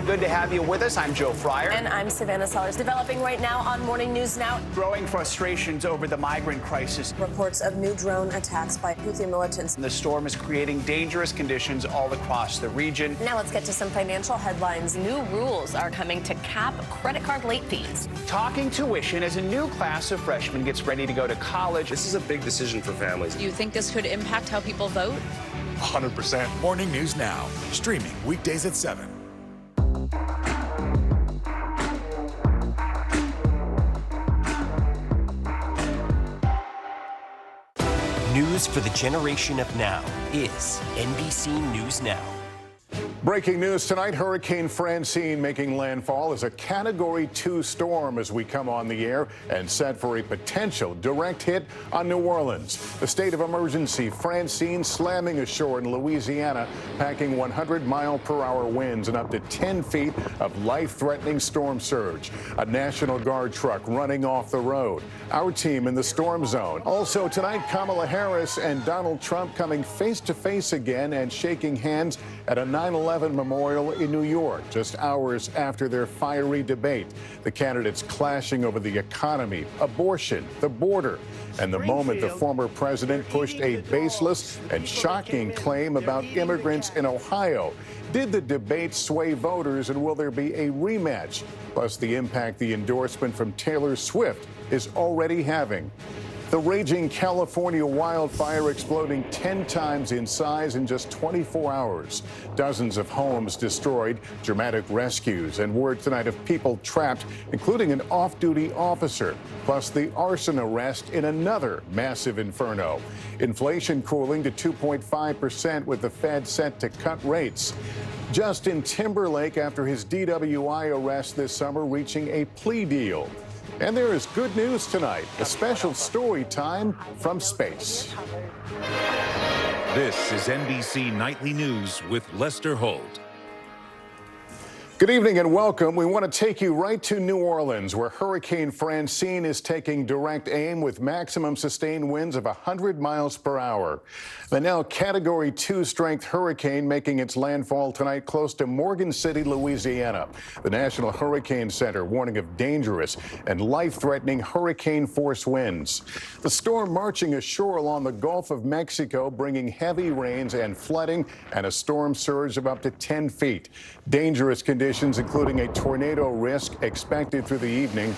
Good to have you with us. I'm Joe Fryer. And I'm Savannah Sellers. Developing right now on Morning News Now. Growing frustrations over the migrant crisis. Reports of new drone attacks by Houthi militants. The storm is creating dangerous conditions all across the region. Now let's get to some financial headlines. New rules are coming to cap credit card late fees. Talking tuition as a new class of freshmen gets ready to go to college. This is a big decision for families. Do you think this could impact how people vote? 100%. Morning News Now, streaming weekdays at 7. News for the generation of now is NBC News Now. Breaking news tonight, Hurricane Francine making landfall as a Category 2 storm as we come on the air and set for a potential direct hit on New Orleans. The state of emergency, Francine slamming ashore in Louisiana, packing 100-mile-per-hour winds and up to 10 feet of life-threatening storm surge. A National Guard truck running off the road. Our team in the storm zone. Also tonight, Kamala Harris and Donald Trump coming face-to-face again and shaking hands at a 9/11 memorial in New York, just hours after their fiery debate. The candidates clashing over the economy, abortion, the border, and the moment the former president pushed a baseless and shocking claim about immigrants in Ohio. Did the debate sway voters, and will there be a rematch? Plus the impact the endorsement from Taylor Swift is already having. The raging California wildfire exploding 10 times in size in just 24 hours. Dozens of homes destroyed, dramatic rescues, and word tonight of people trapped, including an off-duty officer, plus the arson arrest in another massive inferno. Inflation cooling to 2.5% with the Fed set to cut rates. Justin Timberlake, after his DWI arrest this summer, reaching a plea deal. And there is good news tonight, a special story time from space. This is NBC Nightly News with Lester Holt. Good evening and welcome. We want to take you right to New Orleans, where Hurricane Francine is taking direct aim with maximum sustained winds of 100 miles per hour. The now Category 2 strength hurricane making its landfall tonight close to Morgan City, Louisiana. The National Hurricane Center warning of dangerous and life-threatening hurricane force winds. The storm marching ashore along the Gulf of Mexico, bringing heavy rains and flooding and a storm surge of up to 10 feet. Dangerous conditions, including a tornado risk expected through the evening,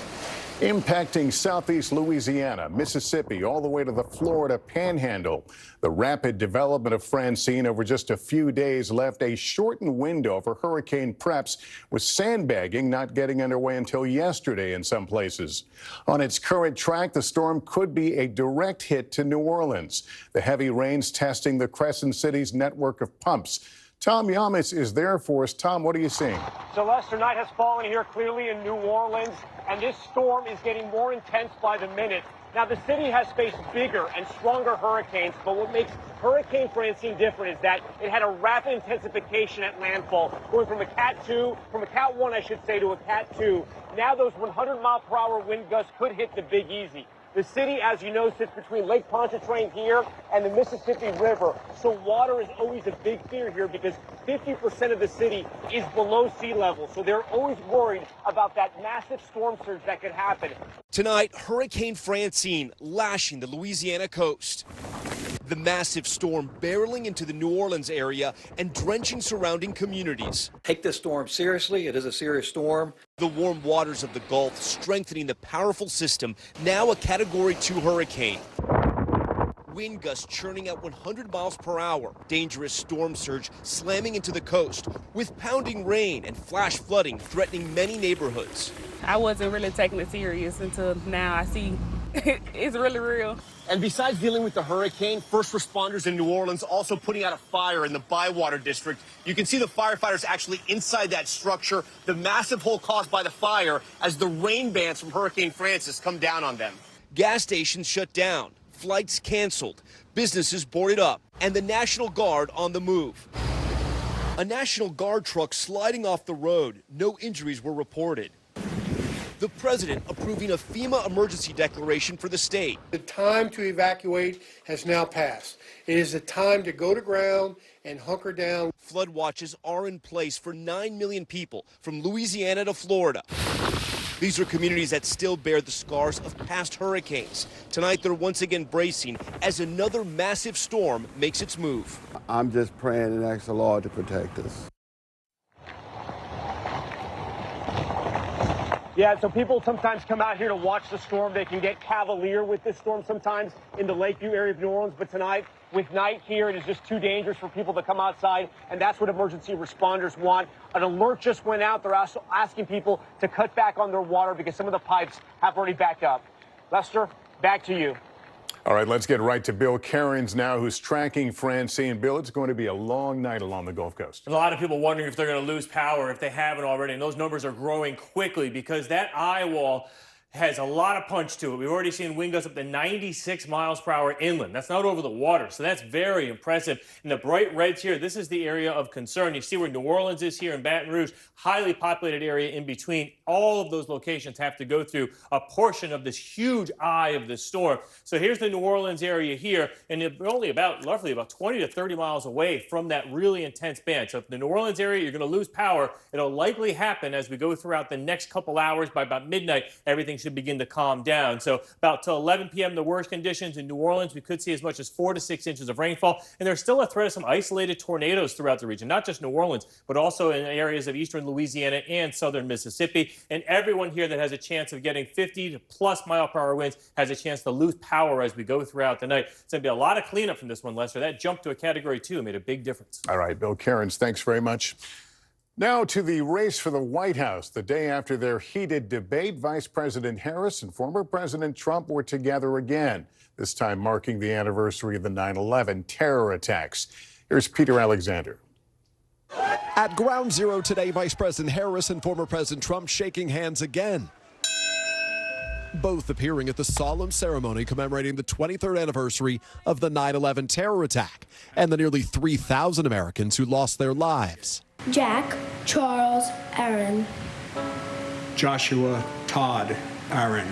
impacting southeast Louisiana, Mississippi, all the way to the Florida Panhandle. The rapid development of Francine over just a few days left a shortened window for hurricane preps, with sandbagging not getting underway until yesterday in some places. On its current track, the storm could be a direct hit to New Orleans. The heavy rains testing the Crescent City's network of pumps. Tom Yamas is there for us. Tom, what are you seeing? So Lester, night has fallen here clearly in New Orleans, and this storm is getting more intense by the minute. Now, the city has faced bigger and stronger hurricanes, but what makes Hurricane Francine different is that it had a rapid intensification at landfall, going from a Cat 1, I should say, to a Cat 2. Now those 100-mile-per-hour wind gusts could hit the Big Easy. The city, as you know, sits between Lake Pontchartrain here and the Mississippi River, so water is always a big fear here because 50% of the city is below sea level, so they're always worried about that massive storm surge that could happen. Tonight, Hurricane Francine lashing the Louisiana coast. The massive storm barreling into the New Orleans area and drenching surrounding communities. Take this storm seriously. It is a serious storm. The warm waters of the Gulf strengthening the powerful system, now a Category 2 hurricane. Wind gusts churning at 100 miles per hour. Dangerous storm surge slamming into the coast with pounding rain and flash flooding threatening many neighborhoods. I wasn't really taking it serious until now. I see it's really real. And besides dealing with the hurricane, first responders in New Orleans also putting out a fire in the Bywater district. You can see the firefighters actually inside that structure, the massive hole caused by the fire as the rain bands from Hurricane Francis come down on them. Gas stations shut down, flights canceled, businesses boarded up, and the National Guard on the move. A National Guard truck sliding off the road. No injuries were reported. The president approving a FEMA emergency declaration for the state. The time to evacuate has now passed. It is the time to go to ground and hunker down. Flood watches are in place for 9 million people from Louisiana to Florida. These are communities that still bear the scars of past hurricanes. Tonight, they're once again bracing as another massive storm makes its move. I'm just praying and asking the Lord to protect us. Yeah, so people sometimes come out here to watch the storm. They can get cavalier with this storm sometimes in the Lakeview area of New Orleans. But tonight, with night here, it is just too dangerous for people to come outside. And that's what emergency responders want. An alert just went out. They're also asking people to cut back on their water because some of the pipes have already backed up. Lester, back to you. All right, let's get right to Bill Cairns now, who's tracking Francine. Bill, it's going to be a long night along the Gulf Coast. A lot of people wondering if they're going to lose power, if they haven't already, and those numbers are growing quickly because that eye wall has a lot of punch to it. We've already seen wind gusts up to 96 miles per hour inland. That's not over the water, so that's very impressive. And the bright reds here, this is the area of concern. You see where New Orleans is here in Baton Rouge, highly populated area in between. All of those locations have to go through a portion of this huge eye of this storm. So here's the New Orleans area here, and they're only roughly about 20 to 30 miles away from that really intense band. So if the New Orleans area, you're going to lose power. It'll likely happen as we go throughout the next couple hours. By about midnight, everything should begin to calm down. So about till 11 p.m., the worst conditions in New Orleans, we could see as much as 4 to 6 inches of rainfall. And there's still a threat of some isolated tornadoes throughout the region, not just New Orleans, but also in areas of eastern Louisiana and southern Mississippi. And everyone here that has a chance of getting 50 to plus mile per hour winds has a chance to lose power as we go throughout the night. It's going to be a lot of cleanup from this one, Lester. That jump to a Category 2 made a big difference. All right, Bill Cairns, thanks very much. Now to the race for the White House. The day after their heated debate, Vice President Harris and former President Trump were together again, this time marking the anniversary of the 9/11 terror attacks. Here's Peter Alexander. At Ground Zero today, Vice President Harris and former President Trump shaking hands again, both appearing at the solemn ceremony commemorating the 23rd anniversary of the 9/11 terror attack and the nearly 3,000 Americans who lost their lives. Jack, Charles, Aaron. Joshua, Todd, Aaron.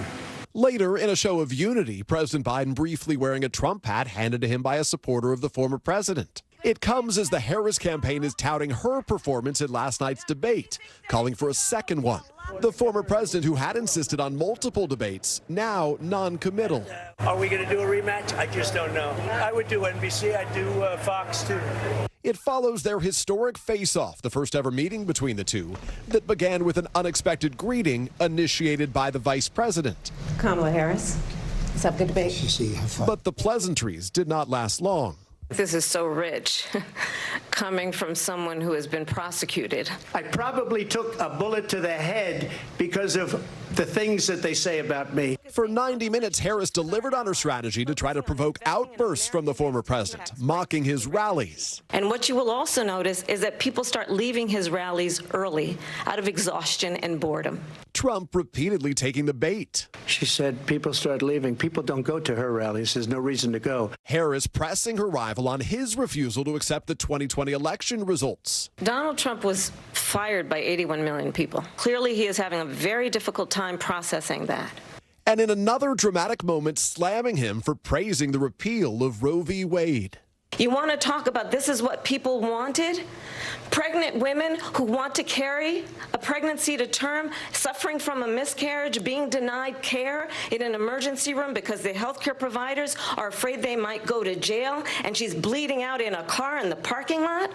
Later, in a show of unity, President Biden briefly wearing a Trump hat handed to him by a supporter of the former president. It comes as the Harris campaign is touting her performance in last night's debate, calling for a second one. The former president, who had insisted on multiple debates, now non-committal. Are we going to do a rematch? I just don't know. I would do NBC. I'd do Fox, too. It follows their historic face-off, the first ever meeting between the two, that began with an unexpected greeting initiated by the vice president. Kamala Harris. Let's have a good debate. But the pleasantries did not last long. This is so rich, coming from someone who has been prosecuted. I probably took a bullet to the head because of the things that they say about me. For 90 minutes, Harris delivered on her strategy to try to provoke outbursts from the former president, mocking his rallies. And what you will also notice is that people start leaving his rallies early out of exhaustion and boredom. Trump repeatedly taking the bait. She said people start leaving. People don't go to her rallies. There's no reason to go. Harris pressing her rival on his refusal to accept the 2020 election results. Donald Trump was fired by 81 million people. Clearly, he is having a very difficult time processing that. And in another dramatic moment, slamming him for praising the repeal of Roe v. Wade. You want to talk about this is what people wanted? Pregnant women who want to carry a pregnancy to term, suffering from a miscarriage, being denied care in an emergency room because the healthcare providers are afraid they might go to jail, and she's bleeding out in a car in the parking lot?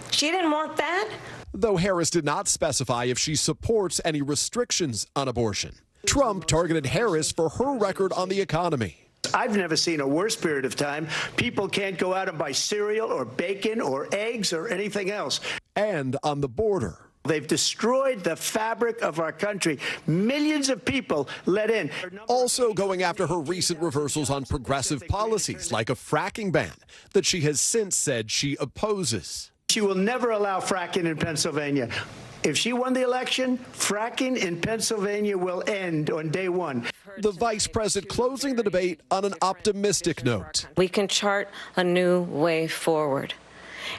She didn't want that? Though Harris did not specify if she supports any restrictions on abortion. Trump targeted Harris for her record on the economy. I've never seen a worse period of time. People can't go out and buy cereal or bacon or eggs or anything else. And on the border. They've destroyed the fabric of our country. Millions of people let in. Also going after her recent reversals on progressive policies like a fracking ban that she has since said she opposes. She will never allow fracking in Pennsylvania. If she won the election, fracking in Pennsylvania will end on day one. The vice president closing the debate on an optimistic note. We can chart a new way forward.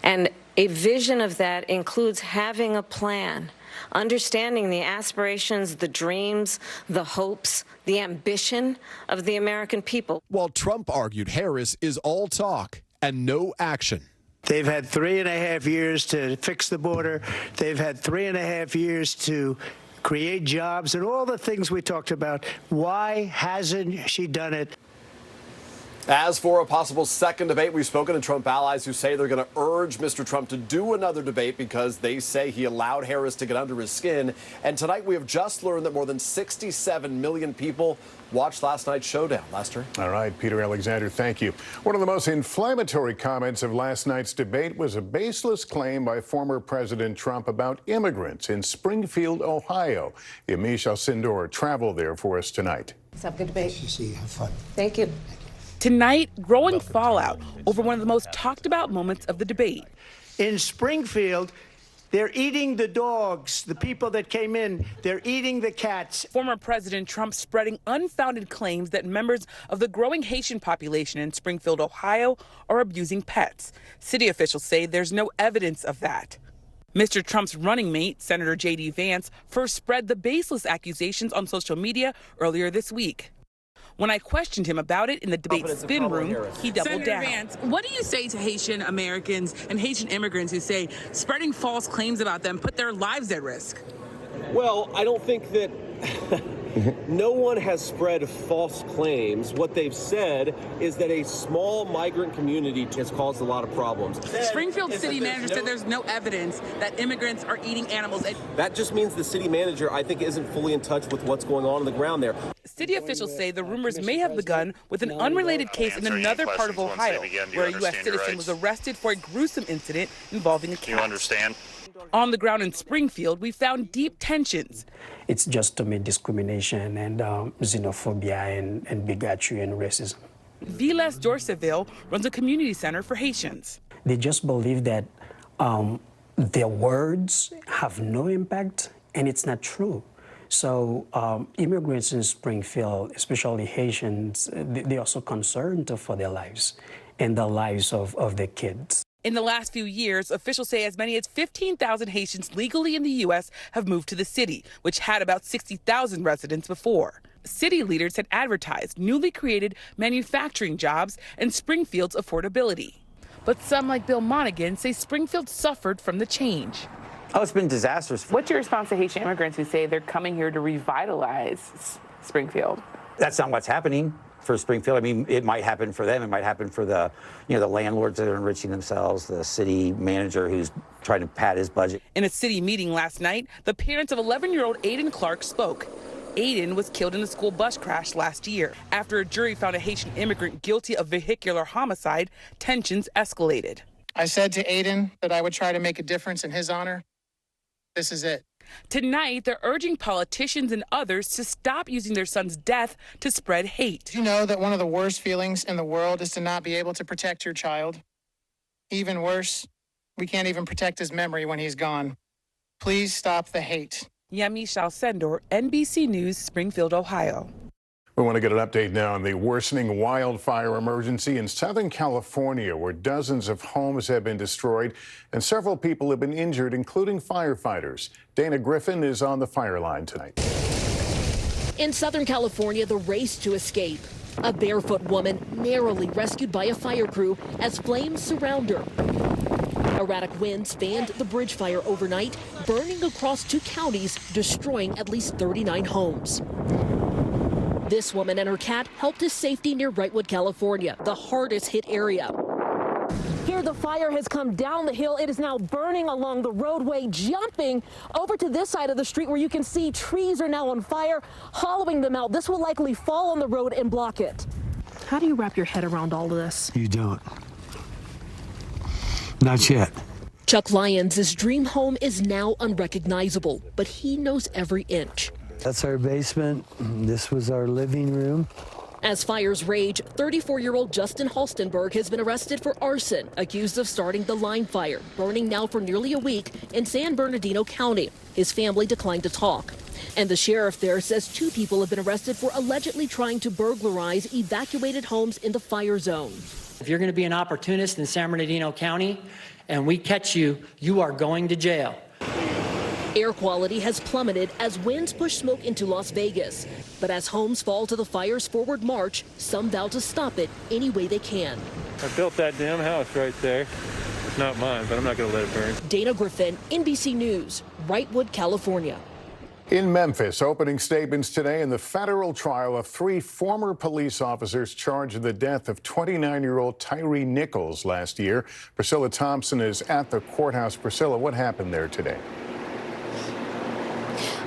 And a vision of that includes having a plan, understanding the aspirations, the dreams, the hopes, the ambition of the American people. While Trump argued Harris is all talk and no action. They've had 3.5 years to fix the border. They've had 3.5 years to create jobs and all the things we talked about. Why hasn't she done it? As for a possible second debate, we've spoken to Trump allies who say they're going to urge Mr. Trump to do another debate because they say he allowed Harris to get under his skin. And tonight we have just learned that more than 67 million people watched last night's showdown. Lester? All right, Peter Alexander, thank you. One of the most inflammatory comments of last night's debate was a baseless claim by former President Trump about immigrants in Springfield, Ohio. Yamiche Alcindor traveled there for us tonight. Let's have a good debate. Nice to see you. Have fun. Thank you. Tonight, growing fallout over one of the most talked about moments of the debate. In Springfield, they're eating the dogs, the people that came in. They're eating the cats. Former President Trump spreading unfounded claims that members of the growing Haitian population in Springfield, Ohio, are abusing pets. City officials say there's no evidence of that. Mr. Trump's running mate, Senator J.D. Vance, first spread the baseless accusations on social media earlier this week. When I questioned him about it in the debate spin room, he doubled Senator down. Vance, what do you say to Haitian Americans and Haitian immigrants who say spreading false claims about them put their lives at risk? Well, I don't think that no one has spread false claims. What they've said is that a small migrant community has caused a lot of problems. Springfield city manager said there's no evidence that immigrants are eating animals. That just means the city manager, I think, isn't fully in touch with what's going on the ground there. City officials say the rumors may have begun with an unrelated case in another part of Ohio, where a U.S. citizen was arrested for a gruesome incident involving a cat. You understand? On the ground in Springfield, we found deep tensions. It's just to meet discrimination and xenophobia and bigotry and racism. Vilas Dorseville runs a community center for Haitians. They just believe that their words have no impact, and it's not true. So immigrants in Springfield, especially Haitians, they're also concerned for their lives and the lives of their kids. In the last few years, officials say as many as 15,000 Haitians legally in the U.S. have moved to the city, which had about 60,000 residents before. City leaders had advertised newly created manufacturing jobs and Springfield's affordability. But some, like Bill Monaghan, say Springfield suffered from the change. Oh, it's been disastrous. What's your response to Haitian immigrants who say they're coming here to revitalize Springfield? That's not what's happening for Springfield. I mean, it might happen for them. It might happen for the landlords that are enriching themselves, the city manager who's trying to pad his budget. In a city meeting last night, the parents of 11-year-old Aiden Clark spoke. Aiden was killed in a school bus crash last year. After a jury found a Haitian immigrant guilty of vehicular homicide, tensions escalated. I said to Aiden that I would try to make a difference in his honor. This is it. Tonight, they're urging politicians and others to stop using their son's death to spread hate. You know that one of the worst feelings in the world is to not be able to protect your child. Even worse, we can't even protect his memory when he's gone. Please stop the hate. Yamiche Alcindor, NBC News, Springfield, Ohio. We want to get an update now on the worsening wildfire emergency in Southern California, where dozens of homes have been destroyed and several people have been injured, including firefighters. Dana Griffin is on the fire line tonight. In Southern California, the race to escape. A barefoot woman narrowly rescued by a fire crew as flames surround her. Erratic winds fanned the bridge fire overnight, burning across 2 counties, destroying at least 39 homes. This woman and her cat helped to safety near Wrightwood, California, the hardest hit area. Here, the fire has come down the hill. It is now burning along the roadway, jumping over to this side of the street where you can see trees are now on fire, hollowing them out. This will likely fall on the road and block it. How do you wrap your head around all of this? You don't. Not yet. Chuck Lyons' dream home is now unrecognizable, but he knows every inch. That's our basement. This was our living room. As fires rage, 34-year-old Justin Halstenberg has been arrested for arson, accused of starting the line fire, burning now for nearly a week in San Bernardino County. His family declined to talk. And the sheriff there says 2 people have been arrested for allegedly trying to burglarize evacuated homes in the fire zone. If you're going to be an opportunist in San Bernardino County and we catch you, you are going to jail. Air quality has plummeted as winds push smoke into Las Vegas. But as homes fall to the fire's forward march, some vow to stop it any way they can. I built that damn house right there. It's not mine, but I'm not going to let it burn. Dana Griffin, NBC News, Wrightwood, California. In Memphis, opening statements today in the federal trial of 3 former police officers charged in the death of 29-year-old Tyree Nichols last year. Priscilla Thompson is at the courthouse. Priscilla, what happened there today?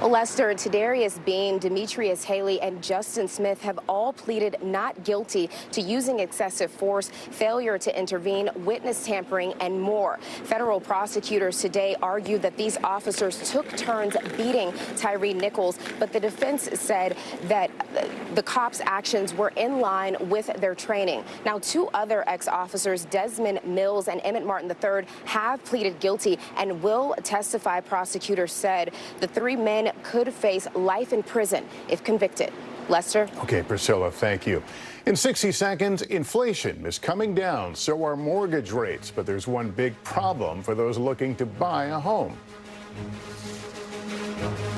Lester, Tadarius Beam, Demetrius Haley, and Justin Smith have all pleaded not guilty to using excessive force, failure to intervene, witness tampering, and more. Federal prosecutors today argued that these officers took turns beating Tyree Nichols, but the defense said that the cops' actions were in line with their training. Now, 2 other ex-officers, Desmond Mills and Emmett Martin III, have pleaded guilty and will testify, prosecutors said. The 3 men could face life in prison if convicted. Lester? Okay, Priscilla, thank you. In 60 seconds, inflation is coming down, so are mortgage rates. But there's one big problem for those looking to buy a home.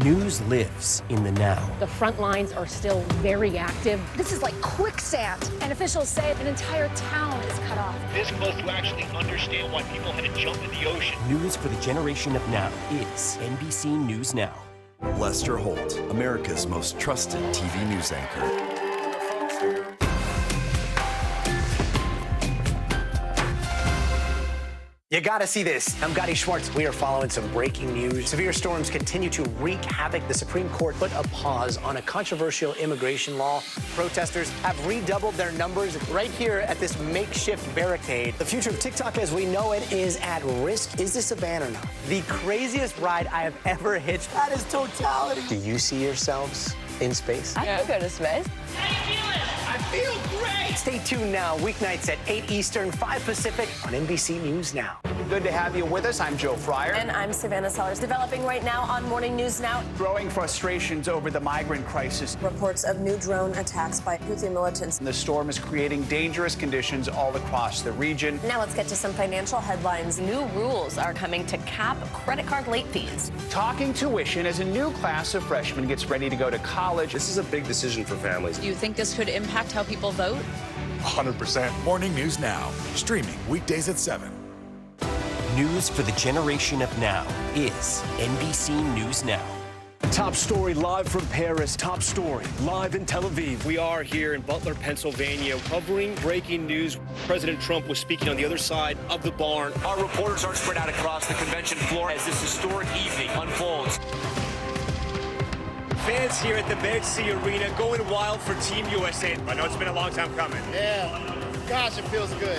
News lives in the now. The front lines are still very active. This is like quicksand, and officials say an entire town is cut off. This close to actually understand why people had to jump in the ocean. News for the generation of now is NBC News Now. Lester Holt, America's most trusted TV news anchor. You gotta see this. I'm Gotti Schwartz. We are following some breaking news. Severe storms continue to wreak havoc. The Supreme Court put a pause on a controversial immigration law. Protesters have redoubled their numbers right here at this makeshift barricade. The future of TikTok as we know it is at risk. Is this a ban or not? The craziest ride I have ever hitched. That is totality. Do you see yourselves in space? I could go to space. How you feeling? I feel great. Stay tuned now, weeknights at 8 Eastern, 5 Pacific on NBC News Now. Good to have you with us. I'm Joe Fryer. And I'm Savannah Sellers. Developing right now on Morning News Now. Growing frustrations over the migrant crisis. Reports of new drone attacks by Houthi militants. The storm is creating dangerous conditions all across the region. Now let's get to some financial headlines. New rules are coming to cap credit card late fees. Talking tuition as a new class of freshmen gets ready to go to college. This is a big decision for families. Do you think this could impact how people vote? 100%. Morning News Now, streaming weekdays at 7. News for the generation of now is NBC News Now. Top story live from Paris. Top story live in Tel Aviv. We are here in Butler, Pennsylvania, covering breaking news. President Trump was speaking on the other side of the barn. Our reporters are spread out across the convention floor as this historic evening unfolds. Fans here at the Betsy Arena going wild for Team USA. I know it's been a long time coming. Yeah, gosh, it feels good.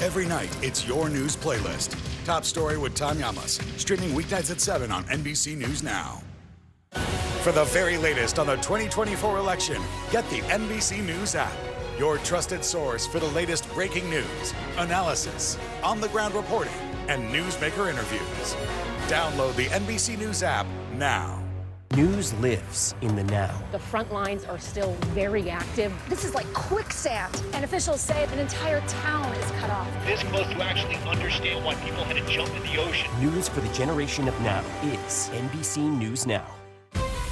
Every night, it's your news playlist. Top Story with Tom Llamas, streaming weeknights at 7 on NBC News Now. For the very latest on the 2024 election, get the NBC News app, your trusted source for the latest breaking news, analysis, on-the-ground reporting, and newsmaker interviews. Download the NBC News app now. News lives in the now. The front lines are still very active. This is like quicksand, and officials say an entire town is cut off. This close to actually understand why people had to jump in the ocean. News for the generation of now is NBC News Now.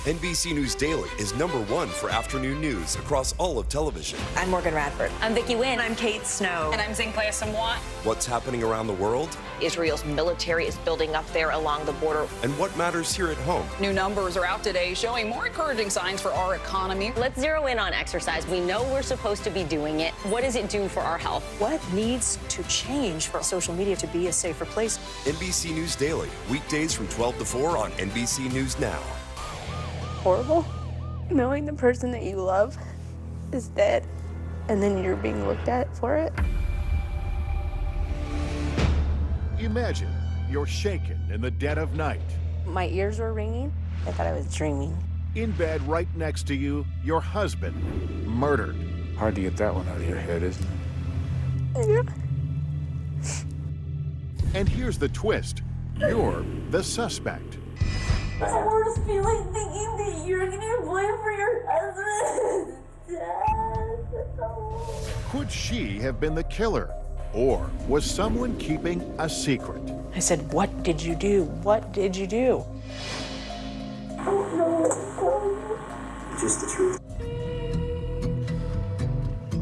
NBC News Daily is #1 for afternoon news across all of television. I'm Morgan Radford. I'm Vicki Wynn. I'm Kate Snow. And I'm Zinklea Samwat. What's happening around the world? Israel's military is building up there along the border. And what matters here at home? New numbers are out today showing more encouraging signs for our economy. Let's zero in on exercise. We know we're supposed to be doing it. What does it do for our health? What needs to change for social media to be a safer place? NBC News Daily, weekdays from 12 to 4 on NBC News Now. Horrible knowing the person that you love is dead and then you're being looked at for it. Imagine you're shaken in the dead of night. My ears were ringing. I thought I was dreaming. In bed right next to you, your husband murdered. Hard to get that one out of your head, isn't it? Yeah. And here's the twist. You're the suspect. It's the worst feeling thinking that you're gonna play for your husband. Could she have been the killer? Or was someone keeping a secret? I said, what did you do? What did you do? I don't know what to tell you. Just the truth.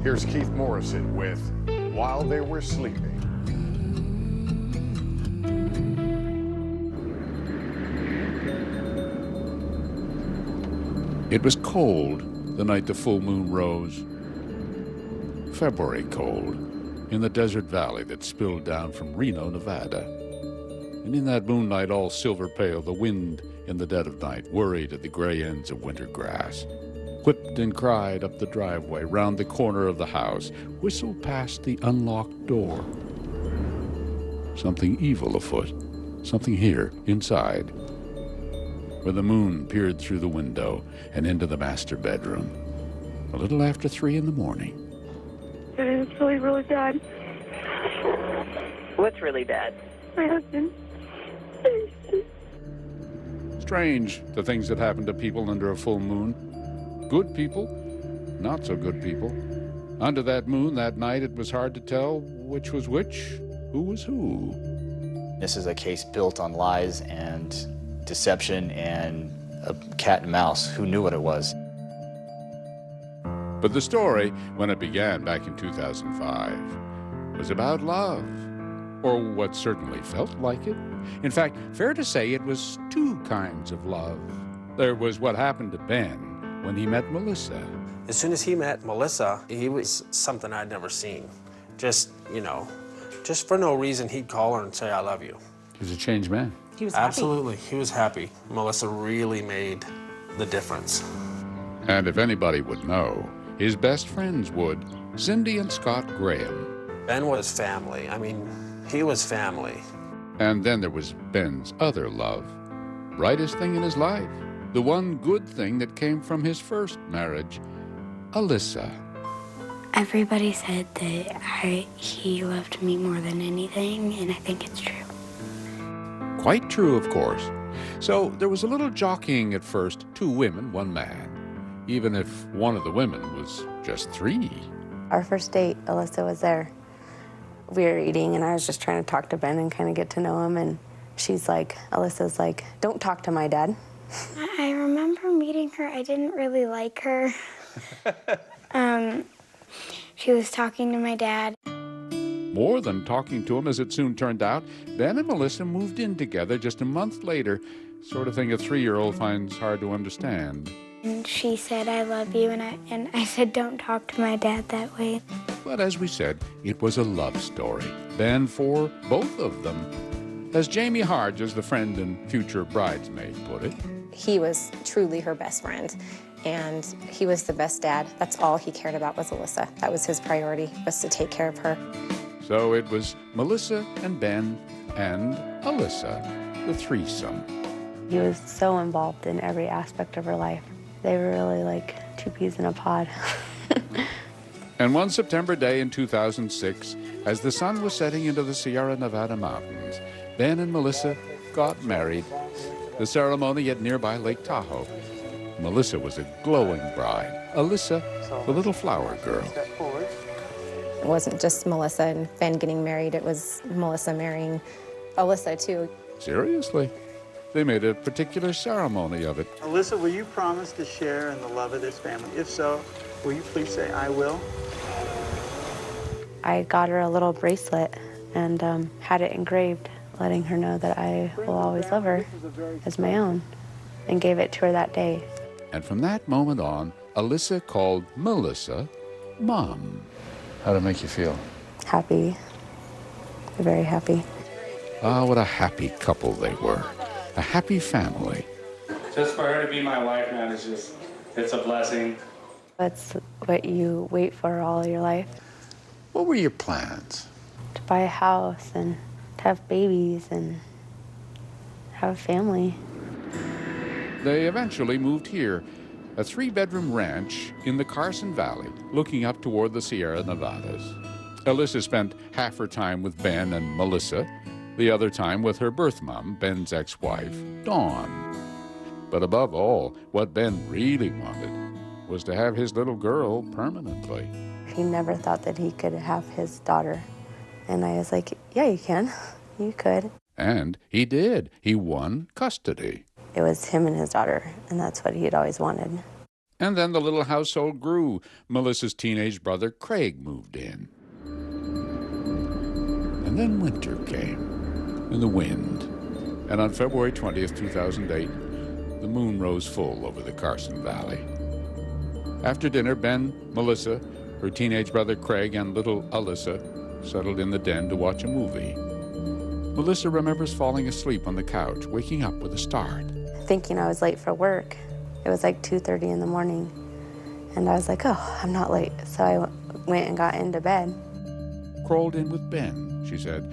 Here's Keith Morrison with While They Were Sleeping. It was cold the night the full moon rose. February cold in the desert valley that spilled down from Reno, Nevada. And in that moonlight all silver pale, the wind in the dead of night worried at the gray ends of winter grass. Whipped and cried up the driveway, round the corner of the house, whistled past the unlocked door. Something evil afoot, something here, inside, where the moon peered through the window and into the master bedroom. A little after 3 in the morning. It's really, really bad. What's really bad? My husband. Strange, the things that happen to people under a full moon. Good people, not so good people. Under that moon that night, it was hard to tell which was which, who was who. This is a case built on lies and deception and a cat and mouse. Who knew what it was? But the story, when it began back in 2005, was about love, or what certainly felt like it. In fact, fair to say it was two kinds of love. There was what happened to Ben when he met Melissa. As soon as he met Melissa, he was something I'd never seen. Just, just for no reason, he'd call her and say, I love you. He was a changed man. He was happy. Absolutely, he was happy. Melissa really made the difference. And if anybody would know, his best friends would, Cindy and Scott Graham. Ben was family. I mean, he was family. And then there was Ben's other love, brightest thing in his life, the one good thing that came from his first marriage, Alyssa. Everybody said that he loved me more than anything, and I think it's true. Quite true, of course. So there was a little jockeying at first, 2 women, 1 man, even if one of the women was just 3. Our first date, Alyssa was there. We were eating, and I was just trying to talk to Ben and kind of get to know him, and Alyssa's like, don't talk to my dad. I remember meeting her. I didn't really like her. She was talking to my dad. More than talking to him, as it soon turned out, Ben and Melissa moved in together just a month later, sort of thing a 3-year-old finds hard to understand. And she said, I love you, and I said, don't talk to my dad that way. But as we said, it was a love story. Ben for both of them. As Jamie Harges, the friend and future bridesmaid, put it, He was truly her best friend, and he was the best dad. That's all he cared about was Alyssa. That was his priority, was to take care of her. so it was Melissa and Ben and Alyssa, the threesome. He was so involved in every aspect of her life. They were really like two peas in a pod. And one September day in 2006, as the sun was setting into the Sierra Nevada mountains, Ben and Melissa got married. The ceremony at nearby Lake Tahoe. Melissa was a glowing bride. Alyssa, the little flower girl. It wasn't just Melissa and Ben getting married, it was Melissa marrying Alyssa, too. Seriously? They made a particular ceremony of it. Alyssa, will you promise to share in the love of this family? If so, will you please say, I will? I got her a little bracelet and had it engraved, letting her know that I will always love her as my own, and gave it to her that day. And from that moment on, Alyssa called Melissa Mom. How'd it make you feel? Happy, very happy. Ah, what a happy couple they were. A happy family. Just for her to be my wife, man, it's a blessing. That's what you wait for all your life. What were your plans? To buy a house and to have babies and have a family. They eventually moved here, a 3-bedroom ranch in the Carson Valley, looking up toward the Sierra Nevadas. Alyssa spent half her time with Ben and Melissa, the other time with her birth mom, Ben's ex-wife, Dawn. But above all, what Ben really wanted was to have his little girl permanently. He never thought that he could have his daughter. And I was like, yeah, you can. You could. And he did. He won custody. It was him and his daughter, and that's what he had always wanted. And then the little household grew. Melissa's teenage brother, Craig, moved in. And then winter came, and the wind. And on February 20th, 2008, the moon rose full over the Carson Valley. After dinner, Ben, Melissa, her teenage brother Craig, and little Alyssa settled in the den to watch a movie. Melissa remembers falling asleep on the couch, waking up with a start. Thinking I was late for work. It was like 2:30 in the morning. And I was like, oh, I'm not late. So I went and got into bed. Crawled in with Ben, she said.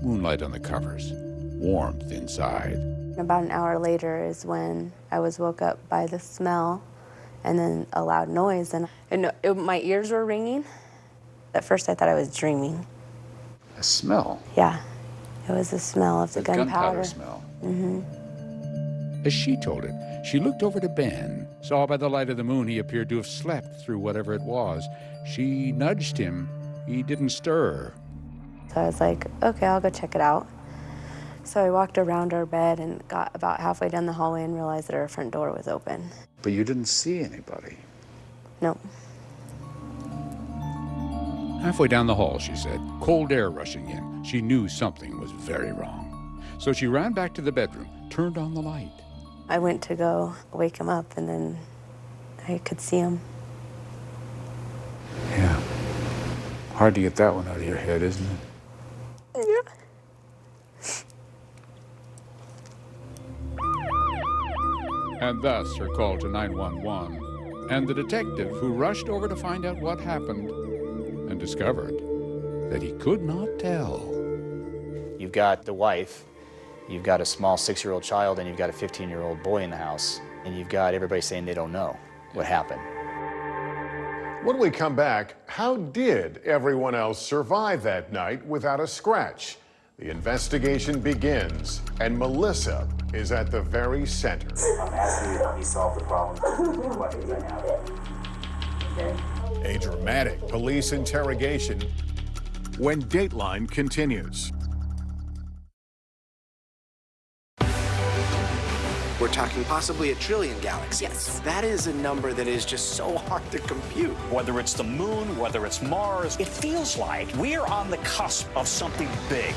Moonlight on the covers, warmth inside. About an hour later is when I was woke up by the smell and then a loud noise. And my ears were ringing. At first I thought I was dreaming. A smell? Yeah. It was the smell of the gunpowder. Smell. Mm-hmm. As she told it, she looked over to Ben, saw by the light of the moon he appeared to have slept through whatever it was. She nudged him. He didn't stir. So I was like, okay, I'll go check it out. So I walked around our bed and got about halfway down the hallway and realized that our front door was open. But you didn't see anybody? No. Halfway down the hall, she said, cold air rushing in. She knew something was very wrong. So she ran back to the bedroom, turned on the light. I went to go wake him up, and then I could see him. Yeah. Hard to get that one out of your head, isn't it? Yeah. And thus her call to 911, and the detective who rushed over to find out what happened and discovered that he could not tell. You've got the wife, you've got a small 6-year-old child, and you've got a 15-year-old boy in the house, and you've got everybody saying they don't know what happened. When we come back, how did everyone else survive that night without a scratch? The investigation begins, and Melissa is at the very center. I'm asking you to help me solve the problem. A dramatic police interrogation when Dateline continues. We're talking possibly 1 trillion galaxies. Yes. That is a number that is just so hard to compute. Whether it's the moon, whether it's Mars, it feels like we're on the cusp of something big.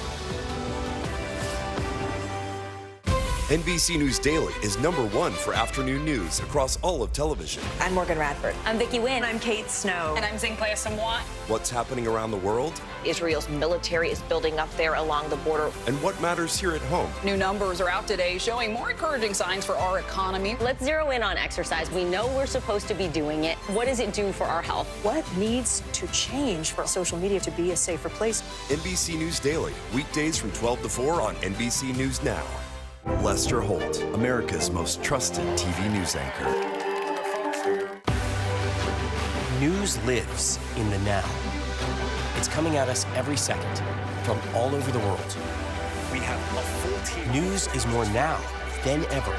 NBC News Daily is #1 for afternoon news across all of television. I'm Morgan Radford. I'm Vicki Wynn. I'm Kate Snow. And I'm Zinklea Somewhat. What's happening around the world? Israel's military is building up there along the border. And what matters here at home? New numbers are out today showing more encouraging signs for our economy. Let's zero in on exercise. We know we're supposed to be doing it. What does it do for our health? What needs to change for social media to be a safer place? NBC News Daily, weekdays from 12 to 4 on NBC News Now. Lester Holt, America's most trusted TV news anchor. News lives in the now. It's coming at us every second from all over the world. We have a full team. News is more now than ever.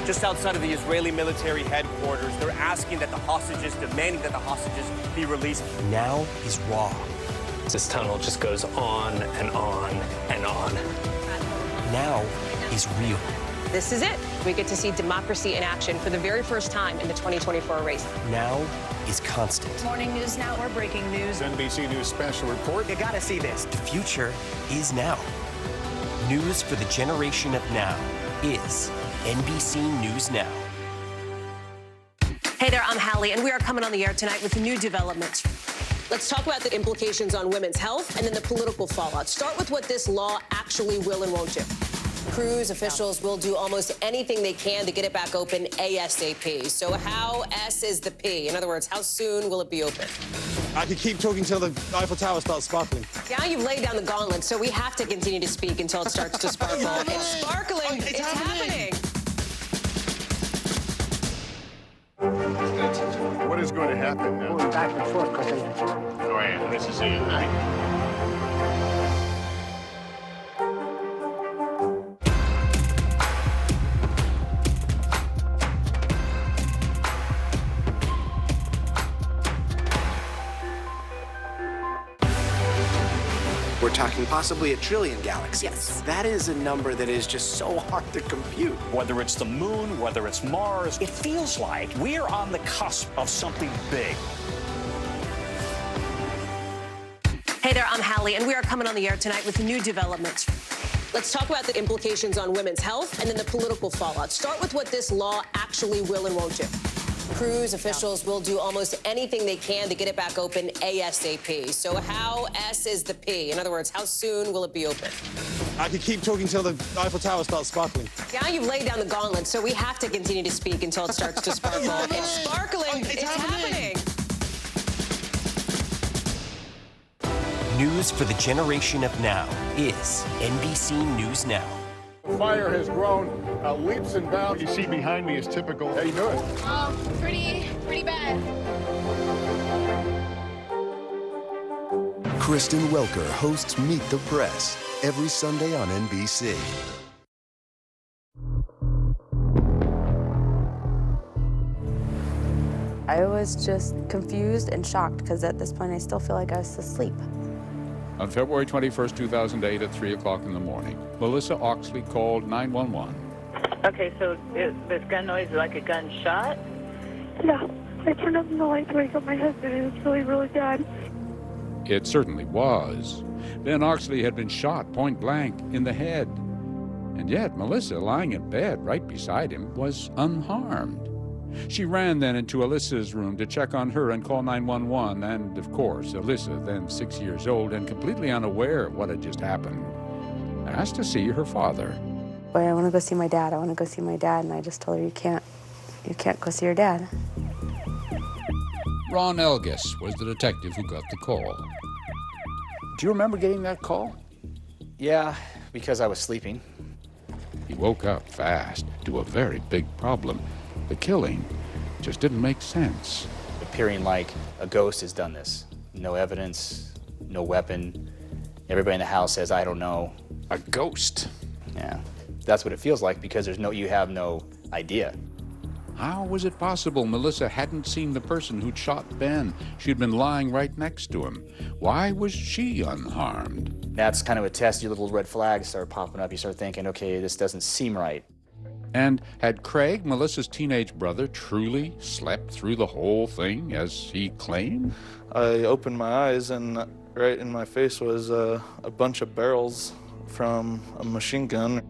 Just outside of the Israeli military headquarters, they're asking that the hostages, demanding that the hostages be released. Now is raw. This tunnel just goes on and on and on. Now is real. This is it. We get to see democracy in action for the very first time in the 2024 race. Now is constant. Morning News Now, we're breaking news. NBC News special report. You gotta see this. The future is now. News for the generation of now is NBC News Now. Hey there, I'm Hallie, and we are coming on the air tonight with new developments. Let's talk about the implications on women's health and then the political fallout. Start with what this law actually will and won't do. Cruise officials will do almost anything they can to get it back open ASAP. So how S is the P? In other words, how soon will it be open? I could keep talking till the Eiffel Tower starts sparkling. Now you've laid down the gauntlet, so we have to continue to speak until it starts to sparkle. It's sparkling. It's happening. What is going to happen now? Going back and forth because Go ahead. This is it, right? We're talking possibly 1 trillion galaxies. Yes. That is a number that is just so hard to compute. Whether it's the moon, whether it's Mars, it feels like we're on the cusp of something big. Hey there, I'm Hallie, and we are coming on the air tonight with new developments. Let's talk about the implications on women's health and then the political fallout. Start with what this law actually will and won't do. Cruise officials will do almost anything they can to get it back open ASAP. So how S is the P? In other words, how soon will it be open? I could keep talking till the Eiffel Tower starts sparkling. Now you've laid down the gauntlet, so we have to continue to speak until it starts to sparkle. It's sparkling. It's happening. News for the generation of now is NBC News Now. Fire has grown leaps and bounds. You see behind me is typical. How you doing? Pretty bad. Kristen Welker hosts Meet the Press every Sunday on NBC. I was just confused and shocked because at this point I still feel like I was asleep. On February 21st, 2008 at 3 o'clock in the morning, Melissa Oxley called 911. Okay, so this gun noise is like a gunshot? Yeah, I turned up the light to wake up my husband, and it's really, really bad. It certainly was. Ben Oxley had been shot point blank in the head. And yet Melissa, lying in bed right beside him, was unharmed. She ran then into Alyssa's room to check on her and call 911, and of course, Alyssa, then 6 years old and completely unaware of what had just happened, asked to see her father. Boy, I want to go see my dad. I want to go see my dad, and I just told her, you can't go see your dad. Ron Elgis was the detective who got the call. Do you remember getting that call? Yeah, because I was sleeping. He woke up fast to a very big problem. The killing just didn't make sense. Appearing like a ghost has done this. No evidence, no weapon. Everybody in the house says, I don't know. A ghost? Yeah, that's what it feels like because you have no idea. How was it possible Melissa hadn't seen the person who'd shot Ben? She'd been lying right next to him. Why was she unharmed? That's kind of a test. Your little red flags start popping up. You start thinking, okay, this doesn't seem right. And had Craig, Melissa's teenage brother, truly slept through the whole thing, as he claimed? I opened my eyes, and right in my face was a bunch of barrels from a machine gun.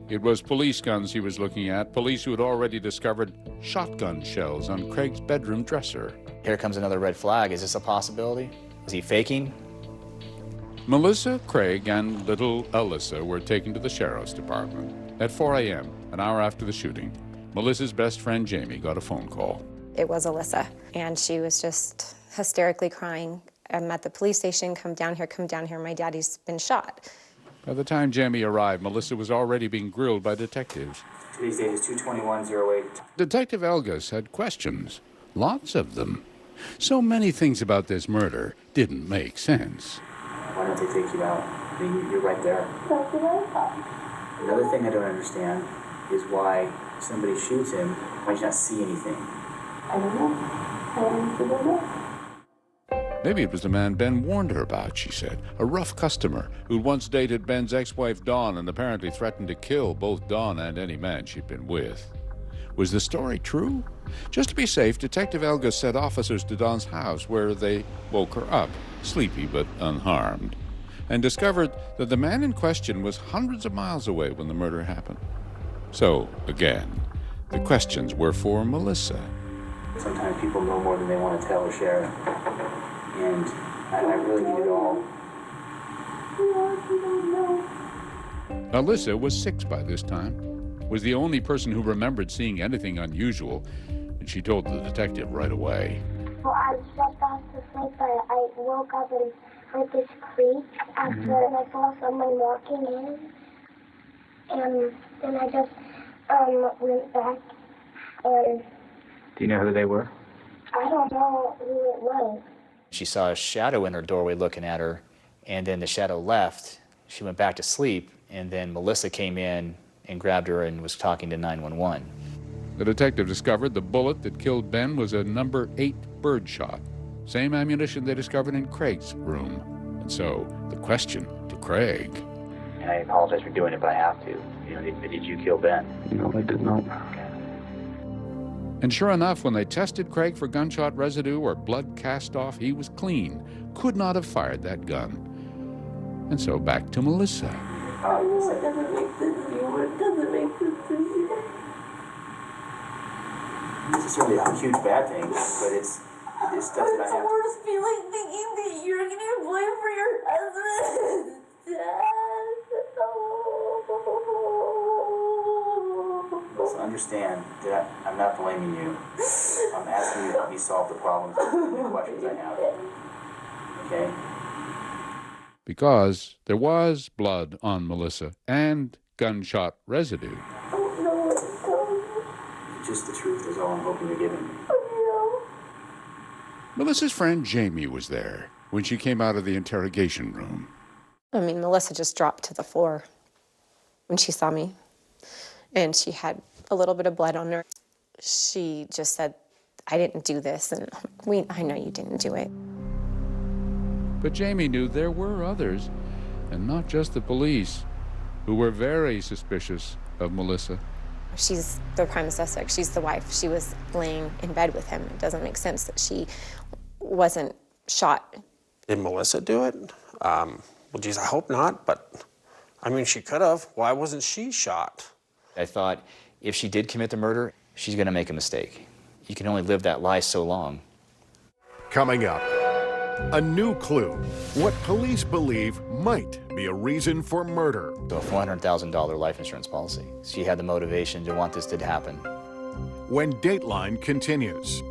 It was police guns he was looking at, police who had already discovered shotgun shells on Craig's bedroom dresser. Here comes another red flag. Is this a possibility? Is he faking? Melissa, Craig, and little Alyssa were taken to the sheriff's department. At 4 a.m., an hour after the shooting, Melissa's best friend Jamie got a phone call. It was Alyssa, and she was just hysterically crying. I'm at the police station, come down here, my daddy's been shot. By the time Jamie arrived, Melissa was already being grilled by detectives. Today's date is 2/21/08. Detective Elgas had questions, lots of them. So many things about this murder didn't make sense. Why don't they take you out? I mean, you're right there. Another thing I don't understand is why somebody shoots him, why did you not see anything? I don't know. I honestly don't know. Maybe it was the man Ben warned her about, she said. A rough customer who'd once dated Ben's ex-wife Dawn and apparently threatened to kill both Dawn and any man she'd been with. Was the story true? Just to be safe, Detective Elgas sent officers to Dawn's house where they woke her up, sleepy but unharmed, and discovered that the man in question was hundreds of miles away when the murder happened. So, again, the questions were for Melissa. Sometimes people know more than they want to tell or share. And I really need it all. Alyssa was 6 by this time, was the only person who remembered seeing anything unusual, and she told the detective right away. Well, I slept off to sleep, but I woke up and heard this creak after I saw someone walking in. And then I just went back and... Do you know who they were? I don't know who it was. She saw a shadow in her doorway looking at her, and then the shadow left. She went back to sleep, and then Melissa came in and grabbed her and was talking to 911. The detective discovered the bullet that killed Ben was a number 8 birdshot, same ammunition they discovered in Craig's room. And so the question to Craig. And I apologize for doing it, but I have to. You know, did you kill Ben? No, I did not. Okay. And sure enough, when they tested Craig for gunshot residue or blood cast off, he was clean, could not have fired that gun. And so back to Melissa. I know it doesn't make sense to you. It doesn't make sense to you. It's necessarily a huge bad thing, but it's stuff that I have. It's the worst feeling thinking that you're going to blame for your husband's death. Listen, understand that I'm not blaming you. I'm asking you to help me solve the problems and the questions I have. Okay? Because there was blood on Melissa and gunshot residue. I don't know what to tell you. Just the truth is all I'm hoping you're giving me. Melissa's friend Jamie was there when she came out of the interrogation room. I mean, Melissa just dropped to the floor when she saw me, and she had a little bit of blood on her. She just said, I didn't do this, and I know you didn't do it. But Jamie knew there were others, and not just the police, who were very suspicious of Melissa. She's the prime suspect. She's the wife. She was laying in bed with him. It doesn't make sense that she wasn't shot. Did Melissa do it? Well, geez, I hope not, but I mean, she could have. Why wasn't she shot? I thought if she did commit the murder, she's going to make a mistake. You can only live that lie so long. Coming up, a new clue. What police believe might be a reason for murder. So a $400,000 life insurance policy. She had the motivation to want this to happen. When Dateline continues.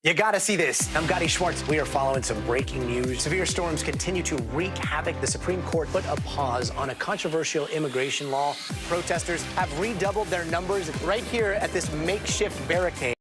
You gotta see this. I'm Gotti Schwartz. We are following some breaking news. Severe storms continue to wreak havoc. The Supreme Court put a pause on a controversial immigration law. Protesters have redoubled their numbers right here at this makeshift barricade.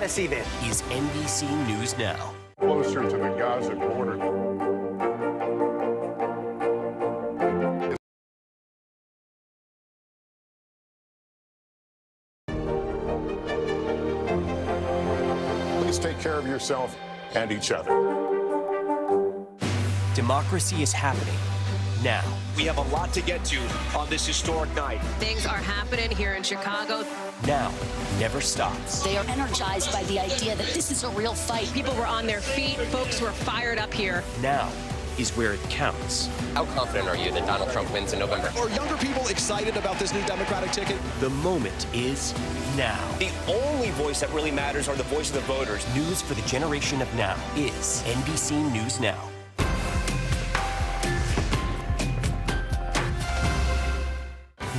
gotta see this. Is NBC News Now. Closer to the Gaza border. Please take care of yourself and each other. Democracy is happening now. We have a lot to get to on this historic night. Things are happening here in Chicago. Now never stops. They are energized by the idea that this is a real fight. People were on their feet. Folks were fired up here. Now is where it counts. How confident are you that Donald Trump wins in November? Are younger people excited about this new Democratic ticket? The moment is now. The only voice that really matters are the voice of the voters. News for the generation of now is NBC News Now.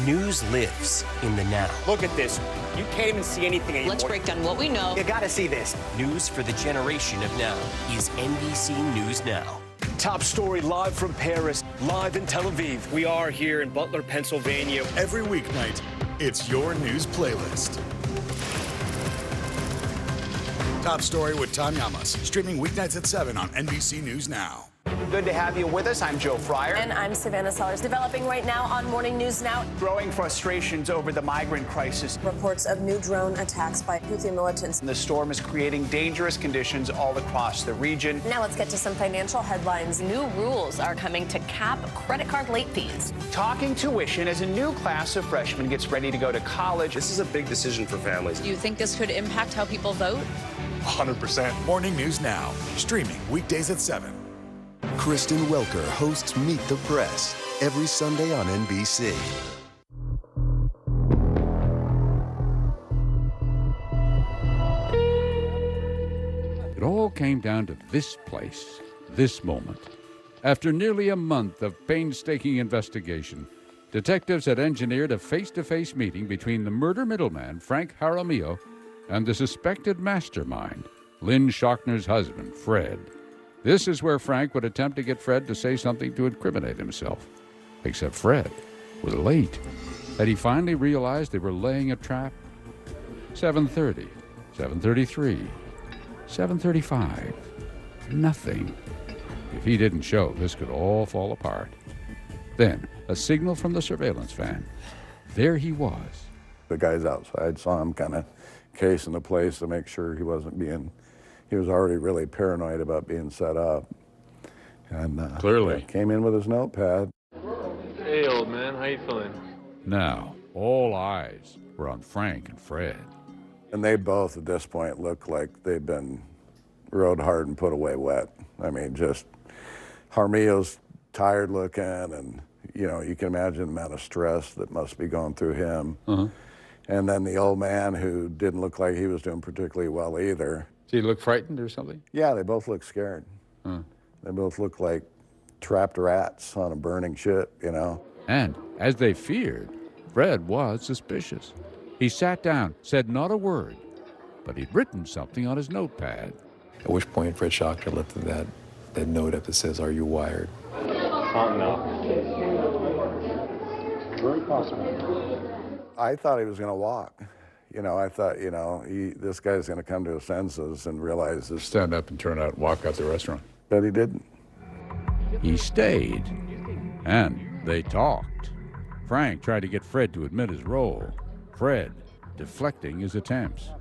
News lives in the now. Look at this. You can't even see anything anymore. Let's break down what we know. You gotta see this. News for the generation of now is NBC News Now. Top story live from Paris, live in Tel Aviv. We are here in Butler, Pennsylvania. Every weeknight, it's your news playlist. Top story with Tom Yamas, streaming weeknights at 7 on NBC News Now. Good to have you with us. I'm Joe Fryer. And I'm Savannah Sellers. Developing right now on Morning News Now. Growing frustrations over the migrant crisis. Reports of new drone attacks by Houthi militants. The storm is creating dangerous conditions all across the region. Now let's get to some financial headlines. New rules are coming to cap credit card late fees. Talking tuition as a new class of freshmen gets ready to go to college. This is a big decision for families. Do you think this could impact how people vote? 100%. Morning News Now, streaming weekdays at 7. Kristen Welker hosts Meet the Press every Sunday on NBC. It all came down to this place, this moment. After nearly a month of painstaking investigation, detectives had engineered a face-to-face meeting between the murder middleman, Frank Jaramillo, and the suspected mastermind, Lynn Shockner's husband, Fred. This is where Frank would attempt to get Fred to say something to incriminate himself. Except Fred was late. Had he finally realized they were laying a trap? 7:30, 7:33, 7:35. Nothing. If he didn't show, this could all fall apart. Then, a signal from the surveillance van. There he was. The guys outside saw him kind of casing the place to make sure he was already really paranoid about being set up. And Clearly. Came in with his notepad. Hey, old man, how you feeling? Now, all eyes were on Frank and Fred. And they both, at this point, looked like they'd been rode hard and put away wet. I mean, just Jaramillo's tired looking, and, you know, you can imagine the amount of stress that must be going through him. And then the old man, who didn't look like he was doing particularly well either. Did he look frightened or something? Yeah, they both look scared. They both look like trapped rats on a burning ship, you know. And, as they feared, Fred was suspicious. He sat down, said not a word, but he'd written something on his notepad. At which point Fred Shockner lifted that note up that says, "Are you wired?" Oh, no. Very possible. I thought he was going to walk. You know, I thought, you know, this guy's going to come to his senses and realize this. Stand up and turn out and walk out the restaurant. But he didn't. He stayed, and they talked. Frank tried to get Fred to admit his role. Fred deflecting his attempts.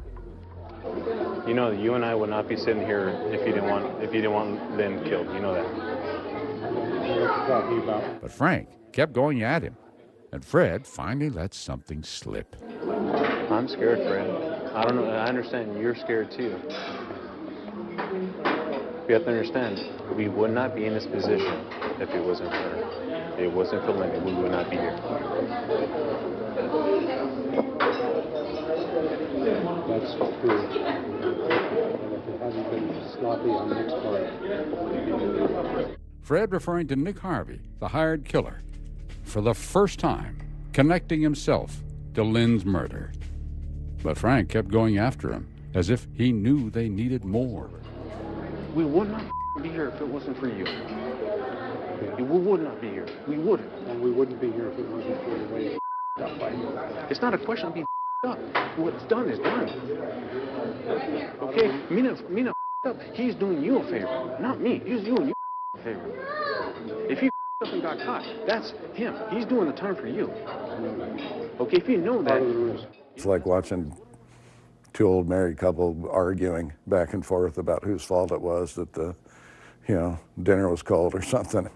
You know, you and I would not be sitting here if you didn't want Lynn killed. You know that. But Frank kept going at him, and Fred finally let something slip. I'm scared, Fred. I don't know. I understand you're scared too. You have to understand, we would not be in this position if it wasn't for her. If it wasn't for Lynn, we would not be here. That's true. If it hadn't been sloppy on Nick's part. Fred referring to Nick Harvey, the hired killer, for the first time connecting himself to Lynn's murder. But Frank kept going after him, as if he knew they needed more. We would not be here if it wasn't for you. We would not be here. We wouldn't. And we wouldn't be here if it wasn't for the way up by you. It's not a question of being up. What's done is done. Okay? Mina up. He's doing you a favor, not me. He's doing you a favor. If he up and got caught, that's him. He's doing the time for you. Okay, if you know that. It's like watching two old married couple arguing back and forth about whose fault it was that the, dinner was cold or something.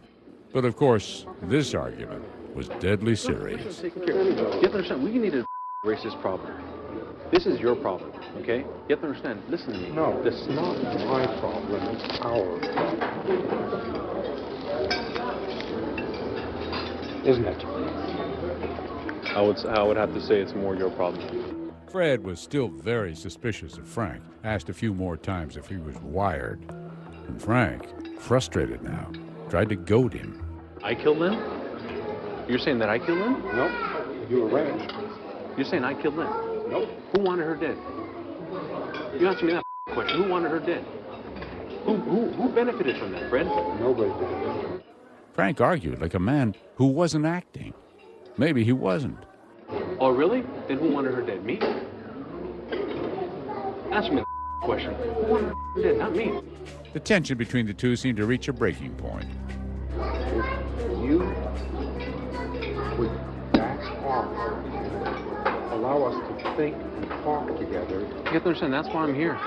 But of course, this argument was deadly serious. You have to understand, we need to erase this problem. This is your problem, okay? You have to understand, listen to me. No, it's not my problem, it's our problem. Isn't it? I would have to say it's more your problem. Fred was still very suspicious of Frank, asked a few more times if he was wired. And Frank, frustrated now, tried to goad him. I killed Lynn? You're saying that I killed Lynn? Nope, you arranged. You're saying I killed Lynn? Nope. Who wanted her dead? You answer me that question. Who wanted her dead? Who benefited from that, Fred? Nobody did. Frank argued like a man who wasn't acting. Maybe he wasn't. Oh, really? Then who wanted her dead? Me? Answer me that question. Who wanted her dead? Not me. The tension between the two seemed to reach a breaking point. If you would back off, allow us to think and talk together. You have to understand, that's why I'm here.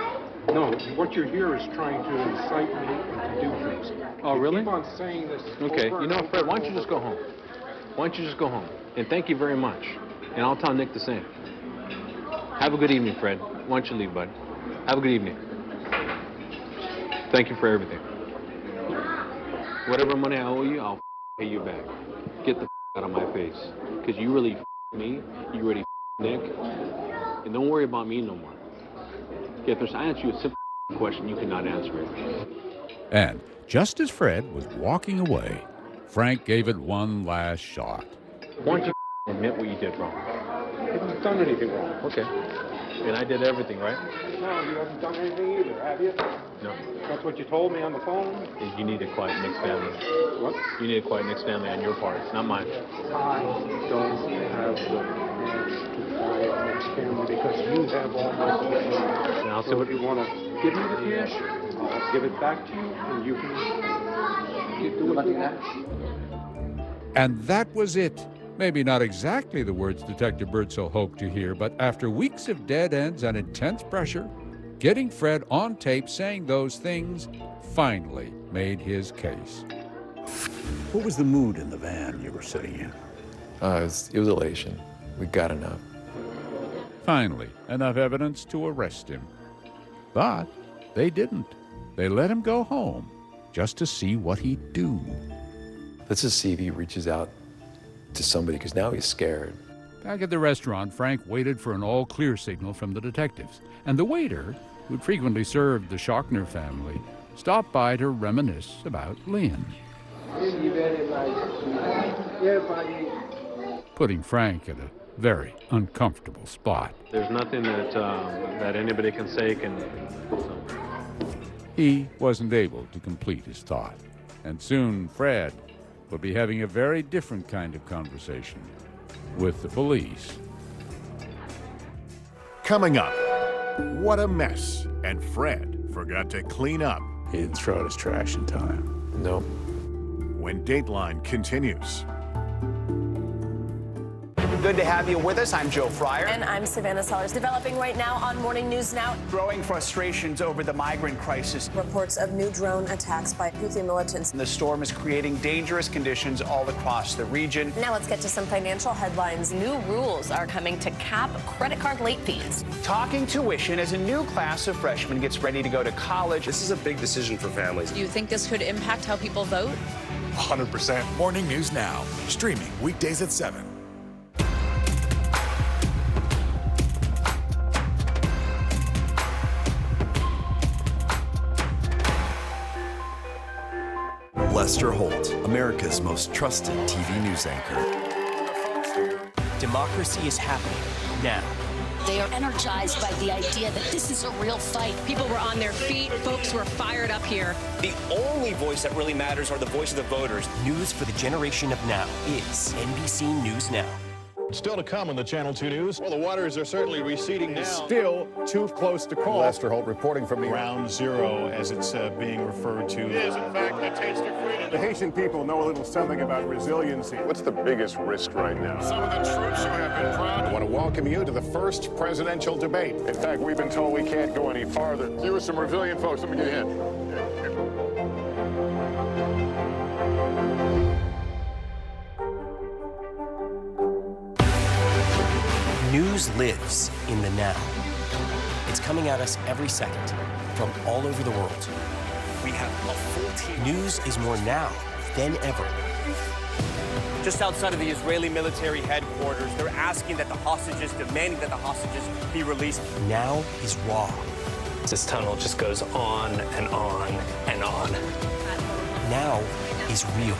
No, what you're here is trying to incite me and to do things. Oh, you really? Keep on saying this. Okay, over you know, and Fred, over why don't you and just go over. home? Why don't you just go home? And thank you very much. And I'll tell Nick the same. Have a good evening, Fred. Why don't you leave, bud? Have a good evening. Thank you for everything. Whatever money I owe you, I'll pay you back. Get the out of my face. Because you really me, you really Nick. And don't worry about me no more. Okay, if I answer you a simple question, you cannot answer it. And just as Fred was walking away, Frank gave it one last shot. Why don't you admit what you did wrong? You haven't done anything wrong. Okay. And I did everything, right? No, you haven't done anything either, have you? No. That's what you told me on the phone? You need a quiet Nick's family. What? You need a quiet Nick's family on your part, not mine. I don't have the chance to quiet Nick's family because you have all my cash. And I'll So see what if you want to give me the cash, I'll give it back to you, and you can do what you want. And that was it. Maybe not exactly the words Detective Birdsell hoped to hear, but after weeks of dead ends and intense pressure, getting Fred on tape saying those things finally made his case. What was the mood in the van you were sitting in? It was elation. We got enough. Finally, enough evidence to arrest him. But they didn't. They let him go home just to see what he'd do. Let's just see if he reaches out to somebody, because now he's scared. Back at the restaurant, Frank waited for an all-clear signal from the detectives. And the waiter, who'd frequently served the Schockner family, stopped by to reminisce about Lynn. Putting Frank in a very uncomfortable spot. There's nothing that anybody can say can... He wasn't able to complete his thought. And soon Fred would be having a very different kind of conversation with the police. Coming up, what a mess. And Fred forgot to clean up. He didn't throw out his trash in time. No. When Dateline continues. Good to have you with us. I'm Joe Fryer. And I'm Savannah Sellers. Developing right now on Morning News Now. Growing frustrations over the migrant crisis. Reports of new drone attacks by Houthi militants. The storm is creating dangerous conditions all across the region. Now let's get to some financial headlines. New rules are coming to cap credit card late fees. Talking tuition as a new class of freshmen gets ready to go to college. This is a big decision for families. Do you think this could impact how people vote? 100%. Morning News Now, streaming weekdays at 7. Lester Holt, America's most trusted TV news anchor. Democracy is happening now. They are energized by the idea that this is a real fight. People were on their feet. Folks were fired up here. The only voice that really matters are the voice of the voters. News for the generation of now is NBC News Now. Still to come on the Channel 2 News. Well, the waters are certainly receding now. Still too close to call. Lester Holt reporting from the Ground zero, as it's being referred to. It is, in fact, a taste of freedom. The Haitian people know a little something about resiliency. What's the biggest risk right now? Some of the troops who have been proud. I want to welcome you to the first presidential debate. In fact, we've been told we can't go any farther. You with some resilient folks, let me get in. News lives in the now. It's coming at us every second from all over the world. We have a full team. News is more now than ever. Just outside of the Israeli military headquarters, they're asking that the hostages, demanding that the hostages be released. Now is raw. This tunnel just goes on and on and on. Now is real.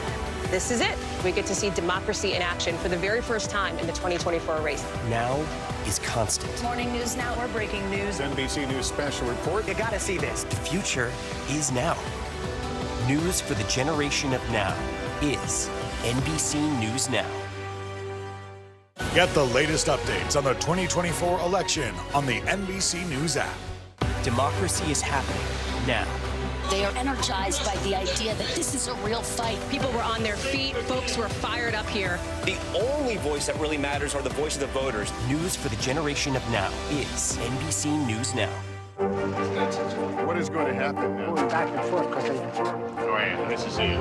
This is it. We get to see democracy in action for the very first time in the 2024 race. Now is constant. Morning News Now, we're breaking news. NBC News special report. You gotta see this. The future is now. News for the generation of now is NBC News Now. Get the latest updates on the 2024 election on the NBC News app. Democracy is happening now. They are energized by the idea that this is a real fight. People were on their feet. Folks were fired up here. The only voice that really matters are the voice of the voters. News for the generation of now is NBC News Now. What is going to happen now? Going back and forth because Go ahead. Nice to see you.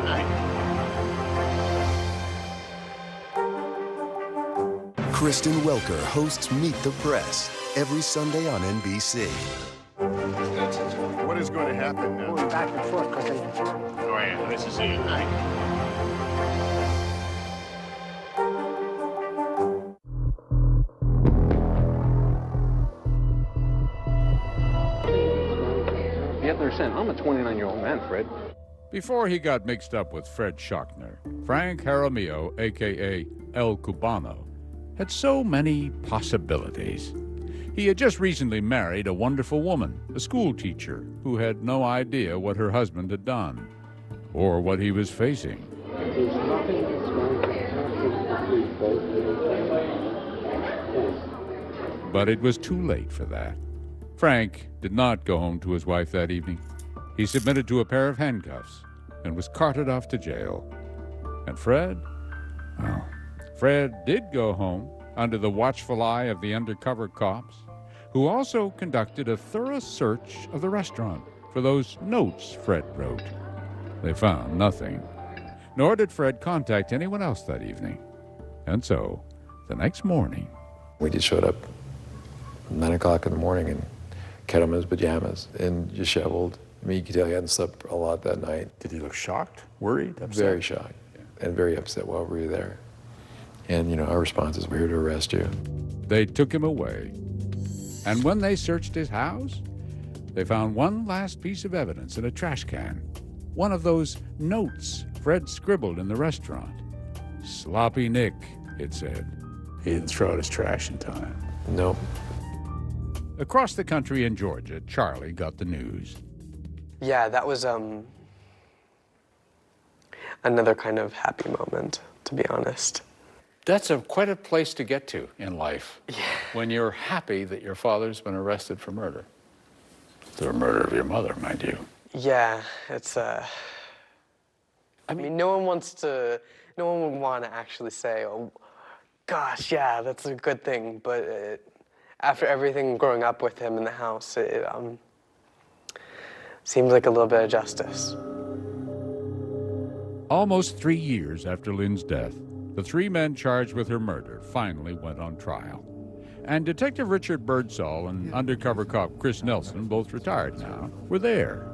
Kristen Welker hosts Meet the Press every Sunday on NBC. What is going to happen now? Going back and forth because Go ahead. Nice to see you. You have to understand, I'm a 29-year-old man, Fred. Before he got mixed up with Fred Schochner, Frank Jaramillo, a.k.a. El Cubano, had so many possibilities. He had just recently married a wonderful woman, a school teacher, who had no idea what her husband had done or what he was facing. There's nothing that's going to happen if we both. But it was too late for that. Frank did not go home to his wife that evening. He submitted to a pair of handcuffs and was carted off to jail. And Fred? Well, Fred did go home under the watchful eye of the undercover cops, who also conducted a thorough search of the restaurant for those notes Fred wrote. They found nothing, nor did Fred contact anyone else that evening. And so, the next morning... We just showed up at 9 o'clock in the morning and kept him in his pajamas and disheveled. I mean, you could tell he hadn't slept a lot that night. Did he look shocked, worried, upset? Very shocked, and very upset while we were there. And, you know, our response is, we're here to arrest you. They took him away. And when they searched his house, they found one last piece of evidence in a trash can. One of those notes Fred scribbled in the restaurant. Sloppy Nick, it said. He didn't throw out his trash in time. Nope. Across the country in Georgia, Charlie got the news. Yeah, that was another kind of happy moment, to be honest. That's quite a place to get to in life. Yeah. When you're happy that your father's been arrested for murder. The murder of your mother, mind you. Yeah, it's I mean, no one would want to actually say, oh, gosh, yeah, that's a good thing. But after everything growing up with him in the house, it seems like a little bit of justice. Almost 3 years after Lynn's death, the three men charged with her murder finally went on trial. And Detective Richard Birdsall and undercover cop Chris Nelson, both retired now, were there.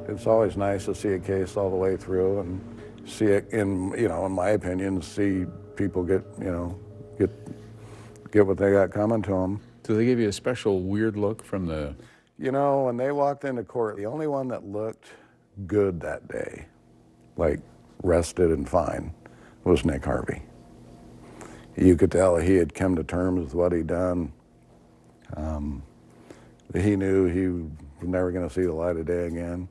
It's always nice to see a case all the way through and see it in my opinion, see people get what they got coming to them. Do they give you a special weird look from the... You know, when they walked into court, the only one that looked good that day, like rested and fine, was Nick Harvey. You could tell he had come to terms with what he'd done. He knew he was never going to see the light of day again.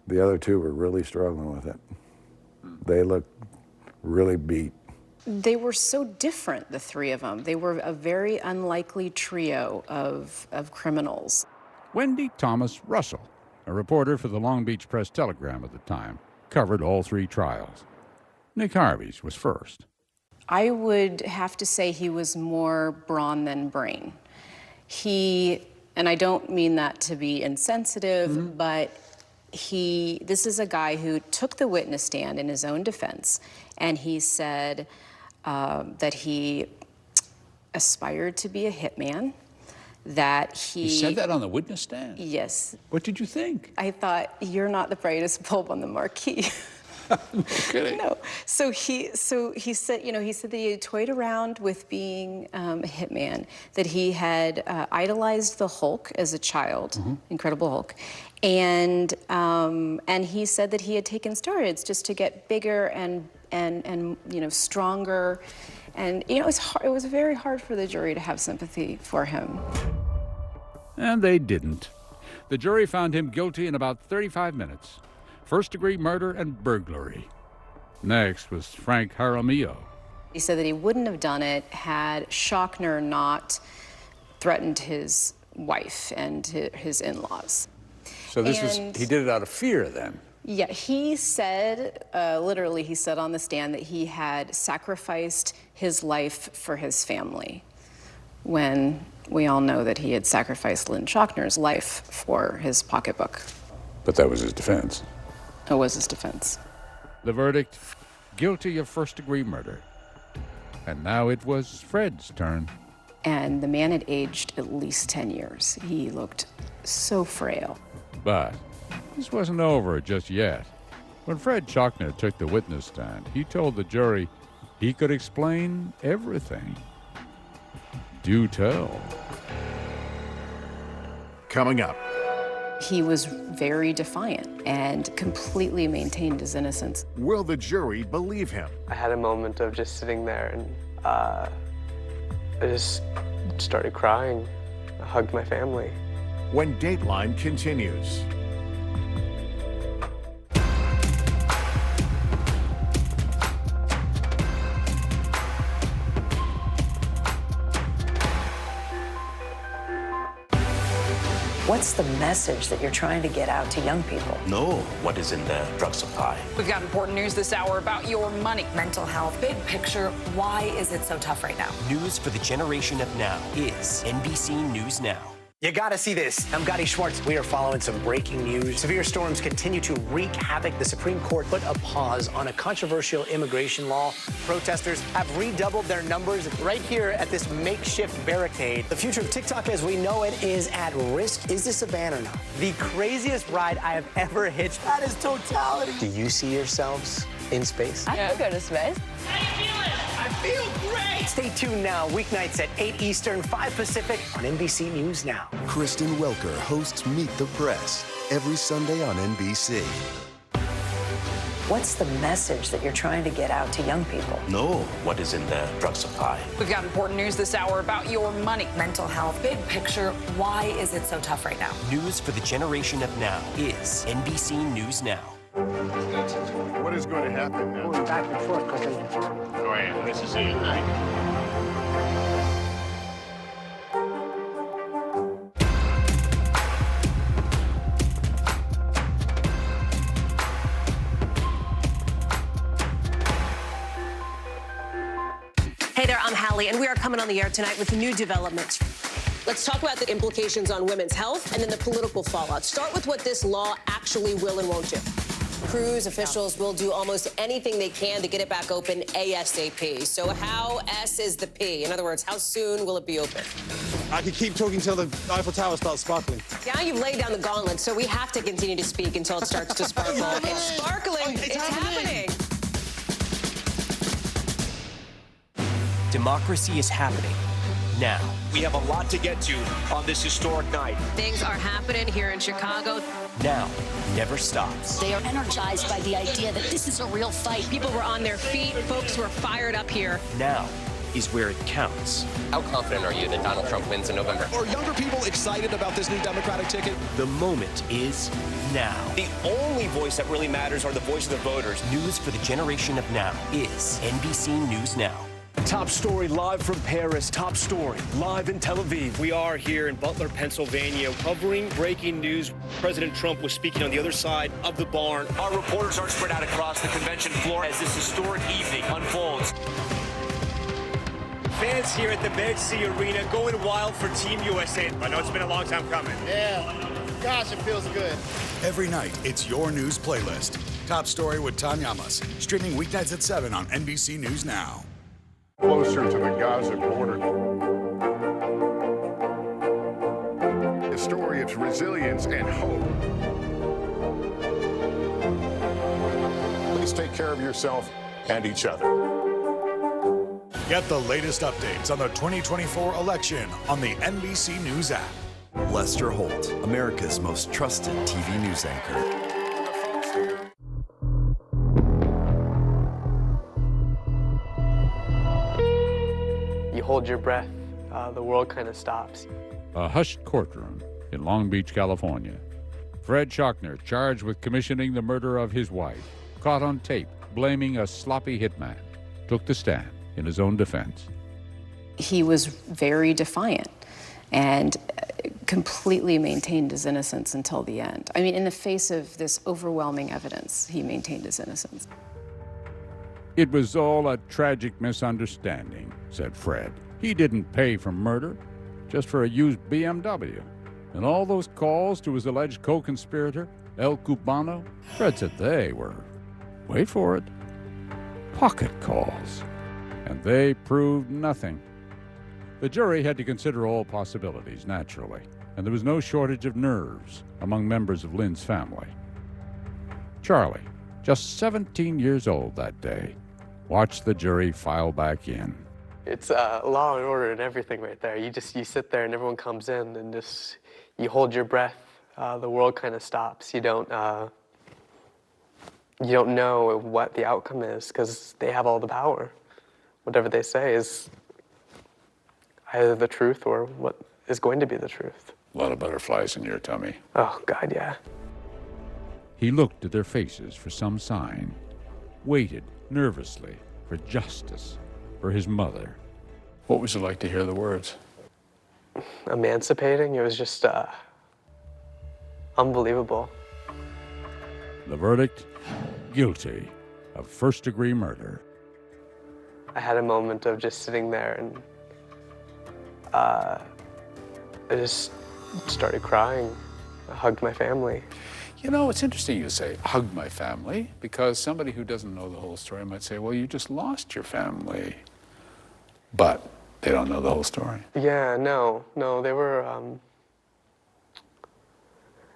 The other two were really struggling with it. They looked really beat. They were so different, the three of them. They were a very unlikely trio of criminals. Wendy Thomas Russell, a reporter for the Long Beach Press-Telegram at the time, covered all three trials. Nick Harvey's was first. I would have to say he was more brawn than brain. And I don't mean that to be insensitive, but this is a guy who took the witness stand in his own defense, and he said that he aspired to be a hitman, that he said that on the witness stand? Yes. What did you think? I thought, you're not the brightest bulb on the marquee. No kidding. No. So he said, he said that he had toyed around with being a hitman, that he had idolized the Hulk as a child, Incredible Hulk, and he said that he had taken steroids just to get bigger and stronger, and it was very hard for the jury to have sympathy for him. And they didn't. The jury found him guilty in about 35 minutes. First-degree murder and burglary. Next was Frank Jaramillo. He said that he wouldn't have done it had Shockner not threatened his wife and his in-laws. So he did it out of fear then? Yeah, he said, literally he said on the stand that he had sacrificed his life for his family, when we all know that he had sacrificed Lynn Shockner's life for his pocketbook. But that was his defense. It was his defense. The verdict, guilty of first-degree murder. And now it was Fred's turn. And the man had aged at least 10 years. He looked so frail. But this wasn't over just yet. When Fred Shockner took the witness stand, he told the jury he could explain everything. Do tell. Coming up. He was very defiant and completely maintained his innocence. Will the jury believe him? I had a moment of just sitting there, and I just started crying. I hugged my family. When Dateline continues. What's the message that you're trying to get out to young people? Know what is in the drug supply. We've got important news this hour about your money. Mental health, big picture, why is it so tough right now? News for the generation of now is NBC News Now. You gotta see this. I'm Gotti Schwartz. We are following some breaking news. Severe storms continue to wreak havoc. The Supreme Court put a pause on a controversial immigration law. Protesters have redoubled their numbers right here at this makeshift barricade. The future of TikTok as we know it is at risk. Is this a ban or not? The craziest ride I have ever hitched. That is totality. Do you see yourselves in space? I could go to space. How you feeling? I feel great. Stay tuned now, weeknights at 8 Eastern, 5 Pacific on NBC News Now. Kristen Welker hosts Meet the Press every Sunday on NBC. What's the message that you're trying to get out to young people? Know what is in the drug supply. We've got important news this hour about your money. Mental health, big picture, why is it so tough right now? News for the generation of now is NBC News Now. What is going to happen now? Going back and forth because Go ahead, this is it, right? Hey there, I'm Hallie, and we are coming on the air tonight with new developments. Let's talk about the implications on women's health and then the political fallout. Start with what this law actually will and won't do. Cruise officials will do almost anything they can to get it back open ASAP. So how S is the P? In other words, how soon will it be open? I could keep talking until the Eiffel Tower starts sparkling. Now you've laid down the gauntlet, so we have to continue to speak until it starts to sparkle. It's sparkling. It's happening. Democracy is happening now. We have a lot to get to on this historic night. Things are happening here in Chicago. Now never stops. They are energized by the idea that this is a real fight. People were on their feet. Folks were fired up here. Now is where it counts. How confident are you that Donald Trump wins in November? Are younger people excited about this new Democratic ticket? The moment is now. The only voice that really matters are the voice of the voters. News for the generation of now is NBC News Now. Top story live from Paris. Top story live in Tel Aviv. We are here in Butler, Pennsylvania, covering breaking news. President Trump was speaking on the other side of the barn. Our reporters are spread out across the convention floor as this historic evening unfolds. Fans here at the Med-C Arena going wild for Team USA. I know it's been a long time coming. Yeah, gosh, it feels good. Every night, it's your news playlist. Top story with Tom Llamas. Streaming weeknights at 7 on NBC News Now. Closer to the Gaza border. A story of resilience and hope. Please take care of yourself and each other. Get the latest updates on the 2024 election on the NBC News app. Lester Holt, America's most trusted TV news anchor. You hold your breath, the world kind of stops. A hushed courtroom in Long Beach, California. Fred Schochner, charged with commissioning the murder of his wife, caught on tape blaming a sloppy hitman, took the stand in his own defense. He was very defiant and completely maintained his innocence until the end. I mean, in the face of this overwhelming evidence, he maintained his innocence. It was all a tragic misunderstanding, said Fred. He didn't pay for murder, just for a used BMW. And all those calls to his alleged co-conspirator, El Cubano, Fred said they were, wait for it, pocket calls. And they proved nothing. The jury had to consider all possibilities, naturally, and there was no shortage of nerves among members of Lynn's family. Charlie, just 17 years old that day, watched the jury file back in. It's law and order and everything right there. You sit there and everyone comes in and just, you hold your breath. The world kind of stops. You don't know what the outcome is because they have all the power. Whatever they say is either the truth or what is going to be the truth. A lot of butterflies in your tummy. Oh, God, yeah. He looked at their faces for some sign, waited nervously for justice, for his mother. What was it like to hear the words? Emancipating, it was just unbelievable. The verdict, guilty of first-degree murder. I had a moment of just sitting there and I just started crying. I hugged my family. You know, it's interesting you say, hugged my family, because somebody who doesn't know the whole story might say, well, you just lost your family. But they don't know the whole story. Yeah, no, they were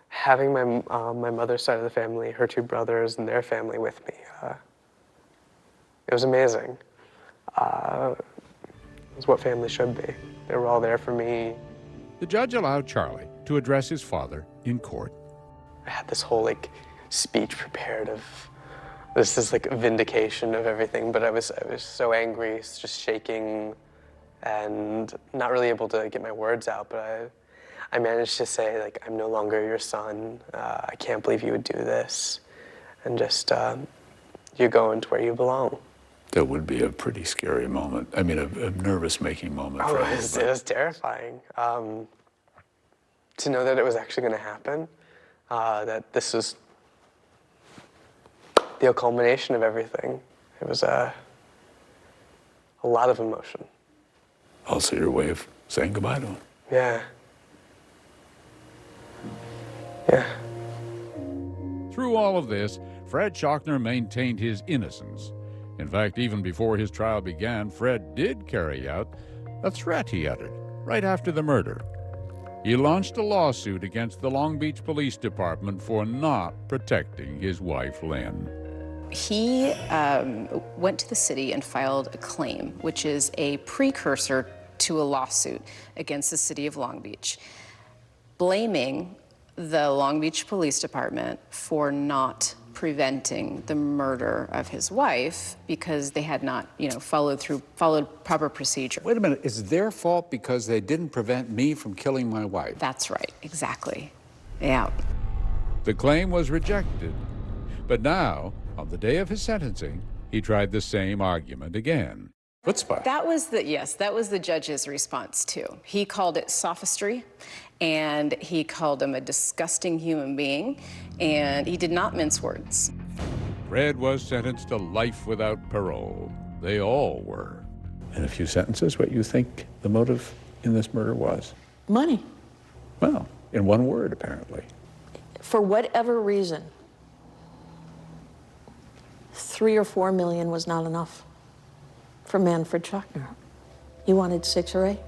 having my mother's side of the family, her two brothers and their family with me. It was amazing. It was what family should be. They were all there for me. The judge allowed Charlie to address his father in court. I had this whole speech prepared of this is a vindication of everything, but I was so angry, just shaking and not really able to get my words out, but I managed to say I'm no longer your son. I can't believe you would do this. And just you're going to where you belong. That would be a pretty scary moment. I mean, a nervous-making moment. Oh, it was terrifying. To know that it was actually going to happen, that this was the culmination of everything. It was a lot of emotion. Also your way of saying goodbye to him. Yeah. Yeah. Through all of this, Fred Schochner maintained his innocence. In fact, even before his trial began, Fred did carry out a threat he uttered right after the murder. He launched a lawsuit against the Long Beach Police Department for not protecting his wife, Lynn. He went to the city and filed a claim, which is a precursor to a lawsuit against the city of Long Beach, blaming the Long Beach Police Department for not preventing the murder of his wife because they had not, followed proper procedure. Wait a minute, it's their fault because they didn't prevent me from killing my wife? That's right, exactly. Yeah. The claim was rejected, but now, on the day of his sentencing, he tried the same argument again. Chutzpah. That was the judge's response too. He called it sophistry, and he called him a disgusting human being, and he did not mince words. Fred was sentenced to life without parole. They all were. In a few sentences, what you think the motive in this murder was? Money. Well, in one word, apparently. For whatever reason, 3 or 4 million was not enough for Manfred Schachtner. He wanted 6 or 8.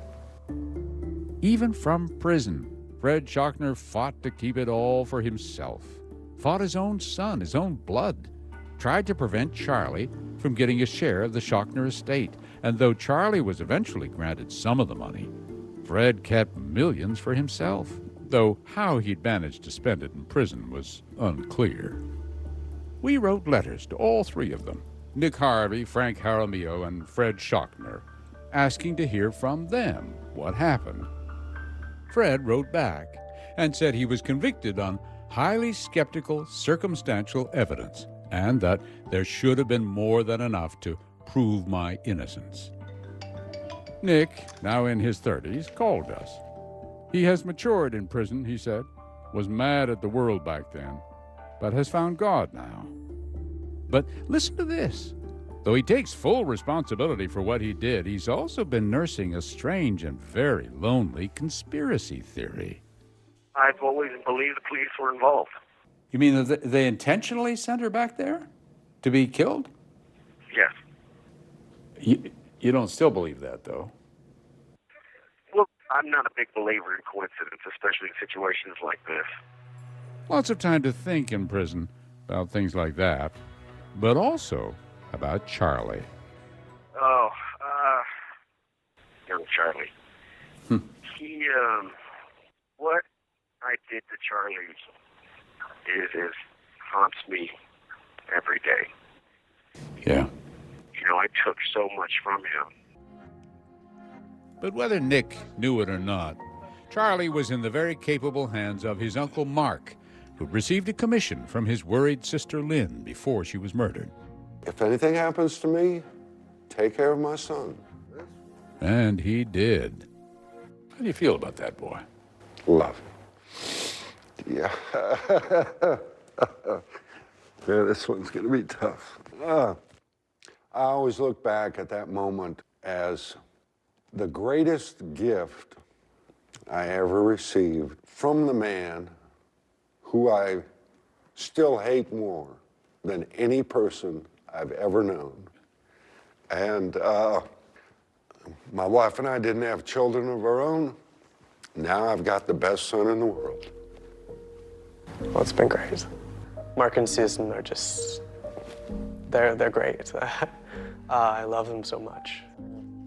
Even from prison, Fred Schachtner fought to keep it all for himself. Fought his own son, his own blood. Tried to prevent Charlie from getting a share of the Schachtner estate. And though Charlie was eventually granted some of the money, Fred kept millions for himself. Though how he'd managed to spend it in prison was unclear. We wrote letters to all 3 of them, Nick Harvey, Frank Jaramillo, and Fred Schachtner, asking to hear from them what happened. Fred wrote back and said he was convicted on highly skeptical circumstantial evidence and that there should have been more than enough to prove my innocence. Nick, now in his 30s, called us. He has matured in prison, he said, was mad at the world back then, but has found God now. But listen to this. Though he takes full responsibility for what he did, he's also been nursing a strange and very lonely conspiracy theory. I've always believed the police were involved. You mean that they intentionally sent her back there to be killed? Yes. You don't still believe that, though? Well, I'm not a big believer in coincidence, especially in situations like this. Lots of time to think in prison about things like that, but also about Charlie. Oh, young Charlie. He, what I did to Charlie is haunts me every day. Yeah. I took so much from him. But whether Nick knew it or not, Charlie was in the very capable hands of his Uncle Mark, who'd received a commission from his worried sister Lynn before she was murdered. If anything happens to me, take care of my son. And he did. How do you feel about that, boy? Love him. Yeah. Yeah, this one's going to be tough. I always look back at that moment as the greatest gift I ever received from the man who I still hate more than any person I've ever known. And my wife and I didn't have children of our own. Now I've got the best son in the world. Well, it's been great. Mark and Susan are just, they're great. I love them so much.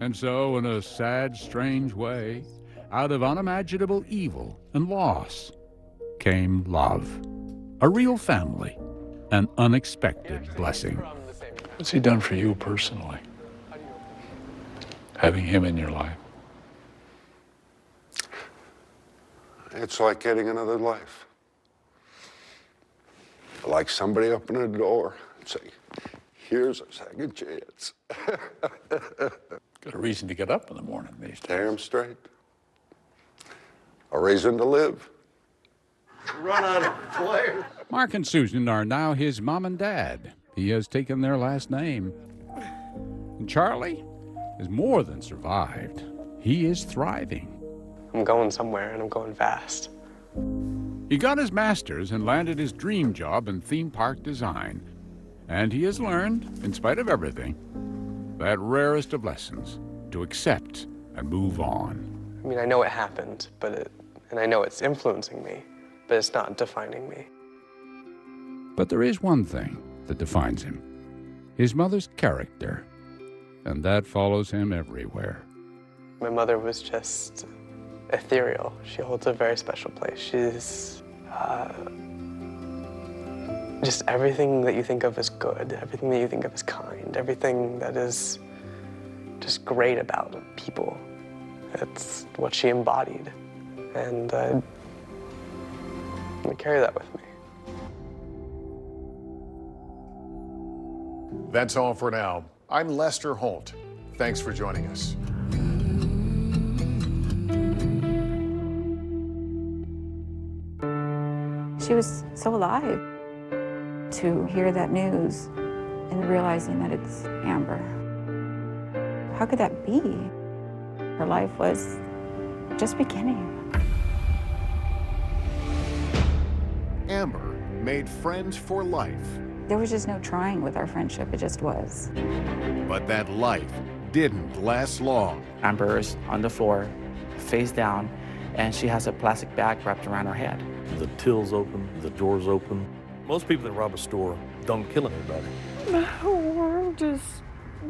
And so, in a sad, strange way, out of unimaginable evil and loss came love. A real family. An unexpected blessing. What's he done for you personally? Having him in your life? It's like getting another life. Like somebody opening a door and say, here's a second chance. Got a reason to get up in the morning these days. Damn straight. A reason to live. Run out of players. Mark and Susan are now his mom and dad. He has taken their last name. And Charlie has more than survived. He is thriving. I'm going somewhere, and I'm going fast. He got his master's and landed his dream job in theme park design. And he has learned, in spite of everything, that rarest of lessons, to accept and move on. I mean, I know it happened, and I know it's influencing me, but it's not defining me. But there is one thing that defines him. His mother's character. And that follows him everywhere. My mother was just ethereal. She holds a very special place. She's just everything that you think of as good, everything that you think of as kind, everything that is just great about people. It's what she embodied. And I'm gonna carry that with me. That's all for now. I'm Lester Holt. Thanks for joining us. She was so alive. To hear that news and realizing that it's Amber. How could that be? Her life was just beginning. Amber made friends for life. There was just no trying with our friendship, it just was. But that life didn't last long. Amber is on the floor, face down, and she has a plastic bag wrapped around her head. The till's open, the door's open. Most people that rob a store don't kill anybody. My whole world just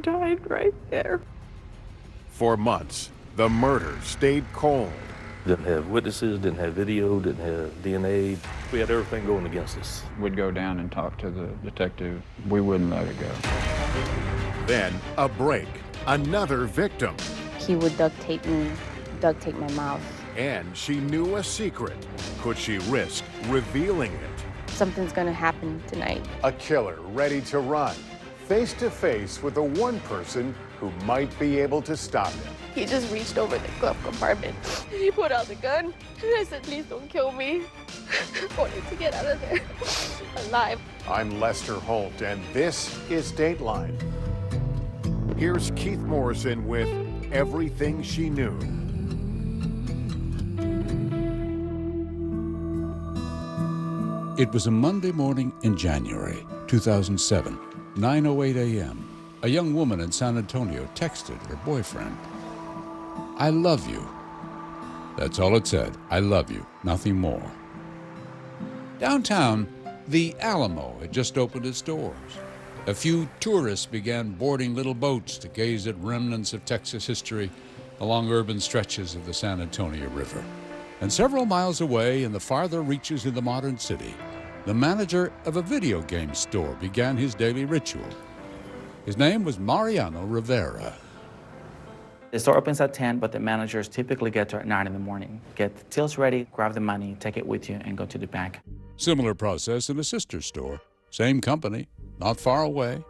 died right there. For months, the murder stayed cold. Didn't have witnesses, didn't have video, didn't have DNA. We had everything going against us. We'd go down and talk to the detective. We wouldn't let it go. Then a break, another victim. He would duct tape my mouth. And she knew a secret. Could she risk revealing it? Something's gonna happen tonight. A killer ready to run, face to face with the one person who might be able to stop him. He just reached over the glove compartment. He put out the gun, and I said, please don't kill me. I wanted to get out of there alive. I'm Lester Holt, and this is Dateline. Here's Keith Morrison with Everything She Knew. It was a Monday morning in January 2007, 9:08 a.m. A young woman in San Antonio texted her boyfriend, "I love you." That's all it said, "I love you," nothing more. Downtown, the Alamo had just opened its doors. A few tourists began boarding little boats to gaze at remnants of Texas history along urban stretches of the San Antonio River. And several miles away in the farther reaches of the modern city, the manager of a video game store began his daily ritual. His name was Mariano Rivera. The store opens at 10, but the managers typically get to at 9 in the morning. Get the tills ready, grab the money, take it with you, and go to the bank. Similar process in a sister store. Same company, not far away.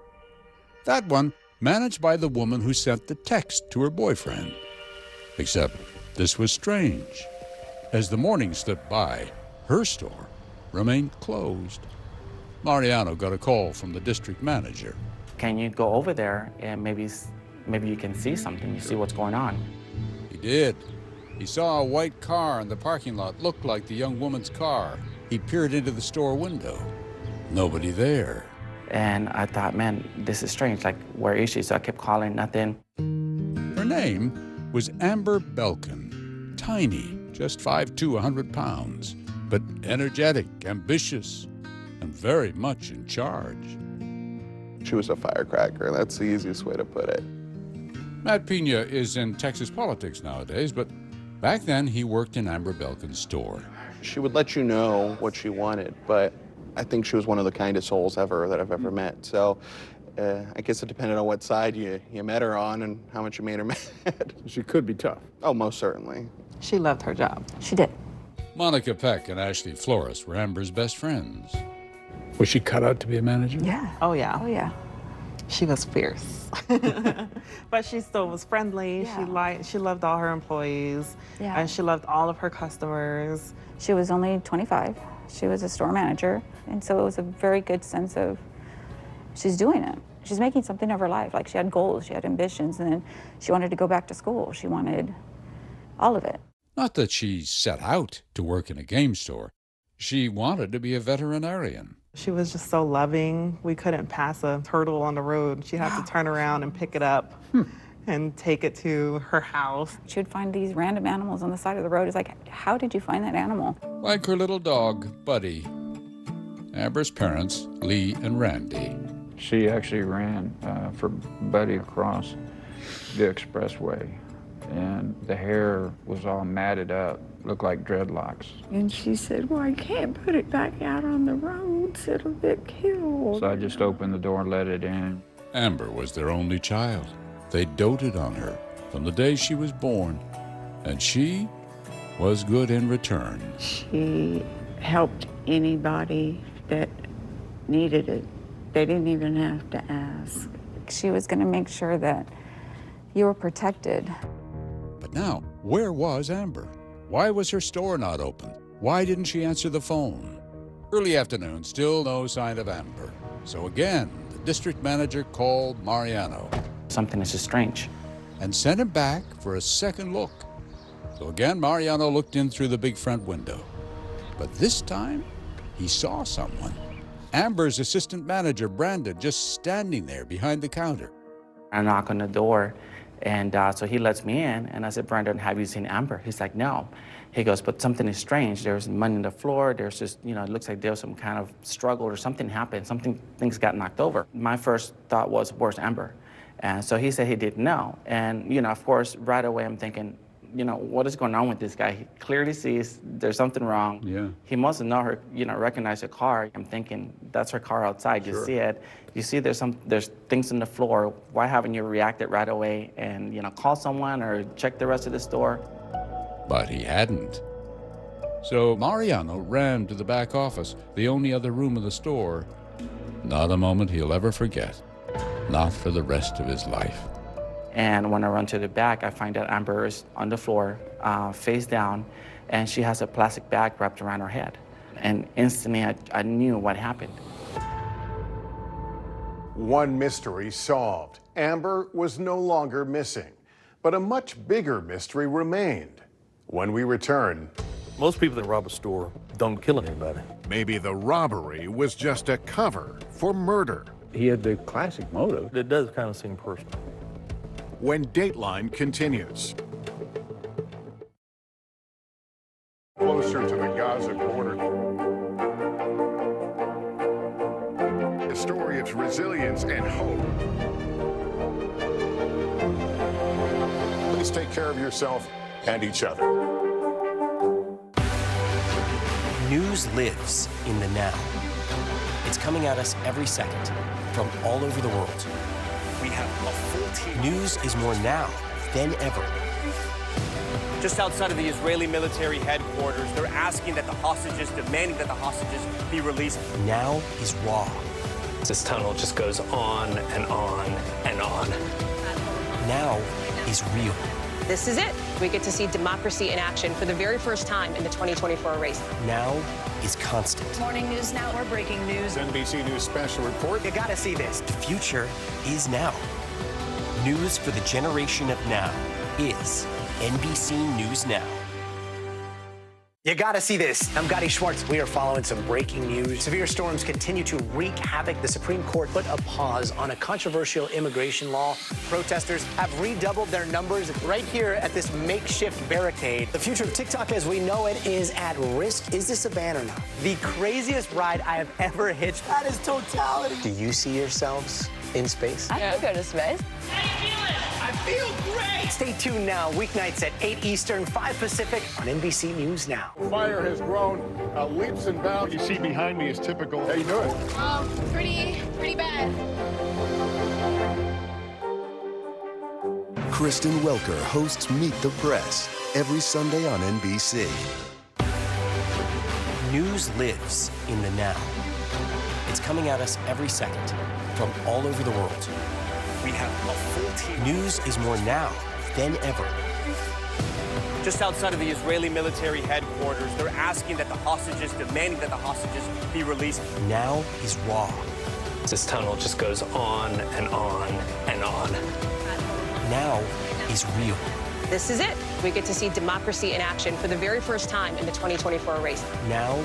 That one managed by the woman who sent the text to her boyfriend. Except this was strange. As the morning slipped by, her store remained closed. Mariano got a call from the district manager. Can you go over there and maybe you can see something, you see what's going on? He did. He saw a white car in the parking lot, looked like the young woman's car. He peered into the store window. Nobody there. And I thought, man, this is strange. Like, where is she? So I kept calling, nothing. Her name was Amber Belkin. Tiny, just 5'2", 100 pounds, but energetic, ambitious, and very much in charge. She was a firecracker. That's the easiest way to put it. Matt Pena is in Texas politics nowadays, but back then he worked in Amber Belkin's store. She would let you know what she wanted, but I think she was one of the kindest souls ever that I've ever met. So I guess it depended on what side you met her on and how much you made her mad. She could be tough. Oh, most certainly. She loved her job. She did. Monica Peck and Ashley Flores were Amber's best friends. Was she cut out to be a manager? Yeah. Oh, yeah. Oh, yeah. She was fierce. But she still was friendly. Yeah. She loved all her employees. Yeah. And she loved all of her customers. She was only 25. She was a store manager. And so it was a very good sense of she's doing it. She's making something of her life. Like, she had goals, she had ambitions, and then she wanted to go back to school. She wanted all of it. Not that she set out to work in a game store. She wanted to be a veterinarian. She was just so loving. We couldn't pass a turtle on the road. She had to turn around and pick it up and take it to her house. She would find these random animals on the side of the road. It's like, how did you find that animal? Like her little dog, Buddy. Amber's parents, Lee and Randy. She actually ran for Buddy across the expressway and the hair was all matted up, looked like dreadlocks. And she said, well, I can't put it back out on the roads. It'll get killed. So I just opened the door and let it in. Amber was their only child. They doted on her from the day she was born, and she was good in return. She helped anybody that needed it. They didn't even have to ask. She was going to make sure that you were protected. But now, where was Amber? Why was her store not open? Why didn't she answer the phone? Early afternoon, still no sign of Amber. So again, the district manager called Mariano. Something is just strange. And sent him back for a second look. So again, Mariano looked in through the big front window. But this time, he saw someone. Amber's assistant manager, Brandon, just standing there behind the counter. I knock on the door, and so he lets me in, and I said, Brandon, have you seen Amber? He's like, no. He goes, but something is strange. There's money on the floor. There's just, it looks like there was some kind of struggle or something happened. Things got knocked over. My first thought was, where's Amber? And so he said he didn't know. And, of course, right away I'm thinking, what is going on with this guy? He clearly sees there's something wrong. Yeah. He must know her, recognize her car. I'm thinking, that's her car outside. You see it. You see there's things on the floor. Why haven't you reacted right away and, call someone or check the rest of the store? But he hadn't. So Mariano ran to the back office, the only other room in the store. Not a moment he'll ever forget. Not for the rest of his life. And when I run to the back, I find that Amber is on the floor, face down, and she has a plastic bag wrapped around her head. And instantly, I knew what happened. One mystery solved. Amber was no longer missing. But a much bigger mystery remained. When we return... Most people that rob a store don't kill anybody. Maybe the robbery was just a cover for murder. He had the classic motive. It does kind of seem personal. When Dateline continues. Closer to the Gaza border. A story of resilience and hope. Please take care of yourself and each other. News lives in the now. It's coming at us every second from all over the world. We have a full team. News is more now than ever. Just outside of the Israeli military headquarters, they're asking that the hostages, demanding that the hostages be released. Now is raw. This tunnel just goes on and on and on. Now is real. This is it. We get to see democracy in action for the very first time in the 2024 race. Now is constant. Morning News Now, we're breaking news. NBC News special report. You gotta see this. The future is now. News for the generation of now is NBC News Now. You gotta see this. I'm Gotti Schwartz. We are following some breaking news. Severe storms continue to wreak havoc. The Supreme Court put a pause on a controversial immigration law. Protesters have redoubled their numbers right here at this makeshift barricade. The future of TikTok as we know it is at risk. Is this a ban or not? The craziest ride I have ever hitched. That is totality. Do you see yourselves in space? I could go to space. I feel great! Stay tuned now, weeknights at 8 Eastern, 5 Pacific on NBC News Now. Fire has grown leaps and bounds. You see behind me is typical. How you doing? Pretty bad. Kristen Welker hosts Meet the Press every Sunday on NBC. News lives in the now. It's coming at us every second from all over the world. We have a full team. News is more now than ever. Just outside of the Israeli military headquarters, they're asking that the hostages, demanding that the hostages be released. Now is raw. This tunnel just goes on and on and on. Now is real. This is it. We get to see democracy in action for the very first time in the 2024 race. Now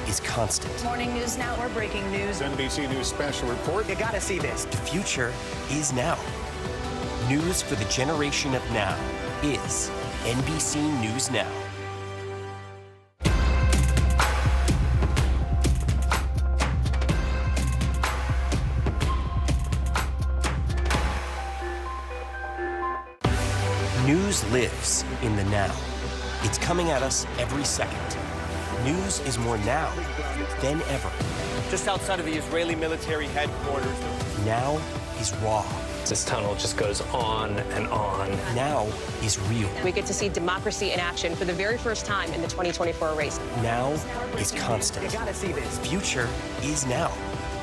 is constant. Morning News Now, we're breaking news. NBC News special report. You gotta see this. The future is now. News for the generation of now is NBC News Now. News News lives in the now. It's coming at us every second. News is more now than ever. Just outside of the Israeli military headquarters. Now is raw. This tunnel just goes on and on. Now is real. We get to see democracy in action for the very first time in the 2024 race. Now is constant. You gotta see this. Future is now.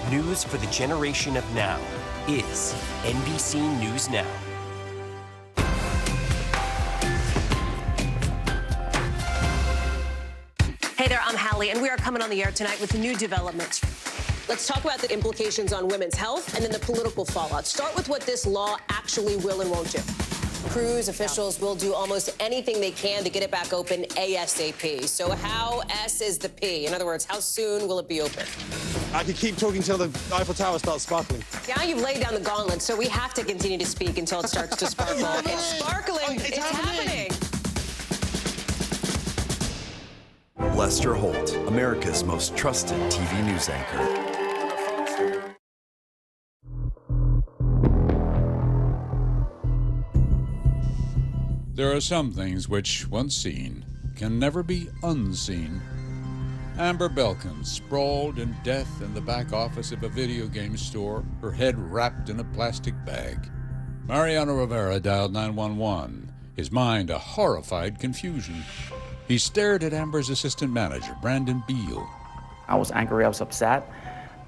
News for the generation of now is NBC News Now. Hey there, I'm Hallie, and we are coming on the air tonight with new developments. Let's talk about the implications on women's health and then the political fallout. Start with what this law actually will and won't do. Cruise officials will do almost anything they can to get it back open ASAP. So how S is the P? In other words, how soon will it be open? I could keep talking till the Eiffel Tower starts sparkling. Now you've laid down the gauntlet, so we have to continue to speak until it starts to sparkle. It's sparkling. It's happening. Lester Holt, America's most trusted TV news anchor. There are some things which, once seen, can never be unseen. Amber Belkin sprawled in death in the back office of a video game store, her head wrapped in a plastic bag. Mariano Rivera dialed 911, his mind a horrified confusion. He stared at Amber's assistant manager, Brandon Beal. I was angry, I was upset,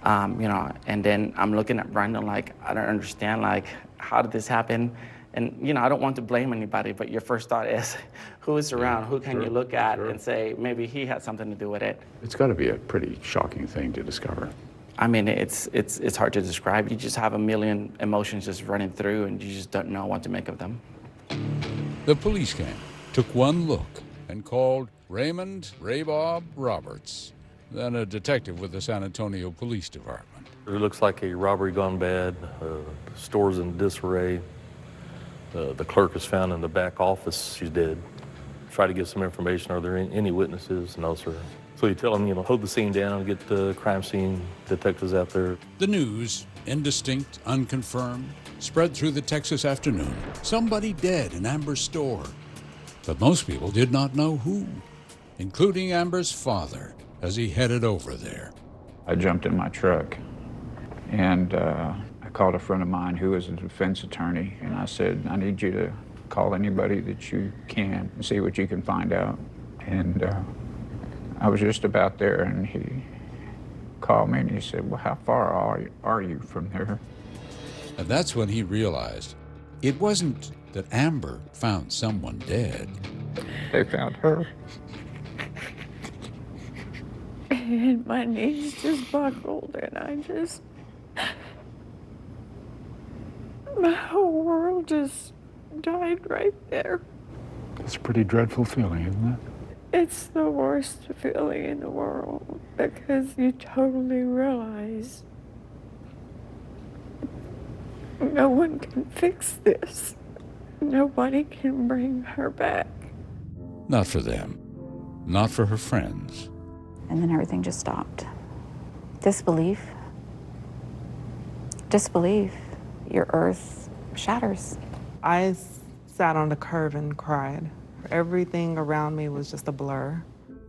and then I'm looking at Brandon like, I don't understand, like, how did this happen? And, I don't want to blame anybody, but your first thought is, who is around? Who can you look at and say, maybe he had something to do with it? It's got to be a pretty shocking thing to discover. I mean, it's hard to describe. You just have a million emotions just running through, and you just don't know what to make of them. The police came, took one look, and called Raymond Raybob Roberts, then a detective with the San Antonio Police Department. It looks like a robbery gone bad. The store's in disarray. The clerk is found in the back office. She's dead. Try to get some information. Are there any witnesses? No, sir. So you tell them, hold the scene down, get the crime scene detectives out there. The news, indistinct, unconfirmed, spread through the Texas afternoon. Somebody dead in Amber's store. But most people did not know who, including Amber's father, as he headed over there. I jumped in my truck, and I called a friend of mine who is a defense attorney, and I said, I need you to call anybody that you can and see what you can find out. And I was just about there, and he called me, and he said, well, how far are you from there? And that's when he realized it wasn't that Amber found someone dead. They found her. And my knees just buckled, and my whole world just died right there. It's a pretty dreadful feeling, isn't it? It's the worst feeling in the world because you totally realize no one can fix this. Nobody can bring her back. Not for them, not for her friends. And then everything just stopped. Disbelief. Your earth shatters. I sat on the curb and cried. Everything around me was just a blur.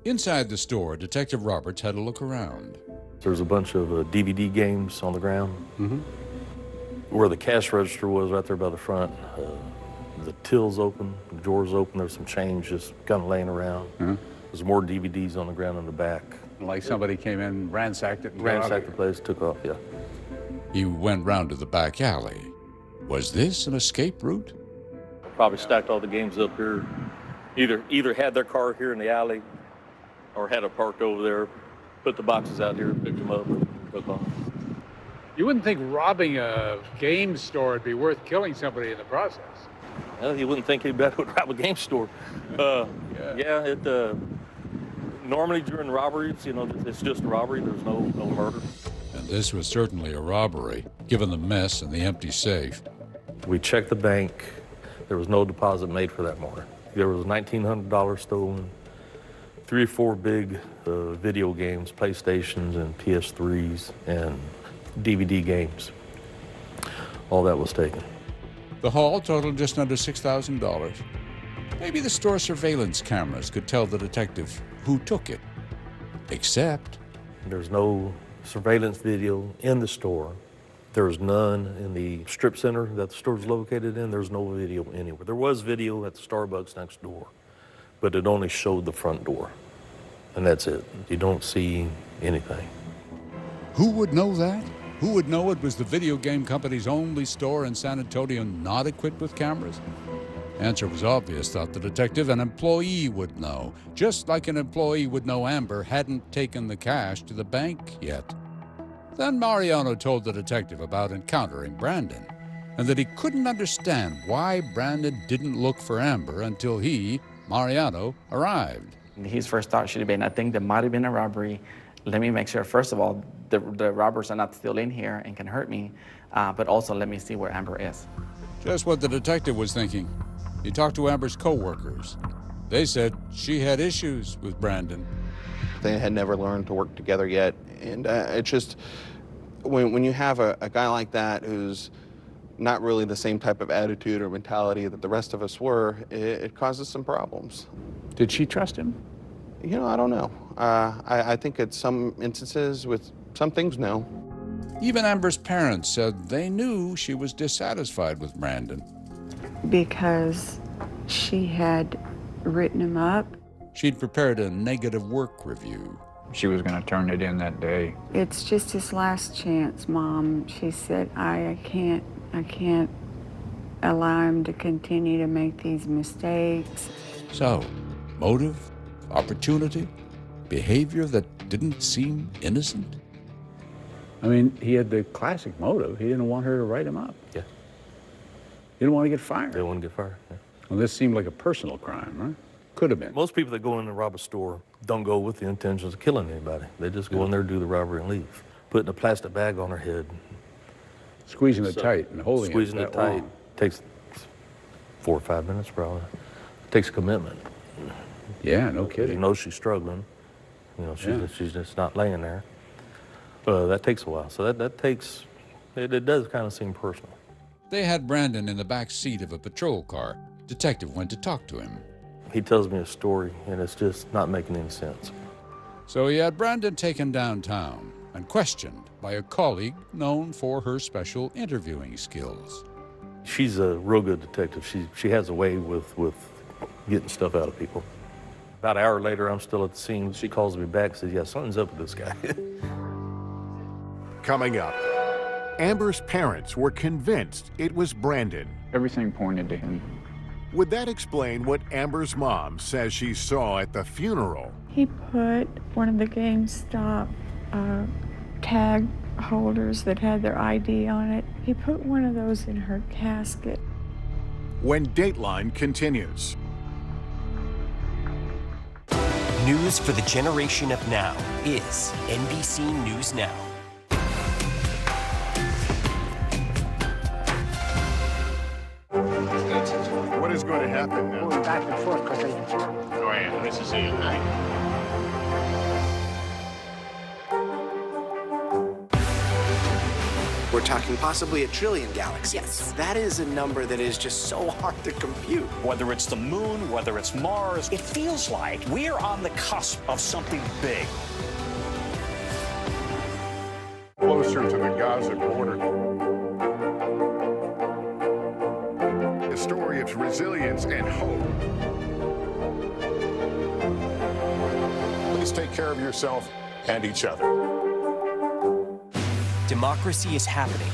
Inside the store, Detective Roberts had a look around. There's a bunch of DVD games on the ground. Where the cash register was, right there by the front, the till's open, the drawers open, there's some change just kind of laying around. There's more DVDs on the ground in the back. Like somebody came in, ransacked it, and ransacked the place, took off, yeah. He went round to the back alley. Was this an escape route? Probably stacked all the games up here. Either had their car here in the alley or had it parked over there, put the boxes out here, picked them up, and took off. You wouldn't think robbing a game store would be worth killing somebody in the process. Well, you wouldn't think anybody would rob a game store. Normally during robberies, it's just a robbery. There's no murder. And this was certainly a robbery, given the mess and the empty safe. We checked the bank. There was no deposit made for that morning. There was $1,900 stolen, 3 or 4 big video games, PlayStations and PS3s, and DVD games. All that was taken. The haul totaled just under $6,000. Maybe the store surveillance cameras could tell the detective who took it. Except there's no surveillance video in the store. There's none in the strip center that the store's located in. There's no video anywhere. There was video at the Starbucks next door, but it only showed the front door. And that's it. You don't see anything. who would know that? Who would know it was the video game company's only store in San Antonio not equipped with cameras? Answer was obvious, thought the detective. An employee would know, just like an employee would know Amber hadn't taken the cash to the bank yet. Then Mariano told the detective about encountering Brandon, and that he couldn't understand why Brandon didn't look for Amber until he, Mariano, arrived. His first thought should have been, I think there might have been a robbery. Let me make sure, first of all, the robbers are not still in here and can hurt me, but also let me see where Amber is. Just what the detective was thinking. He talked to Amber's co-workers. They said she had issues with Brandon. They had never learned to work together yet, and it's just, when you have a guy like that who's not really the same type of attitude or mentality that the rest of us were, it causes some problems. Did she trust him? You know, I don't know. I think at some instances, with some things, no. Even Amber's parents said they knew she was dissatisfied with Brandon. Because she had written him up. She'd prepared a negative work review. She was going to turn it in that day. It's just his last chance, Mom. She said, I can't allow him to continue to make these mistakes. So, motive, opportunity, behavior that didn't seem innocent? I mean, he had the classic motive. He didn't want her to write him up. Yeah. He didn't want to get fired. They want to get fired, yeah. Well, this seemed like a personal crime, right? Could have been. Most people that go in and rob a store don't go with the intentions of killing anybody. They just go in there, do the robbery, and leave. Putting a plastic bag on her head. Squeezing it tight and holding it Squeezing it tight. long. Takes 4 or 5 minutes, probably. It takes commitment. Yeah, no kidding. You know she's struggling. You know, she's just not laying there. That takes a while. So that takes, it does kind of seem personal. They had Brandon in the back seat of a patrol car. Detective went to talk to him. He tells me a story, and it's just not making any sense. So he had Brandon taken downtown and questioned by a colleague known for her special interviewing skills. She's a real good detective. She has a way with getting stuff out of people. About an hour later, I'm still at the scene. She calls me back and says, yeah, something's up with this guy. Coming up, Amber's parents were convinced it was Brandon. Everything pointed to him. Would that explain what Amber's mom says she saw at the funeral? He put one of the GameStop tag holders that had their ID on it. He put one of those in her casket. When Dateline continues. News for the generation of now is NBC News Now. What is going to happen now? Going back and forth because Go ahead. Nice to see you. We're talking possibly 1 trillion galaxies. Yes. That is a number that is just so hard to compute. Whether it's the moon, whether it's Mars, it feels like we're on the cusp of something big. Closer to the Gaza border. A story of resilience and hope. Please take care of yourself and each other. Democracy is happening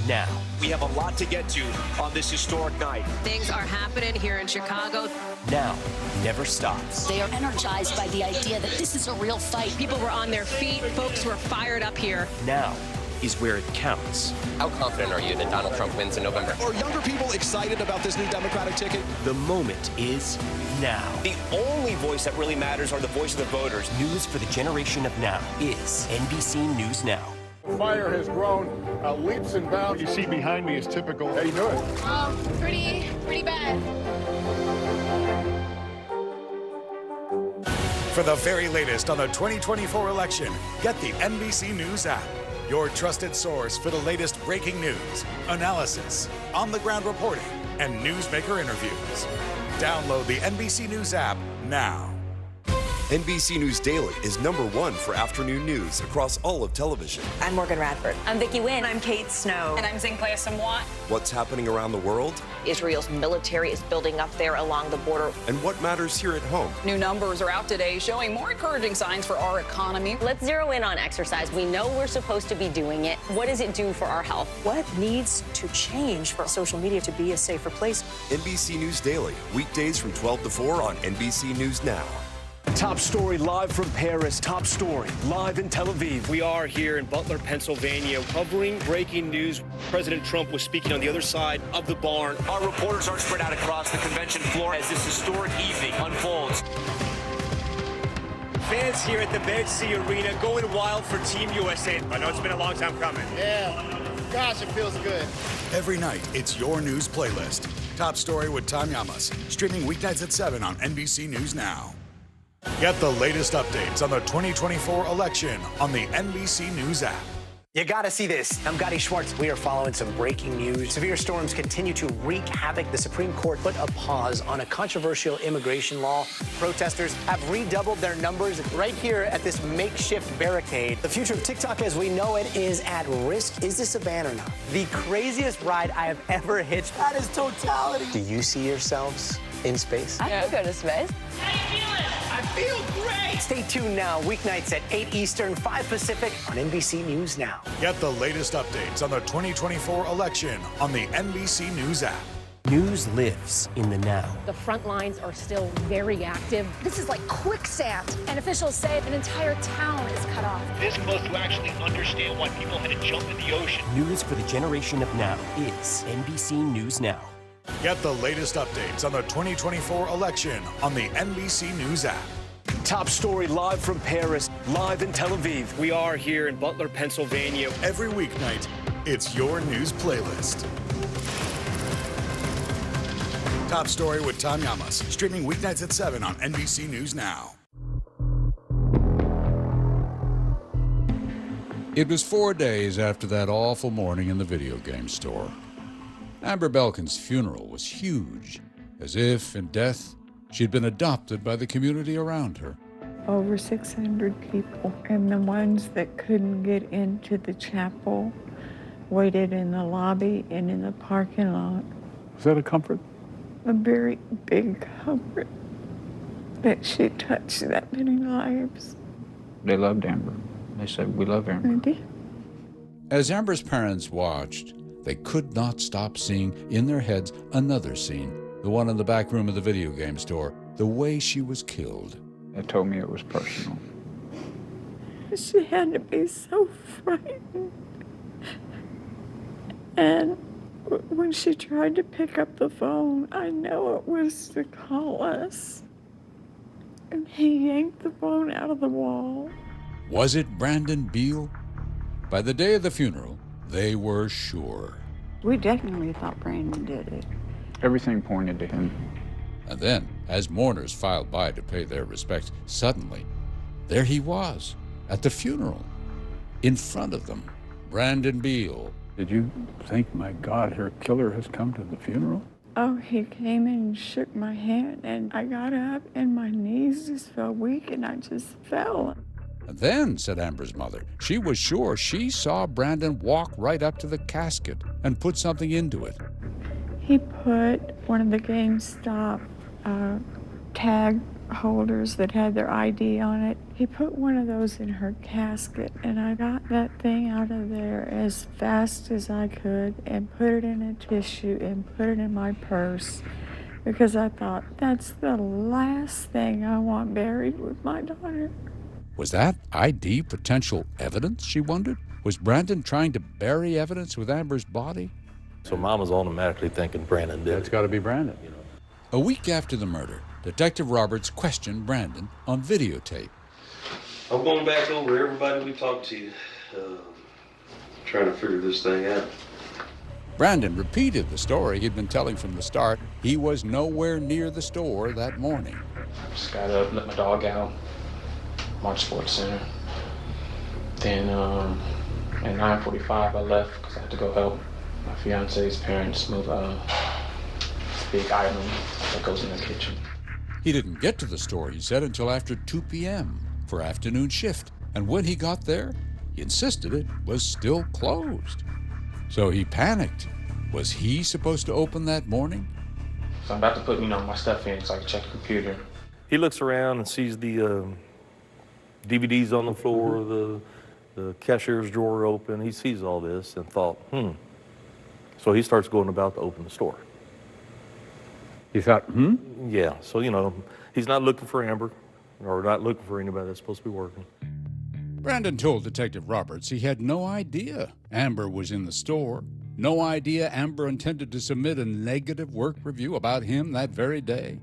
now. We have a lot to get to on this historic night. Things are happening here in Chicago. Now never stops. They are energized by the idea that this is a real fight. People were on their feet. Folks were fired up here. Now is where it counts. How confident are you that Donald Trump wins in November? Are younger people excited about this new Democratic ticket? The moment is now. The only voice that really matters are the voice of the voters. News for the generation of now is NBC News Now. Fire has grown leaps and bounds. What you see behind me is typical. How you doing? Pretty bad. For the very latest on the 2024 election, get the NBC News app. your trusted source for the latest breaking news, analysis, on-the-ground reporting, and newsmaker interviews. Download the NBC News app now. NBC News Daily is #1 for afternoon news across all of television. I'm Morgan Radford. I'm Vicki Wynn. I'm Kate Snow. And I'm Sinclair Samwat. What's happening around the world? Israel's military is building up there along the border. And what matters here at home? New numbers are out today showing more encouraging signs for our economy. Let's zero in on exercise. We know we're supposed to be doing it. What does it do for our health? What needs to change for social media to be a safer place? NBC News Daily, weekdays from 12 to 4 on NBC News Now. Top story live from Paris. Top story live in Tel Aviv. We are here in Butler, Pennsylvania, covering breaking news. President Trump was speaking on the other side of the barn. Our reporters are spread out across the convention floor as this historic evening unfolds. Fans here at the Med-C Arena going wild for Team USA. I know it's been a long time coming. Yeah, gosh, it feels good. Every night, it's your news playlist. Top Story with Tom Llamas, streaming weeknights at 7 on NBC News Now. Get the latest updates on the 2024 election on the NBC News app. You gotta see this. I'm Gotti Schwartz. We are following some breaking news. Severe storms continue to wreak havoc. The Supreme Court put a pause on a controversial immigration law. Protesters have redoubled their numbers right here at this makeshift barricade. The future of TikTok as we know it is at risk. Is this a ban or not? The craziest ride I have ever hitched. That is totality. Do you see yourselves in space? I can go to space. How you feeling? I feel great. Stay tuned now, weeknights at 8 Eastern, 5 Pacific on NBC News Now. Get the latest updates on the 2024 election on the NBC News app. News lives in the now. The front lines are still very active. This is like quicksand, and officials say an entire town is cut off. This close to actually understand why people had to jump in the ocean. News for the generation of now is NBC News Now. Get the latest updates on the 2024 election on the NBC News app. Top story live from Paris. Live in Tel Aviv. We are here in Butler, Pennsylvania. Every weeknight, it's your news playlist. Top Story with Tom Llamas, streaming weeknights at 7 on NBC News Now. It was 4 days after that awful morning in the video game store. Amber Belkin's funeral was huge, as if in death she'd been adopted by the community around her. Over 600 people, and the ones that couldn't get into the chapel waited in the lobby and in the parking lot. Was that a comfort? A very big comfort that she touched that many lives. They loved Amber. They said, we love Amber. I did. As Amber's parents watched, they could not stop seeing in their heads another scene, the one in the back room of the video game store, the way she was killed. They told me it was personal. She had to be so frightened. And when she tried to pick up the phone, I know it was to call us. And he yanked the phone out of the wall. Was it Brandon Beal? By the day of the funeral, they were sure. We definitely thought Brandon did it. Everything pointed to him. And then, as mourners filed by to pay their respects, suddenly, there he was, at the funeral, in front of them, Brandon Beal. Did you think, my God, her killer has come to the funeral? Oh, he came in and shook my hand, and I got up, and my knees just felt weak, and I just fell. And then, said Amber's mother, she was sure she saw Brandon walk right up to the casket and put something into it. He put one of the GameStop tag holders that had their ID on it. He put one of those in her casket, and I got that thing out of there as fast as I could and put it in a tissue and put it in my purse because I thought, that's the last thing I want buried with my daughter. Was that ID potential evidence, she wondered? Was Brandon trying to bury evidence with Amber's body? So Mom was automatically thinking Brandon did it. It's got to be Brandon. A week after the murder, Detective Roberts questioned Brandon on videotape. I'm going back over everybody we talked to, trying to figure this thing out. Brandon repeated the story he'd been telling from the start. He was nowhere near the store that morning. Just got up, let my dog out, March Sports Center. Then At 9:45, I left because I had to go help my fiance's parents move a big item that goes in the kitchen. He didn't get to the store, he said, until after 2 p.m. for afternoon shift. And when he got there, he insisted it was still closed. So he panicked. Was he supposed to open that morning? So I'm about to put, my stuff in so I can check the computer. He looks around and sees the DVDs on the floor, the cashier's drawer open. He sees all this and thought, So he starts going about to open the store. He thought, Yeah, so, he's not looking for Amber or not looking for anybody that's supposed to be working. Brandon told Detective Roberts he had no idea Amber was in the store, no idea Amber intended to submit a negative work review about him that very day.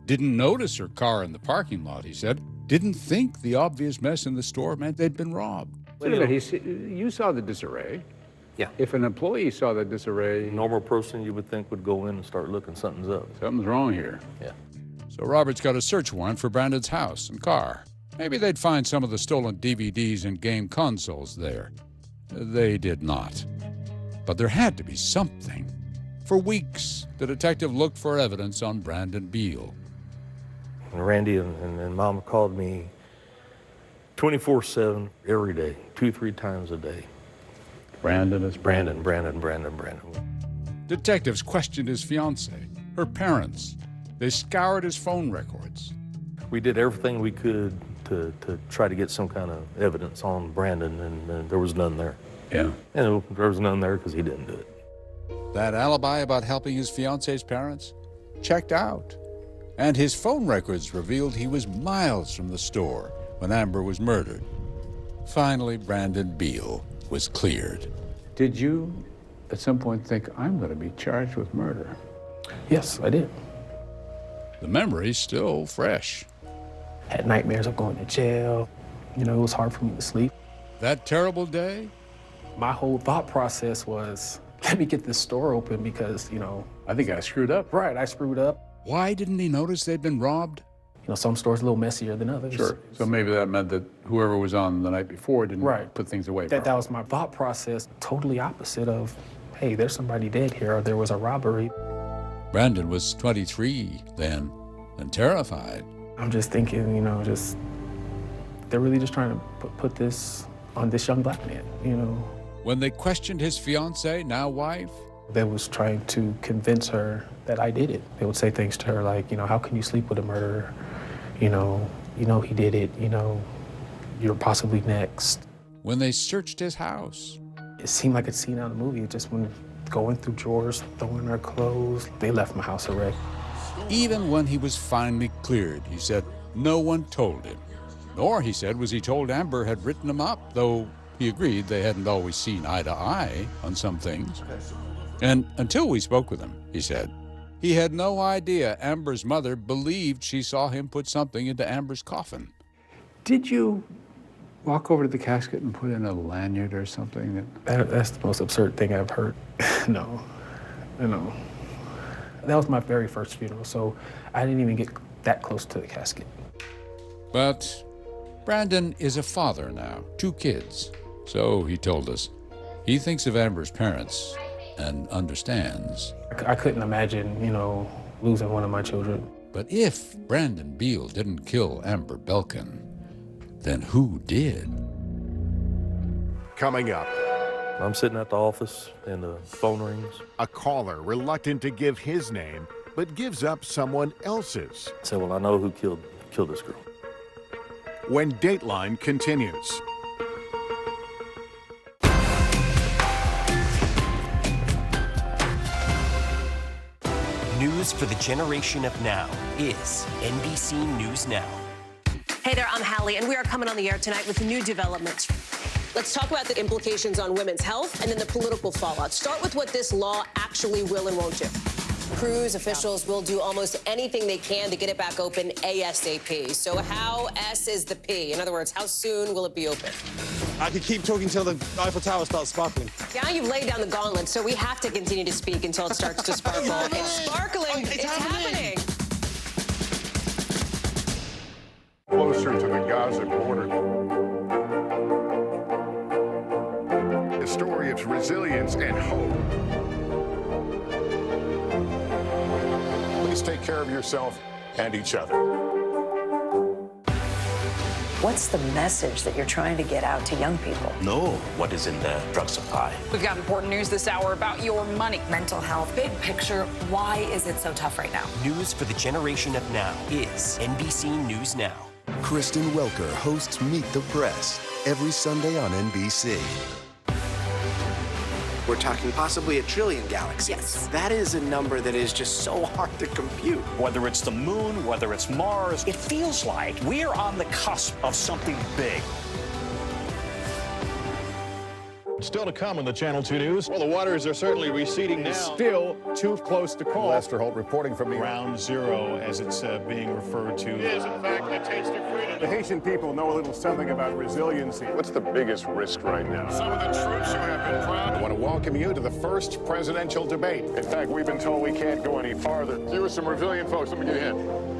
Didn't notice her car in the parking lot, he said. Didn't think the obvious mess in the store meant they'd been robbed. Wait a minute, you saw the disarray. Yeah. If an employee saw the disarray... A normal person you would think would go in and start looking, something's up. Something's wrong here. Yeah. So Roberts got a search warrant for Brandon's house and car. Maybe they'd find some of the stolen DVDs and game consoles there. They did not. But there had to be something. For weeks, the detective looked for evidence on Brandon Beal. And Randy and Mama called me 24/7 every day, 2-3 times a day. Brandon is Brandon. Detectives questioned his fiancée, her parents. They scoured his phone records. We did everything we could to try to get some kind of evidence on Brandon, and there was none there. Yeah. And there was none there because he didn't do it. That alibi about helping his fiancée's parents checked out. And his phone records revealed he was miles from the store when Amber was murdered. Finally, Brandon Beal was cleared. Did you, at some point, think, I'm going to be charged with murder? Yes, I did. The memory's still fresh. Had nightmares of going to jail. It was hard for me to sleep. That terrible day? My whole thought process was, let me get this store open because, I think I screwed up. Right, I screwed up. Why didn't he notice they'd been robbed? Some stores a little messier than others. Sure. So maybe that meant that whoever was on the night before didn't put things away. That was my thought process. Totally opposite of, hey, there's somebody dead here, or there was a robbery. Brandon was 23 then, and terrified. I'm just thinking, they're really just trying to put this on this young black man, When they questioned his fiancée, now wife, they was trying to convince her that I did it. They would say things to her like, how can you sleep with a murderer? He did it, you're possibly next. When they searched his house, it seemed like a scene out of a movie. Just when going through drawers, throwing their clothes, they left my house a wreck. Even when he was finally cleared, he said no one told him. Nor, he said, was he told Amber had written him up, though he agreed they hadn't always seen eye to eye on some things. And until we spoke with him, he said, he had no idea Amber's mother believed she saw him put something into Amber's coffin. Did you walk over to the casket and put in a lanyard or something? That's the most absurd thing I've heard. No. That was my very first funeral, so I didn't even get that close to the casket. But Brandon is a father now, 2 kids. So, he told us, he thinks of Amber's parents and understands. I couldn't imagine, losing one of my children. But if Brandon Beal didn't kill Amber Belkin, then who did? Coming up. I'm sitting at the office and the phone rings. A caller reluctant to give his name, but gives up someone else's. I said, well, I know who killed this girl. When Dateline continues. News for the generation of now is NBC News Now. Hey there, I'm Hallie, and we are coming on the air tonight with new developments. Let's talk about the implications on women's health and then the political fallout. Start with what this law actually will and won't do. Cruise officials will do almost anything they can to get it back open ASAP. So how S is the P? In other words, how soon will it be open? I could keep talking till the Eiffel Tower starts sparkling. Yeah, you've laid down the gauntlet, so we have to continue to speak until it starts to sparkle. It's sparkling. It's happening. Closer to the Gaza border. resilience, and hope. Please take care of yourself and each other. What's the message that you're trying to get out to young people? Know what is in the drug supply. We've got important news this hour about your money. Mental health, big picture, why is it so tough right now? News for the generation of now is NBC News Now. Kristen Welker hosts Meet the Press every Sunday on NBC. We're talking possibly a trillion galaxies. Yes. That is a number that is just so hard to compute. Whether it's the moon, whether it's Mars, it feels like we're on the cusp of something big. Still to come on the Channel 2 News. Well, the waters are certainly receding now. Still too close to call. Lester Holt reporting from Ground Zero, as it's being referred to. It is, in fact, a taste of freedom. The Haitian people know a little something about resiliency. What's the biggest risk right now? Some of the troops who have been proud. I want to welcome you to the first presidential debate. In fact, we've been told we can't go any farther. You with some resilient folks, let me get in.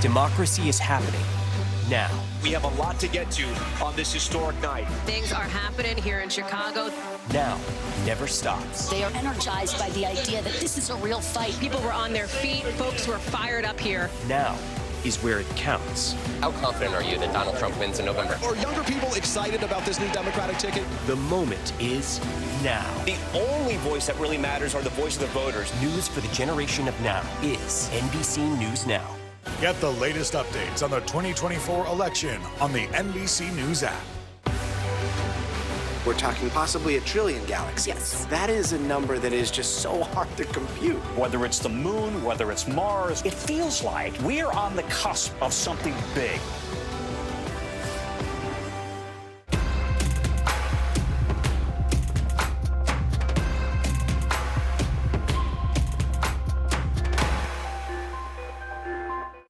Democracy is happening now. We have a lot to get to on this historic night. Things are happening here in Chicago. Now never stops. They are energized by the idea that this is a real fight. People were on their feet. Folks were fired up here. Now is where it counts. How confident are you that Donald Trump wins in November? Are younger people excited about this new Democratic ticket? The moment is now. The only voice that really matters are the voice of the voters. News for the generation of now is NBC News Now. Get the latest updates on the 2024 election on the NBC News app. We're talking possibly a trillion galaxies. Yes. That is a number that is just so hard to compute. Whether it's the moon, whether it's Mars, it feels like we're on the cusp of something big.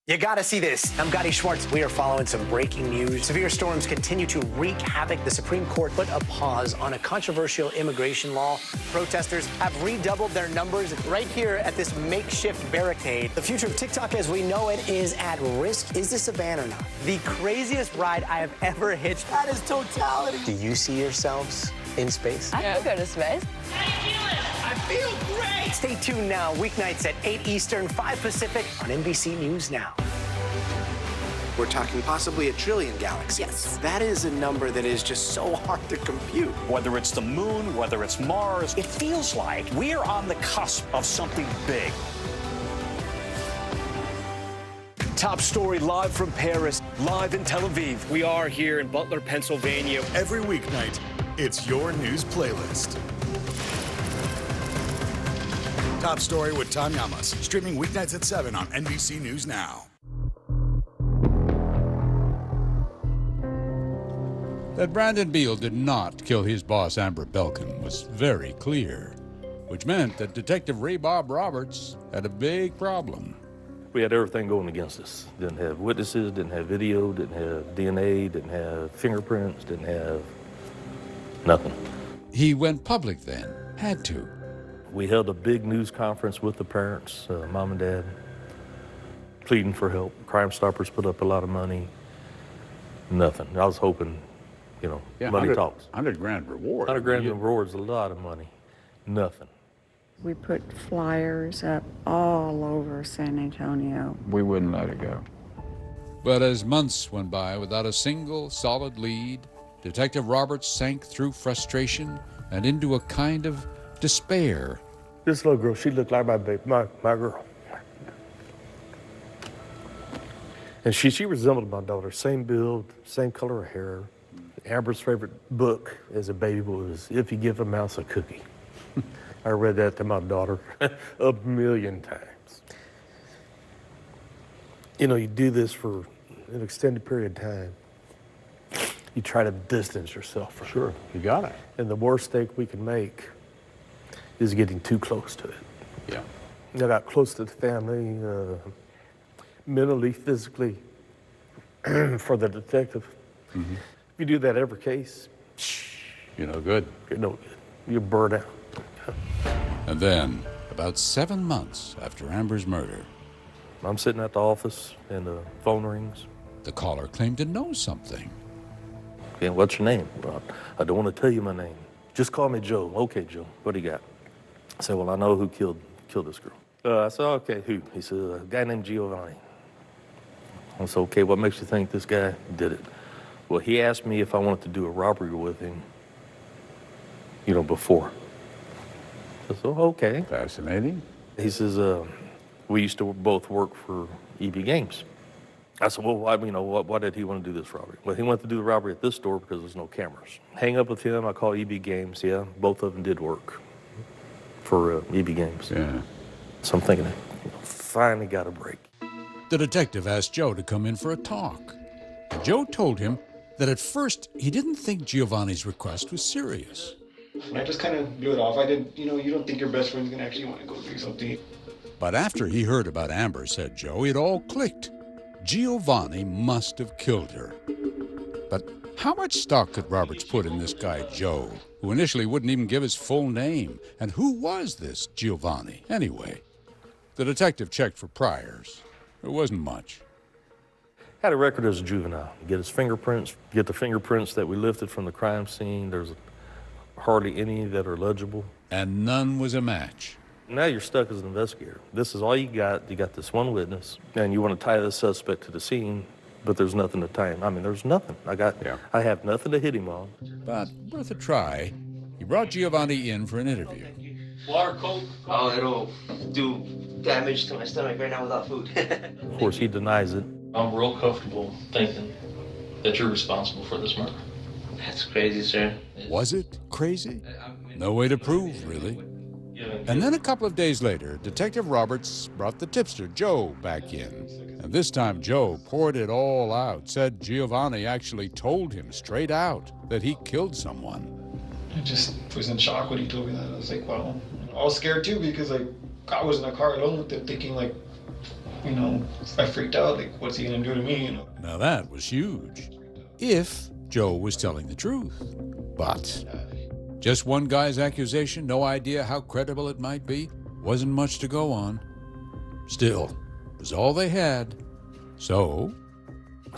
You gotta see this. I'm Gotti Schwartz. We are following some breaking news. Severe storms continue to wreak havoc. The Supreme Court put a pause on a controversial immigration law. Protesters have redoubled their numbers right here at this makeshift barricade. The future of TikTok as we know it is at risk. Is this a ban or not? The craziest ride I have ever hitched. That is totality. Do you see yourselves in space? I could go to space. I feel great! Stay tuned now, weeknights at 8 Eastern, 5 Pacific on NBC News Now. We're talking possibly a trillion galaxies. Yes. That is a number that is just so hard to compute. Whether it's the moon, whether it's Mars, it feels like we're on the cusp of something big. Top story live from Paris, live in Tel Aviv. We are here in Butler, Pennsylvania. Every weeknight, it's your news playlist. Top Story with Tom Yamas, streaming weeknights at 7 on NBC News Now. That Brandon Beal did not kill his boss Amber Belkin was very clear, which meant that Detective Ray Bob Roberts had a big problem. We had everything going against us. Didn't have witnesses, didn't have video, didn't have DNA, didn't have fingerprints, didn't have nothing. He went public then, had to. We held a big news conference with the parents, mom and dad, pleading for help. Crime Stoppers put up a lot of money. Nothing. I was hoping, money talks. 100 grand reward. 100 grand reward is a lot of money. Nothing. We put flyers up all over San Antonio. We wouldn't let it go. But as months went by without a single solid lead, Detective Roberts sank through frustration and into a kind of despair. This little girl, she looked like my baby, my girl. And she resembled my daughter, same build, same color of hair. Amber's favorite book as a baby was If You Give a Mouse a Cookie. I read that to my daughter a million times. You do this for an extended period of time. You try to distance yourself from it. Sure, you got it. And the worst mistake we can make is getting too close to it. Yeah. I got close to the family, mentally, physically, for the detective. Mm-hmm. If you do that every case, you're no good. You're no good. You're burned out. And then, about 7 months after Amber's murder, I'm sitting at the office and the phone rings. The caller claimed to know something. Okay, what's your name? Well, I don't want to tell you my name. Just call me Joe. Okay, Joe, what do you got? I said, well, I know who killed this girl. I said, okay, who? He said, a guy named Giovanni. I said, okay, what makes you think this guy did it? Well, he asked me if I wanted to do a robbery with him, you know, before. I said, oh, okay. Fascinating. He says, we used to both work for EB Games. I said, well, why did he want to do this robbery? Well, he wanted to do the robbery at this store because there's no cameras. Hang up with him, I call EB Games, yeah, both of them did work for EB Games. Yeah. So I'm thinking, finally got a break. The detective asked Joe to come in for a talk. Joe told him that at first he didn't think Giovanni's request was serious. And I just kind of blew it off. I didn't, you don't think your best friend's going to actually want to go do something. But after he heard about Amber, said Joe, it all clicked. Giovanni must have killed her. But how much stock could Roberts put in this guy, Joe, who initially wouldn't even give his full name? And who was this Giovanni, anyway? The detective checked for priors. There wasn't much. Had a record as a juvenile. Get his fingerprints, get the fingerprints that we lifted from the crime scene. There's hardly any that are legible. And none was a match. Now you're stuck as an investigator. This is all you got. You got this one witness, and you want to tie the suspect to the scene, but there's nothing to tie him. I mean, there's nothing. I have nothing to hit him on. But worth a try. He brought Giovanni in for an interview. Water, Coke? Oh, it'll do damage to my stomach right now without food. Of course, he denies it. I'm real comfortable thinking that you're responsible for this murder. That's crazy, sir. Was it crazy? No way to prove, really. And then a couple of days later, Detective Roberts brought the tipster, Joe, back in. And this time, Joe poured it all out, said Giovanni actually told him straight out that he killed someone. I just was in shock when he told me that. I was like, wow. I was scared too because I was in a car alone with him thinking I freaked out. Like, what's he gonna do to me? Now that was huge. If Joe was telling the truth. But just one guy's accusation, no idea how credible it might be, wasn't much to go on. Still, it was all they had. So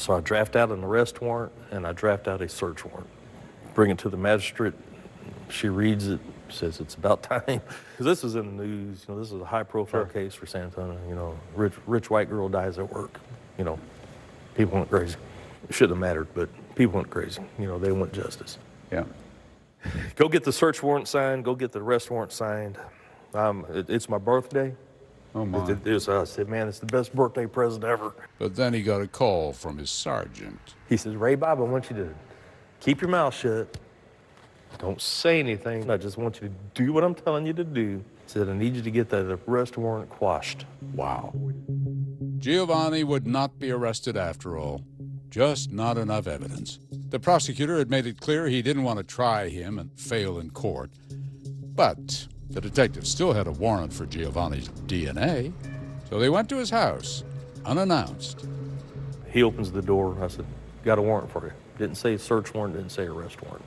I draft out an arrest warrant and I draft out a search warrant. Bring it to the magistrate. She reads it, says it's about time. Because this is in the news. This is a high-profile case for San Antonio. Rich white girl dies at work. People went crazy. It shouldn't have mattered, but people went crazy. They want justice. Yeah. Go get the search warrant signed. Go get the arrest warrant signed. It's my birthday. Oh, my. I said, man, it's the best birthday present ever. But then he got a call from his sergeant. He says, Ray Bob, I want you to keep your mouth shut. Don't say anything. I just want you to do what I'm telling you to do. He said, I need you to get that arrest warrant quashed. Wow. Giovanni would not be arrested after all. Just not enough evidence. The prosecutor had made it clear he didn't want to try him and fail in court. But the detective still had a warrant for Giovanni's DNA, so they went to his house, unannounced. He opens the door. I said, got a warrant for you. Didn't say search warrant, didn't say arrest warrant.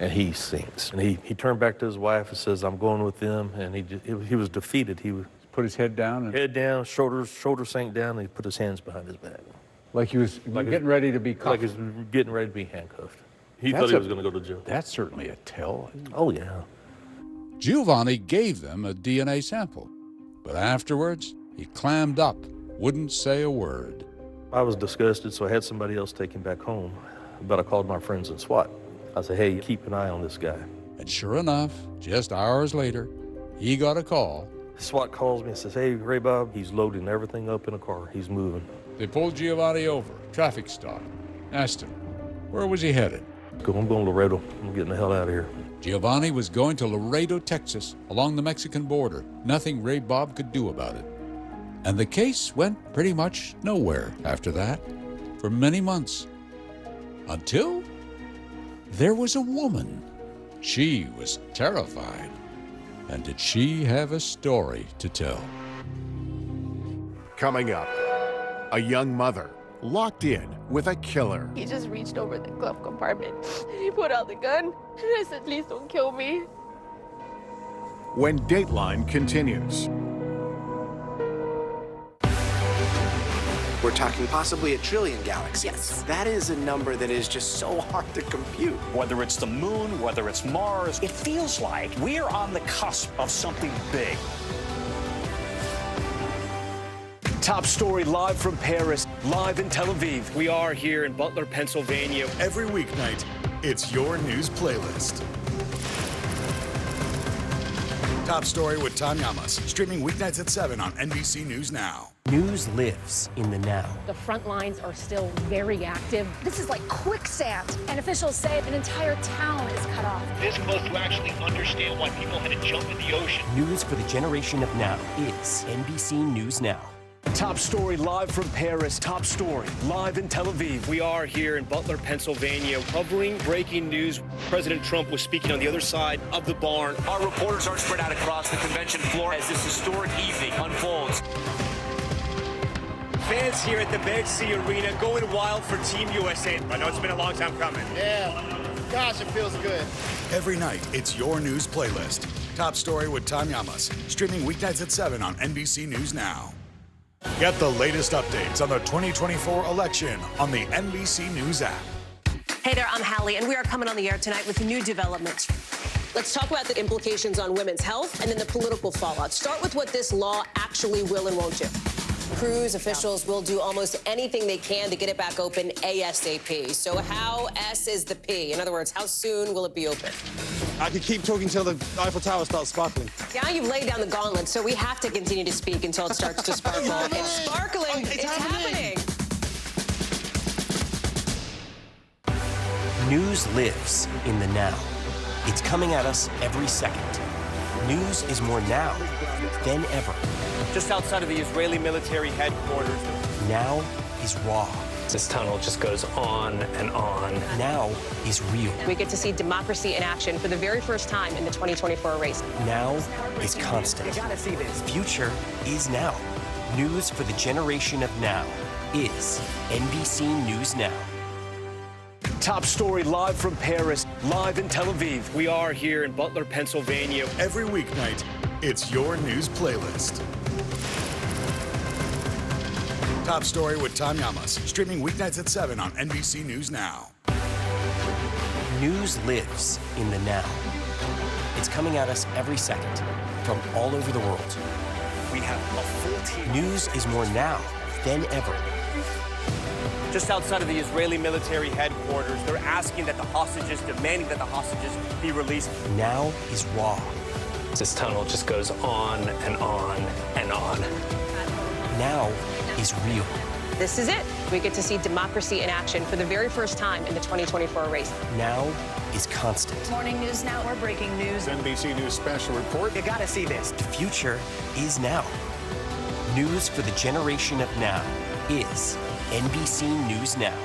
And he sinks. And he turned back to his wife and says, I'm going with them. And he was defeated. He put his head down? Head down, shoulders sank down, and he put his hands behind his back. Like he was getting ready to be cuffed? Like he was getting ready to be handcuffed. He thought he was going to go to jail. That's certainly a tell. Oh, yeah. Giovanni gave them a DNA sample. But afterwards, he clammed up, wouldn't say a word. I was disgusted, so I had somebody else take him back home. But I called my friends in SWAT. I said, hey, keep an eye on this guy. And sure enough, just hours later, he got a call. SWAT calls me and says, hey, Ray Bob, he's loading everything up in a car. He's moving. They pulled Giovanni over, traffic stop, asked him, where was he headed? I'm going to Laredo. I'm getting the hell out of here. Giovanni was going to Laredo, Texas, along the Mexican border. Nothing Ray Bob could do about it. And the case went pretty much nowhere after that, for many months. Until there was a woman. She was terrified. And did she have a story to tell? Coming up, a young mother locked in with a killer. He just reached over the glove compartment and he put out the gun. And I said, please don't kill me. When Dateline continues. We're talking possibly 1 trillion galaxies. Yes. That is a number that is just so hard to compute. Whether it's the moon, whether it's Mars, it feels like we're on the cusp of something big. Top story live from Paris, live in Tel Aviv. We are here in Butler, Pennsylvania. Every weeknight, it's your news playlist. Top Story with Tom Llamas, streaming weeknights at 7 on NBC News Now. News lives in the now. The front lines are still very active. This is like quicksand, and officials say an entire town is cut off. This close to actually understand why people had to jump in the ocean. News for the generation of now is NBC News Now. Top story live from Paris. Top story live in Tel Aviv. We are here in Butler, Pennsylvania, covering breaking news. President Trump was speaking on the other side of the barn. Our reporters are spread out across the convention floor as this historic evening unfolds. Fans here at the Med C Arena going wild for Team USA. I know it's been a long time coming. Yeah, gosh, it feels good. Every night, it's your news playlist. Top Story with Tom Llamas, streaming weeknights at 7 on NBC News Now. Get the latest updates on the 2024 election on the NBC News app. Hey there, I'm Hallie, and we are coming on the air tonight with new developments. Let's talk about the implications on women's health and then the political fallout. Start with what this law actually will and won't do. Cruise officials will do almost anything they can to get it back open ASAP. So how S is the P? In other words, how soon will it be open? I could keep talking till the Eiffel Tower starts sparkling. Now you've laid down the gauntlet, so we have to continue to speak until it starts to sparkle. It's sparkling. It's happening. News lives in the now. It's coming at us every second. News is more now than ever. Just outside of the Israeli military headquarters. Now is raw. This tunnel just goes on and on. Now is real. We get to see democracy in action for the very first time in the 2024 race. Now is constant. You gotta see this. Future is now. News for the generation of now is NBC News Now. Top story live from Paris, live in Tel Aviv. We are here in Butler, Pennsylvania. Every weeknight, it's your news playlist. Top Story with Tom Llamas, streaming weeknights at 7 on NBC News Now. News lives in the now. It's coming at us every second from all over the world. We have a full team. News is more now than ever. Just outside of the Israeli military headquarters, they're asking that the hostages, demanding that the hostages be released. Now is raw. This tunnel just goes on and on and on. Now is real. This is it. We get to see democracy in action for the very first time in the 2024 race. Now is constant. Morning News Now, we're breaking news. NBC News special report. You gotta see this. The future is now. News for the generation of now is NBC News Now.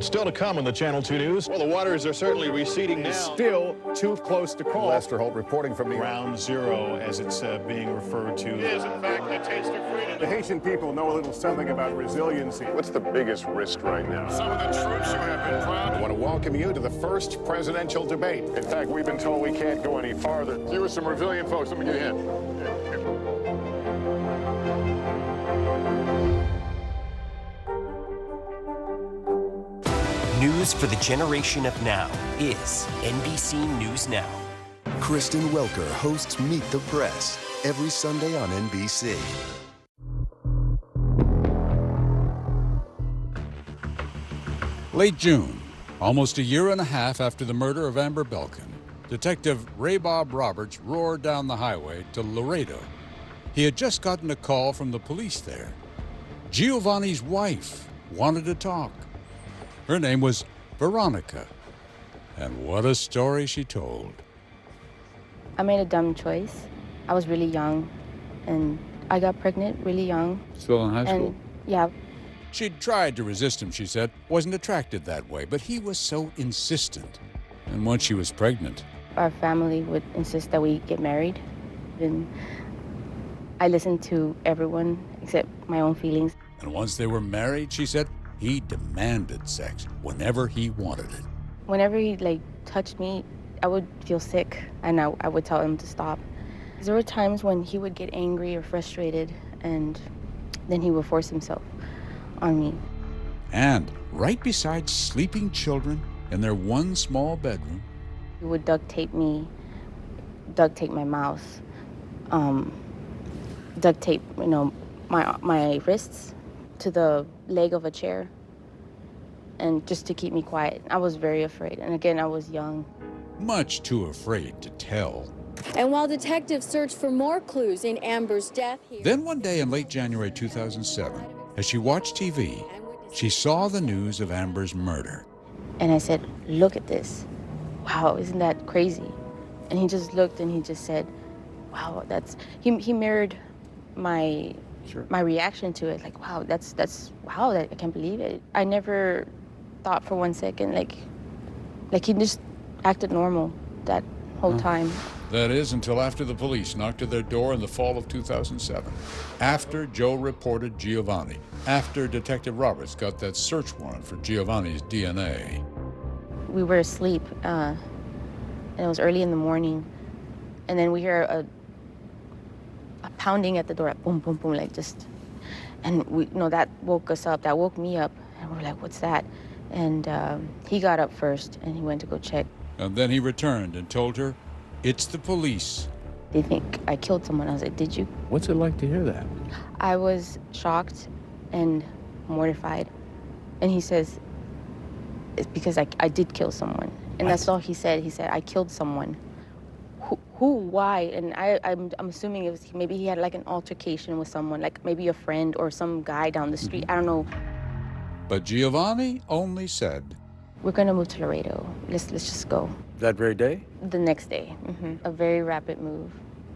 Still to come on the Channel 2 News. Well, the waters are certainly receding now. Still too close to call. Lester Holt reporting from Ground Zero, as it's being referred to. It is, in fact, a taste of freedom. The Haitian people know a little something about resiliency. What's the biggest risk right now? Some of the troops who have been proud. I want to welcome you to the first presidential debate. In fact, we've been told we can't go any farther. You were some resilient folks. Let me get in. News for the generation of now is NBC News Now. Kristen Welker hosts Meet the Press every Sunday on NBC. Late June, almost a year and a half after the murder of Amber Belkin, Detective Ray Bob Roberts roared down the highway to Laredo. He had just gotten a call from the police there. Giovanni's wife wanted to talk. Her name was Veronica, and what a story she told. I made a dumb choice. I was really young, and I got pregnant really young. Still in high school? And, yeah. She'd tried to resist him, she said, wasn't attracted that way, but he was so insistent. And once she was pregnant, Our family would insist that we get married, and I listened to everyone except my own feelings. and once they were married, she said, he demanded sex whenever he wanted it. Whenever he touched me, I would feel sick, and I would tell him to stop. There were times when he would get angry or frustrated, and Then he would force himself on me. And right beside sleeping children in their one small bedroom, He would duct tape me, duct tape my mouth, duct tape, my wrists to the leg of a chair, and just to keep me quiet. I was very afraid, and again, I was young. much too afraid to tell. And while detectives search for more clues in Amber's death here... Then one day in late January 2007, as she watched TV, she saw the news of Amber's murder. And I said, look at this. Wow, isn't that crazy? And he just looked and he just said, wow, that's... He mirrored my reaction to it. Like, wow, wow, I can't believe it. I never thought for 1 second, like he just acted normal that whole time. That is, until after the police knocked at their door in the fall of 2007. After Joe reported Giovanni. After Detective Roberts got that search warrant for Giovanni's DNA. We were asleep, and it was early in the morning. And then we hear a pounding at the door, boom, boom, boom, like just... And that woke us up, that woke me up. And we were like, what's that? And he got up first, and he went to go check. And then he returned and told her, it's the police. They think I killed someone. I was like, did you? What's it like to hear that? I was shocked and mortified. And he says, it's because I did kill someone. And that's all he said. He said, I killed someone. Who? Why? And I'm assuming it was maybe he had like an altercation with someone, like maybe a friend or some guy down the street. I don't know. But Giovanni only said, we're gonna move to Laredo. Let's just go. That very day? The next day. A very rapid move,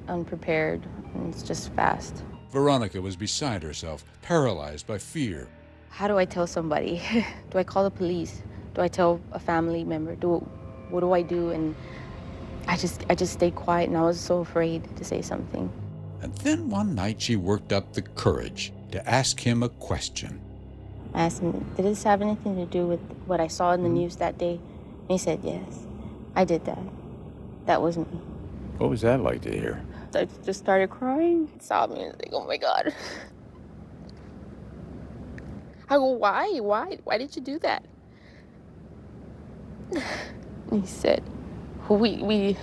unprepared, and it's just fast. Veronica was beside herself, paralyzed by fear. How do I tell somebody? Do I call the police? Do I tell a family member? What do I do? And I just stayed quiet, and I was so afraid to say something. And then one night she worked up the courage to ask him a question. I asked him, did this have anything to do with what I saw in the news that day? And he said, yes, I did that. That was me. What was that like to hear? I just started crying, sobbing, and like, oh my God. I go, why? Why did you do that? And he said, we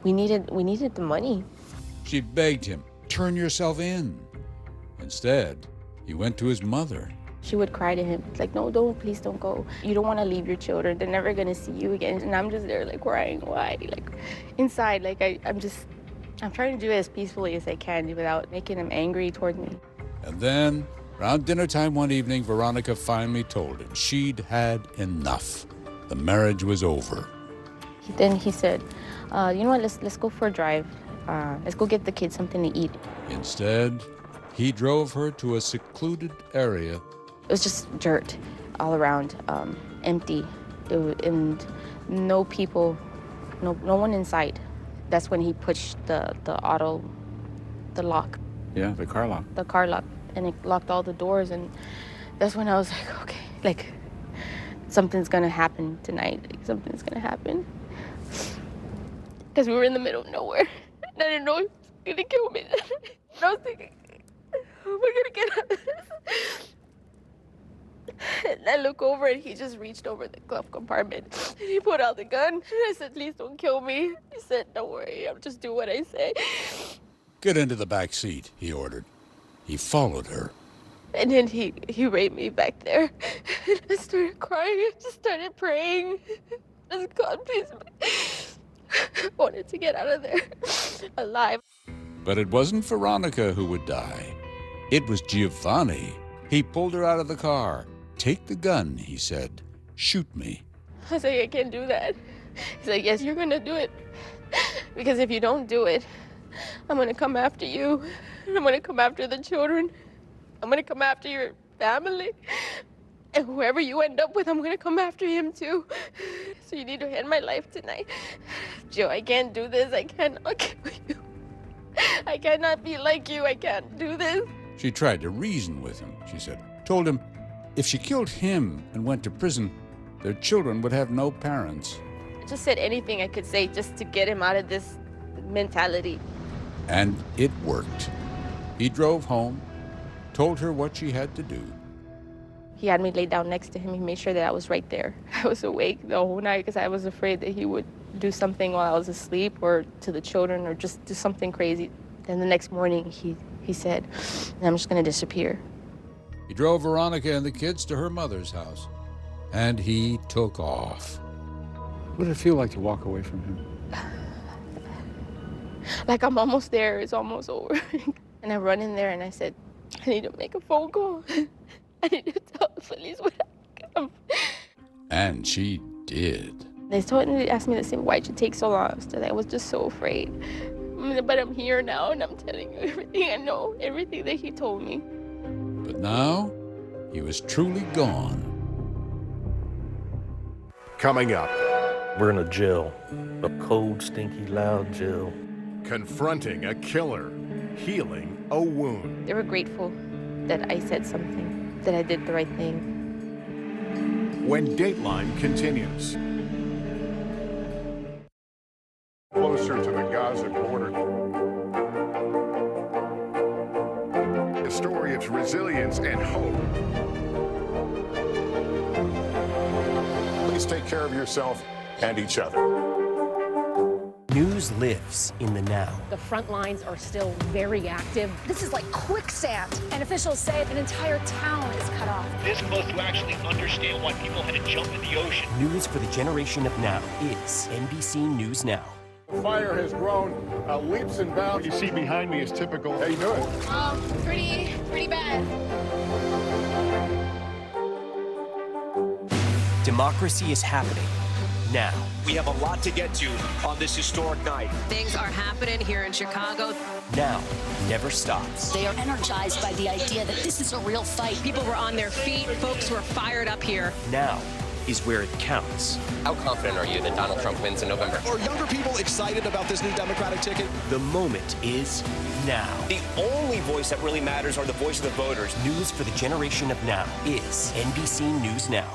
needed the money. She begged him, turn yourself in. Instead, he went to his mother. She would cry to him, like, no, please don't go. You don't want to leave your children. They're never going to see you again. And I'm just there, like, crying. Why? Like, inside, like, I'm trying to do it as peacefully as I can without making him angry toward me. And then, around dinner time one evening, Veronica finally told him she'd had enough. The marriage was over. Then he said, you know what, let's go for a drive. Let's go get the kids something to eat. Instead, he drove her to a secluded area. It was just dirt all around, empty, and no people, no one in sight. That's when he pushed the lock. Yeah, the car lock. The car lock, and it locked all the doors, and that's when I was like, okay, like, something's gonna happen tonight. Like, something's gonna happen. Because we were in the middle of nowhere, and I didn't know he was gonna kill me. And I was thinking, how am I gonna get out of this? And I look over and he just reached over the glove compartment and he put out the gun. And I said, please don't kill me. He said, don't worry, I'll just do what I say. Get into the back seat, he ordered. He followed her. And then he raped me back there. And I started crying. I just started praying. Just, God, please. I wanted to get out of there alive. But it wasn't Veronica who would die. It was Giovanni. He pulled her out of the car. Take the gun, he said. Shoot me. I was like, I can't do that. He's like, yes, you're gonna do it. Because if you don't do it, I'm gonna come after you. I'm gonna come after the children. I'm gonna come after your family. And whoever you end up with, I'm gonna come after him too. So you need to end my life tonight. Joe, I can't do this. I cannot kill you. I cannot be like you. I can't do this. She tried to reason with him, she said. Told him if she killed him and went to prison, their children would have no parents. I just said anything I could say just to get him out of this mentality. And it worked. He drove home, told her what she had to do. He had me lay down next to him. He made sure that I was right there. I was awake the whole night because I was afraid that he would do something while I was asleep or to the children or just do something crazy. Then the next morning, he said, I'm just going to disappear. He drove Veronica and the kids to her mother's house, and he took off. What did it feel like to walk away from him? Like I'm almost there, it's almost over. And I run in there and I said, I need to make a phone call. I need to tell the police what happened. And she did. They asked me the same, why'd you take so long? I was just so afraid. But I'm here now and I'm telling you everything I know, everything that he told me. But now, he was truly gone. Coming up. We're in a jail, a cold, stinky, loud jail. Confronting a killer, healing a wound. They were grateful that I said something, that I did the right thing. When Dateline continues. Closer to the Gaza border. A story of resilience and hope. Please take care of yourself and each other. News lives in the now. The front lines are still very active. This is like quicksand, and officials say an entire town is cut off. This close to actually understand why people had to jump in the ocean. News for the generation of now is NBC News Now. The fire has grown leaps and bounds. You see behind me is typical. How you doing? Pretty bad. Democracy is happening now. We have a lot to get to on this historic night. Things are happening here in Chicago. Now never stops. They are energized by the idea that this is a real fight. People were on their feet. Folks were fired up here. Now is where it counts. How confident are you that Donald Trump wins in November? Are younger people excited about this new Democratic ticket? The moment is now. The only voice that really matters are the voice of the voters. News for the generation of now is NBC News Now.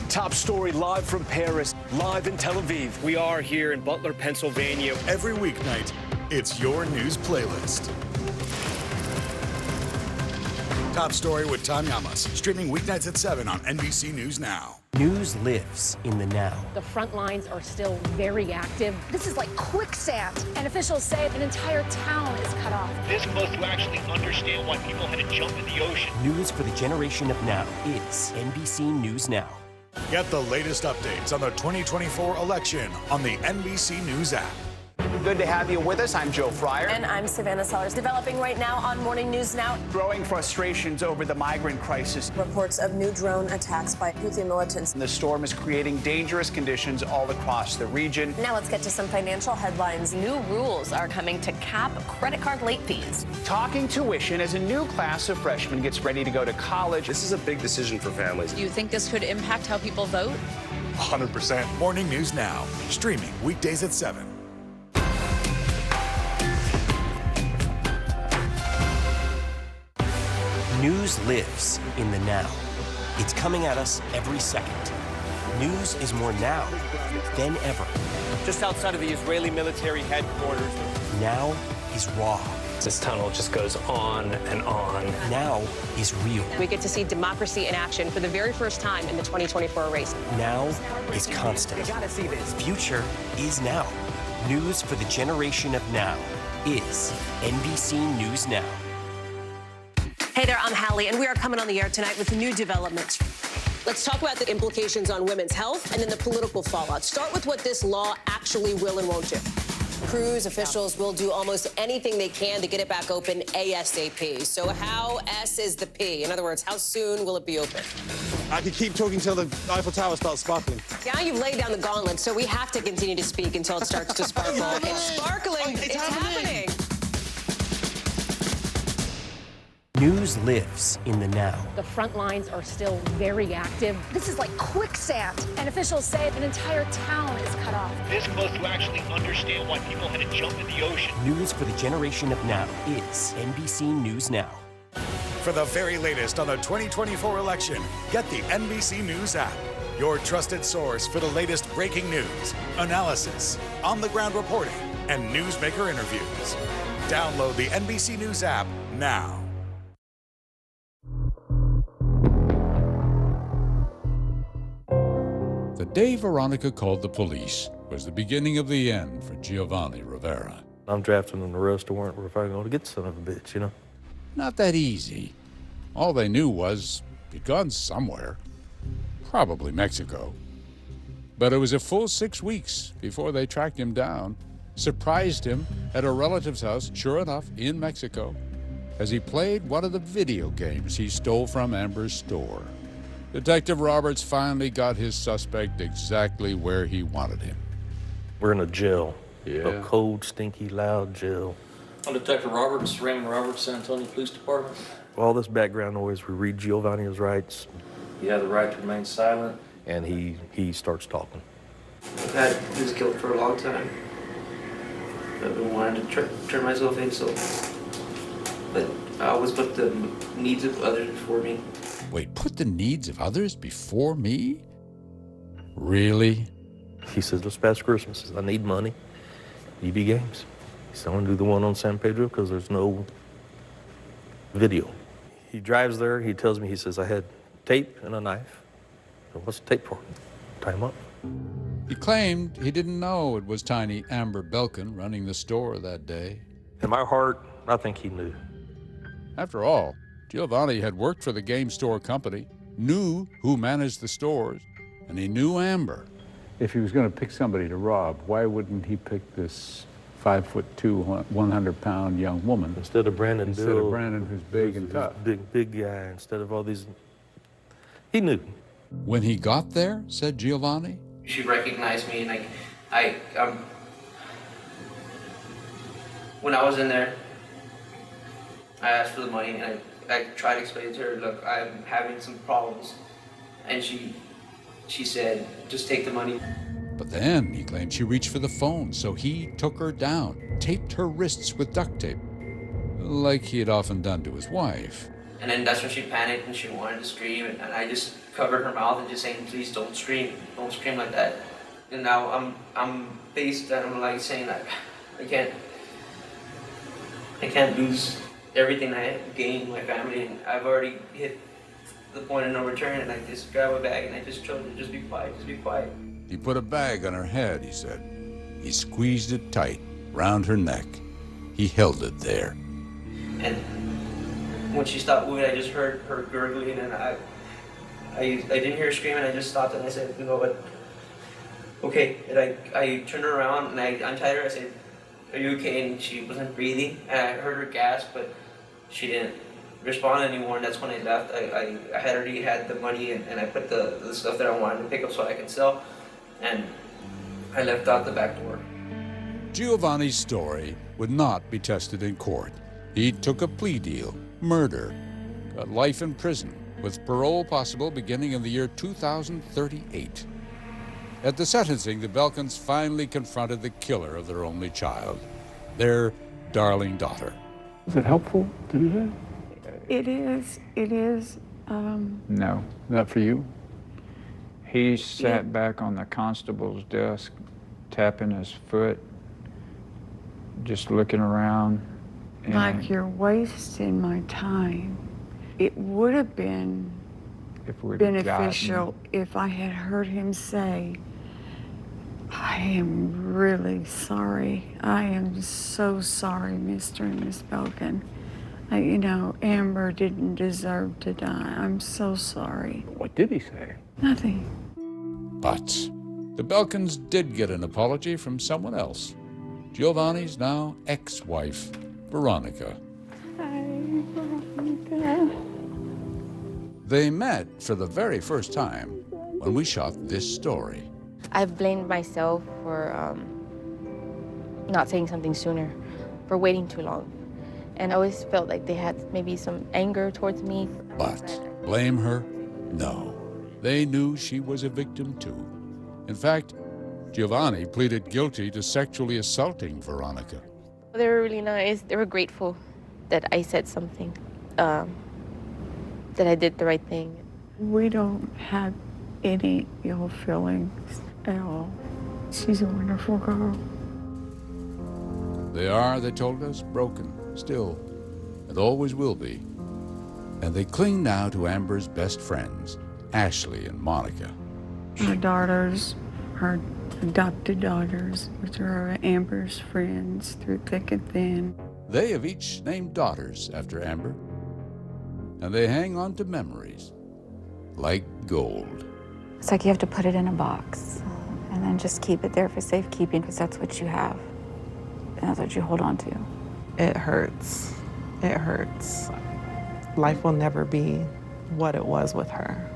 Top story live from Paris, live in Tel Aviv. We are here in Butler, Pennsylvania. Every weeknight, it's your news playlist. Top story with Tom Llamas, streaming weeknights at 7 on NBC News Now. News lives in the now. The front lines are still very active. This is like quicksand, and officials say an entire town is cut off. This close to actually understand why people had to jump in the ocean. News for the generation of now is NBC News Now. Get the latest updates on the 2024 election on the NBC News app. Good to have you with us. I'm Joe Fryer. And I'm Savannah Sellers. Developing right now on Morning News Now. Growing frustrations over the migrant crisis. Reports of new drone attacks by Houthi militants. The storm is creating dangerous conditions all across the region. Now let's get to some financial headlines. New rules are coming to cap credit card late fees. Talking tuition as a new class of freshmen gets ready to go to college. This is a big decision for families. Do you think this could impact how people vote? 100%. Morning News Now, streaming weekdays at 7. News lives in the now. It's coming at us every second. News is more now than ever. Just outside of the Israeli military headquarters. Now is raw. This tunnel just goes on and on. Now is real. We get to see democracy in action for the very first time in the 2024 race. Now is constant. You gotta see this. Future is now. News for the generation of now is NBC News Now. Hey there, I'm Hallie, and we are coming on the air tonight with new developments. Let's talk about the implications on women's health and then the political fallout. Start with what this law actually will and won't do. Cruise officials will do almost anything they can to get it back open ASAP. So how S is the P? In other words, how soon will it be open? I could keep talking till the Eiffel Tower starts sparkling. Now you've laid down the gauntlet, so we have to continue to speak until it starts to sparkle. It's sparkling. It's happening. News lives in the now. The front lines are still very active. This is like quicksand, and officials say an entire town is cut off. This close to actually understand why people had to jump in the ocean. News for the generation of now is NBC News Now. For the very latest on the 2024 election, get the NBC News app. Your trusted source for the latest breaking news, analysis, on-the-ground reporting, and newsmaker interviews. Download the NBC News app now. The day Veronica called the police was the beginning of the end for Giovanni Rivera. I'm drafting an arrest warrant where if I'm going to get son of a bitch, you know? Not that easy. All they knew was he'd gone somewhere, probably Mexico. But it was a full 6 weeks before they tracked him down, surprised him at a relative's house, sure enough, in Mexico, as he played one of the video games he stole from Amber's store. Detective Roberts finally got his suspect exactly where he wanted him. We're in a jail. Yeah. A cold, stinky, loud jail. I'm Detective Roberts, Raymond Roberts, San Antonio Police Department. All this background noise, we read Giovanni's rights. You have the right to remain silent. And he starts talking. I've had this guilt for a long time. I've been wanting to turn myself in, so. But I always put the needs of others before me. Wait, put the needs of others before me? Really? He says, this past Christmas, he says, I need money. EB Games. He said, I want to do the one on San Pedro because there's no video. He drives there, he tells me, he says, I had tape and a knife. So what's the tape for? Tie him up. He claimed he didn't know it was tiny Amber Belkin running the store that day. In my heart, I think he knew. After all, Giovanni had worked for the game store company, knew who managed the stores, and he knew Amber. If he was going to pick somebody to rob, why wouldn't he pick this 5'2", 100-pound young woman instead of Brandon? Instead of Brandon, who's big and tough. Big guy. Instead of all these, he knew. When he got there, said Giovanni, She recognized me, and when I was in there, I asked for the money, and I tried to explain to her, look, I'm having some problems, and she said, just take the money. But then he claimed she reached for the phone, so he took her down, taped her wrists with duct tape, like he had often done to his wife. And then that's when she panicked and she wanted to scream, and I just covered her mouth and just saying, please don't scream like that. And now I'm based and I'm like saying that I can't lose everything I gained, my family, and I've already hit the point of no return, and I just grabbed a bag and I just told her, just be quiet, just be quiet. He put a bag on her head, he said. He squeezed it tight, round her neck. He held it there. And when she stopped moving, I just heard her gurgling, and I didn't hear her screaming. I just stopped and I said, you know what? Okay. And I turned her around and I untied her. I said, are you okay? And she wasn't breathing. And I heard her gasp, but she didn't respond anymore. And that's when I left. I had already had the money, and I put the stuff that I wanted to pick up so I could sell. And I left out the back door. Giovanni's story would not be tested in court. He took a plea deal, murder, got life in prison, with parole possible beginning in the year 2038. At the sentencing, the Belkins finally confronted the killer of their only child, their darling daughter. Is it helpful to do that? It is. No, not for you. He sat back on the constable's desk, tapping his foot, just looking around. Like, you're wasting my time. It would have been beneficial if I had heard him say, I am really sorry. I am so sorry, Mr. and Miss Belkin. You know, Amber didn't deserve to die. I'm so sorry. What did he say? Nothing. But the Belkins did get an apology from someone else. Giovanni's now ex-wife, Veronica. Hi, Veronica. They met for the very first time when we shot this story. I've blamed myself for not saying something sooner, for waiting too long. And I always felt like they had maybe some anger towards me. But blame her? No. They knew she was a victim too. In fact, Giovanni pleaded guilty to sexually assaulting Veronica. They were really nice. They were grateful that I said something, that I did the right thing. We don't have any ill feelings at all. She's a wonderful girl. They are, they told us, broken, still, and always will be. And they cling now to Amber's best friends, Ashley and Monica. Her daughters, her adopted daughters, which are Amber's friends through thick and thin. They have each named daughters after Amber, and they hang on to memories like gold. It's like you have to put it in a box and then just keep it there for safekeeping, because that's what you have, and that's what you hold on to. It hurts. It hurts. Life will never be what it was with her.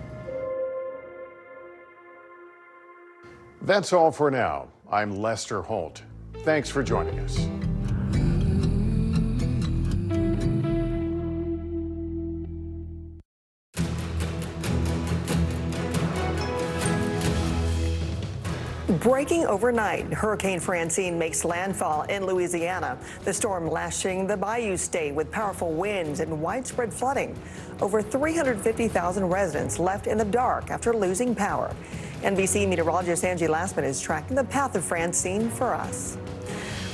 That's all for now. I'm Lester Holt. Thanks for joining us. Breaking overnight, Hurricane Francine makes landfall in Louisiana. The storm lashing the Bayou State with powerful winds and widespread flooding. Over 350,000 residents left in the dark after losing power. NBC meteorologist Angie Lassman is tracking the path of Francine for us.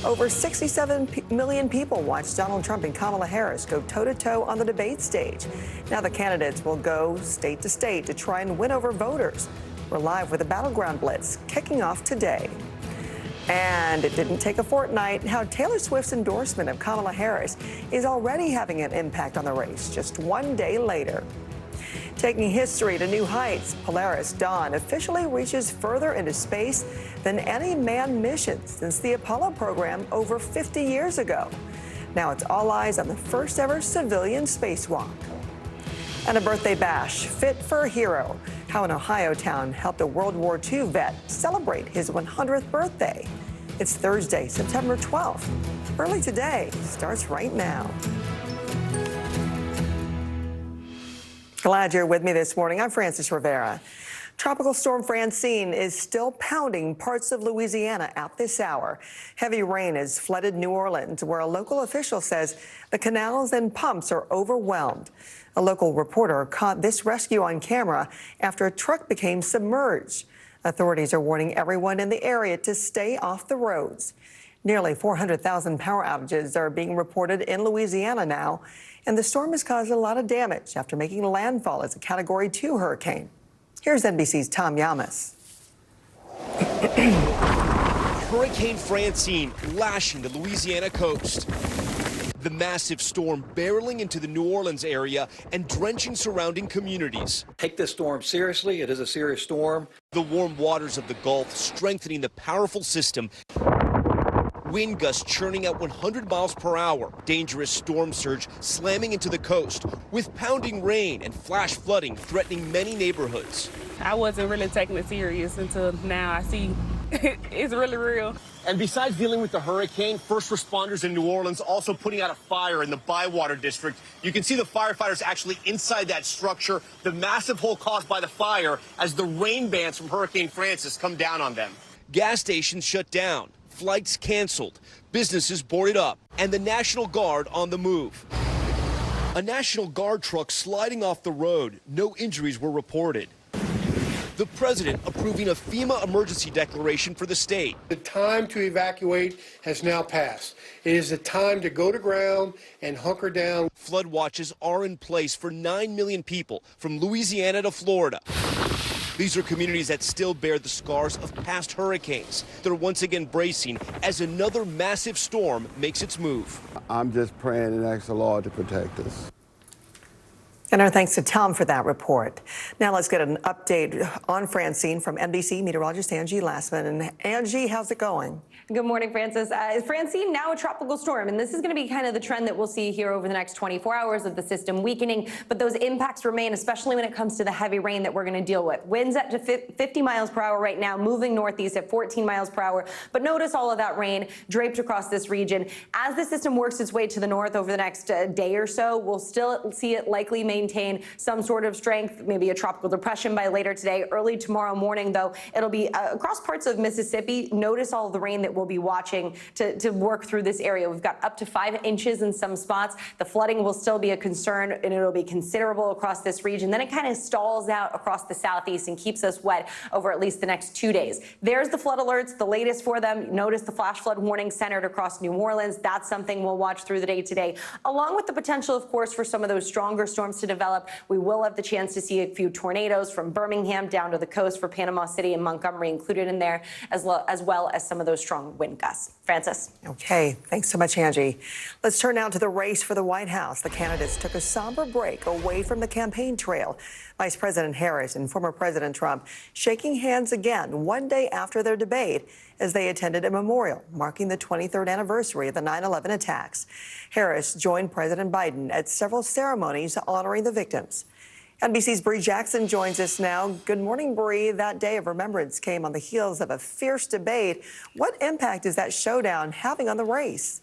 Over 67 million people watched Donald Trump and Kamala Harris go toe-to-toe on the debate stage. Now the candidates will go state to state to try and win over voters. We're live with the Battleground Blitz kicking off today. And it didn't take a fortnight how Taylor Swift's endorsement of Kamala Harris is already having an impact on the race just one day later. Taking history to new heights, Polaris Dawn officially reaches further into space than any manned mission since the Apollo program over 50 years ago. Now it's all eyes on the first ever civilian spacewalk. And a birthday bash, fit for a hero. How an Ohio town helped a World War II vet celebrate his 100th birthday. It's Thursday, September 12th. Early Today starts right now. Glad you're with me this morning. I'm Frances Rivera. Tropical storm Francine is still pounding parts of Louisiana at this hour. Heavy rain has flooded New Orleans, where a local official says the canals and pumps are overwhelmed. A local reporter caught this rescue on camera after a truck became submerged. Authorities are warning everyone in the area to stay off the roads. Nearly 400,000 power outages are being reported in Louisiana now, and the storm has caused a lot of damage after making landfall as a Category 2 hurricane. Here's NBC's Tom Yamas. Hurricane Francine lashing the Louisiana coast. The massive storm barreling into the New Orleans area and drenching surrounding communities. Take this storm seriously. It is a serious storm. The warm waters of the Gulf strengthening the powerful system. Wind gusts churning at 100 miles per hour. Dangerous storm surge slamming into the coast with pounding rain and flash flooding threatening many neighborhoods. I wasn't really taking it serious until now. I see it's really real. And besides dealing with the hurricane, first responders in New Orleans also putting out a fire in the Bywater district. You can see the firefighters actually inside that structure, the massive hole caused by the fire as the rain bands from Hurricane Francis come down on them. Gas stations shut down, flights canceled, businesses boarded up, and the National Guard on the move. A National Guard truck sliding off the road. No injuries were reported. The president approving a FEMA emergency declaration for the state. The time to evacuate has now passed. It is the time to go to ground and hunker down. Flood watches are in place for 9 million people from Louisiana to Florida. These are communities that still bear the scars of past hurricanes. They're once again bracing as another massive storm makes its move. I'm just praying and asking the Lord to protect us. And our thanks to Tom for that report. Now let's get an update on Francine from NBC meteorologist Angie Lassman. And Angie, how's it going? Good morning, Frances. Francine, now a tropical storm, and this is going to be kind of the trend that we'll see here over the next 24 hours of the system weakening, but those impacts remain, especially when it comes to the heavy rain that we're going to deal with. Winds up to 50 miles per hour right now, moving northeast at 14 miles per hour, but notice all of that rain draped across this region. As the system works its way to the north over the next day or so, we'll still see it likely maintain some sort of strength, maybe a tropical depression by later today. Early tomorrow morning, though, it'll be across parts of Mississippi. Notice all of the rain that we'll be watching to work through this area. We've got up to 5 inches in some spots. The flooding will still be a concern, and it'll be considerable across this region. Then it kind of stalls out across the southeast and keeps us wet over at least the next 2 days. There's the flood alerts, the latest for them. Notice the flash flood warning centered across New Orleans. That's something we'll watch through the day today, along with the potential, of course, for some of those stronger storms to to develop. We will have the chance to see a few tornadoes from Birmingham down to the coast for Panama City and Montgomery included in there, as well as some of those strong wind gusts. Francis. Okay, thanks so much, Angie. Let's turn now to the race for the White House. The candidates took a somber break away from the campaign trail. Vice President Harris and former President Trump shaking hands again one day after their debate as they attended a memorial marking the 23rd anniversary of the 9/11 attacks. Harris joined President Biden at several ceremonies honoring the victims. NBC's Bree Jackson joins us now. Good morning, Bree. That day of remembrance came on the heels of a fierce debate. What impact is that showdown having on the race?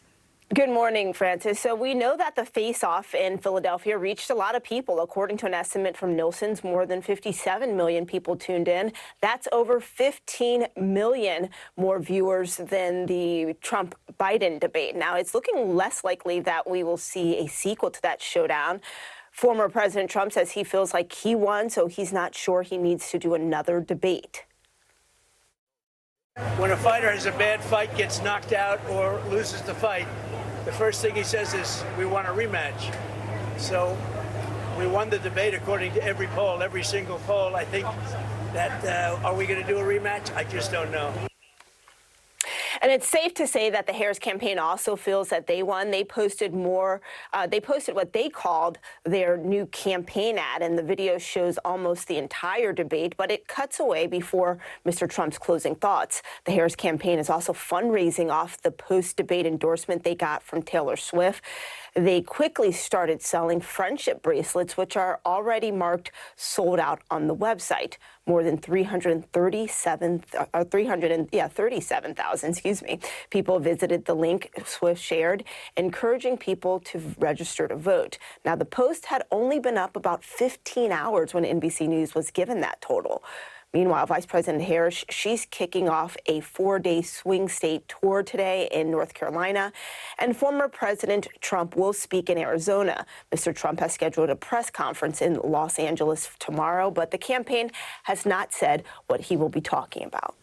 Good morning, Francis. So we know that the face-off in Philadelphia reached a lot of people. According to an estimate from Nielsen's, more than 57 million people tuned in. That's over 15 million more viewers than the Trump-Biden debate. Now, it's looking less likely that we will see a sequel to that showdown. Former President Trump says he feels like he won, so he's not sure he needs to do another debate. When a fighter has a bad fight, gets knocked out, or loses the fight, the first thing he says is, we want a rematch. So we won the debate according to every poll, every single poll. I think that, are we going to do a rematch? I just don't know. And it's safe to say that the Harris campaign also feels that they won. They posted they posted what they called their new campaign ad, and the video shows almost the entire debate, but it cuts away before Mr. Trump's closing thoughts. The Harris campaign is also fundraising off the post-debate endorsement they got from Taylor Swift. They quickly started selling friendship bracelets, which are already marked sold out on the website. More than 37,000, people visited the link Swift shared, encouraging people to register to vote. Now, the post had only been up about 15 hours when NBC News was given that total. Meanwhile, Vice President Harris, she's kicking off a 4-day swing state tour today in North Carolina. And former President Trump will speak in Arizona. Mr. Trump has scheduled a press conference in Los Angeles tomorrow, but the campaign has not said what he will be talking about.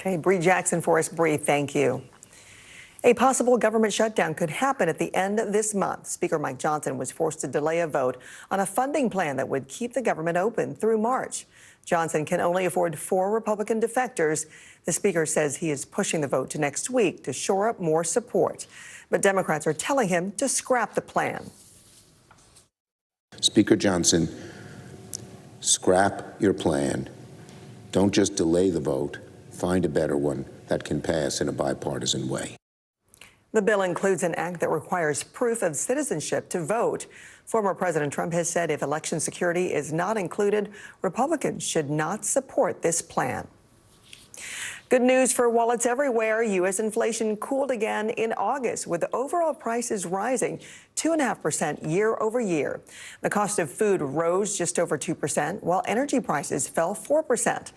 Okay, Bree Jackson for us. Bree, thank you. A possible government shutdown could happen at the end of this month. Speaker Mike Johnson was forced to delay a vote on a funding plan that would keep the government open through March. Johnson can only afford 4 Republican defectors. The speaker says he is pushing the vote to next week to shore up more support. But Democrats are telling him to scrap the plan. Speaker Johnson, scrap your plan. Don't just delay the vote. Find a better one that can pass in a bipartisan way. The bill includes an act that requires proof of citizenship to vote. Former President Trump has said if election security is not included, Republicans should not support this plan. Good news for wallets everywhere. U.S. inflation cooled again in August, with overall prices rising 2.5% year over year. The cost of food rose just over 2%, while energy prices fell 4%.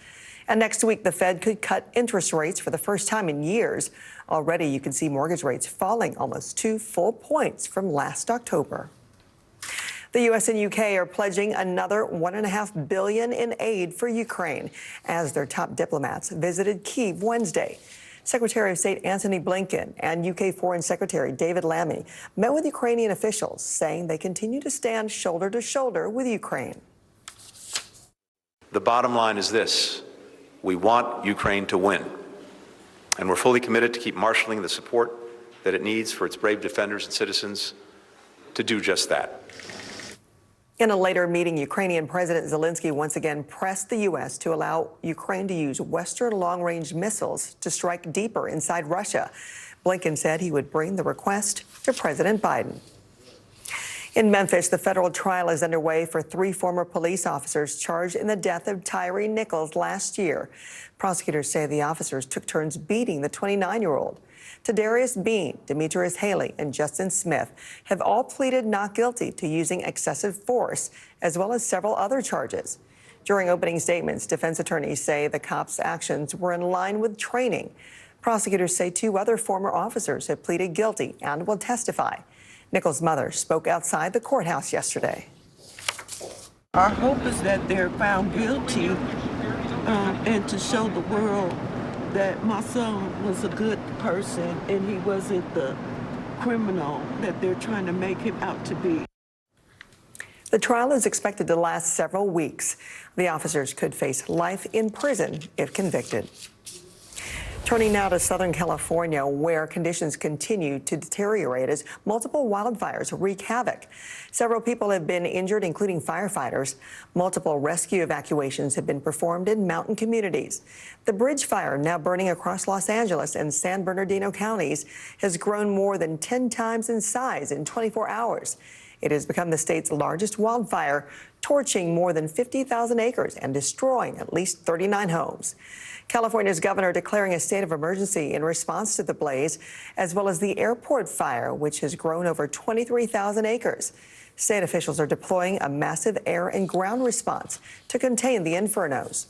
And next week, the Fed could cut interest rates for the first time in years. Already, you can see mortgage rates falling almost 2 full points from last October. The U.S. and U.K. are pledging another $1.5 billion in aid for Ukraine as their top diplomats visited Kyiv Wednesday. Secretary of State Antony Blinken and U.K. Foreign Secretary David Lammy met with Ukrainian officials, saying they continue to stand shoulder to shoulder with Ukraine. The bottom line is this: we want Ukraine to win, and we're fully committed to keep marshaling the support that it needs for its brave defenders and citizens to do just that. In a later meeting, Ukrainian President Zelensky once again pressed the U.S. to allow Ukraine to use Western long-range missiles to strike deeper inside Russia. Blinken said he would bring the request to President Biden. In Memphis, the federal trial is underway for 3 former police officers charged in the death of Tyree Nichols last year. Prosecutors say the officers took turns beating the 29-year-old. Tadarius Bean, Demetrius Haley, and Justin Smith have all pleaded not guilty to using excessive force, as well as several other charges. During opening statements, defense attorneys say the cops' actions were in line with training. Prosecutors say 2 other former officers have pleaded guilty and will testify. Nichols' mother spoke outside the courthouse yesterday. Our hope is that they're found guilty and to show the world that my son was a good person and he wasn't the criminal that they're trying to make him out to be. The trial is expected to last several weeks. The officers could face life in prison if convicted. Turning now to Southern California, where conditions continue to deteriorate as multiple wildfires wreak havoc. Several people have been injured, including firefighters. Multiple rescue evacuations have been performed in mountain communities. The bridge fire, now burning across Los Angeles and San Bernardino counties, has grown more than 10 times in size in 24 hours. It has become the state's largest wildfire, torching more than 50,000 acres and destroying at least 39 homes. California's governor declaring a state of emergency in response to the blaze, as well as the airport fire, which has grown over 23,000 acres. State officials are deploying a massive air and ground response to contain the infernos.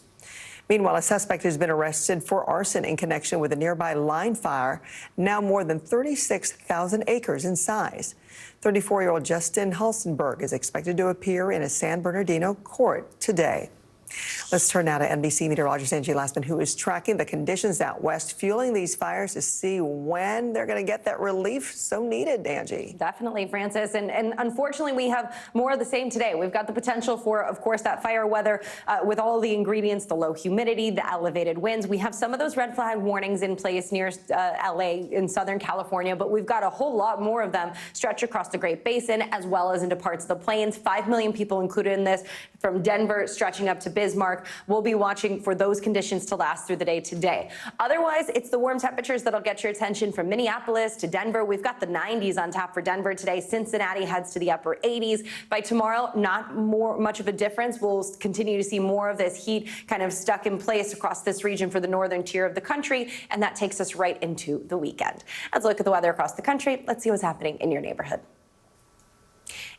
Meanwhile, a suspect has been arrested for arson in connection with a nearby line fire, now more than 36,000 acres in size. 34-year-old Justin Halstenberg is expected to appear in a San Bernardino court today. Let's turn now to NBC meteorologist Angie Lassman, who is tracking the conditions out west, fueling these fires to see when they're going to get that relief so needed, Angie. Definitely, Francis. And unfortunately, we have more of the same today. We've got the potential for, of course, that fire weather with all the ingredients, the low humidity, the elevated winds. We have some of those red flag warnings in place near LA in Southern California, but we've got a whole lot more of them stretch across the Great Basin as well as into parts of the plains. 5 million people included in this, from Denver stretching up to Bismarck. We'll be watching for those conditions to last through the day today. Otherwise, it's the warm temperatures that'll get your attention from Minneapolis to Denver. We've got the 90s on tap for Denver today. Cincinnati heads to the upper 80s. By tomorrow, not much of a difference. We'll continue to see more of this heat kind of stuck in place across this region for the northern tier of the country, and that takes us right into the weekend. Let's look at the weather across the country. Let's see what's happening in your neighborhood.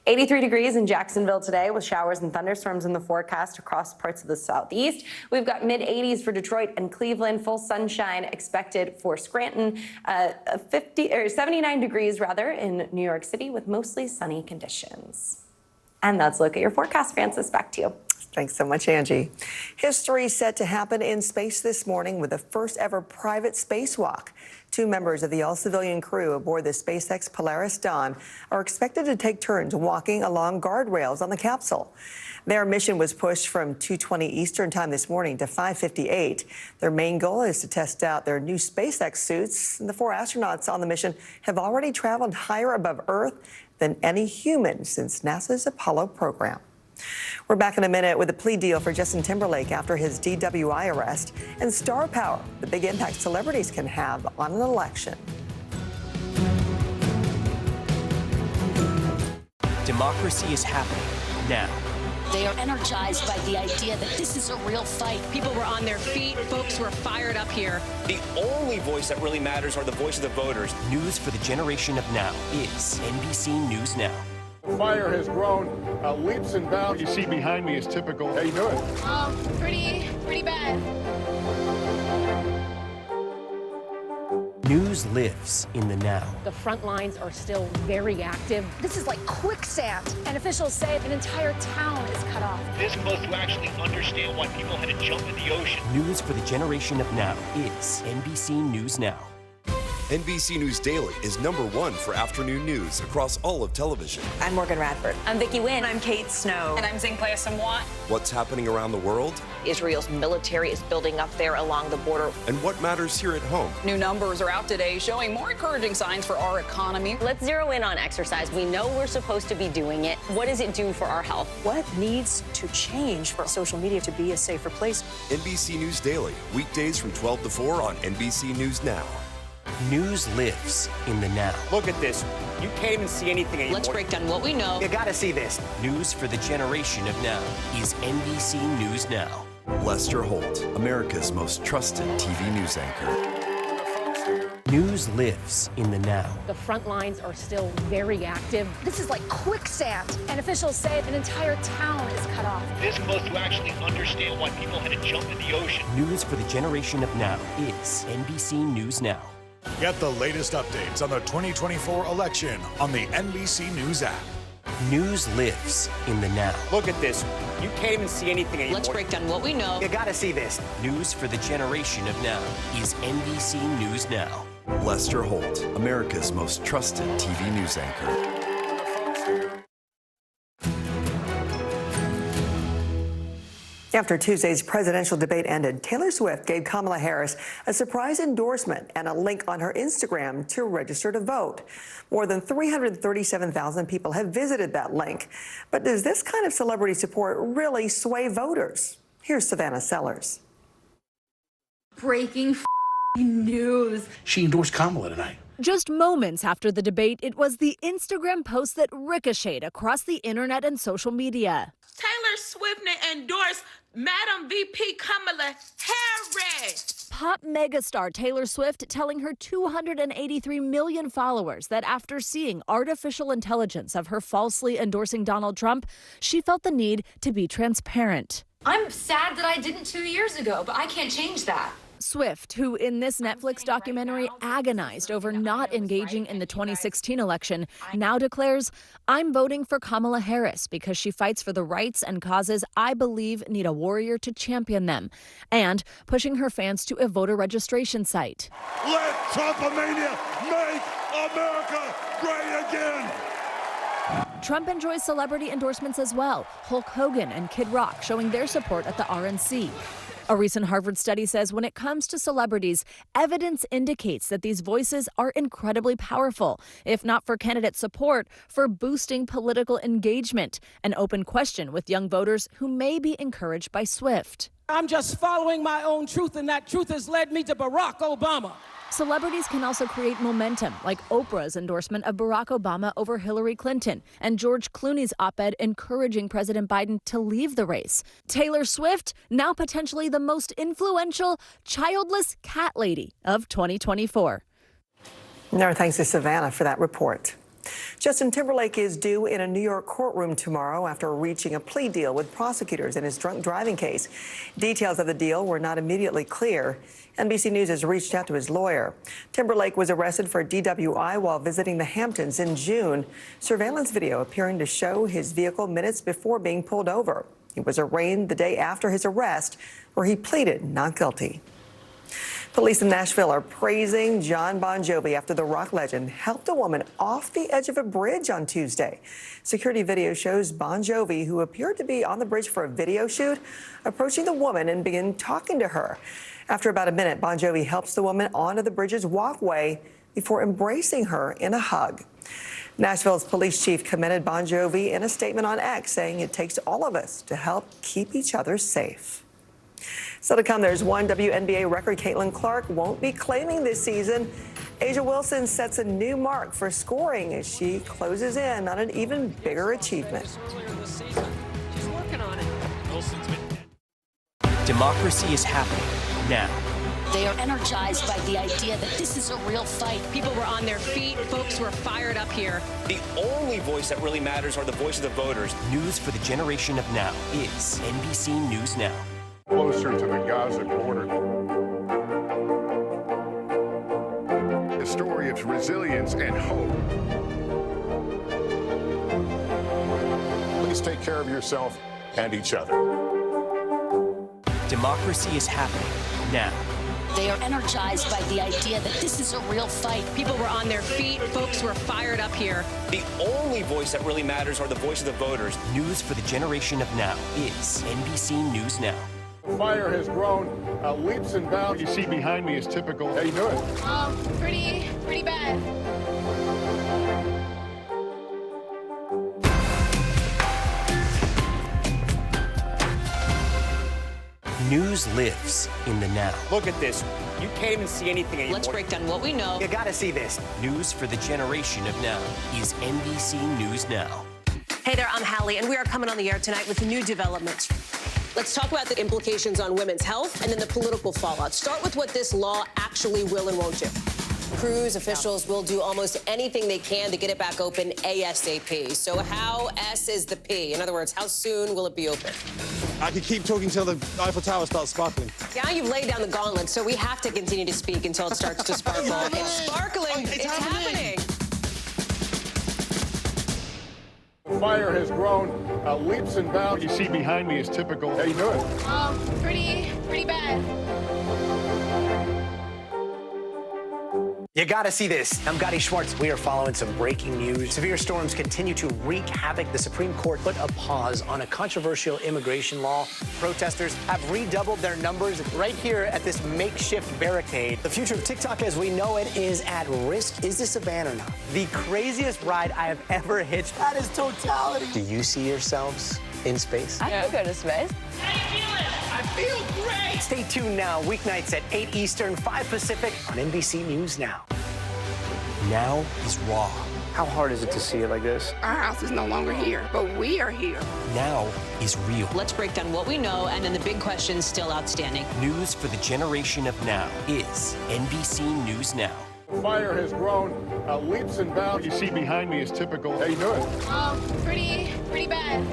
83 degrees in Jacksonville today with showers and thunderstorms in the forecast across parts of the southeast. We've got mid-80s for Detroit and Cleveland, full sunshine expected for Scranton, 79 degrees rather in New York City with mostly sunny conditions. And that's a look at your forecast, Francis. Back to you. Thanks so much, Angie. History set to happen in space this morning with the first ever private spacewalk. 2 members of the all-civilian crew aboard the SpaceX Polaris Dawn are expected to take turns walking along guardrails on the capsule. Their mission was pushed from 2:20 Eastern Time this morning to 5:58. Their main goal is to test out their new SpaceX suits. The 4 astronauts on the mission have already traveled higher above Earth than any human since NASA's Apollo program. We're back in a minute with a plea deal for Justin Timberlake after his DWI arrest, and star power, the big impact celebrities can have on an election. Democracy is happening now. They are energized by the idea that this is a real fight. People were on their feet. Folks were fired up here. The only voice that really matters are the voice of the voters. News for the generation of now is NBC News Now. The fire has grown leaps and bounds. You see behind me is typical. How you doing? Pretty bad. News lives in the now. The front lines are still very active. This is like quicksand, and officials say an entire town is cut off. This close to actually understand why people had to jump in the ocean. News for the generation of now is NBC News Now. NBC News Daily is #1 for afternoon news across all of television. I'm Morgan Radford. I'm Vicki Wynn. I'm Kate Snow. And I'm Zinklaya Samwat. What's happening around the world? Israel's military is building up there along the border. And what matters here at home? New numbers are out today showing more encouraging signs for our economy. Let's zero in on exercise. We know we're supposed to be doing it. What does it do for our health? What needs to change for social media to be a safer place? NBC News Daily, weekdays from 12 to 4 on NBC News Now. News lives in the now. Look at this. You can't even see anything anymore. Let's break down what we know. You gotta see this. News for the generation of now is NBC News Now. Lester Holt, America's most trusted TV news anchor. News lives in the now. The front lines are still very active. This is like quicksand, and officials say an entire town is cut off. This close to actually understand why people had to jump in the ocean. News for the generation of now is NBC News Now. Get the latest updates on the 2024 election on the NBC News app. News lives in the now. Look at this. You can't even see anything anymore. Let's break down what we know. You gotta see this. News for the generation of now is NBC News Now. Lester Holt, America's most trusted TV news anchor. After Tuesday's presidential debate ended, Taylor Swift gave Kamala Harris a surprise endorsement and a link on her Instagram to register to vote. More than 337,000 people have visited that link. But does this kind of celebrity support really sway voters? Here's Savannah Sellers. Breaking news. She endorsed Kamala tonight. Just moments after the debate, it was the Instagram post that ricocheted across the internet and social media. Taylor Swift endorsed Madam VP Kamala Harris. Pop megastar Taylor Swift telling her 283 million followers that after seeing artificial intelligence of her falsely endorsing Donald Trump, she felt the need to be transparent. I'm sad that I didn't 2 years ago, but I can't change that. Swift, who in this Netflix documentary agonized over not engaging in the 2016 election, now declares, "I'm voting for Kamala Harris because she fights for the rights and causes I believe need a warrior to champion them," and pushing her fans to a voter registration site. Let Trumpomania make America great again! Trump enjoys celebrity endorsements as well, Hulk Hogan and Kid Rock showing their support at the RNC. A recent Harvard study says when it comes to celebrities, evidence indicates that these voices are incredibly powerful, if not for candidate support, for boosting political engagement, an open question with young voters who may be encouraged by Swift. I'm just following my own truth, and that truth has led me to Barack Obama. Celebrities can also create momentum, like Oprah's endorsement of Barack Obama over Hillary Clinton, and George Clooney's op-ed encouraging President Biden to leave the race. Taylor Swift, now potentially the most influential childless cat lady of 2024. Our thanks to Savannah for that report. Justin Timberlake is due in a New York courtroom tomorrow after reaching a plea deal with prosecutors in his drunk driving case. Details of the deal were not immediately clear. NBC News has reached out to his lawyer. Timberlake was arrested for DWI while visiting the Hamptons in June. Surveillance video appearing to show his vehicle minutes before being pulled over. He was arraigned the day after his arrest, where he pleaded not guilty. Police in Nashville are praising Jon Bon Jovi after the rock legend helped a woman off the edge of a bridge on Tuesday. Security video shows Bon Jovi, who appeared to be on the bridge for a video shoot, approaching the woman and began talking to her. After about a minute, Bon Jovi helps the woman onto the bridge's walkway before embracing her in a hug. Nashville's police chief commended Bon Jovi in a statement on X, saying it takes all of us to help keep each other safe. Still to come, there's one WNBA record Caitlin Clark won't be claiming this season. Asia Wilson sets a new mark for scoring as she closes in on an even bigger achievement. She's working on it. Democracy is happening now. They are energized by the idea that this is a real fight. People were on their feet. Folks were fired up here. The only voice that really matters are the voice of the voters. News for the generation of now is NBC News Now. Closer to the Gaza border. The story of resilience and hope. Please take care of yourself and each other. Democracy is happening now. They are energized by the idea that this is a real fight. People were on their feet. Folks were fired up here. The only voice that really matters are the voice of the voters. News for the generation of now is NBC News Now. The fire has grown leaps and bounds. You see behind me is typical. How you doing? Pretty bad. News lives in the now. Look at this. You can't even see anything anymore. Let's break down what we know. You gotta see this. News for the generation of now is NBC News Now. Hey there, I'm Hallie, and we are coming on the air tonight with new developments. Let's talk about the implications on women's health and then the political fallout. Start with what this law actually will and won't do. Cruise officials will do almost anything they can to get it back open ASAP. So how S is the P? In other words, how soon will it be open? I could keep talking till the Eiffel Tower starts sparkling. Now you've laid down the gauntlet, so we have to continue to speak until it starts to sparkle. It's sparkling. It's happening. The fire has grown leaps and bounds. You see behind me is typical. How you doing? Pretty bad. You gotta see this. I'm Gotti Schwartz. We are following some breaking news. Severe storms continue to wreak havoc. The Supreme Court put a pause on a controversial immigration law. Protesters have redoubled their numbers right here at this makeshift barricade. The future of TikTok as we know it is at risk. Is this a ban or not? The craziest ride I have ever hitched. That is totality. Do you see yourselves in space? I could go to space. How you feeling? I feel great. Stay tuned now, weeknights at 8 Eastern, 5 Pacific on NBC News Now. Now is raw. How hard is it to see it like this? Our house is no longer here, but we are here. Now is real. Let's break down what we know and then the big questions still outstanding. News for the generation of now is NBC News Now. Fire has grown leaps and bounds. What you see behind me is typical. How you doing? Pretty bad.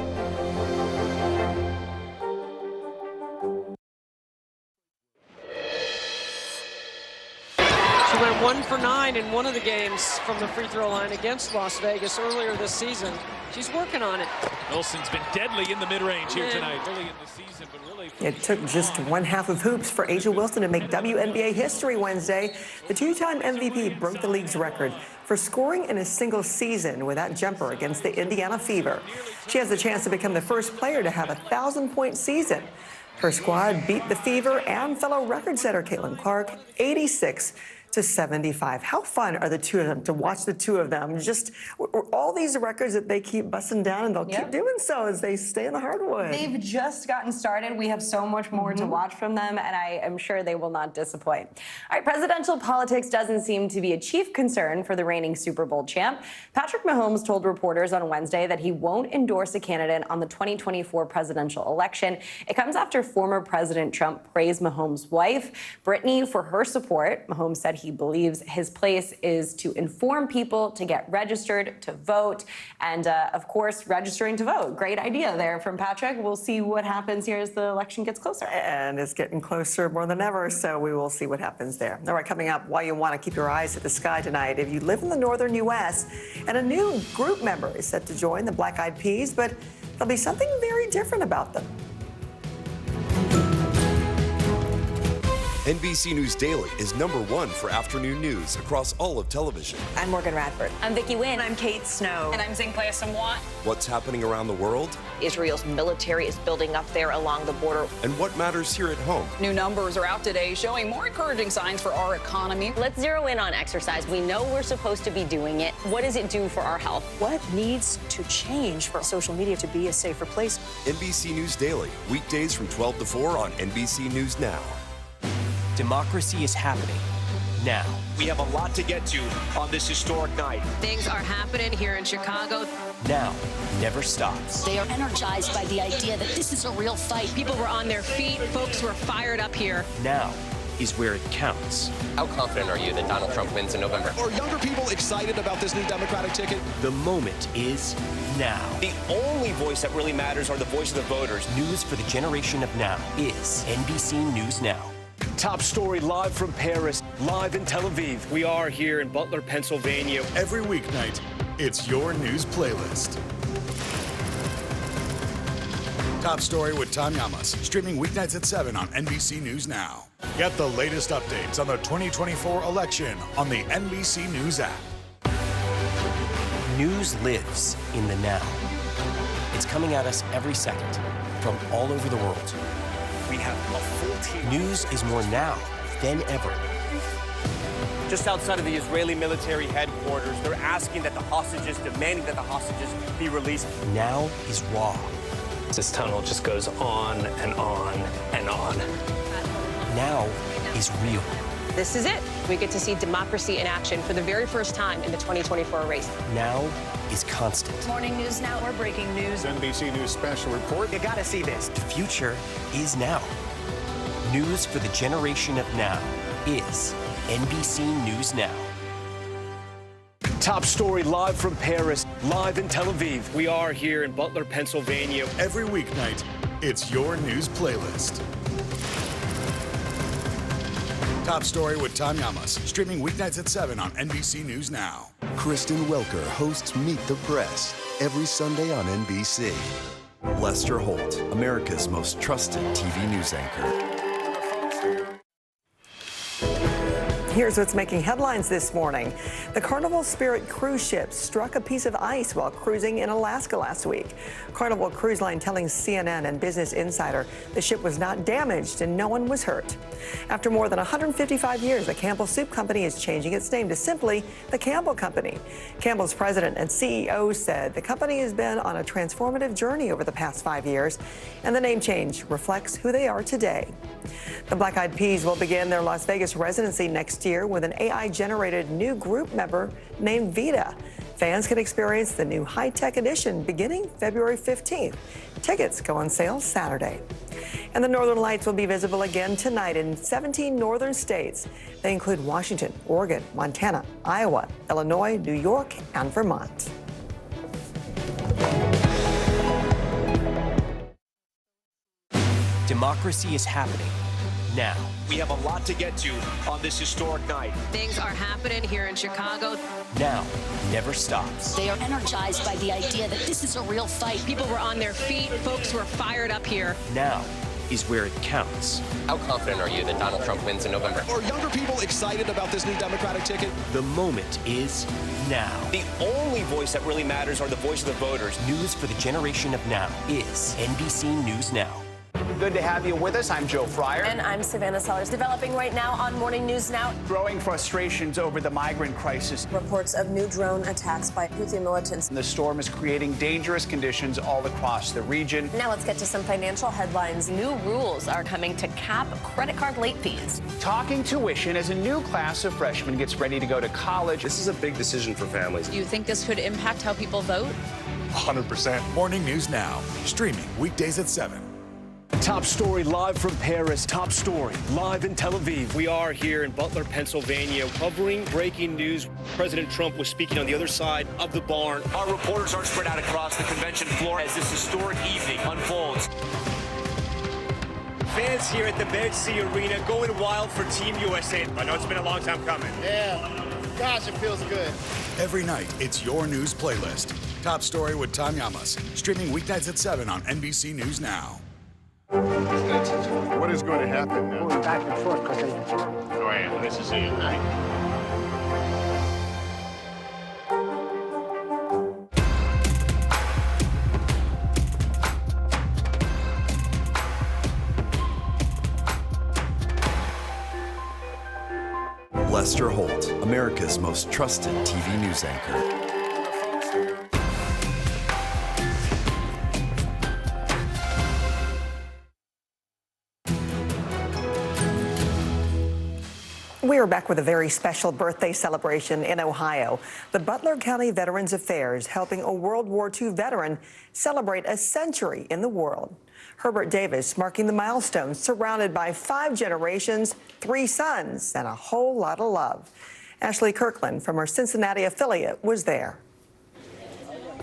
She went 1 for 9 in one of the games from the free throw line against Las Vegas earlier this season. She's working on it. Wilson's been deadly in the mid-range here tonight. Early in the season, but really... It took just one half of hoops for Asia Wilson to make WNBA history Wednesday. The two-time MVP broke the league's record for scoring in a single season with that jumper against the Indiana Fever. She has the chance to become the first player to have a 1,000-point season. Her squad beat the Fever and fellow record setter Caitlin Clark 86-75. How fun are the two of them to watch the two of them? Just all these records that they keep busting down, and they'll keep doing so as they stay in the hardwood. They've just gotten started. We have so much more to watch from them, and I am sure they will not disappoint. All right, presidential politics doesn't seem to be a chief concern for the reigning Super Bowl champ. Patrick Mahomes told reporters on Wednesday that he won't endorse a candidate on the 2024 presidential election. It comes after former President Trump praised Mahomes' wife, Brittany, for her support. Mahomes said he believes his place is to inform people to get registered to vote. And of course, registering to vote. Great idea there from Patrick. We'll see what happens here as the election gets closer. And it's getting closer more than ever, so we will see what happens there. All right, coming up, why you want to keep your eyes at the sky tonight. If you live in the northern U.S., and a new group member is set to join the Black Eyed Peas, but there'll be something very different about them. NBC News Daily is #1 for afternoon news across all of television. I'm Morgan Radford. I'm Vicki Wynn. I'm Kate Snow. And I'm Zinklea Samwat. What's happening around the world? Israel's military is building up there along the border. And what matters here at home? New numbers are out today showing more encouraging signs for our economy. Let's zero in on exercise. We know we're supposed to be doing it. What does it do for our health? What needs to change for social media to be a safer place? NBC News Daily, weekdays from 12 to 4 on NBC News Now. Democracy is happening now. We have a lot to get to on this historic night. Things are happening here in Chicago. Now never stops. They are energized by the idea that this is a real fight. People were on their feet. Folks were fired up here. Now is where it counts. How confident are you that Donald Trump wins in November? Are younger people excited about this new Democratic ticket? The moment is now. The only voice that really matters are the voice of the voters. News for the generation of now is NBC News Now. Top story live from Paris, live in Tel Aviv. We are here in Butler, Pennsylvania. Every weeknight, it's your news playlist. Top Story with Tom Yamas, streaming weeknights at 7 on NBC News Now. Get the latest updates on the 2024 election on the NBC News app. News lives in the now. It's coming at us every second from all over the world. We have a full team. News is more now than ever. Just outside of the Israeli military headquarters, they're asking that the hostages, demanding that the hostages be released. Now is raw. This tunnel just goes on and on and on. Now is real. This is it. We get to see democracy in action for the very first time in the 2024 race. Now is constant. Morning News Now. We're breaking news. NBC News special report. You gotta see this. The future is now. News for the generation of now is NBC News Now. Top story live from Paris, live in Tel Aviv. We are here in Butler, Pennsylvania. Every weeknight, it's your news playlist. Top Story with Tom Yamas, streaming weeknights at 7 on NBC News Now. Kristen Welker hosts Meet the Press every Sunday on NBC. Lester Holt, America's most trusted TV news anchor. Here's what's making headlines this morning. The Carnival Spirit cruise ship struck a piece of ice while cruising in Alaska last week. Carnival Cruise Line telling CNN and Business Insider the ship was not damaged and no one was hurt. After more than 155 years, the Campbell Soup Company is changing its name to simply the Campbell Company. Campbell's president and CEO said the company has been on a transformative journey over the past 5 years, and the name change reflects who they are today. The Black Eyed Peas will begin their Las Vegas residency next year with an AI-generated new group member named Vita. Fans can experience the new high-tech edition beginning February 15th. Tickets go on sale Saturday. And the Northern Lights will be visible again tonight in 17 northern states. They include Washington, Oregon, Montana, Iowa, Illinois, New York, and Vermont. Democracy is happening now. We have a lot to get to on this historic night. Things are happening here in Chicago. Now never stops. They are energized by the idea that this is a real fight. People were on their feet. Folks were fired up here. Now is where it counts. How confident are you that Donald Trump wins in November? Are younger people excited about this new Democratic ticket? The moment is now. The only voice that really matters are the voice of the voters. News for the generation of now is NBC News Now. Good to have you with us. I'm Joe Fryer. And I'm Savannah Sellers. Developing right now on Morning News Now. Growing frustrations over the migrant crisis. Reports of new drone attacks by Houthi militants. The storm is creating dangerous conditions all across the region. Now let's get to some financial headlines. New rules are coming to cap credit card late fees. Talking tuition as a new class of freshmen gets ready to go to college. This is a big decision for families. Do you think this could impact how people vote? 100%. Morning News Now, streaming weekdays at 7. Top story live from Paris. Top story live in Tel Aviv. We are here in Butler, Pennsylvania, covering breaking news. President Trump was speaking on the other side of the barn. Our reporters are spread out across the convention floor as this historic evening unfolds. Fans here at the Mercy Arena going wild for Team USA. I know it's been a long time coming. Yeah, gosh, it feels good. Every night, it's your news playlist. Top story with Tom Yamas, streaming weeknights at 7 on NBC News Now. What is going to happen now? Going back and forth because Go ahead, this is it, right? Lester Holt, America's most trusted TV news anchor. We are back with a very special birthday celebration in Ohio. The Butler County Veterans Affairs helping a World War II veteran celebrate a century in the world. Herbert Davis marking the milestone, surrounded by 5 generations, 3 sons, and a whole lot of love. Ashley Kirkland from our Cincinnati affiliate was there.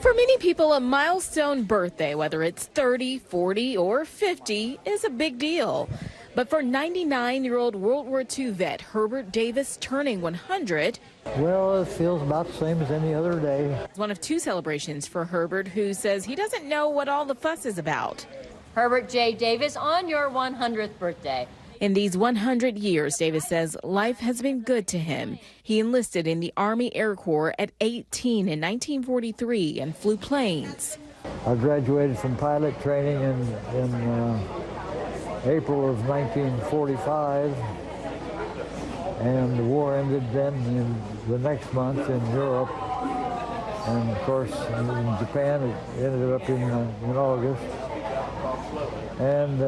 For many people, a milestone birthday, whether it's 30, 40, or 50, is a big deal. But for 99-year-old World War II vet Herbert Davis turning 100, well, it feels about the same as any other day. it's one of 2 celebrations for Herbert, who says he doesn't know what all the fuss is about. Herbert J. Davis, on your 100th birthday. In these 100 years, Davis says life has been good to him. He enlisted in the Army Air Corps at 18 in 1943 and flew planes. I graduated from pilot training in April of 1945, and the war ended then in the next month in Europe, and of course in Japan it ended up in August, and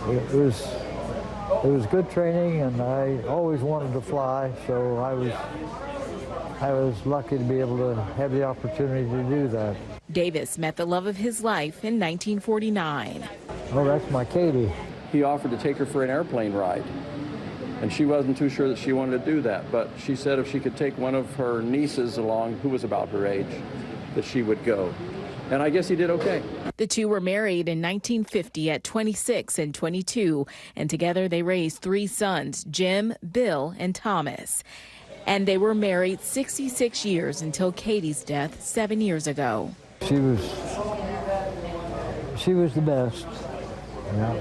it was good training, and I always wanted to fly, so I was lucky to be able to have the opportunity to do that. Davis met the love of his life in 1949. Oh, that's my Katie. He offered to take her for an airplane ride, and she wasn't too sure that she wanted to do that, but she said if she could take one of her nieces along, who was about her age, that she would go. And I guess he did okay. The 2 were married in 1950 at 26 and 22, and together they raised 3 sons, Jim, Bill, and Thomas. And they were married 66 years until Katie's death 7 years ago. She was the best. Yeah.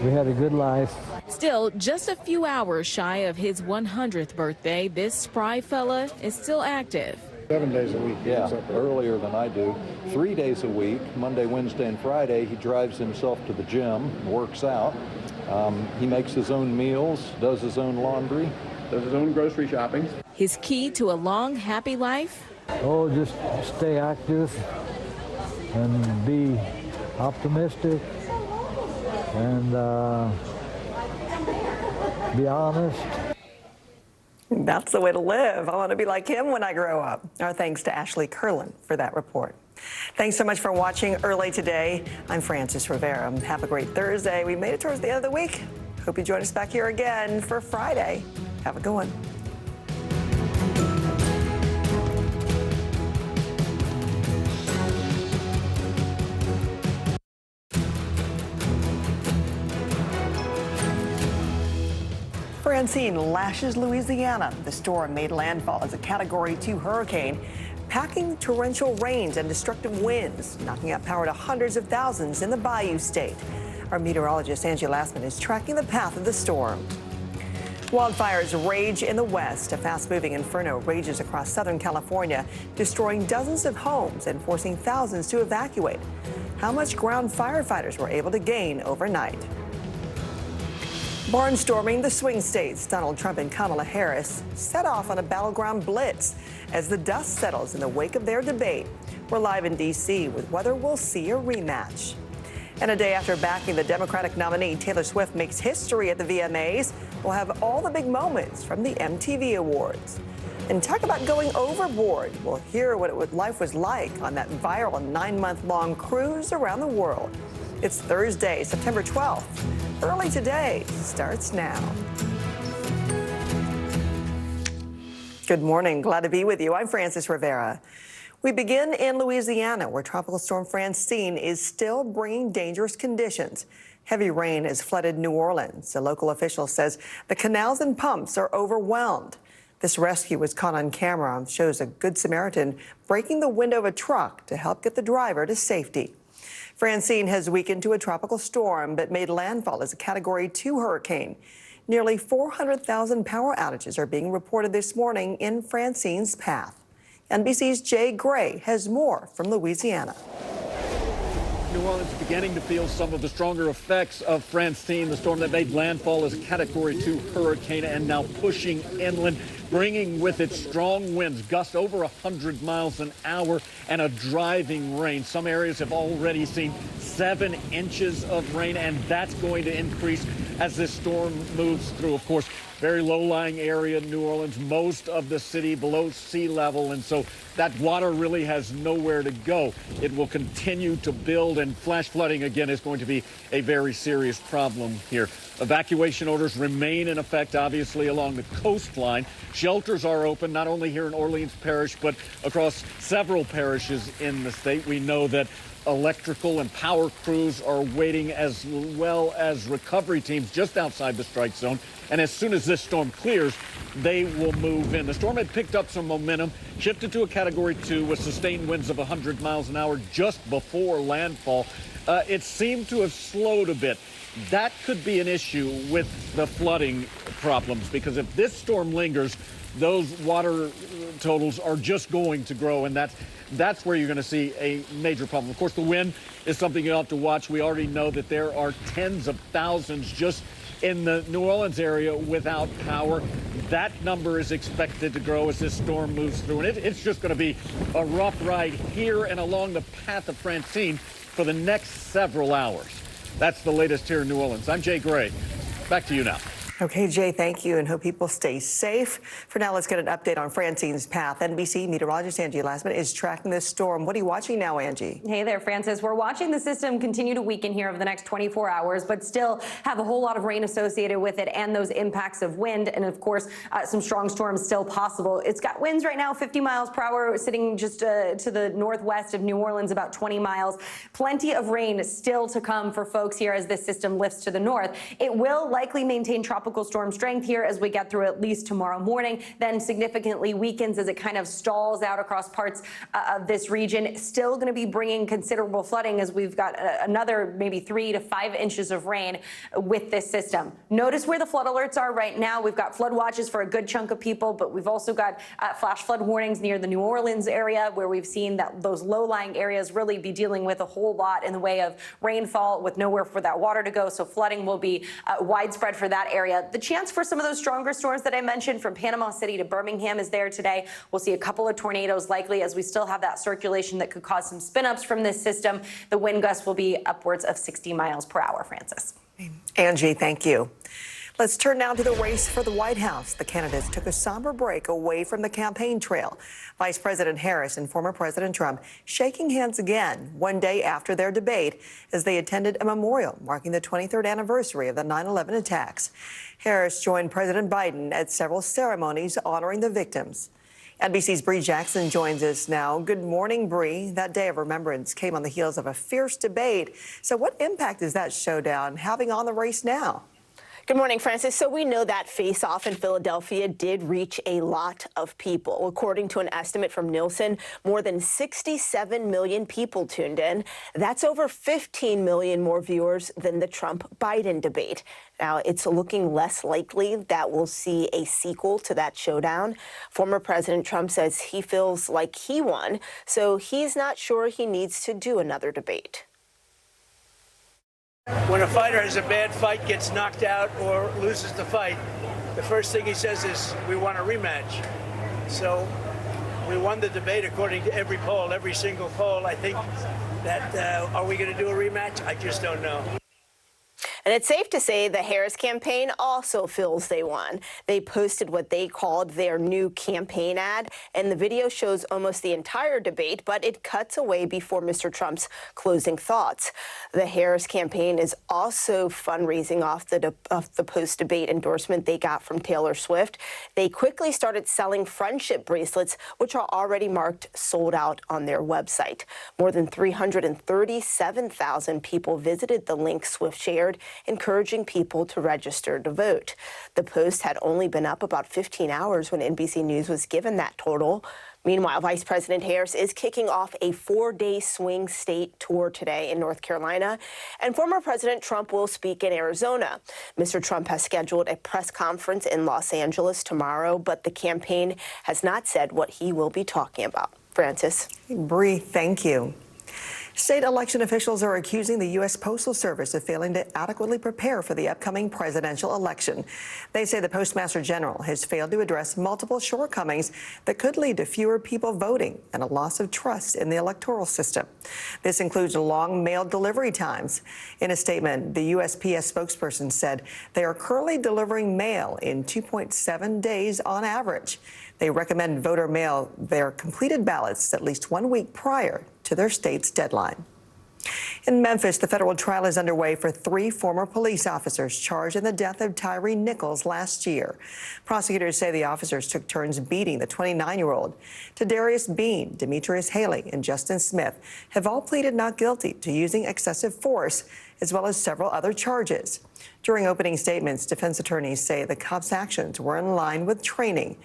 We had a good life. Still, just a few hours shy of his 100th birthday, this spry fella is still active. 7 days a week. Yeah, earlier than I do. 3 days a week, Monday, Wednesday, and Friday, he drives himself to the gym, works out. He makes his own meals, does his own laundry, does his own grocery shopping. His key to a long, happy life? Oh, just stay active and be optimistic and be honest. That's the way to live. I want to be like him when I grow up. Our thanks to Ashley Curlin for that report. Thanks so much for watching early today. I'm Frances Rivera. Have a great Thursday. We made it towards the end of the week. Hope you join us back here again for Friday. Have a good one. Francine lashes Louisiana. The storm made landfall as a Category 2 hurricane, packing torrential rains and destructive winds, knocking out power to hundreds of thousands in the Bayou State. Our meteorologist Angie Lassman is tracking the path of the storm. Wildfires rage in the west. A fast-moving inferno rages across Southern California, destroying dozens of homes and forcing thousands to evacuate. How much ground firefighters were able to gain overnight? Barnstorming the swing states, Donald Trump and Kamala Harris set off on a battleground blitz as the dust settles in the wake of their debate. We're live in D.C. with whether we'll see a rematch. And a day after backing the Democratic nominee, Taylor Swift makes history at the VMAs. We'll have all the big moments from the MTV Awards. And talk about going overboard. We'll hear what life was like on that viral 9-month-long cruise around the world. It's Thursday, September 12th. Early today starts now. Good morning. Glad to be with you. I'm Frances Rivera. We begin in Louisiana, where Tropical Storm Francine is still bringing dangerous conditions. Heavy rain has flooded New Orleans. A local official says the canals and pumps are overwhelmed. This rescue was caught on camera and shows a Good Samaritan breaking the window of a truck to help get the driver to safety. Francine has weakened to a tropical storm but made landfall as a Category 2 hurricane. Nearly 400,000 power outages are being reported this morning in Francine's path. NBC's Jay Gray has more from Louisiana. New Orleans is beginning to feel some of the stronger effects of Francine, the storm that made landfall as a Category 2 hurricane and now pushing inland, bringing with it strong winds, gusts over 100 miles an hour, and a driving rain. Some areas have already seen 7 inches of rain, and that's going to increase as this storm moves through. Of course, very low-lying area in New Orleans, most of the city below sea level, and so that water really has nowhere to go. It will continue to build, and flash flooding, again, is going to be a very serious problem here. Evacuation orders remain in effect, obviously, along the coastline. Shelters are open, not only here in Orleans Parish, but across several parishes in the state. We know that electrical and power crews are waiting, as well as recovery teams just outside the strike zone. And as soon as this storm clears, they will move in. The storm had picked up some momentum, shifted to a Category 2 with sustained winds of 100 miles an hour just before landfall. It seemed to have slowed a bit. That could be an issue with the flooding problems, because if this storm lingers, those water totals are just going to grow, and that's where you're going to see a major problem. Of course, the wind is something you have to watch. We already know that there are tens of thousands just in the New Orleans area without power. That number is expected to grow as this storm moves through, and it's just going to be a rough ride here and along the path of Francine for the next several hours. That's the latest here in New Orleans. I'm Jay Gray. Back to you now. Okay, Jay, thank you, and hope people stay safe. For now, let's get an update on Francine's path. NBC meteorologist Angie Lassman is tracking this storm. What are you watching now, Angie? Hey there, Frances. We're watching the system continue to weaken here over the next 24 hours, but still have a whole lot of rain associated with it and those impacts of wind, and of course, some strong storms still possible. It's got winds right now, 50 miles per hour, sitting just to the northwest of New Orleans, about 20 miles. Plenty of rain still to come for folks here as this system lifts to the north. It will likely maintain tropical tropical storm strength here as we get through at least tomorrow morning, then significantly weakens as it kind of stalls out across parts of this region. Still going to be bringing considerable flooding as we've got another maybe 3 to 5 inches of rain with this system. Notice where the flood alerts are right now. We've got flood watches for a good chunk of people, but we've also got flash flood warnings near the New Orleans area, where we've seen that those low-lying areas really be dealing with a whole lot in the way of rainfall with nowhere for that water to go. So flooding will be widespread for that area. The chance for some of those stronger storms that I mentioned from Panama City to Birmingham is there today. We'll see a couple of tornadoes likely as we still have that circulation that could cause some spin-ups from this system. The wind gusts will be upwards of 60 miles per hour, Francis. Angie, thank you. Let's turn now to the race for the White House. The candidates took a somber break away from the campaign trail. Vice President Harris and former President Trump shaking hands again one day after their debate as they attended a memorial marking the 23rd anniversary of the 9/11 attacks. Harris joined President Biden at several ceremonies honoring the victims. NBC's Bree Jackson joins us now. Good morning, Bree. That day of remembrance came on the heels of a fierce debate. So what impact is that showdown having on the race now? Good morning, Francis. So we know that face-off in Philadelphia did reach a lot of people. According to an estimate from Nielsen, more than 67 million people tuned in. That's over 15 million more viewers than the Trump-Biden debate. Now, it's looking less likely that we'll see a sequel to that showdown. Former President Trump says he feels like he won, so he's not sure he needs to do another debate. When a fighter has a bad fight, gets knocked out or loses the fight, the first thing he says is, we want a rematch. So we won the debate according to every poll, every single poll. I think that, are we going to do a rematch? I just don't know. And it's safe to say the Harris campaign also feels they won. They posted what they called their new campaign ad, and the video shows almost the entire debate, but it cuts away before Mr. Trump's closing thoughts. The Harris campaign is also fundraising off the post-debate endorsement they got from Taylor Swift. They quickly started selling friendship bracelets, which are already marked sold out on their website. More than 337,000 people visited the link Swift shared, encouraging people to register to vote. The post had only been up about 15 hours when NBC News was given that total. Meanwhile, Vice President Harris is kicking off a 4-day swing state tour today in North Carolina, and former President Trump will speak in Arizona. Mr. Trump has scheduled a press conference in Los Angeles tomorrow, but the campaign has not said what he will be talking about. Francis. Bree, thank you. State election officials are accusing the U.S. Postal Service of failing to adequately prepare for the upcoming presidential election. They say the Postmaster General has failed to address multiple shortcomings that could lead to fewer people voting and a loss of trust in the electoral system. This includes long mail delivery times. In a statement, the USPS spokesperson said they are currently delivering mail in 2.7 days on average. They recommend voter mail their completed ballots at least 1 week prior to their state's deadline. In Memphis, the federal trial is underway for 3 former police officers charged in the death of Tyree Nichols last year. Prosecutors say the officers took turns beating the 29-year-old. Tadarius Bean, Demetrius Haley, and Justin Smith have all pleaded not guilty to using excessive force, as well as several other charges. During opening statements, defense attorneys say the cops' actions were in line with training.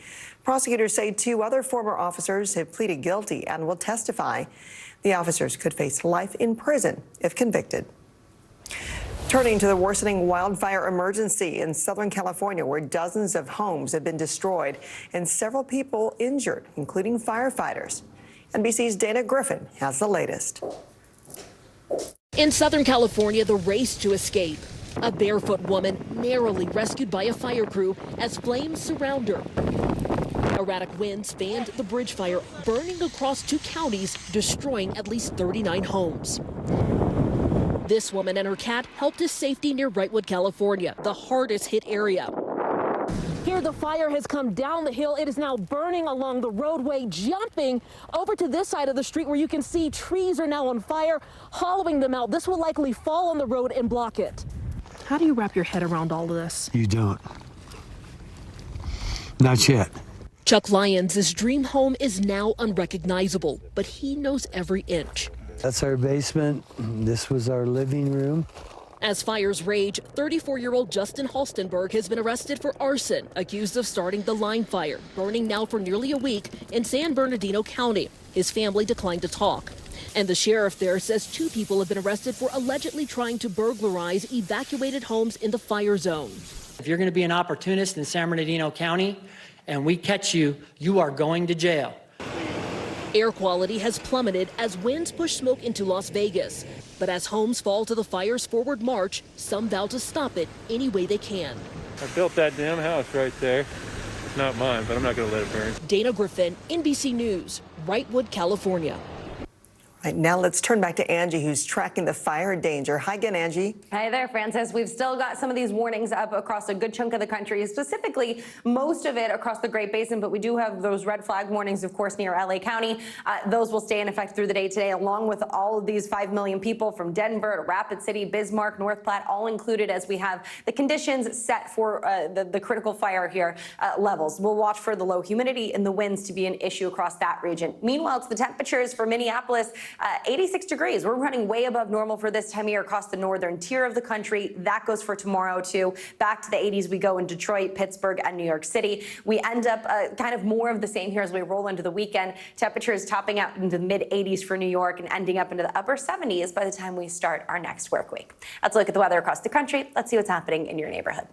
Prosecutors say 2 other former officers have pleaded guilty and will testify. The officers could face life in prison if convicted. Turning to the worsening wildfire emergency in Southern California, where dozens of homes have been destroyed and several people injured, including firefighters. NBC's Dana Griffin has the latest. In Southern California, the race to escape. A barefoot woman narrowly rescued by a fire crew as flames surround her. Erratic winds fanned the bridge fire, burning across 2 counties, destroying at least 39 homes. This woman and her cat helped to safety near Wrightwood, California, the hardest hit area. Here, the fire has come down the hill. It is now burning along the roadway, jumping over to this side of the street where you can see trees are now on fire, hollowing them out. This will likely fall on the road and block it. How do you wrap your head around all of this? You don't. Not yet. Chuck Lyons' dream home is now unrecognizable, but he knows every inch. That's our basement. This was our living room. As fires rage, 34-year-old Justin Halstenberg has been arrested for arson, accused of starting the line fire, burning now for nearly a week in San Bernardino County. His family declined to talk. And the sheriff there says 2 people have been arrested for allegedly trying to burglarize evacuated homes in the fire zone. If you're going to be an opportunist in San Bernardino County and we catch you, you are going to jail. Air quality has plummeted as winds push smoke into Las Vegas. But as homes fall to the fire's forward march, some vow to stop it any way they can. I built that damn house right there. It's not mine, but I'm not going to let it burn. Dana Griffin, NBC News, Wrightwood, California. Right, now let's turn back to Angie, who's tracking the fire danger. Hi again, Angie. Hi there, Francis. We've still got some of these warnings up across a good chunk of the country, specifically most of it across the Great Basin, but we do have those red flag warnings, of course, near LA County. Those will stay in effect through the day today, along with all of these 5 million people from Denver to Rapid City, Bismarck, North Platte, all included as we have the conditions set for the critical fire here levels. We'll watch for the low humidity and the winds to be an issue across that region. Meanwhile, it's the temperatures for Minneapolis. 86 degrees. We're running way above normal for this time of year across the northern tier of the country. That goes for tomorrow, too. Back to the 80s we go in Detroit, Pittsburgh, and New York City. We end up kind of more of the same here as we roll into the weekend. Temperatures topping out into the mid-80s for New York and ending up into the upper 70s by the time we start our next work week. Let's look at the weather across the country. Let's see what's happening in your neighborhood.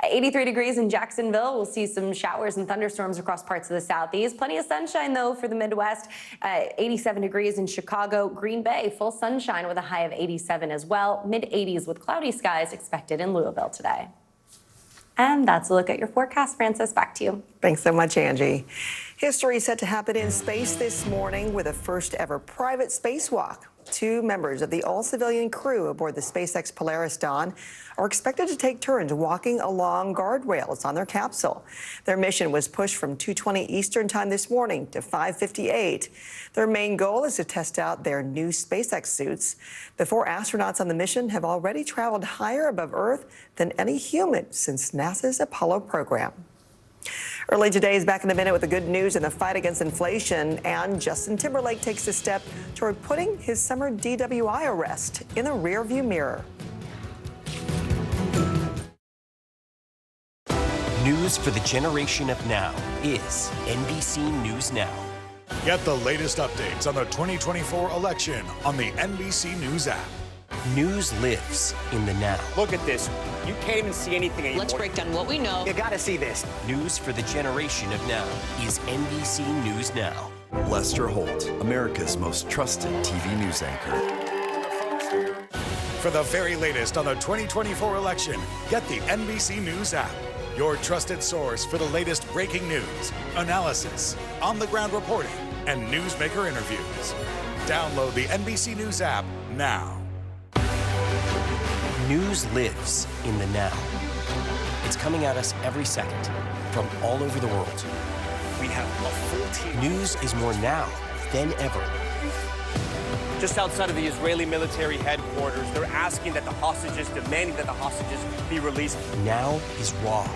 83 degrees in Jacksonville. We'll see some showers and thunderstorms across parts of the southeast. Plenty of sunshine, though, for the Midwest. 87 degrees in Chicago. Green Bay, full sunshine with a high of 87 as well. Mid-80s with cloudy skies expected in Louisville today. And that's a look at your forecast, Francis. Back to you. Thanks so much, Angie. History is set to happen in space this morning with a first ever private spacewalk. 2 members of the all-civilian crew aboard the SpaceX Polaris Dawn are expected to take turns walking along guardrails on their capsule. Their mission was pushed from 2:20 Eastern Time this morning to 5:58. Their main goal is to test out their new SpaceX suits. The 4 astronauts on the mission have already traveled higher above Earth than any human since NASA's Apollo program. Early today is Back in a Minute with the good news in the fight against inflation, and Justin Timberlake takes a step toward putting his summer DWI arrest in the rearview mirror. News for the generation of now is NBC News Now. Get the latest updates on the 2024 election on the NBC News app. News lives in the now. Look at this. You can't even see anything anymore. Let's break down what we know. You gotta see this. News for the generation of now is NBC News Now. Lester Holt, America's most trusted TV news anchor. For the very latest on the 2024 election, get the NBC News app. Your trusted source for the latest breaking news, analysis, on-the-ground reporting, and newsmaker interviews. Download the NBC News app now. News lives in the now. It's coming at us every second from all over the world. We have a full team. News is more now than ever. Just outside of the Israeli military headquarters, they're asking that the hostages, demanding that the hostages be released. Now is raw.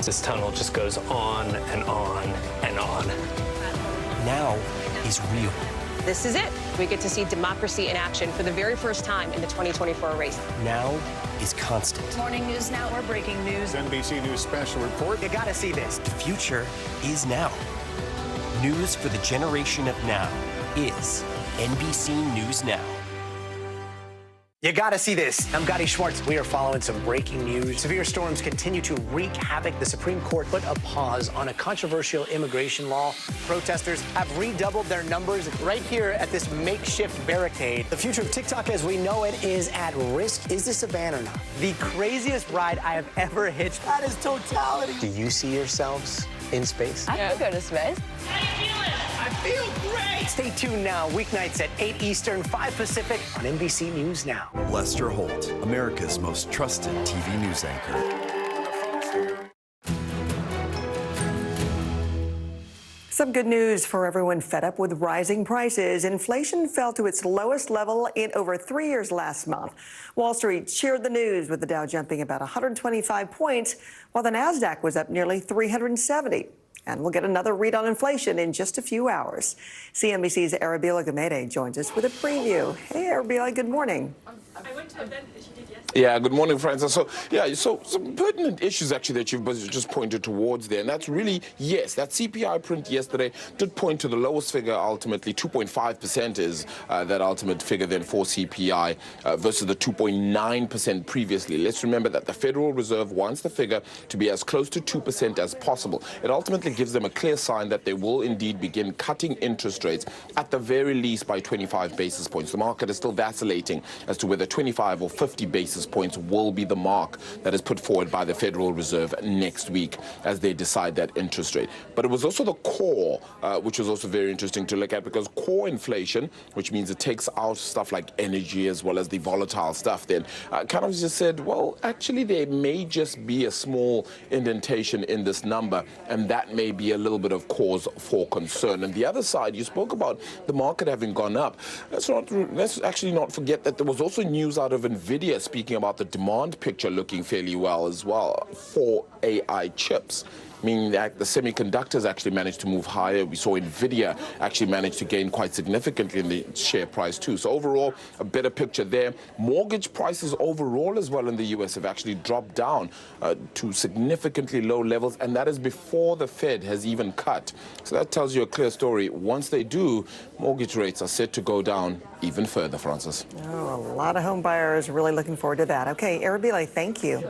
This tunnel just goes on and on and on. Now is real. This is it. We get to see democracy in action for the very first time in the 2024 race. Now is constant. Morning News Now, we're breaking news. NBC News special report. You gotta see this. The future is now. News for the generation of now is NBC News Now. You gotta see this. I'm Gotti Schwartz. We are following some breaking news. Severe storms continue to wreak havoc. The Supreme Court put a pause on a controversial immigration law. Protesters have redoubled their numbers right here at this makeshift barricade. The future of TikTok as we know it is at risk. Is this a ban or not? The craziest ride I have ever hitched. That is totality. Do you see yourselves in space? I could go to space. How you feeling? I feel great. Stay tuned now, weeknights at 8 Eastern, 5 Pacific on NBC News Now. Lester Holt, America's most trusted TV news anchor. Some good news for everyone fed up with rising prices. Inflation fell to its lowest level in over 3 years last month. Wall Street cheered the news with the Dow jumping about 125 points, while the NASDAQ was up nearly 370. And we'll get another read on inflation in just a few hours. CNBC's Arabella Gamede joins us with a preview. Hey, Arabella, good morning. I went to an event that she did yesterday. Yeah, good morning, Francis. So some pertinent issues actually that you've just pointed towards there. And that's really, yes, that CPI print yesterday did point to the lowest figure ultimately. 2.5% is that ultimate figure then for CPI versus the 2.9% previously. Let's remember that the Federal Reserve wants the figure to be as close to 2% as possible. It ultimately gives them a clear sign that they will indeed begin cutting interest rates at the very least by 25 basis points. The market is still vacillating as to whether 25 or 50 basis points will be the mark that is put forward by the Federal Reserve next week as they decide that interest rate. But it was also the core, which was also very interesting to look at, because core inflation, which means it takes out stuff like energy as well as the volatile stuff, then kind of just said, well, actually there may just be a small indentation in this number, and that may be a little bit of cause for concern. And the other side, you spoke about the market having gone up. Let's actually not forget that there was also news out of NVIDIA speaking about the demand picture looking fairly well as well for AI chips, meaning that the semiconductors actually managed to move higher. We saw NVIDIA actually manage to gain quite significantly in the share price too. So overall, a better picture there. Mortgage prices overall as well in the U.S. have actually dropped down to significantly low levels, and that is before the Fed has even cut. So that tells you a clear story. Once they do, mortgage rates are set to go down even further, Francis. Oh, a lot of home buyers really looking forward to that. Okay, Arabella, thank you.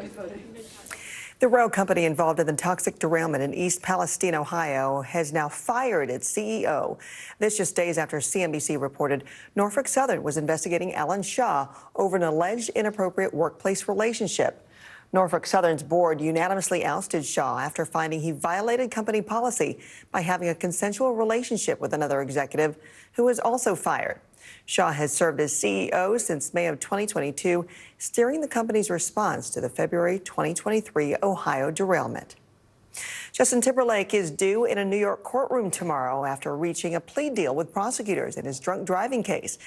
The rail company involved in the toxic derailment in East Palestine, Ohio, has now fired its CEO. This just days after CNBC reported Norfolk Southern was investigating Alan Shaw over an alleged inappropriate workplace relationship. Norfolk Southern's board unanimously ousted Shaw after finding he violated company policy by having a consensual relationship with another executive who was also fired. Shaw has served as CEO since May of 2022, steering the company's response to the February 2023 Ohio derailment. Justin Timberlake is due in a New York courtroom tomorrow after reaching a plea deal with prosecutors in his drunk driving case.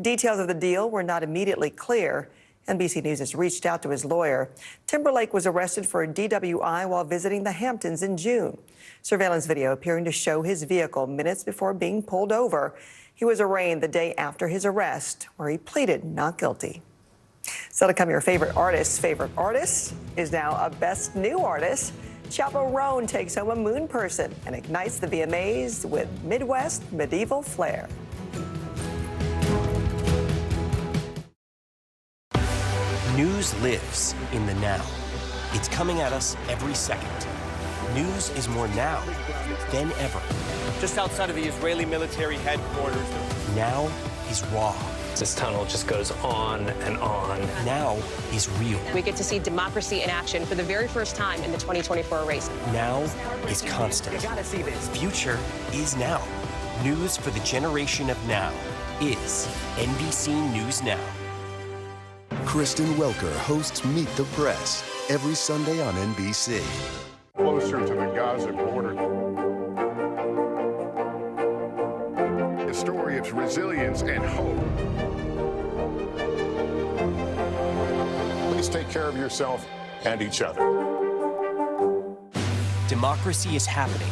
Details of the deal were not immediately clear. NBC News has reached out to his lawyer. Timberlake was arrested for a DWI while visiting the Hamptons in June. Surveillance video appearing to show his vehicle minutes before being pulled over. He was arraigned the day after his arrest, where he pleaded not guilty. So to come your favorite artist is now a Best New Artist. Chapo Roan takes home a Moon Person and ignites the VMAs with Midwest medieval flair. News lives in the now. It's coming at us every second. News is more now than ever. Just outside of the Israeli military headquarters. Now is raw. This tunnel just goes on and on. Now is real. We get to see democracy in action for the very first time in the 2024 race. Now is constant. You gotta see this. Future is now. News for the generation of now is NBC News Now. Kristen Welker hosts Meet the Press every Sunday on NBC. Closer to the Gaza border. A story of resilience and hope. Please take care of yourself and each other. Democracy is happening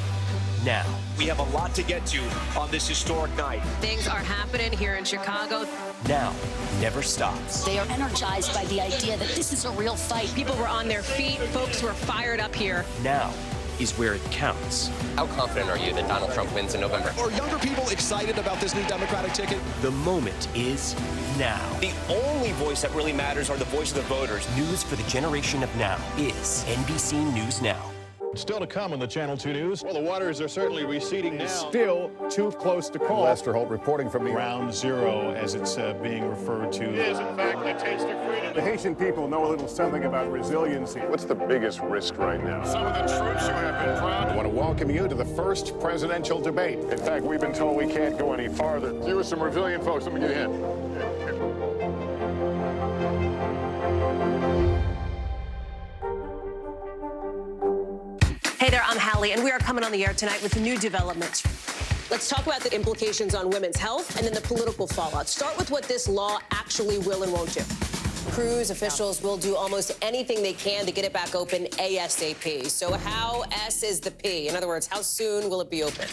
now. We have a lot to get to on this historic night. Things are happening here in Chicago. Now never stops. They are energized by the idea that this is a real fight. People were on their feet. Folks were fired up here. Now is where it counts. How confident are you that Donald Trump wins in November? Are younger people excited about this new Democratic ticket? The moment is now. The only voice that really matters are the voice of the voters. News for the generation of now is NBC News Now. Still to come on the Channel 2 News. Well, the waters are certainly receding now. Still too close to call. Lester Holt reporting from New York. Ground zero, as it's being referred to. It is, in fact, the taste of freedom. The Haitian people know a little something about resiliency. What's the biggest risk right now? Some of the troops who have been proud. I want to welcome you to the first presidential debate. In fact, we've been told we can't go any farther. You with some resilient folks. Let me get a hand. Hey there, I'm Hallie, and we are coming on the air tonight with new developments. Let's talk about the implications on women's health and then the political fallout. Start with what this law actually will and won't do. Cruise officials will do almost anything they can to get it back open ASAP. So how S is the P? In other words, how soon will it be open?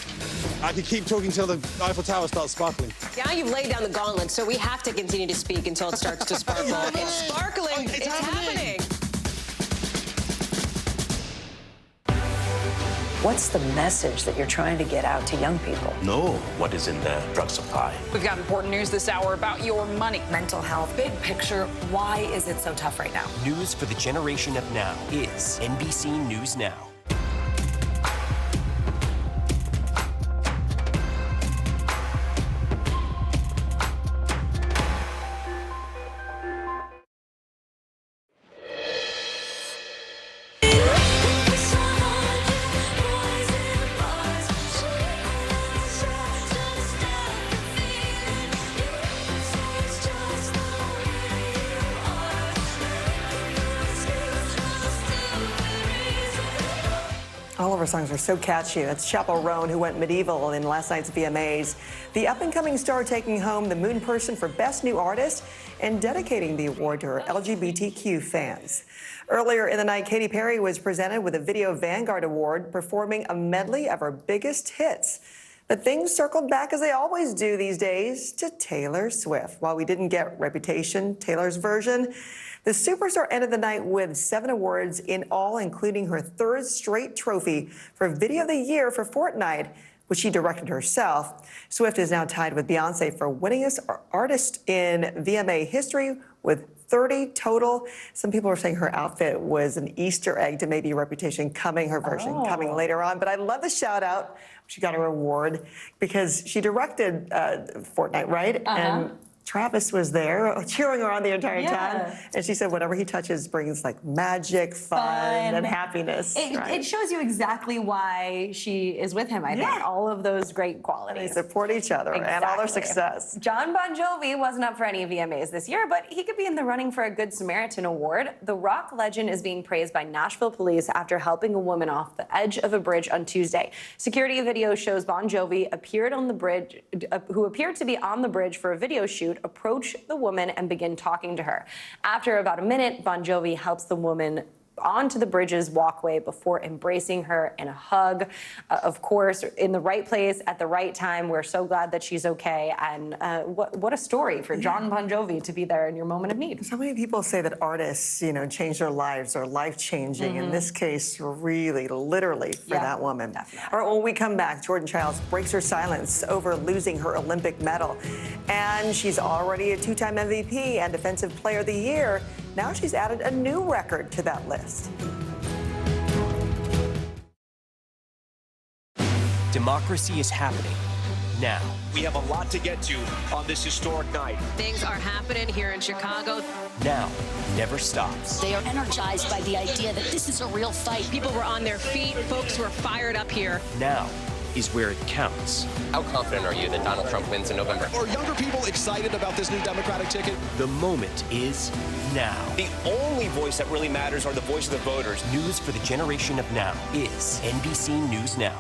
I could keep talking till the Eiffel Tower starts sparkling. Now you've laid down the gauntlet, so we have to continue to speak until it starts to sparkle. It's sparkling. It's happening. What's the message that you're trying to get out to young people? Know what is in the drug supply. We've got important news this hour about your money. Mental health, big picture. Why is it so tough right now? News for the generation of now is NBC News Now. All of our songs are so catchy. That's Chappell Roan, who went medieval in last night's VMAs. The up-and-coming star taking home the Moon Person for Best New Artist and dedicating the award to her LGBTQ fans. Earlier in the night, Katy Perry was presented with a Video Vanguard Award, performing a medley of her biggest hits. But things circled back, as they always do these days, to Taylor Swift. While we didn't get Reputation, Taylor's version, the superstar ended the night with 7 awards in all, including her 3rd straight trophy for Video of the Year for Fortnite, which she directed herself. Swift is now tied with Beyonce for winningest artist in VMA history with 30 total. Some people are saying her outfit was an Easter egg to maybe Reputation coming, her version coming later on. But I love the shout out. She got her award because she directed Fortnite, right? And Travis was there cheering her on the entire time. And she said whatever he touches brings like magic, fun. And happiness. It shows you exactly why she is with him, I think. All of those great qualities. They support each other and all their success. John Bon Jovi wasn't up for any VMAs this year, but he could be in the running for a Good Samaritan Award. The rock legend is being praised by Nashville police after helping a woman off the edge of a bridge on Tuesday. Security video shows Bon Jovi appeared on the bridge, who appeared to be on the bridge for a video shoot, approach the woman and begin talking to her. After about a minute, Bon Jovi helps the woman onto the bridge's walkway before embracing her in a hug. Of course, in the right place at the right time. We're so glad that she's okay. And what a story for John Bon Jovi to be there in your moment of need. So many people say that artists, change their lives or life-changing. In this case, really, literally for that woman. Definitely. All right, when we come back, Jordan Childs breaks her silence over losing her Olympic medal. And she's already a 2-time MVP and Defensive Player of the Year. Now she's added a new record to that list. Democracy is happening now. We have a lot to get to on this historic night. Things are happening here in Chicago. Now never stops. They are energized by the idea that this is a real fight. People were on their feet. Folks were fired up here. Now is where it counts. How confident are you that Donald Trump wins in November? Are younger people excited about this new Democratic ticket? The moment is now. The only voice that really matters are the voice of the voters. News for the generation of now is NBC News Now.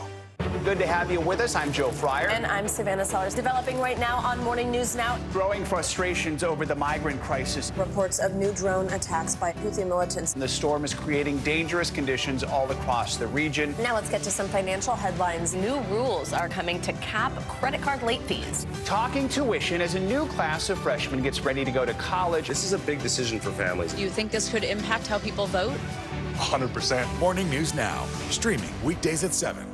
Good to have you with us. I'm Joe Fryer. And I'm Savannah Sellers. Developing right now on Morning News Now. Growing frustrations over the migrant crisis. Reports of new drone attacks by Houthi militants. The storm is creating dangerous conditions all across the region. Now let's get to some financial headlines. New rules are coming to cap credit card late fees. Talking tuition as a new class of freshmen gets ready to go to college. This is a big decision for families. Do you think this could impact how people vote? 100%. Morning News Now, streaming weekdays at 7.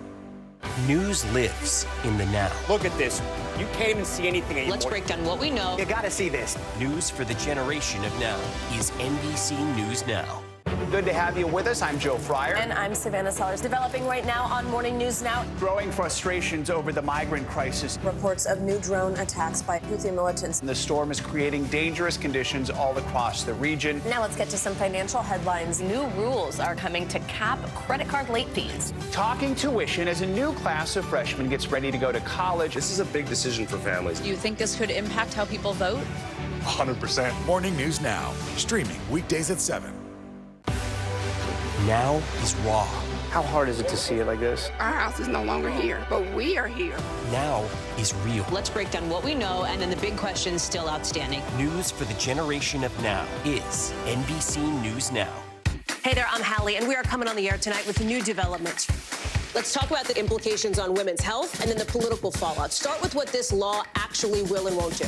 News lives in the now. Look at this. You can't even see anything anymore. Let's break down what we know. You gotta see this. News for the generation of now is NBC News Now. Good to have you with us. I'm Joe Fryer. And I'm Savannah Sellers. Developing right now on Morning News Now. Growing frustrations over the migrant crisis. Reports of new drone attacks by Houthi militants. The storm is creating dangerous conditions all across the region. Now let's get to some financial headlines. New rules are coming to cap credit card late fees. Talking tuition as a new class of freshmen gets ready to go to college. This is a big decision for families. Do you think this could impact how people vote? 100%. Morning News Now, streaming weekdays at 7. Now is raw. How hard is it to see it like this? Our house is no longer here, but we are here. Now is real. Let's break down what we know and then the big questions still outstanding. News for the generation of now is NBC News Now. Hey there, I'm Hallie, and we are coming on the air tonight with new developments. Let's talk about the implications on women's health and then the political fallout. Start with what this law actually will and won't do.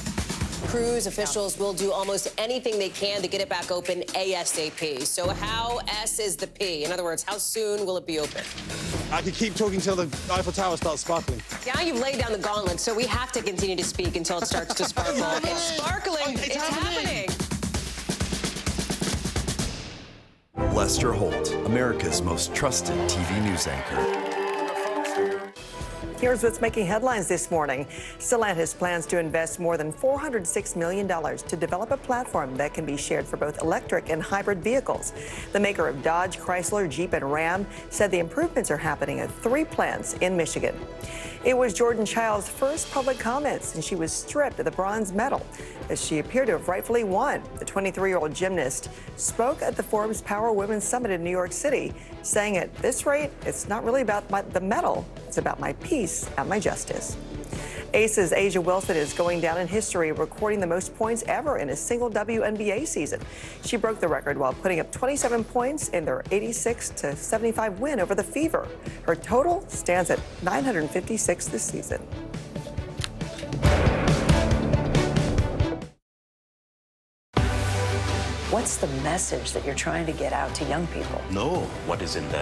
Cruise officials will do almost anything they can to get it back open ASAP. So how S is the P? In other words, how soon will it be open? I could keep talking till the Eiffel Tower starts sparkling. Now you've laid down the gauntlet, so we have to continue to speak until it starts to sparkle. It's sparkling. It's happening. Lester Holt, America's most trusted TV news anchor. Here's what's making headlines this morning. Stellantis plans to invest more than $406 million to develop a platform that can be shared for both electric and hybrid vehicles. The maker of Dodge, Chrysler, Jeep, and Ram said the improvements are happening at 3 plants in Michigan. It was Jordan Child's first public comments, and she was stripped of the bronze medal as she appeared to have rightfully won. The 23-year-old gymnast spoke at the Forbes Power Women's Summit in New York City, saying at this rate, it's not really about the medal, it's about my peace and my justice. Aces Asia Wilson is going down in history, recording the most points ever in a single WNBA season. She broke the record while putting up 27 points in their 86-75 win over the Fever. Her total stands at 956 this season. What's the message that you're trying to get out to young people? Know what is in there.